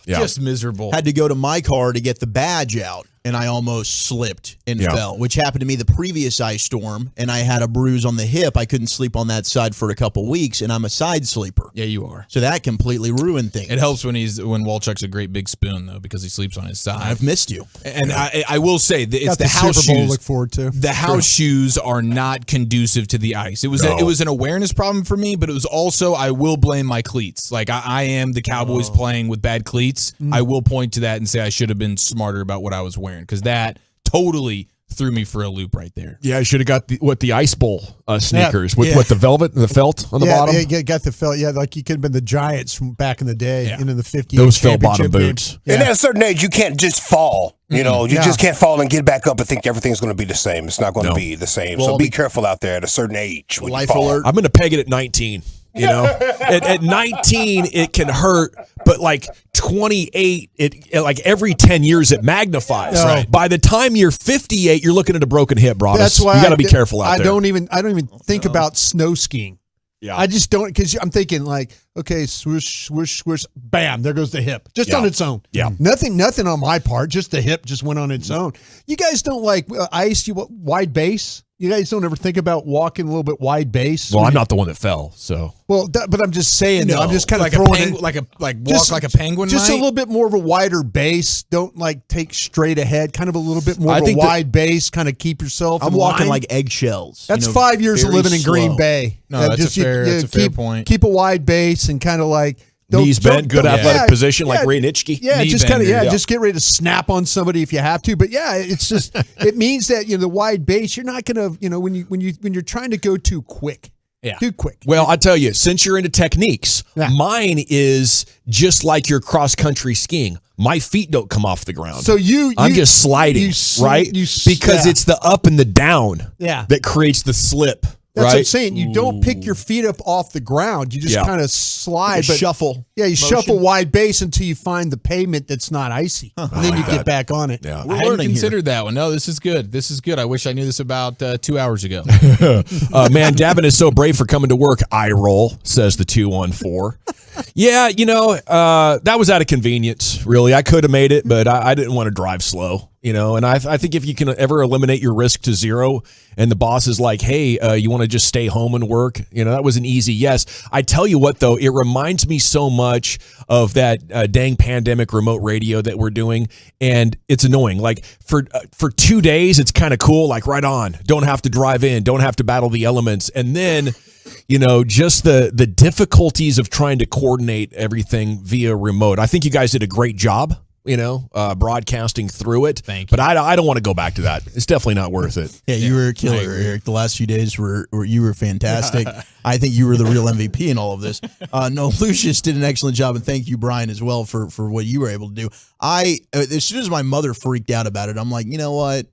Just miserable. Had to go to my car to get the badge out, and I almost slipped and fell, which happened to me the previous ice storm, and I had a bruise on the hip. I couldn't sleep on that side for a couple weeks, and I'm a side sleeper. Yeah, you are. So that completely ruined things. It helps when Walchuk's a great big spoon, though, because he sleeps on his side. I've missed you. And I will say that it's Got the house Super Bowl shoes. to look forward to. The house shoes are not conducive to the ice. It was an awareness problem for me, but it was also, I will blame my cleats. Like I am the Cowboys playing with bad cleats. I will point to that and say I should have been smarter about what I was wearing, because that totally threw me for a loop right there. Yeah, I should have got the Ice Bowl sneakers with what, the velvet and the felt on the bottom. Yeah, got the felt. Yeah, like you could have been the Giants from back in the day, in the 50s. Those felt bottom boots. And at a certain age, you can't just fall. You know, you just can't fall and get back up and think everything's going to be the same. It's not going to be the same. Well, so be careful out there at a certain age when you life fall. alert. I'm going to peg it at 19. At 19, it can hurt, but like 28, like every 10 years it magnifies. Right. By the time you're 58, you're looking at a broken hip, Broadus. That's why you got to be careful out there. I don't even think about snow skiing. Yeah. I just don't, because I'm thinking like, okay, swoosh, swoosh, swoosh, bam, there goes the hip, just on its own. Yeah. Nothing on my part, just the hip just went on its own. You guys don't like ice, wide base? You guys don't ever think about walking a little bit wide base? Well, I'm not the one that fell, so. Well, but I'm just saying, No, I'm just kind of like a throwing it. walk like a penguin Just might? a little bit more of a wider base. Don't like take straight ahead. Kind of a little bit more of a think wide base. Kind of keep yourself. I'm in walking line. like eggshells. That's 5 years of very living in Green slow. Bay. No, that's a fair point. Keep a wide base and kind of like Knees bent, good athletic position like Ray Nitschke. Yeah, Knee just kind of bender. just get ready to snap on somebody if you have to. But yeah, it's just it means that the wide base, you're not gonna when you're trying to go too quick. Yeah. Too quick. Well, I tell you, since you're into techniques, mine is just like your cross country skiing. My feet don't come off the ground. So I'm just sliding, right? Because it's the up and the down that creates the slip. That's right? what I'm saying. You don't pick your feet up off the ground. You just kind of slide. You shuffle. Yeah, you Motion. shuffle wide base until you find the pavement that's not icy. And then you get back on it. Yeah. I hadn't considered that one. No, this is good. This is good. I wish I knew this about 2 hours ago. Man, Davin is so brave for coming to work. Eye roll, says the 214. Yeah, that was out of convenience, really. I could have made it, but I didn't want to drive slow. And I think if you can ever eliminate your risk to zero and the boss is like, hey, you want to just stay home and work? That was an easy yes. I tell you what, though, it reminds me so much of that dang pandemic remote radio that we're doing. And it's annoying. Like for 2 days, it's kind of cool. Like right on. Don't have to drive in. Don't have to battle the elements. And then, just the difficulties of trying to coordinate everything via remote. I think you guys did a great job. Broadcasting through it. Thank you. But I don't want to go back to that. It's definitely not worth it. Yeah, you were a killer, Eric. The last few days you were fantastic. I think you were the real MVP in all of this. No, Lucius did an excellent job, and thank you, Brian, as well for what you were able to do. As soon as my mother freaked out about it, I'm like, you know what?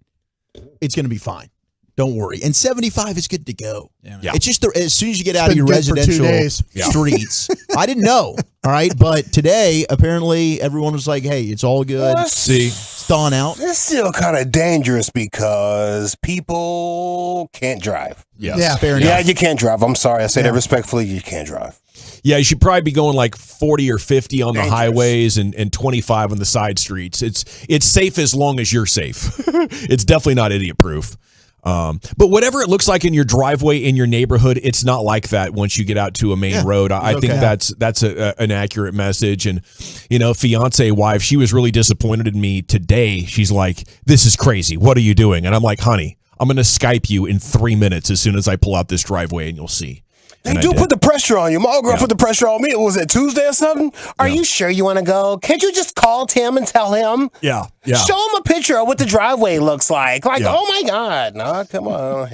It's going to be fine. Don't worry. And 75 is good to go. Yeah. It's just as soon as you get out of been your good for 2 residential days. streets. I didn't know. All right. But today, apparently, everyone was like, hey, it's all good. See, it's thawing out. It's still kind of dangerous because people can't drive. Yes. Yeah. Fair enough. Yeah, you can't drive. I'm sorry. I say that respectfully. You can't drive. Yeah, you should probably be going like 40 or 50 on Dangerous. the highways and 25 on the side streets. It's safe as long as you're safe. It's definitely not idiot proof. But whatever it looks like in your driveway in your neighborhood, it's not like that once you get out to a main road. I think that's an accurate message. And fiance wife, she was really disappointed in me today. She's like, "This is crazy. What are you doing?" And I'm like, "Honey, I'm going to Skype you in 3 minutes as soon as I pull out this driveway, and you'll see." They And I do did. put the pressure on you. My girl put the pressure on me. Was it Tuesday or something? Are you sure you want to go? Can't you just call Tim and tell him? Yeah. Show him a picture of what the driveway looks like. Oh my God. No, come on.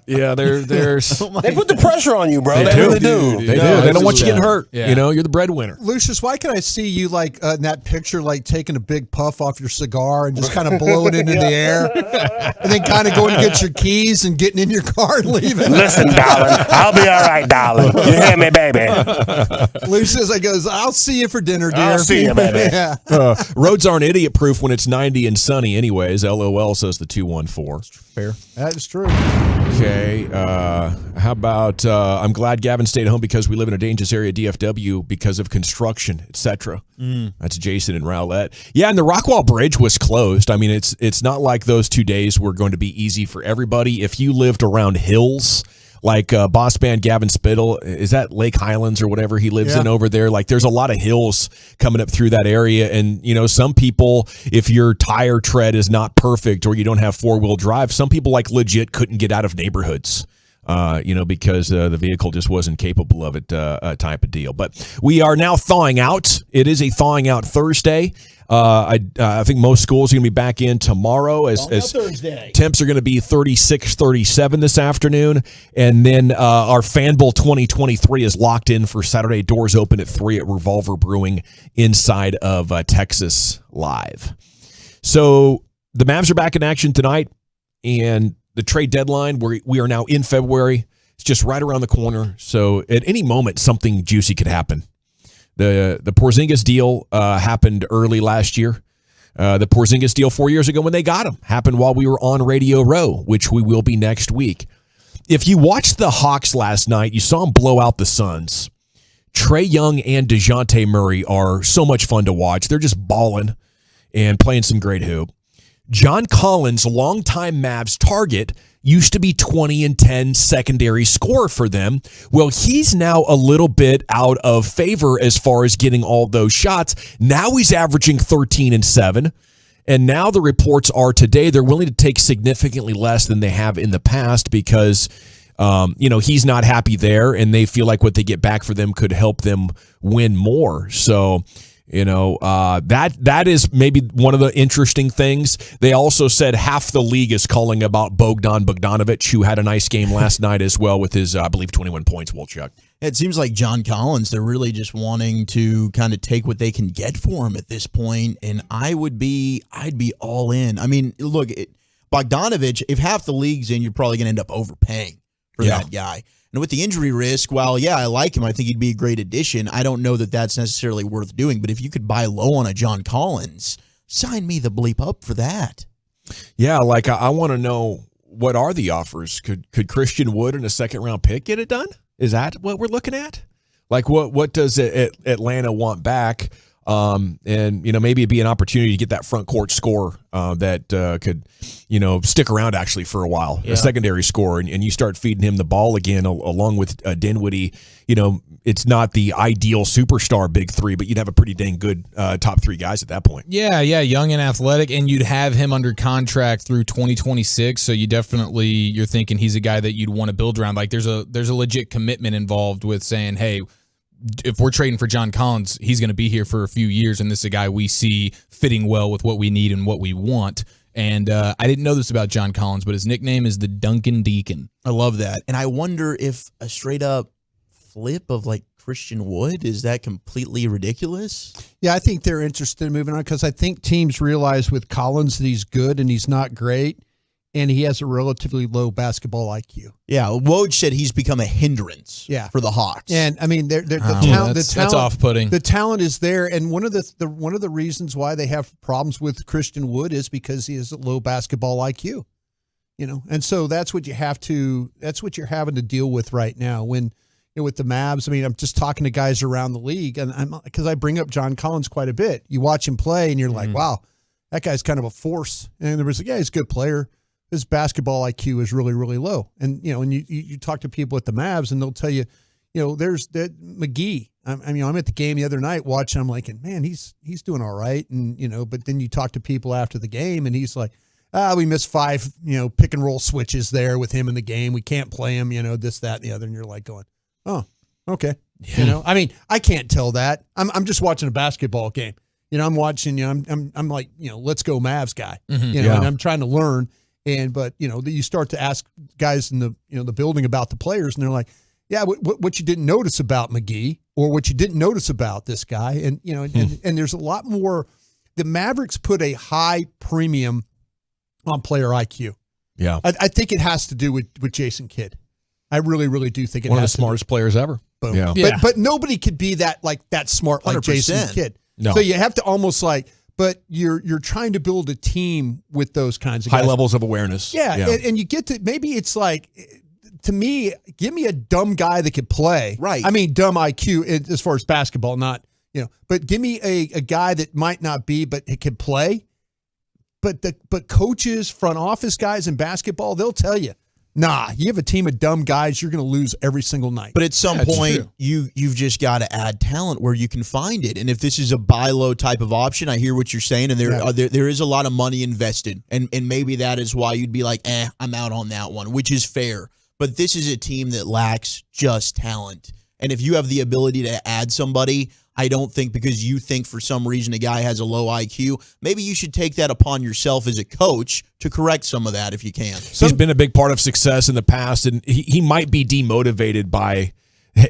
Yeah, there's They put the pressure on you, bro. They really do. They do. They don't want you getting hurt. Yeah. You're the breadwinner. Lucius, why can I see you like in that picture, like taking a big puff off your cigar and just kind of blowing it into the air, and then kind of going to get your keys and getting in your car and leaving? Listen, darling, I'll be all right, darling. You hear me, baby? Lucius, I goes, I'll see you for dinner, dear. I'll see you, baby. Yeah. Roads aren't idiot proof when it's 90 and sunny anyways. LOL, says the 214. Fair. That is true. Okay. How about I'm glad Gavin stayed home because we live in a dangerous area, DFW, because of construction, etc. That's Jason and Rowlett. Yeah, and the Rockwall Bridge was closed. I mean, it's not like those 2 days were going to be easy for everybody. If you lived around hills, like boss man Gavin Spittle, is that Lake Highlands or whatever he lives in over there? Like there's a lot of hills coming up through that area. And, some people, if your tire tread is not perfect or you don't have 4-wheel drive, some people like legit couldn't get out of neighborhoods. Because the vehicle just wasn't capable of it, type of deal. But we are now thawing out. It is a thawing out Thursday. I think most schools are going to be back in tomorrow as Thursday. Temps are going to be 36, 37 this afternoon. And then our Fan Bowl 2023 is locked in for Saturday. Doors open at 3 at Revolver Brewing inside of Texas Live. So the Mavs are back in action tonight, and the trade deadline, we are now in February. It's just right around the corner. So at any moment, something juicy could happen. The Porzingis deal happened early last year. The Porzingis deal 4 years ago when they got him happened while we were on Radio Row, which we will be next week. If you watched the Hawks last night, you saw them blow out the Suns. Trae Young and DeJounte Murray are so much fun to watch. They're just balling and playing some great hoop. John Collins, longtime Mavs target, used to be 20-10 secondary scorer for them. Well, he's now a little bit out of favor as far as getting all those shots. Now he's averaging 13-7. And now the reports are today they're willing to take significantly less than they have in the past because, he's not happy there, and they feel like what they get back for them could help them win more. So, that is maybe one of the interesting things. They also said half the league is calling about Bogdan Bogdanovic, who had a nice game last night as well with his, I believe, 21 points, Wolchuk. It seems like John Collins, they're really just wanting to kind of take what they can get for him at this point, and I'd be all in. I mean, look, Bogdanovic, if half the league's in, you're probably going to end up overpaying for that guy. And with the injury risk, while, I like him, I think he'd be a great addition, I don't know that that's necessarily worth doing. But if you could buy low on a John Collins, sign me the bleep up for that. Yeah, like I want to know, what are the offers? Could Christian Wood and a second-round pick get it done? Is that what we're looking at? Like, what does Atlanta want back? And maybe it'd be an opportunity to get that front court score that could, stick around actually for a while, a secondary score, and you start feeding him the ball again along with Dinwiddie. It's not the ideal superstar big three, but you'd have a pretty dang good top three guys at that point. Yeah, young and athletic, and you'd have him under contract through 2026. So you're thinking he's a guy that you'd want to build around. Like there's a legit commitment involved with saying, hey, if we're trading for John Collins, he's going to be here for a few years, and this is a guy we see fitting well with what we need and what we want. And I didn't know this about John Collins, but his nickname is the Duncan Deacon. I love that. And I wonder if a straight-up flip of, like, Christian Wood, is that completely ridiculous? Yeah, I think they're interested in moving on because I think teams realize with Collins that he's good and he's not great, and he has a relatively low basketball IQ. Yeah, Woj said he's become a hindrance for the Hawks. And I mean, the talent, that's off-putting. The talent is there, and one of the reasons why they have problems with Christian Wood is because he has a low basketball IQ. And so that's what you're having to deal with right now when with the Mavs. I mean, I'm just talking to guys around the league, and because I bring up John Collins quite a bit. You watch him play, and you're like, wow, that guy's kind of a force. And there was he's a good player. His basketball IQ is really, really low. And, and you talk to people at the Mavs and they'll tell you, there's that McGee. I'm at the game the other night watching, I'm like, man, he's doing all right. And, but then you talk to people after the game and he's like, we missed 5, pick and roll switches there with him in the game. We can't play him, this, that, and the other. And you're like going, oh, okay. Yeah. I mean, I can't tell that. I'm just watching a basketball game. I'm watching, I'm like, let's go Mavs guy, and I'm trying to learn. But you start to ask guys in the the building about the players, and they're like, "Yeah, what you didn't notice about McGee, or what you didn't notice about this guy," and and there's a lot more. The Mavericks put a high premium on player IQ. Yeah, I think it has to do with Jason Kidd. I really, really do think it one has of the smartest players ever. Boom. Yeah. But nobody could be that smart like 100%. Jason Kidd. No. So you have to almost but you're trying to build a team with those kinds of high guys. levels of awareness. Yeah. And you get to, maybe it's like, to me, give me a dumb guy that could play. Right. I mean, dumb IQ as far as basketball, not, but give me a guy that might not be, but it could play. But coaches, front office guys in basketball, they'll tell you, nah, you have a team of dumb guys, you're going to lose every single night. But at some point, you've just got to add talent where you can find it. And if this is a buy low type of option, I hear what you're saying, and there is a lot of money invested. And maybe that is why you'd be like, I'm out on that one, which is fair. But this is a team that lacks just talent. And if you have the ability to add somebody, I don't think because you think for some reason a guy has a low IQ, maybe you should take that upon yourself as a coach to correct some of that if you can. He's been a big part of success in the past, and he might be demotivated by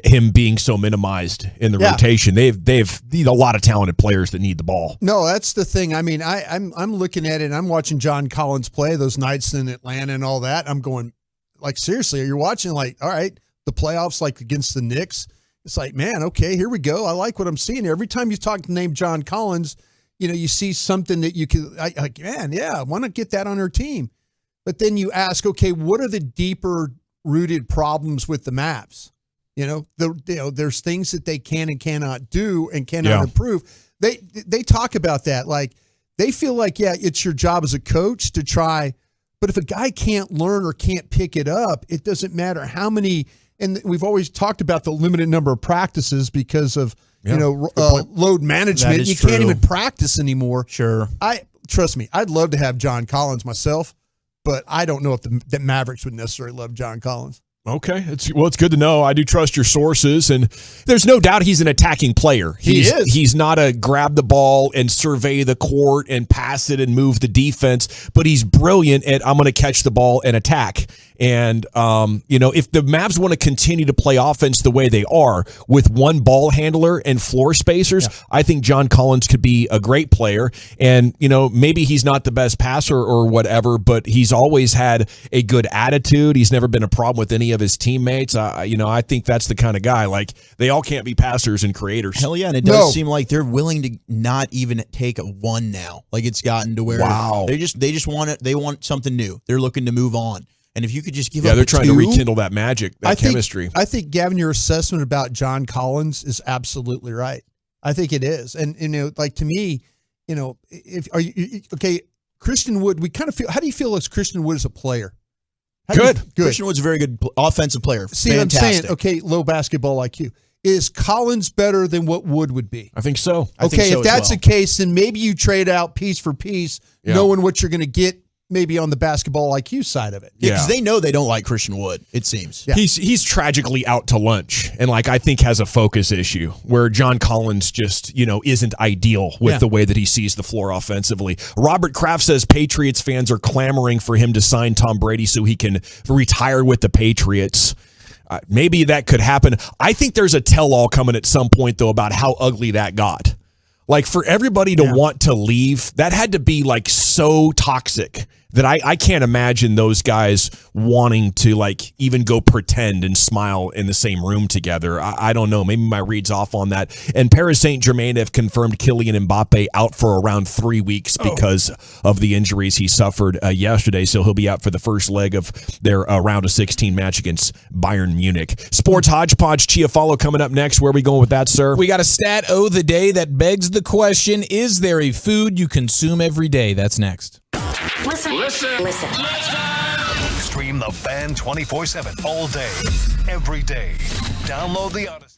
him being so minimized in the rotation. They've a lot of talented players that need the ball. No, that's the thing. I mean, I'm looking at it, and I'm watching John Collins play those nights in Atlanta and all that. I'm going, like seriously, you're watching like, all right, the playoffs like against the Knicks. It's like, man, okay, here we go. I like what I'm seeing. Every time you name John Collins, you see something that you can like, man, yeah, I want to get that on our team. But then you ask, okay, what are the deeper rooted problems with the Mavs? There's things that they can and cannot do and cannot improve. They talk about that. Like they feel like, yeah, it's your job as a coach to try. But if a guy can't learn or can't pick it up, it doesn't matter how many. And we've always talked about the limited number of practices because of load management. You can't even practice anymore. Sure. Trust me, I'd love to have John Collins myself, but I don't know if the Mavericks would necessarily love John Collins. Okay. It's good to know. I do trust your sources, and there's no doubt he's an attacking player. He is. He's not a grab the ball and survey the court and pass it and move the defense, but he's brilliant at I'm going to catch the ball and attack. And, if the Mavs want to continue to play offense the way they are with one ball handler and floor spacers, I think John Collins could be a great player. And, maybe he's not the best passer or whatever, but he's always had a good attitude. He's never been a problem with any of his teammates. I think that's the kind of guy. Like, they all can't be passers and creators. Hell yeah, and it does seem like they're willing to not even take a one now. Like, it's gotten to where they just want it. They want something new. They're looking to move on. And if you could just give up they're trying to rekindle that magic, chemistry. I think, Gavin, your assessment about John Collins is absolutely right. I think it is. And, like to me, Christian Wood, we kind of feel, how do you feel as Christian Wood as a player? Good. Christian Wood's a very good offensive player. See Fantastic. what I'm saying? Okay, low basketball IQ. Is Collins better than what Wood would be? I think so. If that's the case, then maybe you trade out piece for piece, knowing what you're going to get maybe on the basketball IQ side of it. Yeah, because they know they don't like Christian Wood, it seems. Yeah. He's tragically out to lunch and I think has a focus issue where John Collins just, isn't ideal with the way that he sees the floor offensively. Robert Kraft says Patriots fans are clamoring for him to sign Tom Brady so he can retire with the Patriots. Maybe that could happen. I think there's a tell-all coming at some point, though, about how ugly that got. Like, for everybody to want to leave, that had to be, so toxic that I can't imagine those guys wanting to, even go pretend and smile in the same room together. I don't know. Maybe my read's off on that. And Paris Saint-Germain have confirmed Kylian Mbappe out for around 3 weeks because of the injuries he suffered yesterday. So he'll be out for the first leg of their round of 16 match against Bayern Munich. Sports Hodgepodge, Chiafalo coming up next. Where are we going with that, sir? We got a stat of the day that begs the question, is there a food you consume every day? That's next. Listen. Stream the Fan 24/7 all day, every day. Download the Odyssey.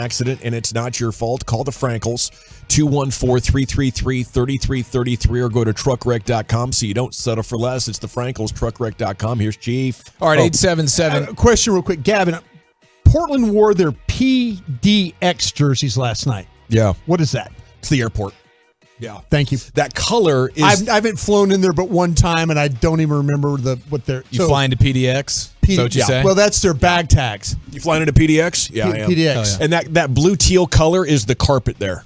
accident and it's not your fault, call the Frankels, 214-333-3333, or go to truckwreck.com so you don't settle for less. It's the Frankels, truckwreck.com. Here's Chief. All right, 877. Question real quick. Gavin, Portland wore their PDX jerseys last night. Yeah. What is that? It's the airport. Yeah. Thank you. That color is... I haven't flown in there but one time, and I don't even remember what they're... You fly into PDX? Is that what you say? Well, that's their bag tags. You flying into PDX? Yeah, I am. PDX. And that blue teal color is the carpet there.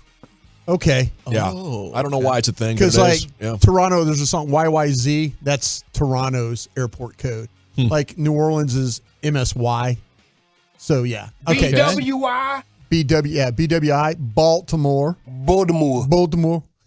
Okay. Yeah. I don't know why it's a thing. Because, like, yeah. Toronto, there's a song, YYZ. That's Toronto's airport code. Like New Orleans is MSY. So, yeah. Okay. BWI? BWI. Baltimore.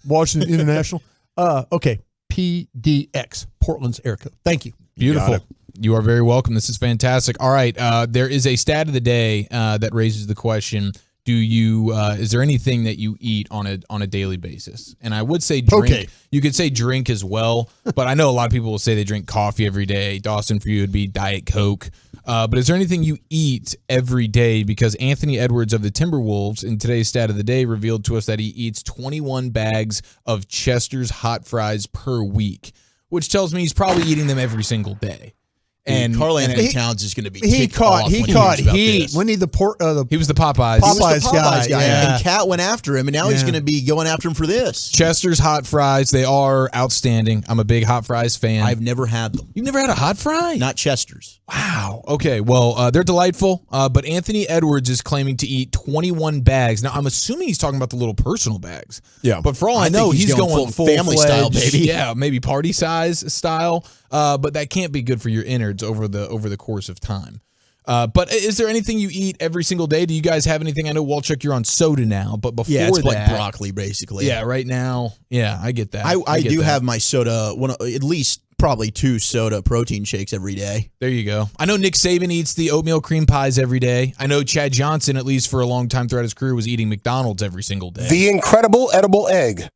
Washington International. Okay. PDX. Portland's air code. Thank you. Beautiful. You are very welcome. This is fantastic. All right. There is a stat of the day that raises the question: do you? Is there anything that you eat on a daily basis? And I would say drink. Okay. You could say drink as well, but I know a lot of people will say they drink coffee every day. Dawson, for you, would be Diet Coke. But is there anything you eat every day? Because Anthony Edwards of the Timberwolves in today's stat of the day revealed to us that he eats 21 bags of Chester's hot fries per week, which tells me he's probably eating them every single day. And Carl Anthony Towns is going to be he caught heat. When he was the Popeyes. guy. Yeah. And Cat went after him, and now he's going to be going after him for this. Chester's hot fries, they are outstanding. I'm a big hot fries fan. I've never had them. You've never had a hot fry? Not Chester's. Wow. Okay, well, they're delightful, but Anthony Edwards is claiming to eat 21 bags. Now, I'm assuming he's talking about the little personal bags. Yeah. But for all I know, he's going full family style, baby. Yeah, maybe party size style. But that can't be good for your innards over the course of time. But is there anything you eat every single day? Do you guys have anything? I know, Walchuk, you're on soda now, but before it's that, like broccoli, basically. Yeah, right now. Yeah, I get that. I get do that. have my soda, at least probably 2 soda protein shakes every day. There you go. I know Nick Saban eats the oatmeal cream pies every day. I know Chad Johnson, at least for a long time throughout his career, was eating McDonald's every single day. The incredible edible egg.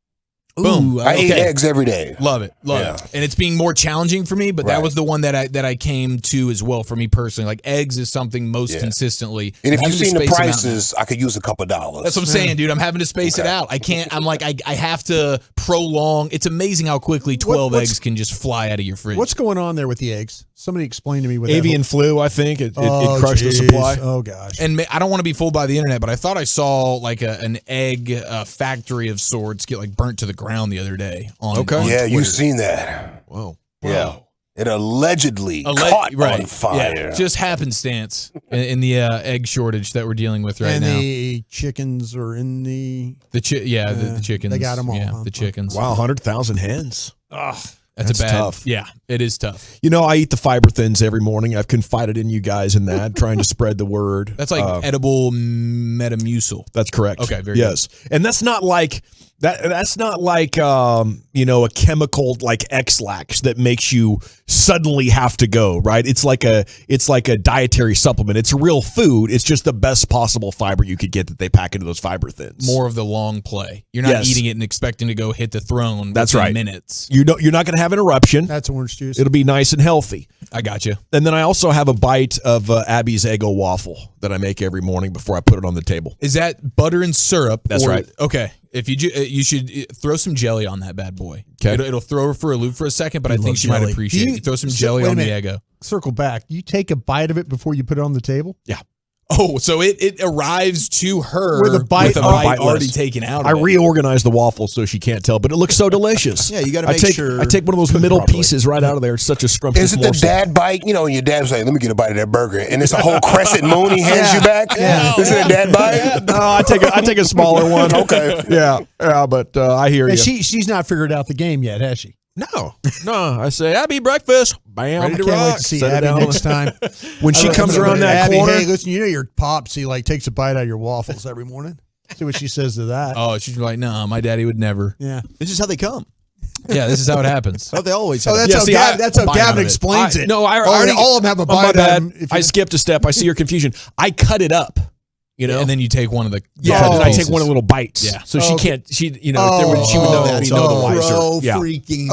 Boom! I eat eggs every day. Love it, love it. And it's being more challenging for me, but that was the one that I came to as well for me personally. Like eggs is something most consistently. And if you've seen the prices, I could use a couple $. That's what I'm saying, dude. I'm having to space it out. I can't. I'm like I have to prolong. It's amazing how quickly 12 eggs can just fly out of your fridge. What's going on there with the eggs? Somebody explain to me what avian flu. I think it crushed the supply. Oh gosh! And I don't want to be fooled by the internet, but I thought I saw like an egg factory of sorts get like burnt to the ground the other day. On yeah, Twitter. you've seen that. Whoa. Yeah. It allegedly caught on fire. Yeah, just happenstance in the egg shortage that we're dealing with right and now. And the chickens are in the chickens. They got them all. Yeah, huh? the chickens. Wow, 100,000 hens. Ugh. That's a bad, tough. Yeah, it is tough. You know, I eat the fiber thins every morning. I've confided in you guys in that, trying to spread the word. That's like edible Metamucil. That's correct. Okay, very good. And that's not like that's not like a chemical like X-Lax that makes you suddenly have to go, right? It's like a dietary supplement. It's real food. It's just the best possible fiber you could get that they pack into those fiber thins. More of the long play. You're not eating it and expecting to go hit the throne. That's within right. Minutes. You're not going to have an eruption. That's orange juice. It'll be nice and healthy. I got you. And then I also have a bite of Abby's Eggo waffle that I make every morning before I put it on the table. Is that butter and syrup? That's right. Okay. If you should throw some jelly on that bad boy. Okay. It'll throw her for a loop for a second, but I think she might appreciate it. Throw some jelly on the Eggo. Circle back. You take a bite of it before you put it on the table? Yeah. Oh, so it arrives to her with a bite already taken out of I reorganized the waffle so she can't tell, but it looks so delicious. Yeah, you got to make sure. I take one of those middle pieces right out of there. It's such a scrumptious Is it the dad bite? You know, when your dad's like, let me get a bite of that burger. And it's a whole crescent moon he hands you back? Yeah. Is it a dad bite? No, I take a smaller one. Okay. Yeah, but I hear you. She's not figured out the game yet, has she? No. I say, Abby, breakfast. Bam. I can't wait to see Set it Abby down. next time. When she comes around that Abby, corner. Hey, listen, you know your pops, he like takes a bite out of your waffles every morning. See what she says to that. Oh, she's like, no, my daddy would never. Yeah. This is how they come. Yeah, this is how it happens. Oh, they always Oh, have. that's how Gavin explains it. No, I already all of them have a bite. My bad. I skipped a step. I see your confusion. I cut it up. You know, and then you take one of the then I take one of the little bites. Yeah, so she can't. She she would know. Be no the wiser. Freaking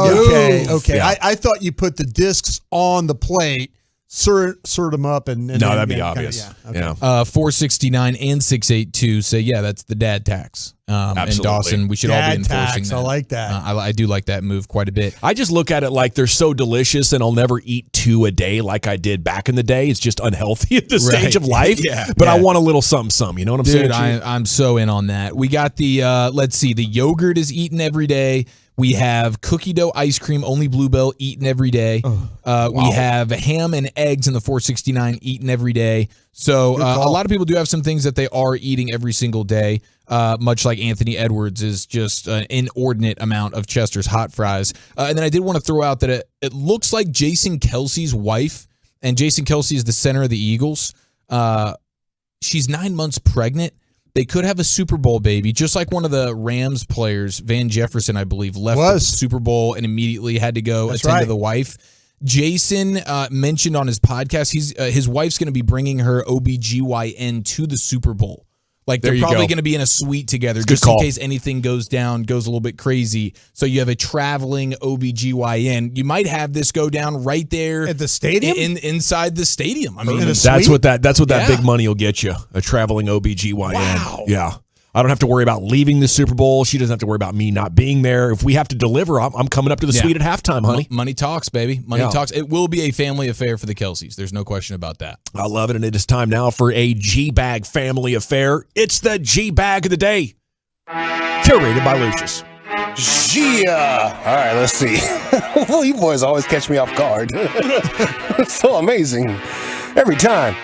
okay. Yeah. I thought you put the discs on the plate sort them up and no, that'd be obvious. Okay. Yeah. 469 and 682 say, yeah, that's the dad tax. And Absolutely. Dawson, we should all be Dad enforcing tax, that. I like that. I do like that move quite a bit. I just look at it like they're so delicious, and I'll never eat 2 a day like I did back in the day. It's just unhealthy at this stage of life. But I want a little something. You know what I'm saying? Dude, I'm so in on that. We got the, let's see, the yogurt is eaten every day. We have cookie dough ice cream, only Bluebell, eaten every day. We have ham and eggs in the 469, eaten every day. So a lot of people do have some things that they are eating every single day, much like Anthony Edwards is just an inordinate amount of Chester's hot fries. And then I did want to throw out that it looks like Jason Kelsey's wife, and Jason Kelsey is the center of the Eagles. She's 9 months pregnant. They could have a Super Bowl baby, just like one of the Rams players, Van Jefferson, I believe, left the Super Bowl and immediately had to go attend to the wife. Jason mentioned on his podcast, his wife's going to be bringing her OBGYN to the Super Bowl. Like, they're probably going to be in a suite together just in case anything goes a little bit crazy. So you have a traveling OBGYN. You might have this go down right there at the stadium, inside the stadium. I mean, that's what that big money will get you. A traveling OBGYN. Wow. Yeah. I don't have to worry about leaving the Super Bowl. She doesn't have to worry about me not being there. If we have to deliver, I'm coming up to the suite at halftime, honey. Money talks, baby. Money talks. It will be a family affair for the Kelseys. There's no question about that. I love it, and it is time now for a G-Bag family affair. It's the G-Bag of the day, curated by Lucius. Yeah. All right, let's see. Well, you boys always catch me off guard. So amazing. Every time.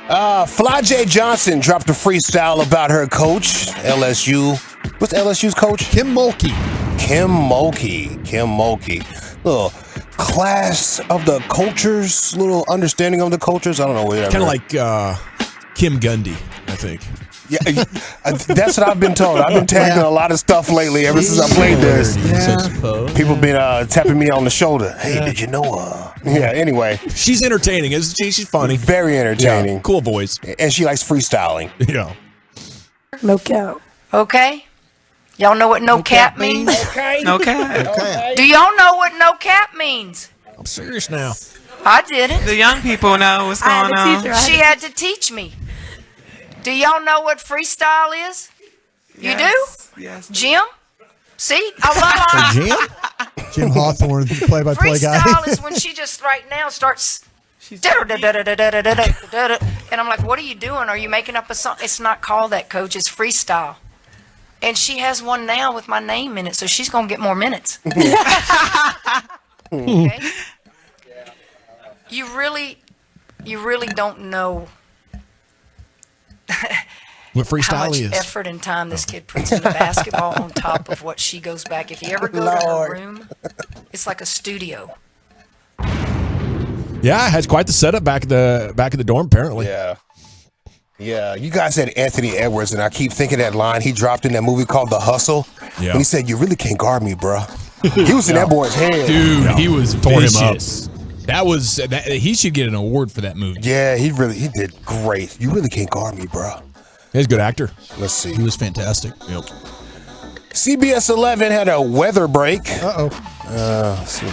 Fly J. Johnson dropped a freestyle about her coach, LSU. What's LSU's coach? Kim Mulkey. Little class of the cultures, little understanding of the cultures. I don't know. Kind of like Kim Gundy, I think. Yeah, that's what I've been told. I've been tagging a lot of stuff lately ever since I played this. People been tapping me on the shoulder. Hey, did you know? Yeah, anyway. She's entertaining, isn't she? She's funny. Very entertaining. Yeah, cool voice. And she likes freestyling. Yeah. No cap. Okay. Y'all know what no cap means? Okay. No cap. Okay. Do y'all know what no cap means? I'm serious now. I didn't. The young people know what's going on. She had to teach me. Do y'all know what freestyle is? You do? Yes. Jim? See? I love Jim? Jim Hawthorne, play-by-play guy. Freestyle is when she just right now starts. And I'm like, what are you doing? Are you making up a song? It's not called that, coach. It's freestyle. And she has one now with my name in it, so she's going to get more minutes. Okay? You really don't know what freestyle how much is. effort and time this kid puts into basketball on top of what she goes back. If you ever go to her room, it's like a studio. Yeah, has quite the setup back at the dorm, apparently. Yeah, you guys said Anthony Edwards, and I keep thinking that line he dropped in that movie called The Hustle. Yeah. And he said, "You really can't guard me, bro." He was in that boy's head. Dude, he was Tore him up. vicious. He should get an award for that movie. Yeah, he did great. You really can't guard me, bro. He's a good actor. Let's see. He was fantastic. Yep. CBS 11 had a weather break. Let's see.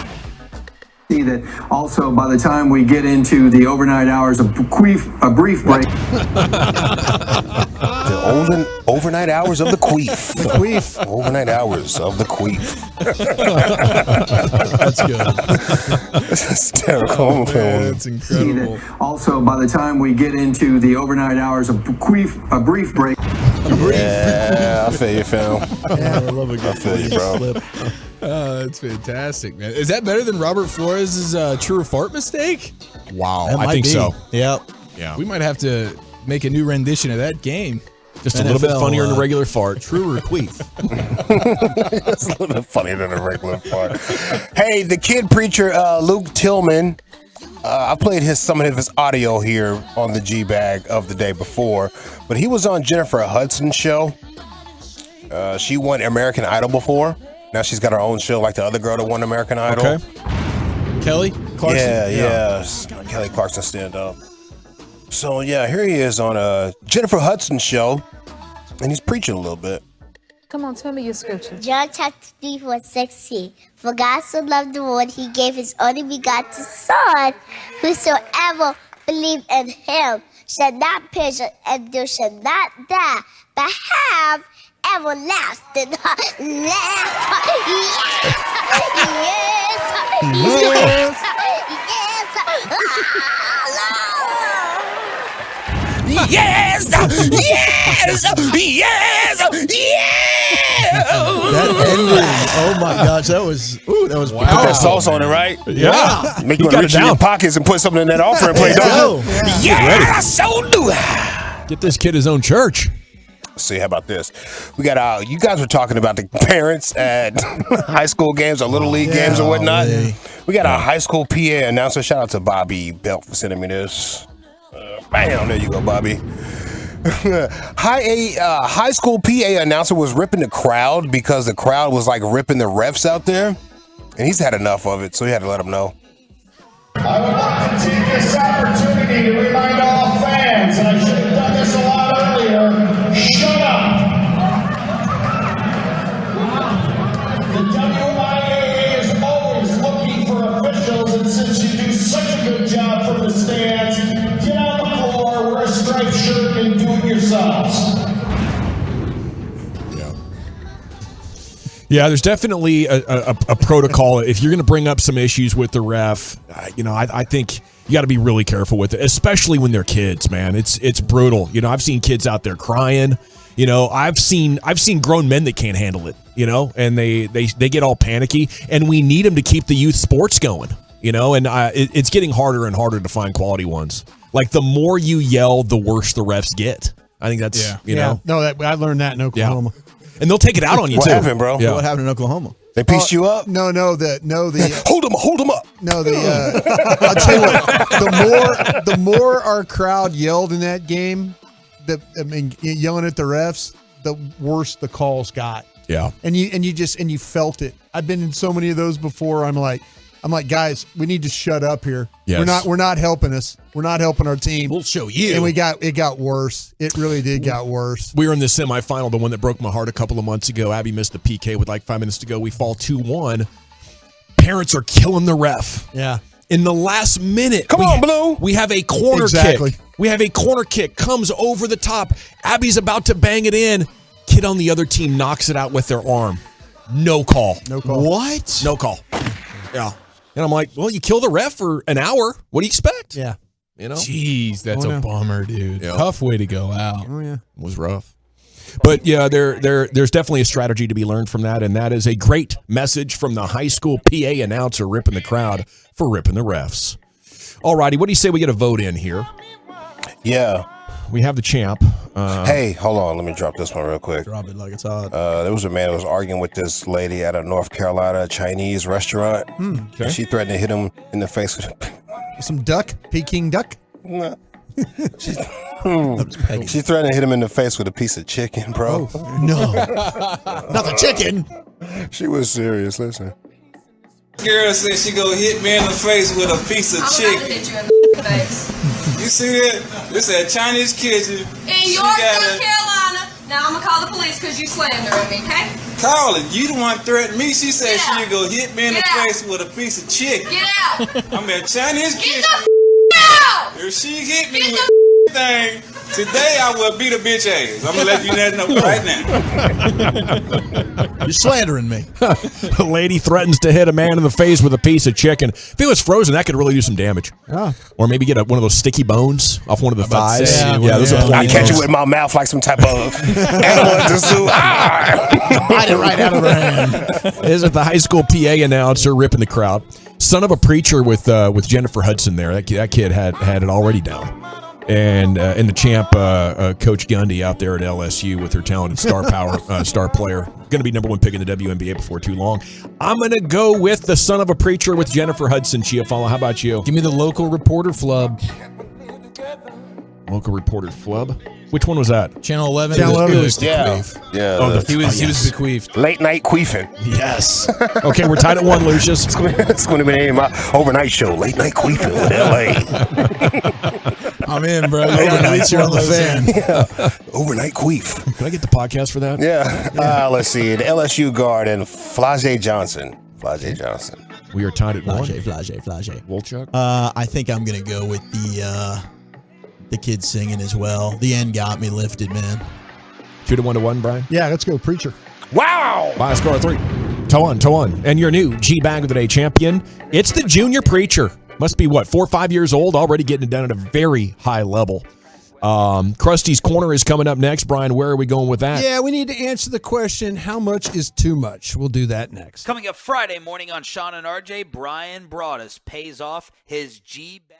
See that also by the time we get into the overnight hours, a brief break. The overnight hours of the queef. The queef. Overnight hours of the queef. That's good. That's terrible. That's incredible. Also, by the time we get into the overnight hours, a brief break. Yeah, I feel you, fam. Yeah, I love a good I feel you, bro. slip. That's fantastic, man. Is that better than Robert Flores' true or fart mistake? Wow, That I might think be. so. Yep. Yeah. We might have to make a new rendition of that game. Just a little bit NFL, funnier than a regular fart. True or queef? It's a little bit funnier than a regular part. Hey, the kid preacher, Luke Tillman. I played some of his audio here on the G-Bag of the day before, but he was on Jennifer Hudson's show. She won American Idol before. Now she's got her own show like the other girl that won American Idol. Okay. Kelly Clarkson? Yeah. Kelly Clarkson stand up. So, yeah, here he is on Jennifer Hudson's show, and he's preaching a little bit. Come on, tell me your scripture. John chapter 3, verse 16. For God so loved the world, he gave his only begotten Son. Whosoever believe in him shall not perish, and they shall not die, but have everlasting life. Yes! That ending. Oh my gosh, that was Put that sauce on it, right? Yeah. Make you want to reach in your pockets and put something in that offering plate, don't you? Yeah, I so do. Get this kid his own church. See, how about this? We got you guys were talking about the parents at high school games or little league games or whatnot. We got our high school PA announcer. Shout out to Bobby Belt for sending me this. Bam, there you go, Bobby. High school PA announcer was ripping the crowd because the crowd was like ripping the refs out there, and he's had enough of it, so he had to let them know. I would like to take this opportunity to remind all fans, and I should have done this a lot earlier, shut up! The WIAA is always looking for officials, and since you do such a good job from the stands, get on the floor, wear a striped shirt, and do it yourselves. Yeah, there's definitely a protocol. If you're going to bring up some issues with the ref, I think you got to be really careful with it, especially when they're kids, man. It's brutal. I've seen kids out there crying. I've seen grown men that can't handle it. And they get all panicky, and we need them to keep the youth sports going. And it's getting harder and harder to find quality ones. Like the more you yell, the worse the refs get. I think that's No, I learned that in Oklahoma. Yeah. And they'll take it out on you What too. happened, bro? What happened in Oklahoma? They pieced you up? No, the hold them up. No, I'll tell you what. The more our crowd yelled in that game, yelling at the refs, the worse the calls got. Yeah. And you felt it. I've been in so many of those before. I'm like, guys, we need to shut up here. Yes. We're not helping us. We're not helping our team. We'll show you. And it got worse. It really did got worse. We were in the semifinal, the one that broke my heart a couple of months ago. Abby missed the PK with like 5 minutes to go. We fall 2-1. Parents are killing the ref. Yeah. In the last minute. Come on, Blue. We have a corner kick. We have a corner kick. Comes over the top. Abby's about to bang it in. Kid on the other team knocks it out with their arm. No call. What? No call. Yeah. And I'm like, well, you kill the ref for an hour. What do you expect? Yeah. Jeez, that's a bummer, dude. Yeah. Tough way to go out. Oh, yeah. It was rough. But yeah, there's definitely a strategy to be learned from that, and that is a great message from the high school PA announcer ripping the crowd for ripping the refs. All righty, what do you say we get a vote in here? Yeah. We have the champ. Hey, hold on. Let me drop this one real quick. Drop it like it's hot. There was a man who was arguing with this lady at a North Carolina Chinese restaurant. Okay. She threatened to hit him in the face with Some duck, Peking duck. No. She threatened to hit him in the face with a piece of chicken, bro. Oh, no. Not the chicken. She was serious. Listen. Girl said she gonna hit me in the face with a piece of chicken. You see that? This is a Chinese kitchen. In York, North Carolina. Now I'm gonna call the police because you slandering me, okay? Call it. You the one threatened me. She said she gonna hit me in the face with a piece of chicken. Get out. I'm at Chinese kitchen. Get the out. If she hit me with thing, today I will beat a bitch ass. I'm gonna let you know right now. You're slandering me. A lady threatens to hit a man in the face with a piece of chicken. If it was frozen, that could really do some damage. Yeah. Or maybe get one of those sticky bones off one of the thighs. Those are I catch it with my mouth like some type of animal at the zoo. Bite it right out of her hand. Is it the high school PA announcer ripping the crowd? Son of a preacher with Jennifer Hudson there. That kid had it already down. And in the champ, Coach Gundy out there at LSU with her talented star player. Going to be number one pick in the WNBA before too long. I'm going to go with the son of a preacher with Jennifer Hudson, Chiafala. How about you? Give me the local reporter flub. Local reporter flub? Which one was that? Channel 11. Channel 11. It was the Yeah. queef. Yeah. He was bequeathed. Late night queefing. Yes. Okay, we're tied at 1, Lucius. It's going to be the name of my overnight show, Late Night Queefing with LA. I'm in, bro. Overnights here on the fan. Overnight queef. Can I get the podcast for that? Yeah. Let's see. The LSU guard and Flajay Johnson. We are tied at 1. Flajay. Wolchuk? I think I'm going to go with the kid singing as well. The end got me lifted, man. 2-1, Brian? Yeah, let's go, Preacher. Wow! By a score of 3. Toe-on. And your new G-Bag of the Day champion, it's the Junior Preacher. Must be, 4 or 5 years old, already getting it done at a very high level. Krusty's Corner is coming up next. Brian, where are we going with that? Yeah, we need to answer the question, how much is too much? We'll do that next. Coming up Friday morning on Sean and RJ, Brian Broaddus pays off his G-Bag.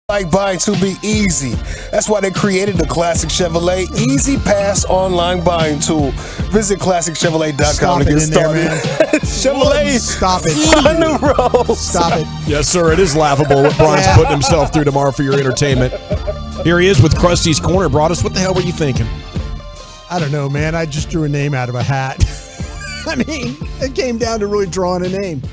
Like buying to be easy. That's why they created the Classic Chevrolet Easy Pass online buying tool. Visit ClassicChevrolet.com to get started. Chevrolet, stop it. Find the road. Stop it. Yes, sir. It is laughable what Brian's putting himself through tomorrow for your entertainment. Here he is with Krusty's Corner. Broadus, what the hell were you thinking? I don't know, man. I just drew a name out of a hat. I mean, it came down to really drawing a name.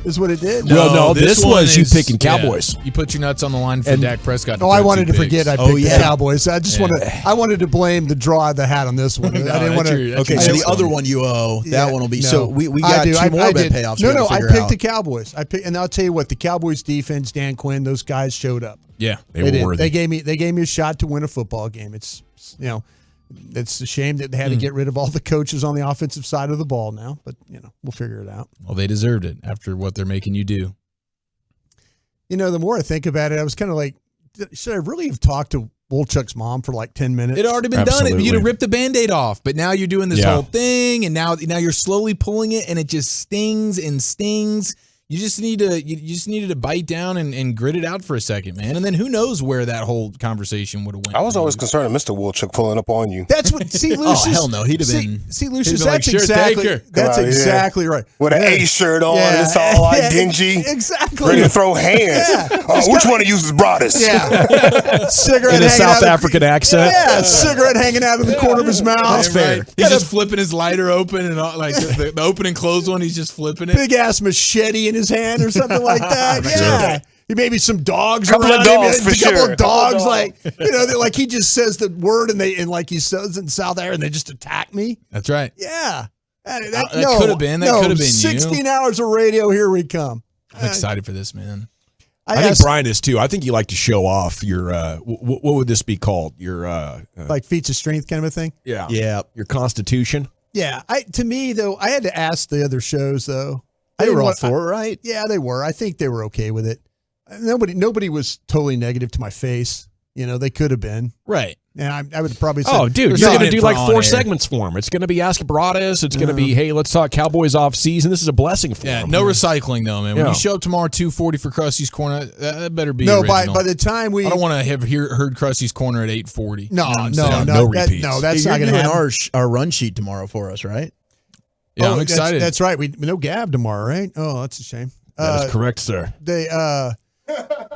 Is what it did. No, this was you picking Cowboys. You put your nuts on the line for Dak Prescott. I wanted to forget I picked the Cowboys. I just wanted to blame the draw of the hat on this one. I didn't want to. Okay, so the other one you owe, that one will be. So we got two more bet payoffs. No, I picked the Cowboys. And I'll tell you what, the Cowboys defense, Dan Quinn, those guys showed up. Yeah, they were worthy. They gave me a shot to win a football game. It's it's a shame that they had to get rid of all the coaches on the offensive side of the ball now, but we'll figure it out. Well, they deserved it after what they're making you do. The more I think about it, I was kind of like, should I really have talked to Wolchuk's mom for like 10 minutes? It had already been done. You'd have ripped the Band-Aid off, but now you're doing this whole thing, and now you're slowly pulling it, and it just stings and stings. You just needed to bite down and grit it out for a second, man. And then who knows where that whole conversation would have went. I was always concerned of Mr. Wolchuk pulling up on you. That's what. See, Lucius. Oh hell no, he'd have been. See, Lucius. That's exactly right. With an A shirt on, and it's all like dingy. Exactly. Ready to throw hands. Which one of you is broadest? Yeah. Cigarette in a South African accent. Yeah, cigarette hanging out of the corner of his mouth. That's fair. He's just flipping his lighter open, and like the open and close one, he's just flipping it. Big ass machete in his hand or something like that. Yeah. Maybe some dogs couple around of dogs him. for a couple sure. of dogs, like like he just says the word and like he says it in South Africa and they just attack me. That's right. Yeah. That could have been. That could have been 16 hours of radio. Here we come. I'm excited for this, man. I think Brian is too. I think you like to show off your what would this be called? Your like feats of strength kind of a thing. Yeah. Your constitution. Yeah. To me though, I had to ask the other shows though. They were all for it, right? Yeah, they were. I think they were okay with it. Nobody was totally negative to my face. They could have been. Right. And I would probably say, oh, dude, you're going to do like 4 segments for him. It's going to be Ask Broadus. It's going to be, hey, let's talk Cowboys off season. This is a blessing for him. No recycling, though, man. When you show up tomorrow 2:40 for Krusty's Corner, that better be original. By the time I don't want to have heard Krusty's Corner at 8:40. No repeats. That's not going to happen. Our run sheet tomorrow for us, right? Yeah, I'm excited. That's right. We no Gab tomorrow, right? Oh, that's a shame. That is correct, sir. They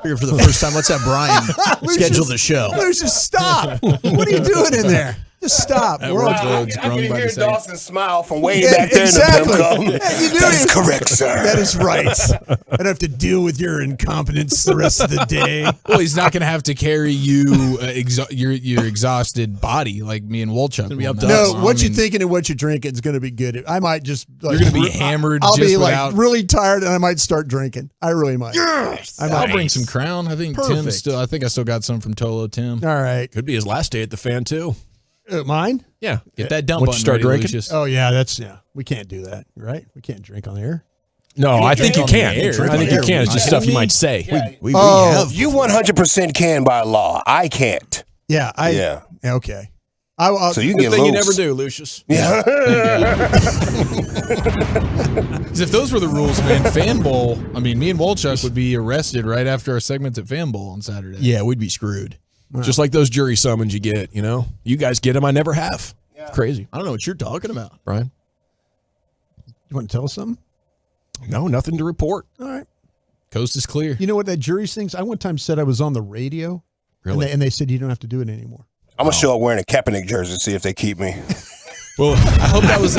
Here for the first time. Let's have Brian schedule the show. Lucius, stop! What are you doing in there? Just stop. I can hear Dawson smile from way back there exactly. in the PIMCO. That is correct, sir. That is right. I don't have to deal with your incompetence the rest of the day. Well, he's not going to have to carry you your exhausted body like me and Wolchuk. What you're thinking and what you're drinking is going to be good. I might just you're going to be hammered. I'll be without... really tired and I might start drinking. I really might. Yes, I'll bring some Crown. I think Perfect. Tim's still. I think I still got some from Tolo Tim. All right, could be his last day at the Fan too. Mine? Yeah. Get that dump Once button you start ready, drinking? Lucius. Oh, yeah. We can't do that, right? We can't drink on the air. No, I think you can. I think you can. It's just stuff you might say. Yeah. We have. You 100% can by law. I can't. Yeah. Okay. So you get thing loose. you never do, Lucius. Yeah. Because if those were the rules, man, Fan Bowl, I mean, me and Wolchuk would be arrested right after our segments at Fan Bowl on Saturday. Yeah, we'd be screwed. Just like those jury summons you get, You guys get them, I never have. Yeah. Crazy. I don't know what you're talking about. Brian? You want to tell us something? No, nothing to report. All right. Coast is clear. You know what that jury thing's? I one time said I was on the radio. Really? And they said you don't have to do it anymore. I'm going to show up wearing a Kaepernick jersey to see if they keep me. Well, I hope that was...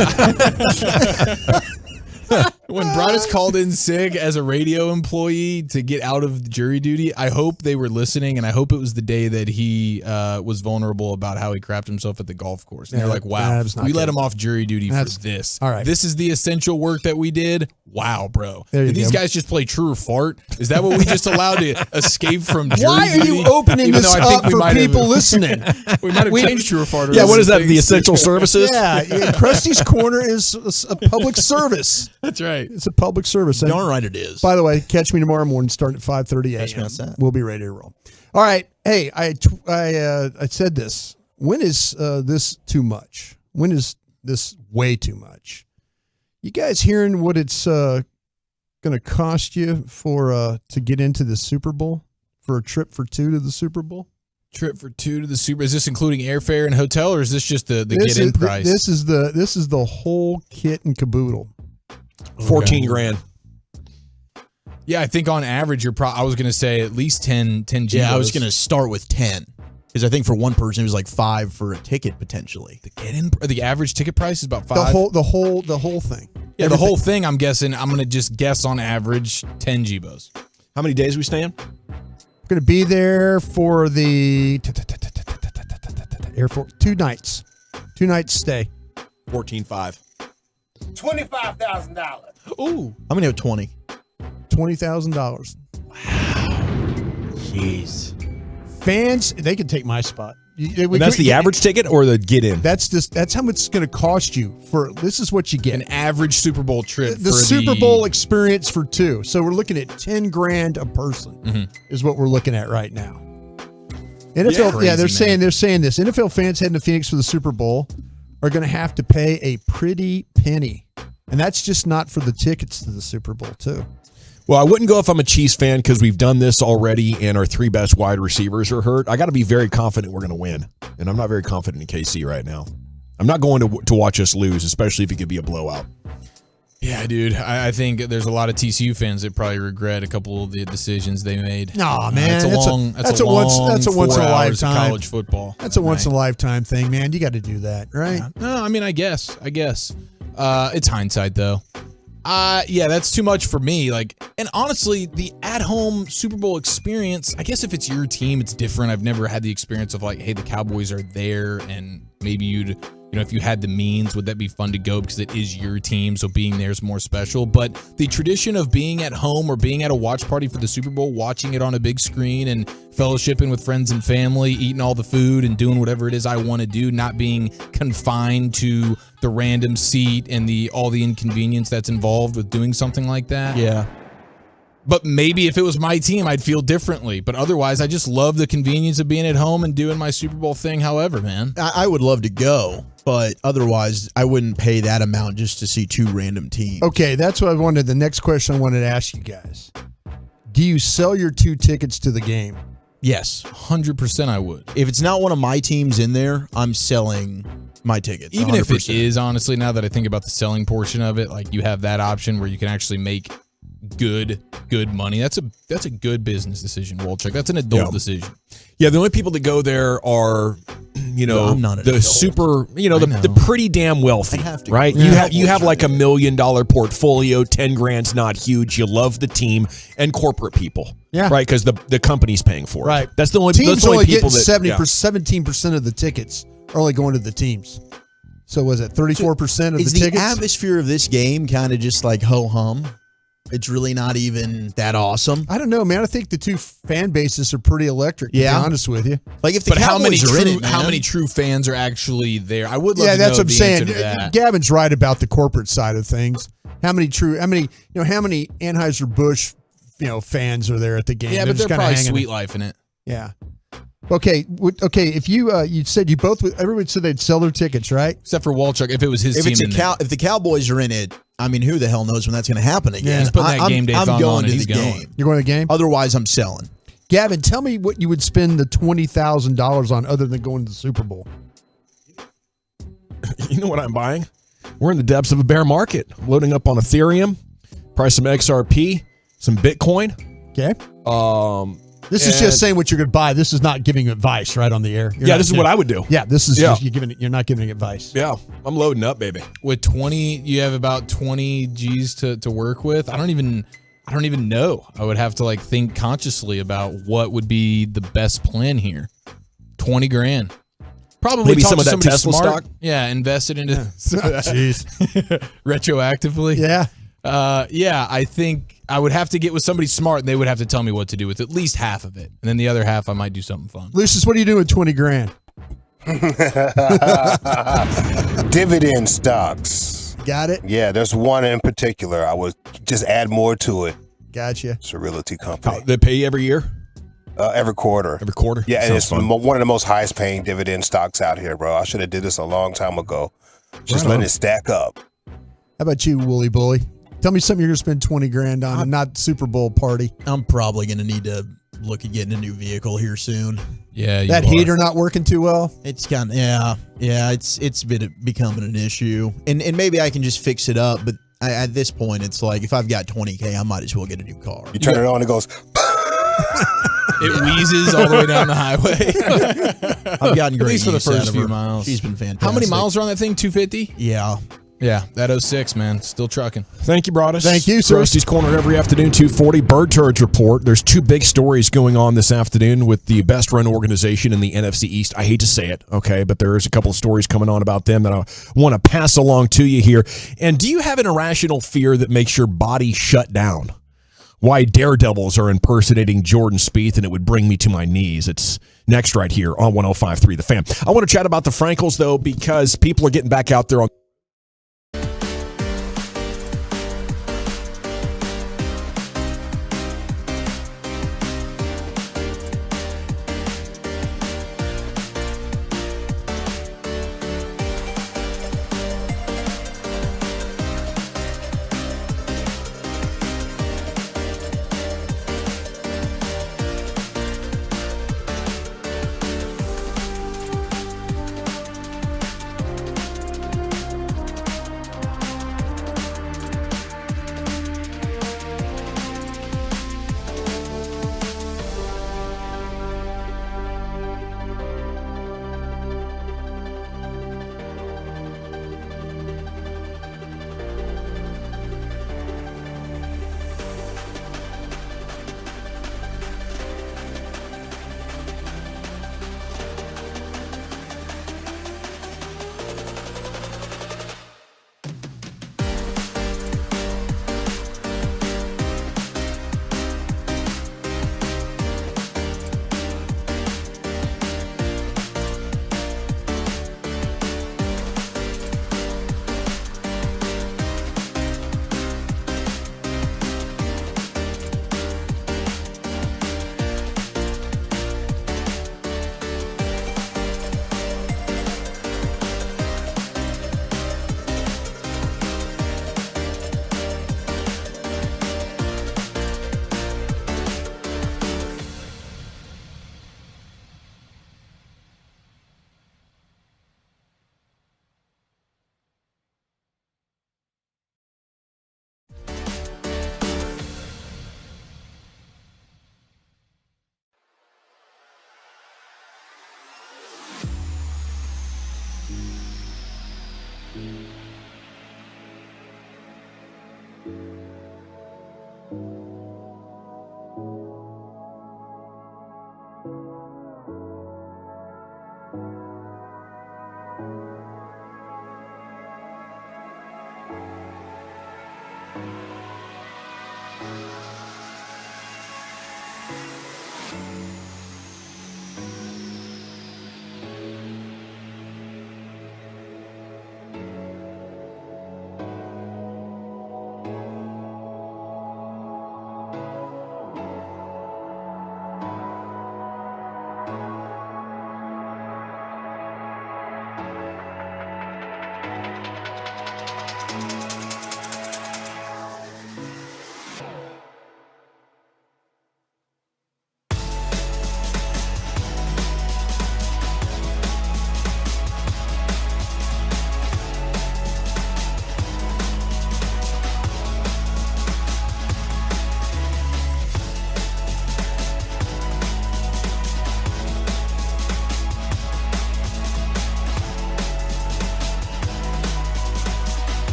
When Broadus called in sick as a radio employee to get out of jury duty, I hope they were listening, and I hope it was the day that he was vulnerable about how he crapped himself at the golf course. And they're like, wow, we let him off jury duty for this. All right. This is the essential work that we did. Wow, bro. Did these guys just play true or fart? Is that what we just allowed to escape from jury Why are duty? you opening Even this though I think up for people listening? We might have changed true or fart. Yeah, what is that, the essential services? Yeah, Krusty's Corner is a public service. That's right. It's a public service. Darn right it is. By the way, catch me tomorrow morning starting at 5:30 a.m. We'll be ready to roll. All right. Hey, I said this. When is this too much? When is this way too much? You guys hearing what it's going to cost you for to get into the Super Bowl for a trip for two to the Super Bowl? Trip for two to the Super. Is this including airfare and hotel, or is this just the get-in price? This is the whole kit and caboodle. 14 grand. Yeah, I think on average I was going to say at least 10 G's. Yeah, I was going to start with 10 because I think for one person it was like 5 for a ticket potentially. The average ticket price is about 5. The whole thing. Yeah, the whole thing. I'm guessing. I'm going to just guess on average 10 Gbos. How many days we staying? We're going to be there for the airport 2 nights. 2 nights stay. 14.5. $25,000. Ooh, I'm gonna have 20. $20,000. Jeez. Fans, they can take my spot. And that's the average ticket or the get-in? That's how much it's going to cost you for. This is what you get. An average Super Bowl trip. The Super Bowl experience for 2. So we're looking at 10 grand a person is what we're looking at right now. NFL, they're saying this. NFL fans heading to Phoenix for the Super Bowl are going to have to pay a pretty penny, and that's just not for the tickets to the Super Bowl too. Well, I wouldn't go if I'm a Chiefs fan because we've done this already and our 3 best wide receivers are hurt. I got to be very confident we're going to win, and I'm not very confident in KC right now. I'm not going to watch us lose, especially if it could be a blowout. Yeah, dude. I think there's a lot of TCU fans that probably regret a couple of the decisions they made. No, man, that's a once in a lifetime college football. That's a once in a lifetime thing, man. You got to do that, right? Yeah. No, I mean, I guess. It's hindsight though. Yeah, that's too much for me. And honestly, the at-home Super Bowl experience, I guess if it's your team, it's different. I've never had the experience of hey, the Cowboys are there, and maybe if you had the means, would that be fun to go because it is your team, so being there is more special. But the tradition of being at home or being at a watch party for the Super Bowl, watching it on a big screen and fellowshipping with friends and family, eating all the food and doing whatever it is I want to do, not being confined to the random seat and all the inconvenience that's involved with doing something like that. Yeah. But maybe if it was my team, I'd feel differently. But otherwise, I just love the convenience of being at home and doing my Super Bowl thing however, man. I would love to go, but otherwise, I wouldn't pay that amount just to see 2 random teams. Okay, that's what I wanted. The next question I wanted to ask you guys. Do you sell your 2 tickets to the game? Yes. 100% I would. If it's not one of my teams in there, I'm selling my tickets. Even 100%. if it is, honestly, now that I think about the selling portion of it, you have that option where you can actually make good money. That's a good business decision, Wolchuk. That's an adult decision. Yeah, the only people that go there are, I'm not an the adult. super, the pretty damn wealthy, right? go. You have like $1 million portfolio, 10 grand's not huge. You love the team and corporate people, right? Because the company's paying for it, right? That's the only teams that's the only only people getting that 17% of the tickets are only going to the teams. So was it 34% of the tickets? Is the atmosphere of this game kind of just ho hum? It's really not even that awesome. I don't know, man. I think the 2 fan bases are pretty electric, to be honest with you. If the Cowboys are in it, man. How many true fans are actually there? I would love to know that's what I'm the saying. answer to that. Gavin's right about the corporate side of things. How many Anheuser-Busch, fans are there at the game? Yeah, but they're kinda probably hanging sweet life in it. Yeah. Okay. If you said you both, everybody said they'd sell their tickets, right? Except for Wolchuk, if it was his team. If the Cowboys are in it, I mean, who the hell knows when that's going to happen again? Yeah, he's putting that game day I'm thong going on to and the he's game. going. You're going to the game? Otherwise, I'm selling. Gavin, tell me what you would spend the $20,000 on other than going to the Super Bowl. You know what I'm buying? We're in the depths of a bear market. Loading up on Ethereum, probably some XRP, some Bitcoin. Okay. This is just saying what you're going to buy. This is not giving advice right on the air. This is what I would do. Yeah, this is just you're not giving advice. Yeah, I'm loading up, baby. With 20, you have about 20 G's to work with. I don't even know. I would have to think consciously about what would be the best plan here. 20 grand. Probably maybe some of that Tesla smart. stock. Yeah, invested into Jeez. retroactively. Yeah. I think I would have to get with somebody smart, and they would have to tell me what to do with at least half of it, and then the other half I might do something fun. Lucius, what are you doing with 20 grand? Dividend stocks. Got it? Yeah, there's one in particular. I would just add more to it. Gotcha. It's a realty company. They pay you every year? Every quarter. Every quarter? Yeah, and Sounds it's fun. one of the most highest paying dividend stocks out here, bro. I should have did this a long time ago. Just letting it stack up. How about you, Wooly Bully? Tell me something you're going to spend 20 grand on and not Super Bowl party. I'm probably going to need to look at getting a new vehicle here soon. Yeah, that heater not working too well. It's kind of It's been becoming an issue, and maybe I can just fix it up. But at this point, it's like if I've got $20K, I might as well get a new car. You turn it on, it goes. It wheezes all the way down the highway. I've gotten great at least for the use out first of few her. miles. She's been fantastic. How many miles are on that thing? 250? Yeah. Yeah, that 06, man. Still trucking. Thank you, Broadus. Thank you, sir. Roasty's Corner every afternoon, 2:40. Bird Turge Report. There's two big stories going on this afternoon with the best-run organization in the NFC East. I hate to say it, okay, but there's a couple of stories coming on about them that I want to pass along to you here. And do you have an irrational fear that makes your body shut down? Why daredevils are impersonating Jordan Spieth, and it would bring me to my knees. It's next right here on 105.3 The Fan. I want to chat about the Frankels, though, because people are getting back out there on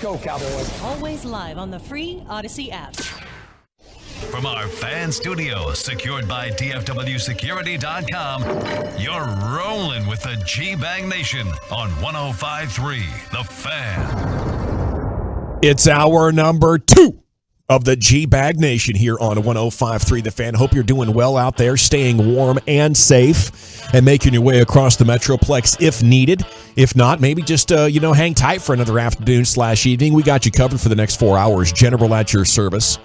go, Cowboys. Always live on the free Odyssey app. From our fan studio, secured by DFWsecurity.com, you're rolling with the G-Bag Nation on 105.3 The Fan. It's hour number 2 of the G-Bag Nation here on 105.3 The Fan. Hope you're doing well out there, staying warm and safe, and making your way across the Metroplex if needed. If not, maybe just, hang tight for another afternoon/evening. We got you covered for the next 4 hours. General at your service.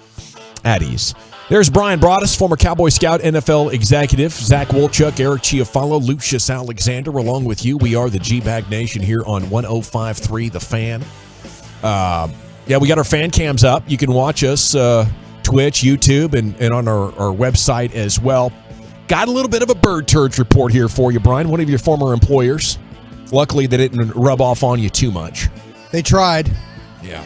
At ease. There's Brian Broaddus, former Cowboy scout, NFL executive, Zach Wolchuk, Eric Chiafalo, Lucius Alexander, along with you. We are the G-Bag Nation here on 105.3 The Fan. We got our fan cams up. You can watch us Twitch, YouTube, and on our website as well. Got a little bit of a bird turd report here for you, Brian. One of your former employers. Luckily, they didn't rub off on you too much. They tried. Yeah.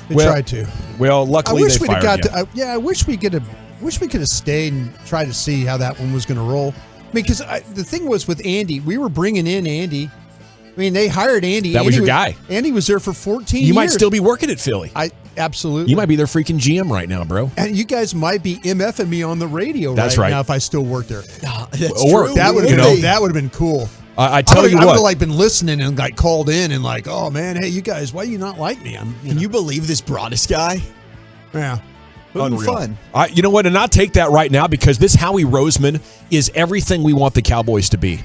They tried to. Well, luckily they fired you. I wish we could have stayed and tried to see how that one was going to roll. I mean, because the thing was with Andy, we were bringing in Andy. I mean, they hired Andy. That was your guy. Andy was there for 14 years. You might still be working at Philly. Absolutely. You might be their freaking GM right now, bro. And you guys might be MFing me on the radio right now if I still worked there. That's true. That would have been cool. I tell you what. I would have been listening and called in and oh man, hey, you guys, why do you not like me? Can you believe this Broaddus guy? Yeah. Unreal. Fun. You know what? And not take that right now because this Howie Roseman is everything we want the Cowboys to be.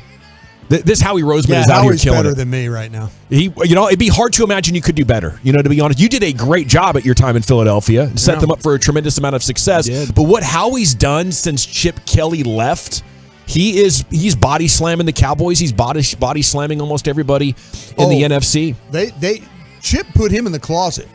This Howie Roseman is out Howie's here killing better it. than me right now. It'd be hard to imagine you could do better. To be honest, you did a great job at your time in Philadelphia and set them up for a tremendous amount of success. But what Howie's done since Chip Kelly left, he's body slamming the Cowboys. He's body slamming almost everybody in the NFC. Chip put him in the closet.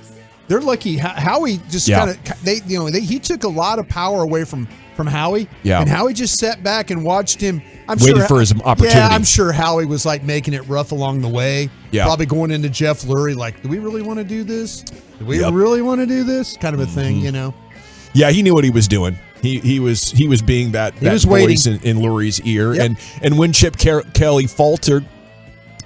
They're lucky. Howie just he took a lot of power away from Howie. Yeah. And Howie just sat back and watched him. Waited for his opportunity. Yeah, I'm sure Howie was making it rough along the way. Yeah. Probably going into Jeff Lurie do we really want to do this? Do we really want to do this? Kind of a thing, Yeah, he knew what he was doing. He was being that voice in Lurie's ear. Yep. And when Chip Kelly faltered,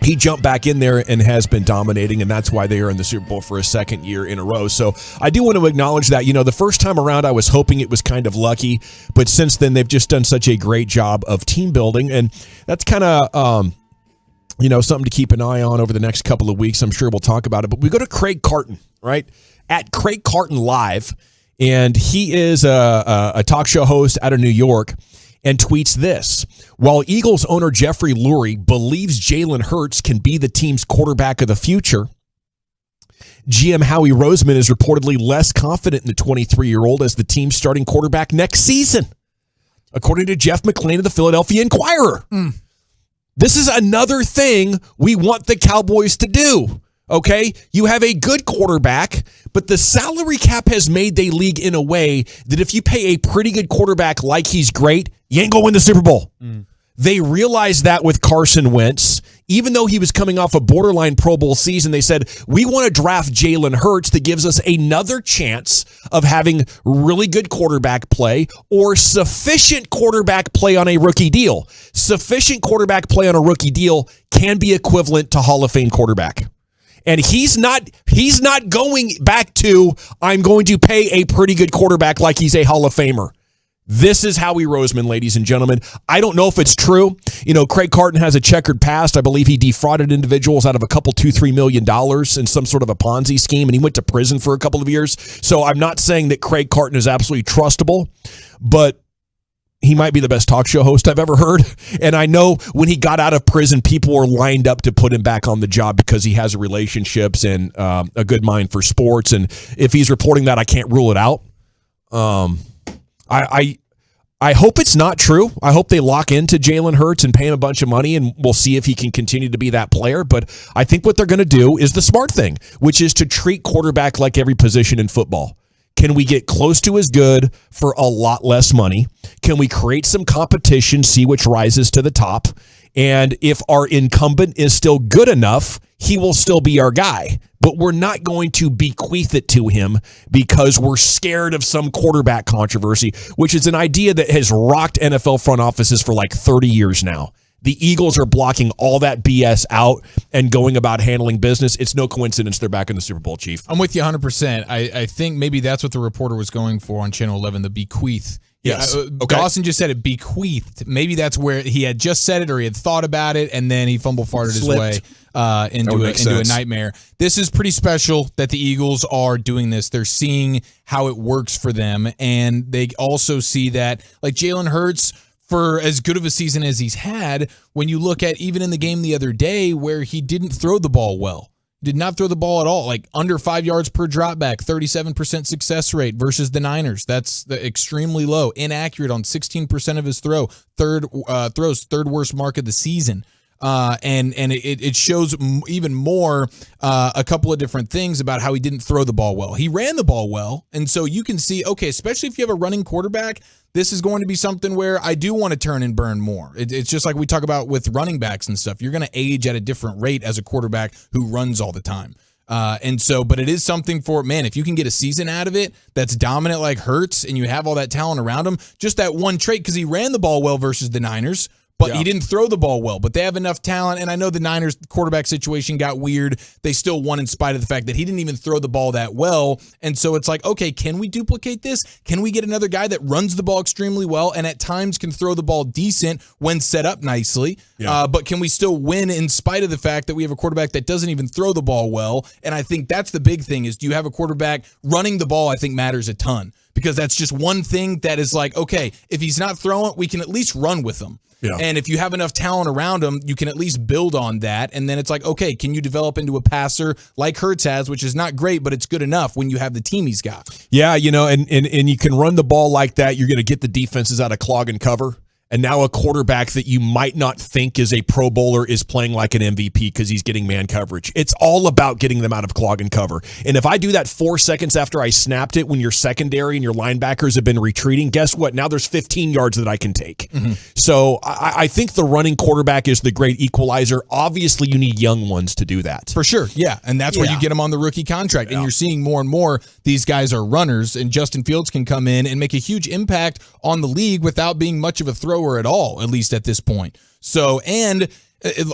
he jumped back in there and has been dominating, and that's why they are in the Super Bowl for a second year in a row. So I do want to acknowledge that. The first time around I was hoping it was kind of lucky, but since then they've just done such a great job of team building, and that's kind of something to keep an eye on over the next couple of weeks. I'm sure we'll talk about it. But we go to Craig Carton, right? At Craig Carton Live, and he is a talk show host out of New York, and tweets this: while Eagles owner Jeffrey Lurie believes Jalen Hurts can be the team's quarterback of the future, GM Howie Roseman is reportedly less confident in the 23-year-old as the team's starting quarterback next season, according to Jeff McClain of the Philadelphia Inquirer. This is another thing we want the Cowboys to do. Okay, you have a good quarterback, but the salary cap has made the league in a way that if you pay a pretty good quarterback like he's great, you ain't going to win the Super Bowl. They realized that with Carson Wentz. Even though he was coming off a borderline Pro Bowl season, they said, we want to draft Jalen Hurts that gives us another chance of having really good quarterback play or sufficient quarterback play on a rookie deal. Sufficient quarterback play on a rookie deal can be equivalent to Hall of Fame quarterback. And he's not going back to, I'm going to pay a pretty good quarterback like he's a Hall of Famer. This is Howie Roseman, ladies and gentlemen. I don't know if it's true. Craig Carton has a checkered past. I believe he defrauded individuals out of $2-3 million in some sort of a Ponzi scheme, and he went to prison for a couple of years. So I'm not saying that Craig Carton is absolutely trustable, but he might be the best talk show host I've ever heard. And I know when he got out of prison, people were lined up to put him back on the job because he has relationships and a good mind for sports. And if he's reporting that, I can't rule it out. I hope it's not true. I hope they lock into Jalen Hurts and pay him a bunch of money, and we'll see if he can continue to be that player. But I think what they're going to do is the smart thing, which is to treat quarterback like every position in football. Can we get close to as good for a lot less money? Can we create some competition, see which rises to the top? And if our incumbent is still good enough, he will still be our guy. But we're not going to bequeath it to him because we're scared of some quarterback controversy, which is an idea that has rocked NFL front offices for 30 years now. the Eagles are blocking all that BS out and going about handling business. It's no coincidence they're back in the Super Bowl, Chief. I'm with you 100%. I think maybe that's what the reporter was going for on Channel 11, the bequeath. Yes. Dawson just said it, bequeathed. Maybe that's where he had just said it or he had thought about it, and then he fumble farted his way into a nightmare. This is pretty special that the Eagles are doing this. They're seeing how it works for them, and they also see that, like Jalen Hurts, for as good of a season as he's had, when you look at even in the game the other day where he didn't throw the ball well, did not throw the ball at all, like under 5 yards per dropback, 37% success rate versus the Niners. That's extremely low. Inaccurate on 16% of his throws, third worst mark of the season. And it shows even more a couple of different things about how he didn't throw the ball well. He ran the ball well, and so you can see, okay, especially if you have a running quarterback, this is going to be something where I do want to turn and burn more. It's just like we talk about with running backs and stuff. You're going to age at a different rate as a quarterback who runs all the time. But it is something for, man, if you can get a season out of it that's dominant like Hurts and you have all that talent around him, just that one trait, because he ran the ball well versus the Niners, but he didn't throw the ball well. But they have enough talent, and I know the Niners quarterback situation got weird. They still won in spite of the fact that he didn't even throw the ball that well. And so it's like, okay, can we duplicate this? Can we get another guy that runs the ball extremely well and at times can throw the ball decent when set up nicely? But can we still win in spite of the fact that we have a quarterback that doesn't even throw the ball well? And I think that's the big thing is, do you have a quarterback running the ball? I think matters a ton, because that's just one thing that is like, okay, if he's not throwing, we can at least run with him. Yeah. And if you have enough talent around him, you can at least build on that. And then it's like, okay, can you develop into a passer like Hurts has, which is not great, but it's good enough when you have the team he's got. Yeah, and you can run the ball like that. You're going to get the defenses out of clog and cover. And now a quarterback that you might not think is a Pro Bowler is playing like an MVP because he's getting man coverage. It's all about getting them out of clog and cover. And if I do that 4 seconds after I snapped it when your secondary and your linebackers have been retreating, guess what? Now there's 15 yards that I can take. Mm-hmm. So I think the running quarterback is the great equalizer. Obviously, you need young ones to do that. For sure, yeah. And that's where you get them on the rookie contract. And you're seeing more and more these guys are runners, and Justin Fields can come in and make a huge impact on the league without being much of a thrower at all, at least at this point. So, and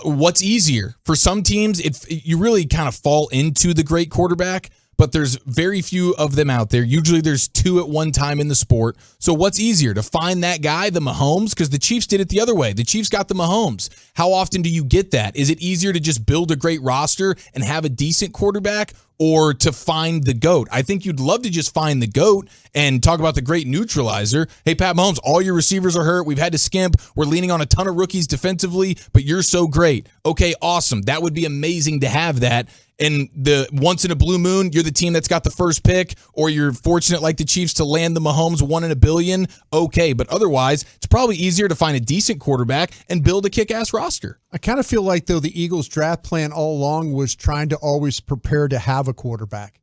what's easier? For some teams, you really kind of fall into the great quarterback, but there's very few of them out there. Usually there's two at one time in the sport. So what's easier, to find that guy, the Mahomes? Because the Chiefs did it the other way. The Chiefs got the Mahomes. How often do you get that? Is it easier to just build a great roster and have a decent quarterback, or to find the GOAT? I think you'd love to just find the GOAT and talk about the great neutralizer. Hey, Pat Mahomes, all your receivers are hurt. We've had to skimp. We're leaning on a ton of rookies defensively, but you're so great. Okay, awesome. That would be amazing to have that. And the once in a blue moon, you're the team that's got the first pick, or you're fortunate like the Chiefs to land the Mahomes 1 in a billion. Okay, but otherwise, it's probably easier to find a decent quarterback and build a kick-ass roster. I kind of feel like, though, the Eagles' draft plan all along was trying to always prepare to have a quarterback.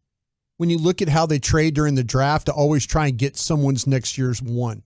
When you look at how they trade during the draft, to always try and get someone's next year's one.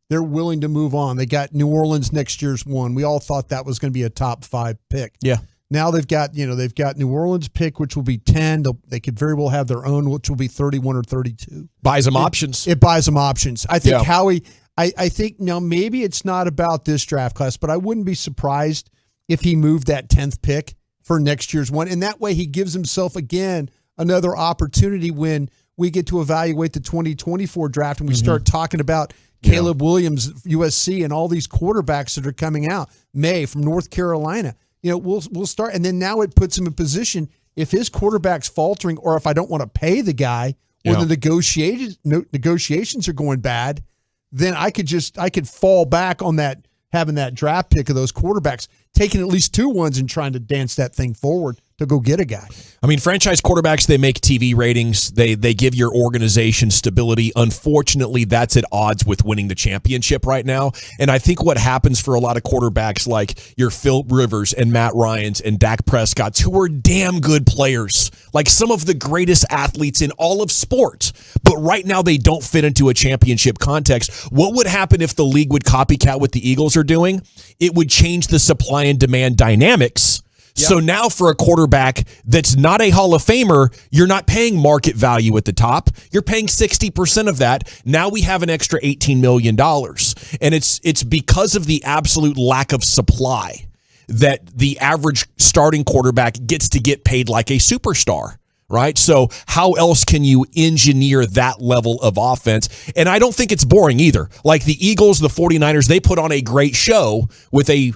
They're willing to move on. They got New Orleans next year's one. We all thought that was going to be a top 5 pick. Yeah. Now they've got New Orleans pick, which will be 10. They could very well have their own, which will be 31 or 32. Buys them options. It buys them options. I think Howie, I think now maybe it's not about this draft class, but I wouldn't be surprised if he moved that 10th pick for next year's one. And that way he gives himself, again, another opportunity when we get to evaluate the 2024 draft and we start talking about Caleb Williams, USC, and all these quarterbacks that are coming out. May from North Carolina. We'll start, and then now it puts him in position, if his quarterback's faltering, or if I don't want to pay the guy, or the negotiations are going bad, then I could fall back on that, having that draft pick of those quarterbacks, taking at least 2 ones and trying to dance that thing forward to go get a guy. I mean, franchise quarterbacks, they make TV ratings. They give your organization stability. Unfortunately, that's at odds with winning the championship right now. And I think what happens for a lot of quarterbacks like your Phil Rivers and Matt Ryans and Dak Prescotts, who are damn good players, like some of the greatest athletes in all of sports, but right now they don't fit into a championship context. What would happen if the league would copycat what the Eagles are doing? It would change the supply and demand dynamics. So now for a quarterback that's not a Hall of Famer, you're not paying market value at the top. You're paying 60% of that. Now we have an extra $18 million. And it's because of the absolute lack of supply. that the average starting quarterback gets to get paid like a superstar. Right? So how else can you engineer that level of offense? And I don't think it's boring either. Like the Eagles, the 49ers, they put on a great show with a,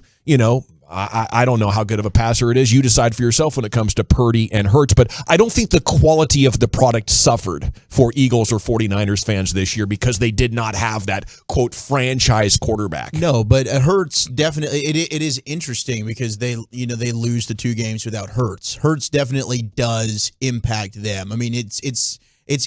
I don't know how good of a passer it is. You decide for yourself when it comes to Purdy and Hurts, but I don't think the quality of the product suffered for Eagles or 49ers fans this year because they did not have that, quote, franchise quarterback. No, but Hurts definitely, it is interesting because they lose the 2 games without Hurts. Hurts definitely does impact them. I mean, it's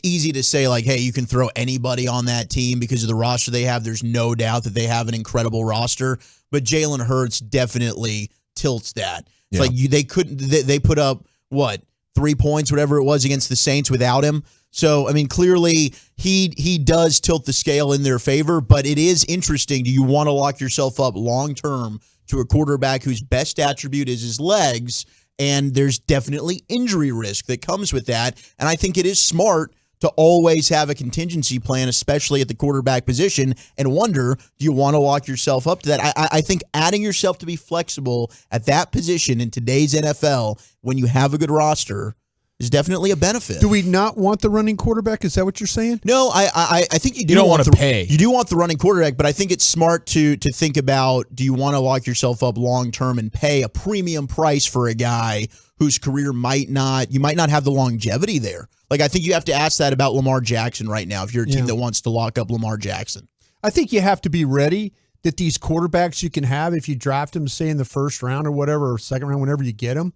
easy to say, like, hey, you can throw anybody on that team because of the roster they have. There's no doubt that they have an incredible roster, but Jalen Hurts definitely tilts that. It's like they put up, 3 points, whatever it was, against the Saints without him. So, I mean, clearly he does tilt the scale in their favor, but it is interesting. Do you want to lock yourself up long-term to a quarterback whose best attribute is his legs? And there's definitely injury risk that comes with that. And I think it is smart to always have a contingency plan, especially at the quarterback position, and wonder, do you want to lock yourself up to that? I think adding yourself to be flexible at that position in today's NFL, when you have a good roster, is definitely a benefit. Do we not want the running quarterback? Is that what you're saying? No, I think you do. You don't want to pay. You do want the running quarterback, but I think it's smart to think about, do you want to lock yourself up long term and pay a premium price for a guy whose career you might not have the longevity there? Like, I think you have to ask that about Lamar Jackson right now if you're a team that wants to lock up Lamar Jackson. I think you have to be ready that these quarterbacks you can have, if you draft them, say in the first round or whatever, or second round, whenever you get them,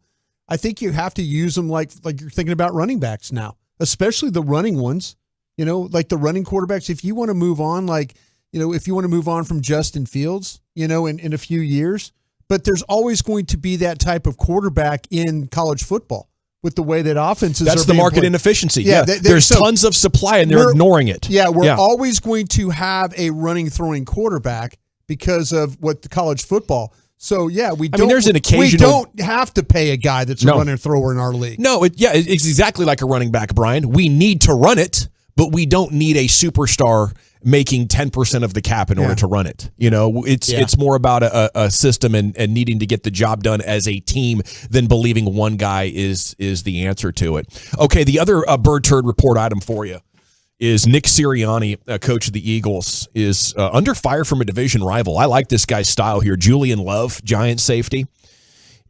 I think you have to use them like you're thinking about running backs now, especially the running ones, like the running quarterbacks. If you want to move on, if you want to move on from Justin Fields, in a few years, but there's always going to be that type of quarterback in college football with the way that offenses That's are the being market played. inefficiency. Yeah, there's tons of supply and they're ignoring it. Yeah, we're always going to have a running, throwing quarterback because of what the college football. So, we don't. There's an occasional. We don't have to pay a guy that's a runner thrower in our league. No, it's exactly like a running back, Brian. We need to run it, but we don't need a superstar making 10% of the cap in order to run it. It's more about a system and needing to get the job done as a team than believing one guy is the answer to it. Okay, the other bird turd report item for you is Nick Sirianni, coach of the Eagles, is under fire from a division rival. I like this guy's style here. Julian Love, Giants safety.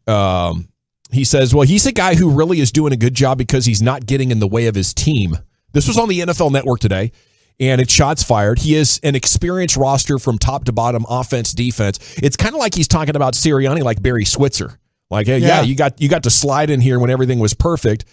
He says, he's a guy who really is doing a good job because he's not getting in the way of his team. This was on the NFL Network today, and it's shots fired. He is an experienced roster from top to bottom, offense, defense. It's kind of like he's talking about Sirianni like Barry Switzer. Like, hey, you got to slide in here when everything was perfect.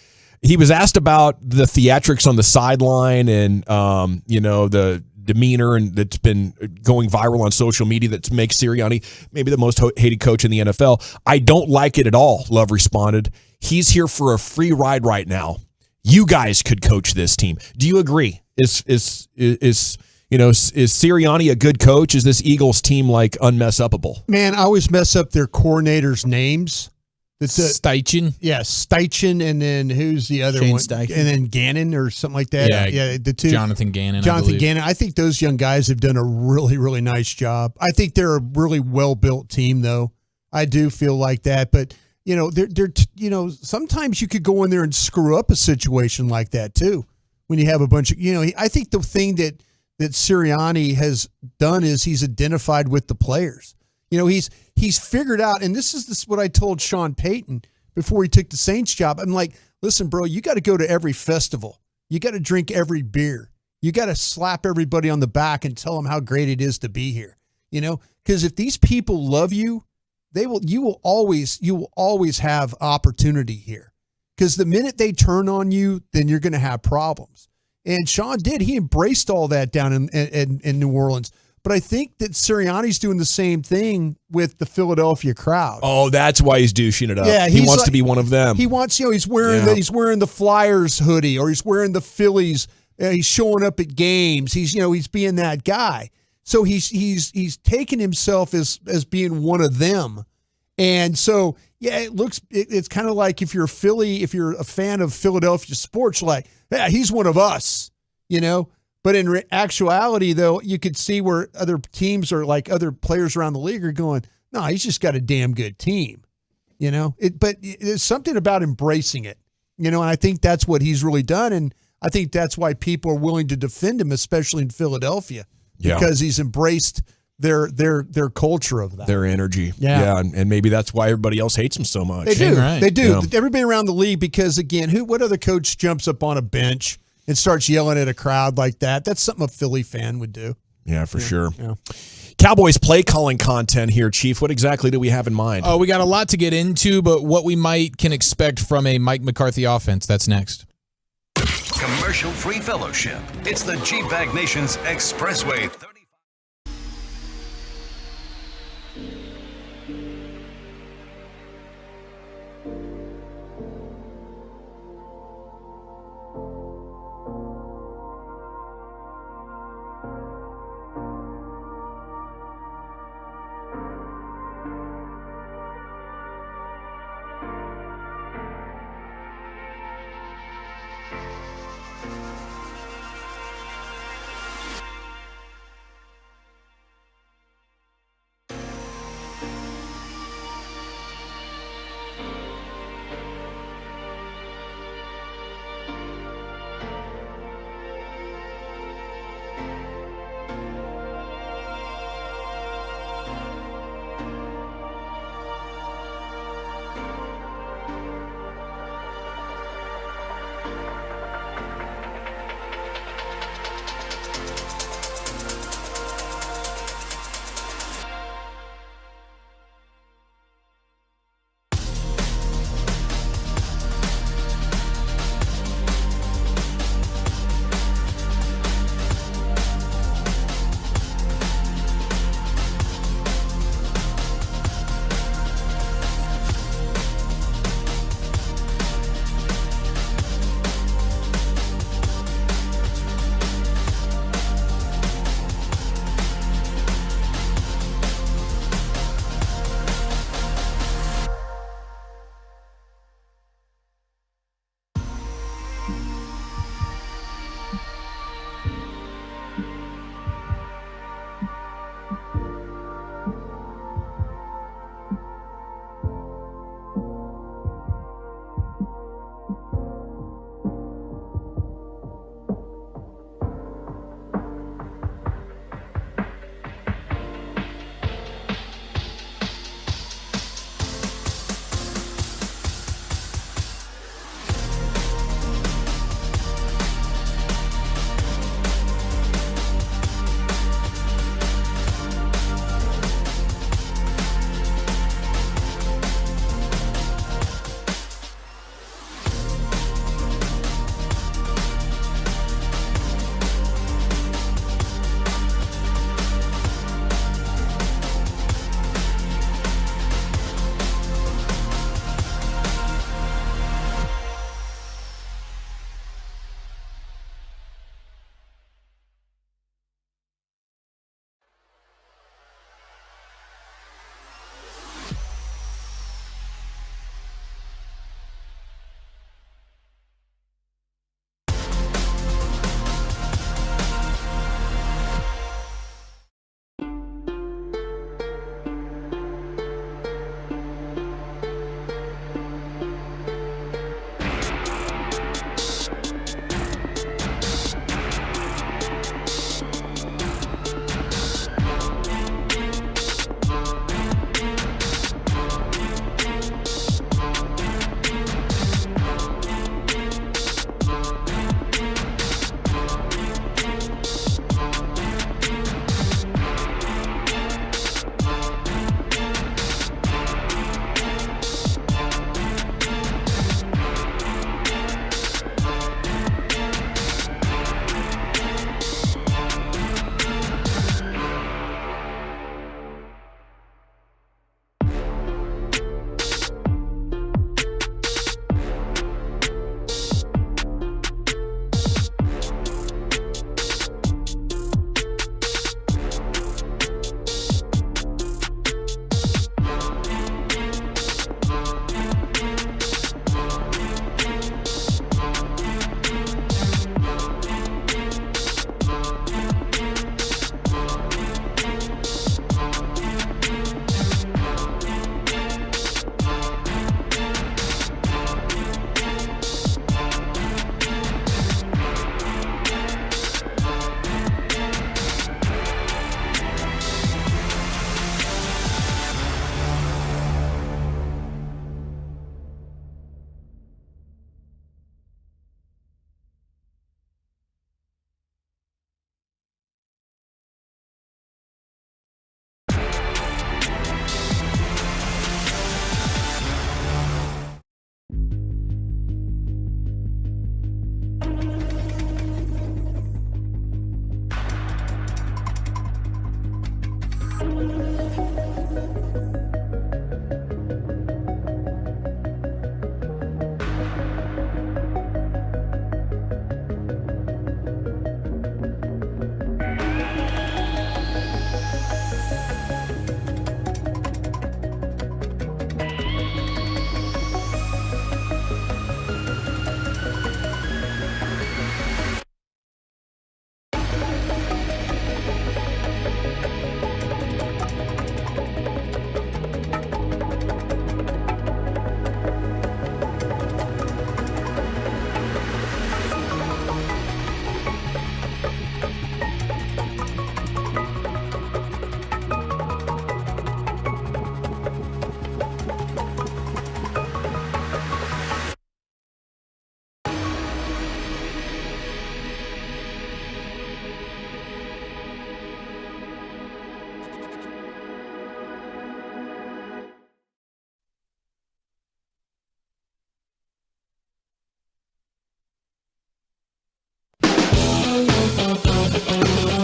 He was asked about the theatrics on the sideline and, the demeanor and that's been going viral on social media that makes Sirianni maybe the most hated coach in the NFL. I don't like it at all, Love responded. He's here for a free ride right now. You guys could coach this team. Do you agree? Is Sirianni a good coach? Is this Eagles team like unmess-upable? Man, I always mess up their coordinators' names. Steichen. Yeah, Steichen, and then who's the other Shane one? Steichen. And then Gannon or something like that. Yeah, the two. Jonathan Gannon. Jonathan Gannon. I think those young guys have done a really, really nice job. I think they're a really well-built team, though. I do feel like that, but sometimes you could go in there and screw up a situation like that too. When you have a bunch of, I think the thing that Sirianni has done is he's identified with the players. He's figured out, and this is what I told Sean Payton before he took the Saints job. I'm like, listen, bro, you got to go to every festival. You got to drink every beer. You got to slap everybody on the back and tell them how great it is to be here. Because if these people love you, you will always have opportunity here. Because the minute they turn on you, then you're going to have problems. And Sean did. He embraced all that down in New Orleans. But I think that Sirianni's doing the same thing with the Philadelphia crowd. Oh, that's why he's douching it up. Yeah, he wants to be one of them. He wants, he's wearing the Flyers hoodie, or he's wearing the Phillies. He's showing up at games. He's being that guy. So he's taken himself as being one of them. And so it's kind of like if you're a fan of Philadelphia sports, like, yeah, he's one of us, But in actuality, though, you could see where other teams or like other players around the league are going, No, he's just got a damn good team. But there's something about embracing it. And I think that's what he's really done, and I think that's why people are willing to defend him, especially in Philadelphia, because he's embraced their culture of that, their energy. Yeah. And maybe that's why everybody else hates him so much. They do. Right. They do. Yeah. Everybody around the league, because again, what other coach jumps up on a bench and starts yelling at a crowd like that? That's something a Philly fan would do. Yeah, for sure. Yeah. Cowboys play calling content here, Chief. What exactly do we have in mind? Oh, we got a lot to get into, but what we can expect from a Mike McCarthy offense, that's next. Commercial-free fellowship. It's the G-Bag Nation's Expressway 30.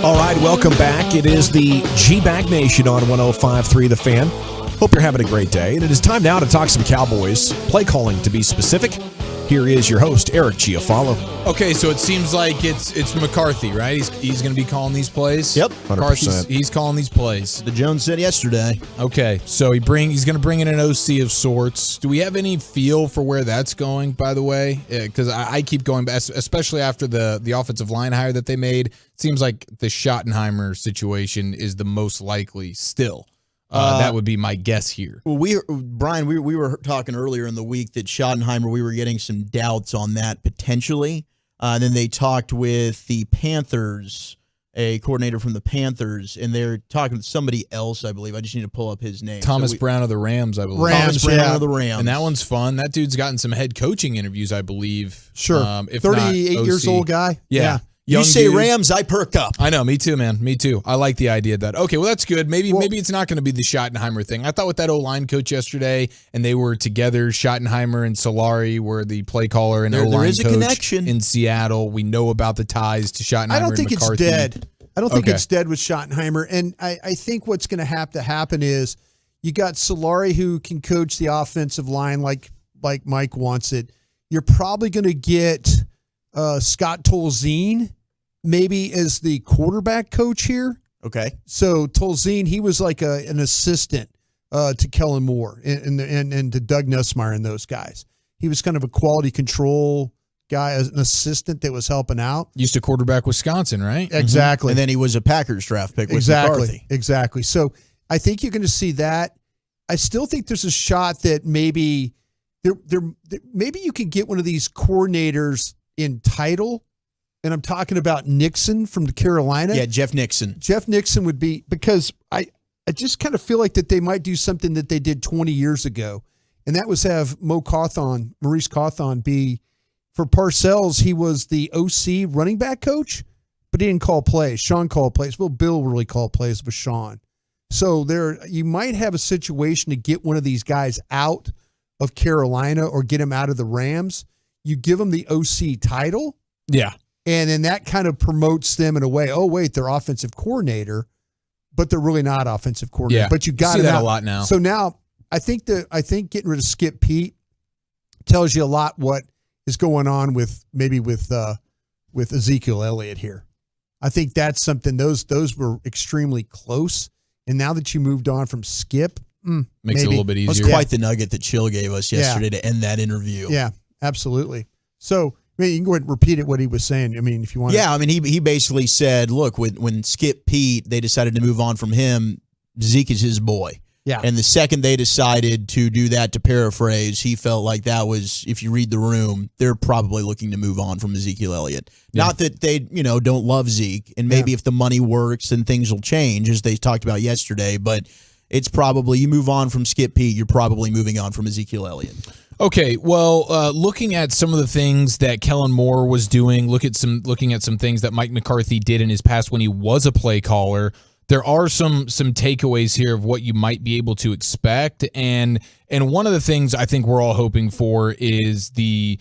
All right, welcome back. It is the G-Bag Nation on 105.3 The Fan. Hope you're having a great day. And it is time now to talk some Cowboys. Play calling, to be specific. Here is your host, Eric Giafalo. Okay, so it seems like it's McCarthy, right? He's going to be calling these plays? Yep. 100%. He's calling these plays. The Jones said yesterday. Okay, so he's going to bring in an OC of sorts. Do we have any feel for where that's going, by the way? Because I keep going back, especially after the offensive line hire that they made. It seems like the Schottenheimer situation is the most likely still. That would be my guess here. Well, Brian, we were talking earlier in the week that Schottenheimer, we were getting some doubts on that potentially. Then they talked with the Panthers, a coordinator from the Panthers, and they're talking to somebody else, I believe. I just need to pull up his name. Thomas Brown of the Rams, I believe. Thomas Brown of the Rams. And that one's fun. That dude's gotten some head coaching interviews, I believe. Sure. 38 years old guy. Yeah. You say dude. Rams, I perk up. I know, me too, man. Me too. I like the idea of that. Okay, well, that's good. Maybe it's not going to be the Schottenheimer thing. I thought with that O-line coach yesterday, and they were together, Schottenheimer and Solari were the play caller and O-line there is a coach connection in Seattle. We know about the ties to Schottenheimer I don't think and McCarthy. it's dead. I don't think it's dead with Schottenheimer. And I think what's going to have to happen is you got Solari who can coach the offensive line like Mike wants it. You're probably going to get Scott Tolzien maybe as the quarterback coach here. Okay. So Tolzien, he was like an assistant to Kellen Moore and to Doug Nussmeier and those guys. He was kind of a quality control guy, an assistant that was helping out. Used to quarterback Wisconsin, right? Exactly. And then he was a Packers draft pick with McCarthy. Exactly. So I think you're going to see that. I still think there's a shot that maybe maybe you can get one of these coordinators in title. And I'm talking about Nixon from the Carolina. Yeah, Jeff Nixon. Jeff Nixon would be, because I just kind of feel like that they might do something that they did 20 years ago. And that was have Maurice Cawthon be, for Parcells, he was the OC running back coach, but he didn't call plays. Sean called plays. Well, Bill really called plays with Sean. So you might have a situation to get one of these guys out of Carolina or get him out of the Rams. You give them the OC title. Yeah. And then that kind of promotes them in a way. Oh, wait, they're offensive coordinator, but they're really not offensive coordinator. Yeah, But you got see that a lot now. So now I think getting rid of Skip Pete tells you a lot what is going on with Ezekiel Elliott here. I think that's something. Those were extremely close, and now that you moved on from Skip, makes it a little bit easier. That was quite the nugget that Chill gave us yesterday to end that interview. Yeah, absolutely. So. I mean, you can go ahead and repeat it, what he was saying. I mean, if you want. Yeah, I mean, he basically said, look, when Skip Pete, they decided to move on from him, Zeke is his boy. Yeah. And the second they decided to do that, to paraphrase, he felt like that was, if you read the room, they're probably looking to move on from Ezekiel Elliott. Yeah. Not that they, don't love Zeke, and maybe if the money works, then things will change, as they talked about yesterday, but it's probably, you move on from Skip Pete, you're probably moving on from Ezekiel Elliott. Okay, well, looking at some of the things that Kellen Moore was doing, looking at some things that Mike McCarthy did in his past when he was a play caller, there are some takeaways here of what you might be able to expect, and one of the things I think we're all hoping for is the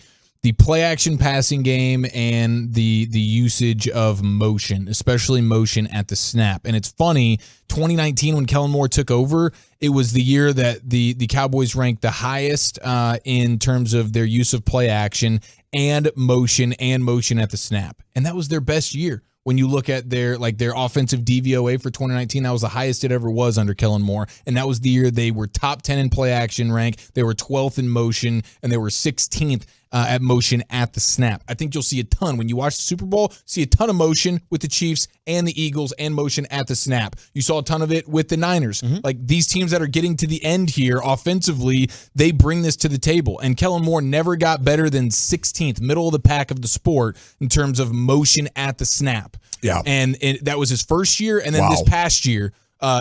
play action passing game and the usage of motion, especially motion at the snap. And it's funny, 2019 when Kellen Moore took over, it was the year that the Cowboys ranked the highest in terms of their use of play action and motion at the snap. And that was their best year. When you look at their offensive DVOA for 2019, that was the highest it ever was under Kellen Moore. And that was the year they were top 10 in play action rank. They were 12th in motion, and they were 16th at motion at the snap. I think you'll see a ton. When you watch the Super Bowl, see a ton of motion with the Chiefs and the Eagles and motion at the snap. You saw a ton of it with the Niners. Like these teams that are getting to the end here offensively, they bring this to the table. And Kellen Moore never got better than 16th, middle of the pack of the sport in terms of motion at the snap. Yeah. And that was his first year. And then this past year,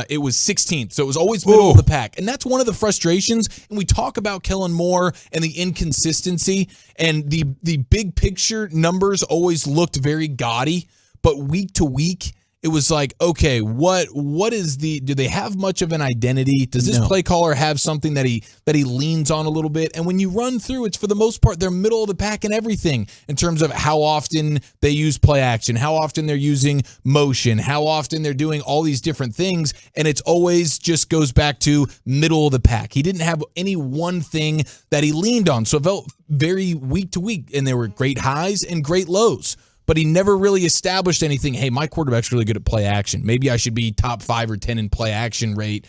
it was 16th. So it was always middle of the pack. And that's one of the frustrations. And we talk about Kellen Moore and the inconsistency, and the big picture numbers always looked very gaudy, but week to week, it was like, okay, what is do they have much of an identity? Does this play caller have something that he leans on a little bit? And when you run through, it's for the most part, they're middle of the pack in everything in terms of how often they use play action, how often they're using motion, how often they're doing all these different things. And it's always just goes back to middle of the pack. He didn't have any one thing that he leaned on. So it felt very week to week, and there were great highs and great lows. But he never really established anything. Hey, my quarterback's really good at play action. Maybe I should be top 5 or 10 in play action rate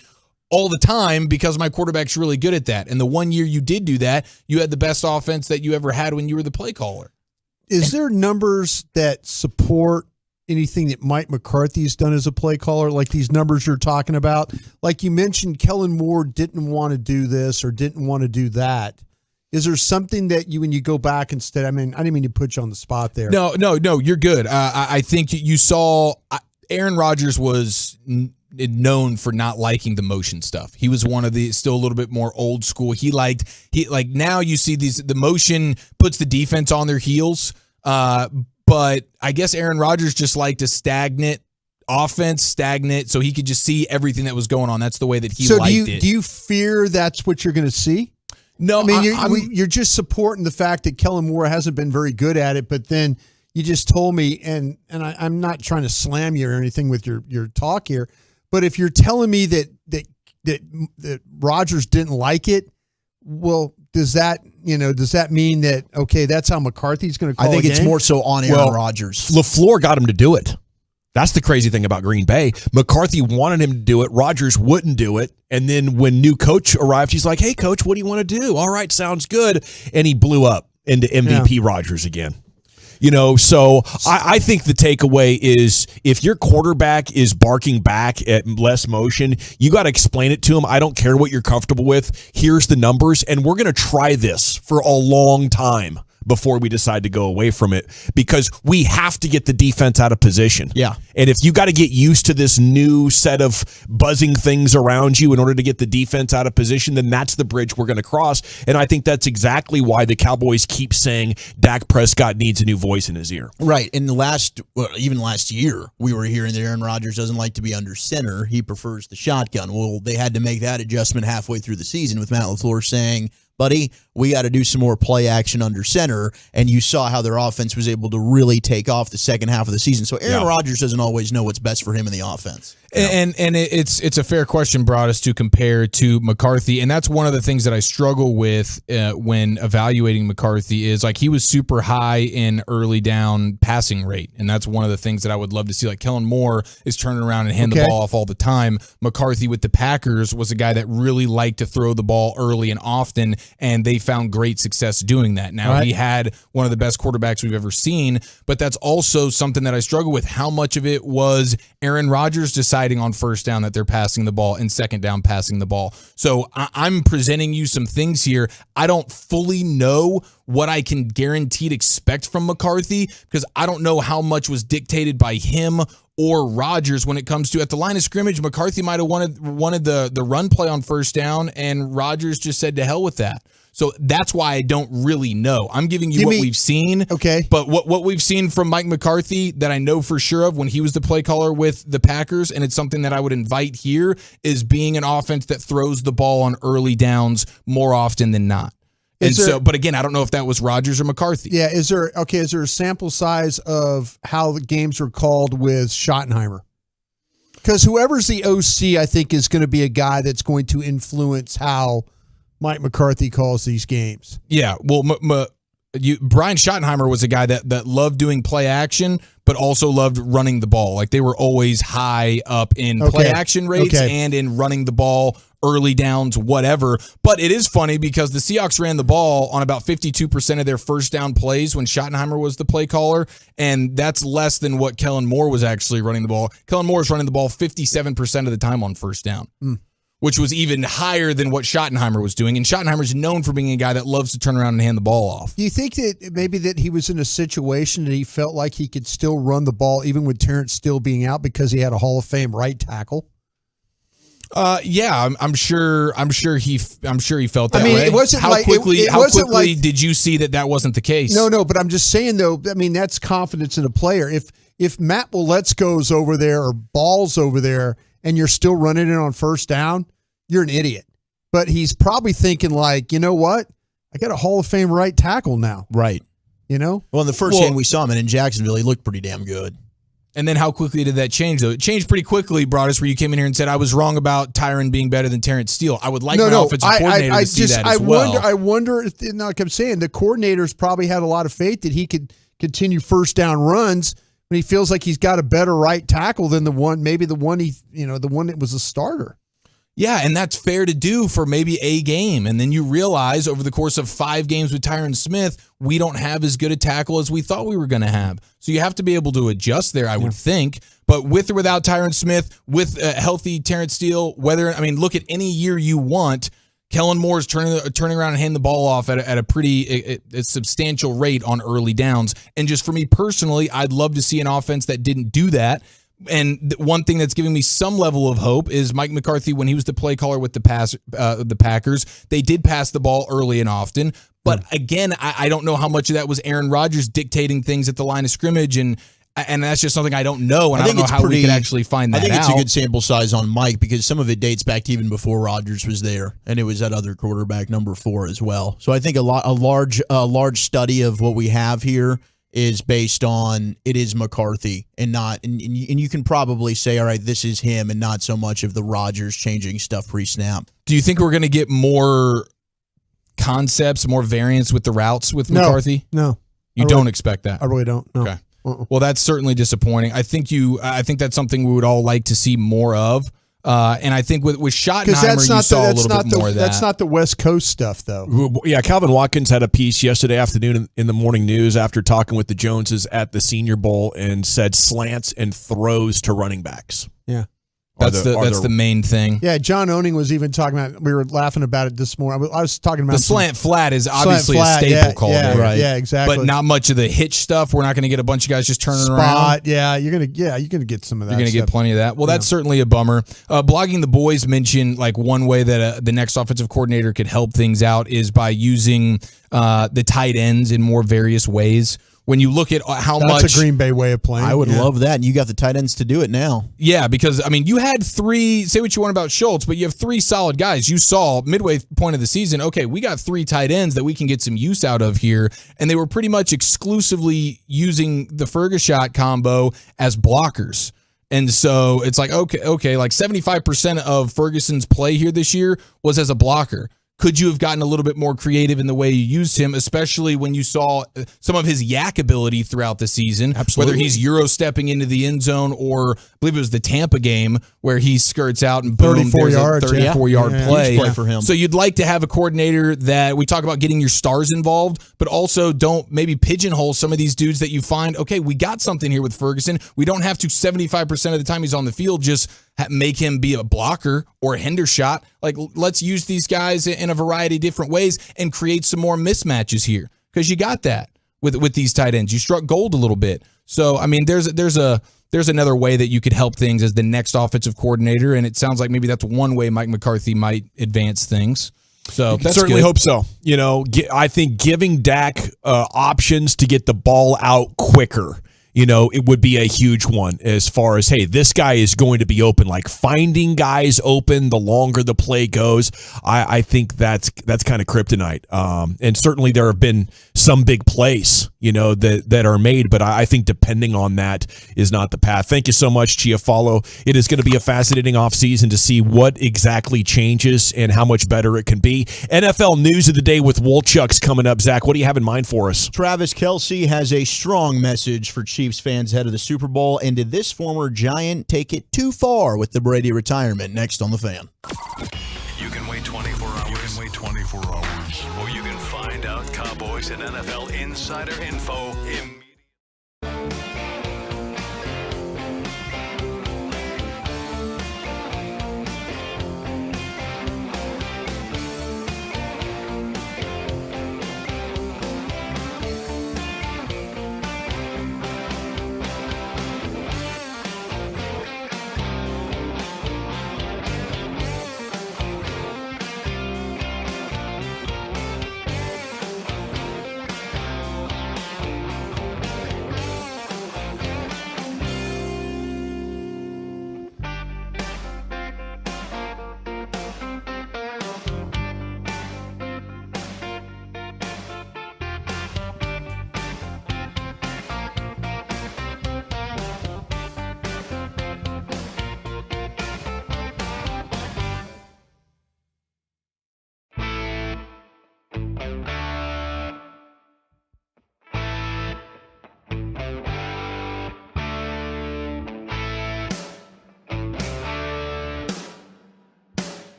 all the time because my quarterback's really good at that. And the one year you did do that, you had the best offense that you ever had when you were the play caller. Is there numbers that support anything that Mike McCarthy's done as a play caller, like these numbers you're talking about? Like you mentioned, Kellen Moore didn't want to do this or didn't want to do that. Is there something that when you go back instead? I mean, I didn't mean to put you on the spot there. No, you're good. I think you saw Aaron Rodgers was known for not liking the motion stuff. He was one of the still a little bit more old school. He now you see the motion puts the defense on their heels. But I guess Aaron Rodgers just liked a stagnant offense, so he could just see everything that was going on. That's the way that he liked it. Do you fear that's what you're going to see? No, I mean, you're just supporting the fact that Kellen Moore hasn't been very good at it, but then you just told me, and I'm not trying to slam you or anything with your talk here, but if you're telling me that Rodgers didn't like it, well, does that mean that, okay, that's how McCarthy's going to call I think a it's game? more so on Aaron Rodgers. LaFleur got him to do it. That's the crazy thing about Green Bay. McCarthy wanted him to do it. Rodgers wouldn't do it. And then when new coach arrived, he's like, hey, coach, what do you want to do? All right, sounds good. And he blew up into MVP Rodgers again. So I think the takeaway is if your quarterback is barking back at less motion, you got to explain it to him. I don't care what you're comfortable with. Here's the numbers, and we're going to try this for a long time before we decide to go away from it, because we have to get the defense out of position. Yeah. And if you got to get used to this new set of buzzing things around you in order to get the defense out of position, then that's the bridge we're going to cross. And I think that's exactly why the Cowboys keep saying Dak Prescott needs a new voice in his ear. Right. In even last year, we were hearing that Aaron Rodgers doesn't like to be under center. He prefers the shotgun. Well, they had to make that adjustment halfway through the season with Matt LaFleur saying, buddy, we got to do some more play action under center, and you saw how their offense was able to really take off the second half of the season. So Aaron Rodgers doesn't always know what's best for him in the offense. And it's a fair question, Broadus, to compare to McCarthy, and that's one of the things that I struggle with when evaluating McCarthy is like he was super high in early down passing rate, and that's one of the things that I would love to see. Like Kellen Moore is turning around and hand the ball off all the time. McCarthy with the Packers was a guy that really liked to throw the ball early and often, and they found great success doing that. Now, he had one of the best quarterbacks we've ever seen, but that's also something that I struggle with. How much of it was Aaron Rodgers deciding on first down that they're passing the ball and second down passing the ball? So I'm presenting you some things here. I don't fully know what I can guaranteed expect from McCarthy because I don't know how much was dictated by him or Rodgers when it comes to at the line of scrimmage. McCarthy might have wanted the run play on first down, and Rodgers just said to hell with that. So that's why I don't really know. I'm giving you what we've seen. Okay. But what we've seen from Mike McCarthy that I know for sure of when he was the play caller with the Packers, and it's something that I would invite here, is being an offense that throws the ball on early downs more often than not. But again, I don't know if that was Rodgers or McCarthy. Yeah, is there a sample size of how the games are called with Schottenheimer? Because whoever's the OC, I think, is going to be a guy that's going to influence how Mike McCarthy calls these games. Yeah, well, Brian Schottenheimer was a guy that loved doing play action, but also loved running the ball. Like they were always high up in play action rates and in running the ball, early downs, whatever. But it is funny because the Seahawks ran the ball on about 52% of their first down plays when Schottenheimer was the play caller, and that's less than what Kellen Moore was actually running the ball. Kellen Moore is running the ball 57% of the time on first down. Which was even higher than what Schottenheimer was doing. And Schottenheimer's known for being a guy that loves to turn around and hand the ball off. Do you think that maybe that he was in a situation that he felt like he could still run the ball even with Terrence Steele being out because he had a Hall of Fame right tackle? Yeah, I'm sure he felt that I mean, way. it wasn't how like- quickly. it how wasn't quickly like- did you see that wasn't the case? No, but I'm just saying though. I mean, that's confidence in a player. If Matt Willets goes over there or Ball's over there, and you're still running it on first down, you're an idiot. But he's probably thinking like, you know what? I got a Hall of Fame right tackle now. Right. You know. Well, in the first game we saw him in Jacksonville, he looked pretty damn good. And then how quickly did that change, though? It changed pretty quickly, Broadus, where you came in here and said, I was wrong about Tyron being better than Terrence Steele. I would like my offensive coordinator to see that as well. I wonder if, like I'm saying, the coordinators probably had a lot of faith that he could continue first down runs when he feels like he's got a better right tackle than the one that was a starter. Yeah, and that's fair to do for maybe a game. And then you realize over the course of 5 games with Tyron Smith, we don't have as good a tackle as we thought we were going to have. So you have to be able to adjust there, I would think. But with or without Tyron Smith, with a healthy Terrence Steele, look at any year you want, Kellen Moore's turning around and handing the ball off at a pretty substantial rate on early downs. And just for me personally, I'd love to see an offense that didn't do that. And one thing that's giving me some level of hope is Mike McCarthy, when he was the play caller with the Packers, they did pass the ball early and often. But again, I don't know how much of that was Aaron Rodgers dictating things at the line of scrimmage, and that's just something I don't know, and I don't know how we could actually find that out. I think it's a good sample size on Mike because some of it dates back to even before Rodgers was there, and it was that other quarterback, number 4, as well. So I think a large study of what we have here is based on it is McCarthy and not, and you can probably say, all right, this is him and not so much of the Rodgers changing stuff pre-snap. Do you think we're going to get more concepts, more variants with the routes with McCarthy? No. You don't expect that? I really don't. No. Okay. Well, that's certainly disappointing. I think that's something we would all like to see more of. And I think with Schottenheimer, you saw a little bit more of that. That's not the West Coast stuff, though. Yeah, Calvin Watkins had a piece yesterday afternoon in the morning news after talking with the Joneses at the Senior Bowl and said slants and throws to running backs. Yeah. That's the main thing. Yeah, John Owning was even talking about. We were laughing about it this morning. I was talking about the slant flat is obviously a staple call there, right? Yeah, exactly. But not much of the hitch stuff. We're not going to get a bunch of guys just turning around. around. Yeah, you're gonna get some of that. You're going to get plenty of that. Well, that's certainly a bummer. Blogging the Boys mentioned like one way that the next offensive coordinator could help things out is by using the tight ends in more various ways. When you look at how much... That's a Green Bay way of playing. I would love that. And you got the tight ends to do it now. Yeah, because, you had 3... Say what you want about Schultz, but you have 3 solid guys. You saw midway point of the season, okay, we got 3 tight ends that we can get some use out of here. And they were pretty much exclusively using the Ferguson combo as blockers. And so it's like, okay, like 75% of Ferguson's play here this year was as a blocker. Could you have gotten a little bit more creative in the way you used him, especially when you saw some of his yak ability throughout the season? Absolutely. Whether he's Euro stepping into the end zone or I believe it was the Tampa game where he skirts out and boom, there's a 34-yard play. Play for him. So you'd like to have a coordinator that we talk about getting your stars involved, but also don't maybe pigeonhole some of these dudes that you find, okay, we got something here with Ferguson. We don't have to 75% of the time he's on the field just make him be a blocker or a Hendershot. Like, let's use these guys in a variety of different ways and create some more mismatches here because you got that with these tight ends. You struck gold a little bit. So, there's another way that you could help things as the next offensive coordinator, and it sounds like maybe that's one way Mike McCarthy might advance things. So that's certainly good. hope so. I think giving Dak options to get the ball out quicker, it would be a huge one as far as, hey, this guy is going to be open. Like finding guys open the longer the play goes, I think that's kind of kryptonite. And certainly there have been some big plays, that are made, but I think depending on that is not the path. Thank you so much, Chiafalo. It is going to be a fascinating offseason to see what exactly changes and how much better it can be. NFL news of the day with Wolchuk's coming up. Zach, what do you have in mind for us? Travis Kelce has a strong message for Chiefs fans ahead of the Super Bowl, and did this former Giant take it too far with the Brady retirement? Next on The Fan. You can wait 24 hours. Or you can find out Cowboys and NFL insider info immediately.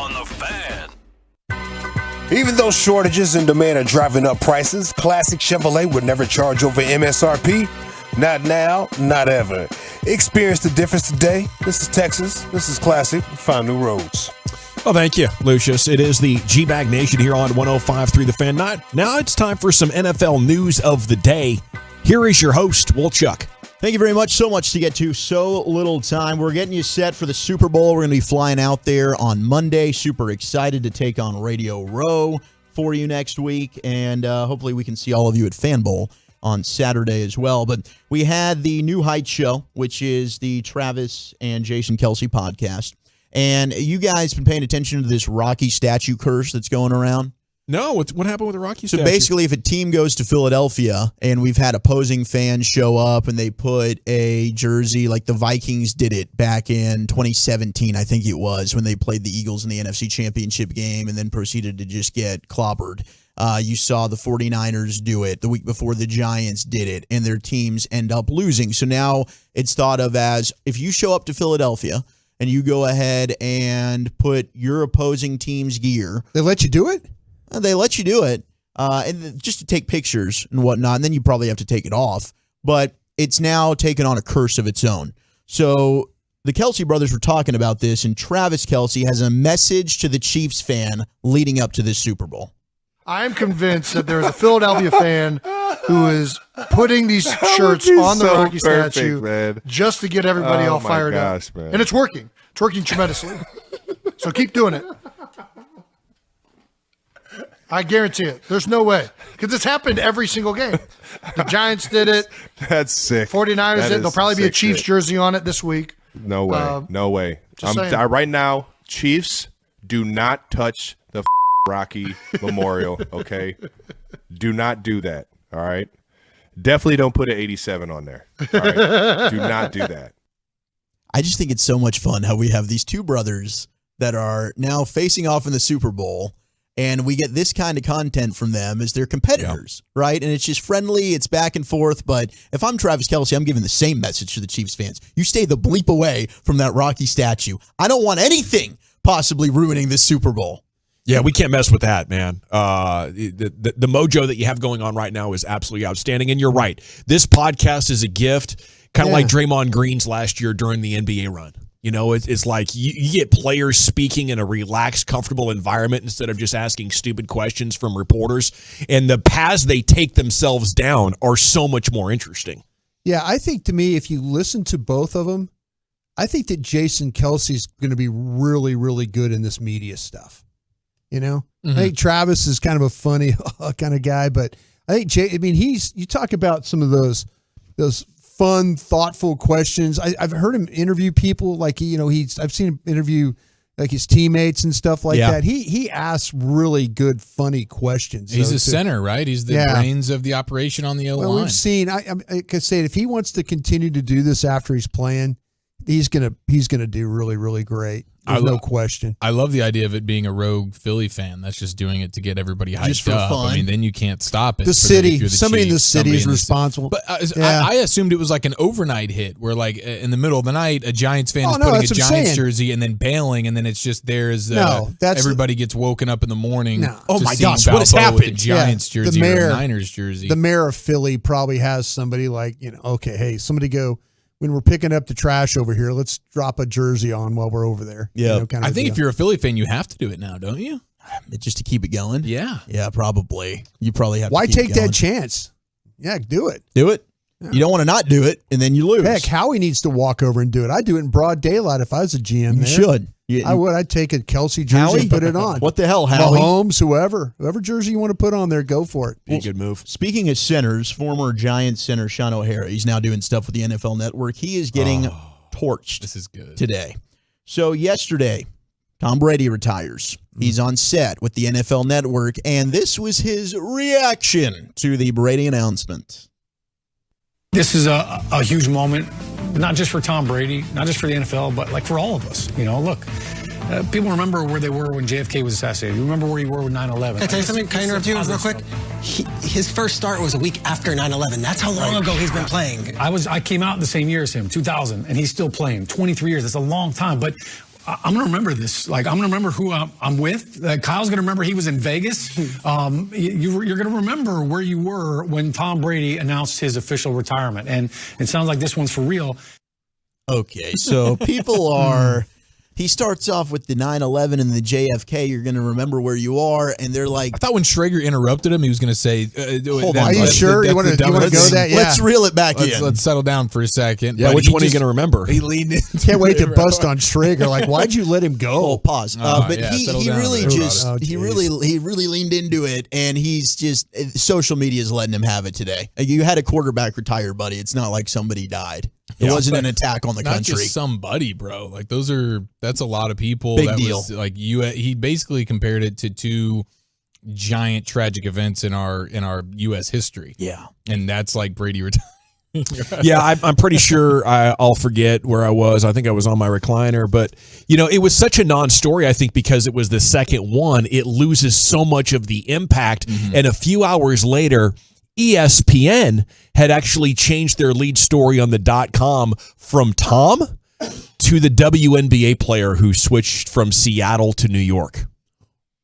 on The Fan. Even though shortages and demand are driving up prices, Classic Chevrolet would never charge over MSRP. Not now, not ever. Experience the difference today. This is Texas. This is Classic. Find new roads. Well, thank you, Lucius. It is the G-Bag Nation here on 105.3 The Fan. Now it's time for some NFL news of the day. Here is your host, Will Chuck. Thank you very much. So much to get to. So little time. We're getting you set for the Super Bowl. We're going to be flying out there on Monday. Super excited to take on Radio Row for you next week. And hopefully we can see all of you at Fan Bowl on Saturday as well. But we had the New Heights show, which is the Travis and Jason Kelce podcast. And you guys been paying attention to this Rocky statue curse that's going around? No, what happened with the Rocky statue? So basically, if a team goes to Philadelphia and we've had opposing fans show up and they put a jersey, like the Vikings did it back in 2017, I think it was, when they played the Eagles in the NFC Championship game and then proceeded to just get clobbered. You saw the 49ers do it the week before the Giants did it, and their teams end up losing. So now it's thought of as if you show up to Philadelphia and you go ahead and put your opposing team's gear. They let you do it? They let you do it, and just to take pictures and whatnot, and then you probably have to take it off. But it's now taken on a curse of its own. So the Kelce brothers were talking about this, and Travis Kelce has a message to the Chiefs fan leading up to this Super Bowl. I am convinced that there is a Philadelphia fan who is putting these shirts on the Rocky statue just to get everybody all fired up. Man. And it's working. It's working tremendously. So keep doing it. I guarantee it. There's no way. Because it's happened every single game. The Giants did it. That's sick. 49ers did it. There'll probably be a Chiefs jersey on it this week. No way. No way. Saying. Right now, Chiefs, do not touch the Rocky Memorial, okay? Do not do that, all right? Definitely don't put an 87 on there, all right? Do not do that. I just think it's so much fun how we have these two brothers that are now facing off in the Super Bowl, and we get this kind of content from them as their competitors, right? And it's just friendly, it's back and forth. But if I'm Travis Kelce, I'm giving the same message to the Chiefs fans. You stay the bleep away from that Rocky statue. I don't want anything possibly ruining this Super Bowl. Yeah, we can't mess with that, man. The mojo that you have going on right now is absolutely outstanding. And you're right. This podcast is a gift, kind of like Draymond Green's last year during the NBA run. You know, it's like you get players speaking in a relaxed, comfortable environment instead of just asking stupid questions from reporters. And the paths they take themselves down are so much more interesting. Yeah, I think to me, if you listen to both of them, I think that Jason Kelce's going to be really, really good in this media stuff. You know, I think Travis is kind of a funny kind of guy, but I think you talk about some of those fun, thoughtful questions. I've heard him interview people like I've seen him interview like his teammates and stuff like that. He asks really good, funny questions. He's a center, right? He's the brains of the operation on the O-line. Well, we've seen. I could say if he wants to continue to do this after he's playing, he's gonna do really, really great. There's no question. I love the idea of it being a rogue Philly fan that's just doing it to get everybody hyped just for up. fun. I mean, then you can't stop it. The city, somebody in the city is responsible. But I assumed it was like an overnight hit where, like, in the middle of the night, a Giants fan is putting a Giants jersey and then bailing, and then it's just everybody gets woken up in the morning. No. Oh my gosh, Balboa what has happened? with a Giants jersey or a Niners jersey. The mayor of Philly probably has somebody like, okay, hey, somebody go. When we're picking up the trash over here, let's drop a jersey on while we're over there. Yeah, I think if you're a Philly fan, you have to do it now, don't you? Just to keep it going? Yeah. Yeah, probably. You probably have Why to keep take it going. that chance? Yeah, do it. Do it. Yeah. You don't want to not do it, and then you lose. Heck, Howie needs to walk over and do it. I'd do it in broad daylight if I was a GM. You should. I would. I'd take a Kelce jersey and put it on. What the hell, Howie? Mahomes, whoever jersey you want to put on there, go for it. Be a good move. Speaking of centers, former Giants center Sean O'Hara, he's now doing stuff with the NFL Network. He is getting torched. This is good today. So yesterday, Tom Brady retires. He's on set with the NFL Network, and this was his reaction to the Brady announcement. This is a huge moment, not just for Tom Brady, not just for the NFL, but like for all of us. Look, people remember where they were when JFK was assassinated. You remember where you were with 9/11. Can I tell you something? Can I interrupt you real quick? His first start was a week after 9/11. That's how long ago he's been playing. I came out the same year as him, 2000, and he's still playing. 23 years. That's a long time. But I'm going to remember this. Like, I'm going to remember who I'm with. Kyle's going to remember he was in Vegas. You're going to remember where you were when Tom Brady announced his official retirement. And it sounds like this one's for real. Okay, so people are... He starts off with the 9/11 and the JFK. You're going to remember where you are, and they're like. I thought when Schrager interrupted him, he was going to say, "Hold on, are you sure you want to go that? Yeah. Let's reel it back in. Let's settle down for a second." Yeah, which one are you going to remember? He leaned in. Can't wait to bust on Schrager. Like, why'd you let him go? Oh, pause. But he really leaned into it, and he's just social media is letting him have it today. You had a quarterback retire, buddy. It's not like somebody died. It wasn't an attack on the not country. Just somebody, bro. Like that's a lot of people. Big deal. Like he basically compared it to two giant tragic events in our U.S. history. Yeah, and that's like Brady retiring. Yeah, I'm pretty sure I'll forget where I was. I think I was on my recliner, but it was such a non-story. I think because it was the second one, it loses so much of the impact. Mm-hmm. And a few hours later, ESPN had actually changed their lead story on the .com from Tom to the WNBA player who switched from Seattle to New York.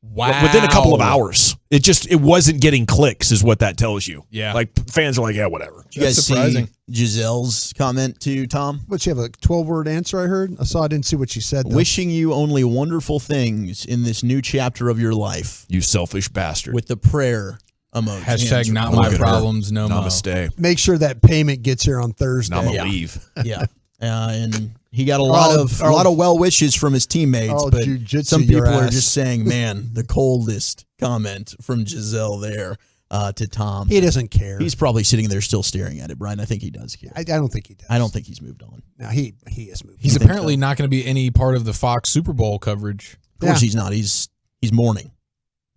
Wow. Within a couple of hours. It wasn't getting clicks is what that tells you. Yeah. Like fans are like, yeah, whatever. You guys That's surprising. See Giselle's comment to Tom? What, she have a 12-word answer I heard? I didn't see what she said, though. Wishing you only wonderful things in this new chapter of your life. You selfish bastard. With the prayer emoji. Hashtag not my problems, no more. Namaste. Make sure that payment gets here on Thursday. Nama leave. Yeah. And he got a lot of well wishes from his teammates, but some people are just saying, man, the coldest comment from Giselle there to Tom. He doesn't care. He's probably sitting there still staring at it, Brian. I think he does care. I don't think he does. I don't think he's moved on. No, he is moved on. He's apparently not going to be any part of the Fox Super Bowl coverage. Of course he's not. He's mourning.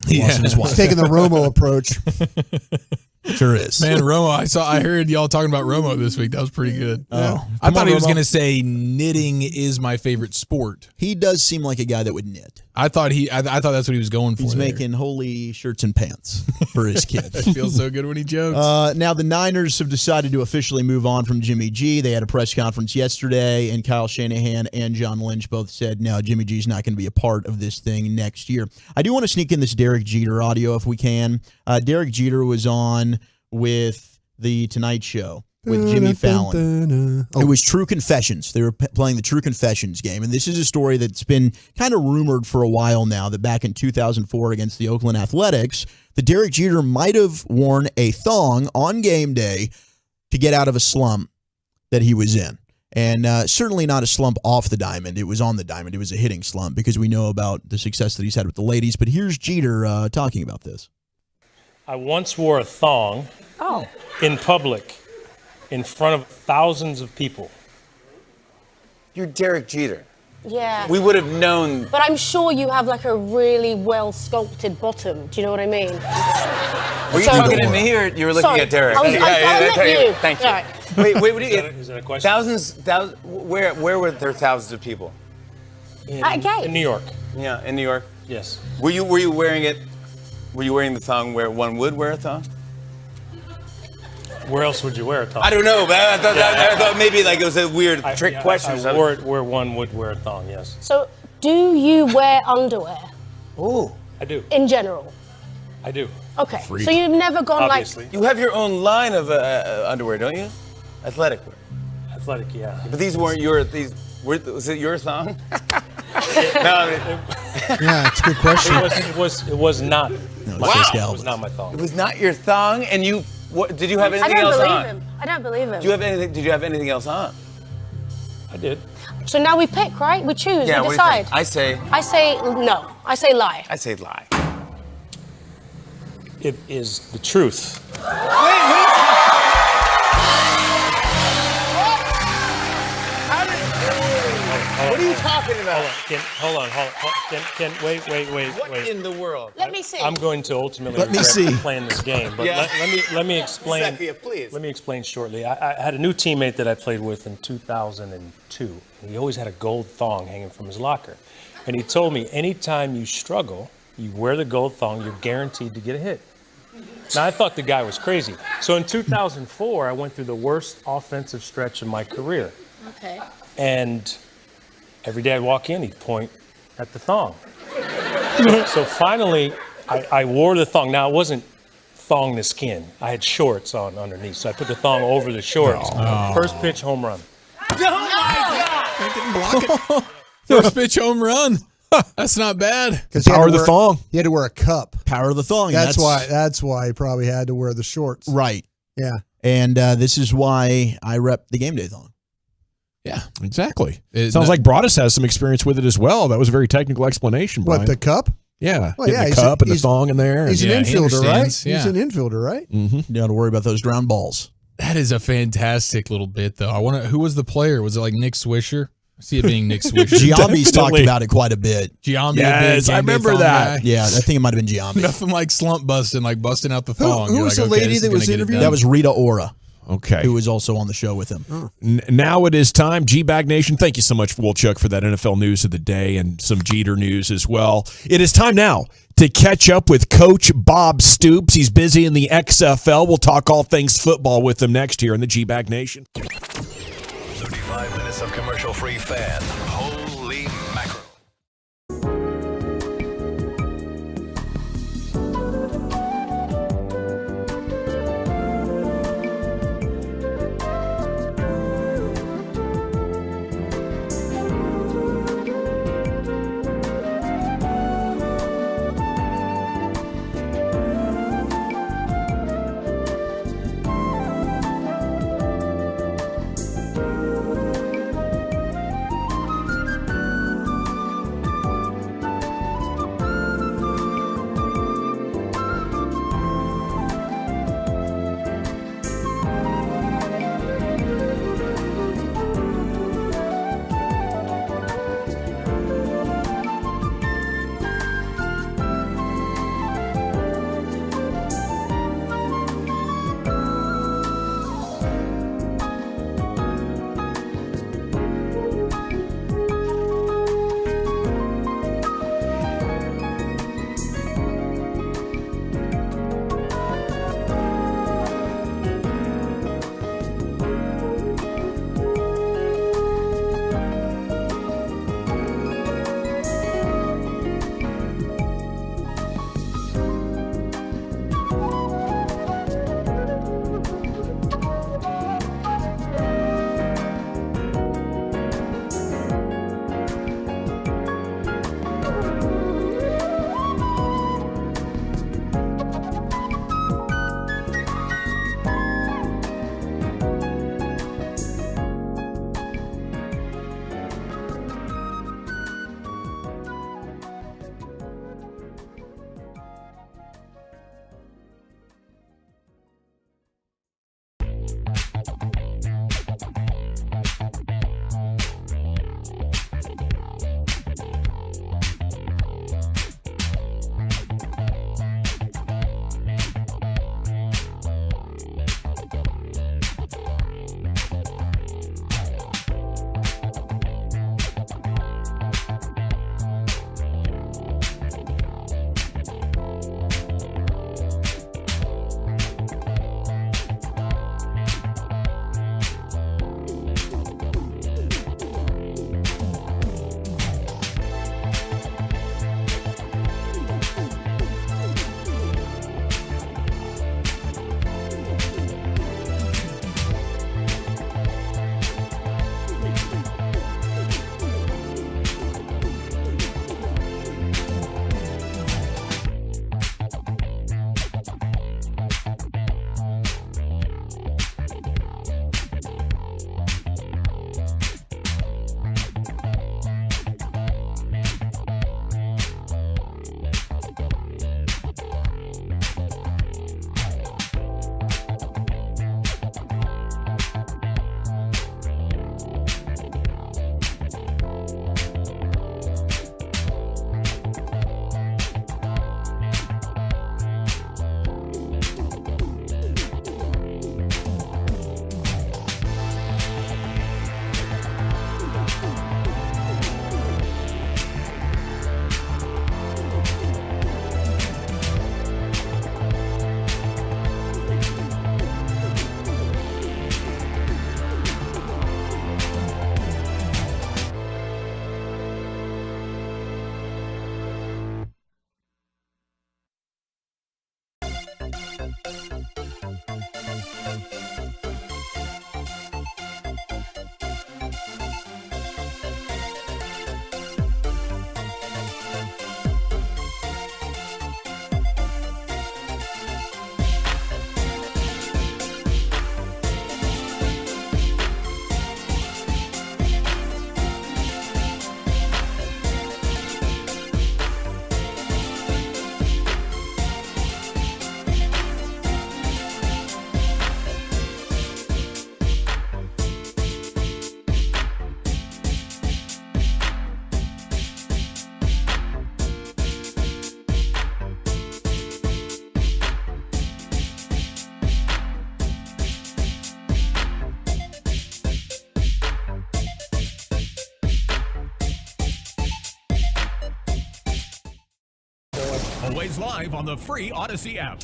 He's taking the Romo approach. Sure is. Man, Romo, I heard y'all talking about Romo this week. That was pretty good. Oh. I thought he was going to say knitting is my favorite sport. He does seem like a guy that would knit. I thought that's what he was going for. He's making holy shirts and pants for his kids. It feels so good when he jokes. Now the Niners have decided to officially move on from Jimmy G. They had a press conference yesterday, and Kyle Shanahan and John Lynch both said, no, Jimmy G's not going to be a part of this thing next year. I do want to sneak in this Derek Jeter audio if we can. Derek Jeter was on with the Tonight Show with Jimmy Fallon. It was True Confessions. They were playing the True Confessions game, and this is a story that's been kind of rumored for a while now, that back in 2004 against the Oakland Athletics, that Derek Jeter might have worn a thong on game day to get out of a slump that he was in. And certainly not a slump off the diamond. It was on the diamond. It was a hitting slump because we know about the success that he's had with the ladies. But here's Jeter talking about this. I once wore a thong in public in front of thousands of people. You're Derek Jeter. Yeah. We would have known. But I'm sure you have like a really well sculpted bottom. Do you know what I mean? Were you talking to me or you were looking at Derek? I was you. Thank you. Right. Wait, what do you? Is that a question? Thousands. Where were there thousands of people? In New York. Yeah, in New York. Yes. Were you wearing it? Were you wearing the thong where one would wear a thong? Where else would you wear a thong? I don't know, but I thought maybe like it was a weird trick question. I wore it where one would wear a thong, yes. So, do you wear underwear? Oh, I do. In general? I do. Okay, so you've never gone Obviously. You have your own line of underwear, don't you? Athletic wear. Athletic, yeah. But these weren't was it your thong? Yeah, it's a good question. It was not. It was not my thong. It was not your thong, and you. What, did you have anything else on? I don't believe him. Did you have anything else on? I did. So now we pick, right? We choose. Yeah, we what do you decide. think? I say no. I say lie. I say lie. It is the truth. What are you talking about? Hold on. Wait. What in the world? Let me see. I'm going to ultimately Let me regret see. playing this game, but let me explain. Zachary, please. Let me explain shortly. I had a new teammate that I played with in 2002. He always had a gold thong hanging from his locker, and he told me anytime you struggle, you wear the gold thong, you're guaranteed to get a hit. Now, I thought the guy was crazy. So in 2004, I went through the worst offensive stretch of my career. Okay. And Every day I'd walk in, he'd point at the thong. So finally, I wore the thong. Now, it wasn't thong to skin. I had shorts on underneath, so I put the thong over the shorts. Oh. First pitch, home run. First pitch home run. That's not bad. Power of the thong. He had to wear a cup. Power of the thong. That's why he probably had to wear the shorts. Right. Yeah. And this is why I rep the game day thong. Yeah, exactly. Sounds like Broadus has some experience with it as well. That was a very technical explanation, Brian. What, the cup? Yeah. Well, Getting yeah, the cup and the thong in there. He's an infielder, right? He's Yeah. an infielder, right? Mm-hmm. You don't have to worry about those ground balls. That is a fantastic little bit, though. Who was the player? Was it like Nick Swisher? I see it being Nick Swisher. Giambi's talked about it quite a bit. Giambi, yes, I remember that. Yeah, I think it might have been Giambi. Nothing like slump busting, like busting out the thong. Who was the lady that was interviewed? That was Rita Ora. Okay. Who was also on the show with him. Now it is time. G-Bag Nation, thank you so much, Wolchuk, for that NFL news of the day and some Jeter news as well. It is time now to catch up with Coach Bob Stoops. He's busy in the XFL. We'll talk all things football with him next here in the G-Bag Nation. 35 minutes of commercial-free fan. Holy mackerel. Always live on the free Odyssey app.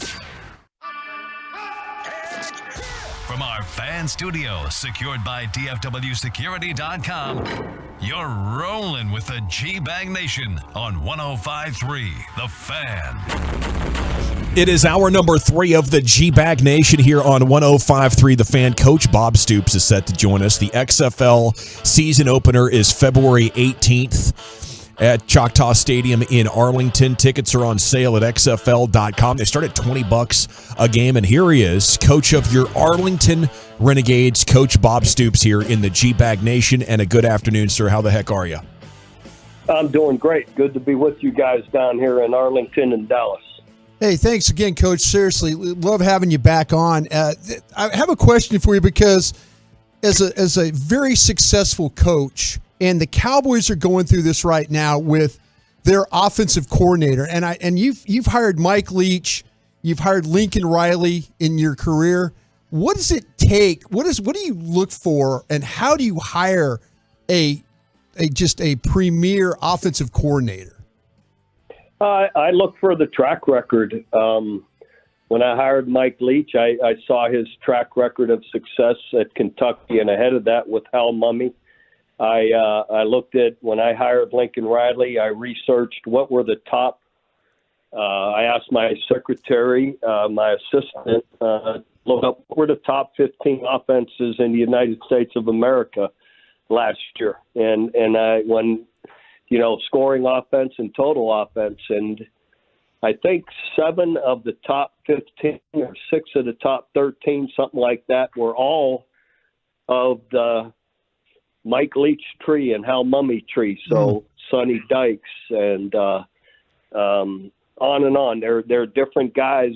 From our fan studio, secured by DFWsecurity.com, you're rolling with the G-Bag Nation on 105.3 The Fan. It is hour number 3 of the G-Bag Nation here on 105.3 The Fan. Coach Bob Stoops is set to join us. The XFL season opener is February 18th at Choctaw Stadium in Arlington. Tickets are on sale at XFL.com. They start at $20 a game, and here he is, coach of your Arlington Renegades, Coach Bob Stoops here in the G-Bag Nation. And a good afternoon, sir. How the heck are you? I'm doing great. Good to be with you guys down here in Arlington and Dallas. Hey, thanks again, Coach. Seriously, love having you back on. I have a question for you because as a very successful coach, and the Cowboys are going through this right now with their offensive coordinator, and you've hired Mike Leach, you've hired Lincoln Riley in your career. What does it take? What do you look for, and how do you hire a premier offensive coordinator? I look for the track record. When I hired Mike Leach, I saw his track record of success at Kentucky, and ahead of that with Hal Mumme. I looked at, when I hired Lincoln Riley, I researched what were the top. I asked my secretary, my assistant, look up what were the top 15 offenses in the United States of America last year, and I when scoring offense and total offense, and I think 7 of the top 15 or 6 of the top 13, something like that, were all of the Mike Leach tree and Hal Mumme tree. So Sonny Dykes and on and on. There are different guys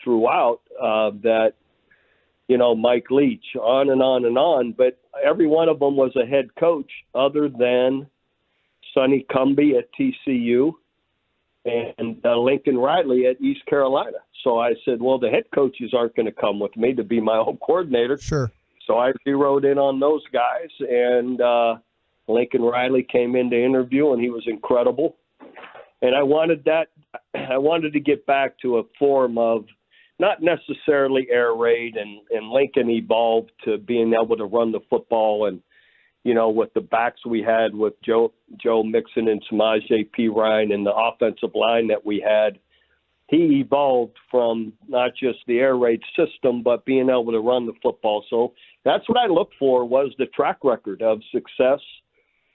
throughout that, Mike Leach, on and on and on. But every one of them was a head coach other than Sonny Cumbie at TCU and Lincoln Riley at East Carolina. So I said, well, the head coaches aren't going to come with me to be my own coordinator. Sure. So I zeroed in on those guys, and Lincoln Riley came in to interview, and he was incredible. And I wanted to get back to a form of not necessarily air raid, and Lincoln evolved to being able to run the football, and with the backs we had with Joe Mixon and Samaje Perine and the offensive line that we had, he evolved from not just the air raid system, but being able to run the football. So that's what I look for, was the track record of success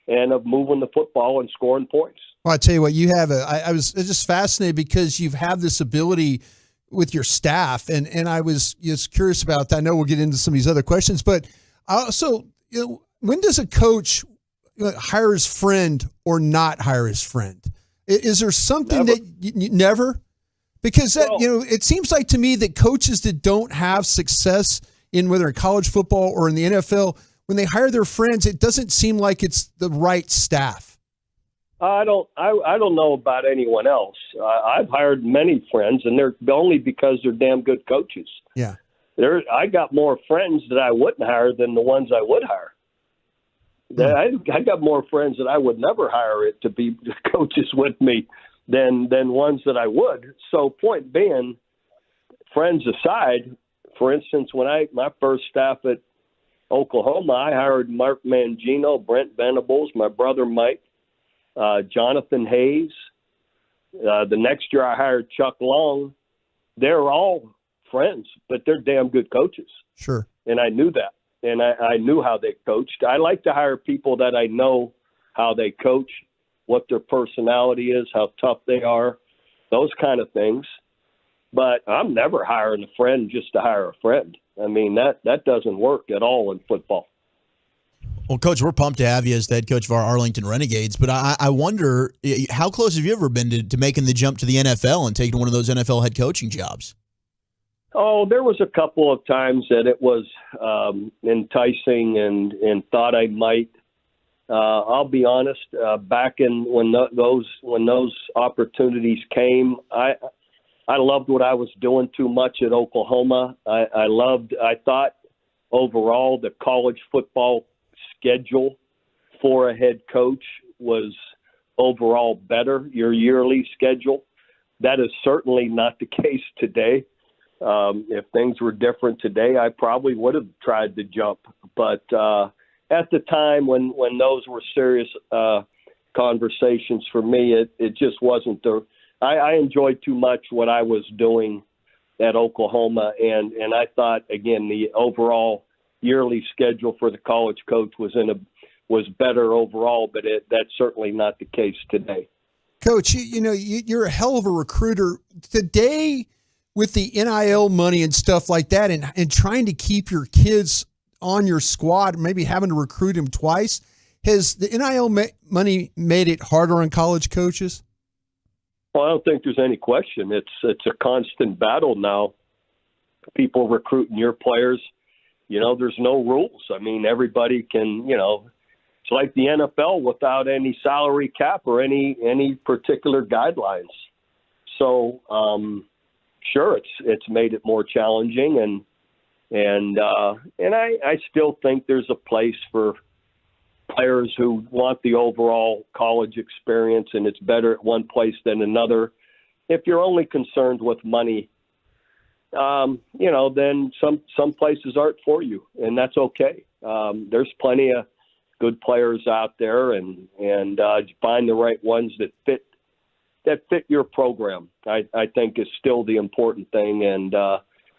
and of moving the football and scoring points. Well, I tell you what, you have I was just fascinated because you have this ability with your staff, and I was just curious about that. I know we'll get into some of these other questions, but also, when does a coach hire his friend or not hire his friend? Is there something that you never? Because it seems like to me that coaches that don't have success in whether in college football or in the NFL, when they hire their friends, it doesn't seem like it's the right staff. I don't know about anyone else. I've hired many friends, and they're only because they're damn good coaches. Yeah. I got more friends that I wouldn't hire than the ones I would hire. I got more friends that I would never hire to be coaches with me than ones that I would. So point being, friends aside, for instance, when my first staff at Oklahoma, I hired Mark Mangino, Brent Venables, my brother Mike, Jonathan Hayes. The next year I hired Chuck Long. They're all friends, but they're damn good coaches. Sure. And I knew that. And I knew how they coached. I like to hire people that I know how they coach, what their personality is, how tough they are, those kind of things. But I'm never hiring a friend just to hire a friend. I mean, that doesn't work at all in football. Well, Coach, we're pumped to have you as the head coach of our Arlington Renegades, but I wonder, how close have you ever been to making the jump to the NFL and taking one of those NFL head coaching jobs? Oh, there was a couple of times that it was enticing and thought I might. I'll be honest. Back in when those opportunities came, I loved what I was doing too much at Oklahoma. I thought overall the college football schedule for a head coach was overall better, your yearly schedule. that is certainly not the case today. If things were different today, I probably would have tried to jump. But at the time when those were serious conversations for me, it just wasn't the – I enjoyed too much what I was doing at Oklahoma. And I thought, again, the overall yearly schedule for the college coach was better overall, but that's certainly not the case today. Coach, you're a hell of a recruiter. Today, with the NIL money and stuff like that, and trying to keep your kids on your squad, maybe having to recruit them twice, has the NIL money made it harder on college coaches? Well, I don't think there's any question. It's a constant battle now. People recruiting your players. There's no rules. I mean, everybody can, it's like the NFL without any salary cap or any particular guidelines. So, sure, it's made it more challenging, and I still think there's a place for players who want the overall college experience, and it's better at one place than another. If you're only concerned with money, then some places aren't for you, and that's okay. There's plenty of good players out there, and find the right ones that fit your program. I think is still the important thing,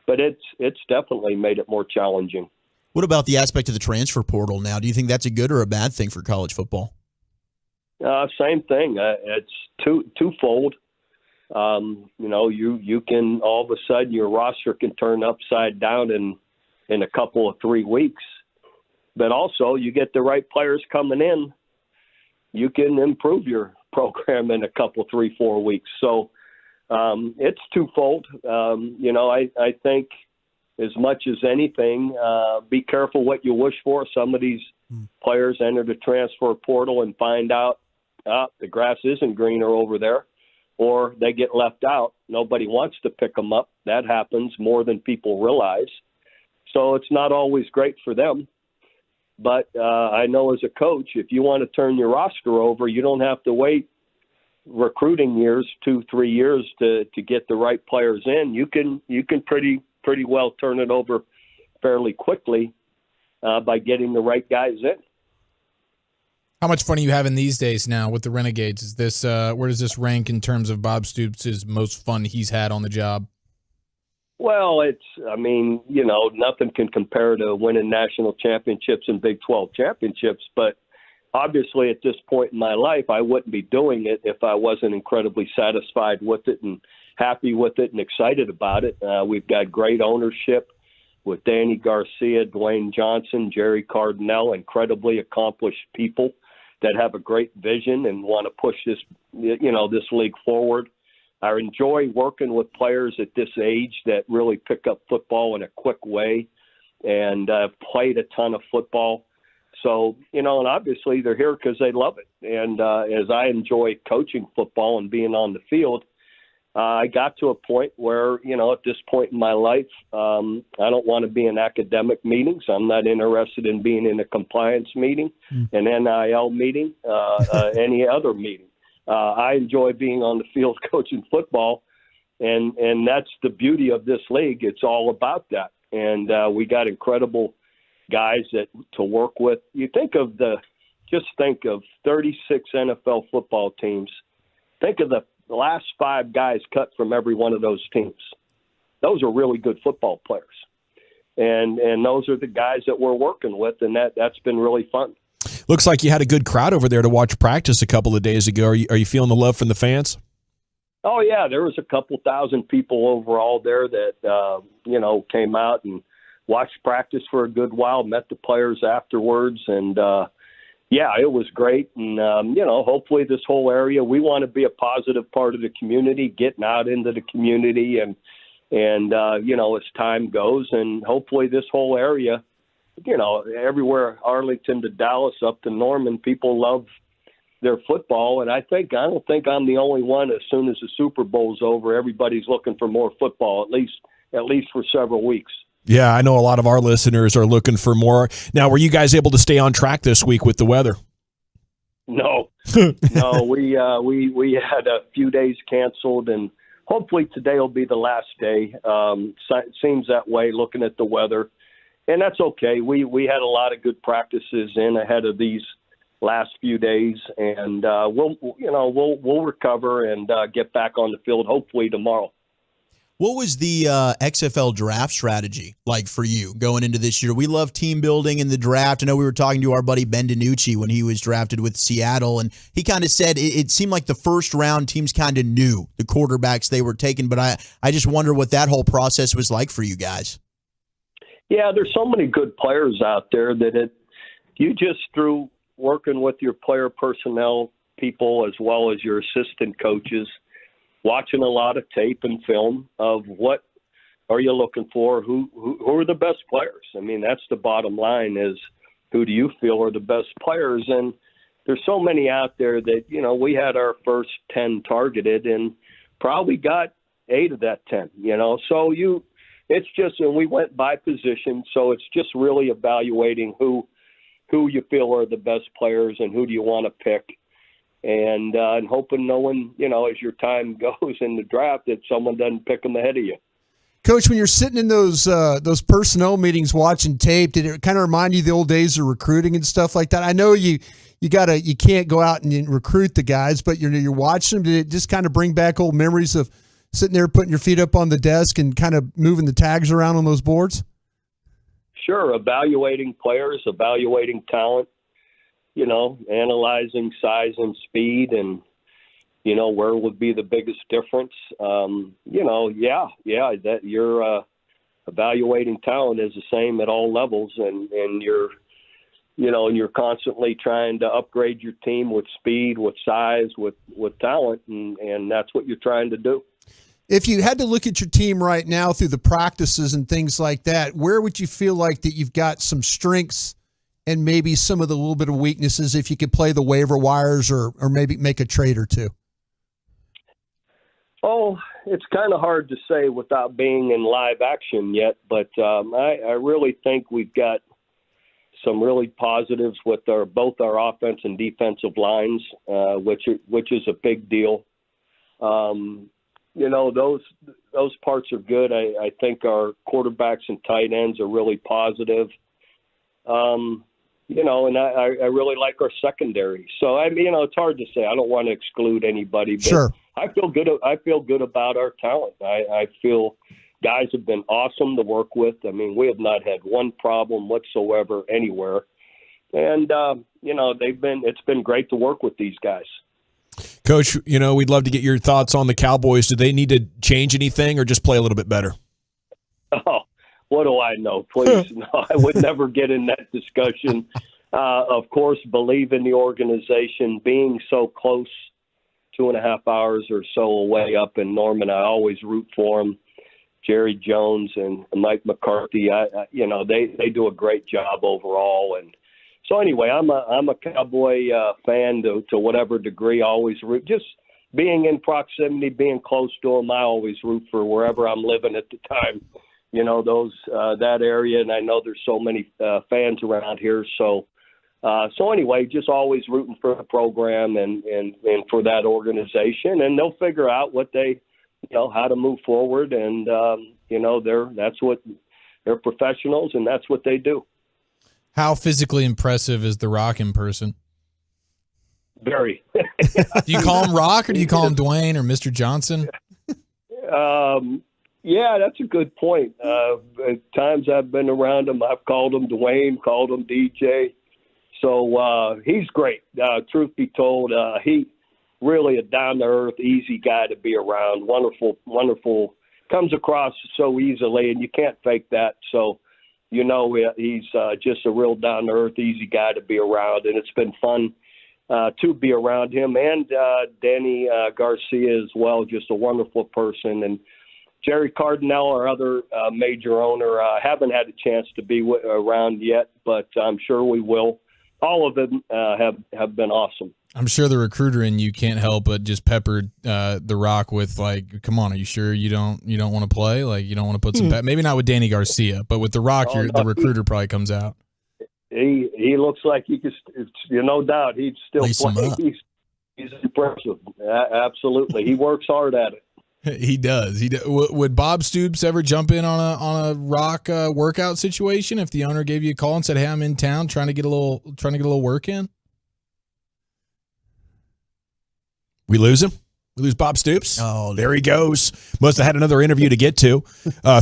but it's definitely made it more challenging. What about the aspect of the transfer portal now? Do you think that's a good or a bad thing for college football? Same thing. It's twofold. You can all of a sudden your roster can turn upside down in a couple of 3 weeks, but also you get the right players coming in, you can improve your program in a couple, 3-4 weeks. So it's twofold. I think as much as anything, be careful what you wish for. Some of these players enter the transfer portal and find out the grass isn't greener over there, or they get left out. Nobody wants to pick them up. That happens more than people realize. So it's not always great for them. But I know as a coach, if you want to turn your roster over, you don't have to wait recruiting years, 2-3 years to get the right players in. You can pretty well turn it over fairly quickly by getting the right guys in. How much fun are you having these days now with the Renegades? Is this where does this rank in terms of Bob Stoops' most fun he's had on the job? Well, nothing can compare to winning national championships and Big 12 championships. But obviously at this point in my life, I wouldn't be doing it if I wasn't incredibly satisfied with it and happy with it and excited about it. We've got great ownership with Danny Garcia, Dwayne Johnson, Jerry Cardinale, incredibly accomplished people that have a great vision and want to push this league forward. I enjoy working with players at this age that really pick up football in a quick way and played a ton of football. So, and obviously they're here because they love it. And as I enjoy coaching football and being on the field, I got to a point where, at this point in my life, I don't want to be in academic meetings. I'm not interested in being in a compliance meeting, an NIL meeting, any other meeting. I enjoy being on the field coaching football, and that's the beauty of this league. It's all about that. And we got incredible guys to work with. Just think of 36 NFL football teams. Think of the last 5 guys cut from every one of those teams. Those are really good football players. And those are the guys that we're working with, and that's been really fun. Looks like you had a good crowd over there to watch practice a couple of days ago. Are you feeling the love from the fans? Oh, yeah. There was a couple thousand people overall there that, came out and watched practice for a good while, met the players afterwards. And, it was great. And, hopefully this whole area, we want to be a positive part of the community, getting out into the community and as time goes. And hopefully this whole area, everywhere, Arlington to Dallas up to Norman, people love their football. And I don't think I'm the only one. As soon as the Super Bowl's over, everybody's looking for more football, at least for several weeks. Yeah, I know a lot of our listeners are looking for more. Now, were you guys able to stay on track this week with the weather? No, no, we had a few days canceled, and hopefully today will be the last day. It seems that way looking at the weather, and that's okay. We had a lot of good practices in ahead of these last few days, and we'll recover and get back on the field hopefully tomorrow. What was the XFL draft strategy like for you going into this year? We love team building in the draft. I know we were talking to our buddy Ben DiNucci when he was drafted with Seattle, and he kind of said it seemed like the first round teams kind of knew the quarterbacks they were taking, but I just wonder what that whole process was like for you guys. Yeah, there's so many good players out there that you just through working with your player personnel people as well as your assistant coaches, watching a lot of tape and film of what are you looking for, who are the best players. I mean, that's the bottom line is who do you feel are the best players? And there's so many out there that, we had our first 10 targeted and probably got 8 of that 10, So it's just, and we went by position, so it's just really evaluating who you feel are the best players and who do you want to pick. And hoping no one, as your time goes in the draft, that someone doesn't pick them ahead of you. Coach, when you're sitting in those personnel meetings watching tape, did it kind of remind you of the old days of recruiting and stuff like that? I know you can't go out and recruit the guys, but you're watching them. Did it just kind of bring back old memories of sitting there putting your feet up on the desk and kind of moving the tags around on those boards? Sure, evaluating players, evaluating talent. Analyzing size and speed and, where would be the biggest difference. That you're evaluating talent is the same at all levels and you're constantly trying to upgrade your team with speed, with size, with talent, and that's what you're trying to do. If you had to look at your team right now through the practices and things like that, where would you feel like that you've got some strengths and maybe some of the little bit of weaknesses if you could play the waiver wires or maybe make a trade or two? Oh, it's kind of hard to say without being in live action yet, but I really think we've got some really positives with both our offense and defensive lines, which is a big deal. Those parts are good. I think our quarterbacks and tight ends are really positive. And I really like our secondary. So it's hard to say. I don't want to exclude anybody, but sure. I feel good about our talent. I feel guys have been awesome to work with. I mean, we have not had one problem whatsoever anywhere. And it's been great to work with these guys. Coach, we'd love to get your thoughts on the Cowboys. Do they need to change anything or just play a little bit better? Oh, what do I know? Please, no, I would never get in that discussion. Of course, believe in the organization. Being so close, 2.5 hours or so away up in Norman, I always root for them. Jerry Jones and Mike McCarthy, they do a great job overall. And so anyway, I'm a Cowboy fan to whatever degree. I always root. Just being in proximity, being close to them, I always root for wherever I'm living at the time. That area, and I know there's so many fans around here. So anyway, just always rooting for the program and for that organization, and they'll figure out what they, how to move forward, and they're professionals, and that's what they do. How physically impressive is The Rock in person? Very. Do you call him Rock or do you call him Dwayne or Mr. Johnson? Yeah, that's a good point. At times I've been around him, I've called him Dwayne, called him DJ. So he's great. Truth be told, he really a down-to-earth, easy guy to be around. Wonderful. Comes across so easily, and you can't fake that. So, he's just a real down-to-earth, easy guy to be around, and it's been fun to be around him. And Danny Garcia as well, just a wonderful person. And Jerry Cardinale, our other major owner, haven't had a chance to be around yet, but I'm sure we will. All of them have been awesome. I'm sure the recruiter in you can't help but just pepper The Rock with like, "Come on, are you sure you don't want to play? Like, you don't want to put some maybe not with Danny Garcia, but with The Rock, the recruiter probably comes out." He looks like he could, no doubt, he'd still play. He's impressive. Absolutely, he works hard at it. He does. Would Bob Stoops ever jump in on a rock workout situation if the owner gave you a call and said, "Hey, I'm in town trying to get a little work in"? We lose him. We lose Bob Stoops. Oh, there he goes. Must have had another interview to get to.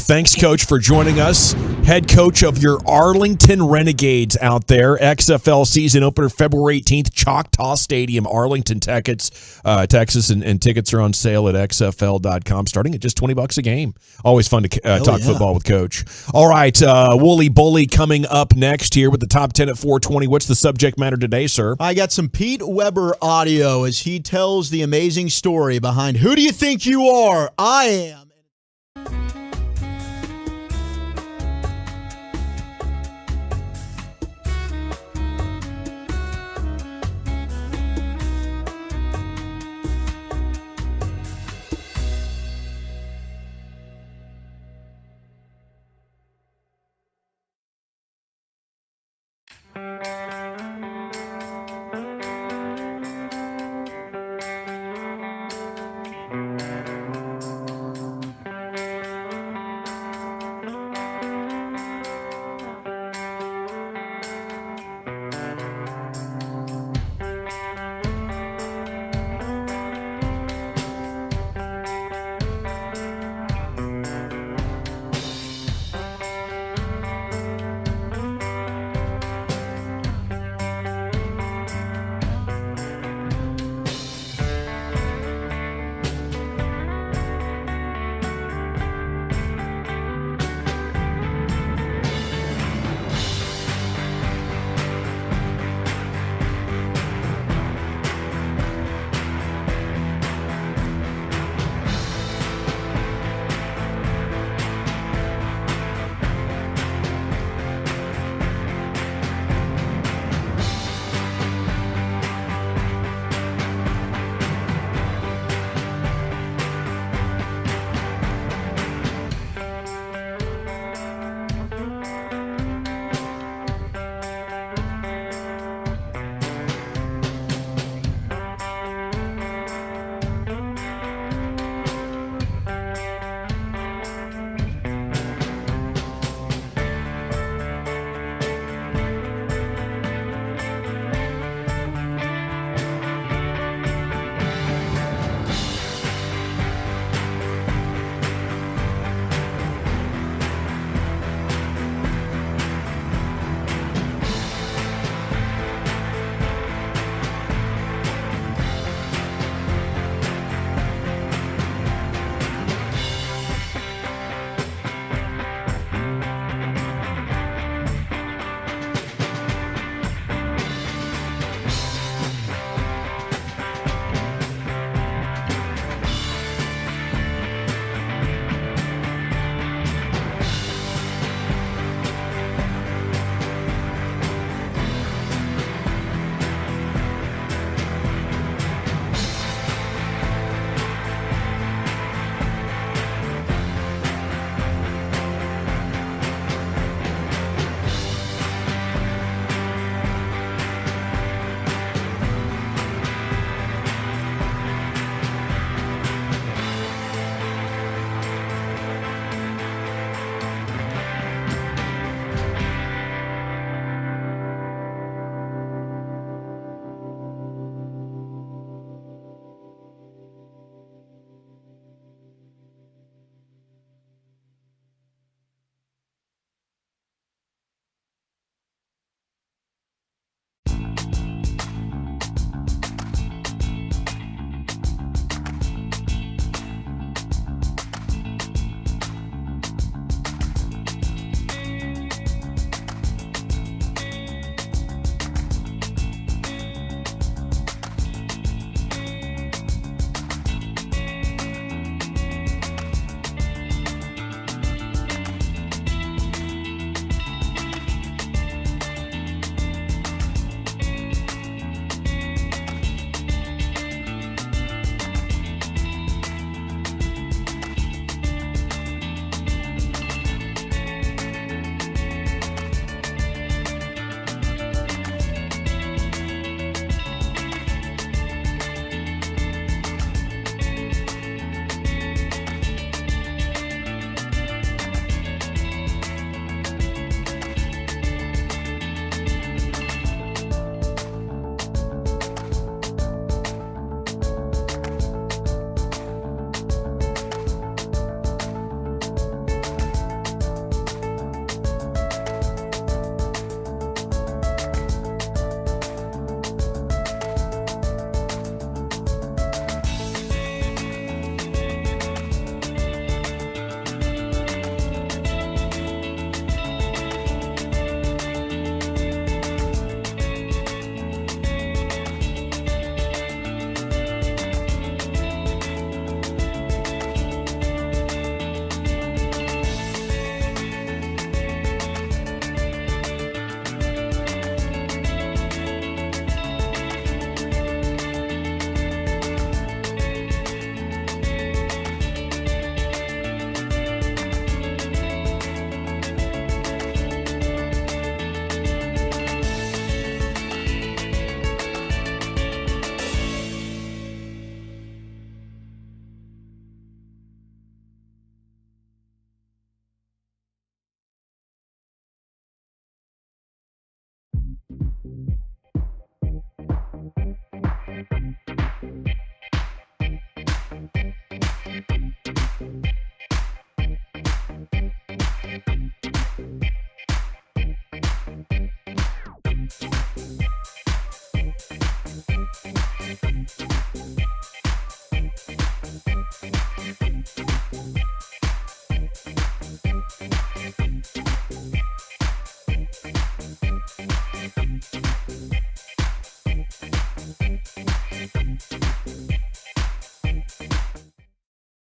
Thanks, Coach, for joining us. Head coach of your Arlington Renegades out there. XFL season opener February 18th, Choctaw Stadium, Arlington, Texas. And tickets are on sale at xfl.com, starting at just $20 a game. Always fun to talk football with Coach. All right, Wooly Bully coming up next here with the top 10 at 420. What's the subject matter today, sir? I got some Pete Weber audio as he tells the amazing story behind Who Do You Think You Are? I Am.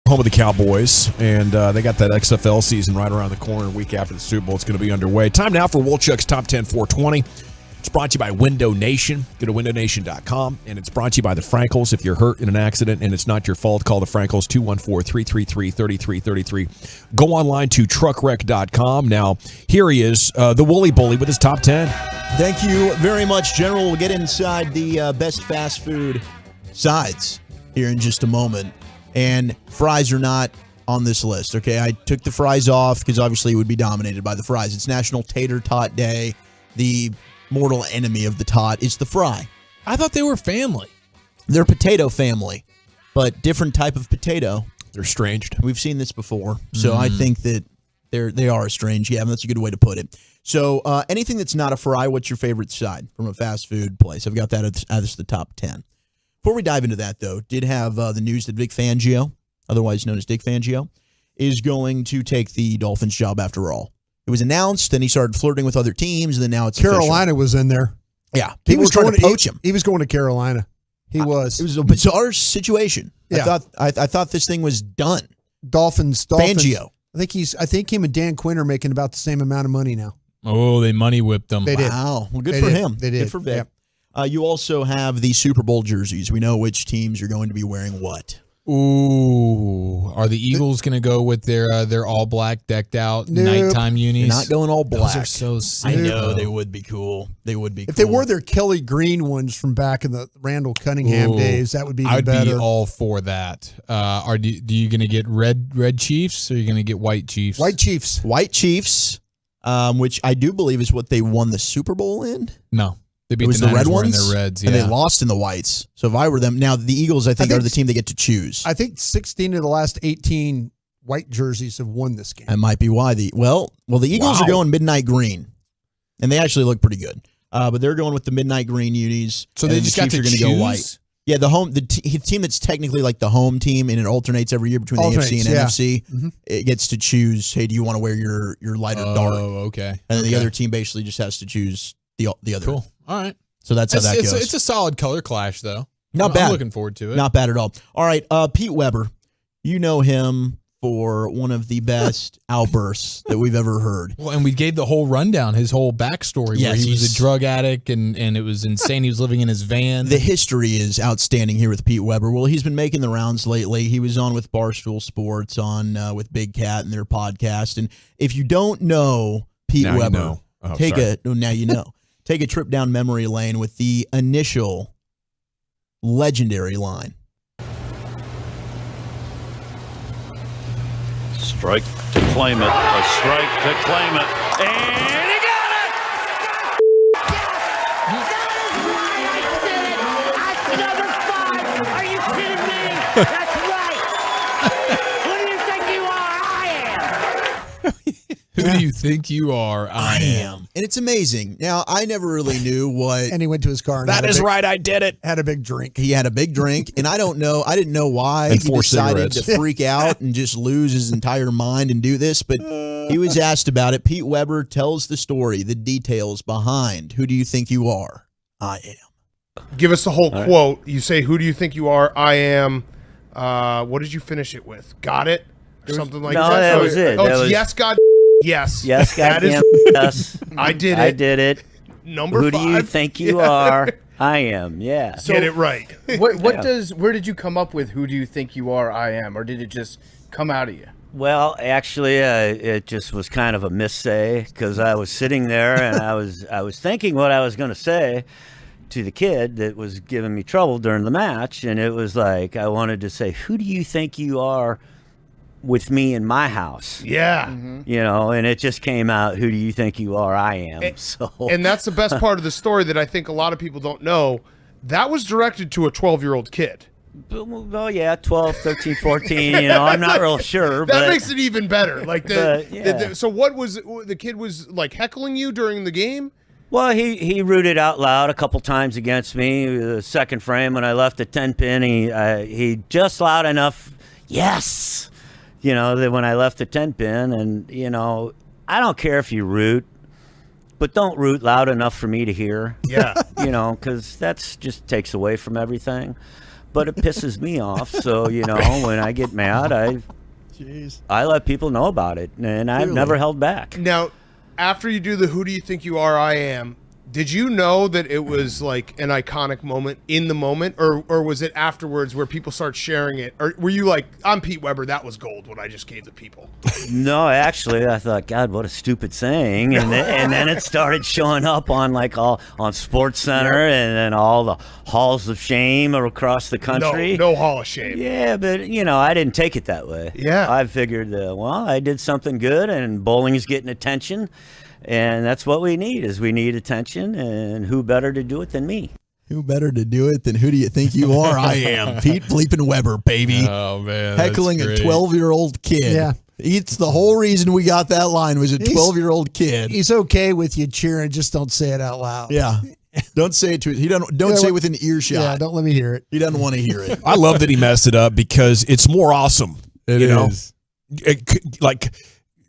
home of the Cowboys, and they got that XFL season right around the corner. A week after the Super Bowl, it's going to be underway. Time now for Wolchuk's Top 10 420. It's brought to you by Window Nation. Go to windownation.com, and it's brought to you by the Frankels. If you're hurt in an accident and it's not your fault, call the Frankels, 214-333-3333. Go online to truckwreck.com. Now, here he is, the Woolly Bully with his Top 10. Thank you very much, General. We'll get inside the best fast food sides here in just a moment. And fries are not on this list, okay? I took the fries off because obviously it would be dominated by the fries. It's National Tater Tot Day. The mortal enemy of the tot is the fry. I thought they were family. They're potato family, but different type of potato. They're estranged. We've seen this before, so I think that they are estranged. Yeah, that's a good way to put it. So anything that's not a fry, what's your favorite side from a fast food place? I've got that as the top 10. Before we dive into that, though, did have the news that Vic Fangio, otherwise known as Dick Fangio, is going to take the Dolphins job after all. It was announced, then he started flirting with other teams, and then now it's Carolina official. Was in there. Yeah, people were trying to poach him. He was going to Carolina. He was. It was a bizarre situation. Yeah. I thought this thing was done. Dolphins. Fangio. I think him and Dan Quinn are making about the same amount of money now. Oh, they money whipped them. They did. Wow. Well, good for him. They did. Good for Vic. Yep. You also have the Super Bowl jerseys. We know which teams are going to be wearing what. Ooh, are the Eagles going to go with their all black decked out nighttime unis? They're not going all black. Those are so sick. I know they would be cool. They would be. If they wore their Kelly Green ones from back in the Randall Cunningham days, that would be even better. I'd be all for that. Are you going to get red Chiefs or are you going to get white Chiefs? White Chiefs. White Chiefs, which I do believe is what they won the Super Bowl in. No. They beat it was the the red wearing ones, their reds, and they lost in the whites. So if I were them, now the Eagles, I think are the team they get to choose. I think 16 of the last 18 white jerseys have won this game. That might be why the Eagles are going midnight green, and they actually look pretty good. But they're going with the midnight green unis. So they just got to choose. Go white. Yeah, the team that's technically like the home team, and it alternates every year between the AFC and NFC. Mm-hmm. It gets to choose. Hey, do you want to wear your light or dark? Oh, okay. And then the other team basically just has to choose the other. Cool. All right. So that's how that goes. It's a solid color clash, though. Not bad. I'm looking forward to it. Not bad at all. All right, Pete Weber. You know him for one of the best outbursts that we've ever heard. Well, and we gave the whole rundown, his whole backstory, where he was a drug addict, and it was insane. He was living in his van. The history is outstanding here with Pete Weber. Well, he's been making the rounds lately. He was on with Barstool Sports, on with Big Cat and their podcast. And if you don't know Pete Weber, you know. now you know. Take a trip down memory lane with the initial legendary line. Strike to claim it. A strike to claim it. And he got it! That's number 5. Are you kidding me? That's right. Who do you think you are? I am. Who do you think you are? I am. And it's amazing. Now, I never really knew what... And he went to his car. And That is right, I did it. Had a big drink. He had a big drink, and I didn't know why he decided to freak out and just lose his entire mind and do this, but he was asked about it. Pete Weber tells the story, the details behind Who Do You Think You Are? I Am. Give us the whole quote. You say, who do you think you are? I am. What did you finish it with? Got it? Or something like that? No, that was it. Oh, That it's was- yes, God. Yes. Yes, That goddamn is- yes. I did it. I did it. Number Who 5. do you think you are? I am. Yeah. Get it right. Where did you come up with who do you think you are? I am, or did it just come out of you? Well, actually, it just was kind of a missay because I was sitting there and I was thinking what I was going to say to the kid that was giving me trouble during the match, and it was like I wanted to say, "Who do you think you are?" with me in my house. Yeah. You know, and it just came out, who do you think you are? I am. And that's the best part of the story that I think a lot of people don't know. That was directed to a 12-year-old kid. Well, yeah, 12, 13, 14, you know, I'm not real sure. That makes it even better. Like yeah. So what was the kid was like heckling you during the game? Well, he rooted out loud a couple times against me. The second frame when I left the 10-pin, he just loud enough, yes, you know, that when I left the 10-pin. And, you know, I don't care if you root, but don't root loud enough for me to hear. Yeah. You know, because that's just takes away from everything. but it pisses me off. So, you know, when I get mad, I let people know about it, and I've never held back. Now, after you do the "Who do you think you are? I am," did you know that it was like an iconic moment in the moment, or was it afterwards where people start sharing it, or were you like, "I'm Pete Weber, that was gold what I just gave the people"? No, actually, I thought, God, what a stupid saying, and then it started showing up on on Sports Center and then all the halls of shame across the country. No hall of shame. Yeah, but you know, I didn't take it that way. Yeah, I figured, well, I did something good, and bowling is getting attention. And that's what we need attention, and who better to do it than me? Who better to do it than who do you think you are? I am Pete bleeping Weber, baby. Oh, man. Heckling a 12-year-old kid. Yeah. It's the whole reason we got that line was a 12-year-old kid. He's okay with you cheering, just don't say it out loud. Yeah. Don't say it to it. Don't say it within earshot. Yeah, don't let me hear it. He doesn't want to hear it. I love that he messed it up because it's more awesome. It is. Like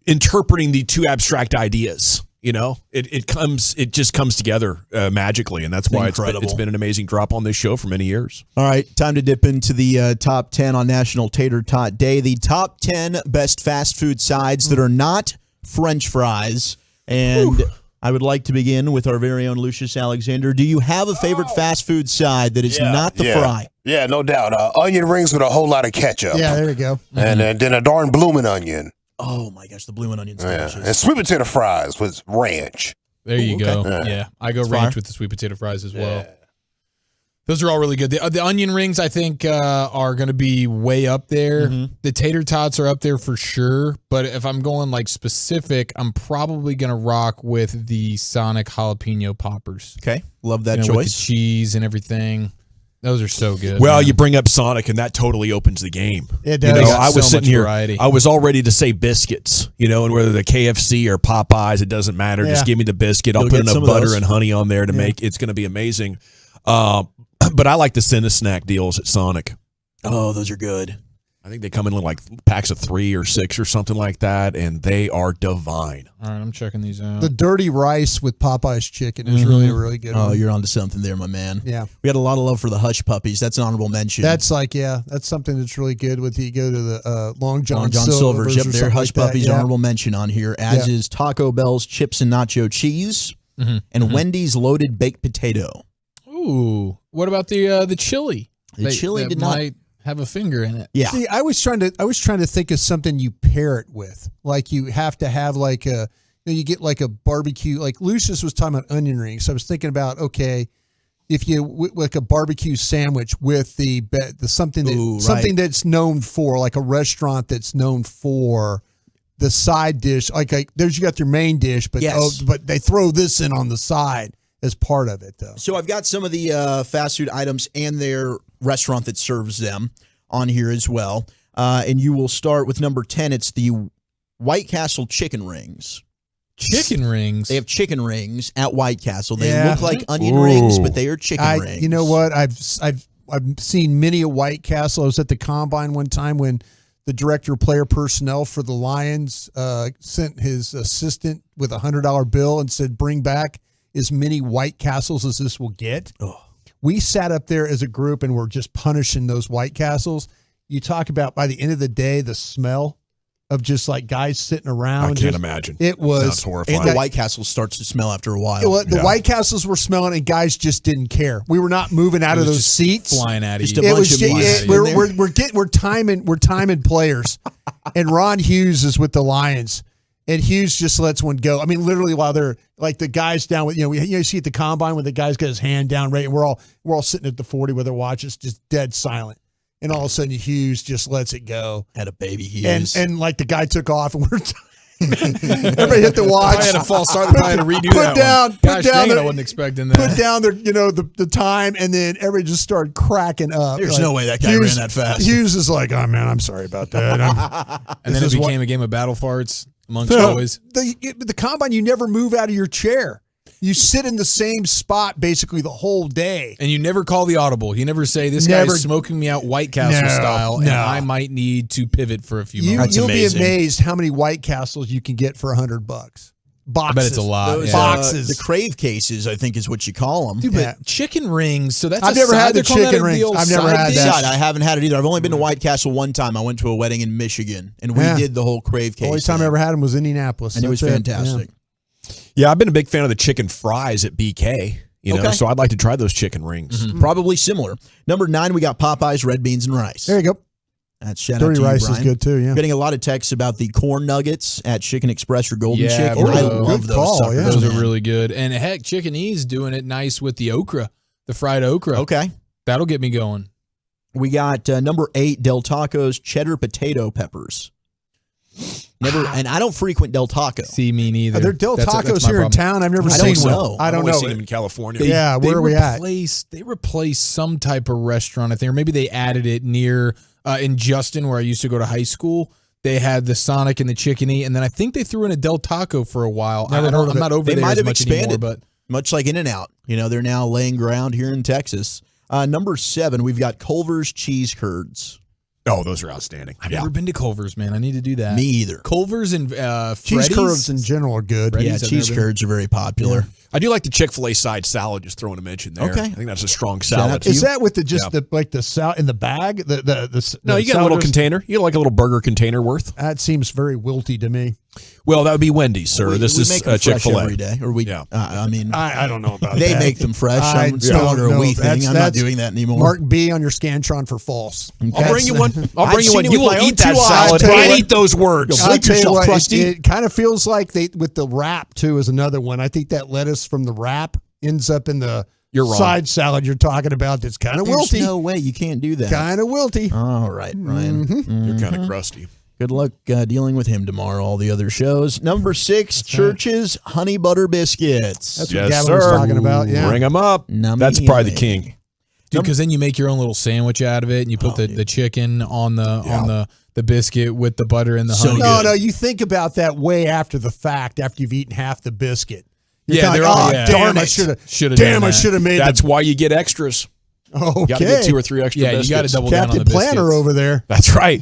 interpreting the two abstract ideas. You know, it just comes together magically, and that's why it's been an amazing drop on this show for many years. All right, time to dip into the top 10 on National Tater Tot Day. The top 10 best fast food sides that are not French fries. And I would like to begin with our very own Lucius Alexander. Do you have a favorite fast food side that is not the fry? Yeah, no doubt. Onion rings with a whole lot of ketchup. Yeah, there we go. And then a darn blooming onion. Oh, my gosh, the bloomin' onion's Yeah. delicious. And sweet potato fries with ranch. There you go. Okay. Yeah, I go It's ranch fire. with the sweet potato fries as well. Those are all really good. The onion rings, I think, are going to be way up there. Mm-hmm. The tater tots are up there for sure. But if I'm going like specific, I'm probably going to rock with the Sonic jalapeno poppers. Okay, love that With the choice. cheese and everything. Those are so good. Well, man. you bring up Sonic, and that totally opens the game. It You does. know, Got I was so sitting much here. variety. I was all ready to say biscuits. You know, and whether the KFC or Popeyes, it doesn't matter. Yeah. Just give me the biscuit. I'll You'll put get enough some of butter those. and honey on there to make it's going to be amazing. But I like the Cinesnack deals at Sonic. Oh, those are good. I think they come in like packs of 3 or 6 or something like that, and they are divine. All right, I'm checking these out. The dirty rice with Popeye's chicken is really a really good Oh, one. you're onto something there, my man. Yeah. We had a lot of love for the Hush Puppies. That's an honorable mention. That's that's something that's really good with you go to the Long John Silver's. Yep, or their something Hush like that. Puppies Yeah. honorable mention on here, as Yeah. is Taco Bell's chips and nacho cheese and Wendy's loaded baked potato. Ooh, what about the chili? The chili that did not might have a finger in it. Yeah. See, I was trying to think of something you pair it with. Like you have to have like you get like a barbecue. Like Lucius was talking about onion rings. So I was thinking about if you like a barbecue sandwich with the something that something that's known for like a restaurant that's known for the side dish. Like there's you got your main dish, but but they throw this in on the side as part of it though. So I've got some of the fast food items and their restaurant that serves them on here as well. And you will start with number 10. It's the White Castle chicken rings. Chicken rings? They have chicken rings at White Castle. They Yeah. look like onion rings, but they are chicken rings. You know what? I've seen many a White Castle. I was at the Combine one time when the director of player personnel for the Lions sent his assistant with a $100 bill and said, bring back as many White Castles as this will get. We sat up there as a group and were just punishing those White Castles. You talk about by the end of the day, the smell of just like guys sitting around. I can't imagine. It was Sounds horrifying. And the White Castle starts to smell after a while. The White Castles were smelling, and guys just didn't care. We were not moving out of those seats, flying at Just you. a bunch of flies. We're timing players, and Ron Hughes is with the Lions, and Hughes just lets one go. I mean, literally while they're like the guys down with you see at the Combine when the guy's got his hand down, right, and we're all sitting at the 40 with their watches, just dead silent. And all of a sudden, Hughes just lets it go. Had a baby Hughes. And like the guy took off, and we're everybody hit the watch. I had a false start. I had to redo that one. Gosh, dang it, I wasn't expecting that. Put down the time, and then everybody just started cracking up. There's no way that guy ran that fast. Hughes is like, oh man, I'm sorry about that. And then it became a game of battle farts amongst boys. The Combine, you never move out of your chair. You sit in the same spot basically the whole day. And you never call the audible. You never say, this guy's smoking me out White Castle style, and I might need to pivot for a few moments. You'll be amazed how many White Castles you can get for $100. boxes. I bet it's a lot. Those, boxes. The crave cases, I think, is what you call them. Dude, but chicken rings. So that's I've a never side. had the They're calling that chicken the rings. old I've never side had dish? that. I haven't had it either. I've only been to White Castle one time. I went to a wedding in Michigan, and we did the whole crave case. The only time I ever had them was Indianapolis. And it was That's fantastic. Yeah, I've been a big fan of the chicken fries at BK. You know, Okay. so I'd like to try those chicken rings. Probably similar. Number 9, we got Popeyes red beans and rice. There you go. That's shout Dirty out to rice you, is Brian. good too. Yeah. Getting a lot of texts about the corn nuggets at Chicken Express or Golden Chicken. bro. I love Good those. call, suckers, yeah. Those are man. really good. And heck, Chicken E's doing it nice with the okra, the fried okra. Okay. That'll get me going. We got number 8, Del Taco's cheddar potato peppers. And I don't frequent Del Taco. See, me neither. Are there Del That's Tacos my here in problem. town? I've never I seen don't one. know. I don't I've only know. seen them in California. Yeah, where are we at? They replaced some type of restaurant, I think, or maybe they added it near in Justin, where I used to go to high school. They had the Sonic and the Chicken E, and then I think they threw in a Del Taco for a while. Never heard of I'm it. not over They there might as have much expanded, anymore, but much like In-N-Out. You know, they're now laying ground here in Texas. Number 7, we've got Culver's cheese curds. Oh, those are outstanding. I've never been to Culver's, man. I need to do that. Me either. Culver's and Cheese Freddy's? curds in general are good. Freddy's, Yeah, I've cheese never been. curds are very popular. I do like the Chick-fil-A side salad, just throwing a mention there. Okay. I think that's a strong Shout out salad. to Is that with the Yeah. the salad in the bag? No, you get a little container. You get like a little burger container worth. That seems very wilty to me. Well, that would be Wendy's, sir. This we is make them fresh Chick-fil-A. every day. Or we, Yeah. I mean, I don't know about they that. make them fresh. It's don't no longer a know. we thing. I'm not doing that anymore. Mark B on your Scantron for false. I'll bring you one. I'll I've bring you seen one. it You with will my own eat that two eyes. salad. Tell you I what. eat those words. Sleep yourself, Krusty. It kind of feels like they with the wrap too is another one. I think that lettuce from the wrap ends up in the You're wrong. side salad you're talking about. That's kind of There's wilty. no way you can't do that. Kind of wilty. All right, Ryan. You're kind of crusty. Good luck dealing with him tomorrow. All the other shows. Number 6, Church's honey butter biscuits. That's what Gavin was talking about. Yeah. Bring them up. That's probably the king. Dude, because then you make your own little sandwich out of it, and you put the chicken on the biscuit with the butter and the honey. No, you think about that way after the fact, after you've eaten half the biscuit. You're Yeah, kinda they're like, all- oh, yeah. damn, Darn I it. should have. Should've Damn, done I that. should have made. That's why you get extras. Okay. You got to get 2 or 3 extra Yeah, biscuits. you got to double down on Captain the Planner biscuits. over there. That's right.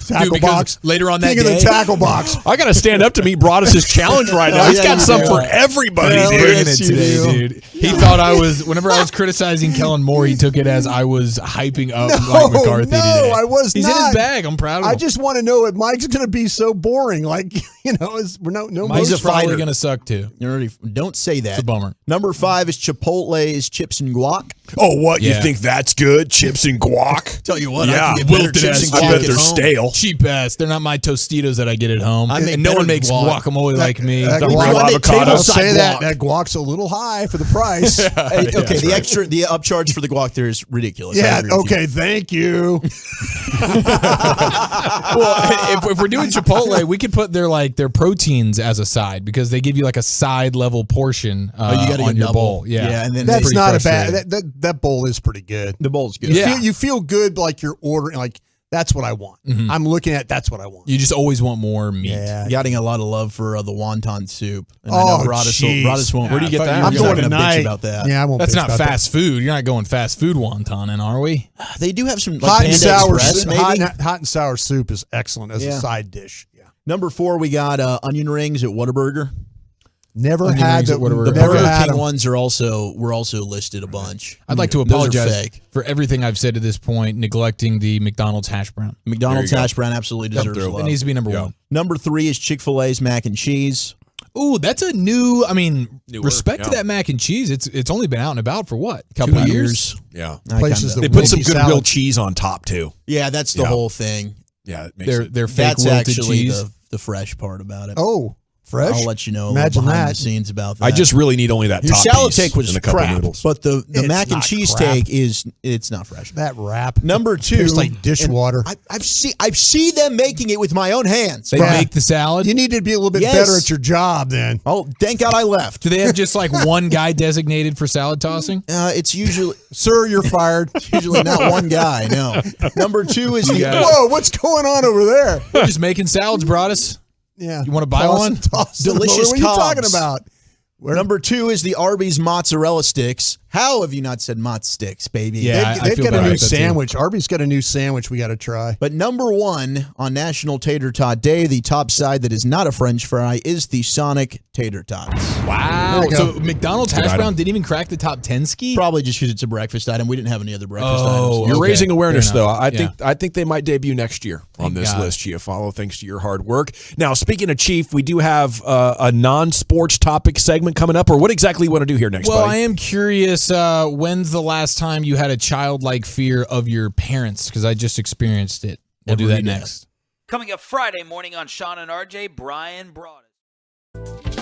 Tackle because box. later on that King of day, the tackle box. I got to stand up to me. Brought us his challenge right now. Oh, He's yeah, got you some do. for everybody, Hell dude. bringing yes, it you today, do. dude. He thought I was. Whenever I was criticizing Kellen Moore, he took it as I was hyping up Mike McCarthy no, today. I was He's not. in his bag. I'm proud of him. I just want to know if Mike's going to be so boring. Like, we're no Mike's He's a probably fighter. going to suck too. You already, don't say that. It's a bummer. Number 5 is Chipotle's chips and guac. Oh, what? You Yeah. think that's good? Chips and guac? Tell you what, Yeah. I can get better Wilted chips ass and I guac bet at they're home. stale. Cheap ass. They're not my Tostitos that I get at home. I make And no better one makes guac. guacamole like me. that The guac- real I make avocado. I'll tableside say that. guac. That guac's a little high for the price. Hey, okay, that's the right. extra, the upcharge for the guac there is ridiculous. I Yeah, agree with you. okay, thank you. Well, if we're doing Chipotle, we could put their proteins as a side because they give you like a side level portion you gotta on get your double. bowl. Yeah, and then That's pretty not a frustrating. bad. That bowl is pretty good. The bowl's good. Yeah. You feel good like you're ordering. Like that's what I want. I'm looking at. That's what I want. You just always want more meat. Yeah. Getting a lot of love for the wonton soup. And Oh, I know Broadus won't. Where do you get that? I'm You're not going gonna tonight. bitch about that. Yeah, I won't. That's bitch not about fast food. You're not going fast food wonton in, are we? They do have some that. like Hot and Panda sour. Express, maybe. Hot and sour soup is excellent as Yeah. a side dish. Yeah. Number 4, we got onion rings at Whataburger. Never Onion had rings the. at Whataburger. The Never Burger had King them. ones were also listed a bunch. I'd like to Those are apologize fake. for everything I've said to this point, neglecting the McDonald's hash brown. McDonald's There you go. hash brown absolutely deserves It love. needs to be number one. Number 3 is Chick-fil-A's mac and cheese. Ooh, that's a new. I mean, Newer, respect to yeah. that mac and cheese. It's only been out and about for what? Couple 2 years. Yeah. Places kinda- They put some wilty good salad. grilled cheese on top, too. Yeah, that's the Yeah. whole thing. Yeah. It makes it. They're fake That's wilted actually cheese. the fresh part about it. Oh, fresh. I'll let you know Imagine behind that. the scenes about that. I just really need only that Your top salad piece take was and a couple crap, noodles. but the It's mac and not cheese crap. take it's not fresh. That wrap. Number 2, Tastes like dishwater. I've seen them making it with my own hands. They make the salad. You need to be a little bit Yes. better at your job then. Oh, thank God I left. Do they have just like one guy designated for salad tossing? It's usually Sir, you're fired. usually not one guy. No. Number 2 is the guys- Whoa, what's going on over there? We're just making salads, Broadus. Yeah. You wanna buy Toss- one? toss them Delicious over. What are you talking cobs. about? Number 2 is the Arby's mozzarella sticks. How have you not said Mott Sticks, baby? Yeah, They've got a new sandwich. Arby's got a new sandwich we got to try. But number one on National Tater Tot Day, the top side that is not a French fry is the Sonic Tater Tots. Wow. So McDonald's hash brown didn't even crack the top 10 ski? Probably just because it's a breakfast item. We didn't have any other breakfast items. You're raising awareness, though. I Yeah. think they might debut next year on this list, Giafalo, thanks to your hard work. Now, speaking of Chief, we do have a non-sports topic segment coming up, or what exactly you want to do here next, Well, buddy? I am curious, when's the last time you had a childlike fear of your parents? Because I just experienced it. We'll do that next. Coming up Friday morning on Sean and RJ, Brian brought it.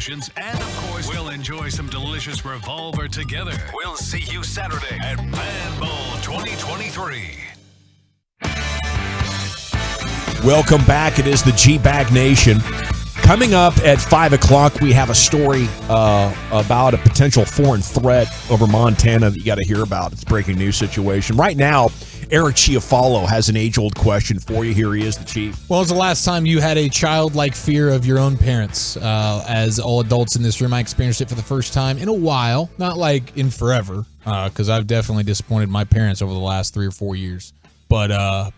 discussions, and of course, we'll enjoy some delicious Revolver together. We'll see you Saturday at Fan Bowl 2023. Welcome back. It is the G-Bag Nation. Coming up at 5 o'clock, we have a story about a potential foreign threat over Montana that you got to hear about. It's a breaking news situation. Right now, Eric Chiafalo has an age-old question for you. Here he is, the Chief. When was the last time you had a childlike fear of your own parents? As all adults in this room, I experienced it for the first time in a while. Not like in forever, because I've definitely disappointed my parents over the last 3 or 4 years. But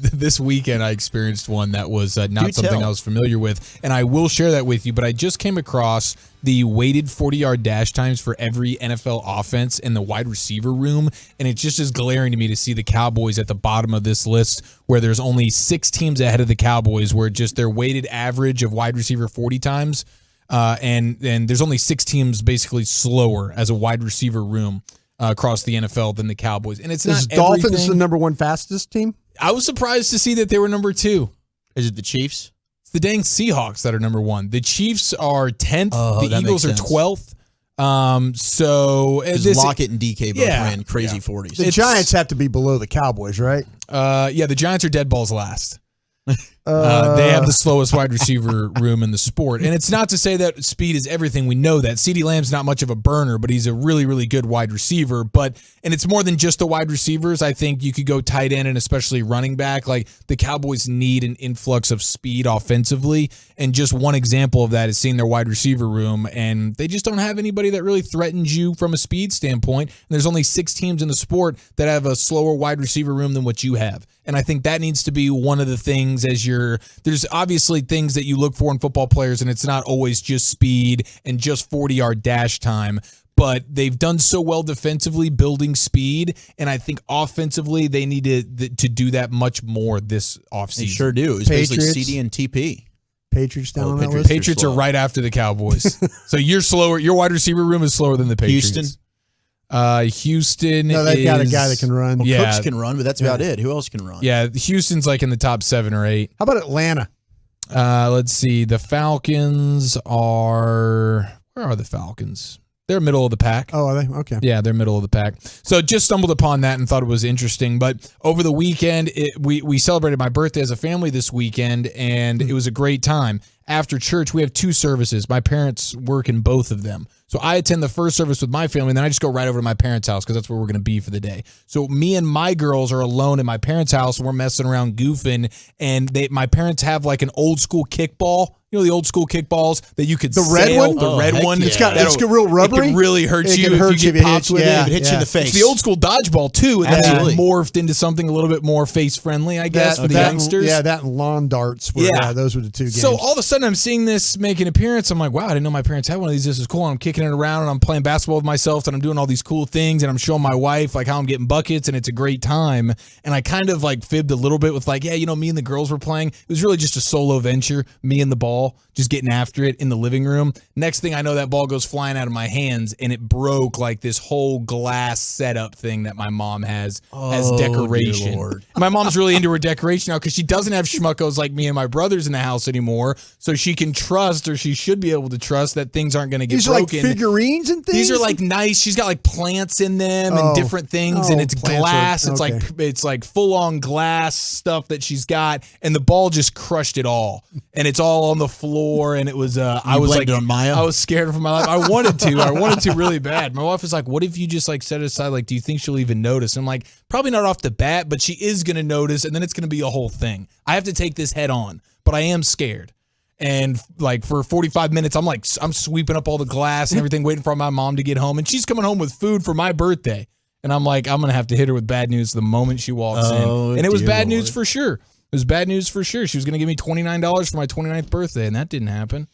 this weekend I experienced one that was not something I was familiar with, and I will share that with you. But I just came across the weighted 40-yard dash times for every NFL offense in the wide receiver room, and it just is glaring to me to see the Cowboys at the bottom of this list, where there's only 6 teams ahead of the Cowboys, where just their weighted average of wide receiver 40 times, and there's only 6 teams basically slower as a wide receiver room across the NFL than the Cowboys. And it's not Dolphins everything. the number 1 fastest team? I was surprised to see that they were number 2. Is it the Chiefs? It's the dang Seahawks that are number 1. The Chiefs are 10th. The Eagles are 12th. So Lockett and DK both ran crazy 40s. The Giants have to be below the Cowboys, right? The Giants are dead balls last. They have the slowest wide receiver room in the sport. And it's not to say that speed is everything. We know that. CeeDee Lamb's not much of a burner, but he's a really, really good wide receiver. And it's more than just the wide receivers. I think you could go tight end and especially running back. Like, the Cowboys need an influx of speed offensively. And just one example of that is seeing their wide receiver room. And they just don't have anybody that really threatens you from a speed standpoint. And there's only 6 teams in the sport that have a slower wide receiver room than what you have. And I think that needs to be one of the things there's obviously things that you look for in football players, and it's not always just speed and just 40-yard dash time. But they've done so well defensively building speed, and I think offensively they need to do that much more this offseason. They sure do. It's basically CD and TP. Patriots down on that list? Patriots are right after the Cowboys. So you're slower. Your wide receiver room is slower than the Patriots. Houston. No, they've got a guy that can run. Well, Cooks can run, but that's about it. Who else can run? Yeah, Houston's like in the top 7 or 8. How about Atlanta? Let's see. The Falcons are. Where are the Falcons? They're middle of the pack. Oh, are they? Okay. Yeah, they're middle of the pack. So just stumbled upon that and thought it was interesting. But over the weekend, we celebrated my birthday as a family this weekend, and it was a great time. After church, we have 2 services. My parents work in both of them. So I attend the first service with my family, and then I just go right over to my parents' house because that's where we're going to be for the day. So me and my girls are alone in my parents' house, and we're messing around goofing. And my parents have like an old school kickball. You know, the old school kickballs that you could the red sail, one? The red one. Yeah. It's real rubbery. It can really hurt it you if you get popped with it. If it hits you in the face. It's the old school dodgeball, too. And then Absolutely. it morphed into something a little bit more face-friendly, I guess, for the youngsters. Yeah, that and lawn darts. Those were the 2 games. So all of a sudden, I'm seeing this make an appearance. I'm like, wow, I didn't know my parents had one of these. This is cool. And I'm kicking it around, and I'm playing basketball with myself, and I'm doing all these cool things, and I'm showing my wife like how I'm getting buckets, and it's a great time. And I kind of like fibbed a little bit with like, yeah, me and the girls were playing. It was really just a solo venture, me and the ball, just getting after it in the living room. Next thing I know, that ball goes flying out of my hands, and it broke like this whole glass setup thing that my mom has as decoration. Dear Lord. My mom's really into her decoration now because she doesn't have schmuckos like me and my brothers in the house anymore, so she can trust, or she should be able to trust, that things aren't going to get These broken. are like figurines and things? These are like nice. She's got like plants in them and different things, and it's glass. It's like full-on glass stuff that she's got, and the ball just crushed it all, and it's all on the floor, and it was I was like, on Maya? I was scared for my life. I wanted to really bad. My wife was like, what if you just like set it aside? Like, do you think she'll even notice? I'm like, probably not off the bat, but she is going to notice, and then it's going to be a whole thing. I have to take this head on, but I am scared. And like for 45 minutes, I'm sweeping up all the glass and everything, waiting for my mom to get home. And she's coming home with food for my birthday. And I'm like, I'm going to have to hit her with bad news the moment she walks in. And it was bad news for sure. It was bad news for sure. She was going to give me $29 for my 29th birthday, and that didn't happen.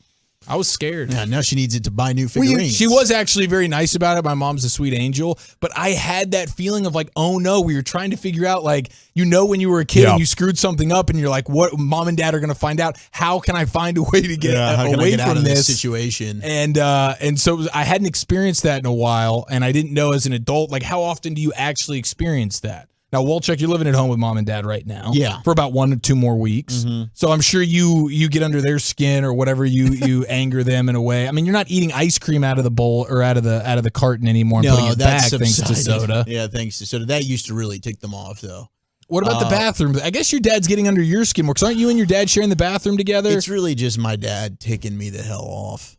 I was scared. Yeah, now she needs it to buy new figurines. She was actually very nice about it. My mom's a sweet angel. But I had that feeling of like, oh no, we were trying to figure out, like, when you were a kid and you screwed something up and you're like, what, mom and dad are going to find out. How can I find a way to get away from this situation? And so I hadn't experienced that in a while, and I didn't know as an adult, like, how often do you actually experience that? Now, Wolchuk, you're living at home with mom and dad right now. Yeah. For about 1 or 2 more weeks. Mhm. So I'm sure you get under their skin or whatever, you anger them in a way. I mean, you're not eating ice cream out of the bowl or out of the carton anymore and putting it back thanks to soda. Yeah, thanks to soda. That used to really tick them off, though. What about the bathroom? I guess your dad's getting under your skin more, because aren't you and your dad sharing the bathroom together? It's really just my dad ticking me the hell off.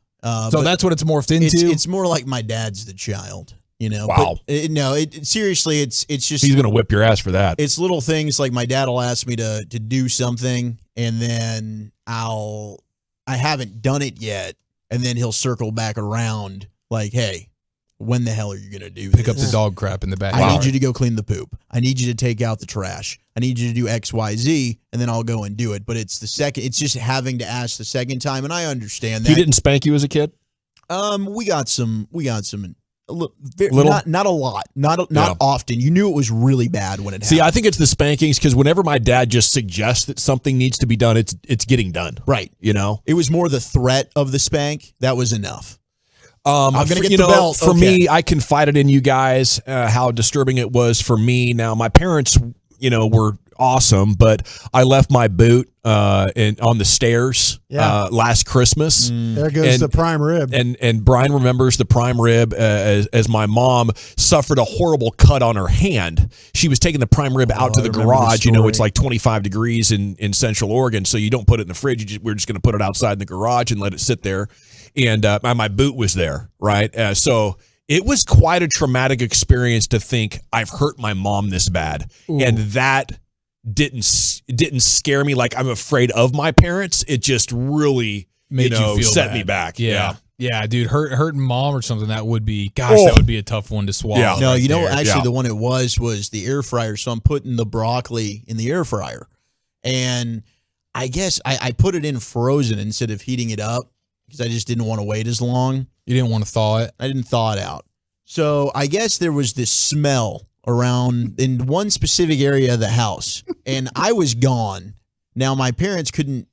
So that's what it's morphed into? It's more like my dad's the child. Wow. But, seriously, it's just He's gonna whip your ass for that. It's little things like my dad will ask me to do something, and then I haven't done it yet, and then he'll circle back around like, "Hey, when the hell are you gonna do Pick this? up the dog crap in the back. I need you to go clean the poop. I need you to take out the trash. I need you to do X, Y, Z, and then I'll go and do it." But it's it's just having to ask the second time, and I understand that. He didn't spank you as a kid? We got some. A little? Not a lot. Not often. You knew it was really bad when it happened. See, I think it's the spankings, because whenever my dad just suggests that something needs to be done, it's getting done. Right. It was more the threat of the spank. That was enough. I'm going to get the belt. For me, I confided in you guys how disturbing it was for me. Now, my parents, were awesome, but I left my boot on the stairs last Christmas. There goes the prime rib. And Brian remembers the prime rib as my mom suffered a horrible cut on her hand. She was taking the prime rib out to the garage. It's like 25 degrees in Central Oregon, so you don't put it in the fridge. We're just going to put it outside in the garage and let it sit there. And my boot was there, right? So it was quite a traumatic experience to think I've hurt my mom this bad. Ooh. And that didn't scare me like I'm afraid of my parents. It just really made you feel set bad. me back. Yeah, dude, hurting mom or something, that would be that would be a tough one to swallow. Yeah. No, actually the one it was the air fryer. So I'm putting the broccoli in the air fryer, and I guess I put it in frozen instead of heating it up because I just didn't want to wait as long. You didn't want to thaw it? I didn't thaw it out. So I guess there was this smell around in one specific area of the house, and I was gone. Now my parents couldn't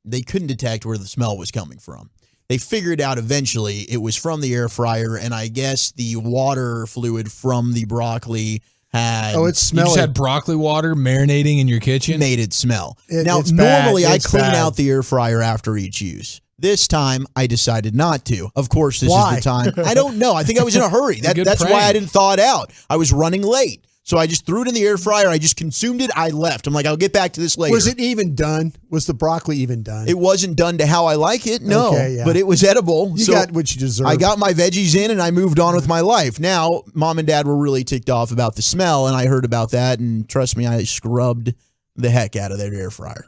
detect where the smell was coming from. They figured out eventually it was from the air fryer, and I guess the water fluid from the broccoli had. Oh, it's You just smelly. had broccoli water marinating in your kitchen? Made it smell. Now it's bad. normally I It's clean bad. out the air fryer after each use. This time, I decided not to. Of course, this Why? is the time. I don't know. I think I was in a hurry. It's a good That's why prank. I didn't thaw it out. I was running late. So I just threw it in the air fryer. I just consumed it. I left. I'm like, I'll get back to this later. Was it even done? Was the broccoli even done? It wasn't done to how I like it, no. Okay, yeah. But it was edible. You got what you deserve. I got my veggies in and I moved on with my life. Now, Mom and Dad were really ticked off about the smell, and I heard about that, and trust me, I scrubbed the heck out of their air fryer.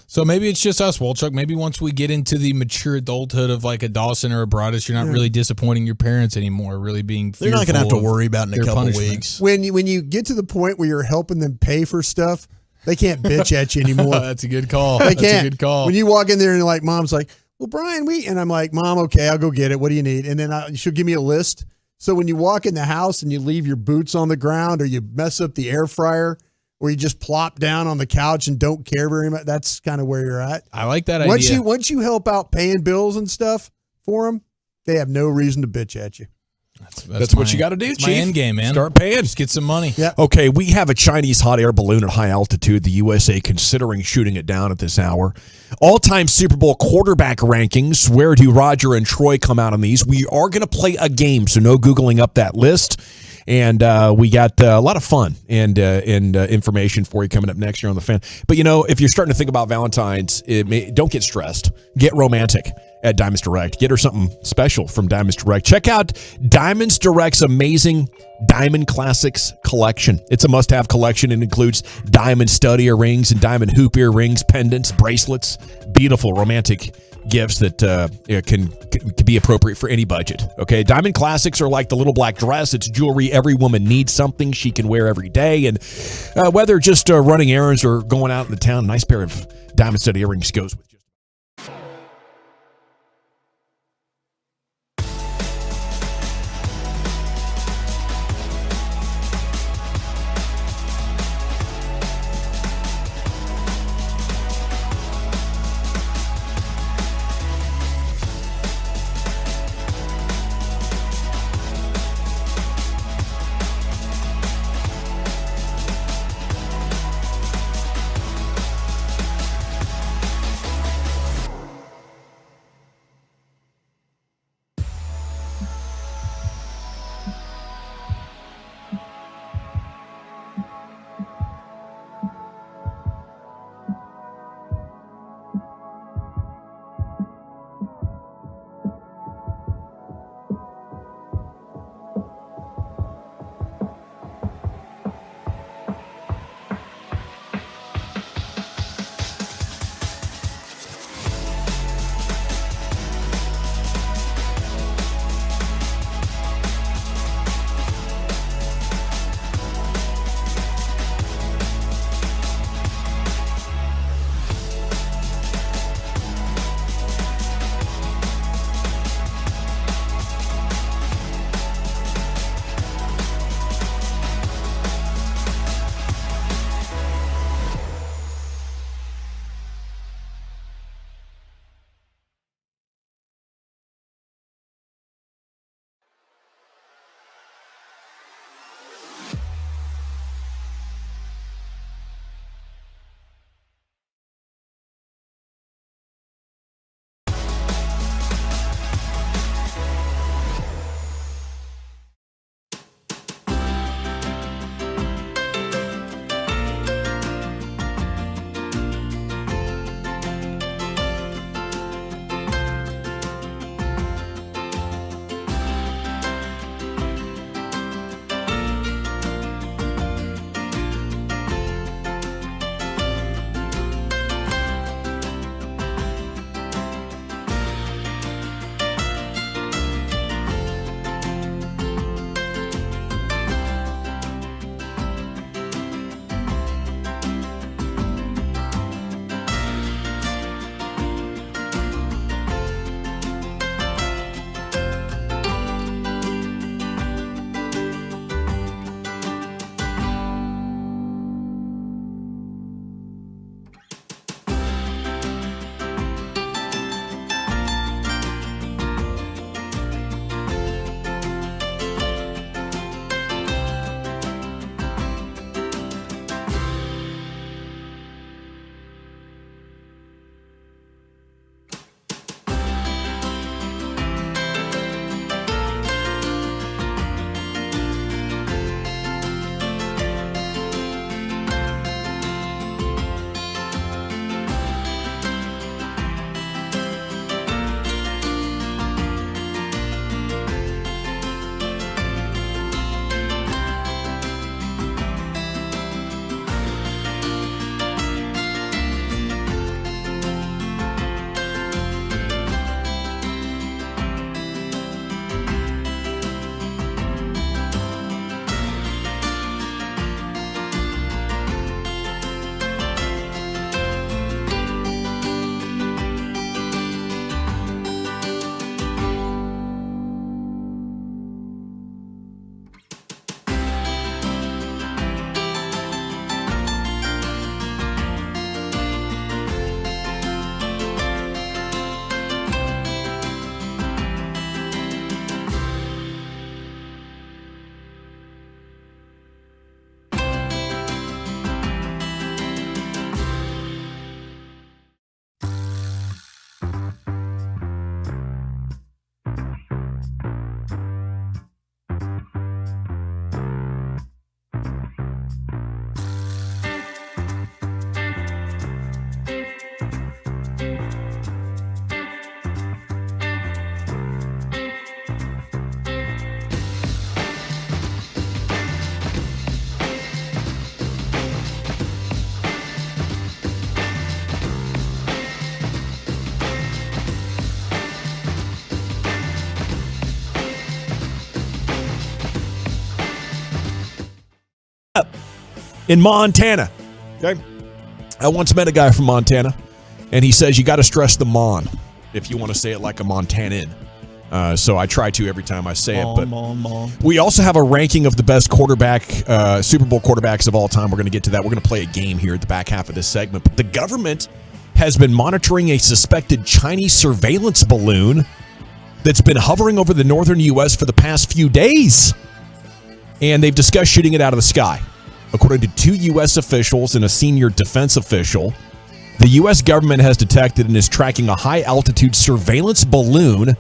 So maybe it's just us, Wolchuk. Maybe once we get into the mature adulthood of like a Dawson or a Broadus, you're not really disappointing your parents anymore, really being They're not going to have to worry about it in a their couple punishment. weeks. When you get to the point where you're helping them pay for stuff, they can't bitch at you anymore. That's a good call. They That's can't. a good call. When you walk in there and like, Mom's like, "Well, Brian, and I'm like, Mom, okay, I'll go get it. What do you need?" And then she'll give me a list. So when you walk in the house and you leave your boots on the ground, or you mess up the air fryer, or you just plop down on the couch and don't care very much, that's kind of where you're at. I like that Once idea. once you help out paying bills and stuff for them, they have no reason to bitch at you. That's what you got to do, that's Chief. my end game, man. Start paying. Just get some money. Yeah. Okay, we have a Chinese hot air balloon at high altitude. The USA considering shooting it down at this hour. All-time Super Bowl quarterback rankings. Where do Roger and Troy come out on these? We are going to play a game, so no Googling up that list. And we got a lot of fun and information for you coming up next year on The Fan. But, if you're starting to think about Valentine's, don't get stressed. Get romantic at Diamonds Direct. Get her something special from Diamonds Direct. Check out Diamonds Direct's amazing Diamond Classics collection. It's a must-have collection. It includes diamond stud earrings and diamond hoop earrings, pendants, bracelets, beautiful romantic gifts that can be appropriate for any budget. Okay, Diamond Classics are like the little black dress. It's jewelry every woman needs, something she can wear every day. And whether just running errands or going out in the town, a nice pair of diamond stud earrings goes with you. in Montana. Okay, I once met a guy from Montana, and he says you got to stress the Mon if you want to say it like a Montanan. So I try to every time I say it. But we also have a ranking of the best quarterback, Super Bowl quarterbacks of all time. We're going to get to that. We're going to play a game here at the back half of this segment. But the government has been monitoring a suspected Chinese surveillance balloon that's been hovering over the northern U.S. for the past few days. And they've discussed shooting it out of the sky. According to 2 U.S. officials and a senior defense official, the U.S. government has detected and is tracking a high-altitude surveillance balloon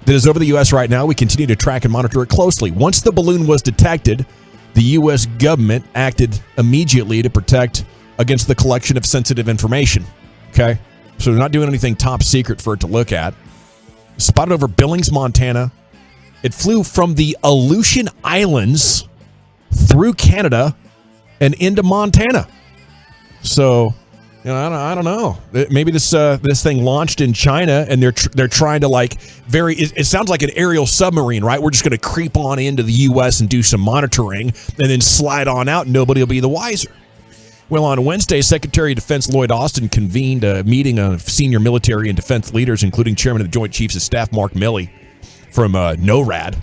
that is over the U.S. right now. We continue to track and monitor it closely. Once the balloon was detected, the U.S. government acted immediately to protect against the collection of sensitive information. Okay? So they're not doing anything top secret for it to look at. Spotted over Billings, Montana. It flew from the Aleutian Islands through Canada and into Montana. So, I don't know. Maybe this thing launched in China, and they're trying to it sounds like an aerial submarine, right? We're just going to creep on into the U.S. and do some monitoring, and then slide on out, and nobody will be the wiser. Well, on Wednesday, Secretary of Defense Lloyd Austin convened a meeting of senior military and defense leaders, including Chairman of the Joint Chiefs of Staff Mark Milley from NORAD,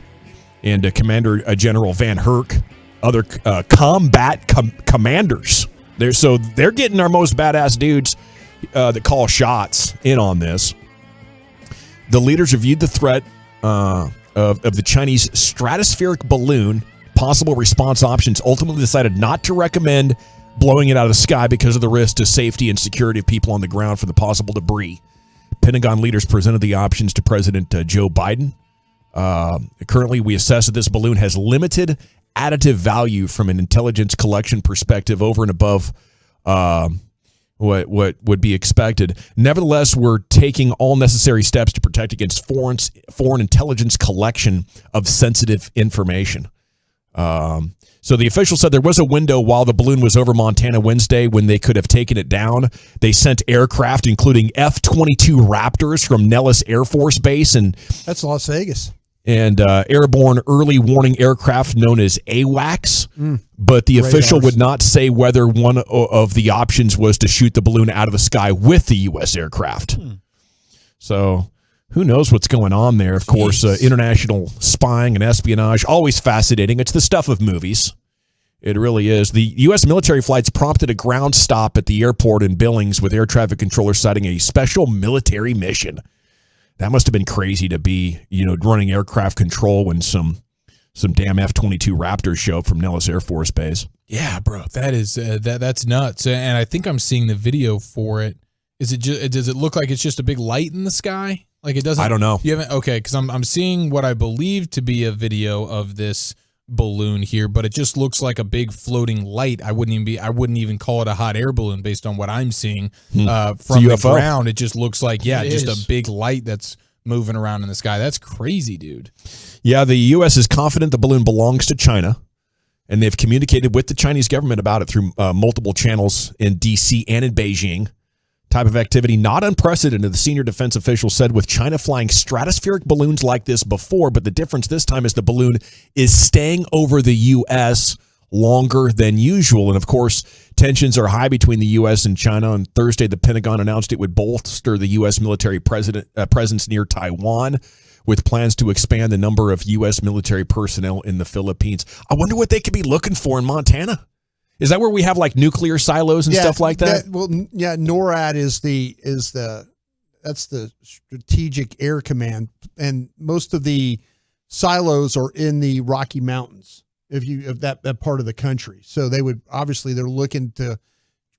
and Commander General Van Herk, other combat commanders. They're getting our most badass dudes that call shots in on this. The leaders reviewed the threat of the Chinese stratospheric balloon, possible response options, ultimately decided not to recommend blowing it out of the sky because of the risk to safety and security of people on the ground from the possible debris. Pentagon leaders presented the options to President Joe Biden. Currently, we assess that this balloon has limited additive value from an intelligence collection perspective over and above what would be expected. Nevertheless, we're taking all necessary steps to protect against foreign intelligence collection of sensitive information. So the official said there was a window while the balloon was over Montana Wednesday when they could have taken it down. They sent aircraft, including F-22 Raptors from Nellis Air Force Base, and that's Las Vegas, and airborne early warning aircraft known as AWACS. But the official would not say whether one of the options was to shoot the balloon out of the sky with the U.S. aircraft. So who knows what's going on there? Of course, international spying and espionage, always fascinating. It's the stuff of movies. It really is. The U.S. military flights prompted a ground stop at the airport in Billings with air traffic controllers citing a special military mission. That must have been crazy to be, running aircraft control when some damn F-22 Raptors show up from Nellis Air Force Base. Yeah, bro, that is that's nuts. And I think I'm seeing the video for it. Does it look like it's just a big light in the sky? Like it doesn't. I don't know. You haven't. Okay, because I'm seeing what I believe to be a video of this balloon here, but it just looks like a big floating light. I wouldn't even call it a hot air balloon based on what I'm seeing from the ground. It just looks like just a big light that's moving around in the sky. That's crazy, dude. Yeah, the U.S. is confident the balloon belongs to China, and they've communicated with the Chinese government about it through multiple channels in D.C. and in Beijing. Type of activity not unprecedented, the senior defense official said, with China flying stratospheric balloons like this before, but the difference this time is the balloon is staying over the U.S. longer than usual. And, of course, tensions are high between the U.S. and China. On Thursday, the Pentagon announced it would bolster the U.S. military presence near Taiwan with plans to expand the number of U.S. military personnel in the Philippines. I wonder what they could be looking for in Montana. Is that where we have nuclear silos and stuff like that? NORAD that's the Strategic Air Command, and most of the silos are in the Rocky Mountains of that part of the country. So they're looking to,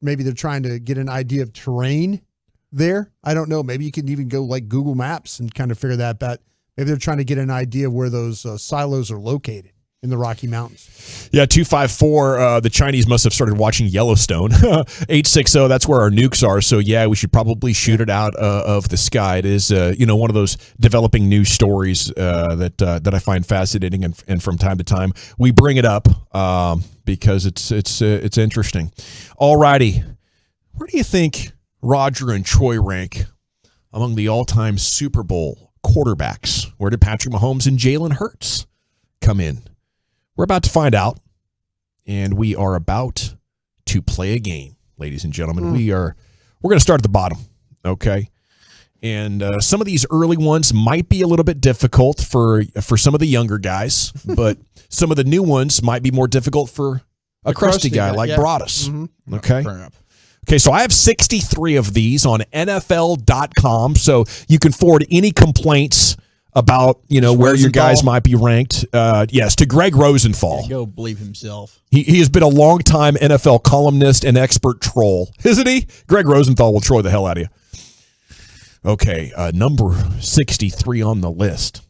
maybe they're trying to get an idea of terrain there. I don't know. Maybe you can even go Google Maps and kind of figure that out. Maybe they're trying to get an idea of where those silos are located in the Rocky Mountains. Yeah, 254, the Chinese must have started watching Yellowstone. 860, that's where our nukes are. So, yeah, we should probably shoot it out of the sky. It is, one of those developing news stories that I find fascinating, and from time to time we bring it up because it's interesting. All righty. Where do you think Roger and Troy rank among the all-time Super Bowl quarterbacks? Where did Patrick Mahomes and Jalen Hurts come in? We're about to find out and we are about to play a game, ladies and gentlemen. We're going to start at the bottom, okay? And some of these early ones might be a little bit difficult for some of the younger guys, but some of the new ones might be more difficult for a crusty guy like Broadus. Mm-hmm. Okay. Okay, so I have 63 of these on NFL.com, so you can forward any complaints about, where your guys might be ranked. Yes, to Greg Rosenthal. Go believe himself. He has been a long-time NFL columnist and expert troll, isn't he? Greg Rosenthal will troll the hell out of you. Okay, number 63 on the list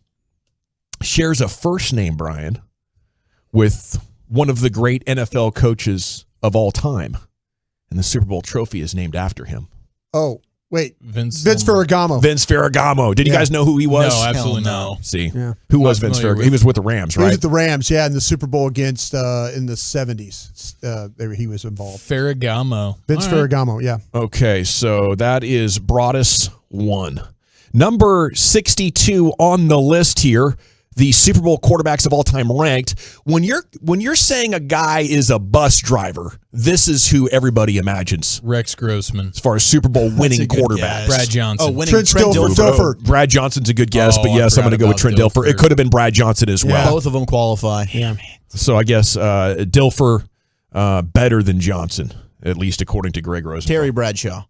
shares a first name, Brian, with one of the great NFL coaches of all time, and the Super Bowl trophy is named after him. Oh, wait. Vince Ferragamo. Vince Ferragamo. Did you guys know who he was? No, absolutely no. See, Yeah. who was Vince Ferragamo? He was with the Rams, He was right? at the Rams, in the Super Bowl against in the 70s. He was involved. Ferragamo. Vince All right. Ferragamo, yeah. Okay, so that is Broadus 1. Number 62 on the list here, the Super Bowl quarterbacks of all time ranked. When you're saying a guy is a bus driver, this is who everybody imagines. Rex Grossman. As far as Super Bowl winning quarterbacks. Brad Johnson. Oh, Trent Dilfer. Brad Johnson's a good guess, but yes, I'm going to go with Trent Dilfer. It could have been Brad Johnson as well. Both of them qualify. Yeah. So I guess Dilfer better than Johnson, at least according to Greg Rosenthal. Terry Bradshaw.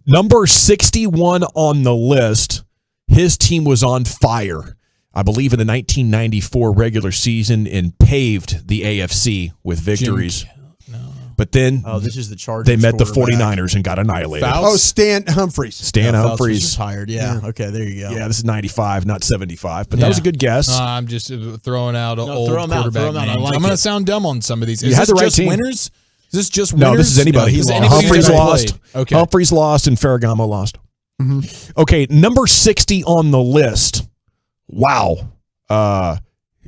Number 61 on the list, his team was on fire, I believe, in the 1994 regular season and paved the AFC with victories. But then this is the Chargers. They met the quarterback. 49ers and got annihilated. Oh, Stan Humphries. Stan Fouts Humphries. was retired. Yeah. Okay, there you go. Yeah, this is 95, not 75, but that was a good guess. I'm just throwing out old throw 'em out, quarterback throw 'em out. I names. like I'm going to it. sound dumb on some of these. Is You had this the right just team. winners? Is this just winners? No, this is anybody. Is Humphries anybody lost. played? Okay. Humphries lost and Ferragamo lost. Okay, number 60 on the list. Wow.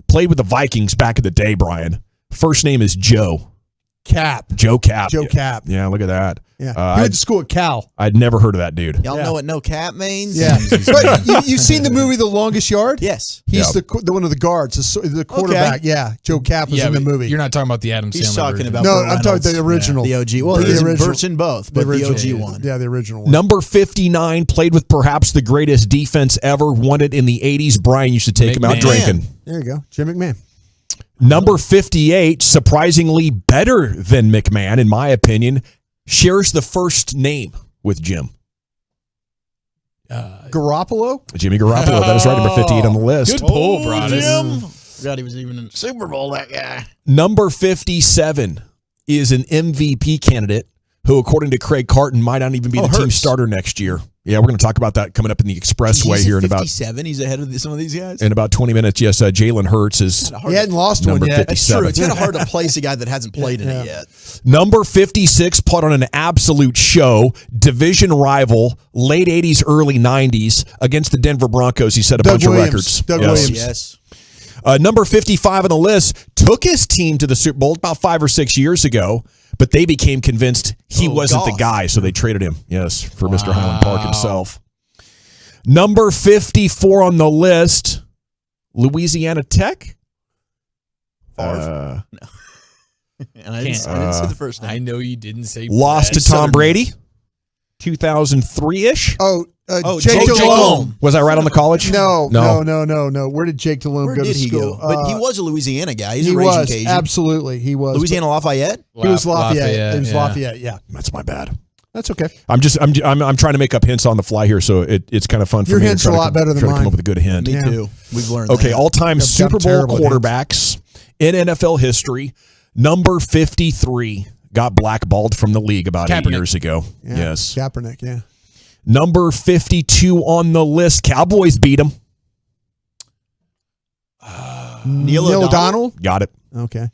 Played with the Vikings back in the day, Brian. First name is Joe. Cap. Joe Cap. Joe Cap. Yeah, look at that. Yeah. He went to school at Cal. I'd never heard of that dude. Y'all know what no cap means? Yeah. But you've seen the movie The Longest Yard? Yes. He's the one of the guards, the quarterback. Okay. Yeah. Joe Cap was in the movie. You're not talking about the Adam Sandler He's talking version. about No, Burt I'm talking Reynolds. the original. The OG. Well, The he's original. Burt's in both, but the OG one. Yeah, the original one. Number 59, played with perhaps the greatest defense ever, won it in the 80s. Brian used to take him out McMahon. drinking. There you go. Jim McMahon. Number 58, surprisingly better than McMahon, in my opinion, shares the first name with Jim. Garoppolo? Jimmy Garoppolo. That is right, number 58 on the list. Good pull, Broadus. Jim. Forgot he was even in the Super Bowl, that guy. Number 57 is an MVP candidate who, according to Craig Carton, might not even be the team Hurts. starter next year. Yeah, we're going to talk about that coming up in the Expressway here in about 57. He's ahead of some of these guys. in about 20 minutes. Yes, Jalen Hurts is He hadn't lost one number yet. 57. That's true. It's kind of hard to place a guy that hasn't played in it yet. Number 56 put on an absolute show, division rival, late 80s, early 90s against the Denver Broncos. He set a bunch of records. Doug Yes. Williams. Yes. Number 55 on the list took his team to the Super Bowl about 5 or 6 years ago, but they became convinced he wasn't the Goff. guy, so they traded him. Yes, for Mr. Highland Park himself. Number 54 on the list, Louisiana Tech. And I didn't say the first name. I know you didn't say Lost to Brad. Tom Brady, 2003-ish. Jake Delhomme. Was I right on the college? No. Where did Jake Delhomme Where go to did he school? go? But he was a Louisiana guy. He's he a Raging was, Cajun. absolutely. He was. Louisiana Lafayette? He was Lafayette. He was yeah. Lafayette, yeah. That's my bad. That's okay. I'm trying to make up hints on the fly here, so it's kind of fun for Your me. to hints try are a to lot come- better than try to come mine. up with a good hint. Me too. We've learned Okay, that. all-time I've Super got Bowl terrible hints. quarterbacks in NFL history. Number 53 got blackballed from the league about 8 Kaepernick. years ago. Yeah. Yes. Kaepernick, yeah. Number 52 on the list. Cowboys beat them. Neil O'Donnell? Got it. Okay.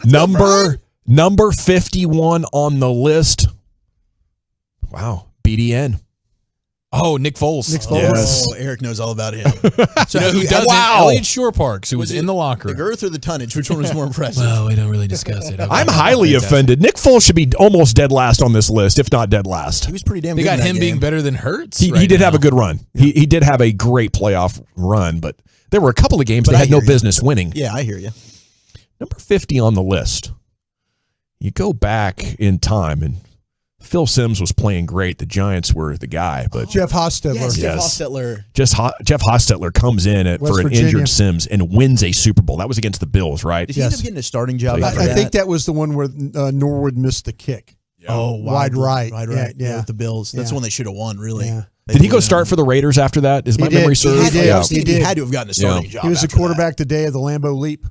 Number 51 on the list. Wow. BDN. Oh, Nick Foles. Nick Foles. Yes. Oh, Eric knows all about him. So you know who doesn't? Wow. Elliot Shore Parks, who was in the locker The room. girth or the tonnage? Which one was more impressive? Well, we don't really discuss it. I'm highly offended. Nick Foles should be almost dead last on this list, if not dead last. He was pretty damn They good. got in that him game. being better than Hurts. He right did now. have a good run. He did have a great playoff run, but there were a couple of games But they I had no hear you. business winning. Yeah, I hear you. Number 50 on the list. You go back in time, and Phil Simms was playing great. The Giants were the guy, but Jeff Hostetler. Yes, Jeff Hostetler. Jeff Hostetler comes in for an Virginia. injured Simms and wins a Super Bowl. That was against the Bills, right? Did he end up getting a starting job? I think that was the one where Norwood missed the kick. Oh, wide right. Yeah, with the Bills. That's when they should have won, really. Yeah. Did he go start for the Raiders after that? Is my memory served? He had to have gotten a starting job. He was the quarterback the day of the Lambeau Leap.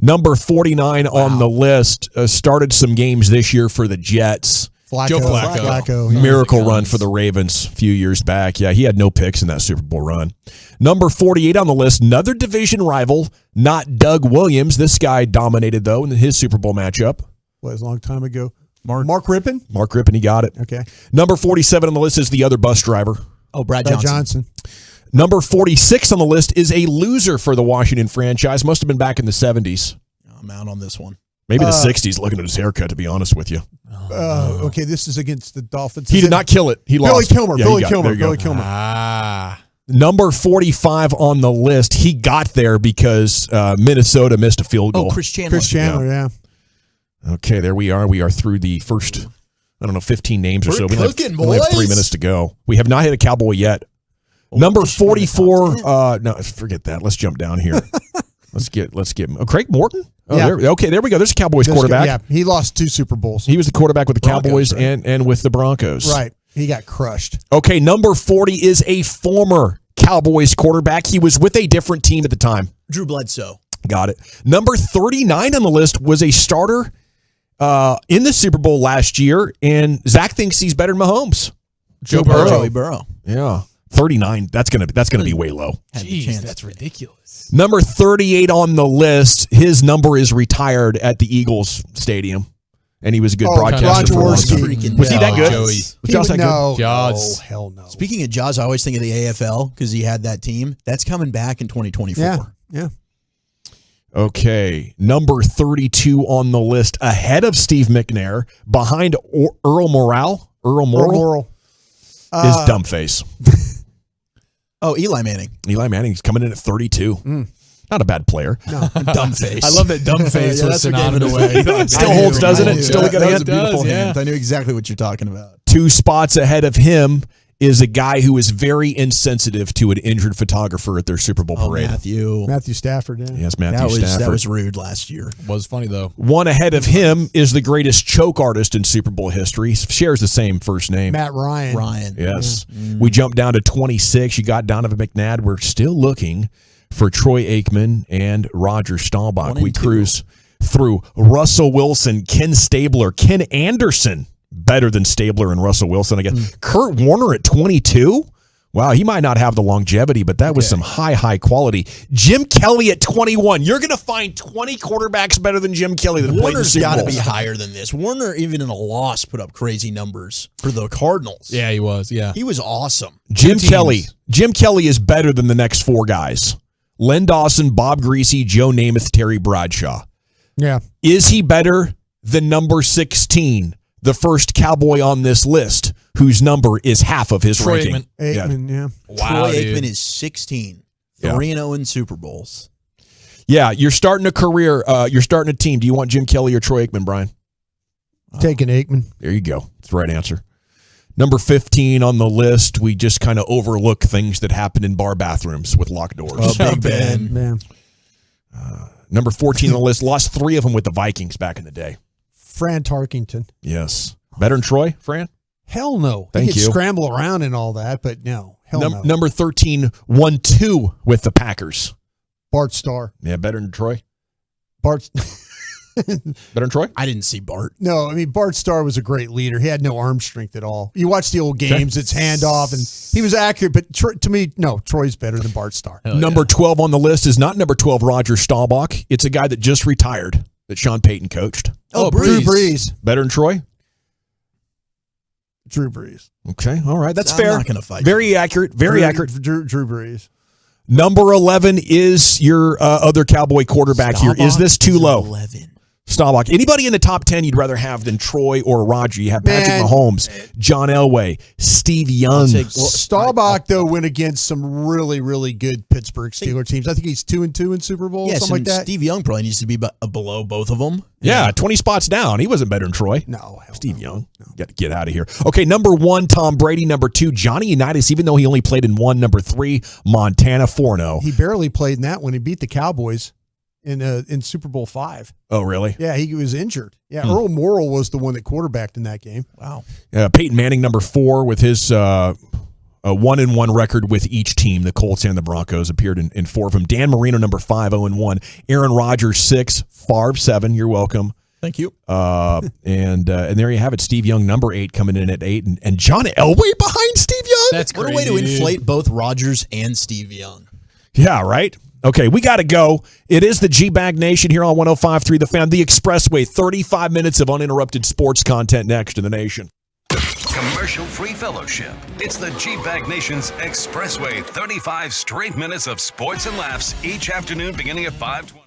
Number 49 on the list, started some games this year for the Jets. Joe Flacco. Miracle run for the Ravens a few years back. Yeah, he had no picks in that Super Bowl run. Number 48 on the list, another division rival, not Doug Williams. This guy dominated, though, in his Super Bowl matchup. What, was a long time ago? Mark Rippon? Mark Rippon, he got it. Okay. Number 47 on the list is the other bus driver. Oh, Brad Johnson. Number 46 on the list is a loser for the Washington franchise. Must have been back in the 70s. I'm out on this one. Maybe the 60s, looking at his haircut, to be honest with you. Okay, this is against the Dolphins. He did not kill it. He lost. Billy Kilmer. Number 45 on the list. He got there because Minnesota missed a field goal. Oh, Chris Chandler. Yeah. Okay, there we are. We are through the first, 15 names or so. We only have 3 minutes to go. We have not hit a Cowboy yet. Number 44. No, forget that. Let's jump down here. Let's get Craig Morton. Oh, Yeah. there we go. There's a Cowboys quarterback. Yeah, he lost 2 Super Bowls. He was the quarterback with the Broncos, Cowboys and with the Broncos. Right. He got crushed. Okay, number 40 is a former Cowboys quarterback. He was with a different team at the time. Drew Bledsoe. Got it. Number 39 on the list was a starter in the Super Bowl last year, and Zach thinks he's better than Mahomes. Joe Burrow. Joey Burrow. Yeah. 39. That's gonna be way low. Jeez, that's ridiculous. Number 38 on the list. His number is retired at the Eagles Stadium, and he was a good broadcaster. Was he that good? Joey. Was Josh that good? Jaws. Oh, hell no. Speaking of Jaws, I always think of the AFL because he had that team. That's coming back in 2024. Yeah. Okay, number 32 on the list, ahead of Steve McNair, behind Earl Morrall. Earl Morrall is Dumbface. Oh, Eli Manning. Eli Manning's coming in at 32. Not a bad player. No, Dumbface. I love that Dumbface was synonymous. Still holds, doesn't it? Still got a beautiful hand. I knew exactly what you're talking about. 2 spots ahead of him is a guy who is very insensitive to an injured photographer at their Super Bowl parade. Matthew Stafford. Yeah. Yes, Matthew Stafford. That was rude last year. Was funny, though. 1 ahead of him is the greatest choke artist in Super Bowl history. Shares the same first name. Matt Ryan. Yes. Yeah. We jumped down to 26. You got Donovan McNabb. We're still looking for Troy Aikman and Roger Staubach. We cruise through Russell Wilson, Ken Stabler, Ken Anderson. Better than Stabler and Russell Wilson, I guess. Kurt Warner at 22? Wow, he might not have the longevity, but that was some high quality. Jim Kelly at 21. You're going to find 20 quarterbacks better than Jim Kelly that played in the Warner's Super Bowl. got to be higher than this. Warner, even in a loss, put up crazy numbers for the Cardinals. Yeah, he was. Yeah. He was awesome. Jim Kelly is better than the next 4 guys. Len Dawson, Bob Greasy, Joe Namath, Terry Bradshaw. Yeah. Is he better than number 16? The first Cowboy on this list, whose number is half of his Troy ranking. Aikman, yeah. Wow, Troy Aikman is 16. 3-0 in Super Bowls. Yeah, you're starting a career. You're starting a team. Do you want Jim Kelly or Troy Aikman, Brian? Taking Aikman. There you go. That's the right answer. Number 15 on the list, we just kind of overlook things that happen in bar bathrooms with locked doors. Oh, Big Ben. Man. Number 14 on the list, lost 3 of them with the Vikings back in the day. Fran Tarkington. Yes. Better than Troy, Fran? Hell no. Thank he could you. Scramble around and all that, but no. Hell no. Number 13, won 2 with the Packers. Bart Starr. Yeah, better than Troy? Bart. Better than Troy? I didn't see Bart. No, I mean, Bart Starr was a great leader. He had no arm strength at all. You watch the old games, it's handoff, and he was accurate, but to me, no, Troy's better than Bart Starr. Number 12 on the list is not number 12, Roger Staubach. It's a guy that just retired that Sean Payton coached. Oh, Drew Brees. Better than Troy? Drew Brees. Okay, all right, that's I'm fair. not gonna fight Very accurate, very accurate. Drew Brees. Number 11 is your other Cowboy quarterback here. Is this too low? 11. Staubach. Anybody in the top 10 you'd rather have than Troy or Roger? You have Patrick Mahomes, John Elway, Steve Young. Staubach, though, went against some really, really good Pittsburgh Steelers teams. I think he's 2-2 in Super Bowl, something like that. Steve Young probably needs to be below both of them. Yeah, 20 spots down. He wasn't better than Troy. No. Steve Young. Got to get out of here. Okay, number 1, Tom Brady. Number 2, Johnny Unitas, even though he only played in one. Number 3, Montana 4-0. He barely played in that when he beat the Cowboys in Super Bowl V. Oh, really? Yeah, he was injured. Yeah, Earl Morrall was the one that quarterbacked in that game. Wow. Peyton Manning, number 4, with his 1-1 record with each team. The Colts and the Broncos appeared in 4 of them. Dan Marino, number 5, 0-1. Aaron Rodgers, 6. Favre, 7. You're welcome. Thank you. And there you have it. Steve Young, number 8, coming in at 8. And John Elway behind Steve Young? That's crazy. What a way to inflate both Rodgers and Steve Young. Yeah, right? Okay, we got to go. It is the G-Bag Nation here on 105.3 The Fan. The Expressway, 35 minutes of uninterrupted sports content next in the nation. Commercial-free fellowship. It's the G-Bag Nation's Expressway, 35 straight minutes of sports and laughs each afternoon beginning at 5:20.